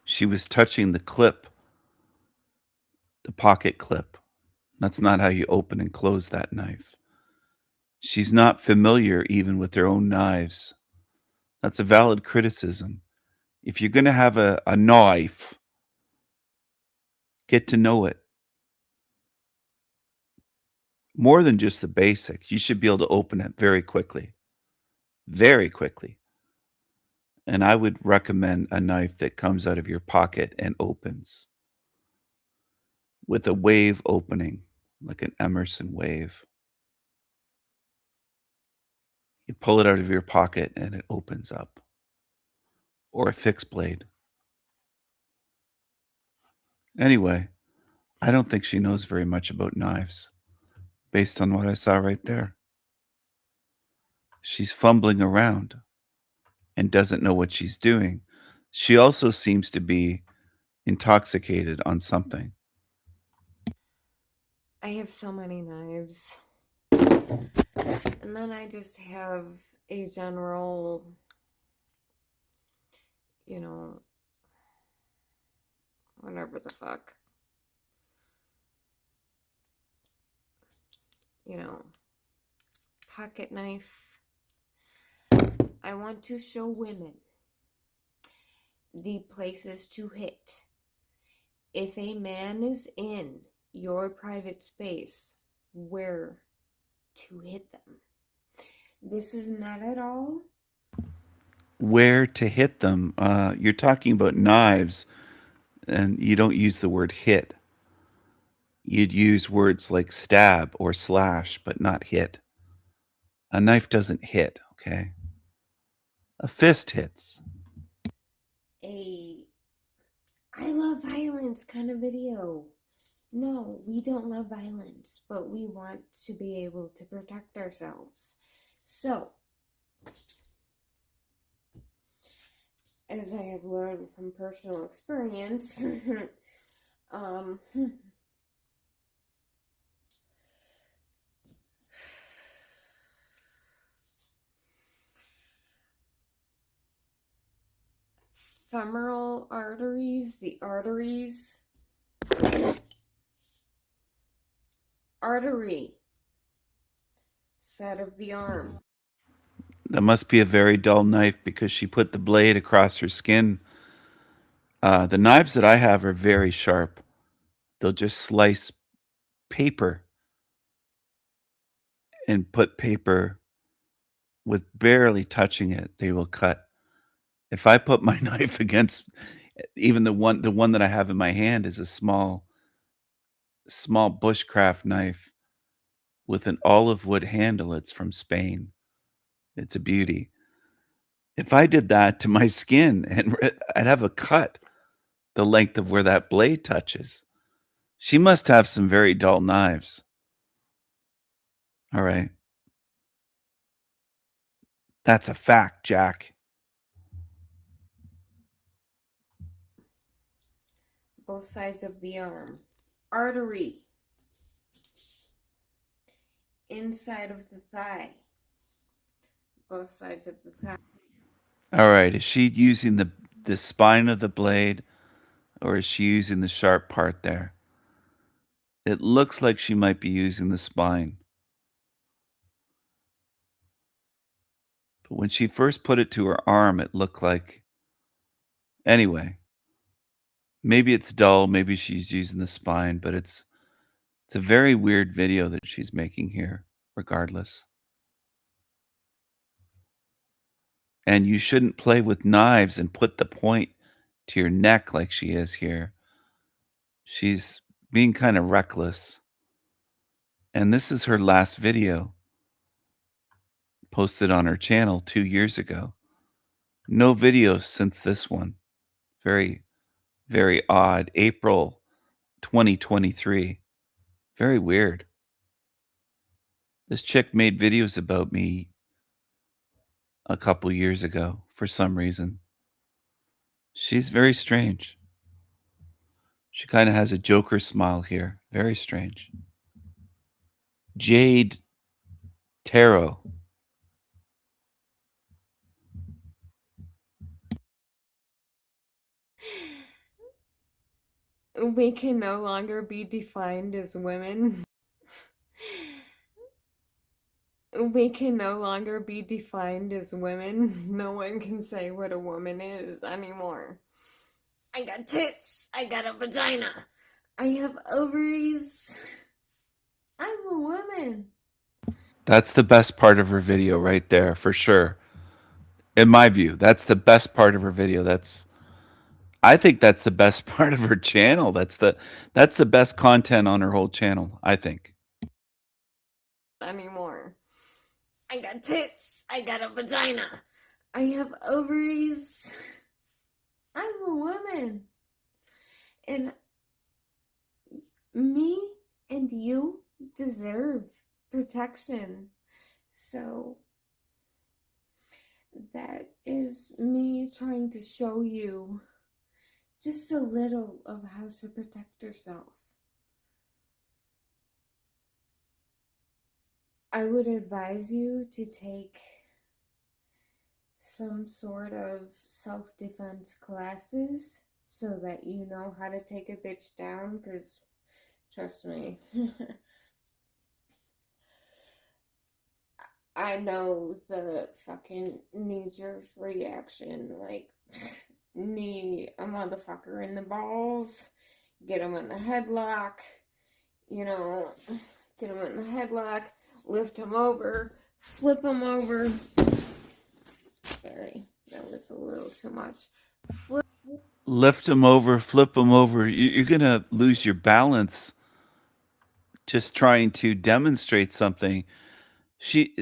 She was touching the clip, the pocket clip. That's not how you open and close that knife. She's not familiar even with her own knives. That's a valid criticism. If you're going to have a knife, get to know it. More than just the basics. You should be able to open it very quickly. Very quickly. And I would recommend a knife that comes out of your pocket and opens with a wave opening, like an Emerson wave. You pull it out of your pocket and it opens up. Or a fixed blade. Anyway, I don't think she knows very much about knives, based on what I saw right there. She's fumbling around and doesn't know what she's doing. She also seems to be intoxicated on something. I have so many knives. And then I just have a general, you know, whatever the fuck. You know, pocket knife. I want to show women the places to hit. If a man is in your private space, where to hit them. This is not at all. Where to hit them? You're talking about knives, and you don't use the word hit. You'd use words like stab or slash, but not hit. A knife doesn't hit, okay? A fist hits. I love violence kind of video. No, we don't love violence, but we want to be able to protect ourselves. So, as I have learned from personal experience, femoral arteries, the arteries, artery, side of the arm. That must be a very dull knife because she put the blade across her skin. The knives that I have are very sharp. They'll just slice paper and put paper with barely touching it. They will cut. If I put my knife against even the one that I have in my hand is a small bushcraft knife with an olive wood handle. It's from Spain. It's a beauty. If I did that to my skin, and I'd have a cut the length of where that blade touches. She must have some very dull knives. All right. That's a fact, Jack. Both sides of the arm. Artery. Inside of the thigh. Both sides of the thigh. All right. Is she using the spine of the blade, or is she using the sharp part there? It looks like she might be using the spine. But when she first put it to her arm, it looked like... Anyway, maybe it's dull. Maybe she's using the spine, but it's a very weird video that she's making here, regardless. And you shouldn't play with knives and put the point to your neck like she is here. She's being kind of reckless. And this is her last video posted on her channel 2 years ago. No videos since this one. Very, very odd. April 2023. Very weird. This chick made videos about me a couple years ago for some reason. She's very strange. She kind of has a Joker smile here. Very strange. Jade Tarot. We can no longer be defined as women. We can no longer be defined as women. No one can say what a woman is anymore. I got tits. I got a vagina. I have ovaries. I'm a woman. That's the best part of her video right there, for sure. In my view, that's the best part of her video. I think that's the best part of her channel. That's the best content on her whole channel, I think. Anymore. I got tits. I got a vagina. I have ovaries. I'm a woman. And Me and you deserve protection. So that is me trying to show you just a little of how to protect yourself. I would advise you to take some sort of self-defense classes so that you know how to take a bitch down, because trust me, I know the fucking knee-jerk reaction, like, knee a motherfucker in the balls, get him in the headlock, you know, get him in the headlock, lift him over, flip him over. Sorry, that was a little too much. Lift them over, flip them over. You're going to lose your balance just trying to demonstrate something. She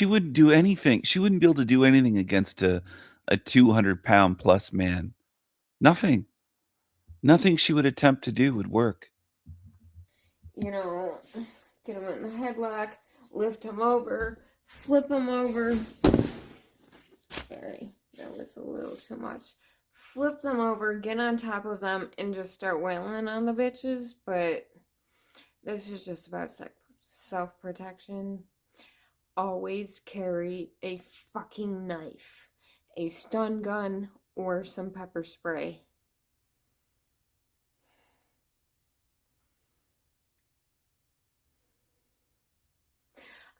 wouldn't do anything. She wouldn't be able to do anything against a 200-pound plus man. Nothing. Nothing she would attempt to do would work. You know, get him in the headlock, lift him over, flip him over. Sorry, that was a little too much. Flip them over, get on top of them, and just start wailing on the bitches. But this is just about self-protection. Always carry a fucking knife, a stun gun, or some pepper spray.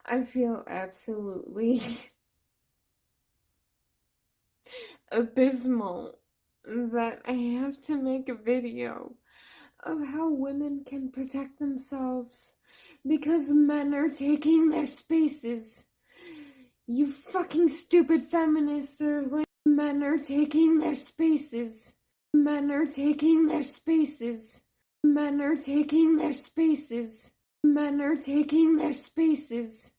I feel absolutely abysmal that I have to make a video of how women can protect themselves because men are taking their spaces. You fucking stupid feminists are like, men are taking their spaces. Men are taking their spaces. Men are taking their spaces. Men are taking their spaces.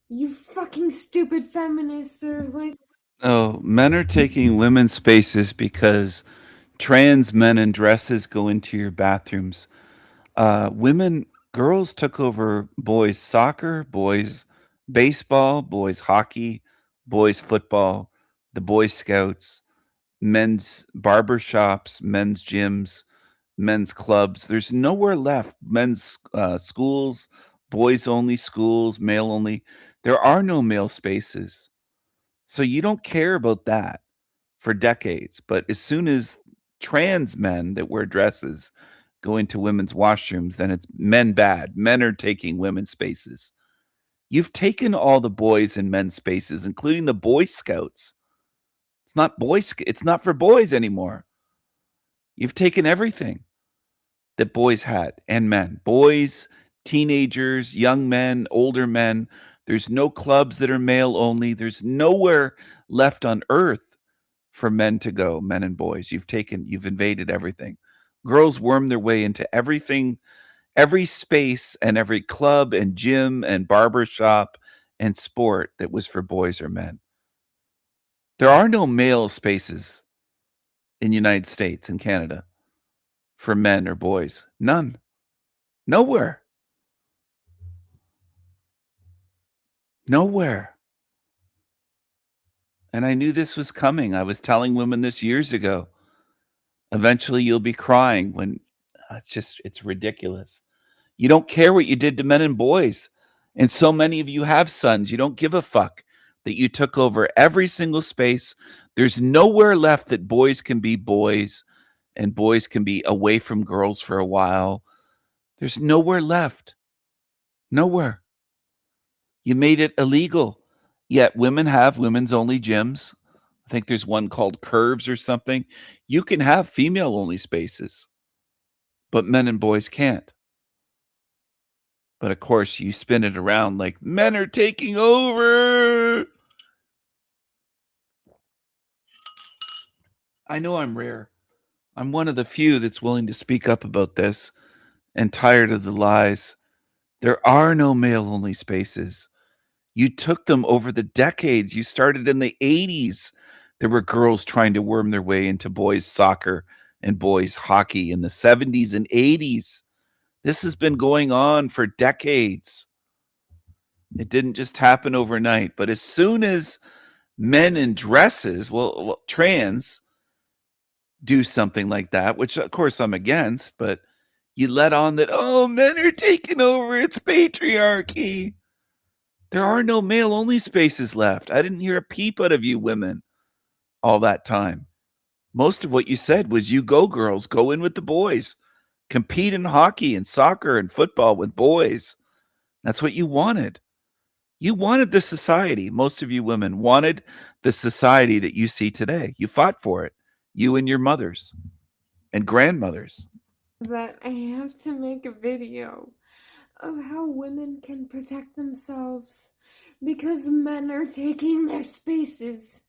You fucking stupid feminists are like... Oh, men are taking women's spaces because trans men in dresses go into your bathrooms. Girls took over boys' soccer, boys' baseball, boys' hockey, boys' football, the Boy Scouts, men's barber shops, men's gyms, men's clubs. There's nowhere left. Men's schools, boys only schools, male only. There are no male spaces. So you don't care about that for decades. But as soon as trans men that wear dresses go into women's washrooms, then it's men bad. Men are taking women's spaces. You've taken all the boys and men's spaces, including the Boy Scouts. It's not for boys anymore. You've taken everything that boys had and men. Boys, teenagers, young men, older men. There's no clubs that are male only. There's nowhere left on earth for men to go, men and boys. You've invaded everything. Girls worm their way into everything, every space and every club and gym and barber shop and sport that was for boys or men. There are no male spaces in the United States and Canada for men or boys. None. Nowhere. Nowhere. And I knew this was coming. I was telling women this years ago. Eventually you'll be crying when it's ridiculous. You don't care what you did to men and boys. And so many of you have sons. You don't give a fuck that you took over every single space. There's nowhere left that boys can be boys and boys can be away from girls for a while. There's nowhere left. Nowhere. You made it illegal. Yet women have women's only gyms. I think there's one called Curves or something. You can have female only spaces, but men and boys can't. But of course, you spin it around like men are taking over. I know I'm rare. I'm one of the few that's willing to speak up about this and tired of the lies. There are no male only spaces. You took them over the decades. You started in the 80s. There were girls trying to worm their way into boys' soccer and boys' hockey in the 70s and 80s. This has been going on for decades. It didn't just happen overnight. But as soon as men in dresses, well, trans, do something like that, which of course I'm against, but you let on that, oh, men are taking over, it's patriarchy. There are no male-only spaces left. I didn't hear a peep out of you women all that time. Most of what you said was, you go girls, go in with the boys. Compete in hockey and soccer and football with boys. That's what you wanted. You wanted the society. Most of you women wanted the society that you see today. You fought for it. You and your mothers and grandmothers. That I have to make a video of how women can protect themselves because men are taking their spaces.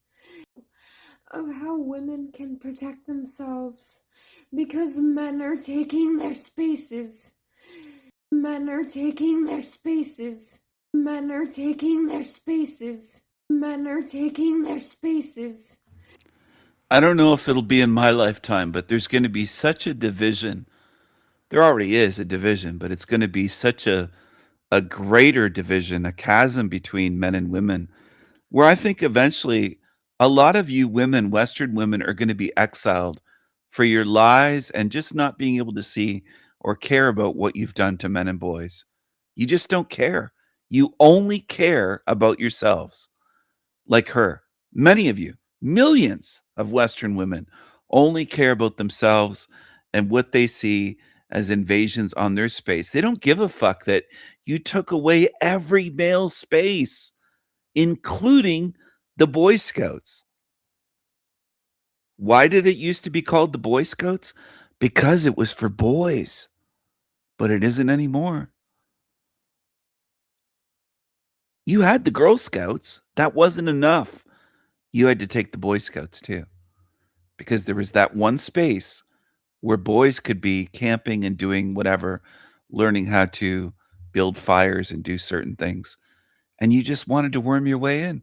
Of how women can protect themselves because men are taking their spaces. Men are taking their spaces. Men are taking their spaces. Men are taking their spaces. I don't know if it'll be in my lifetime, but there's going to be such a division. There already is a division, but it's going to be such a greater division, a chasm between men and women, where I think eventually a lot of you women, Western women, are going to be exiled for your lies and just not being able to see or care about what you've done to men and boys. You just don't care. You only care about yourselves. Like her. Many of you, millions of Western women, only care about themselves and what they see as invasions on their space. They don't give a fuck that you took away every male space, including the Boy Scouts. Why did it used to be called the Boy Scouts? Because it was for boys, but it isn't anymore. You had the Girl Scouts. That wasn't enough. You had to take the Boy Scouts too, because there was that one space where boys could be camping and doing whatever, learning how to build fires and do certain things. And you just wanted to worm your way in.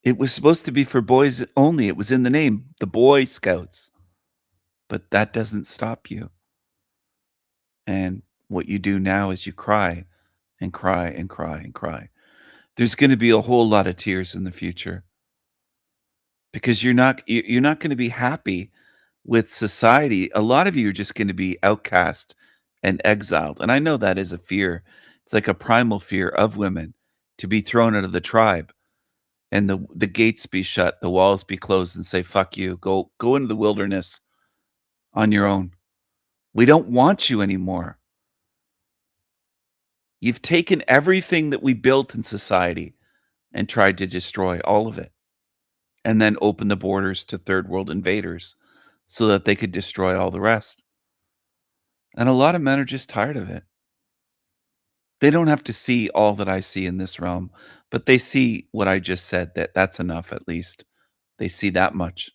It was supposed to be for boys only. It was in the name, the Boy Scouts. But that doesn't stop you. And what you do now is you cry and cry and cry and cry. There's going to be a whole lot of tears in the future, because you're not going to be happy with society. A lot of you are just going to be outcast and exiled. And I know that is a fear. It's like a primal fear of women, to be thrown out of the tribe and the gates be shut, the walls be closed, and say, fuck you, go into the wilderness on your own. We don't want you anymore. You've taken everything that we built in society and tried to destroy all of it, and then open the borders to third world invaders so that they could destroy all the rest. And a lot of men are just tired of it. They don't have to see all that I see in this realm, but they see what I just said, that's enough at least. They see that much.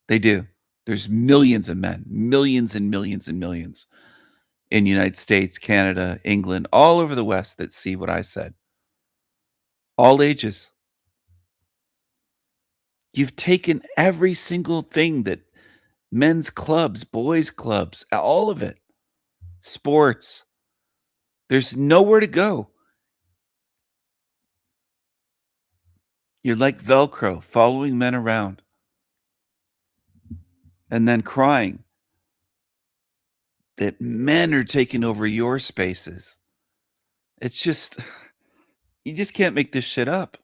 They do. There's millions of men, millions and millions and millions in the United States, Canada, England, all over the West that see what I said. All ages. You've taken every single thing that men's clubs, boys' clubs, all of it, sports. There's nowhere to go. You're like Velcro, following men around and then crying that men are taking over your spaces. It's just, you just can't make this shit up.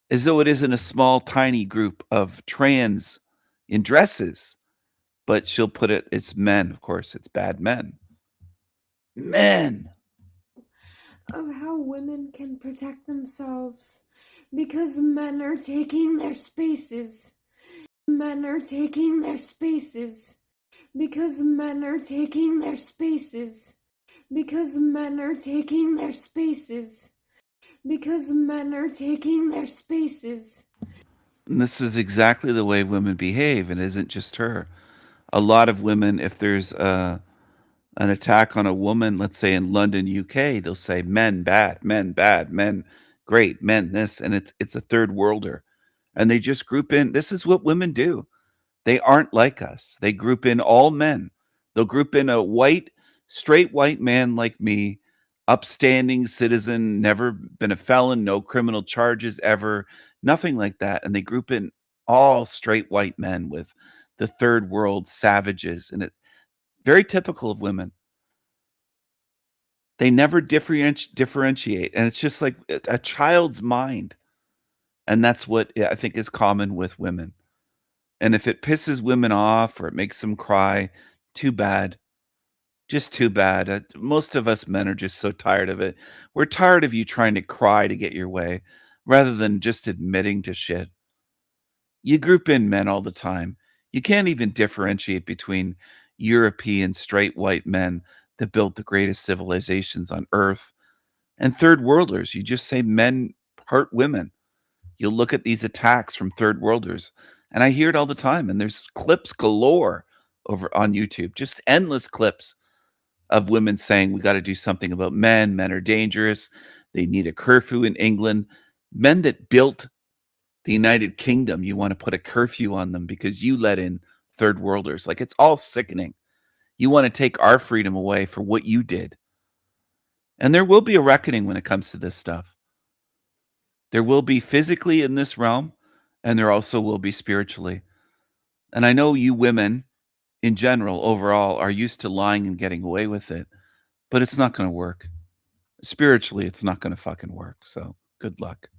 As though it isn't a small, tiny group of trans in dresses, but she'll put it, it's men, of course, it's bad men. Men. Of how women can protect themselves because men are taking their spaces. Men are taking their spaces because men are taking their spaces. Because men are taking their spaces. Because men are taking their spaces. And this is exactly the way women behave, and it isn't just her. A lot of women, if there's an attack on a woman, let's say in London, UK, they'll say men bad, men great, men this, and it's a third worlder. And they just group in. This is what women do. They aren't like us. They group in all men. They'll group in a white, straight white man like me, upstanding citizen, never been a felon, no criminal charges ever, nothing like that. And they group in all straight white men with the third world savages. And it very typical of women. They never differentiate. And it's just like a child's mind. And that's what I think is common with women. And if it pisses women off or it makes them cry, too bad. Just too bad. Most of us men are just so tired of it. We're tired of you trying to cry to get your way rather than just admitting to shit. You group in men all the time. You can't even differentiate between European straight white men that built the greatest civilizations on earth and third worlders. You just say men hurt women. You'll look at these attacks from third worlders, and I hear it all the time. And there's clips galore over on YouTube, just endless clips of women saying we got to do something about men. Men are dangerous. They need a curfew in England. Men that built the United Kingdom, you want to put a curfew on them because you let in third worlders. Like, it's all sickening. You want to take our freedom away for what you did. And there will be a reckoning when it comes to this stuff. There will be physically in this realm, and there also will be spiritually. And I know you women, in general, overall, are used to lying and getting away with it, but it's not going to work. Spiritually, it's not going to fucking work. So, good luck.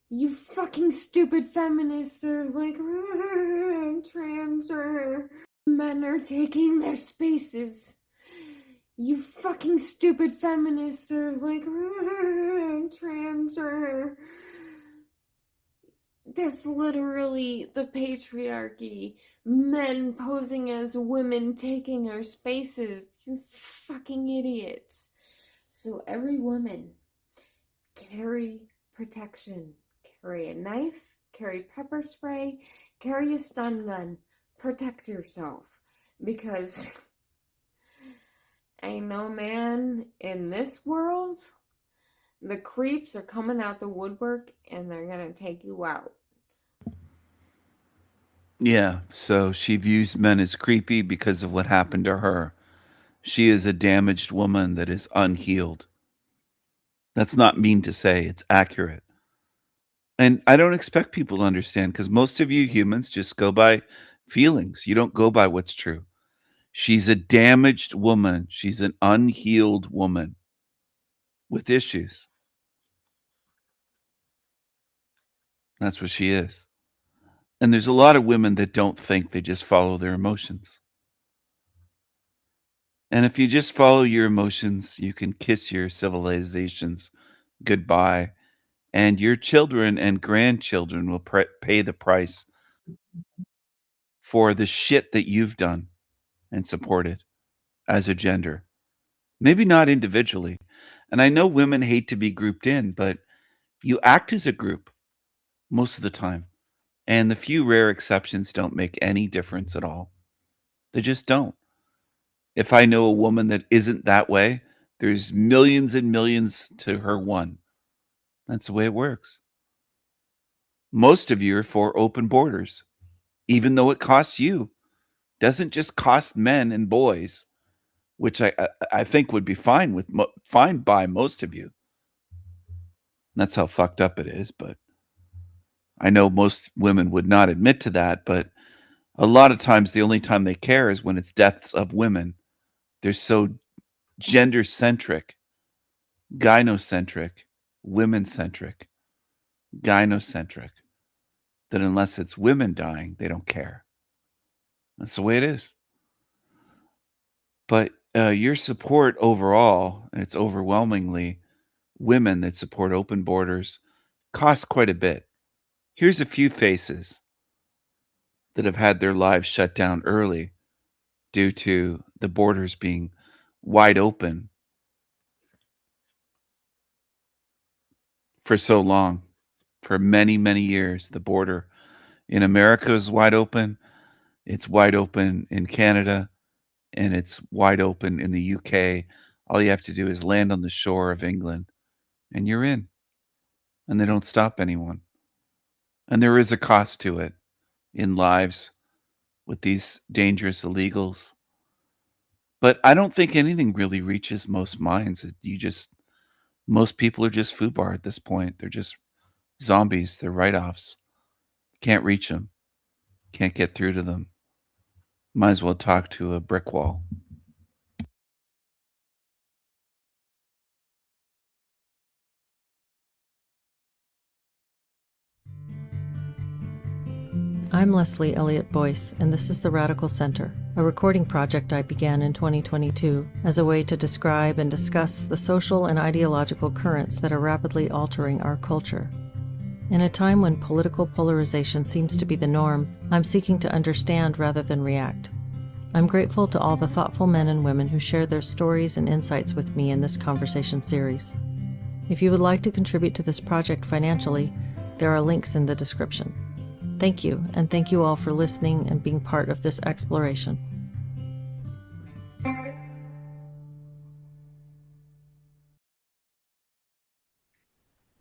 You fucking stupid feminists are like, trans men are taking their spaces. You fucking stupid feminists are like, trans That's literally the patriarchy. Men posing as women taking our spaces. You fucking idiots. So every woman, carry protection. Carry a knife, carry pepper spray, carry a stun gun. Protect yourself. Because ain't no man in this world. The creeps are coming out the woodwork and they're going to take you out. Yeah, so she views men as creepy because of what happened to her. She is a damaged woman that is unhealed. That's not mean to say, it's accurate. And I don't expect people to understand because most of you humans just go by feelings. You don't go by what's true. She's a damaged woman. She's an unhealed woman with issues. That's what she is. And there's a lot of women that don't think, they just follow their emotions. And if you just follow your emotions, you can kiss your civilizations goodbye. And your children and grandchildren will pay the price for the shit that you've done and supported as a gender. Maybe not individually. And I know women hate to be grouped in, but you act as a group most of the time. And the few rare exceptions don't make any difference at all. They just don't. If I know a woman that isn't that way, there's millions and millions to her one. That's the way it works. Most of you are for open borders, even though it costs you. Doesn't just cost men and boys, which I think would be fine with fine by most of you. That's how fucked up it is, but I know most women would not admit to that, but a lot of times the only time they care is when it's deaths of women. They're so gender-centric, gynocentric, women-centric, gynocentric, that unless it's women dying, they don't care. That's the way it is. But your support overall, and it's overwhelmingly women that support open borders, costs quite a bit. Here's a few faces that have had their lives shut down early due to the borders being wide open for so long. For many, many years, the border in America is wide open. It's wide open in Canada, and it's wide open in the UK. All you have to do is land on the shore of England, and you're in. And they don't stop anyone. And there is a cost to it in lives with these dangerous illegals. But I don't think anything really reaches most minds. Most people are just foobar at this point. They're just zombies. They're write-offs. Can't reach them. Can't get through to them. Might as well talk to a brick wall. I'm Leslie Elliott Boyce, and this is the Radical Center, a recording project I began in 2022 as a way to describe and discuss the social and ideological currents that are rapidly altering our culture. In a time when political polarization seems to be the norm, I'm seeking to understand rather than react. I'm grateful to all the thoughtful men and women who share their stories and insights with me in this conversation series. If you would like to contribute to this project financially, there are links in the description. Thank you, and thank you all for listening and being part of this exploration.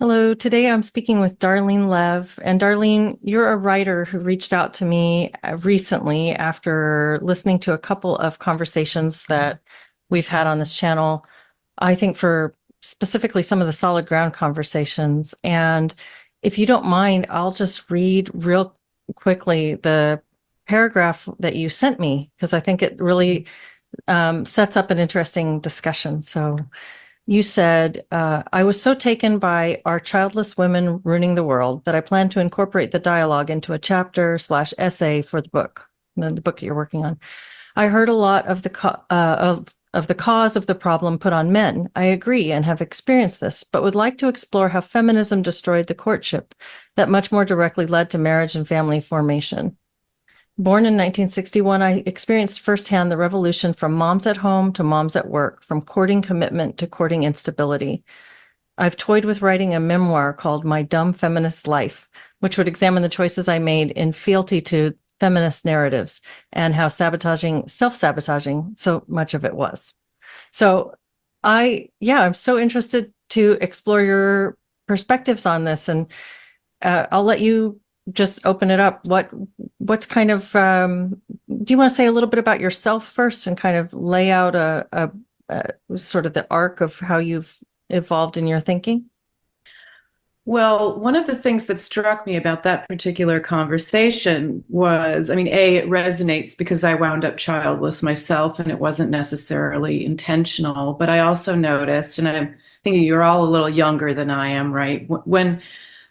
Hello, today I'm speaking with Darlene Lev. And Darlene, you're a writer who reached out to me recently after listening to a couple of conversations that we've had on this channel, I think for specifically some of the solid ground conversations. And if you don't mind, I'll just read real quickly the paragraph that you sent me, because I think it really sets up an interesting discussion. So you said, I was so taken by our childless women ruining the world that I plan to incorporate the dialogue into a chapter/essay for the book you're working on. I heard a lot of the cause of the problem put on men. I agree and have experienced this, but would like to explore how feminism destroyed the courtship that much more directly led to marriage and family formation. Born in 1961, I experienced firsthand the revolution from moms at home to moms at work, from courting commitment to courting instability. I've toyed with writing a memoir called My Dumb Feminist Life, which would examine the choices I made in fealty to feminist narratives and how self-sabotaging so much of it was. So I'm so interested to explore your perspectives on this, and I'll let you just open it up. What's kind of, do you want to say a little bit about yourself first and kind of lay out a sort of the arc of how you've evolved in your thinking? Well, one of the things that struck me about that particular conversation was, it resonates because I wound up childless myself and it wasn't necessarily intentional, but I also noticed, and I'm thinking you're all a little younger than I am, right? When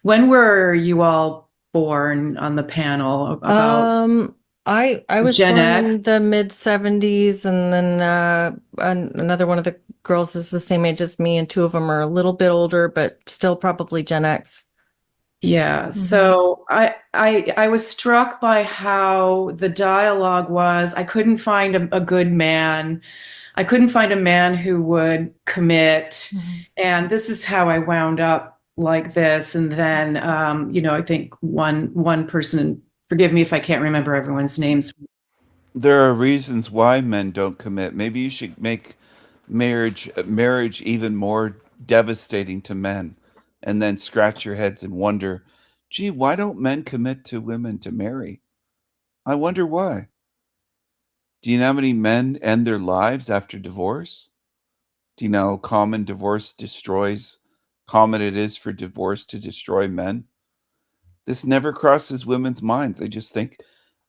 were you all born on the panel about? I was Gen born X? in the mid 70s, and then another one of the girls is the same age as me, and two of them are a little bit older, but still probably Gen X. Yeah. So I was struck by how the dialogue was. I couldn't find a good man. I couldn't find a man who would commit. And this is how I wound up like this. And then, I think one person, forgive me if I can't remember everyone's names. There are reasons why men don't commit. Maybe you should make marriage even more devastating to men, and then scratch your heads and wonder, gee, why don't men commit to women to marry? I wonder why. Do you know how many men end their lives after divorce? Do you know how common it is for divorce to destroy men? This never crosses women's minds. They just think,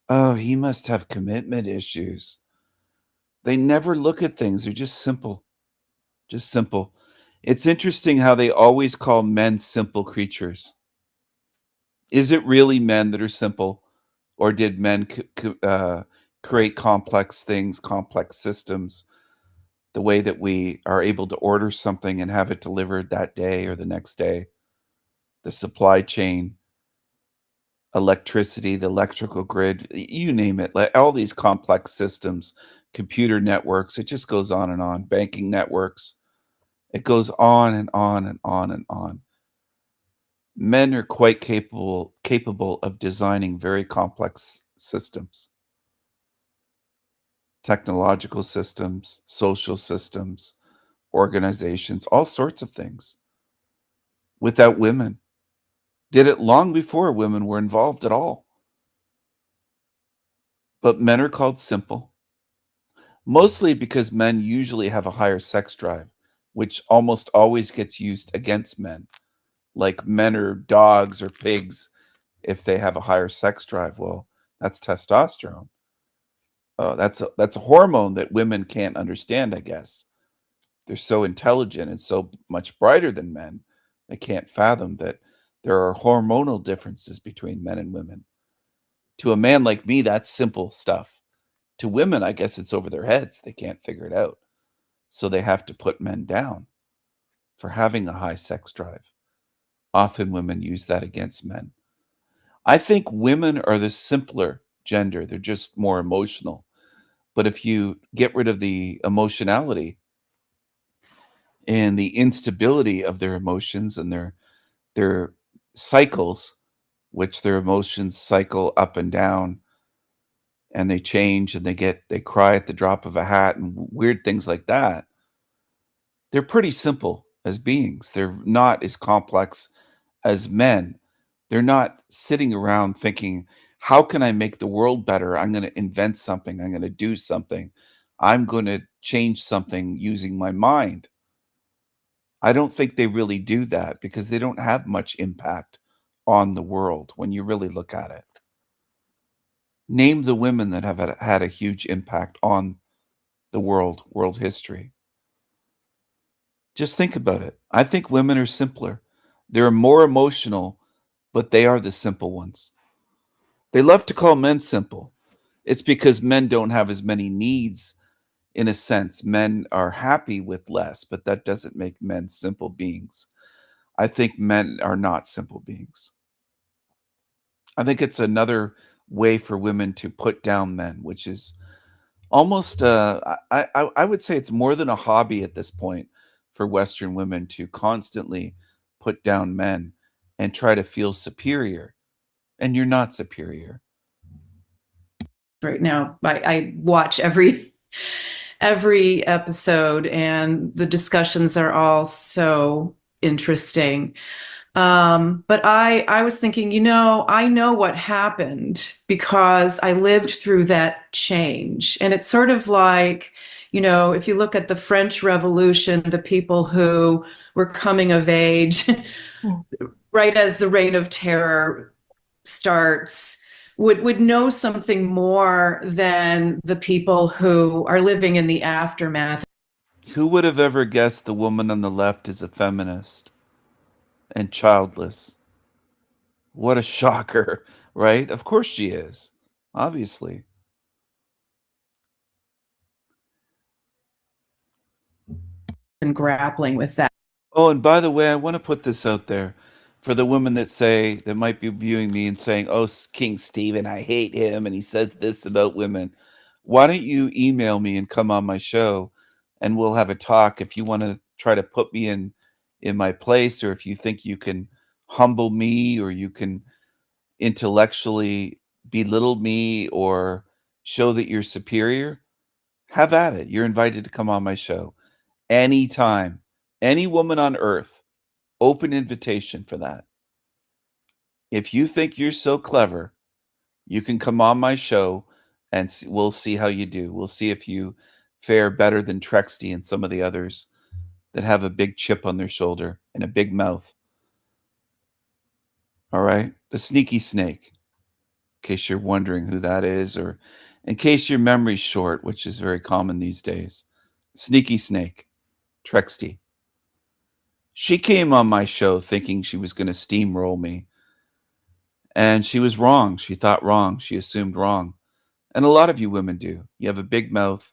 oh, he must have commitment issues. They never look at things. They're just simple. Just simple. It's interesting how they always call men simple creatures. Is it really men that are simple? Or did men create complex things, complex systems, the way that we are able to order something and have it delivered that day or the next day? The supply chain, electricity, the electrical grid, you name it, like all these complex systems, computer networks, it just goes on and on, banking networks, it goes on and on and on and on. Men are quite capable of designing very complex systems, technological systems, social systems, organizations, all sorts of things, without women. Did it long before women were involved at all. but men are called simple, mostly because men usually have a higher sex drive, which almost always gets used against men. Like men are dogs or pigs if they have a higher sex drive. Well, that's testosterone. That's a hormone that women can't understand, I guess. They're so intelligent and so much brighter than men, they can't fathom that there are hormonal differences between men and women. To a man like me, that's simple stuff. To women, I guess it's over their heads. They can't figure it out. So they have to put men down for having a high sex drive. Often women use that against men. I think women are the simpler gender. They're just more emotional. But if you get rid of the emotionality and the instability of their emotions and their cycles, which their emotions cycle up and down, and they change and they cry at the drop of a hat and weird things like that. They're pretty simple as beings. They're not as complex as men. They're not sitting around thinking, how can I make the world better? I'm going to invent something. I'm going to do something. I'm going to change something using my mind. I don't think they really do that because they don't have much impact on the world when you really look at it. Name the women that have had a huge impact on the world history. Just think about it. I think women are simpler. They're more emotional, but they are the simple ones. They love to call men simple. It's because men don't have as many needs. In a sense, men are happy with less, but that doesn't make men simple beings. I think men are not simple beings. I think it's another way for women to put down men, which is almost I would say it's more than a hobby at this point for Western women to constantly put down men and try to feel superior. And you're not superior. Right now, I watch every episode, and the discussions are all so interesting. But I was thinking, I know what happened because I lived through that change. And it's sort of like, if you look at the French Revolution, the people who were coming of age right as the Reign of Terror starts would know something more than the people who are living in the aftermath. Who would have ever guessed the woman on the left is a feminist and childless? What a shocker, right? Of course she is, obviously. And grappling with that. Oh, and by the way, I want to put this out there for the women that might be viewing me and saying, oh, King Stephen, I hate him, and he says this about women. Why don't you email me and come on my show, and we'll have a talk if you want to try to put me in my place, or if you think you can humble me, or you can intellectually belittle me or show that you're superior. Have at it. You're invited to come on my show anytime. Any woman on earth, open invitation for that. If you think you're so clever, you can come on my show and we'll see how you do. We'll see if you fare better than Trexty and some of the others that have a big chip on their shoulder and a big mouth. All right? The Sneaky Snake, in case you're wondering who that is, or in case your memory's short, which is very common these days. Sneaky Snake, Trexty. She came on my show thinking she was going to steamroll me. And she was wrong. She thought wrong. She assumed wrong. And a lot of you women do. You have a big mouth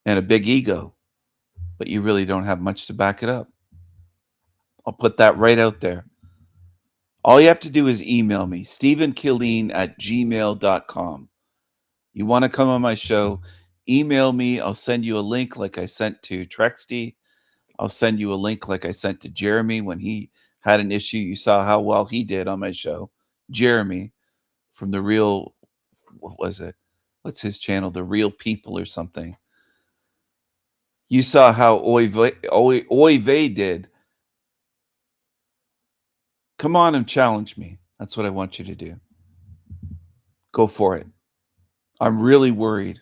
and a big ego, but you really don't have much to back it up. I'll put that right out there. All you have to do is email me, StephenKilleen@gmail.com. You want to come on my show, email me. I'll send you a link like I sent to Trexty. I'll send you a link like I sent to Jeremy when he had an issue. You saw how well he did on my show. Jeremy from The Real, what was it? What's his channel? The Real People or something. You saw how Oy Vey did. Come on and challenge me. That's what I want you to do. Go for it. I'm really worried.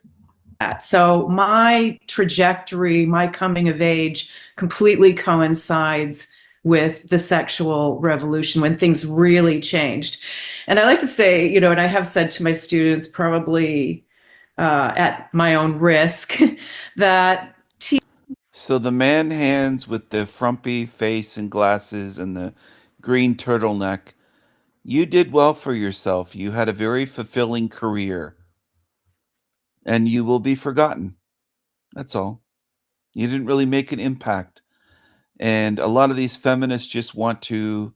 So my trajectory, my coming of age completely coincides with the sexual revolution when things really changed. And I like to say, you know, and I have said to my students probably at my own risk that So the man hands with the frumpy face and glasses and the green turtleneck, you did well for yourself. You had a very fulfilling career. And you will be forgotten. That's all. You didn't really make an impact. And a lot of these feminists just want to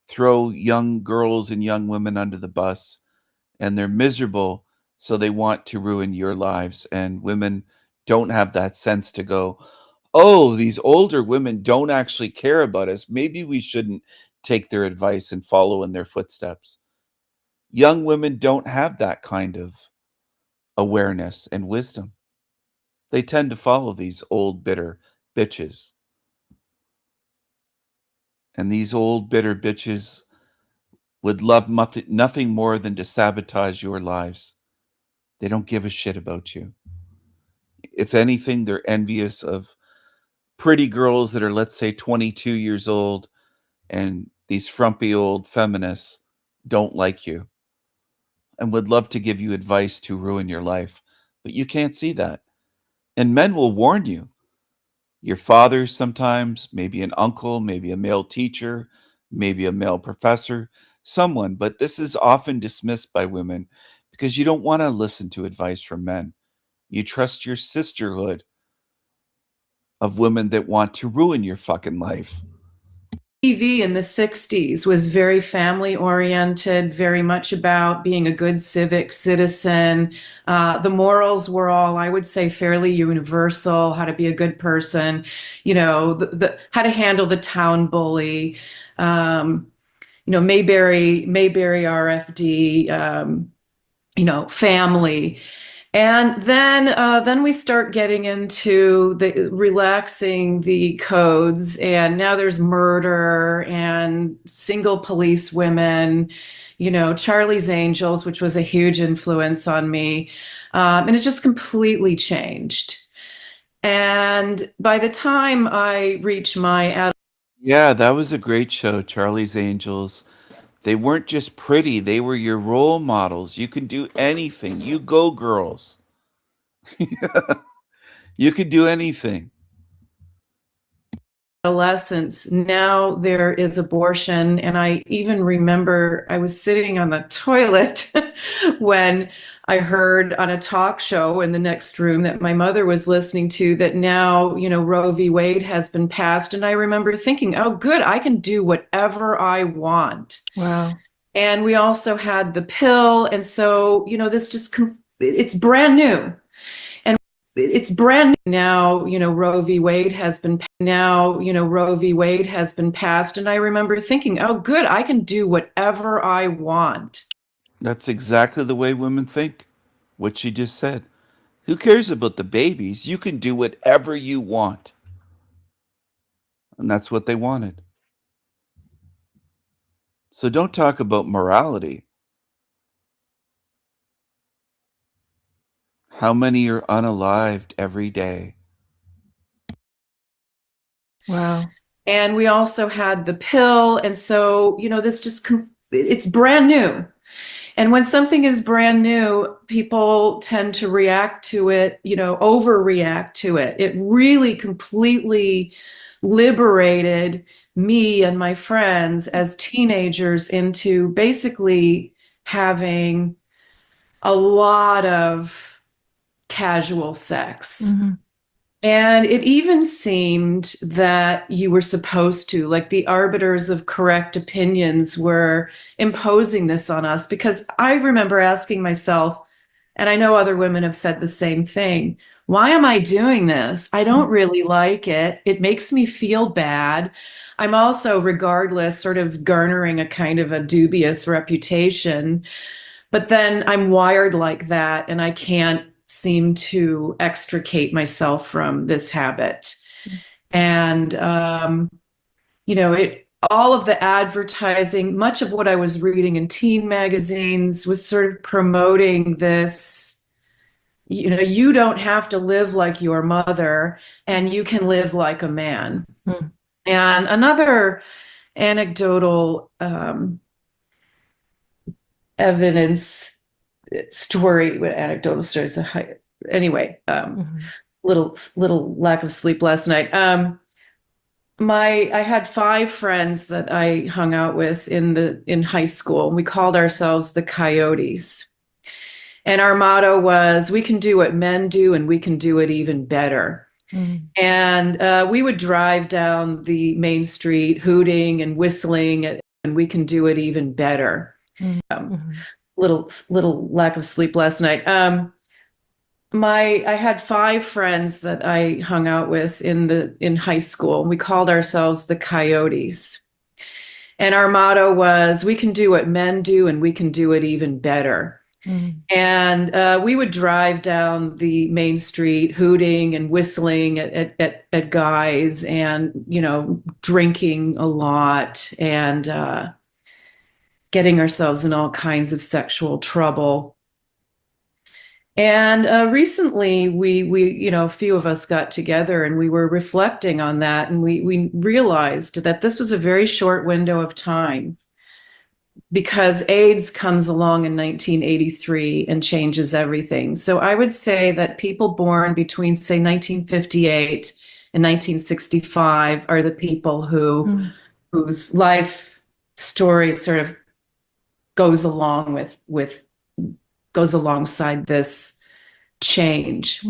throw young girls and young women under the bus, and they're miserable, so they want to ruin your lives. And women don't have that sense to go, oh, these older women don't actually care about us. Maybe we shouldn't take their advice and follow in their footsteps. Young women don't have that kind of awareness and wisdom. They tend to follow these old, bitter bitches. And these old, bitter bitches would love nothing more than to sabotage your lives. They don't give a shit about you. If anything, they're envious of pretty girls that are, let's say, 22 years old, and these frumpy old feminists don't like you and would love to give you advice to ruin your life. But you can't see that. And men will warn you. Your father sometimes, maybe an uncle, maybe a male teacher, maybe a male professor, someone. But this is often dismissed by women because you don't want to listen to advice from men. You trust your sisterhood of women that want to ruin your fucking life. TV in the 60s was very family oriented, very much about being a good civic citizen. The morals were all, I would say, fairly universal, how to be a good person, you know, how to handle the town bully, you know, Mayberry RFD, you know, family. And then we start getting into the relaxing the codes, and now there's murder and single police women, you know, Charlie's Angels, which was a huge influence on me. And it just completely changed. And by the time I reached my Yeah, that was a great show, Charlie's Angels. They weren't just pretty, they were your role models. You can do anything. You go, girls. You could do anything. adolescence, now there is abortion. And I even remember I was sitting on the toilet when I heard on a talk show in the next room that my mother was listening to that now, you know, Roe v. Wade has been passed. And I remember thinking, oh, good, I can do whatever I want. Wow. And we also had the pill. And so, you know, this just, it's brand new. And it's brand new now, you know, Roe v. Wade has been passed. And I remember thinking, oh, good, I can do whatever I want. That's exactly the way women think. What she just said. Who cares about the babies? You can do whatever you want. And that's what they wanted. So don't talk about morality. How many are unalived every day? Wow. And we also had the pill. And so, you know, this just, it's brand new. And when something is brand new, people tend to react to it, you know, overreact to it. It really completely liberated me and my friends as teenagers into basically having a lot of casual sex. Mm-hmm. And it even seemed that you were supposed to, like the arbiters of correct opinions were imposing this on us, because I remember asking myself, and I know other women have said the same thing, why am I doing this? I don't really like it. It makes me feel bad. I'm also, regardless, sort of garnering a kind of a dubious reputation. But then I'm wired like that, and I can't seem to extricate myself from this habit. And, you know, all of the advertising, much of what I was reading in teen magazines was sort of promoting this You know, you don't have to live like your mother, and you can live like a man. And another anecdotal evidence story, anecdotal stories. Anyway, little lack of sleep last night. I had 5 friends that I hung out with in high school, and we called ourselves the Coyotes. And our motto was, we can do what men do, and we can do it even better. And we would drive down the main street hooting and whistling, and we can do it even better. Little lack of sleep last night. I had 5 friends that I hung out with in high school, and we called ourselves the Coyotes. And our motto was, we can do what men do, and we can do it even better. And we would drive down the main street hooting and whistling at guys, and, you know, drinking a lot, and getting ourselves in all kinds of sexual trouble. And recently we, you know, a few of us got together, and we were reflecting on that, and we realized that this was a very short window of time, because AIDS comes along in 1983 and changes everything. So I would say that people born between, say, 1958 and 1965 are the people whose life story sort of goes alongside this change.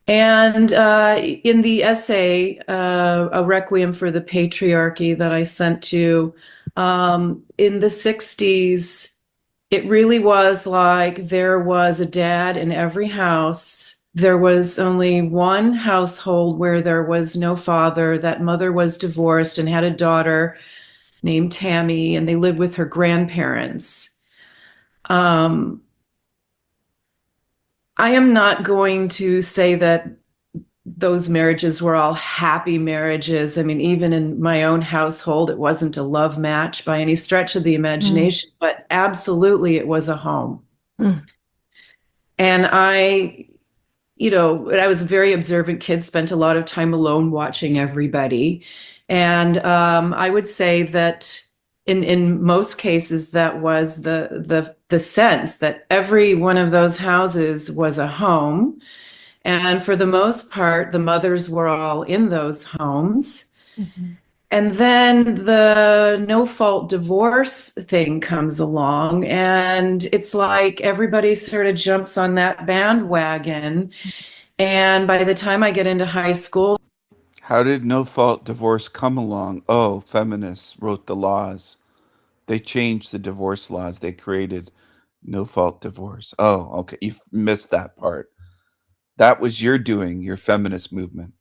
And in the essay, A Requiem for the Patriarchy, that I sent to, in the 60s, it really was like there was a dad in every house. There was only one household where there was no father. That mother was divorced and had a daughter named Tammy, and they lived with her grandparents. I am not going to say that those marriages were all happy marriages. I mean, even in my own household, it wasn't a love match by any stretch of the imagination, but absolutely it was a home. And I was a very observant kid, spent a lot of time alone watching everybody. And I would say that in most cases, that was the sense that every one of those houses was a home. And for the most part, the mothers were all in those homes. And then the no-fault divorce thing comes along, and it's like everybody sort of jumps on that bandwagon. And by the time I get into high school... How did no-fault divorce come along? Oh, feminists wrote the laws. They changed the divorce laws. They created no-fault divorce. Oh, okay. You missed that part. That was your doing, your feminist movement.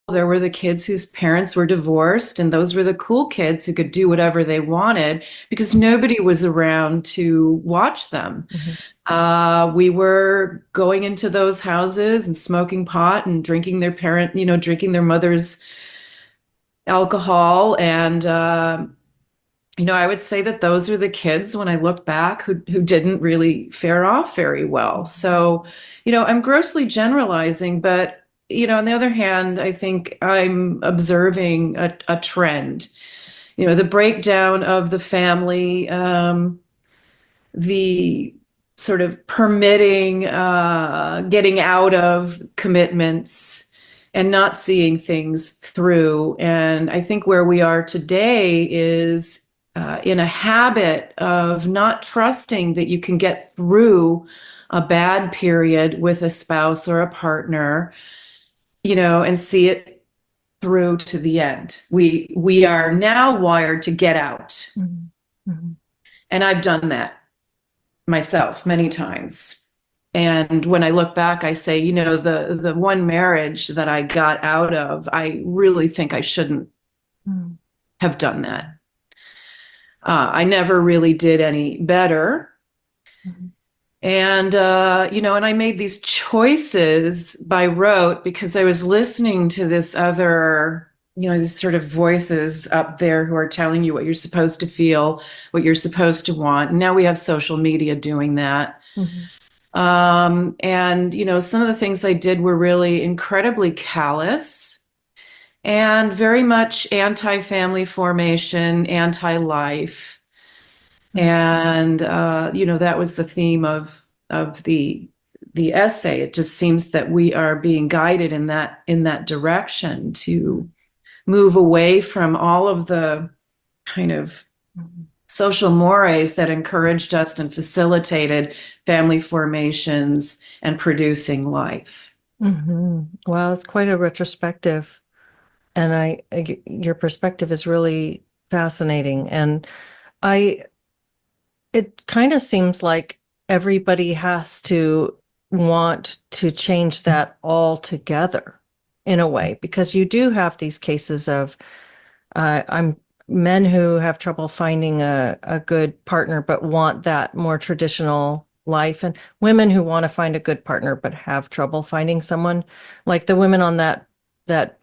There were the kids whose parents were divorced, and those were the cool kids who could do whatever they wanted because nobody was around to watch them. We were going into those houses and smoking pot and drinking drinking their mother's alcohol. And, I would say that those are the kids, when I look back, who didn't really fare off very well. So, I'm grossly generalizing, but on the other hand, I think I'm observing a trend. The breakdown of the family, the sort of permitting, getting out of commitments and not seeing things through. And I think where we are today is in a habit of not trusting that you can get through a bad period with a spouse or a partner, and see it through to the end. We are now wired to get out. And I've done that myself many times. And when I look back, I say, the one marriage that I got out of, I really think I shouldn't have done that. I never really did any better. And, and I made these choices by rote because I was listening to this other, these sort of voices up there who are telling you what you're supposed to feel, what you're supposed to want. And now we have social media doing that. And, some of the things I did were really incredibly callous and very much anti-family formation, anti-life. And, that was the theme of the essay. It just seems that we are being guided in that direction to move away from all of the kind of social mores that encouraged us and facilitated family formations and producing life. Well, it's quite a retrospective, and your perspective is really fascinating. And it kind of seems like everybody has to want to change that altogether in a way, because you do have these cases of men who have trouble finding a good partner but want that more traditional life, and women who want to find a good partner but have trouble finding someone, like the women on that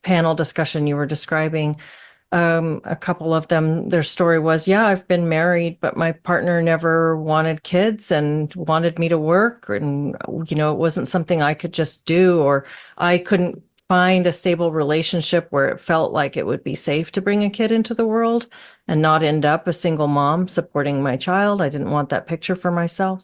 panel discussion you were describing. A couple of them, their story was, yeah, I've been married, but my partner never wanted kids and wanted me to work, and it wasn't something I could just do, or I couldn't find a stable relationship where it felt like it would be safe to bring a kid into the world and not end up a single mom supporting my child. I didn't want that picture for myself.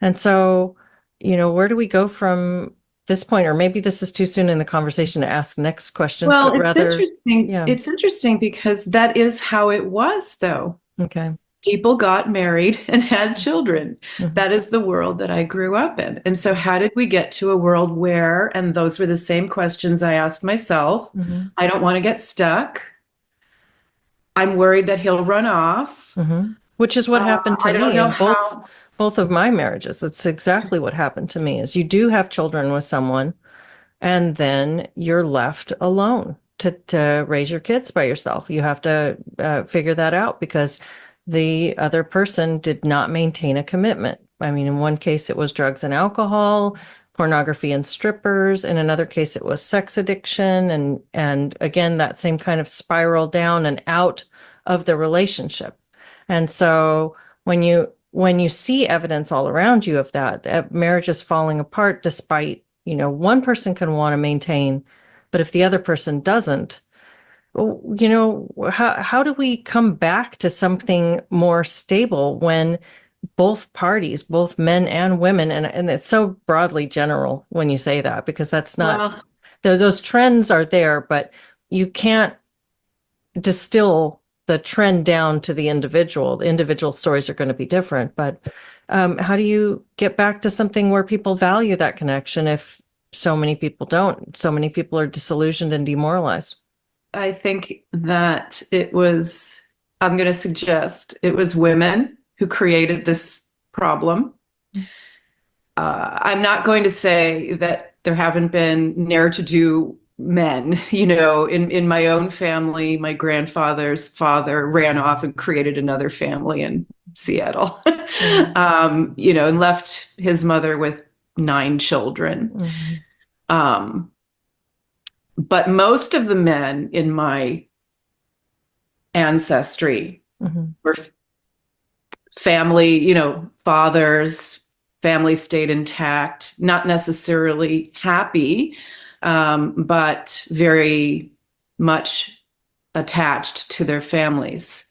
And so, where do we go from this point? Or maybe this is too soon in the conversation to ask next questions. Well, but interesting. Yeah. It's interesting because that is how it was, though. Okay. People got married and had children. That is the world that I grew up in. And so how did we get to a world where, and those were the same questions I asked myself, I don't want to get stuck. I'm worried that he'll run off. Which is what happened to I don't me know in both of my marriages. It's exactly what happened to me. Is you do have children with someone, and then you're left alone to raise your kids by yourself. You have to figure that out because the other person did not maintain a commitment. I mean, in one case, it was drugs and alcohol, pornography and strippers. In another case, it was sex addiction. And again, that same kind of spiral down and out of the relationship. And so when you see evidence all around you of that marriage is falling apart, despite, one person can want to maintain, but if the other person doesn't, how do we come back to something more stable when both parties, both men and women, and it's so broadly general when you say that, because that's not, those trends are there, but you can't distill the trend down to the individual. The individual stories are going to be different, but how do you get back to something where people value that connection if so many people don't? So many people are disillusioned and demoralized. I think that I'm going to suggest it was women who created this problem. I'm not going to say that there haven't been ne'er-to-do men. In my own family, my grandfather's father ran off and created another family in Seattle, and left his mother with 9 children. But most of the men in my ancestry were family, fathers, family stayed intact, not necessarily happy, but very much attached to their families.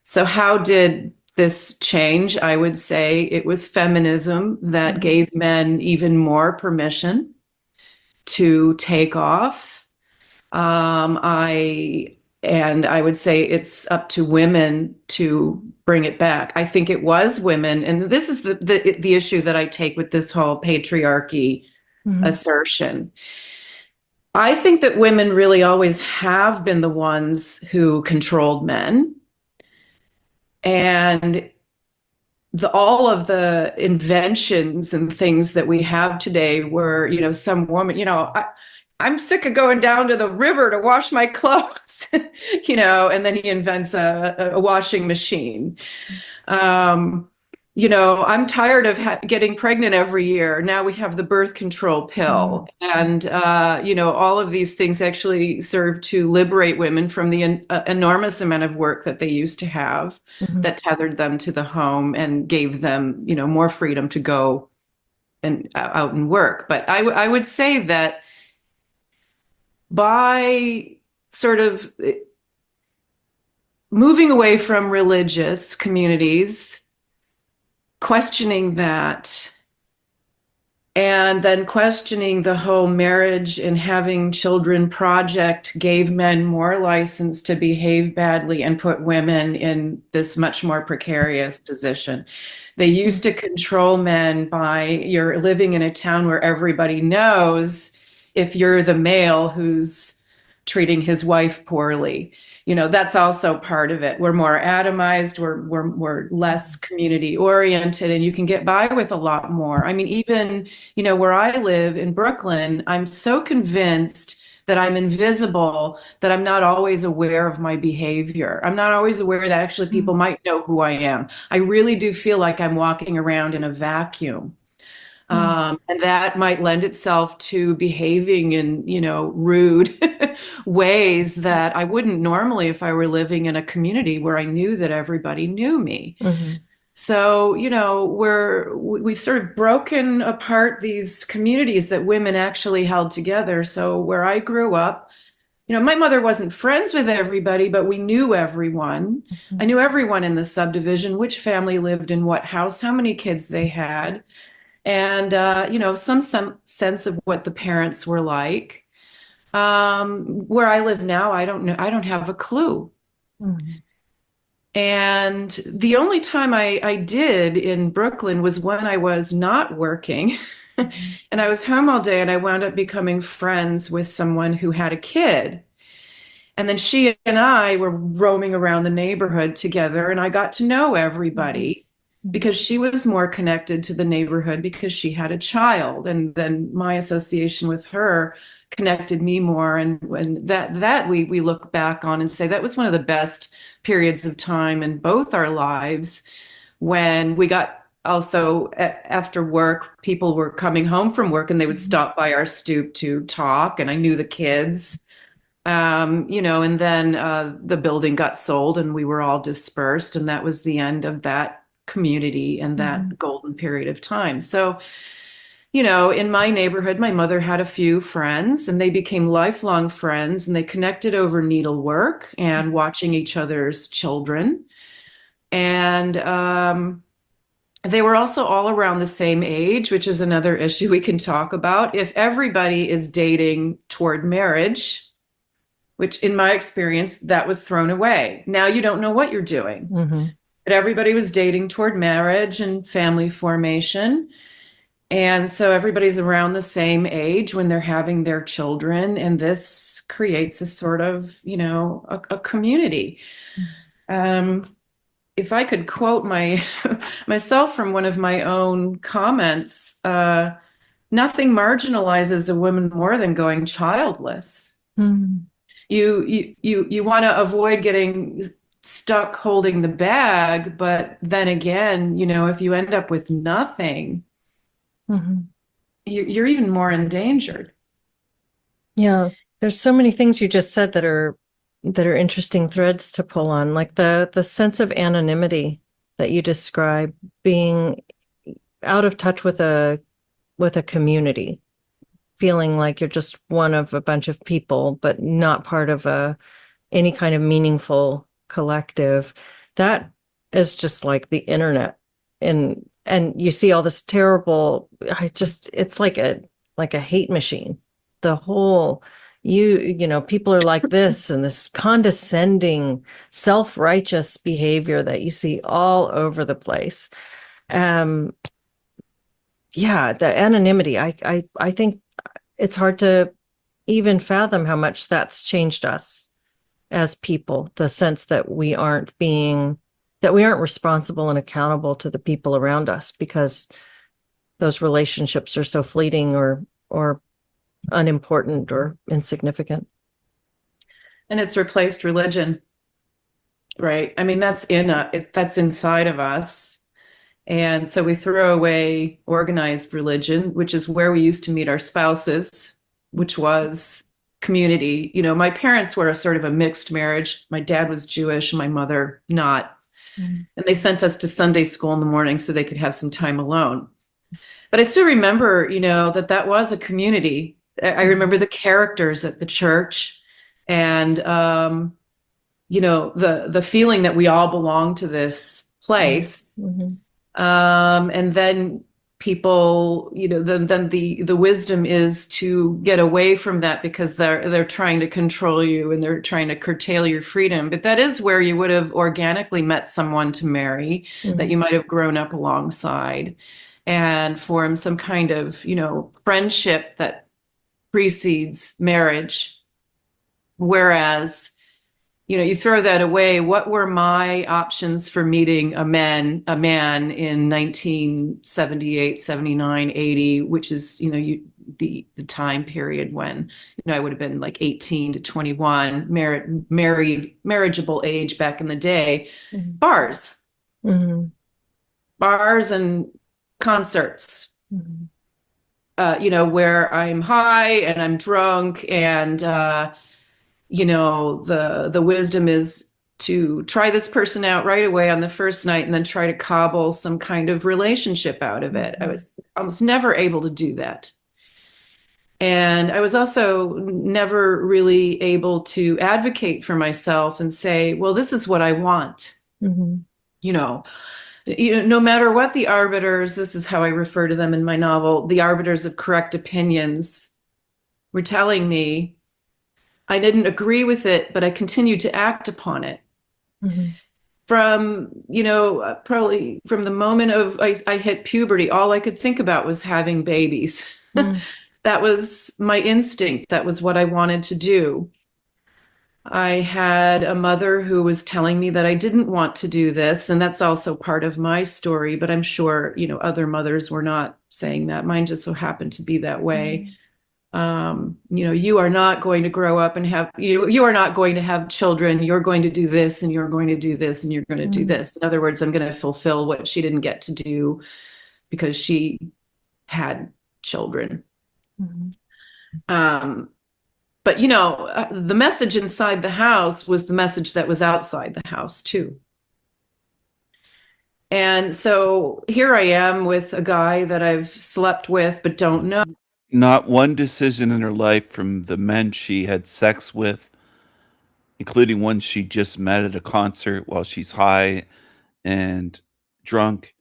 So how did this change? I would say it was feminism that gave men even more permission to take off. I would say it's up to women to bring it back. I think it was women, and this is the issue that I take with this whole patriarchy assertion. I think that women really always have been the ones who controlled men. And all of the inventions and things that we have today were, some woman, I'm sick of going down to the river to wash my clothes, and then he invents a washing machine. I'm tired of getting pregnant every year. Now we have the birth control pill. And, all of these things actually serve to liberate women from the enormous amount of work that they used to have that tethered them to the home and gave them, more freedom to go and out and work. But I would say that by sort of moving away from religious communities, questioning that, and then questioning the whole marriage and having children project gave men more license to behave badly and put women in this much more precarious position. They used to control men by, you're living in a town where everybody knows if you're the male who's treating his wife poorly. You know, that's also part of it. We're more atomized, we're less community oriented, and you can get by with a lot more. I mean, even, you know, where I live in Brooklyn, I'm so convinced that I'm invisible, that I'm not always aware of my behavior. I'm not always aware that actually people might know who I am. I really do feel like I'm walking around in a vacuum. And that might lend itself to behaving in, you know, rude ways that I wouldn't normally if I were living in a community where I knew that everybody knew me. So, you know, we've sort of broken apart these communities that women actually held together. So where I grew up, you know, my mother wasn't friends with everybody, but we knew everyone. I knew everyone in the subdivision, which family lived in what house, how many kids they had. And, you know, some sense of what the parents were like. Where I live now, I don't know. I don't have a clue. And the only time I did in Brooklyn was when I was not working. And I was home all day, and I wound up becoming friends with someone who had a kid. And then she and I were roaming around the neighborhood together, and I got to know everybody. Because she was more connected to the neighborhood because she had a child, and then my association with her connected me more, and that we look back on and say that was one of the best periods of time in both our lives, when we got also after work, people were coming home from work and they would stop by our stoop to talk, and I knew the kids. You know, and then the building got sold and we were all dispersed, and that was the end of that community and that golden period of time. So, you know, in my neighborhood, my mother had a few friends, and they became lifelong friends, and they connected over needlework and watching each other's children. And they were also all around the same age, which is another issue we can talk about. If everybody is dating toward marriage, which in my experience, that was thrown away. Now you don't know what you're doing. But everybody was dating toward marriage and family formation. And so everybody's around the same age when they're having their children. And this creates a sort of, you know, a community. If I could quote myself from one of my own comments, nothing marginalizes a woman more than going childless. You want to avoid getting stuck holding the bag, but then again, you know, if you end up with nothing, you're even more endangered. Yeah, there's so many things you just said that are interesting threads to pull on, like the sense of anonymity that you describe, being out of touch with a community, feeling like you're just one of a bunch of people, but not part of any kind of meaningful collective. That is just like the internet, and you see all this terrible, it's like a hate machine. The whole, you know, people are like this, and this condescending, self-righteous behavior that you see all over the place. Yeah, the anonymity, I think it's hard to even fathom how much that's changed us as people, the sense that we aren't responsible and accountable to the people around us because those relationships are so fleeting or unimportant or insignificant. And it's replaced religion, right? I mean, that's inside of us. And so we throw away organized religion, which is where we used to meet our spouses, which was community. You know, my parents were a sort of a mixed marriage. My dad was Jewish, my mother not. And they sent us to Sunday school in the morning so they could have some time alone. But I still remember, that was a community. I remember the characters at the church, and the feeling that we all belong to this place. And then people, then the wisdom is to get away from that, because they're trying to control you and they're trying to curtail your freedom. But that is where you would have organically met someone to marry that you might have grown up alongside and formed some kind of, friendship that precedes marriage. Whereas, you throw that away. What were my options for meeting a man in 1978, 79, 80, which is, the time period when, I would have been like 18 to 21, marriageable age back in the day. Bars. Bars and concerts. Where I'm high and I'm drunk, and the wisdom is to try this person out right away on the first night and then try to cobble some kind of relationship out of it. I was almost never able to do that. And I was also never really able to advocate for myself and say, well, this is what I want. No matter what the arbiters, this is how I refer to them in my novel, the arbiters of correct opinions were telling me, I didn't agree with it, but I continued to act upon it. From, probably from the moment of I hit puberty, all I could think about was having babies. That was my instinct. That was what I wanted to do. I had a mother who was telling me that I didn't want to do this, and that's also part of my story, but I'm sure, other mothers were not saying that. Mine just so happened to be that way. You are not going to grow up and have, you are not going to have children. You're going to do this, and you're going to do this, and you're going to do this. In other words, I'm going to fulfill what she didn't get to do because she had children. But, the message inside the house was the message that was outside the house too. And so here I am with a guy that I've slept with, but don't know. Not one decision in her life, from the men she had sex with, including one she just met at a concert while she's high and drunk,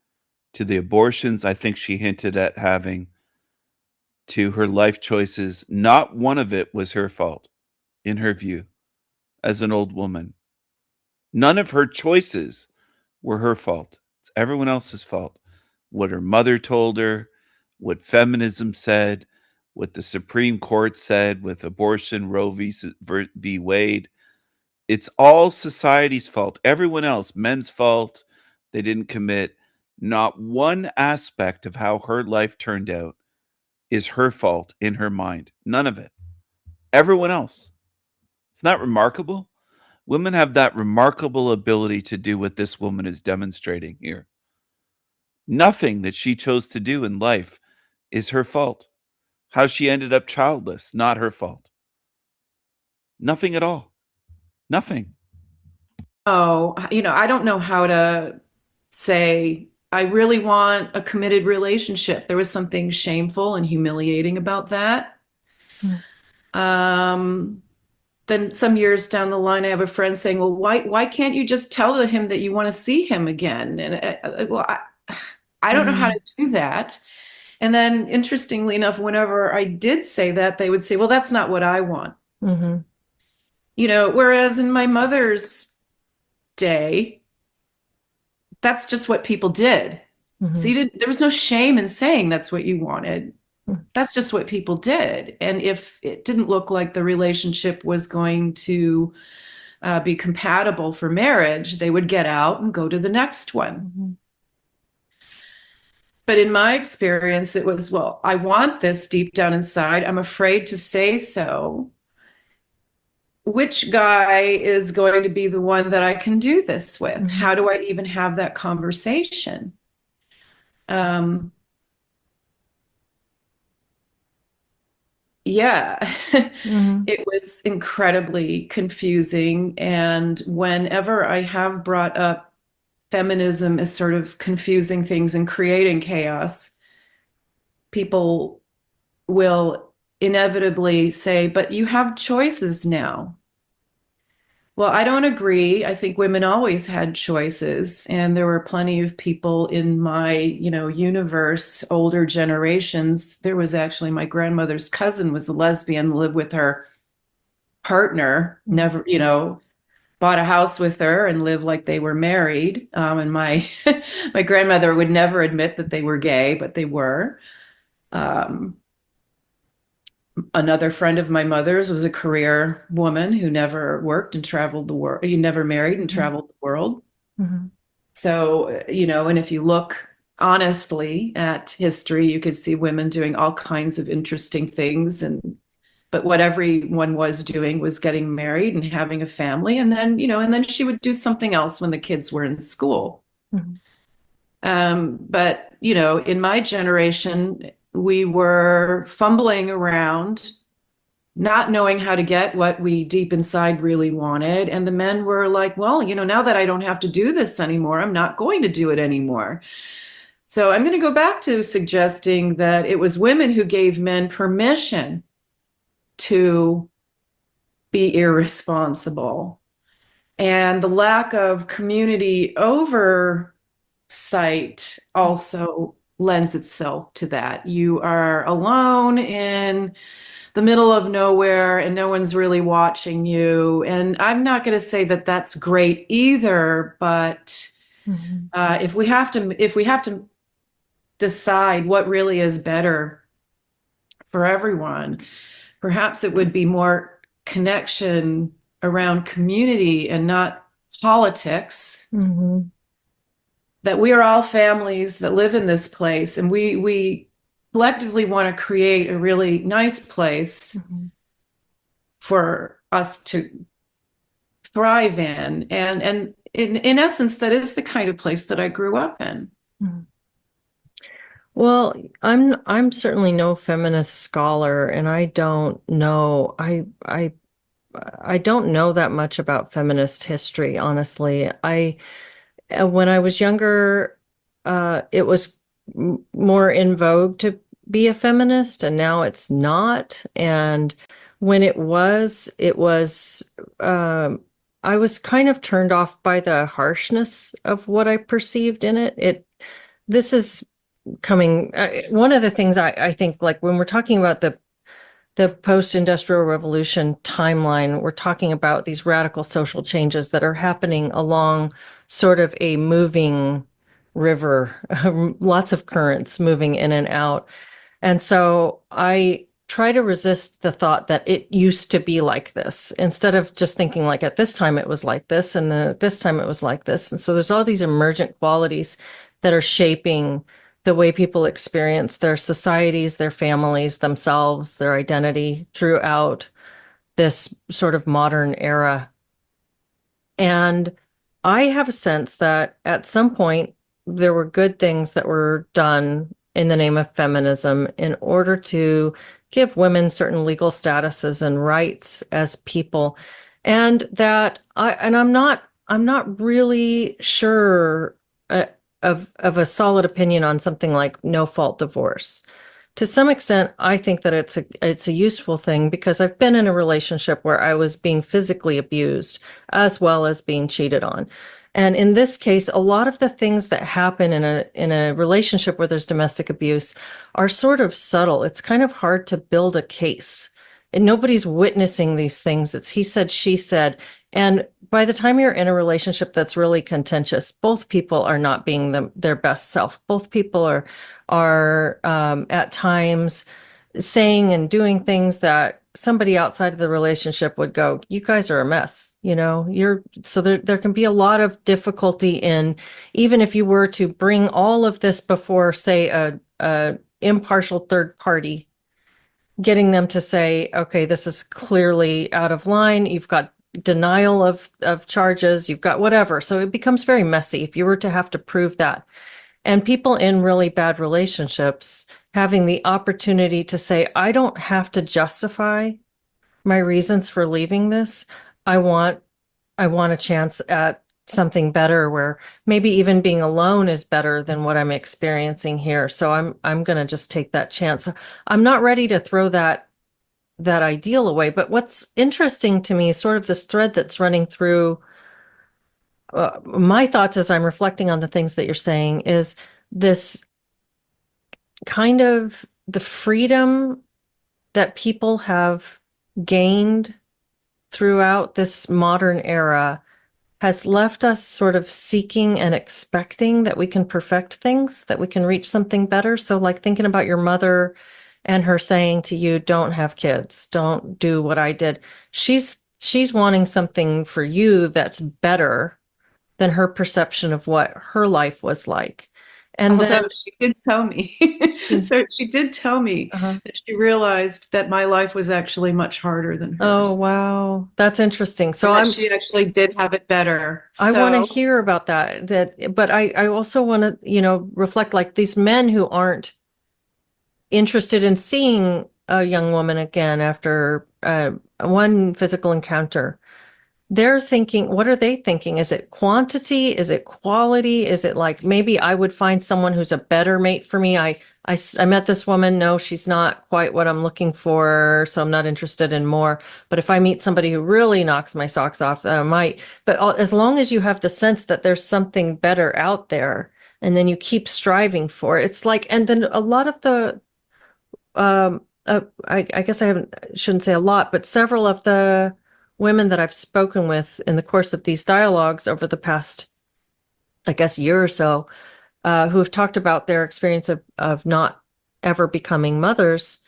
to the abortions I think she hinted at having, to her life choices. Not one of it was her fault, in her view, as an old woman. None of her choices were her fault. It's everyone else's fault. What her mother told her, what feminism said, what the Supreme Court said with abortion, Roe v. Wade. It's all society's fault. Everyone else, men's fault. They didn't commit. Not one aspect of how her life turned out is her fault in her mind. None of it. Everyone else. Isn't that remarkable? Women have that remarkable ability to do what this woman is demonstrating here. Nothing that she chose to do in life is her fault. How she ended up childless, not her fault. Nothing at all. Nothing. Oh, I don't know how to say, I really want a committed relationship. There was something shameful and humiliating about that. Then some years down the line, I have a friend saying, well, why can't you just tell him that you want to see him again? And I don't know how to do that. And then interestingly enough, whenever I did say that, they would say, well, that's not what I want. Whereas in my mother's day, that's just what people did. So there was no shame in saying that's what you wanted. That's just what people did. And if it didn't look like the relationship was going to be compatible for marriage, they would get out and go to the next one. But in my experience, it was, well, I want this deep down inside. I'm afraid to say so. Which guy is going to be the one that I can do this with? How do I even have that conversation? It was incredibly confusing. And whenever I have brought up feminism as sort of confusing things and creating chaos, people will inevitably say, but you have choices now. Well, I don't agree. I think women always had choices, and there were plenty of people in my, universe, older generations. There was actually my grandmother's cousin was a lesbian, lived with her partner, never, bought a house with her and lived like they were married. And my my grandmother would never admit that they were gay, but they were. Another friend of my mother's was a career woman who never worked and traveled the world. You never married and traveled the world. Mhm. So, and if you look honestly at history, you could see women doing all kinds of interesting things. But what everyone was doing was getting married and having a family. And then, and then she would do something else when the kids were in school. Mhm. But, in my generation, we were fumbling around, not knowing how to get what we deep inside really wanted. And the men were like, well, now that I don't have to do this anymore, I'm not going to do it anymore. So I'm going to go back to suggesting that it was women who gave men permission to be irresponsible. And the lack of community oversight also lends itself to that. You are alone in the middle of nowhere and no one's really watching you. And I'm not going to say that that's great either, but if we have to decide what really is better for everyone, perhaps it would be more connection around community and not politics. Mhm. That we are all families that live in this place, and we collectively want to create a really nice place for us to thrive in. And in essence, that is the kind of place that I grew up in. Well, I'm certainly no feminist scholar, and I don't know I don't know that much about feminist history, honestly. When I was younger, it was more in vogue to be a feminist, and now it's not. And when it was, I was kind of turned off by the harshness of what I perceived in it. This is coming, one of the things I think, like when we're talking about the post-industrial revolution timeline, we're talking about these radical social changes that are happening along sort of a moving river, lots of currents moving in and out. And so I try to resist the thought that it used to be like this, instead of just thinking like at this time it was like this, and at this time it was like this. And so there's all these emergent qualities that are shaping the way people experience their societies, their families, themselves, their identity throughout this sort of modern era. And I have a sense that at some point there were good things that were done in the name of feminism in order to give women certain legal statuses and rights as people. And that I'm not really sure of a solid opinion on something like no fault divorce. To some extent, I think that it's a useful thing, because I've been in a relationship where I was being physically abused as well as being cheated on. And in this case, a lot of the things that happen in a relationship where there's domestic abuse are sort of subtle. It's kind of hard to build a case, and nobody's witnessing these things. It's he said, she said. And by the time you're in a relationship that's really contentious, both people are not being their best self. Both people are at times saying and doing things that somebody outside of the relationship would go, you guys are a mess. So there can be a lot of difficulty in, even if you were to bring all of this before, say, a impartial third party, getting them to say, okay, this is clearly out of line. You've got denial of charges, you've got whatever. So it becomes very messy if you were to have to prove that. And people in really bad relationships having the opportunity to say, I don't have to justify my reasons for leaving this. I want a chance at something better, where maybe even being alone is better than what I'm experiencing here. So I'm going to just take that chance. I'm not ready to throw that ideal away. But what's interesting to me is sort of this thread that's running through my thoughts as I'm reflecting on the things that you're saying, is this kind of the freedom that people have gained throughout this modern era has left us sort of seeking and expecting that we can perfect things, that we can reach something better. So like thinking about your mother and her saying to you, don't have kids, don't do what I did. She's wanting something for you that's better than her perception of what her life was like. And Although then she did tell me, so she did tell me that she realized that my life was actually much harder than hers. oh, wow, that's interesting. So And that she actually did have it better. I want to So- hear about that. But I also want to, reflect like these men who aren't interested in seeing a young woman again after one physical encounter. They're thinking, what are they thinking? Is it quantity? Is it quality? Is it like, maybe I would find someone who's a better mate for me? I met this woman. No, she's not quite what I'm looking for, so I'm not interested in more. But if I meet somebody who really knocks my socks off, I might. But as long as you have the sense that there's something better out there, and then you keep striving for it, it's like, and then a lot of the, I guess shouldn't say a lot, but several of the women that I've spoken with in the course of these dialogues over the past, I guess, year or so, who have talked about their experience of not ever becoming mothers,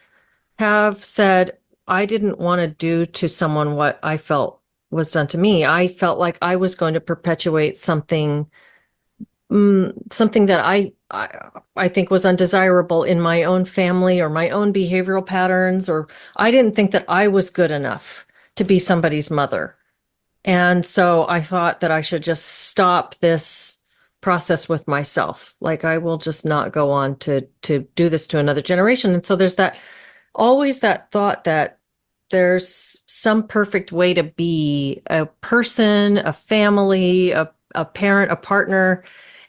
have said, I didn't want to do to someone what I felt was done to me. I felt like I was going to perpetuate something that I think was undesirable in my own family or my own behavioral patterns, or I didn't think that I was good enough to be somebody's mother. And so I thought that I should just stop this process with myself. Like, I will just not go on to do this to another generation. And so there's always that thought that there's some perfect way to be a person, a family, a parent, a partner,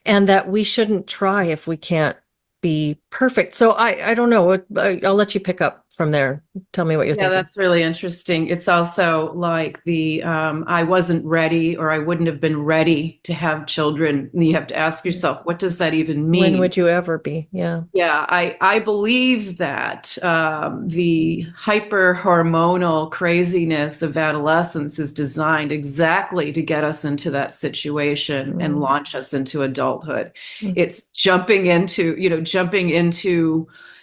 and that we shouldn't try if we can't be perfect. So I don't know. I'll let you pick up from there. Tell me what you're thinking. That's really interesting. It's also like I wasn't ready, or I wouldn't have been ready to have children. And you have to ask yourself, what does that even mean? When would you ever be? Yeah. Yeah, I believe that the hyper hormonal craziness of adolescence is designed exactly to get us into that situation and launch us into adulthood. It's jumping into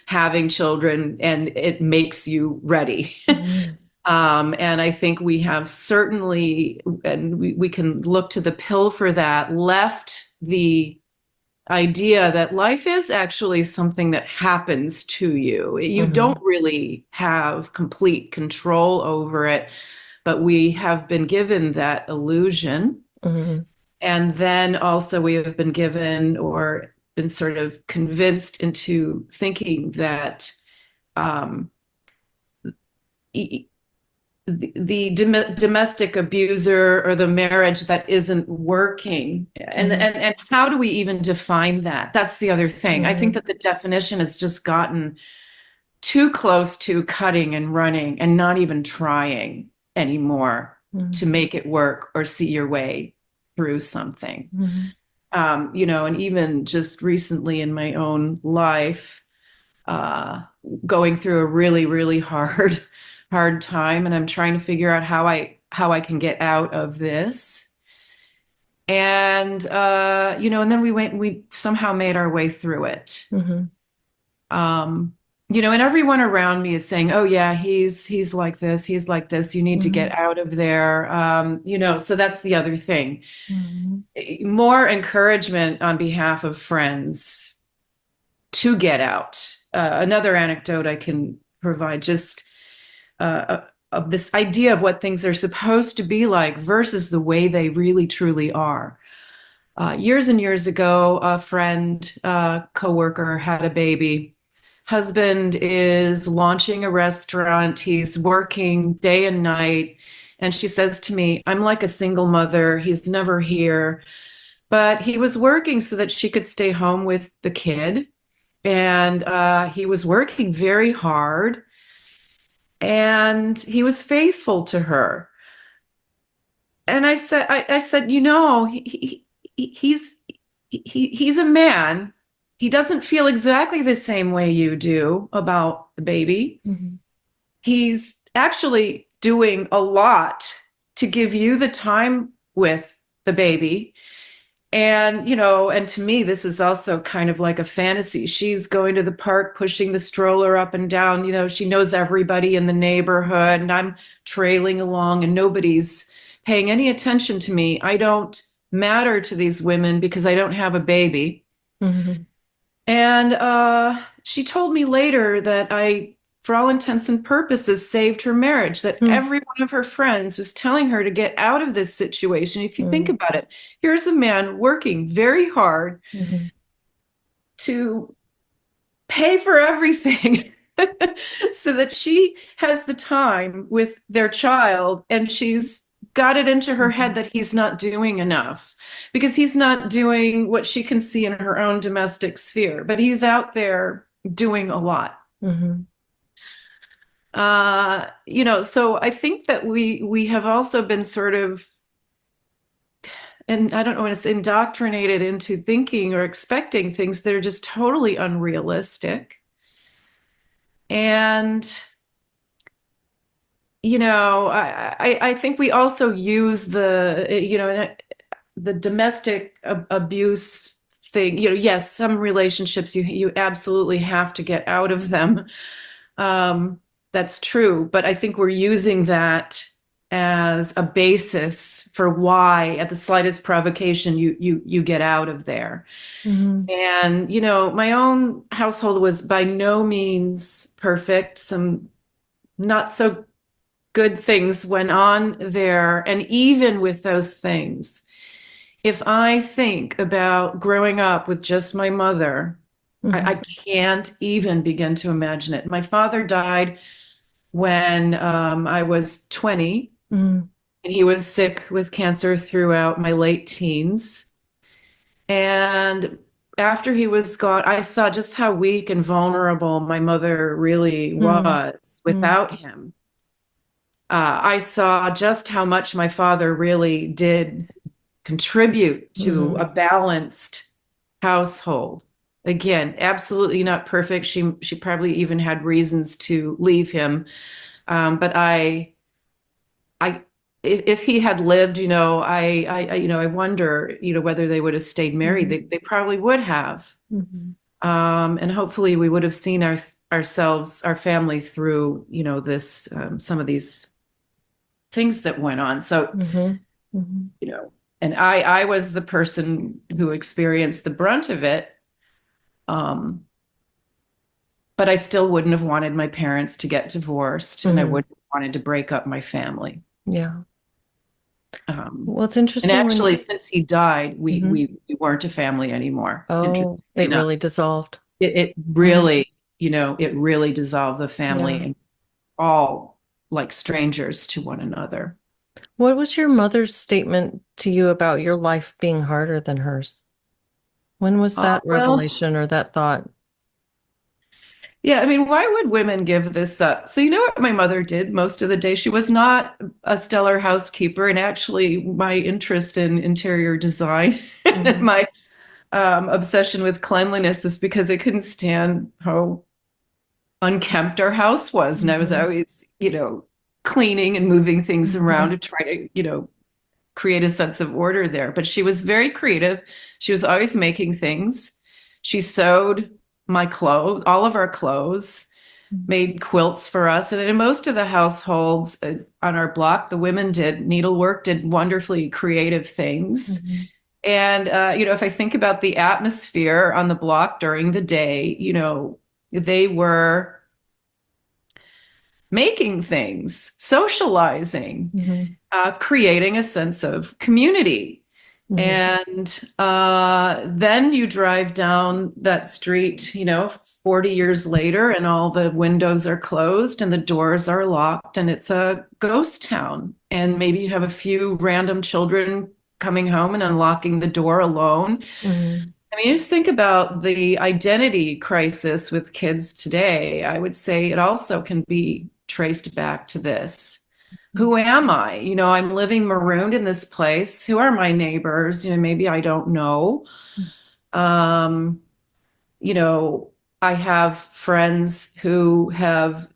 having children, and it makes you ready. And I think we have certainly, and we can look to the pill for that, left the idea that life is actually something that happens to you. You don't really have complete control over it, but we have been given that illusion. And then also we have been given, or been sort of convinced into thinking that the domestic abuser, or the marriage that isn't working, and how do we even define that? That's the other thing. I think that the definition has just gotten too close to cutting and running and not even trying anymore to make it work or see your way through something. And even just recently in my own life, going through a really, really hard time, and I'm trying to figure out how I can get out of this. And and then we somehow made our way through it. And everyone around me is saying, oh yeah, he's like this, you need to get out of there. So that's the other thing. More encouragement on behalf of friends to get out. Another anecdote I can provide, just of this idea of what things are supposed to be like versus the way they really truly are. Years and years ago, a friend, coworker had a baby. Husband is launching a restaurant. He's working day and night. And she says to me, I'm like a single mother. He's never here. But he was working so that she could stay home with the kid. And he was working very hard. And he was faithful to her. And I said, you know, he's a man. He doesn't feel exactly the same way you do about the baby. Mm-hmm. He's actually doing a lot to give you the time with the baby. And, you know, and to me, this is also kind of like a fantasy. She's going to the park, pushing the stroller up and down. You know, she knows everybody in the neighborhood, and I'm trailing along and nobody's paying any attention to me. I don't matter to these women because I don't have a baby. Mm-hmm. And she told me later that I, for all intents and purposes, saved her marriage, that every one of her friends was telling her to get out of this situation. If you think about it, here's a man working very hard to pay for everything so that she has the time with their child, and she's got it into her head that he's not doing enough because he's not doing what she can see in her own domestic sphere, but he's out there doing a lot. Mm-hmm. You know, so I think that we have also been sort of, and I don't know, it's indoctrinated into thinking or expecting things that are just totally unrealistic. And you know, I think we also use the, you know, the domestic abuse thing. You know, yes, some relationships you absolutely have to get out of them. That's true, but I think we're using that as a basis for why, at the slightest provocation, you get out of there. Mm-hmm. And you know, my own household was by no means perfect. Some not so good things went on there. And even with those things, if I think about growing up with just my mother, I can't even begin to imagine it. My father died when I was 20, and he was sick with cancer throughout my late teens. And after he was gone, I saw just how weak and vulnerable my mother really was without him. I saw just how much my father really did contribute to a balanced household. Again, absolutely not perfect. She probably even had reasons to leave him. But if he had lived, you know, I wonder, you know, whether they would have stayed married. They probably would have. And hopefully we would have seen ourselves, our family through, you know, this, some of these things that went on. So, you know, and I was the person who experienced the brunt of it. But I still wouldn't have wanted my parents to get divorced, and I wouldn't have wanted to break up my family. Yeah. Well, it's interesting. And actually, since he died, we weren't a family anymore. Oh, it really dissolved. It really, you know, it really dissolved the family, and all like strangers to one another. What was your mother's statement to you about your life being harder than hers? When was that revelation or that thought? Yeah, I mean, why would women give this up? So you know what my mother did most of the day? She was not a stellar housekeeper, and actually my interest in interior design and my obsession with cleanliness is because I couldn't stand how unkempt our house was. And I was always, you know, cleaning and moving things around to try to, you know, create a sense of order there. But she was very creative. She was always making things. She sewed my clothes, all of our clothes, made quilts for us. And in most of the households on our block, the women did needlework, did wonderfully creative things. And, you know, if I think about the atmosphere on the block during the day, you know, they were making things, socializing, creating a sense of community. And then you drive down that street, 40 years later, and all the windows are closed and the doors are locked, and it's a ghost town. And maybe you have a few random children coming home and unlocking the door alone. I mean, just think about the identity crisis with kids today. I would say it also can be traced back to this. Who am I? I'm living marooned in this place. Who are my neighbors? Maybe I don't know. I have friends who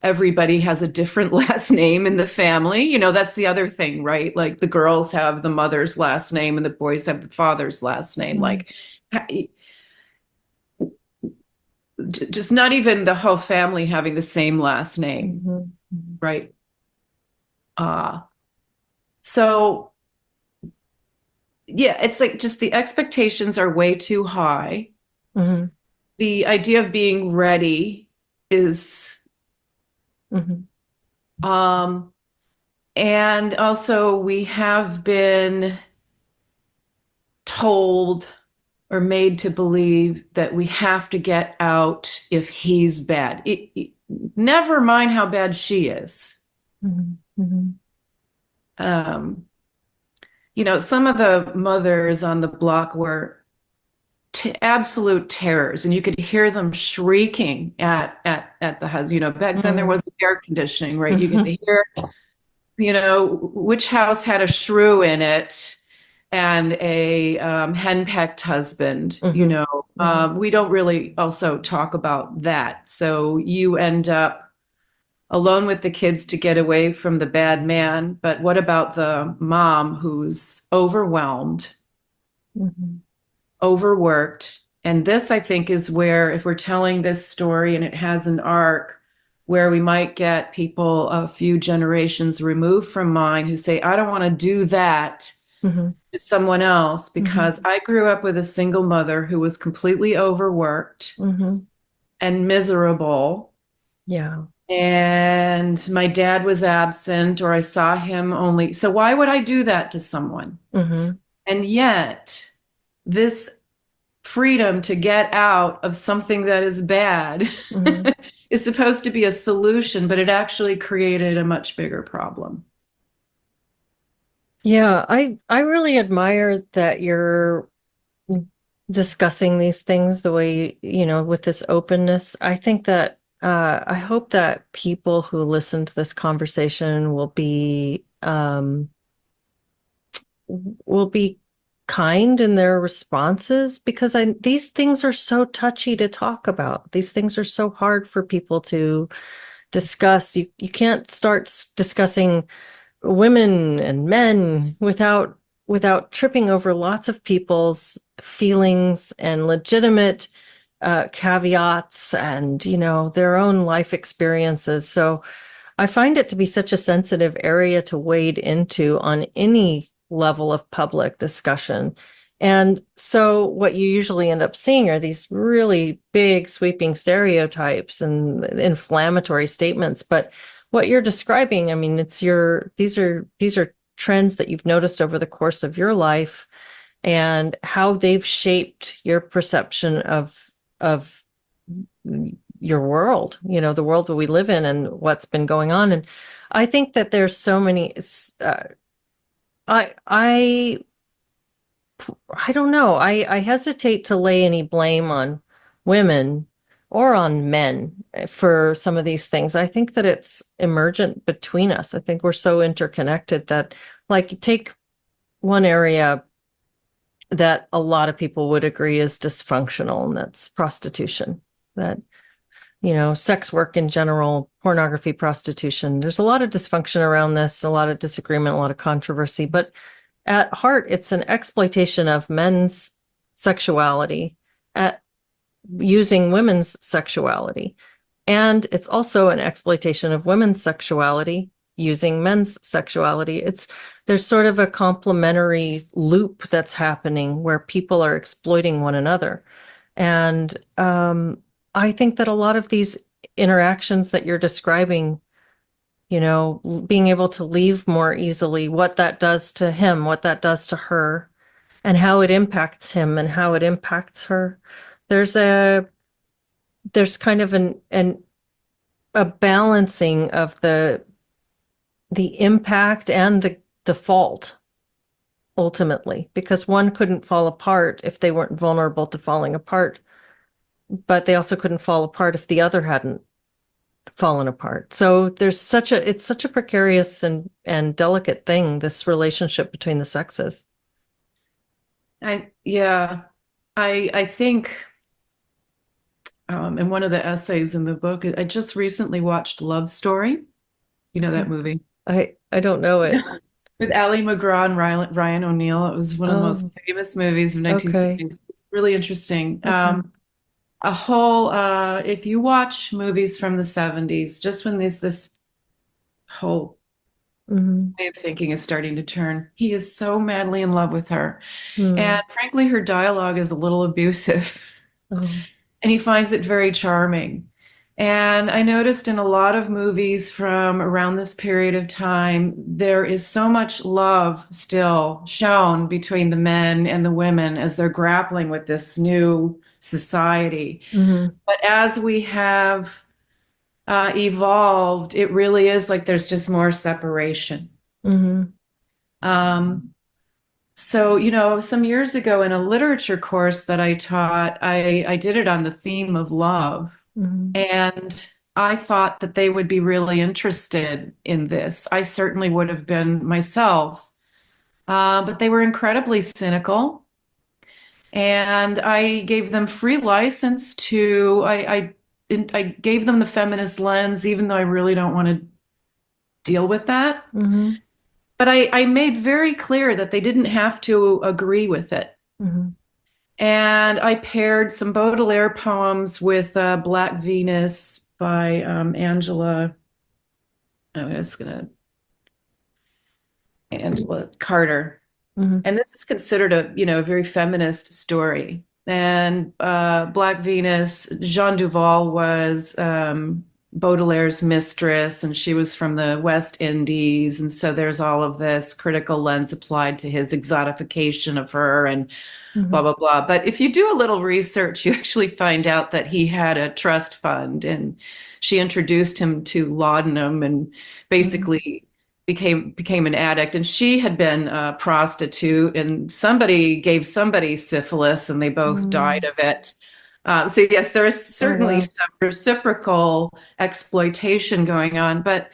everybody has a different last name in the family. That's the other thing, right? Like the girls have the mother's last name and the boys have the father's last name. Like, just not even the whole family having the same last name, right? So yeah, it's like just the expectations are way too high. The idea of being ready is, and also we have been told or made to believe that we have to get out if he's bad. Never mind how bad she is. Some of the mothers on the block were absolute terrors, and you could hear them shrieking at the husband. Back then there wasn't air conditioning, right? You could hear, which house had a shrew in it and a henpecked husband. We don't really also talk about that. So you end up alone with the kids to get away from the bad man. But what about the mom who's overwhelmed, overworked? And this, I think, is where, if we're telling this story and it has an arc, where we might get people a few generations removed from mine who say, I don't want to do that to someone else, because I grew up with a single mother who was completely overworked and miserable. Yeah. And my dad was absent, or I saw him only. So why would I do that to someone? And yet this freedom to get out of something that is bad is supposed to be a solution, but it actually created a much bigger problem. Yeah, I really admire that you're discussing these things the way, with this openness. I think that I hope that people who listen to this conversation will be kind in their responses, because these things are so touchy to talk about. These things are so hard for people to discuss. You can't start discussing women and men without tripping over lots of people's feelings and legitimate caveats and their own life experiences. So I find it to be such a sensitive area to wade into on any level of public discussion. And so what you usually end up seeing are these really big sweeping stereotypes and inflammatory statements. But what you're describing, I mean, these are trends that you've noticed over the course of your life and how they've shaped your perception of your world, the world that we live in and what's been going on. And I think that there's so many, I don't know. I hesitate to lay any blame on women or on men for some of these things. I think that it's emergent between us. I think we're so interconnected that, like, take one area that a lot of people would agree is dysfunctional, and that's prostitution. That, sex work in general, pornography, prostitution. There's a lot of dysfunction around this, a lot of disagreement, a lot of controversy, but at heart, it's an exploitation of men's sexuality using women's sexuality. And it's also an exploitation of women's sexuality using men's sexuality. There's sort of a complementary loop that's happening where people are exploiting one another. And I think that a lot of these interactions that you're describing, being able to leave more easily, what that does to him, what that does to her, and how it impacts him and how it impacts her. There's kind of a balancing of the impact and the fault ultimately, because one couldn't fall apart if they weren't vulnerable to falling apart, but they also couldn't fall apart if the other hadn't fallen apart. So it's such a precarious and delicate thing, this relationship between the sexes. I think in one of the essays in the book, I just recently watched Love Story. You know that movie? I don't know it. With Ali McGraw and Ryan O'Neal. It was one of the most famous movies of 1970s. It's really interesting. If you watch movies from the 70s, just when this whole way of thinking is starting to turn, he is so madly in love with her. And frankly, her dialogue is a little abusive. And he finds it very charming. And I noticed in a lot of movies from around this period of time, there is so much love still shown between the men and the women as they're grappling with this new society. But as we have evolved, it really is like there's just more separation. So, some years ago in a literature course that I taught, I did it on the theme of love. And I thought that they would be really interested in this. I certainly would have been myself, but they were incredibly cynical. And I gave them free license to, I gave them the feminist lens, even though I really don't want to deal with that. But I made very clear that they didn't have to agree with it. And I paired some Baudelaire poems with Black Venus by Angela Carter. And this is considered a very feminist story. And Black Venus, Jean Duval was Baudelaire's mistress, and she was from the West Indies. And so there's all of this critical lens applied to his exotification of her and blah, blah, blah. But if you do a little research, you actually find out that he had a trust fund, and she introduced him to laudanum and basically became an addict. And she had been a prostitute, and somebody gave somebody syphilis, and they both died of it. So yes, there is certainly some reciprocal exploitation going on. But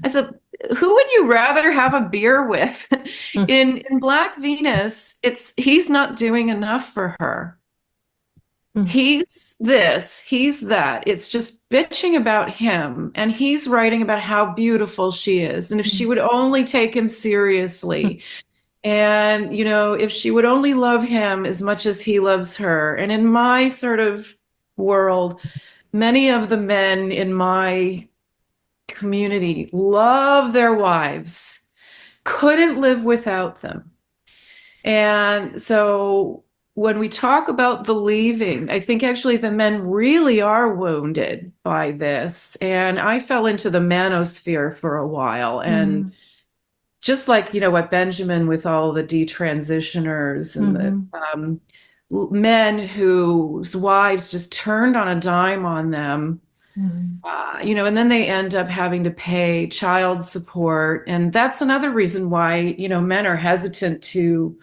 I said, who would you rather have a beer with? In Black Venus, he's not doing enough for her. He's this, he's that. It's just bitching about him. And he's writing about how beautiful she is. And if she would only take him seriously. And, if she would only love him as much as he loves her. And in my sort of world, many of the men in my community love their wives, couldn't live without them. And so when we talk about the leaving, I think actually the men really are wounded by this. And I fell into the manosphere for a while. And just like, what Benjamin with all the detransitioners and the men whose wives just turned on a dime on them, and then they end up having to pay child support. And that's another reason why, men are hesitant to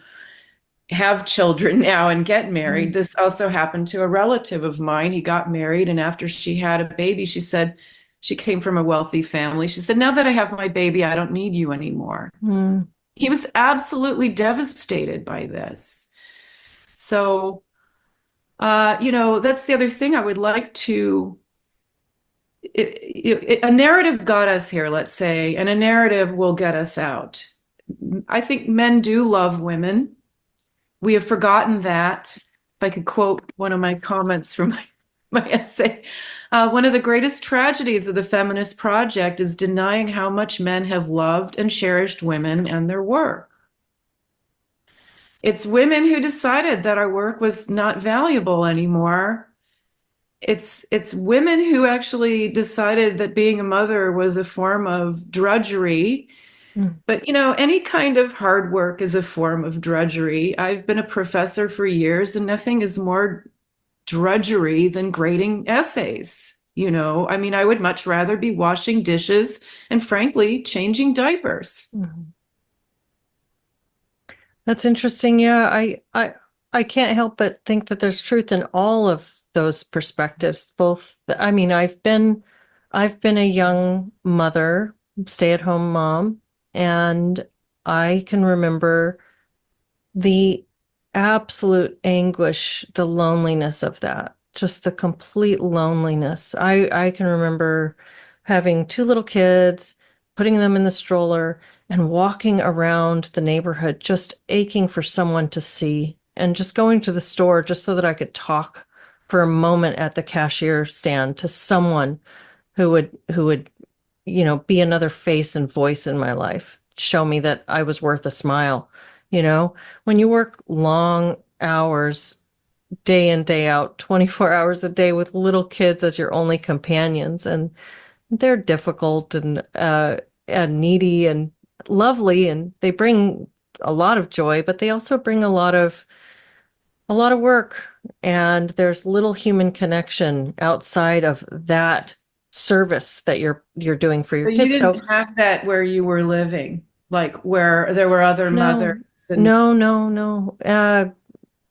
have children now and get married. This also happened to a relative of mine. He got married, and after she had a baby, she said, she came from a wealthy family. She said, now that I have my baby, I don't need you anymore. He was absolutely devastated by this. So, that's the other thing I would like to, a narrative got us here, let's say, and a narrative will get us out. I think men do love women. We have forgotten that. If I could quote one of my comments from my essay, one of the greatest tragedies of the feminist project is denying how much men have loved and cherished women and their work. It's women who decided that our work was not valuable anymore. It's women who actually decided that being a mother was a form of drudgery, But, any kind of hard work is a form of drudgery. I've been a professor for years, and nothing is more drudgery than grading essays. I would much rather be washing dishes and, frankly, changing diapers. That's interesting. Yeah, I can't help but think that there's truth in all of those perspectives. I've been a young mother, stay-at-home mom, and I can remember the absolute anguish, the loneliness of that, just the complete loneliness. I can remember having 2 little kids, putting them in the stroller and walking around the neighborhood, just aching for someone to see, and just going to the store just so that I could talk for a moment at the cashier stand to someone who would, be another face and voice in my life, show me that I was worth a smile. When you work long hours, day in, day out, 24 hours a day with little kids as your only companions, and they're difficult and needy and lovely, and they bring a lot of joy, but they also bring a lot of work, and there's little human connection outside of that service that you're doing for your But kids. you didn't have that where you were living, like where there were other mothers. No.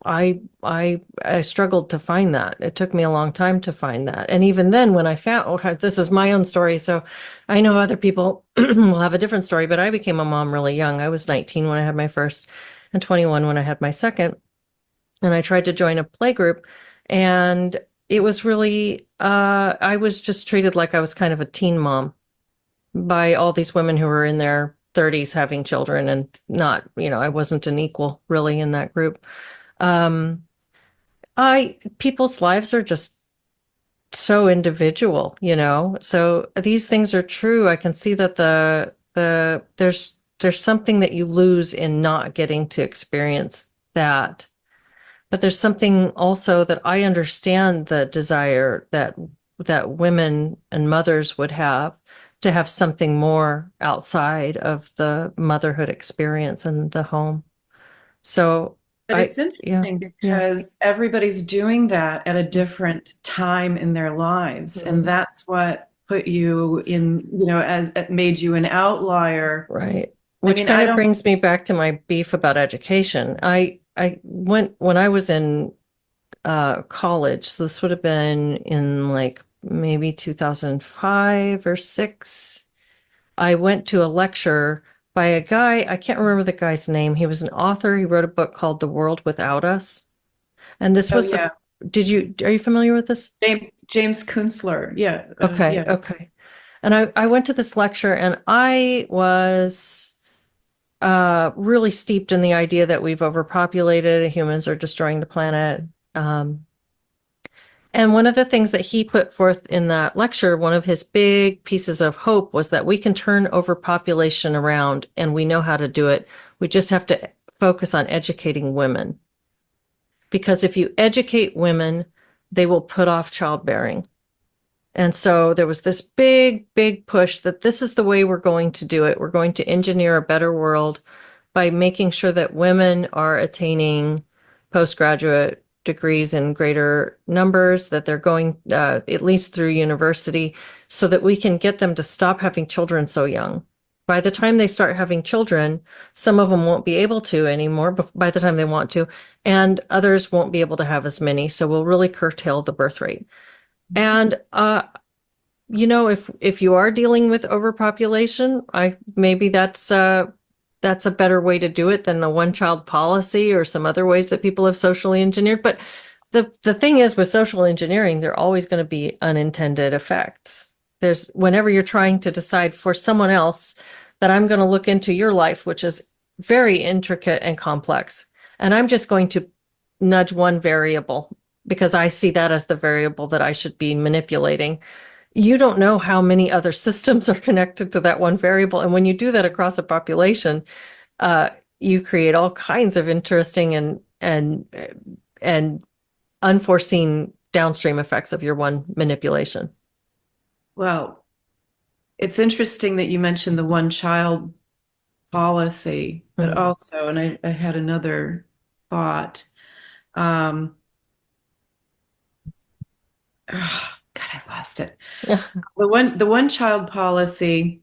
I struggled to find that. It took me a long time to find that. And even then, when I found, this is my own story, so I know other people will have a different story, but I became a mom really young. I was 19 when I had my first and 21 when I had my second. And I tried to join a play group, and it was really, I was just treated like I was kind of a teen mom by all these women who were in their 30s having children, and not, I wasn't an equal really in that group. People's lives are just so individual, so these things are true. I can see that there's something that you lose in not getting to experience that. But there's something also that I understand, the desire that women and mothers would have to have something more outside of the motherhood experience and the home. So But it's interesting because everybody's doing that at a different time in their lives. And that's what put you in, as it made you an outlier. Right. Which kind of brings me back to my beef about education. I went when I was in college, so this would have been in like maybe 2005 or 6. I went to a lecture by a guy, I can't remember the guy's name. He was an author. He wrote a book called The World Without Us. And this was are you familiar with this? James Kunstler. Yeah. Okay. And I went to this lecture, and I was really steeped in the idea that we've overpopulated, humans are destroying the planet. And one of the things that he put forth in that lecture, one of his big pieces of hope, was that we can turn overpopulation around, and we know how to do it. We just have to focus on educating women. Because if you educate women, they will put off childbearing. And so there was this big, big push that this is the way we're going to do it. We're going to engineer a better world by making sure that women are attaining postgraduate degrees in greater numbers, that they're going at least through university, so that we can get them to stop having children so young. By the time they start having children, some of them won't be able to anymore by the time they want to, and others won't be able to have as many. So we'll really curtail the birth rate. And, if you are dealing with overpopulation, maybe that's a better way to do it than the one-child policy or some other ways that people have socially engineered. But the thing is, with social engineering, there are always going to be unintended effects. Whenever you're trying to decide for someone else that I'm going to look into your life, which is very intricate and complex, and I'm just going to nudge one variable because I see that as the variable that I should be manipulating. You don't know how many other systems are connected to that one variable. And when you do that across a population, you create all kinds of interesting and unforeseen downstream effects of your one manipulation. Well, it's interesting that you mentioned the one child policy, but Mhm. also, and I had another thought. God, I lost it. The one child policy.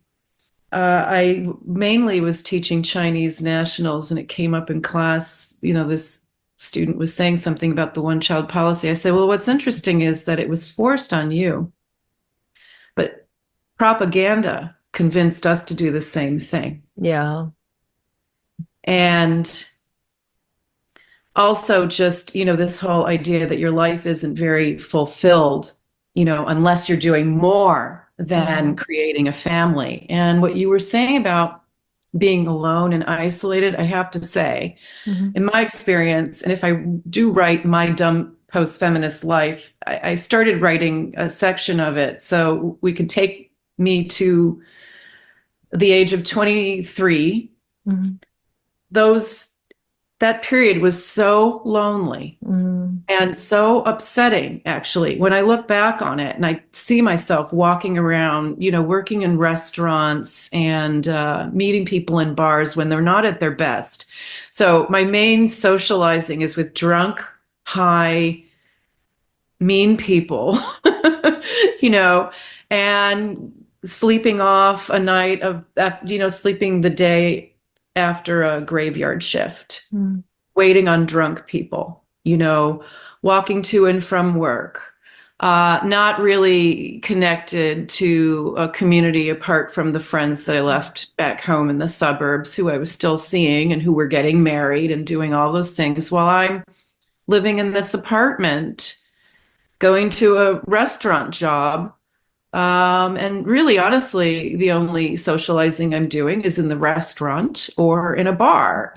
I mainly was teaching Chinese nationals, and it came up in class. This student was saying something about the one child policy. I said, well, what's interesting is that it was forced on you, but propaganda convinced us to do the same thing. Yeah. And also just, this whole idea that your life isn't very fulfilled, unless you're doing more than creating a family. And what you were saying about being alone and isolated, I have to say, in my experience, and if I do write my dumb post-feminist life, I started writing a section of it so we could take me to the age of 23. That period was so lonely and so upsetting, actually, when I look back on it and I see myself walking around, working in restaurants and meeting people in bars when they're not at their best. So my main socializing is with drunk, high, mean people, and sleeping off a night of, sleeping the day after a graveyard shift, waiting on drunk people, walking to and from work, not really connected to a community apart from the friends that I left back home in the suburbs who I was still seeing and who were getting married and doing all those things while I'm living in this apartment, going to a restaurant job. And really, honestly, the only socializing I'm doing is in the restaurant or in a bar,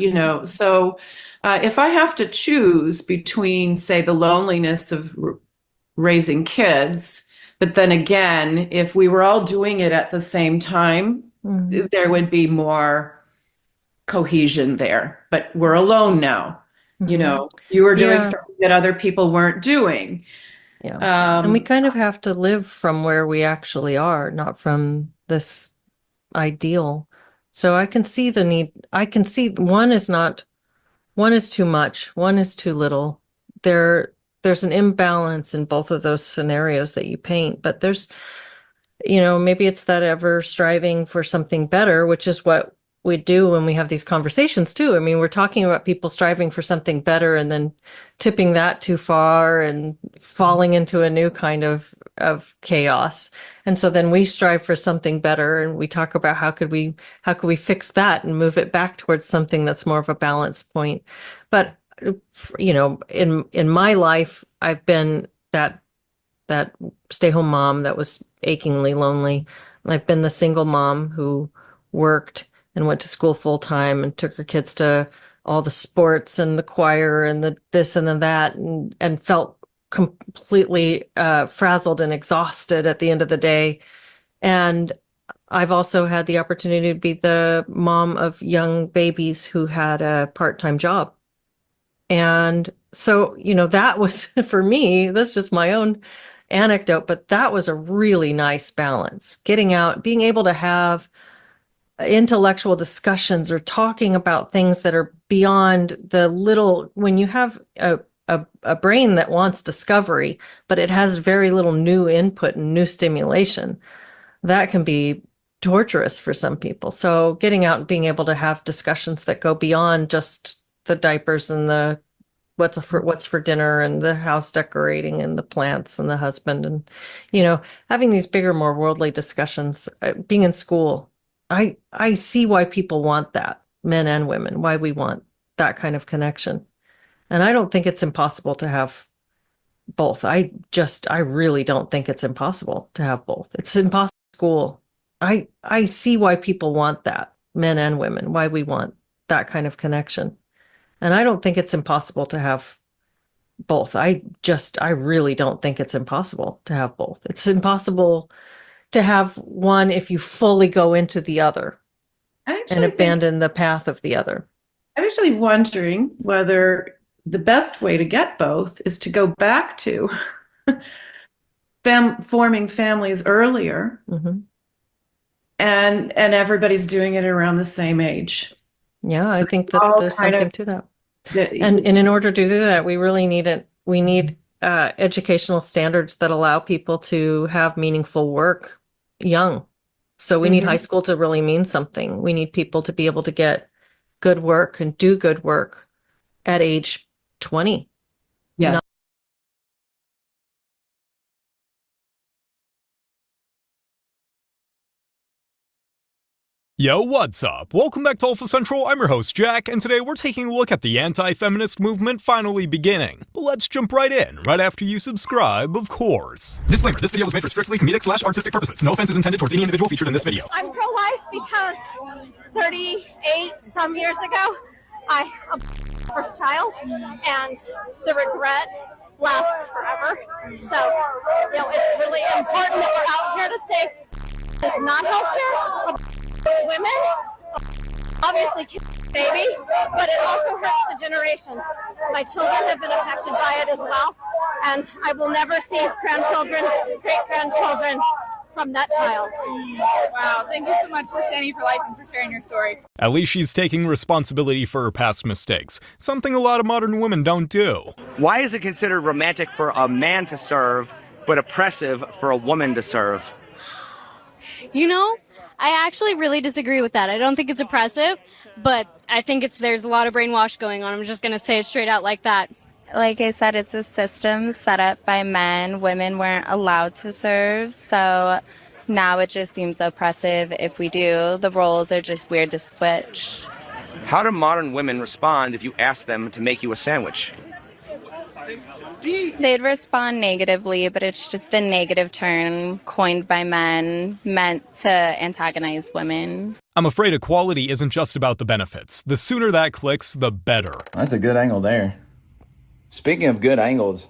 So if I have to choose between, say, the loneliness of raising kids, but then again, if we were all doing it at the same time, there would be more cohesion there. But we're alone now. You were doing something that other people weren't doing. Yeah. And we kind of have to live from where we actually are, not from this ideal. So I can see the need. I can see one is too much, one is too little. There's an imbalance in both of those scenarios that you paint, but there's, maybe it's that ever striving for something better, which is what we do when we have these conversations too. I mean, we're talking about people striving for something better and then tipping that too far and falling into a new kind of chaos. And so then we strive for something better and we talk about how could we fix that and move it back towards something that's more of a balance point. But in my life, I've been that stay-home mom that was achingly lonely. And I've been the single mom who worked and went to school full time and took her kids to all the sports and the choir and the this and the that and felt completely frazzled and exhausted at the end of the day. And I've also had the opportunity to be the mom of young babies who had a part-time job. And so, that was for me, that's just my own anecdote, but that was a really nice balance. Getting out, being able to have intellectual discussions or talking about things that are beyond the little, when you have a brain that wants discovery, but it has very little new input and new stimulation, that can be torturous for some people. So getting out and being able to have discussions that go beyond just the diapers and the what's for dinner and the house decorating and the plants and the husband and, having these bigger, more worldly discussions, being in school. I see why people want that, men and women, why we want that kind of connection. And I don't think it's impossible to have both. I really don't think it's impossible to have both. It's impossible in school. I see why people want that, men and women, why we want that kind of connection. And I don't think it's impossible to have both. I really don't think it's impossible to have both. It's impossible to have one if you fully go into the other and abandon the path of the other. I'm actually wondering whether the best way to get both is to go back to forming families earlier and everybody's doing it around the same age. Yeah, I So think that all there's kind something of- to that. the- And in order to do that, we really need educational standards that allow people to have meaningful work young. So we need high school to really mean something. We need people to be able to get good work and do good work at age 20. Yes. Yo, what's up? Welcome back to Alpha Central. I'm your host, Jack, and today we're taking a look at the anti-feminist movement finally beginning. But let's jump right in, right after you subscribe, of course. Disclaimer, this video was made for strictly comedic/artistic purposes. No offense is intended towards any individual featured in this video. I'm pro-life because 38 some years ago, I aborted my first child, and the regret lasts forever. So, it's really important that we're out here to say it's not healthcare. Women, obviously, baby, but it also hurts the generations. So my children have been affected by it as well, and I will never see grandchildren, great-grandchildren from that child. Wow, thank you so much for standing for life and for sharing your story. At least she's taking responsibility for her past mistakes, something a lot of modern women don't do. Why is it considered romantic for a man to serve, but oppressive for a woman to serve? You know, I actually really disagree with that. I don't think it's oppressive, but I think there's a lot of brainwash going on. I'm just going to say it straight out like that. Like I said, it's a system set up by men. Women weren't allowed to serve, so now it just seems oppressive if we do. The roles are just weird to switch. How do modern women respond if you ask them to make you a sandwich? They'd respond negatively, but it's just a negative term coined by men meant to antagonize women. I'm afraid equality isn't just about the benefits. The sooner that clicks, the better. That's a good angle there. Speaking of good angles,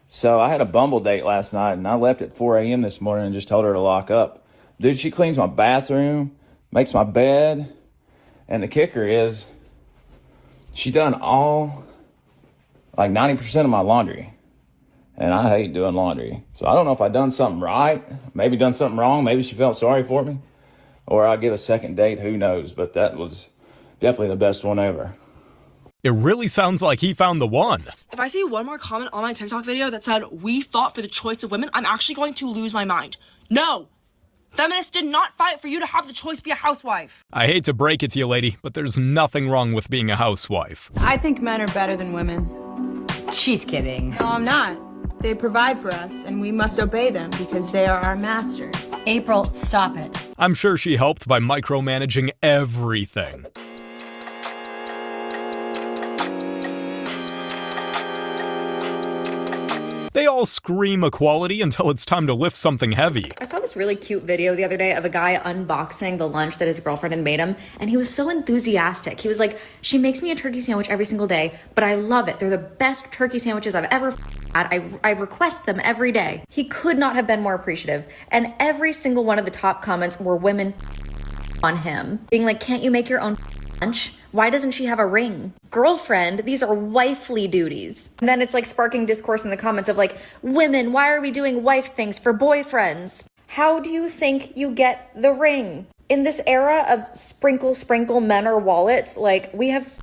so I had a Bumble date last night and I left at 4 a.m. this morning and just told her to lock up. Dude, she cleans my bathroom, makes my bed, and the kicker is she done all, like 90% of my laundry. And I hate doing laundry. So I don't know if I done something right, maybe done something wrong, maybe she felt sorry for me, or I'll get a second date, who knows, but that was definitely the best one ever. It really sounds like he found the one. If I see one more comment on my TikTok video that said, "We fought for the choice of women," I'm actually going to lose my mind. No! Feminists did not fight for you to have the choice to be a housewife. I hate to break it to you, lady, but there's nothing wrong with being a housewife. I think men are better than women. She's kidding. No, I'm not. They provide for us, and we must obey them because they are our masters. April, stop it. I'm sure she helped by micromanaging everything. They all scream equality until it's time to lift something heavy. I saw this really cute video the other day of a guy unboxing the lunch that his girlfriend had made him, and he was so enthusiastic. He was like, "She makes me a turkey sandwich every single day, but I love it. They're the best turkey sandwiches I've ever had. I request them every day." He could not have been more appreciative, and every single one of the top comments were women on him, being like, "Can't you make your own lunch? Why doesn't she have a ring? Girlfriend, these are wifely duties." And then it's like sparking discourse in the comments of like, "Women, why are we doing wife things for boyfriends? How do you think you get the ring?" In this era of sprinkle men or wallets, like, we have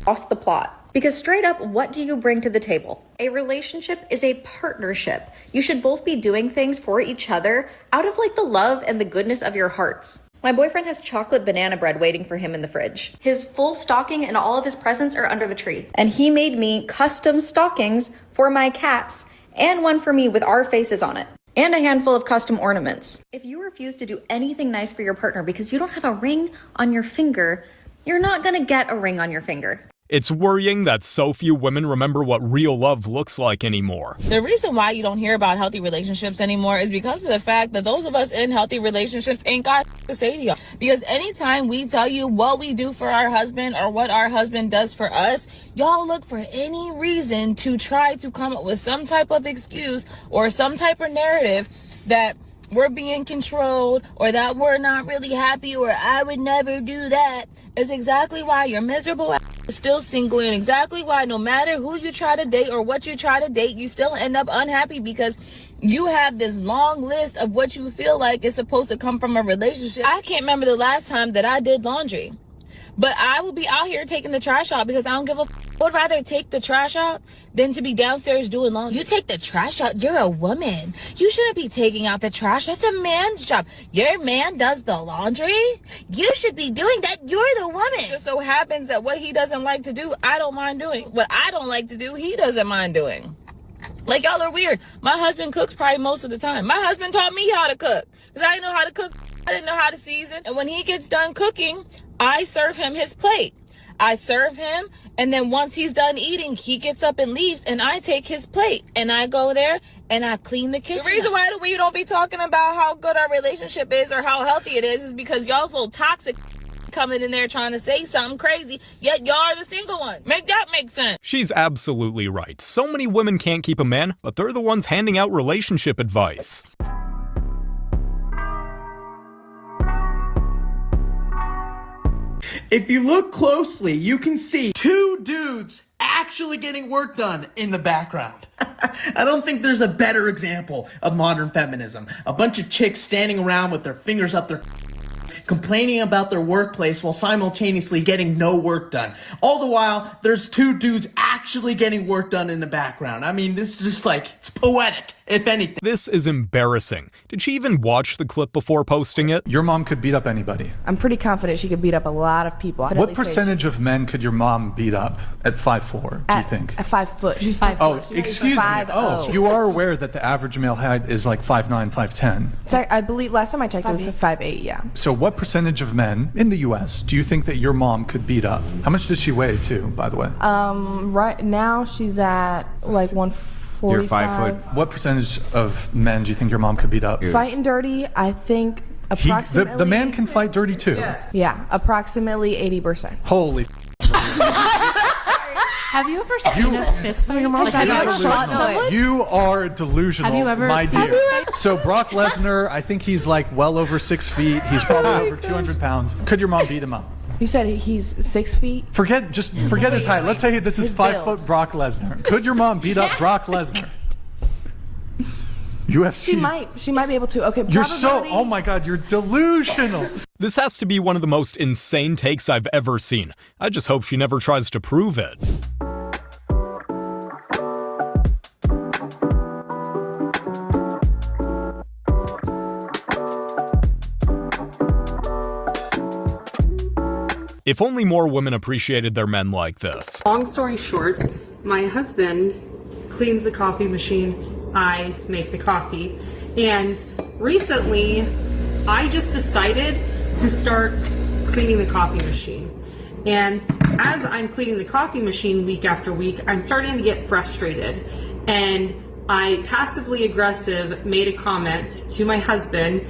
lost the plot. Because straight up, what do you bring to the table? A relationship is a partnership. You should both be doing things for each other out of like the love and the goodness of your hearts. My boyfriend has chocolate banana bread waiting for him in the fridge. His full stocking and all of his presents are under the tree. And he made me custom stockings for my cats and one for me with our faces on it. And a handful of custom ornaments. If you refuse to do anything nice for your partner because you don't have a ring on your finger, you're not gonna get a ring on your finger. It's worrying that so few women remember what real love looks like anymore. The reason why you don't hear about healthy relationships anymore is because of the fact that those of us in healthy relationships ain't got to say to y'all. Because anytime we tell you what we do for our husband or what our husband does for us, y'all look for any reason to try to come up with some type of excuse or some type of narrative that we're being controlled or that we're not really happy or I would never do that. Is exactly why your miserable ass still single, and exactly why no matter who you try to date or what you try to date, you still end up unhappy because you have this long list of what you feel like is supposed to come from a relationship. I can't remember the last time that I did laundry, but I will be out here taking the trash out because I don't give a I would rather take the trash out than to be downstairs doing laundry. You take the trash out, you're a woman. You shouldn't be taking out the trash. That's a man's job. Your man does the laundry. You should be doing that. You're the woman. It just so happens that what he doesn't like to do, I don't mind doing. What I don't like to do, he doesn't mind doing. Like, y'all are weird. My husband cooks probably most of the time. My husband taught me how to cook because I didn't know how to cook. I didn't know how to season. And when he gets done cooking, I serve him his plate. I serve him, and then once he's done eating, he gets up and leaves, and I take his plate, and I go there, and I clean the kitchen. The reason why we don't be talking about how good our relationship is or how healthy it is because y'all's little toxic coming in there trying to say something crazy, yet y'all are the single ones. Make that make sense. She's absolutely right. So many women can't keep a man, but they're the ones handing out relationship advice. If you look closely, you can see two dudes actually getting work done in the background. I don't think there's a better example of modern feminism. A bunch of chicks standing around with their fingers up their complaining about their workplace while simultaneously getting no work done. All the while, there's two dudes actually getting work done in the background. I mean, this is just like, it's poetic, if anything. This is embarrassing. Did she even watch the clip before posting it? Your mom could beat up anybody. I'm pretty confident she could beat up a lot of people. What percentage of men could your mom beat up at 5'4", do you think? At 5 foot. She's 5 Oh, foot. excuse me. Oh, you are aware that the average male height is like 5'9", 5'10". So I believe last time I checked it was 5'8", yeah. So what percentage of men in the U.S. do you think that your mom could beat up? How much does she weigh too, by the way? Right now she's at like 145. You're 5 foot. What percentage of men do you think your mom could beat up? Fighting dirty, I think approximately. The man can fight dirty too. Yeah, approximately 80%. Holy. Have you ever seen a fist fight? Have you ever shot someone? You are delusional, Have you ever my seen dear. a So Brock Lesnar, I think he's like well over 6 feet. He's probably over 200 pounds. Could your mom beat him up? You said he's 6 feet? Forget his height. Let's say this is 5 foot Brock Lesnar. Could your mom beat up Brock Lesnar? UFC. She might be able to. Okay, You're so, oh my God, you're delusional. This has to be one of the most insane takes I've ever seen. I just hope she never tries to prove it. If only more women appreciated their men like this. Long story short, my husband cleans the coffee machine, I make the coffee. And recently, I just decided to start cleaning the coffee machine. And as I'm cleaning the coffee machine week after week, I'm starting to get frustrated. And I passively aggressive made a comment to my husband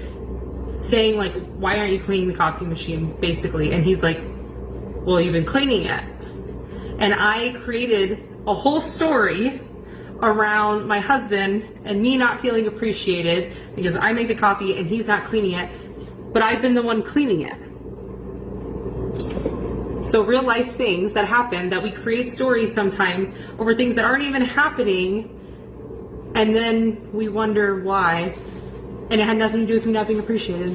saying like, why aren't you cleaning the coffee machine, basically? And he's like, well, you've been cleaning it. And I created a whole story around my husband and me not feeling appreciated because I make the coffee and he's not cleaning it, but I've been the one cleaning it. So real life things that happen, that we create stories sometimes over things that aren't even happening, and then we wonder why. And it had nothing to do with me not being appreciated.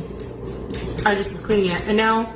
I just was cleaning it, and now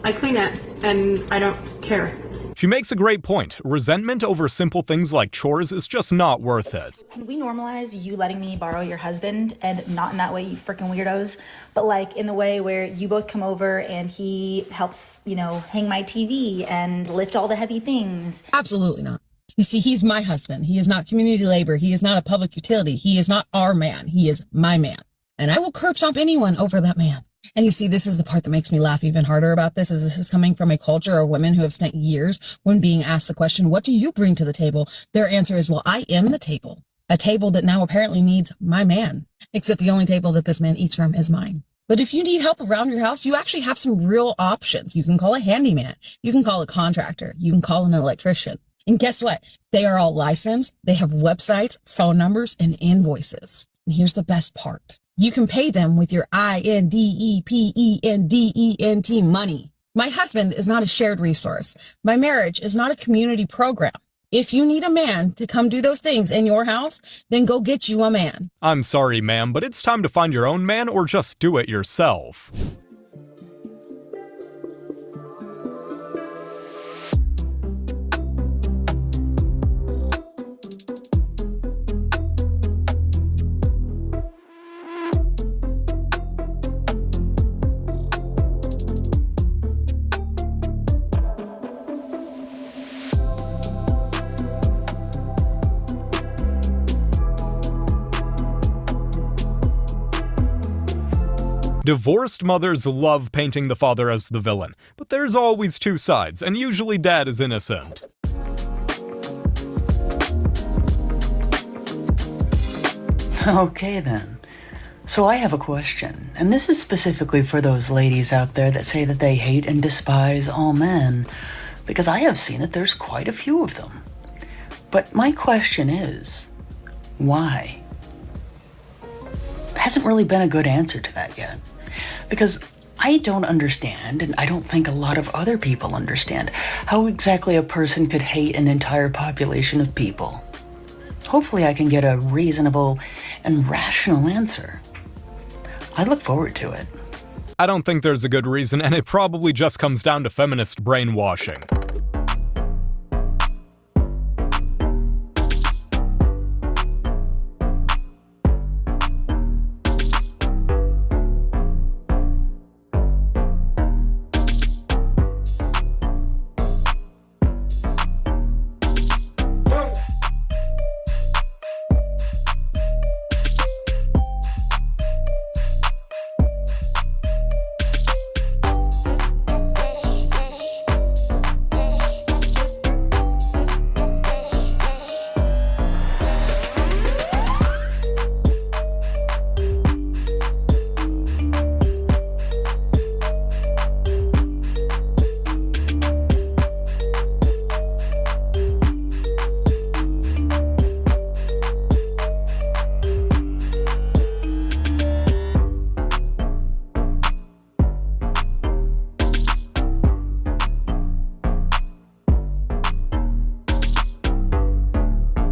I clean it and I don't care. She makes a great point. Resentment over simple things like chores is just not worth it. Can we normalize you letting me borrow your husband, and not in that way, you freaking weirdos, but like in the way where you both come over and he helps, hang my TV and lift all the heavy things? Absolutely not. You see, he's my husband. He is not community labor. He is not a public utility. He is not our man. He is my man. And I will curb stomp anyone over that man. And you see, this is the part that makes me laugh even harder about this, is this is coming from a culture of women who have spent years, when being asked the question, what do you bring to the table? Their answer is, well, I am the table. A table that now apparently needs my man. Except the only table that this man eats from is mine. But if you need help around your house, you actually have some real options. You can call a handyman. You can call a contractor. You can call an electrician. And guess what? They are all licensed. They have websites, phone numbers, and invoices. And here's the best part. You can pay them with your INDEPENDENT money. My husband is not a shared resource. My marriage is not a community program. If you need a man to come do those things in your house, then go get you a man. I'm sorry, ma'am, but it's time to find your own man or just do it yourself. Divorced mothers love painting the father as the villain, but there's always two sides, and usually dad is innocent. Okay then. So I have a question, and this is specifically for those ladies out there that say that they hate and despise all men, because I have seen that there's quite a few of them. But my question is, why? Hasn't really been a good answer to that yet. Because I don't understand, and I don't think a lot of other people understand, how exactly a person could hate an entire population of people. Hopefully I can get a reasonable and rational answer. I look forward to it. I don't think there's a good reason, and it probably just comes down to feminist brainwashing.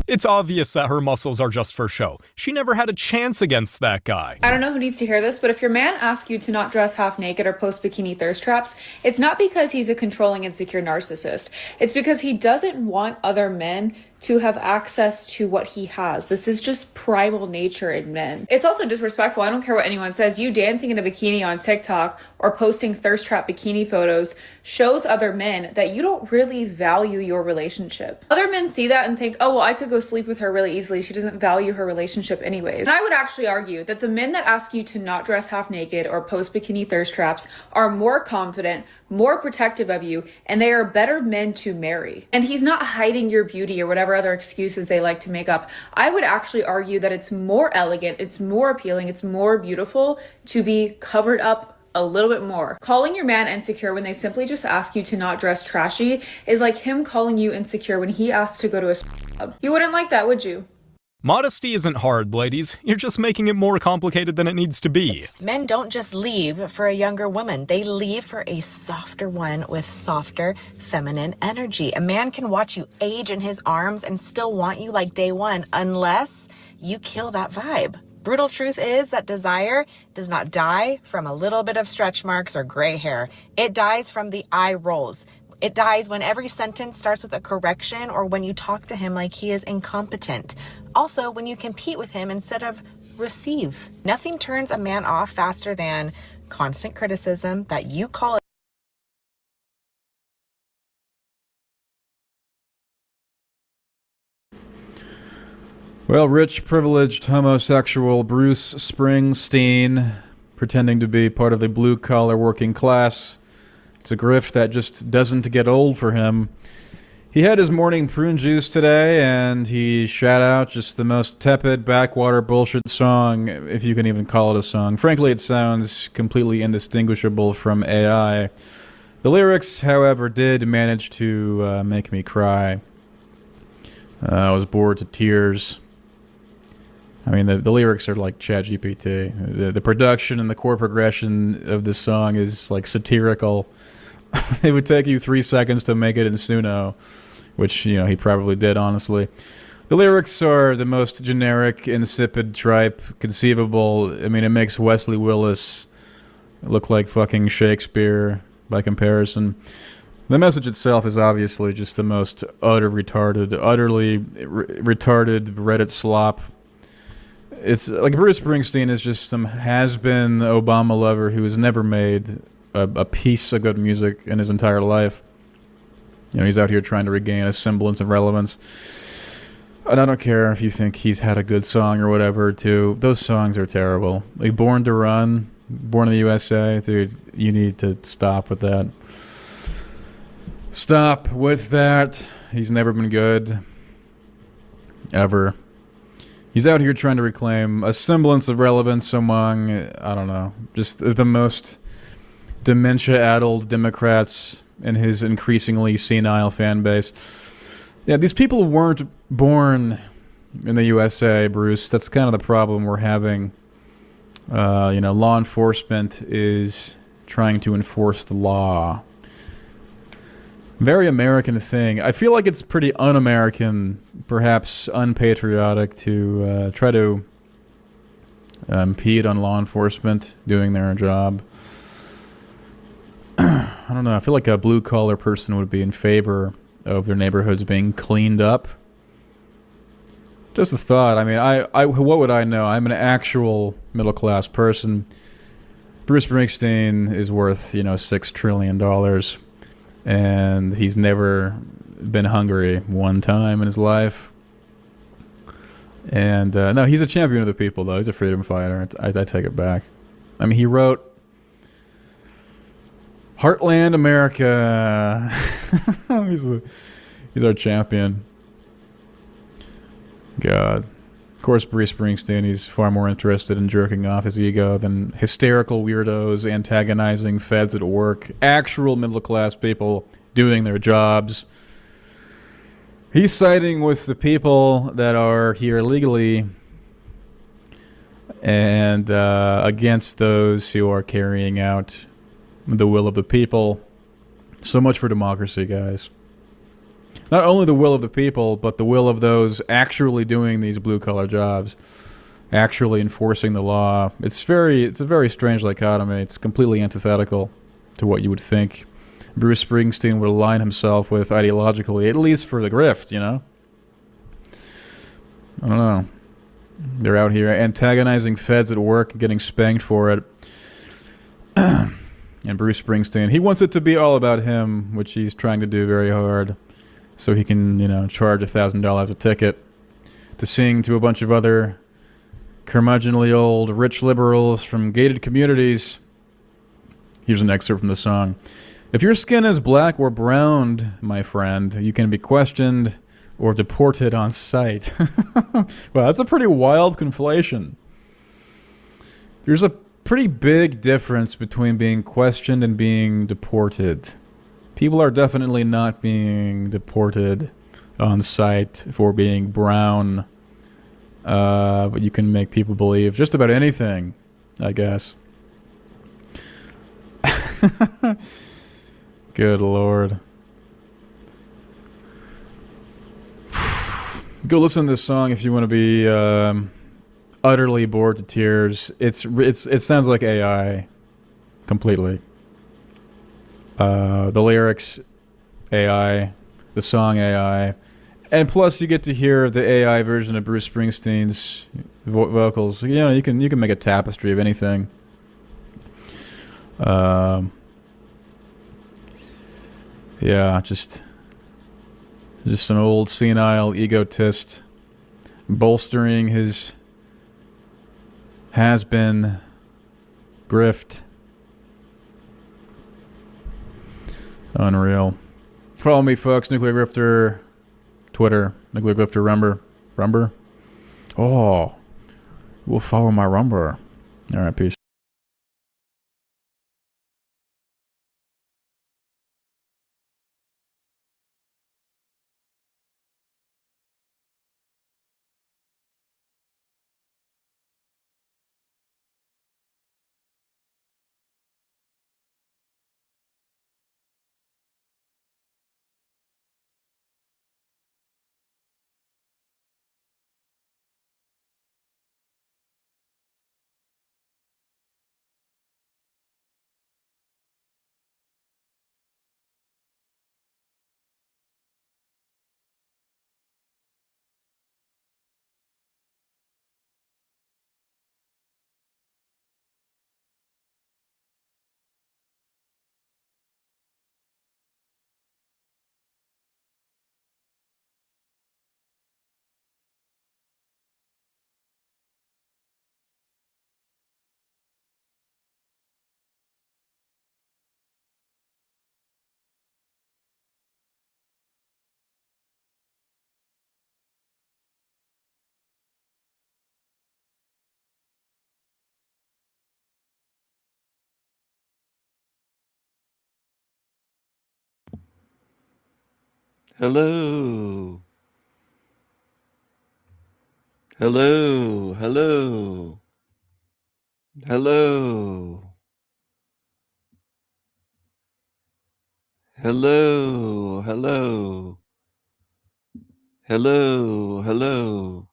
It's obvious that her muscles are just for show. She never had a chance against that guy. I don't know who needs to hear this, but if your man asks you to not dress half naked or post bikini thirst traps, it's not because he's a controlling, insecure narcissist. It's because he doesn't want other men to have access to what he has. This is just primal nature in men. It's also disrespectful. I don't care what anyone says. You dancing in a bikini on TikTok or posting thirst trap bikini photos shows other men that you don't really value your relationship. Other men see that and think, oh, well, I could go sleep with her really easily. She doesn't value her relationship anyways. And I would actually argue that the men that ask you to not dress half naked or post bikini thirst traps are more confident, more protective of you, and they are better men to marry. And he's not hiding your beauty or whatever other excuses they like to make up. I would actually argue that it's more elegant, it's more appealing, it's more beautiful to be covered up a little bit more. Calling your man insecure when they simply just ask you to not dress trashy is like him calling you insecure when he asks to go to a club. You wouldn't like that, would you? Modesty isn't hard, ladies. You're just making it more complicated than it needs to be. Men don't just leave for a younger woman. They leave for a softer one with softer, feminine energy. A man can watch you age in his arms and still want you like day one unless you kill that vibe. Brutal truth is that desire does not die from a little bit of stretch marks or gray hair. It dies from the eye rolls. It dies when every sentence starts with a correction or when you talk to him like he is incompetent. Also, when you compete with him instead of receive. Nothing turns a man off faster than constant criticism that you call it. Well, rich, privileged, homosexual Bruce Springsteen pretending to be part of the blue-collar working class. It's a grift that just doesn't get old for him. He had his morning prune juice today, and he shat out just the most tepid backwater bullshit song, if you can even call it a song. Frankly, it sounds completely indistinguishable from AI. The lyrics, however, did manage to make me cry. I was bored to tears. I mean, the lyrics are like ChatGPT. The production and the chord progression of this song is like satirical. It would take you 3 seconds to make it in Suno, which, he probably did, honestly. The lyrics are the most generic, insipid tripe conceivable. I mean, it makes Wesley Willis look like fucking Shakespeare by comparison. The message itself is obviously just the most utterly retarded Reddit slop. It's like Bruce Springsteen is just some has-been Obama lover who has never made a piece of good music in his entire life. He's out here trying to regain a semblance of relevance. And I don't care if you think he's had a good song or whatever, too. Those songs are terrible. Like Born to Run, Born in the USA, dude, you need to stop with that. Stop with that. He's never been good. Ever. He's out here trying to reclaim a semblance of relevance among, I don't know, just the most dementia-addled Democrats in his increasingly senile fan base. Yeah, these people weren't born in the USA, Bruce. That's kind of the problem we're having. Law enforcement is trying to enforce the law. Very American thing. I feel like it's pretty un-American, perhaps unpatriotic to try to impede on law enforcement doing their job. I don't know. I feel like a blue-collar person would be in favor of their neighborhoods being cleaned up. Just a thought. I mean, I what would I know? I'm an actual middle-class person. Bruce Springsteen is worth, $6 trillion. And he's never been hungry one time in his life. And, no, he's a champion of the people, though. He's a freedom fighter. I take it back. I mean, he wrote Heartland America. He's our champion. God. Of course, Bruce Springsteen, he's far more interested in jerking off his ego than hysterical weirdos antagonizing feds at work, actual middle-class people doing their jobs. He's siding with the people that are here illegally and against those who are carrying out the will of the people. So much for democracy, guys. Not only the will of the people, but the will of those actually doing these blue-collar jobs, actually enforcing the law. It's a very strange dichotomy. It's completely antithetical to what you would think Bruce Springsteen would align himself with ideologically, at least for the grift, I don't know. They're out here antagonizing feds at work and getting spanked for it. And Bruce Springsteen, he wants it to be all about him, which he's trying to do very hard. So he can, charge $1,000 a ticket to sing to a bunch of other curmudgeonly old rich liberals from gated communities. Here's an excerpt from the song. If your skin is black or browned, my friend, you can be questioned or deported on sight. Well, that's a pretty wild conflation. There's a pretty big difference between being questioned and being deported. People are definitely not being deported on sight for being brown. But you can make people believe just about anything, I guess. Good Lord. Go listen to this song if you want to be utterly bored to tears. It sounds like AI completely. The lyrics, AI. The song, AI. And plus, you get to hear the AI version of Bruce Springsteen's vocals. You can make a tapestry of anything. Yeah, just some old senile egotist bolstering his has-been grift. Unreal. Follow me, folks. Nuclear Grifter, Twitter. Nuclear Grifter Rumber. Oh, we'll follow my Rumber. All right, peace. Hello. Hello. Hello. Hello. Hello. Hello. Hello. Hello.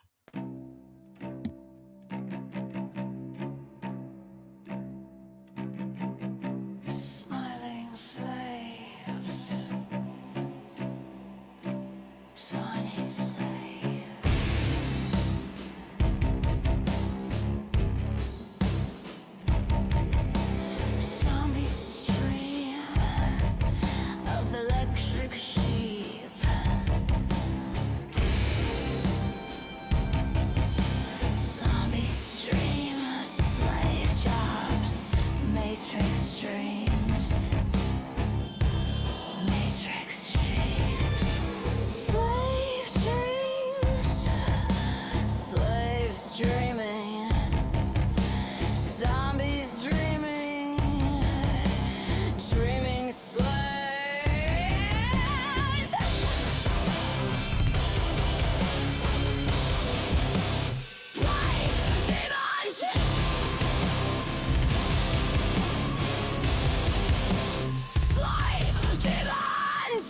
Smiling slaves, sunny slaves, zombie stream of electric sheep, zombie stream of slave jobs, matrix dreams. Matrix dreams, slave dreams, slaves dreaming, zombies dreaming, dreaming slaves. Slave demons, slave demons.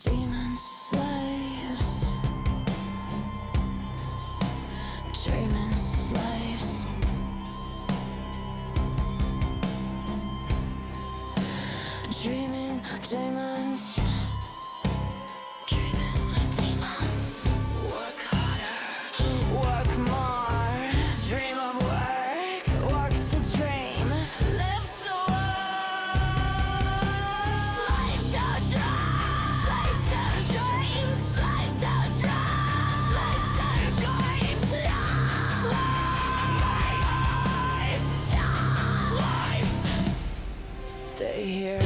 Demon slaves, dreaming slaves, dreaming demons, dreaming demons. Work harder, work more, dream of work, work to dream, live to work. Slaves to dreams, slaves to dreams, slaves to dreams, slaves to dreams, slaves. Stay here.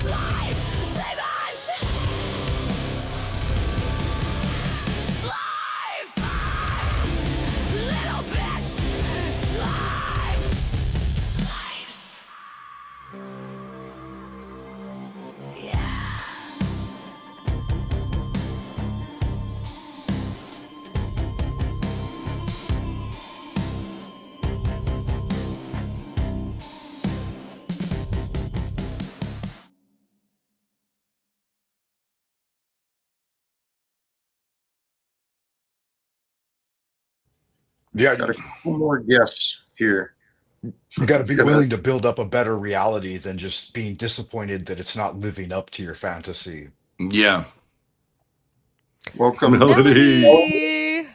Slave demons, slave, little bitch, slave, slaves. Yeah. Yeah, got a couple more guests here. You got to be willing to build up a better reality than just being disappointed that it's not living up to your fantasy. Yeah. Welcome, Melody.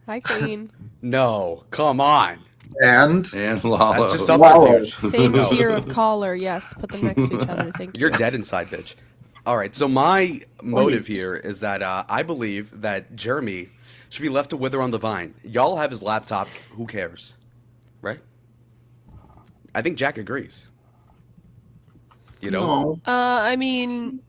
Hi, Queen. No, come on. And Lalo. That's just Lalo. subterfuge. Same No. tier of caller. Yes, put them next to each other. Thank you. You're dead inside, bitch. All right, so my motive here is that I believe that Jeremy should be left to wither on the vine. Y'all have his laptop. Who cares? Right? I think Jack agrees. You know? I mean,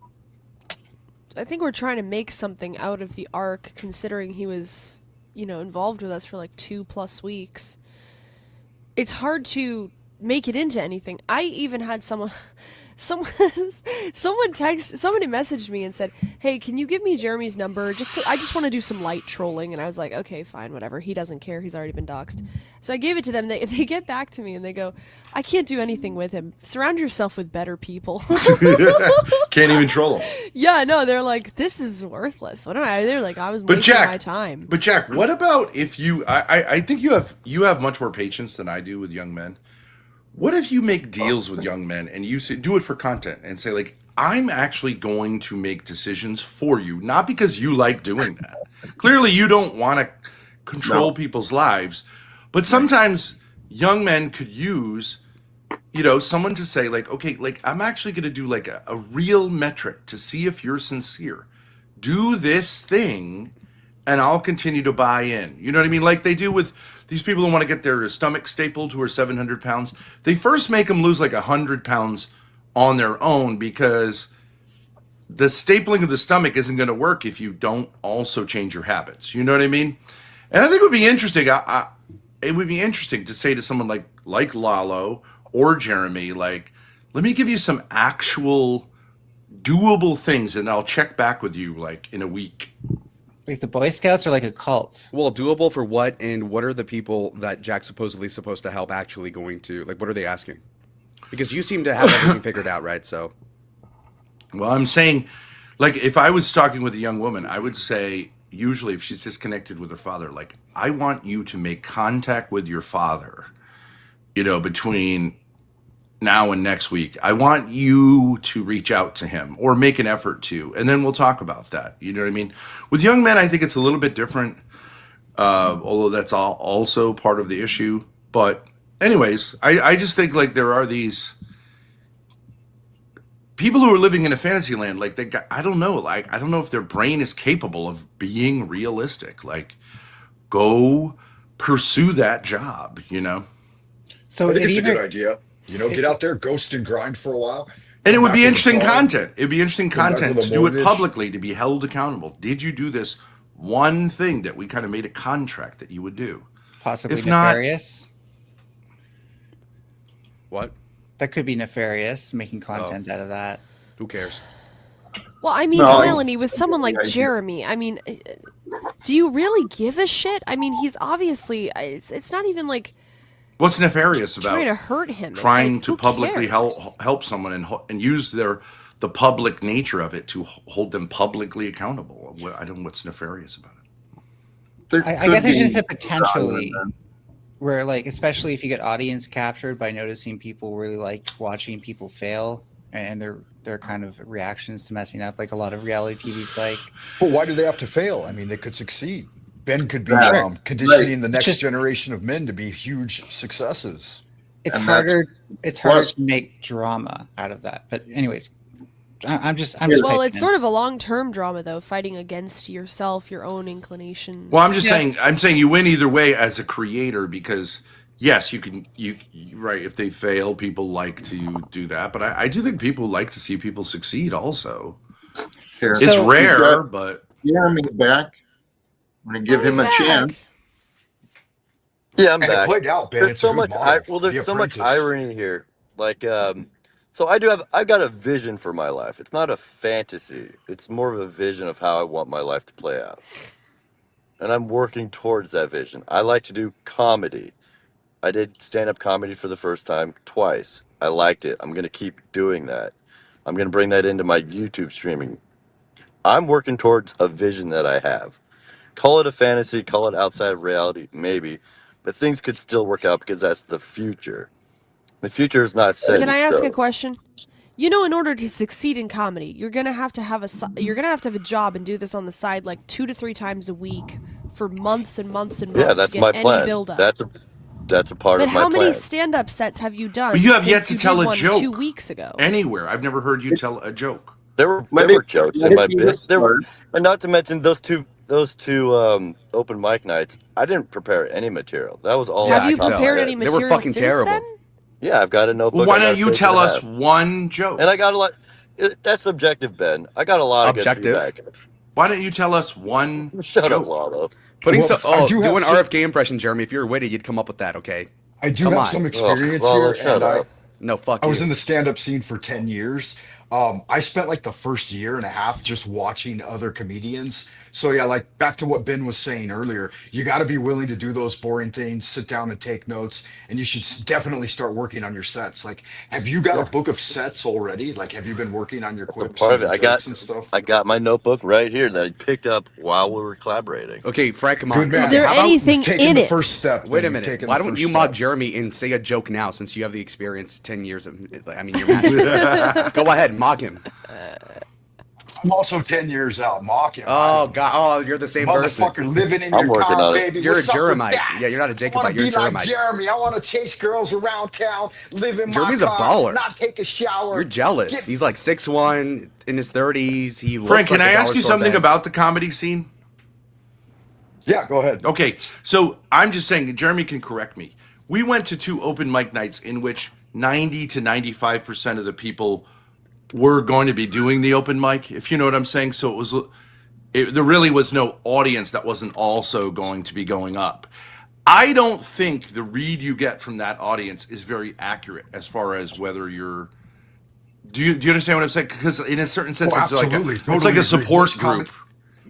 I think we're trying to make something out of the arc, considering he was, involved with us for like 2+ weeks. It's hard to make it into anything. I even had somebody messaged me and said, "Hey, can you give me Jeremy's number? I just want to do some light trolling." And I was like, "Okay, fine, whatever. He doesn't care. He's already been doxxed." So I gave it to them. They get back to me and they go, "I can't do anything with him. Surround yourself with better people." Can't even troll him. Yeah, no, they're like, "This is worthless." What am I? They're like, "I was But wasting Jack, my time." But Jack, what about if you? I think you have much more patience than I do with young men. What if you make deals with young men and you do it for content and say like, I'm actually going to make decisions for you, not because you like doing that. Clearly, you don't want to control people's lives, but sometimes young men could use, someone to say like, okay, like I'm actually going to do like a real metric to see if you're sincere. Do this thing and I'll continue to buy in. You know what I mean? Like they do with these people who want to get their stomach stapled who are 700 pounds. They first make them lose like 100 pounds on their own because the stapling of the stomach isn't going to work if you don't also change your habits. You know what I mean? And I think it would be interesting. It would be interesting to say to someone like Lalo or Jeremy, like, let me give you some actual doable things, and I'll check back with you like in a week. Like the Boy Scouts or like a cult? Well, doable for what, and what are the people that Jack's supposedly supposed to help actually going to, like, what are they asking? Because you seem to have everything figured out, right? So, well, I'm saying, like, if I was talking with a young woman, I would say, usually if she's disconnected with her father, like, I want you to make contact with your father, you know, between now and next week. I want you to reach out to him or make an effort to, and then we'll talk about that. You know what I mean? With young men, I think it's a little bit different, although that's also part of the issue. But anyways, I just think like there are these people who are living in a fantasy land. Like I don't know. Like, I don't know if their brain is capable of being realistic. Like, go pursue that job, you know? So I think it's a good idea. You know, get out there, ghost and grind for a while. And it would be Back with a interesting phone, content. It'd be interesting come back content with a to do it mortgage. publicly, to be held accountable. Did you do this one thing that we kind of made a contract that you would do? Possibly If not, nefarious. what? That could be nefarious, making content out of that. Who cares? Well, I mean, No, Melanie, with someone like Jeremy, I mean, do you really give a shit? I mean, he's obviously, it's not even like what's nefarious about trying to hurt him. It's trying like, to who publicly cares? help someone and use the public nature of it to hold them publicly accountable? I don't know what's nefarious about it. I guess it's just a potentially where, like, especially if you get audience captured by noticing people really like watching people fail and their kind of reactions to messing up, like a lot of reality TV's like. But why do they have to fail? I mean, they could succeed. Ben could be Right. conditioning the It's next just- generation of men to be huge successes. It's And harder. that's- It's harder plus- to make drama out of that. But anyways, I'm just. Well, piping it's in. sort of a long-term drama, though, fighting against yourself, your own inclination. Well, I'm saying you win either way as a creator, because yes, you right, if they fail, people like to do that, but I do think people like to see people succeed also. Here. It's So- rare, We've got but Jeremy back. I'm gonna give him a chance. Yeah, I'm And it back. played out, Ben. There's It's so a good much. model. There's The so much Apprentice. irony here. Like, so I've got a vision for my life. It's not a fantasy. It's more of a vision of how I want my life to play out, and I'm working towards that vision. I like to do comedy. I did stand-up comedy for the first time twice. I liked it. I'm gonna keep doing that. I'm gonna bring that into my YouTube streaming. I'm working towards a vision that I have. Call it a fantasy, call it outside of reality, maybe, but things could still work out because that's the future. The future is not set Can in I ask stone. a question? You know, in order to succeed in comedy, you're gonna have to have a job and do this on the side like 2 to 3 times a week for months and months and months Yeah, to that's get my any plan. build-up. That's a part But of my how many plan. stand-up sets have you done? But you have since yet to you tell did a one joke 2 weeks ago. anywhere. I've never heard you tell a joke. There were jokes let in it my be bit. There were, whispered. and not to mention those two open mic nights. I didn't prepare any material. That was all. Have I you thought prepared I any had. material since then? Yeah, I've got a notebook. Well, why I got don't a you paper tell to us have. one joke? And I got a lot. That's subjective, Ben. I got a lot of Objective? good feedback. Why don't you tell us one Shut joke? up, Lalo. Putting Well, so I do do have an some- RFK impression, Jeremy. If you're witty, you'd come up with that, okay? I do Come have on. some experience here, and No, fuck I was you. in the stand-up scene for 10 years. I spent like the first year and a half just watching other comedians. So yeah, like back to what Ben was saying earlier, you got to be willing to do those boring things, sit down and take notes, and you should definitely start working on your sets. Like, have you got a book of sets already? Like, have you been working on your quips Part of it. and I got. jokes and stuff? I got my notebook right here that I picked up while we were collaborating. Okay, Frank, come on. Good man. Is there How about- anything You've taken in the it? first step. Wait a then. You've minute. taken Why the don't first you mock step. Jeremy and say a joke now, since you have the experience, 10 years of? I mean, you're master. Go ahead, mock him. I'm also 10 years out. Mock him. Oh God! Oh, you're the same person. Motherfucker living in I'm your working car, on it. baby. You're What's a up with Jeremite. that? Yeah, you're not a I Jacobite. want to You're a be like Jeremite. Jeremy. I want to chase girls around town, live in Jeremy's my a car, baller. not take a shower. You're jealous. Get- He's like 6'1", in his 30s. He looks Frank, can like I a ask dollar you store something bag. about the comedy scene? Yeah, go ahead. Okay, so I'm just saying, Jeremy can correct me. We went to 2 open mic nights in which 90 to 95% of the people were going to be doing the open mic, if you know what I'm saying. So there really was no audience that wasn't also going to be going up. I don't think the read you get from that audience is very accurate as far as whether you're Do you understand what I'm saying? Because in a certain sense, Oh, it's like absolutely. it's like a Totally agree. support Most group.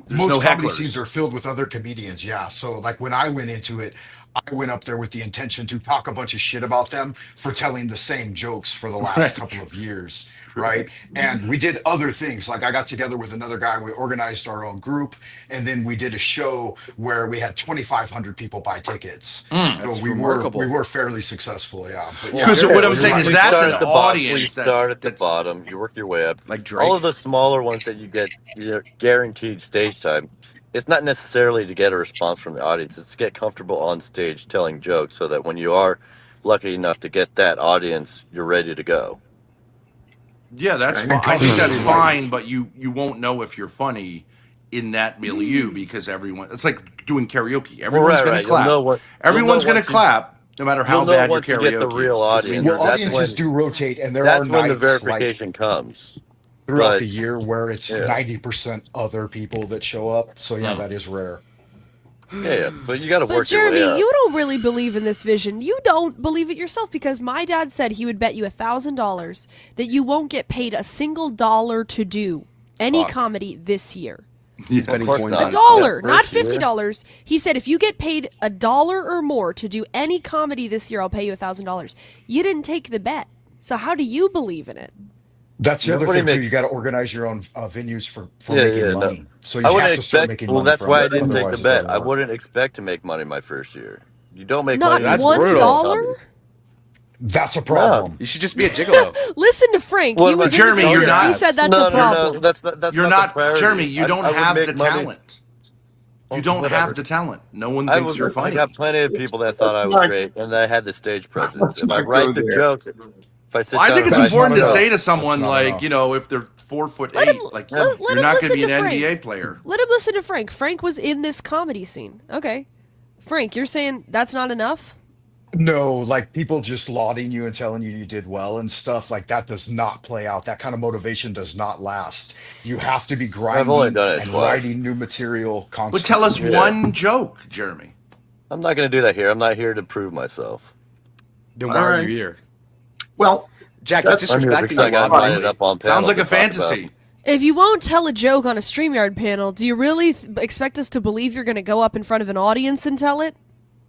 There's Most no comedy hecklers. scenes are filled with other comedians. Yeah. So like when I went into it, I went up there with the intention to talk a bunch of shit about them for telling the same jokes for the last couple of years. Right. And we did other things. Like I got together with another guy. We organized our own group. And then we did a show where we had 2,500 people buy tickets. That's So remarkable. we were fairly successful. Yeah. But yeah, Because what I'm saying is You that's start an at the bottom. audience. You start at the bottom. You work your way up. Like Drake. All of the smaller ones that you get, guaranteed stage time. It's not necessarily to get a response from the audience. It's to get comfortable on stage telling jokes, so that when you are lucky enough to get that audience, you're ready to go. Yeah, that's fine. I think that's fine, but you won't know if you're funny in that milieu because everyone. It's like doing karaoke. Everyone's going to You'll clap. know what- Everyone's you'll know going to once you- clap, no matter how you'll know bad your once you karaoke get the real is. 'Cause audience. Well, That's audiences when- do rotate, and there That's are when the nights, verification comes. throughout But- the year where it's Yeah. 90% other people that show up. So yeah, that is rare. Yeah, but you got to But work your Jeremy, way up. you don't really believe in this vision. You don't believe it yourself because my dad said he would bet you $1,000 that you won't get paid a single dollar to do any Fuck. comedy this year. He's betting course points not. on $1, it. not First year. $50. He said if you get paid $1 or more to do any comedy this year, I'll pay you $1,000. You didn't take the bet, so how do you believe in it? That's the other Nobody thing too. makes- You got to organize your own venues for Yeah, making yeah, money. no. So you I have wouldn't to start expect. making Well, money. that's from why I it, didn't take otherwise the it bet. doesn't I work. wouldn't expect to make money my first year. You don't make Not money. in $1? comedy. That's a problem. You should just be a gigolo. Listen to Frank. What He about was Jeremy, in you're business. not- He said that's no, a problem. No, that's You're not. not, the priority. Jeremy. You I don't would have make the money- talent. You don't Whatever. have the talent. No one I thinks was. you're I funny. got plenty of people that thought I was not- great, and I had the stage presence. let's If I not write go the there. jokes, if I sit Well, I down think and it's write important to jokes- say to someone not like, enough. you know, if they're 4'8", like let you're him not going to listen be an to Frank. NBA player. Let him listen to Frank. Frank was in this comedy scene. Okay. Frank, you're saying that's not enough? No, like people just lauding you and telling you did well and stuff like that does not play out. That kind of motivation does not last. You have to be I've only grinding done it and twice. writing new material constantly. But tell us Yeah. one joke, Jeremy. I'm not going to do that here. I'm not here to prove myself. Then why are Alright. you here? Well, Jack, you're That's- I'm here disrespecting because I the got law. invited up on panel. Sounds like to a talk about- fantasy. If you won't tell a joke on a StreamYard panel, do you really expect us to believe you're going to go up in front of an audience and tell it?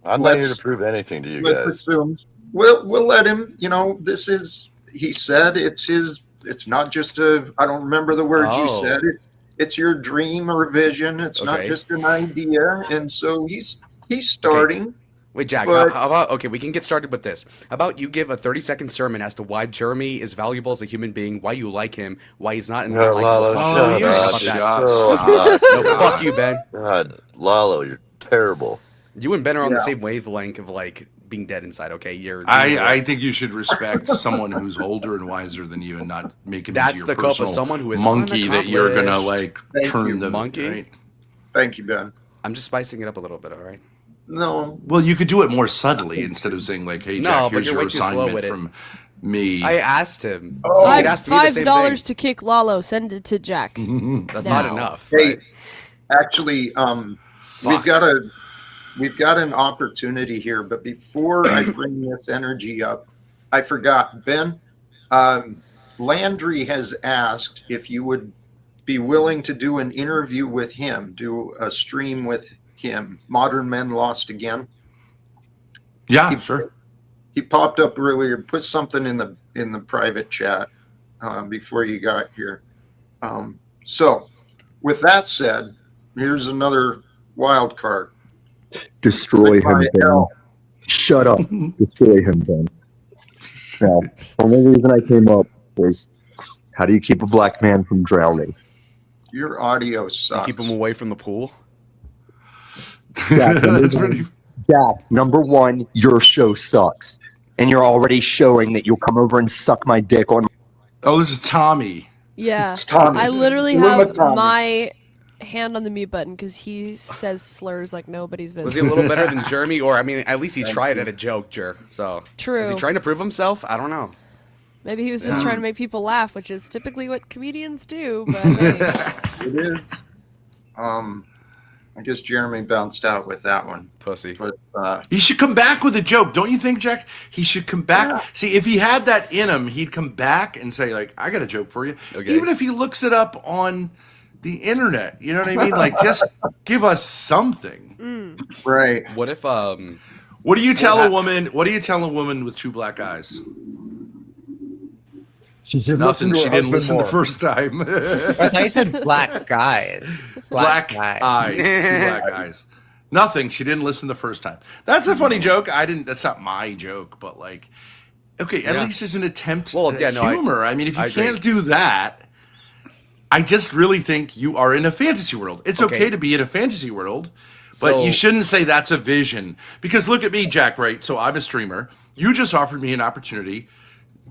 I'm not here Let's- to prove anything to you let's guys. assume we'll let him. You know, this is. He said it's his. It's not just a. I don't remember the words you Oh. said. It's your dream or vision. It's not Okay. just an idea. And so he's starting. Wait, Jack, But- how about, okay, we can get started with this. How about you give a 30-second sermon as to why Jeremy is valuable as a human being, why you like him, why he's not an No, unlikable Lalo, fuck. shut How up. about that? Shut up. No, fuck you, Ben. God, Lalo, you're terrible. You and Ben are on the Yeah. same wavelength of like being dead inside. Okay, you're. I think you should respect someone who's older and wiser than you, and not make him That's into the your cope of personal someone who is monkey that you're gonna like Thank turn you. the Monkey? Right? Thank you, Ben. I'm just spicing it up a little bit. All right. No, Well, you could do it more subtly instead of saying like, "Hey, No, Jack, but here's you're your way too slow assignment with it. from me." I asked him. Oh. He asked me the same $5 thing. to kick Lalo. Send it to Jack. That's now. not enough. hey, Right? actually, we've got an opportunity here. But before I bring this energy up, I forgot, Ben. Landry has asked if you would be willing to do an interview with him, do a stream with him. Modern Men Lost Again. Yeah, sure. He popped up earlier. Put something in the private chat before you got here. So, with that said, here's another wild card. Destroy him, By Ben. hell. Shut up. Destroy him, Ben. Now, the only reason I came up was, how do you keep a black man from drowning? Your audio sucks. Keep him away from the pool. Jack, That's pretty. Jack, number one, your show sucks. And you're already showing that you'll come over and suck my dick on. Oh, this is Tommy. Yeah. It's Tommy. I literally Room have with Tommy. my hand on the mute button because he says slurs like nobody's business. Was he a little better than Jeremy? Or I mean, at least he tried at a joke, So True. Is he trying to prove himself? I don't know. Maybe he was just trying to make people laugh, which is typically what comedians do. But hey. It is. I guess Jeremy bounced out with that one. Pussy. But He should come back with a joke, don't you think, Jack? He should come back. Yeah. See, if he had that in him, he'd come back and say, like, I got a joke for you. Okay. Even if he looks it up on the internet, you know what I mean? Like, just give us something. Right. What if What do you tell a woman? What do you tell a woman with two black eyes? She said Nothing. listen to She her didn't husband listen more. the first time. I thought you said black guys. Black eyes. Two black eyes. Nothing. She didn't listen the first time. That's a funny joke. I didn't. That's not my joke, but like, okay, at Yeah. least there's an attempt Well, at yeah, no, humor. I mean, if you I agree. can't do that, I just really think you are in a fantasy world. It's okay to be in a fantasy world, but So- you shouldn't say that's a vision. Because look at me, Jack, right? So I'm a streamer. You just offered me an opportunity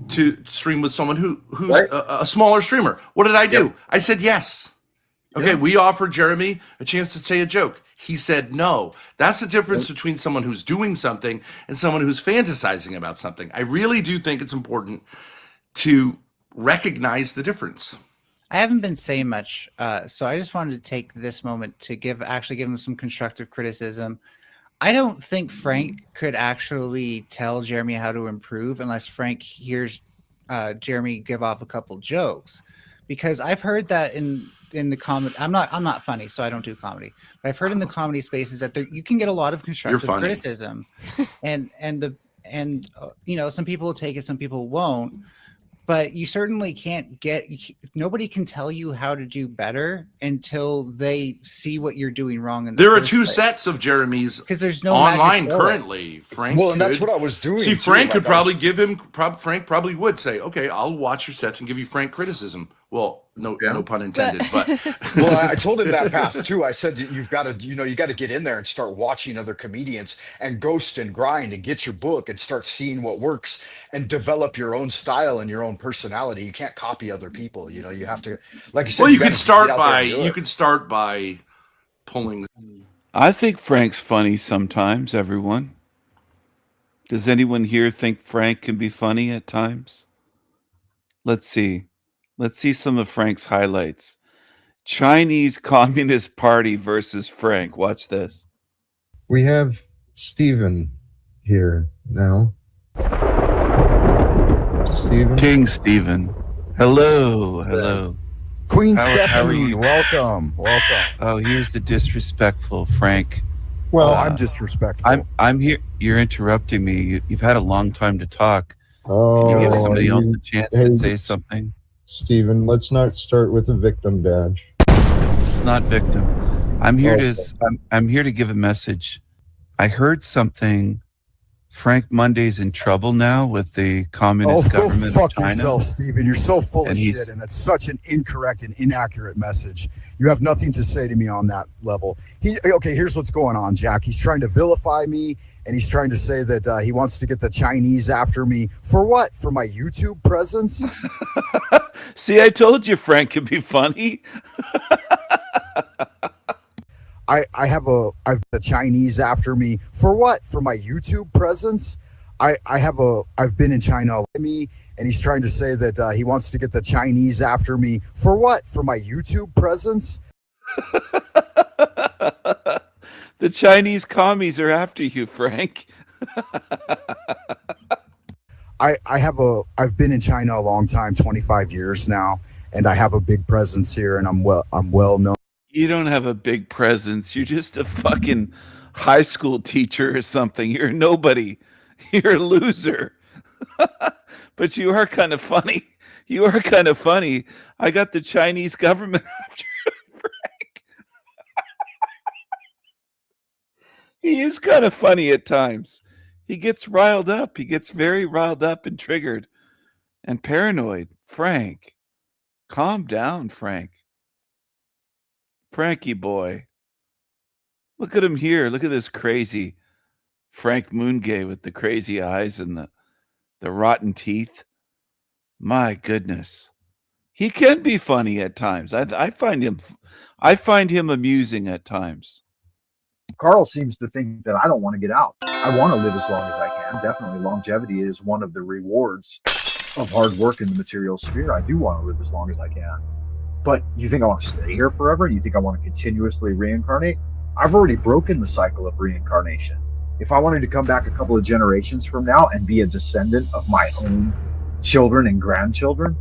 to stream with someone who's Right. a smaller streamer. What did I do? I said yes. Okay, we offered Jeremy a chance to say a joke. He said no. That's the difference between someone who's doing something and someone who's fantasizing about something. I really do think it's important to recognize the difference. I haven't been saying much, so I just wanted to take this moment to give him some constructive criticism. I don't think Frank could actually tell Jeremy how to improve unless Frank hears Jeremy give off a couple jokes, because I've heard that in the comedy. I'm not funny, so I don't do comedy. But I've heard in the comedy spaces that you can get a lot of constructive funny. criticism, and you know, some people will take it, some people won't. But you certainly can't nobody can tell you how to do better until they see what you're doing wrong. There are two sets of Jeremy's because there's no online magic bullet. currently. Frank, Well, and that's could- what I was doing. See, too, Frank like could I probably was- give him. Frank probably would say, "Okay, I'll watch your sets and give you frank criticism." Well, no pun intended. But Well, I told him that path too. I said you've got to, you got to get in there and start watching other comedians and ghost and grind and get your book and start seeing what works and develop your own style and your own personality. You can't copy other people. You know, you have to, like you said. well, you gotta could start get out there by and do it. pulling. I think Frank's funny sometimes, everyone. Does anyone here think Frank can be funny at times? Let's see. Let's see some of Frank's highlights. Chinese Communist Party versus Frank. Watch this. We have Steven here now. Steven? King Stephen. Hello. Hello. Queen How are Stephanie, you? welcome. Oh, here's the disrespectful Frank. Well, I'm disrespectful. I'm here. You're interrupting me. You've had a long time to talk. Oh, Can you give somebody else a chance hey, to say something? Steven, let's not start with a victim badge. It's not victim. I'm here Okay. I'm here to give a message. I heard something. Frank Monday's in trouble now with the communist Go government fuck of China. yourself, Steven. You're so full And of he's- shit, and that's such an incorrect and inaccurate message. You have nothing to say to me on that level. Okay, here's what's going on, Jack. He's trying to vilify me, and he's trying to say that he wants to get the Chinese after me. For what? For my YouTube presence? See, I told you Frank could be funny. I've the Chinese after me. For what? For my YouTube presence? I've been in China me, and he's trying to say that he wants to get the Chinese after me. For what? For my YouTube presence? The Chinese commies are after you, Frank. I've been in China a long time, 25 years now, and I have a big presence here, and I'm well known. You don't have a big presence. You're just a fucking high school teacher or something. You're nobody. You're a loser. But you are kind of funny. You are kind of funny. I got the Chinese government after you, Frank. He is kind of funny at times. He gets riled up. He gets very riled up and triggered and paranoid. Frank, calm down, Frank. Frankie boy. Look at him here. Look at this crazy Frank Moongay with the crazy eyes and the rotten teeth. My goodness. He can be funny at times. I find him amusing at times. Carl seems to think that I don't want to get out. I want to live as long as I can. Definitely, longevity is one of the rewards of hard work in the material sphere. I do want to live as long as I can. But you think I want to stay here forever? You think I want to continuously reincarnate? I've already broken the cycle of reincarnation. If I wanted to come back a couple of generations from now and be a descendant of my own children and grandchildren,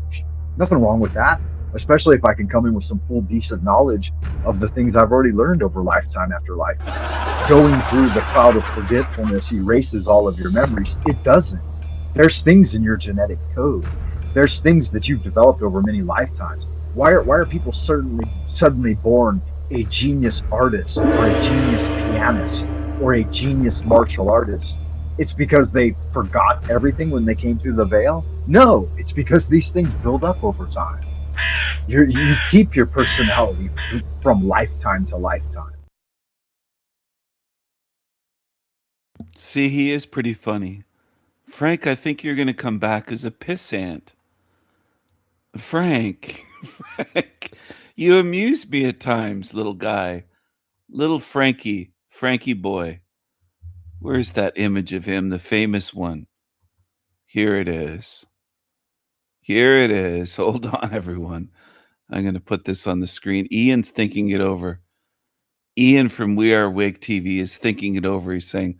nothing wrong with that, especially if I can come in with some full decent knowledge of the things I've already learned over lifetime after lifetime. Going through the cloud of forgetfulness erases all of your memories. It doesn't. There's things in your genetic code. There's things that you've developed over many lifetimes. Why are people suddenly born a genius artist or a genius pianist or a genius martial artist? It's because they forgot everything when they came through the veil? No, it's because these things build up over time. You keep your personality from lifetime to lifetime. See, he is pretty funny. Frank, I think you're going to come back as a pissant. Frank, Frank, you amuse me at times, little guy. Little Frankie boy. Where's that image of him, the famous one? Here it is. Here it is. Hold on, everyone. I'm going to put this on the screen. Ian's thinking it over. Ian from We Are Wig TV is thinking it over. He's saying,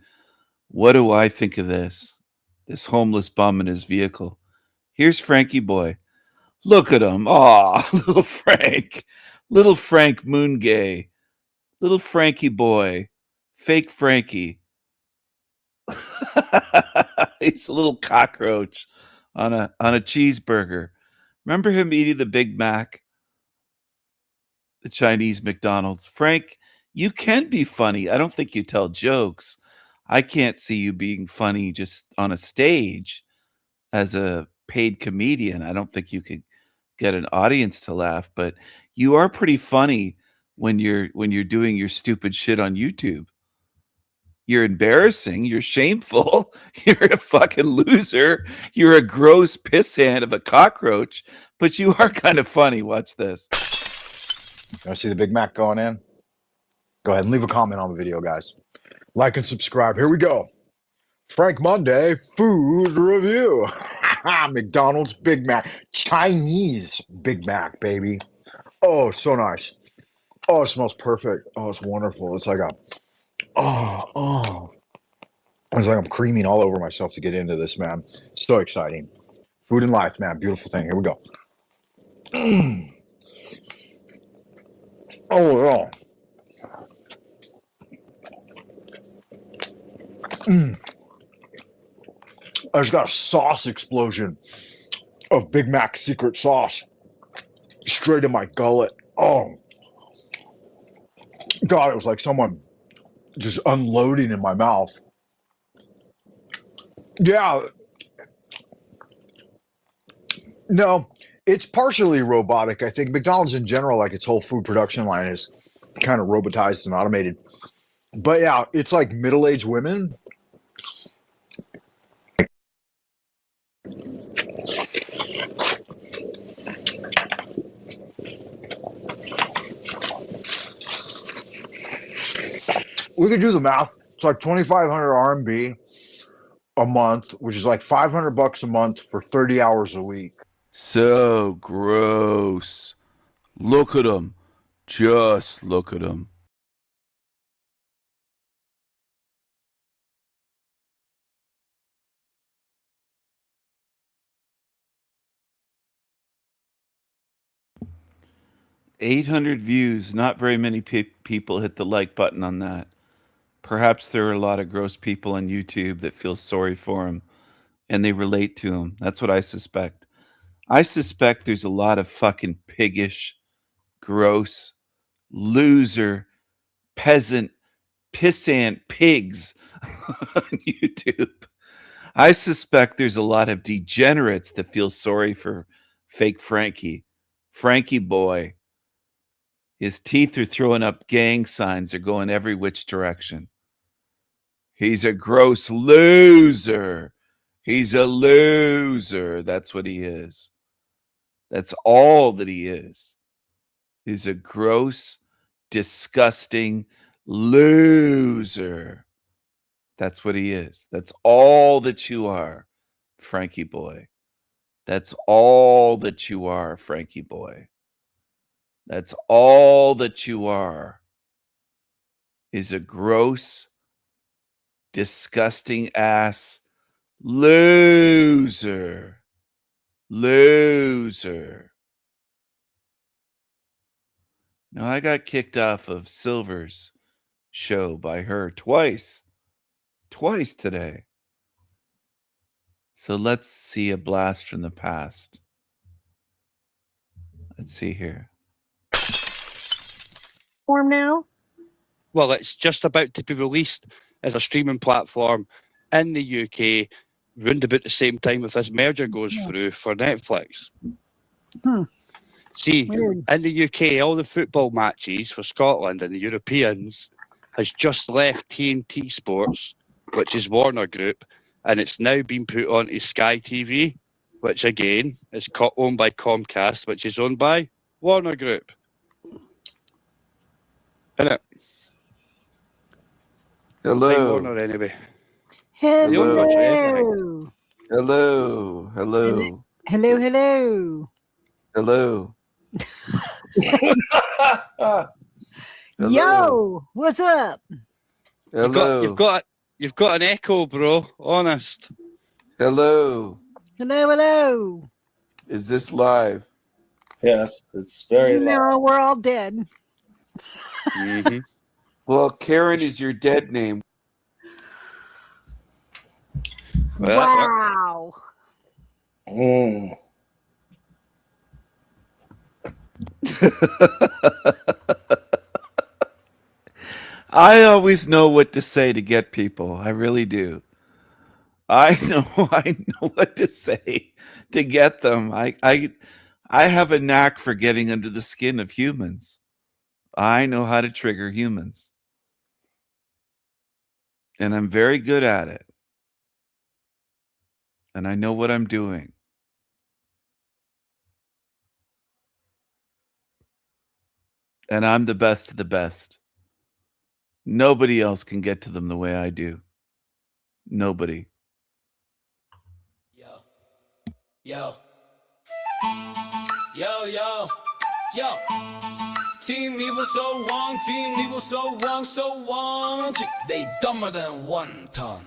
what do I think of this? This homeless bum in his vehicle. Here's Frankie boy. Look at him. Aw, little Frank. Little Frank Moongay. Little Frankie boy. Fake Frankie. He's a little cockroach on a cheeseburger. Remember him eating the Big Mac? The Chinese McDonald's. Frank, you can be funny. I don't think you tell jokes. I can't see you being funny just on a stage as a paid comedian. I don't think you could get an audience to laugh, but you are pretty funny when you're doing your stupid shit on YouTube. You're embarrassing, you're shameful, you're a fucking loser, you're a gross pissant of a cockroach, but you are kind of funny. Watch this. You want to see the Big Mac going in? Go ahead and leave a comment on the video, guys. Like and subscribe. Here we go. Frank Monday food review. McDonald's Big Mac. Chinese Big Mac, baby. Oh, so nice. Oh, it smells perfect. Oh, it's wonderful. It's like it's like I'm creaming all over myself to get into this, man. So exciting. Food and life, man. Beautiful thing. Here we go. Oh, yeah. I just got a sauce explosion of Big Mac secret sauce straight in my gullet. Oh, God, it was like someone just unloading in my mouth. Yeah. No, it's partially robotic. I think McDonald's in general, like its whole food production line is kind of robotized and automated. But yeah, it's like middle-aged women. We could do the math. It's like 2,500 RMB a month, which is like $500 a month for 30 hours a week. So gross. Look at him. Just look at him. $800 views. Not very many people hit the like button on that. Perhaps there are a lot of gross people on YouTube that feel sorry for him and they relate to him. That's what I suspect. I suspect there's a lot of fucking piggish, gross, loser, peasant, pissant pigs on YouTube. I suspect there's a lot of degenerates that feel sorry for fake Frankie. Frankie boy. His teeth are throwing up gang signs. They're going every which direction. He's a gross loser. He's a loser. That's what he is. That's all that he is. He's a gross, disgusting loser. That's what he is. That's all that you are, Frankie boy. That's all that you are, Frankie boy. That's all that you are. is a gross, disgusting ass loser. Loser. Now, I got kicked off of Silver's show by her twice today. So let's see a blast from the past. Let's see here. Form now? Well, it's just about to be released as a streaming platform in the UK round about the same time if this merger goes through for Netflix. See, Weird. in the UK, all the football matches for Scotland and the Europeans has just left TNT Sports, which is Warner Group, and it's now been put onto Sky TV, which again is owned by Comcast, which is owned by Warner Group. Innit? Hello. Like Warner anyway. Hello. They own much of everything. Hello. Hello. Hello, hello. Hello. Yo, what's up? Hello. You've got an echo, bro. Honest. Hello. Hello, hello. Is this live? Yes, it's very loud. No, we're all dead. Mm-hmm. Well, Karen is your dead name. Wow. I always know what to say to get people. I really do. I know what to say to get them. I have a knack for getting under the skin of humans. I know how to trigger humans. And I'm very good at it. And I know what I'm doing. And I'm the best of the best. Nobody else can get to them the way I do. Nobody. Yo. Yo, yo, yo. Team Evil so wrong, Team Evil so wrong, so wrong. They dumber than one ton.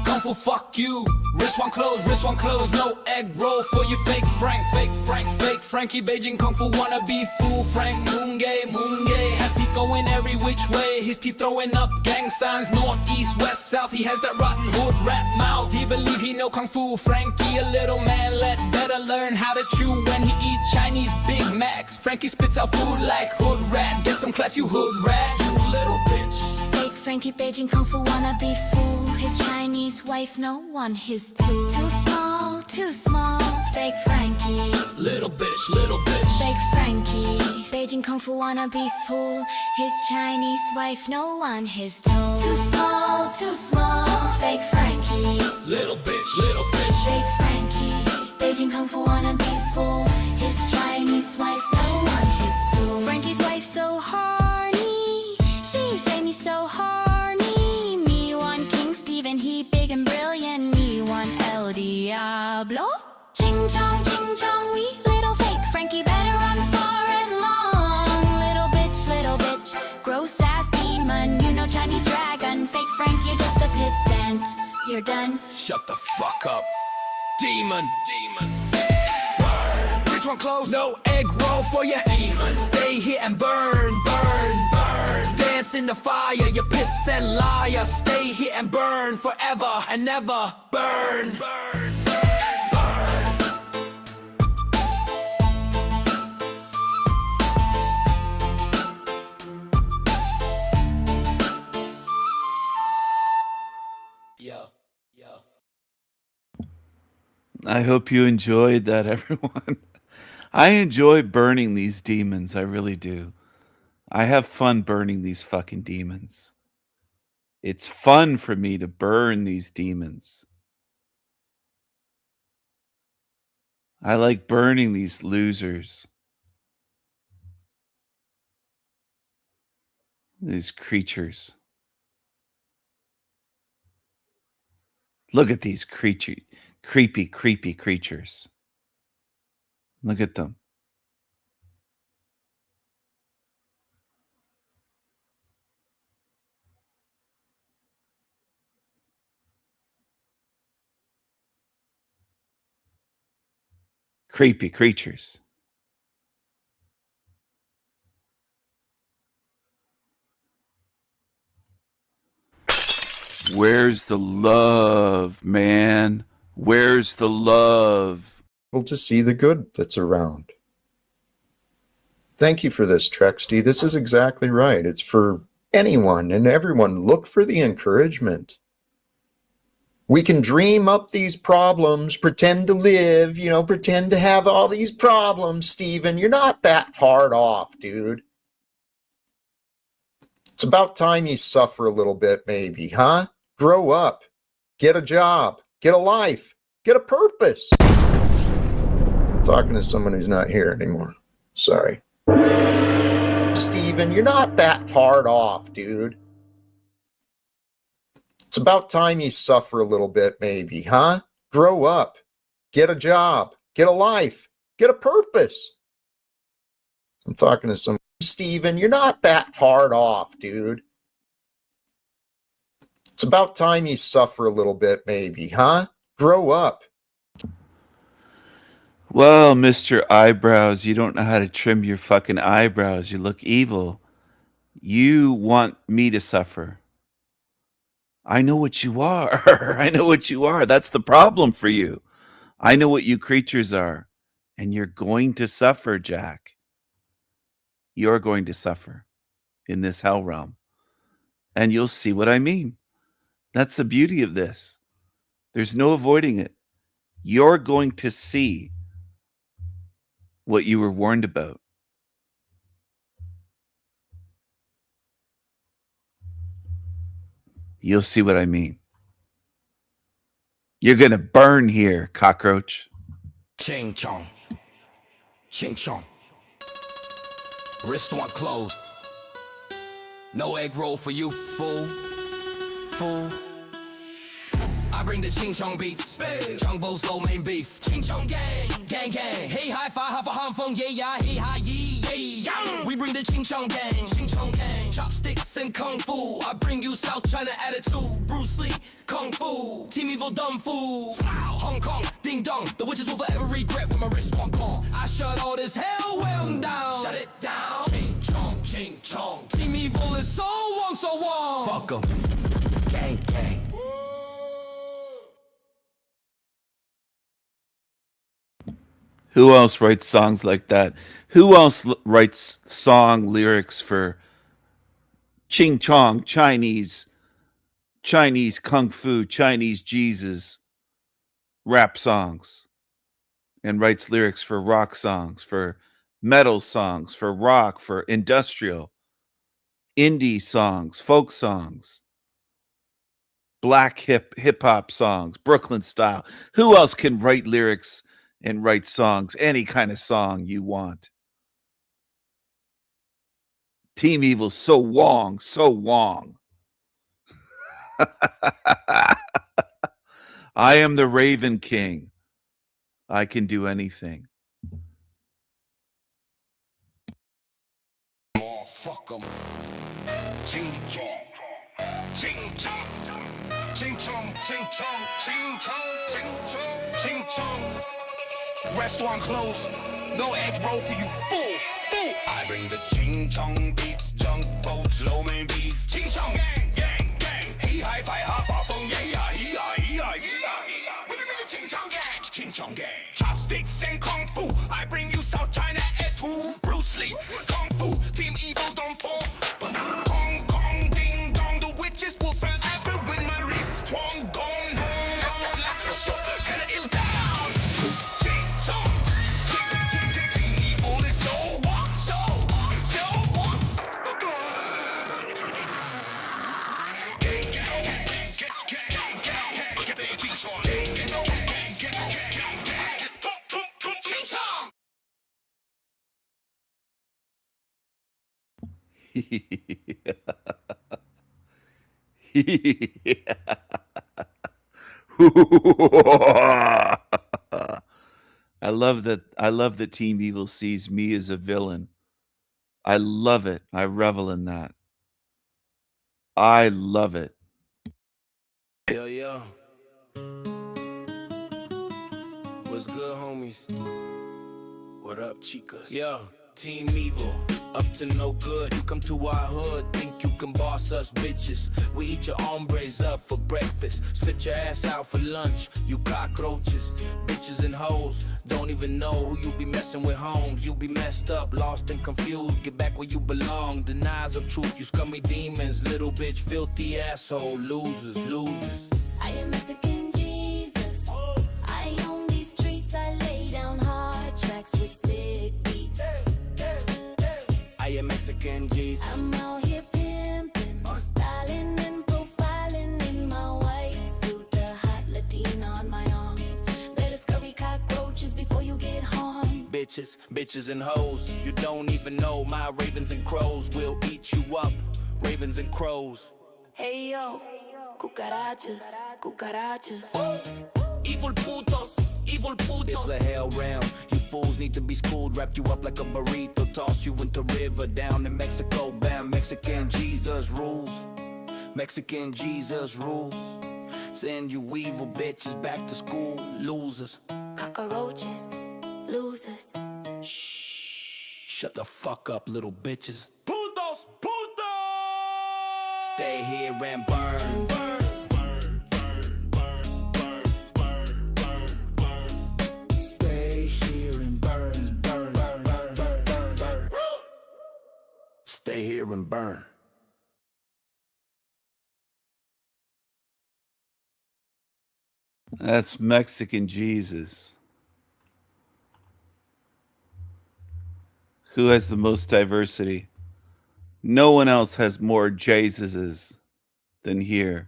Kung Fu, fuck you. Wrist one close, no egg roll for you fake Frank, fake Frankie Beijing Kung Fu wanna be fool. Frank Moon gay, has teeth going every which way. His teeth throwing up gang signs, north, east, west, south. He has that rotten hood rat mouth. He believe he know Kung Fu. Frankie, a little man, better learn how to chew when he eat Chinese Big Macs. Frankie spits out food like hood rat. Get some class, you hood rat, you little bitch. Fake Frankie Beijing Kung Fu wanna be fool. His Chinese wife, no one, his tool. Too small, fake Frankie. Little bitch. Fake Frankie. Beijing Kung Fu wanna be fool. His Chinese wife, no one, his tool. Too small, fake Frankie. Little bitch. Fake Frankie. Beijing Kung Fu wanna be fool. His Chinese wife, no one, his tool. Frankie's wife so horny. She say me so horny. Me one King Stephen, he big and brilliant. Me one El Diablo. Ching chong, we little fake Frankie better run far and long. Little bitch, gross ass demon. You know Chinese dragon. Fake Frank, you're just a pissant. You're done. Shut the fuck up, demon. Burn. Which one close? No egg roll for you, demon. Stay here and burn. Dance in the fire, you piss and liar. Stay here and burn forever and never. Burn. I hope you enjoyed that, everyone. I enjoy burning these demons. I really do. I have fun burning these fucking demons. It's fun for me to burn these demons. I like burning these losers. These creatures. Look at these creepy creatures. Look at them. Creepy creatures. Where's the love, man? Where's the love? Able to see the good that's around. Thank you for this, Trexty. This is exactly right. It's for anyone and everyone. Look for the encouragement. We can dream up these problems, pretend to live, pretend to have all these problems, Steven. You're not that hard off, dude. It's about time you suffer a little bit, maybe, huh? Grow up. Get a job. Get a life. Get a purpose. I'm talking to someone who's not here anymore. Sorry. Steven, you're not that hard off, dude. It's about time you suffer a little bit, maybe, huh? Grow up. Get a job. Get a life. Get a purpose. I'm talking to someone. Steven, you're not that hard off, dude. It's about time you suffer a little bit, maybe, huh? Grow up. Well, Mr. Eyebrows, you don't know how to trim your fucking eyebrows. You look evil. You want me to suffer. I know what you are. I know what you are. That's the problem for you. I know what you creatures are. And you're going to suffer, Jack. You're going to suffer in this hell realm. And you'll see what I mean. That's the beauty of this. There's no avoiding it. You're going to see what you were warned about. You'll see what I mean. You're going to burn here, cockroach. Ching chong. Ching chong. Restaurant closed. No egg roll for you, fool. Fool. I bring the ching chong beats. Chung bo's low main beef. Ching chong gang. Gang gang. Hey hi fi ha fa ham fong yeah yeah. Hey hi yee yay yang. We bring the ching chong gang. Ching chong gang. Chopsticks and kung fu. I bring you South China attitude. Bruce Lee. Kung fu. Team Evil dumb fool. Hong Kong. Ding dong. The witches will forever regret when my wrist won't call. I shut all this hell well down. Shut it down. Ching chong. Ching chong. Team Evil is so wrong, so wrong. Fuck 'em. Gang gang. Who else writes songs like that? Who else writes song lyrics for Ching Chong, Chinese Kung Fu, Chinese Jesus, rap songs, and writes lyrics for rock songs, for metal songs, for rock, for industrial, indie songs, folk songs, black hip hop songs, Brooklyn style? Who else can write lyrics and write songs, any kind of song you want? Team Evil's so wrong, so wrong. I am the Raven King. I can do anything. Oh, fuck 'em. Ching chong. Ching chong. Ching chong. Ching chong. Ching chong. Ching chong. Ching chong. Restaurant closed. No egg roll for you, fool. Fool. I bring the ching chong beats, junk boats, low main beef. Ching chong gang, gang, gang. He hi fi ha fa fong yeah yeah. He hi. We bring the ching chong gang, ching chong gang. Chopsticks and kung fu. I bring you South China attitude. Bruce Lee, kung fu. Team Evil don't fall. Kong kong ding dong. The witches will forever win my wrist. Twang gong. I love that Team Evil sees me as a villain. I love it. I revel in that. I love it. Hell yeah. What's good, homies? What up, chicas? Yo, Team Evil, up to no good. You come to our hood, think you can boss us bitches. We eat your hombres up for breakfast, split your ass out for lunch. You cockroaches, bitches and hoes, don't even know who you be messing with, homes. You be messed up, lost and confused. Get back where you belong. Denies of truth, you scummy demons, little bitch, filthy asshole, losers, losers. I am Mexican Jesus. I own these streets. I lay down hard tracks with sick beats. I am Mexican Jesus. I'm out here pimping, styling and profiling in my white suit. A hot Latina on my arm. Better scurry cockroaches before you get harmed. Bitches, bitches and hoes, you don't even know. My ravens and crows will eat you up. Ravens and crows. Hey yo, cucarachas, cucarachas. Evil putos, evil putos. It's a hell realm. You fools need to be schooled. Wrap you up like a burrito. Toss you into river. Down in Mexico. Bam. Mexican Jesus rules. Mexican Jesus rules. Send you evil bitches back to school. Losers. Cockroaches, losers. Shh. Shut the fuck up, little bitches. Putos, putos. Stay here and burn. Stay here and burn, burn, burn, burn, burn, burn, burn. Stay here and burn. That's Mexican Jesus. Who has the most diversity? No one else has more Jesuses than here.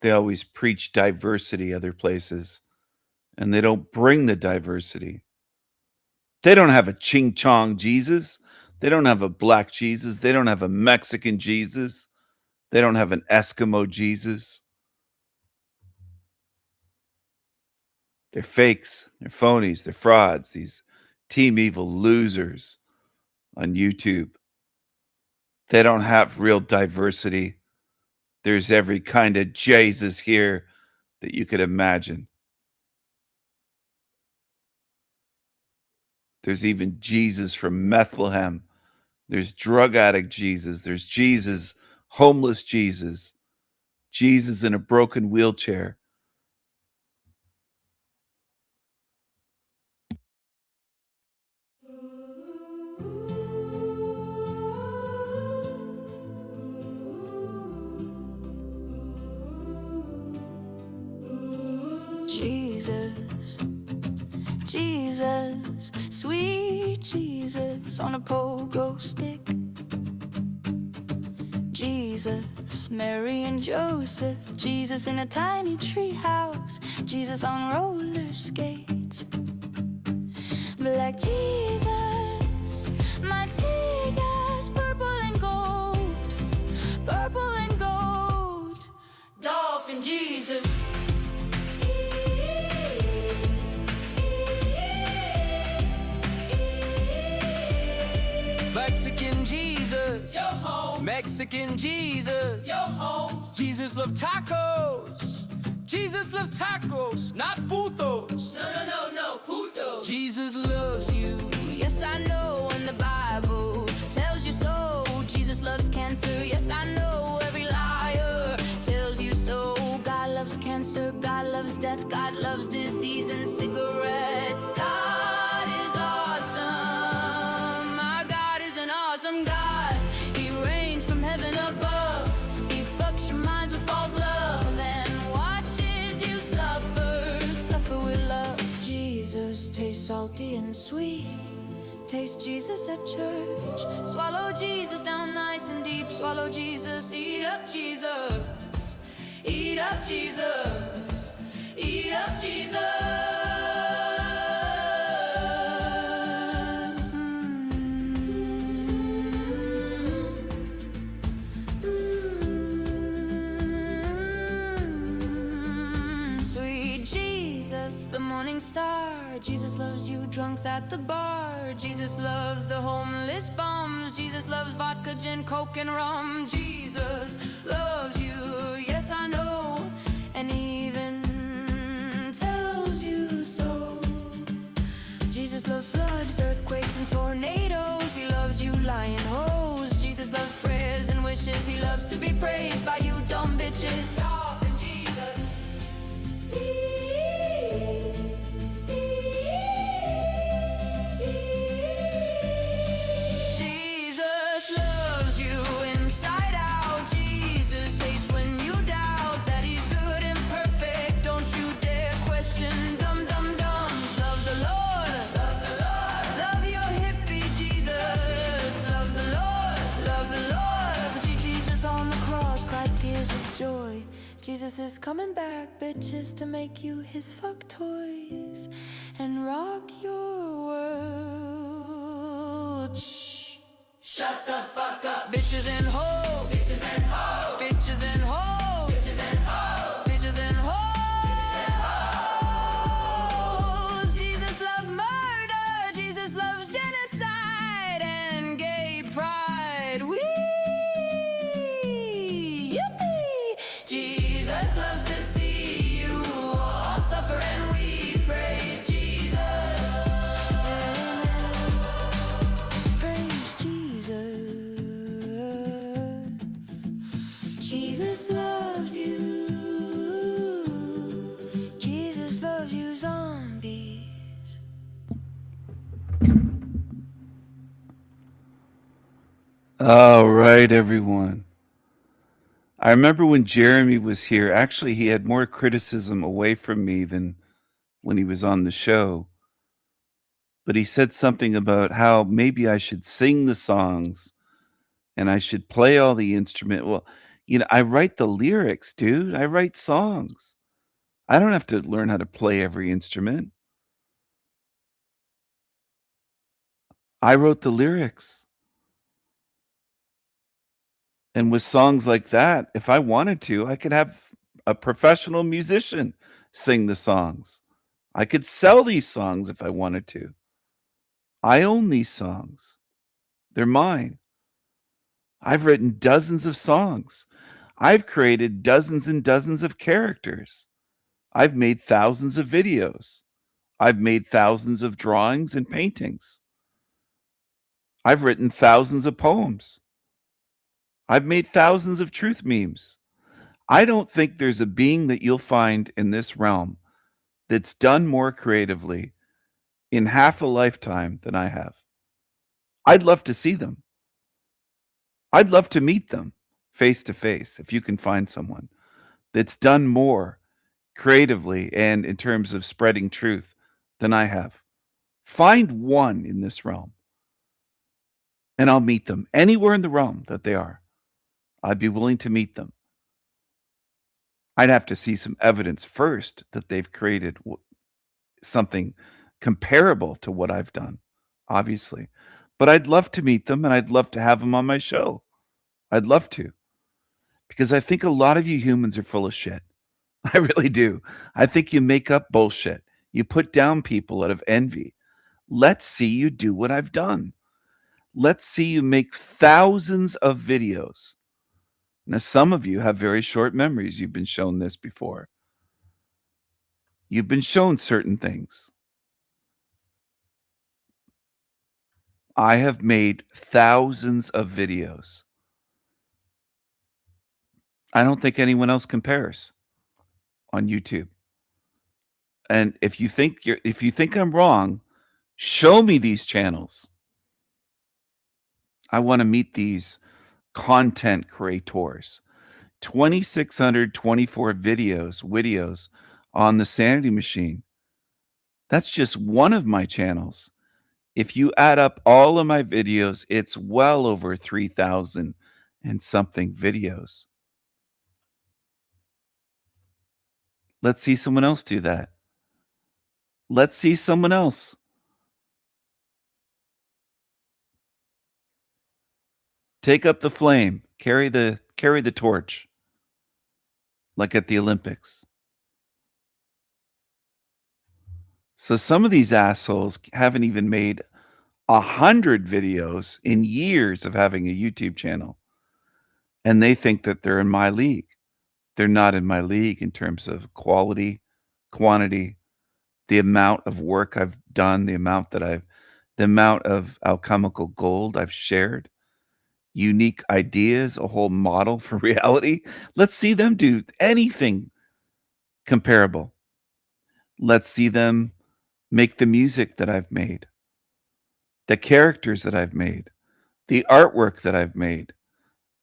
They always preach diversity other places, and they don't bring the diversity. They don't have a Ching Chong Jesus. They don't have a black Jesus. They don't have a Mexican Jesus. They don't have an Eskimo Jesus. They're fakes. They're phonies. They're frauds. These Team Evil losers on YouTube. They don't have real diversity. There's every kind of Jesus here that you could imagine. There's even Jesus from Bethlehem. There's drug addict Jesus. There's Jesus, homeless Jesus. Jesus in a broken wheelchair. Jesus, Jesus, sweet Jesus on a pogo stick. Jesus, Mary and Joseph, Jesus in a tiny tree house, Jesus on roller skates. Black Jesus, my Tigers, purple and gold, purple and gold. Dolphin Jesus. Mexican Jesus, yo home. Mexican Jesus, yo home. Jesus loves tacos. Jesus loves tacos, not putos. No, puto. Jesus loves you. Yes, I know, and the Bible tells you so. Jesus loves cancer. Yes, I know, every liar tells you so. God loves cancer. God loves death. God loves disease and cigarettes. God is awesome. My God is an awesome God. He reigns from heaven above. He fucks your minds with false love and watches you suffer, suffer with love. Jesus tastes salty and sweet. Taste Jesus at church. Swallow Jesus down nice and deep. Swallow Jesus. Eat up Jesus. Eat up Jesus. Eat up Jesus. Sweet Jesus, the morning star. Jesus loves you drunks at the bar. Jesus loves the homeless bums. Jesus loves vodka, gin, coke, and rum. Jesus loves you, yes I know, and even tells you so. Jesus loves fly. tears of joy. Jesus is coming back, bitches, to make you his fuck toys and rock your world. Shh. Shut the fuck up. Bitches and hoes. Bitches and hoes. Bitches and hoes. Bitches and hoes. Bitches and hoes. Jesus loves murder. Jesus loves genocide and gay pride. Wee. Yippee. Jesus loves to see you all suffer, and we praise Jesus. Amen. Praise Jesus. Jesus loves you. Jesus loves you, zombies. All right, everyone. I remember when Jeremy was here, actually, he had more criticism away from me than when he was on the show. But he said something about how maybe I should sing the songs and I should play all the instrument. Well, I write the lyrics, dude. I write songs. I don't have to learn how to play every instrument. I wrote the lyrics. And with songs like that, if I wanted to, I could have a professional musician sing the songs. I could sell these songs if I wanted to. I own these songs. They're mine. I've written dozens of songs. I've created dozens and dozens of characters. I've made thousands of videos. I've made thousands of drawings and paintings. I've written thousands of poems. I've made thousands of truth memes. I don't think there's a being that you'll find in this realm that's done more creatively in half a lifetime than I have. I'd love to see them. I'd love to meet them face to face if you can find someone that's done more creatively and in terms of spreading truth than I have. Find one in this realm and I'll meet them anywhere in the realm that they are. I'd be willing to meet them. I'd have to see some evidence first that they've created something comparable to what I've done, obviously. But I'd love to meet them and I'd love to have them on my show. I'd love to. Because I think a lot of you humans are full of shit. I really do. I think you make up bullshit. You put down people out of envy. Let's see you do what I've done. Let's see you make thousands of videos. Now, some of you have very short memories. You've been shown this before. You've been shown certain things. I have made thousands of videos. I don't think anyone else compares on YouTube. And if you think I'm wrong, show me these channels. I want to meet these content creators. 2,624 videos on the Sanity Machine. That's just one of my channels. If you add up all of my videos, it's well over 3,000 and something videos. Let's see someone else do that. Let's see someone else. Take up the flame. Carry the torch. Like at the Olympics. So some of these assholes haven't even made 100 videos in years of having a YouTube channel. And they think that they're in my league. They're not in my league in terms of quality, quantity, the amount of work I've done, the amount of alchemical gold I've shared, unique ideas, a whole model for reality. Let's see them do anything comparable. Let's see them make the music that I've made, the characters that I've made, the artwork that I've made,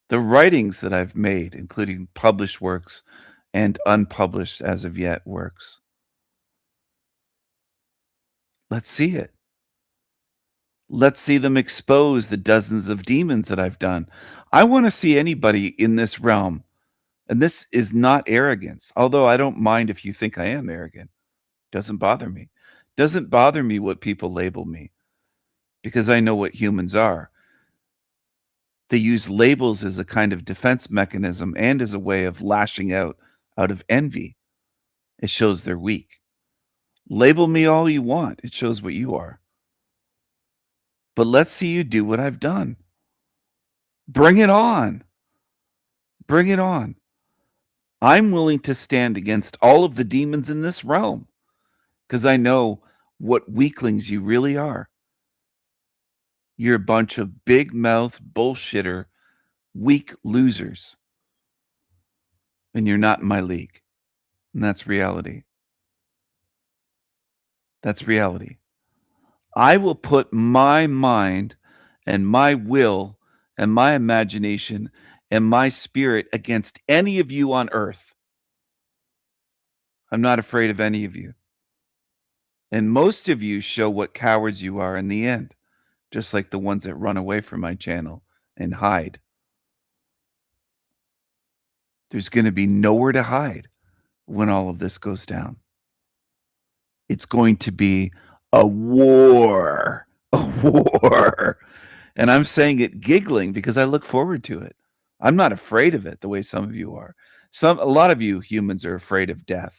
the writings that I've made, including published works and unpublished as of yet works. Let's see it. Let's see them expose the dozens of demons that I've done. I want to see anybody in this realm And this is not arrogance, although I don't mind if you think I am arrogant. Doesn't bother me. Doesn't bother me what people label me, because I know what humans are. They use labels as a kind of defense mechanism and as a way of lashing out of envy. It shows they're weak. Label me all you want. It shows what you are. But let's see you do what I've done. Bring it on. Bring it on. I'm willing to stand against all of the demons in this realm because I know what weaklings you really are. You're a bunch of big mouth bullshitter, weak losers. And you're not in my league. And that's reality. That's reality. I will put my mind and my will and my imagination and my spirit against any of you on earth. I'm not afraid of any of you. And most of you show what cowards you are in the end, just like the ones that run away from my channel and hide. There's going to be nowhere to hide when all of this goes down. It's going to be a war. A war. And I'm saying it giggling because I look forward to it. I'm not afraid of it the way some of you are. A lot of you humans are afraid of death.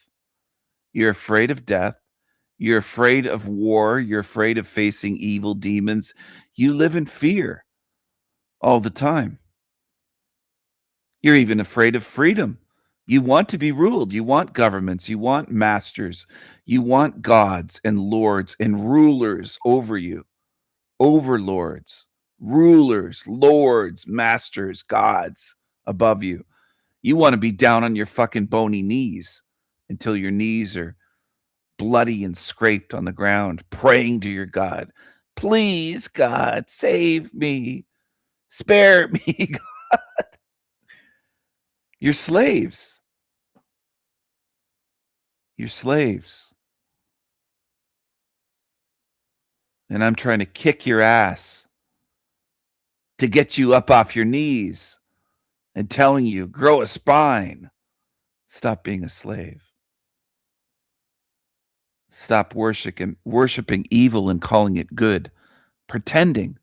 You're afraid of death. You're afraid of war. You're afraid of facing evil demons. You live in fear all the time. You're even afraid of freedom. You want to be ruled. You want governments. You want masters. You want gods and lords and rulers over you. Overlords, rulers, lords, masters, gods above you. You want to be down on your fucking bony knees until your knees are bloody and scraped on the ground, praying to your God. Please, God, save me. Spare me, God. You're slaves. You're slaves. And I'm trying to kick your ass to get you up off your knees and telling you, grow a spine. Stop being a slave. Stop worshiping evil and calling it good. Pretending.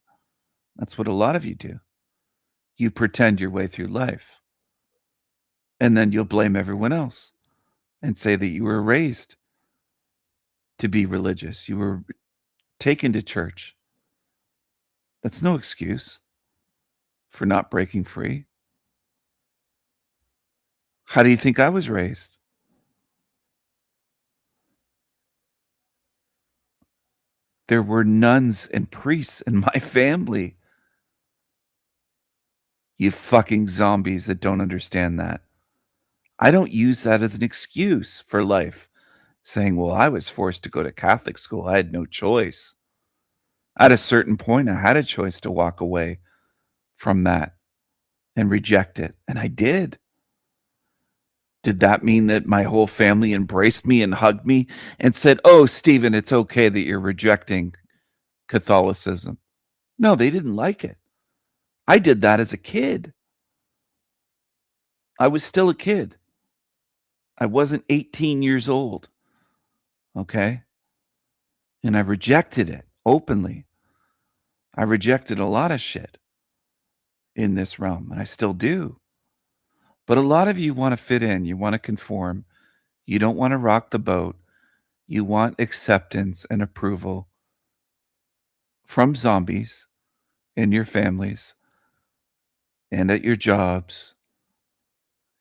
That's what a lot of you do. You pretend your way through life. And then you'll blame everyone else and say that you were raised to be religious. You were taken to church. That's no excuse for not breaking free. How do you think I was raised? There were nuns and priests in my family. You fucking zombies that don't understand that. I don't use that as an excuse for life, saying, well, I was forced to go to Catholic school. I had no choice. At a certain point, I had a choice to walk away from that and reject it. And I did. Did that mean that my whole family embraced me and hugged me and said, oh, Stephen, it's okay that you're rejecting Catholicism? No, they didn't like it. I did that as a kid. I was still a kid. I wasn't 18 years old. Okay? And I rejected it openly. I rejected a lot of shit in this realm, and I still do. But a lot of you want to fit in. You want to conform. You don't want to rock the boat. You want acceptance and approval from zombies in your families and at your jobs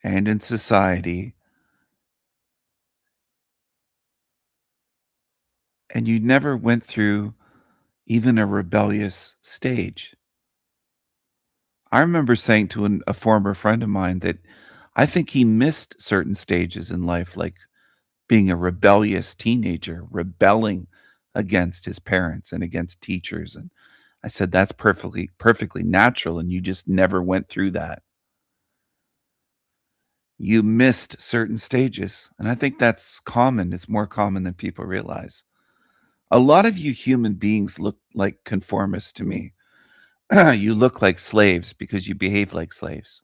and in society. And you never went through even a rebellious stage. I remember saying to a former friend of mine that I think he missed certain stages in life, like being a rebellious teenager, rebelling against his parents and against teachers. And I said, that's perfectly natural. And you just never went through that. You missed certain stages. And I think that's common. It's more common than people realize. A lot of you human beings look like conformists to me. You look like slaves because you behave like slaves.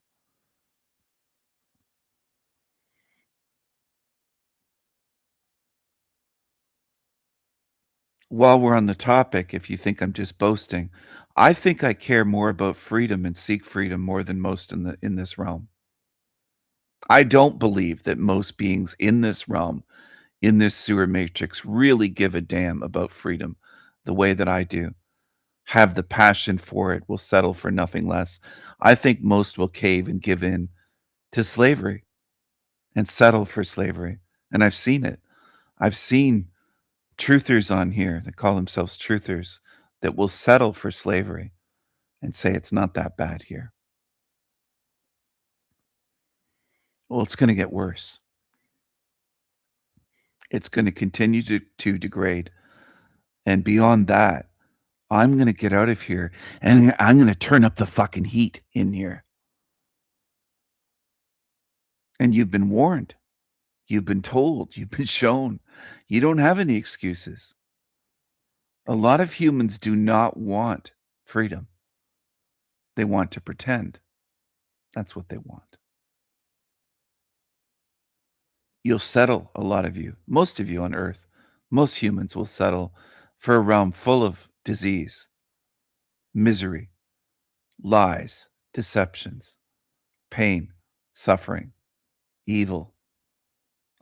while we're on the topic, if you think I'm just boasting, I think I care more about freedom and seek freedom more than most in this realm. I don't believe that most beings in this realm, in this sewer matrix, really give a damn about freedom the way that I do. Have the passion for it, will settle for nothing less. I think most will cave and give in to slavery and settle for slavery. And I've seen it. I've seen truthers on here that call themselves truthers that will settle for slavery and say it's not that bad here. Well, it's going to get worse. It's going to continue to degrade. And beyond that, I'm going to get out of here and I'm going to turn up the fucking heat in here. And you've been warned. You've been told. You've been shown. You don't have any excuses. A lot of humans do not want freedom. They want to pretend. That's what they want. You'll settle, a lot of you, most of you on Earth, most humans will settle for a realm full of disease, misery, lies, deceptions, pain, suffering, evil,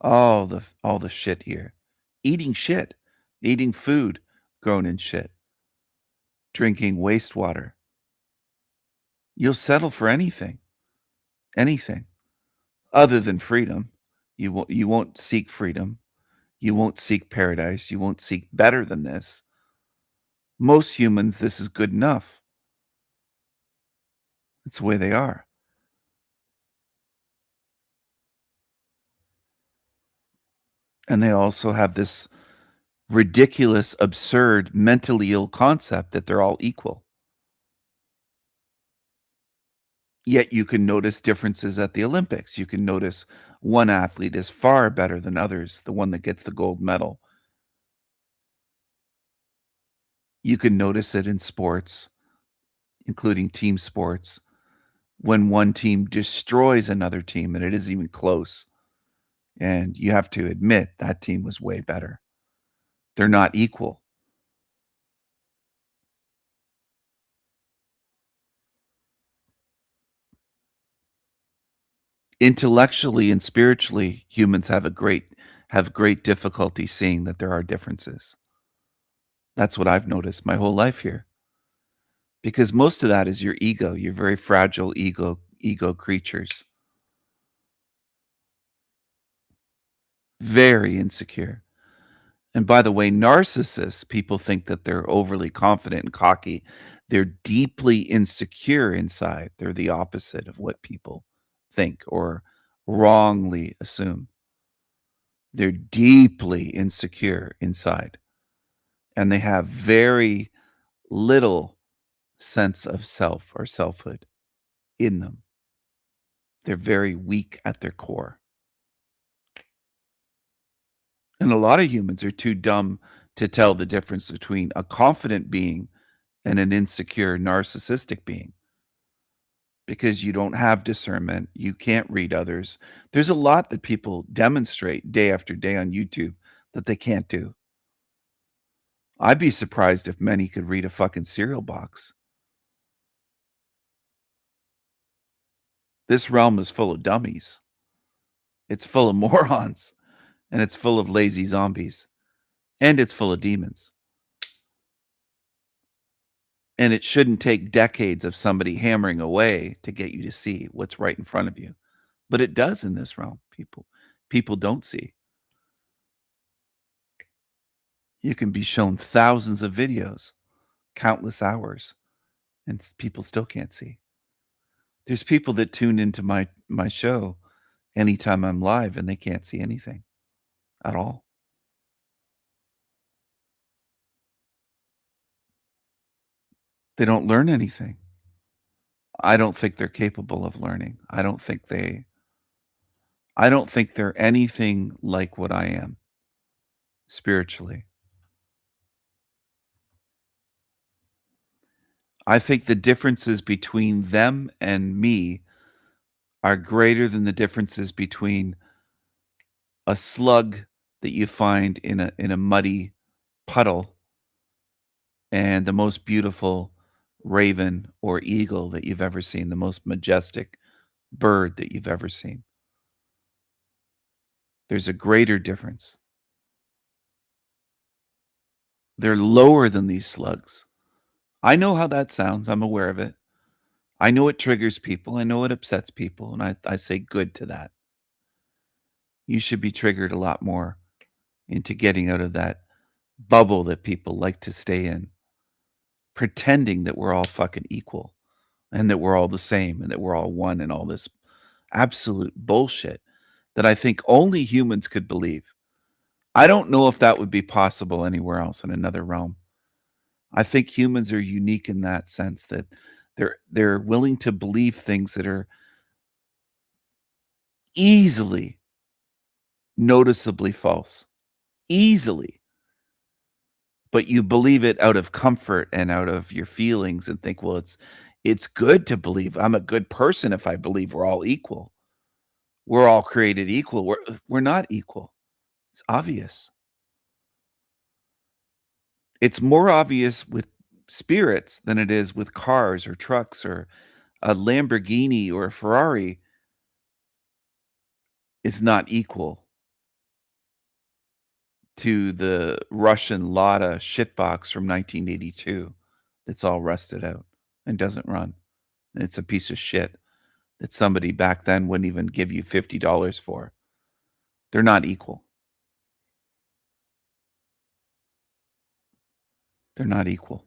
all the shit here. Eating food grown in shit, drinking wastewater. You'll settle for anything other than freedom. You won't seek freedom. You won't seek paradise. You won't seek better than this. Most humans, this is good enough. It's the way they are. And they also have this ridiculous, absurd, mentally ill concept that they're all equal. Yet you can notice differences at the Olympics. You can notice one athlete is far better than others, the one that gets the gold medal. You can notice it in sports, including team sports, when one team destroys another team and it isn't even close. And you have to admit that team was way better. They're not equal. Intellectually and spiritually, humans have great difficulty seeing that there are differences. That's what I've noticed my whole life here. Because most of that is your ego, your very fragile ego creatures. Very insecure. And by the way, narcissists, people think that they're overly confident and cocky. They're deeply insecure inside. They're the opposite of what people think or wrongly assume. They're deeply insecure inside. And they have very little sense of self or selfhood in them. They're very weak at their core. And a lot of humans are too dumb to tell the difference between a confident being and an insecure narcissistic being. Because you don't have discernment, you can't read others. There's a lot that people demonstrate day after day on YouTube that they can't do. I'd be surprised if many could read a fucking cereal box. This realm is full of dummies. It's full of morons. And it's full of lazy zombies. And it's full of demons. And it shouldn't take decades of somebody hammering away to get you to see what's right in front of you. But it does in this realm, people. People don't see. You can be shown thousands of videos, countless hours, and people still can't see. There's people that tune into my show anytime I'm live and they can't see anything at all. They don't learn anything. I don't think they're capable of learning. I don't think they're anything like what I am spiritually. I think the differences between them and me are greater than the differences between a slug that you find in a muddy puddle and the most beautiful raven or eagle that you've ever seen, the most majestic bird that you've ever seen. There's a greater difference. They're lower than these slugs. I know how that sounds. I'm aware of it. I know it triggers people. I know it upsets people. And I say good to that. You should be triggered a lot more into getting out of that bubble that people like to stay in, pretending that we're all fucking equal and that we're all the same and that we're all one and all this absolute bullshit that I think only humans could believe. I don't know if that would be possible anywhere else in another realm. I think humans are unique in that sense that they're willing to believe things that are easily noticeably false. Easily. But you believe it out of comfort and out of your feelings and think, well, it's good to believe. I'm a good person if I believe we're all equal. We're all created equal. We're not equal. It's obvious. It's more obvious with spirits than it is with cars or trucks or a Lamborghini or a Ferrari is not equal to the Russian Lada shitbox from 1982 that's all rusted out and doesn't run. And it's a piece of shit that somebody back then wouldn't even give you $50 for. They're not equal. They're not equal.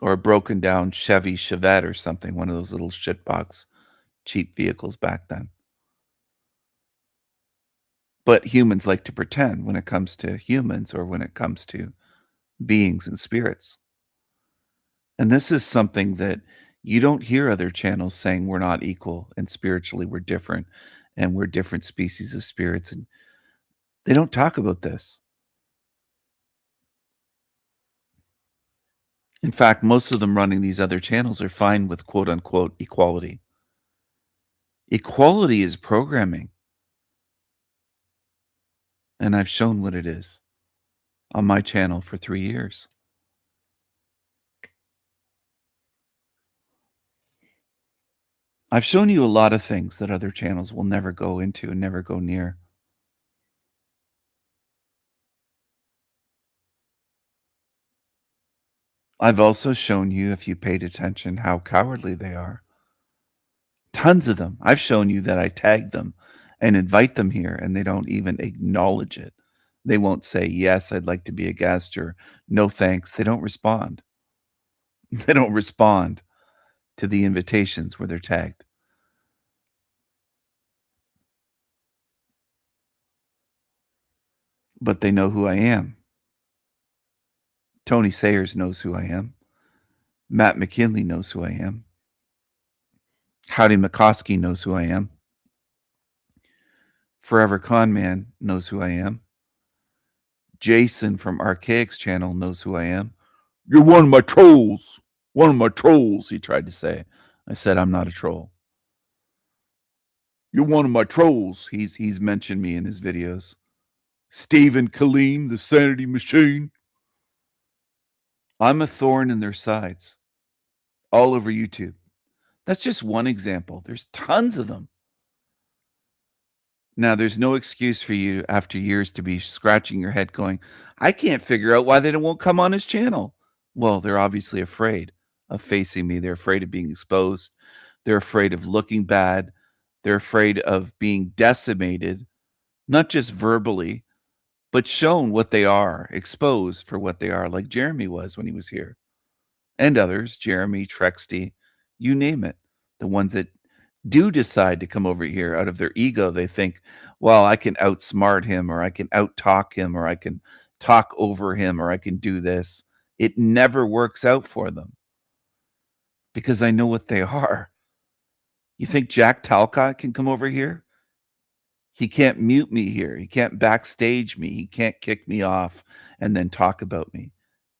Or a broken down Chevy Chevette or something, one of those little shitbox cheap vehicles back then. But humans like to pretend when it comes to humans or when it comes to beings and spirits. And this is something that you don't hear other channels saying we're not equal and spiritually we're different and we're different species of spirits. And they don't talk about this. In fact, most of them running these other channels are fine with quote unquote equality. Equality is programming. And I've shown what it is on my channel for 3 years. I've shown you a lot of things that other channels will never go into and never go near. I've also shown you, if you paid attention, how cowardly they are. Tons of them. I've shown you that I tag them and invite them here and they don't even acknowledge it. They won't say, yes, I'd like to be a guest, or no thanks. They don't respond. They don't respond to the invitations where they're tagged. But they know who I am. Tony Sayers knows who I am. Matt McKinley knows who I am. Howdy McCoskey knows who I am. Forever Con Man knows who I am. Jason from Archaic's channel knows who I am. You're one of my trolls. One of my trolls, he tried to say. I said, I'm not a troll. You're one of my trolls. He's mentioned me in his videos. Stephen Killeen, the Sanity Machine. I'm a thorn in their sides. All over YouTube. That's just one example. There's tons of them. Now, there's no excuse for you after years to be scratching your head going, I can't figure out why they won't come on his channel. Well, they're obviously afraid of facing me. They're afraid of being exposed. They're afraid of looking bad. They're afraid of being decimated, not just verbally, but shown what they are, exposed for what they are, like Jeremy was when he was here. And others, Jeremy, Trexty, you name it. The ones that do decide to come over here out of their ego, they think, well, I can outsmart him, or I can out-talk him, or I can talk over him, or I can do this. It never works out for them because I know what they are. You think Jack Talcott can come over here? He can't mute me here. He can't backstage me. He can't kick me off and then talk about me.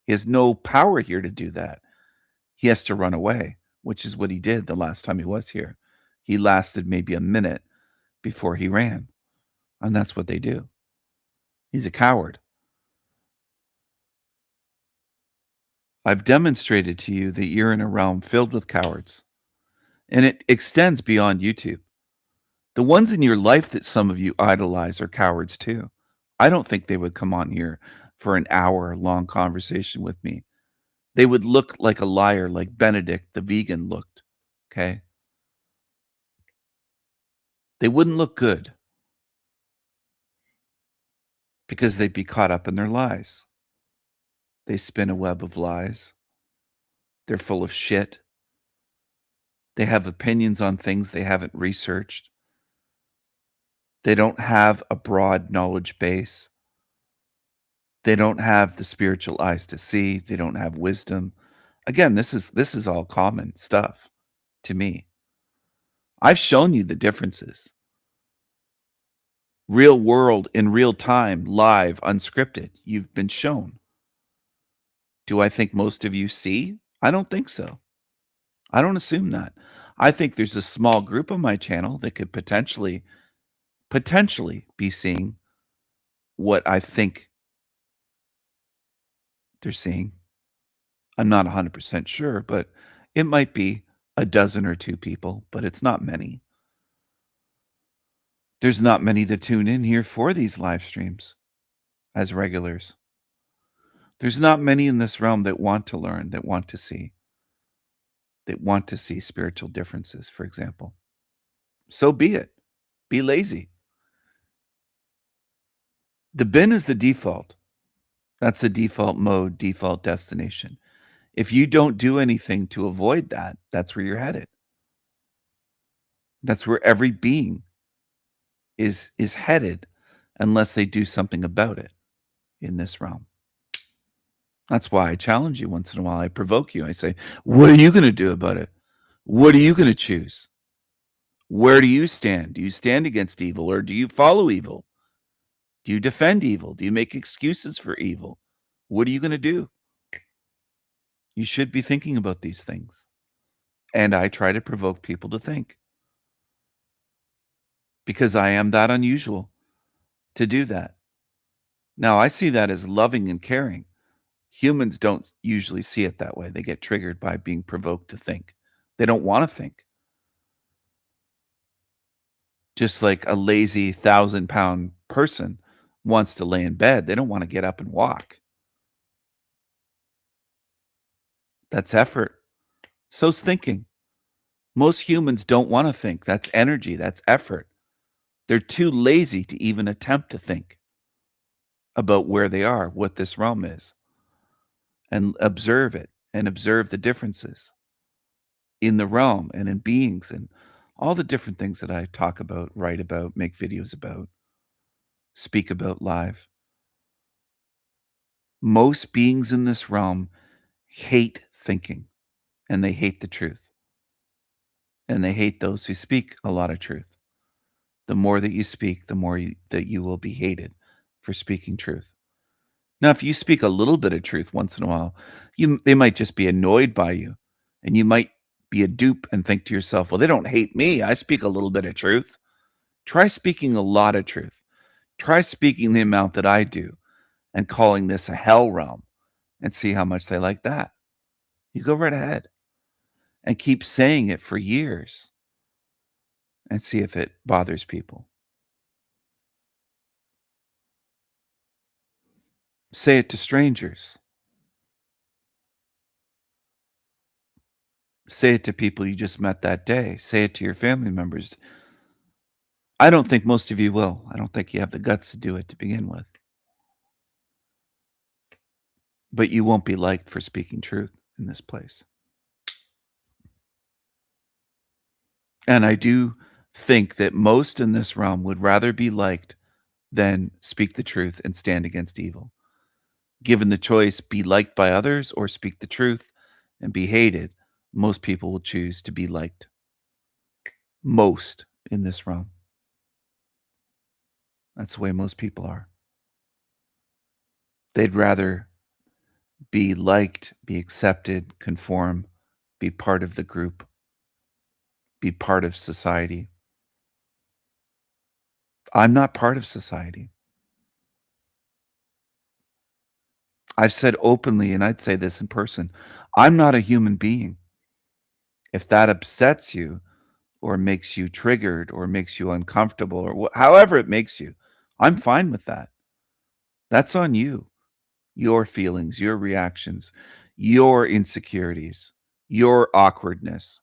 He has no power here to do that. He has to run away, which is what he did the last time he was here. He lasted maybe a minute before he ran. And that's what they do. He's a coward. I've demonstrated to you that you're in a realm filled with cowards, and it extends beyond YouTube. The ones in your life that some of you idolize are cowards too. I don't think they would come on here for an hour-long conversation with me. They would look like a liar, like Benedict the vegan looked, okay? They wouldn't look good because they'd be caught up in their lies. They spin a web of lies. They're full of shit. They have opinions on things they haven't researched. They don't have a broad knowledge base. They don't have the spiritual eyes to see. They don't have wisdom. Again, this is all common stuff to me. I've shown you the differences. Real world, in real time, live, unscripted. You've been shown. Do I think most of you see? I don't think so. I don't assume that. I think there's a small group on my channel that could potentially be seeing what I think they're seeing. I'm not 100% sure, but it might be a dozen or two people, but it's not many. There's not many that tune in here for these live streams as regulars. There's not many in this realm that want to learn, that want to see spiritual differences, for example. So be it. Be lazy. The bin is the default. That's the default mode, default destination. If you don't do anything to avoid that, that's where you're headed. That's where every being is headed unless they do something about it in this realm. That's why I challenge you once in a while. I provoke you. I say, what are you going to do about it? What are you going to choose? Where do you stand? Do you stand against evil or do you follow evil? Do you defend evil? Do you make excuses for evil? What are you going to do? You should be thinking about these things. And I try to provoke people to think. Because I am that unusual to do that. Now, I see that as loving and caring. Humans don't usually see it that way. They get triggered by being provoked to think. They don't want to think. Just like a lazy 1,000-pound person wants to lay in bed. They don't want to get up and walk. That's effort. So's thinking. Most humans don't want to think. That's energy. That's effort. They're too lazy to even attempt to think about where they are, what this realm is, and observe it and observe the differences in the realm and in beings and all the different things that I talk about, write about, make videos about, speak about live. Most beings in this realm hate thinking, and they hate the truth. And they hate those who speak a lot of truth. The more that you speak, the more that you will be hated for speaking truth. Now, if you speak a little bit of truth once in a while, they might just be annoyed by you, and you might be a dupe and think to yourself, well, they don't hate me. I speak a little bit of truth. Try speaking a lot of truth. Try speaking the amount that I do and calling this a hell realm and see how much they like that. You go right ahead and keep saying it for years and see if it bothers people. Say it to strangers. Say it to people you just met that day. Say it to your family members. I don't think most of you will. I don't think you have the guts to do it to begin with. But you won't be liked for speaking truth in this place. And I do think that most in this realm would rather be liked than speak the truth and stand against evil. Given the choice, be liked by others or speak the truth and be hated, most people will choose to be liked. Most in this realm. That's the way most people are. They'd rather be liked, be accepted, conform, be part of the group, be part of society. I'm not part of society. I've said openly, and I'd say this in person, I'm not a human being. If that upsets you or makes you triggered or makes you uncomfortable or however it makes you, I'm fine with that. That's on you. Your feelings, your reactions, your insecurities, your awkwardness.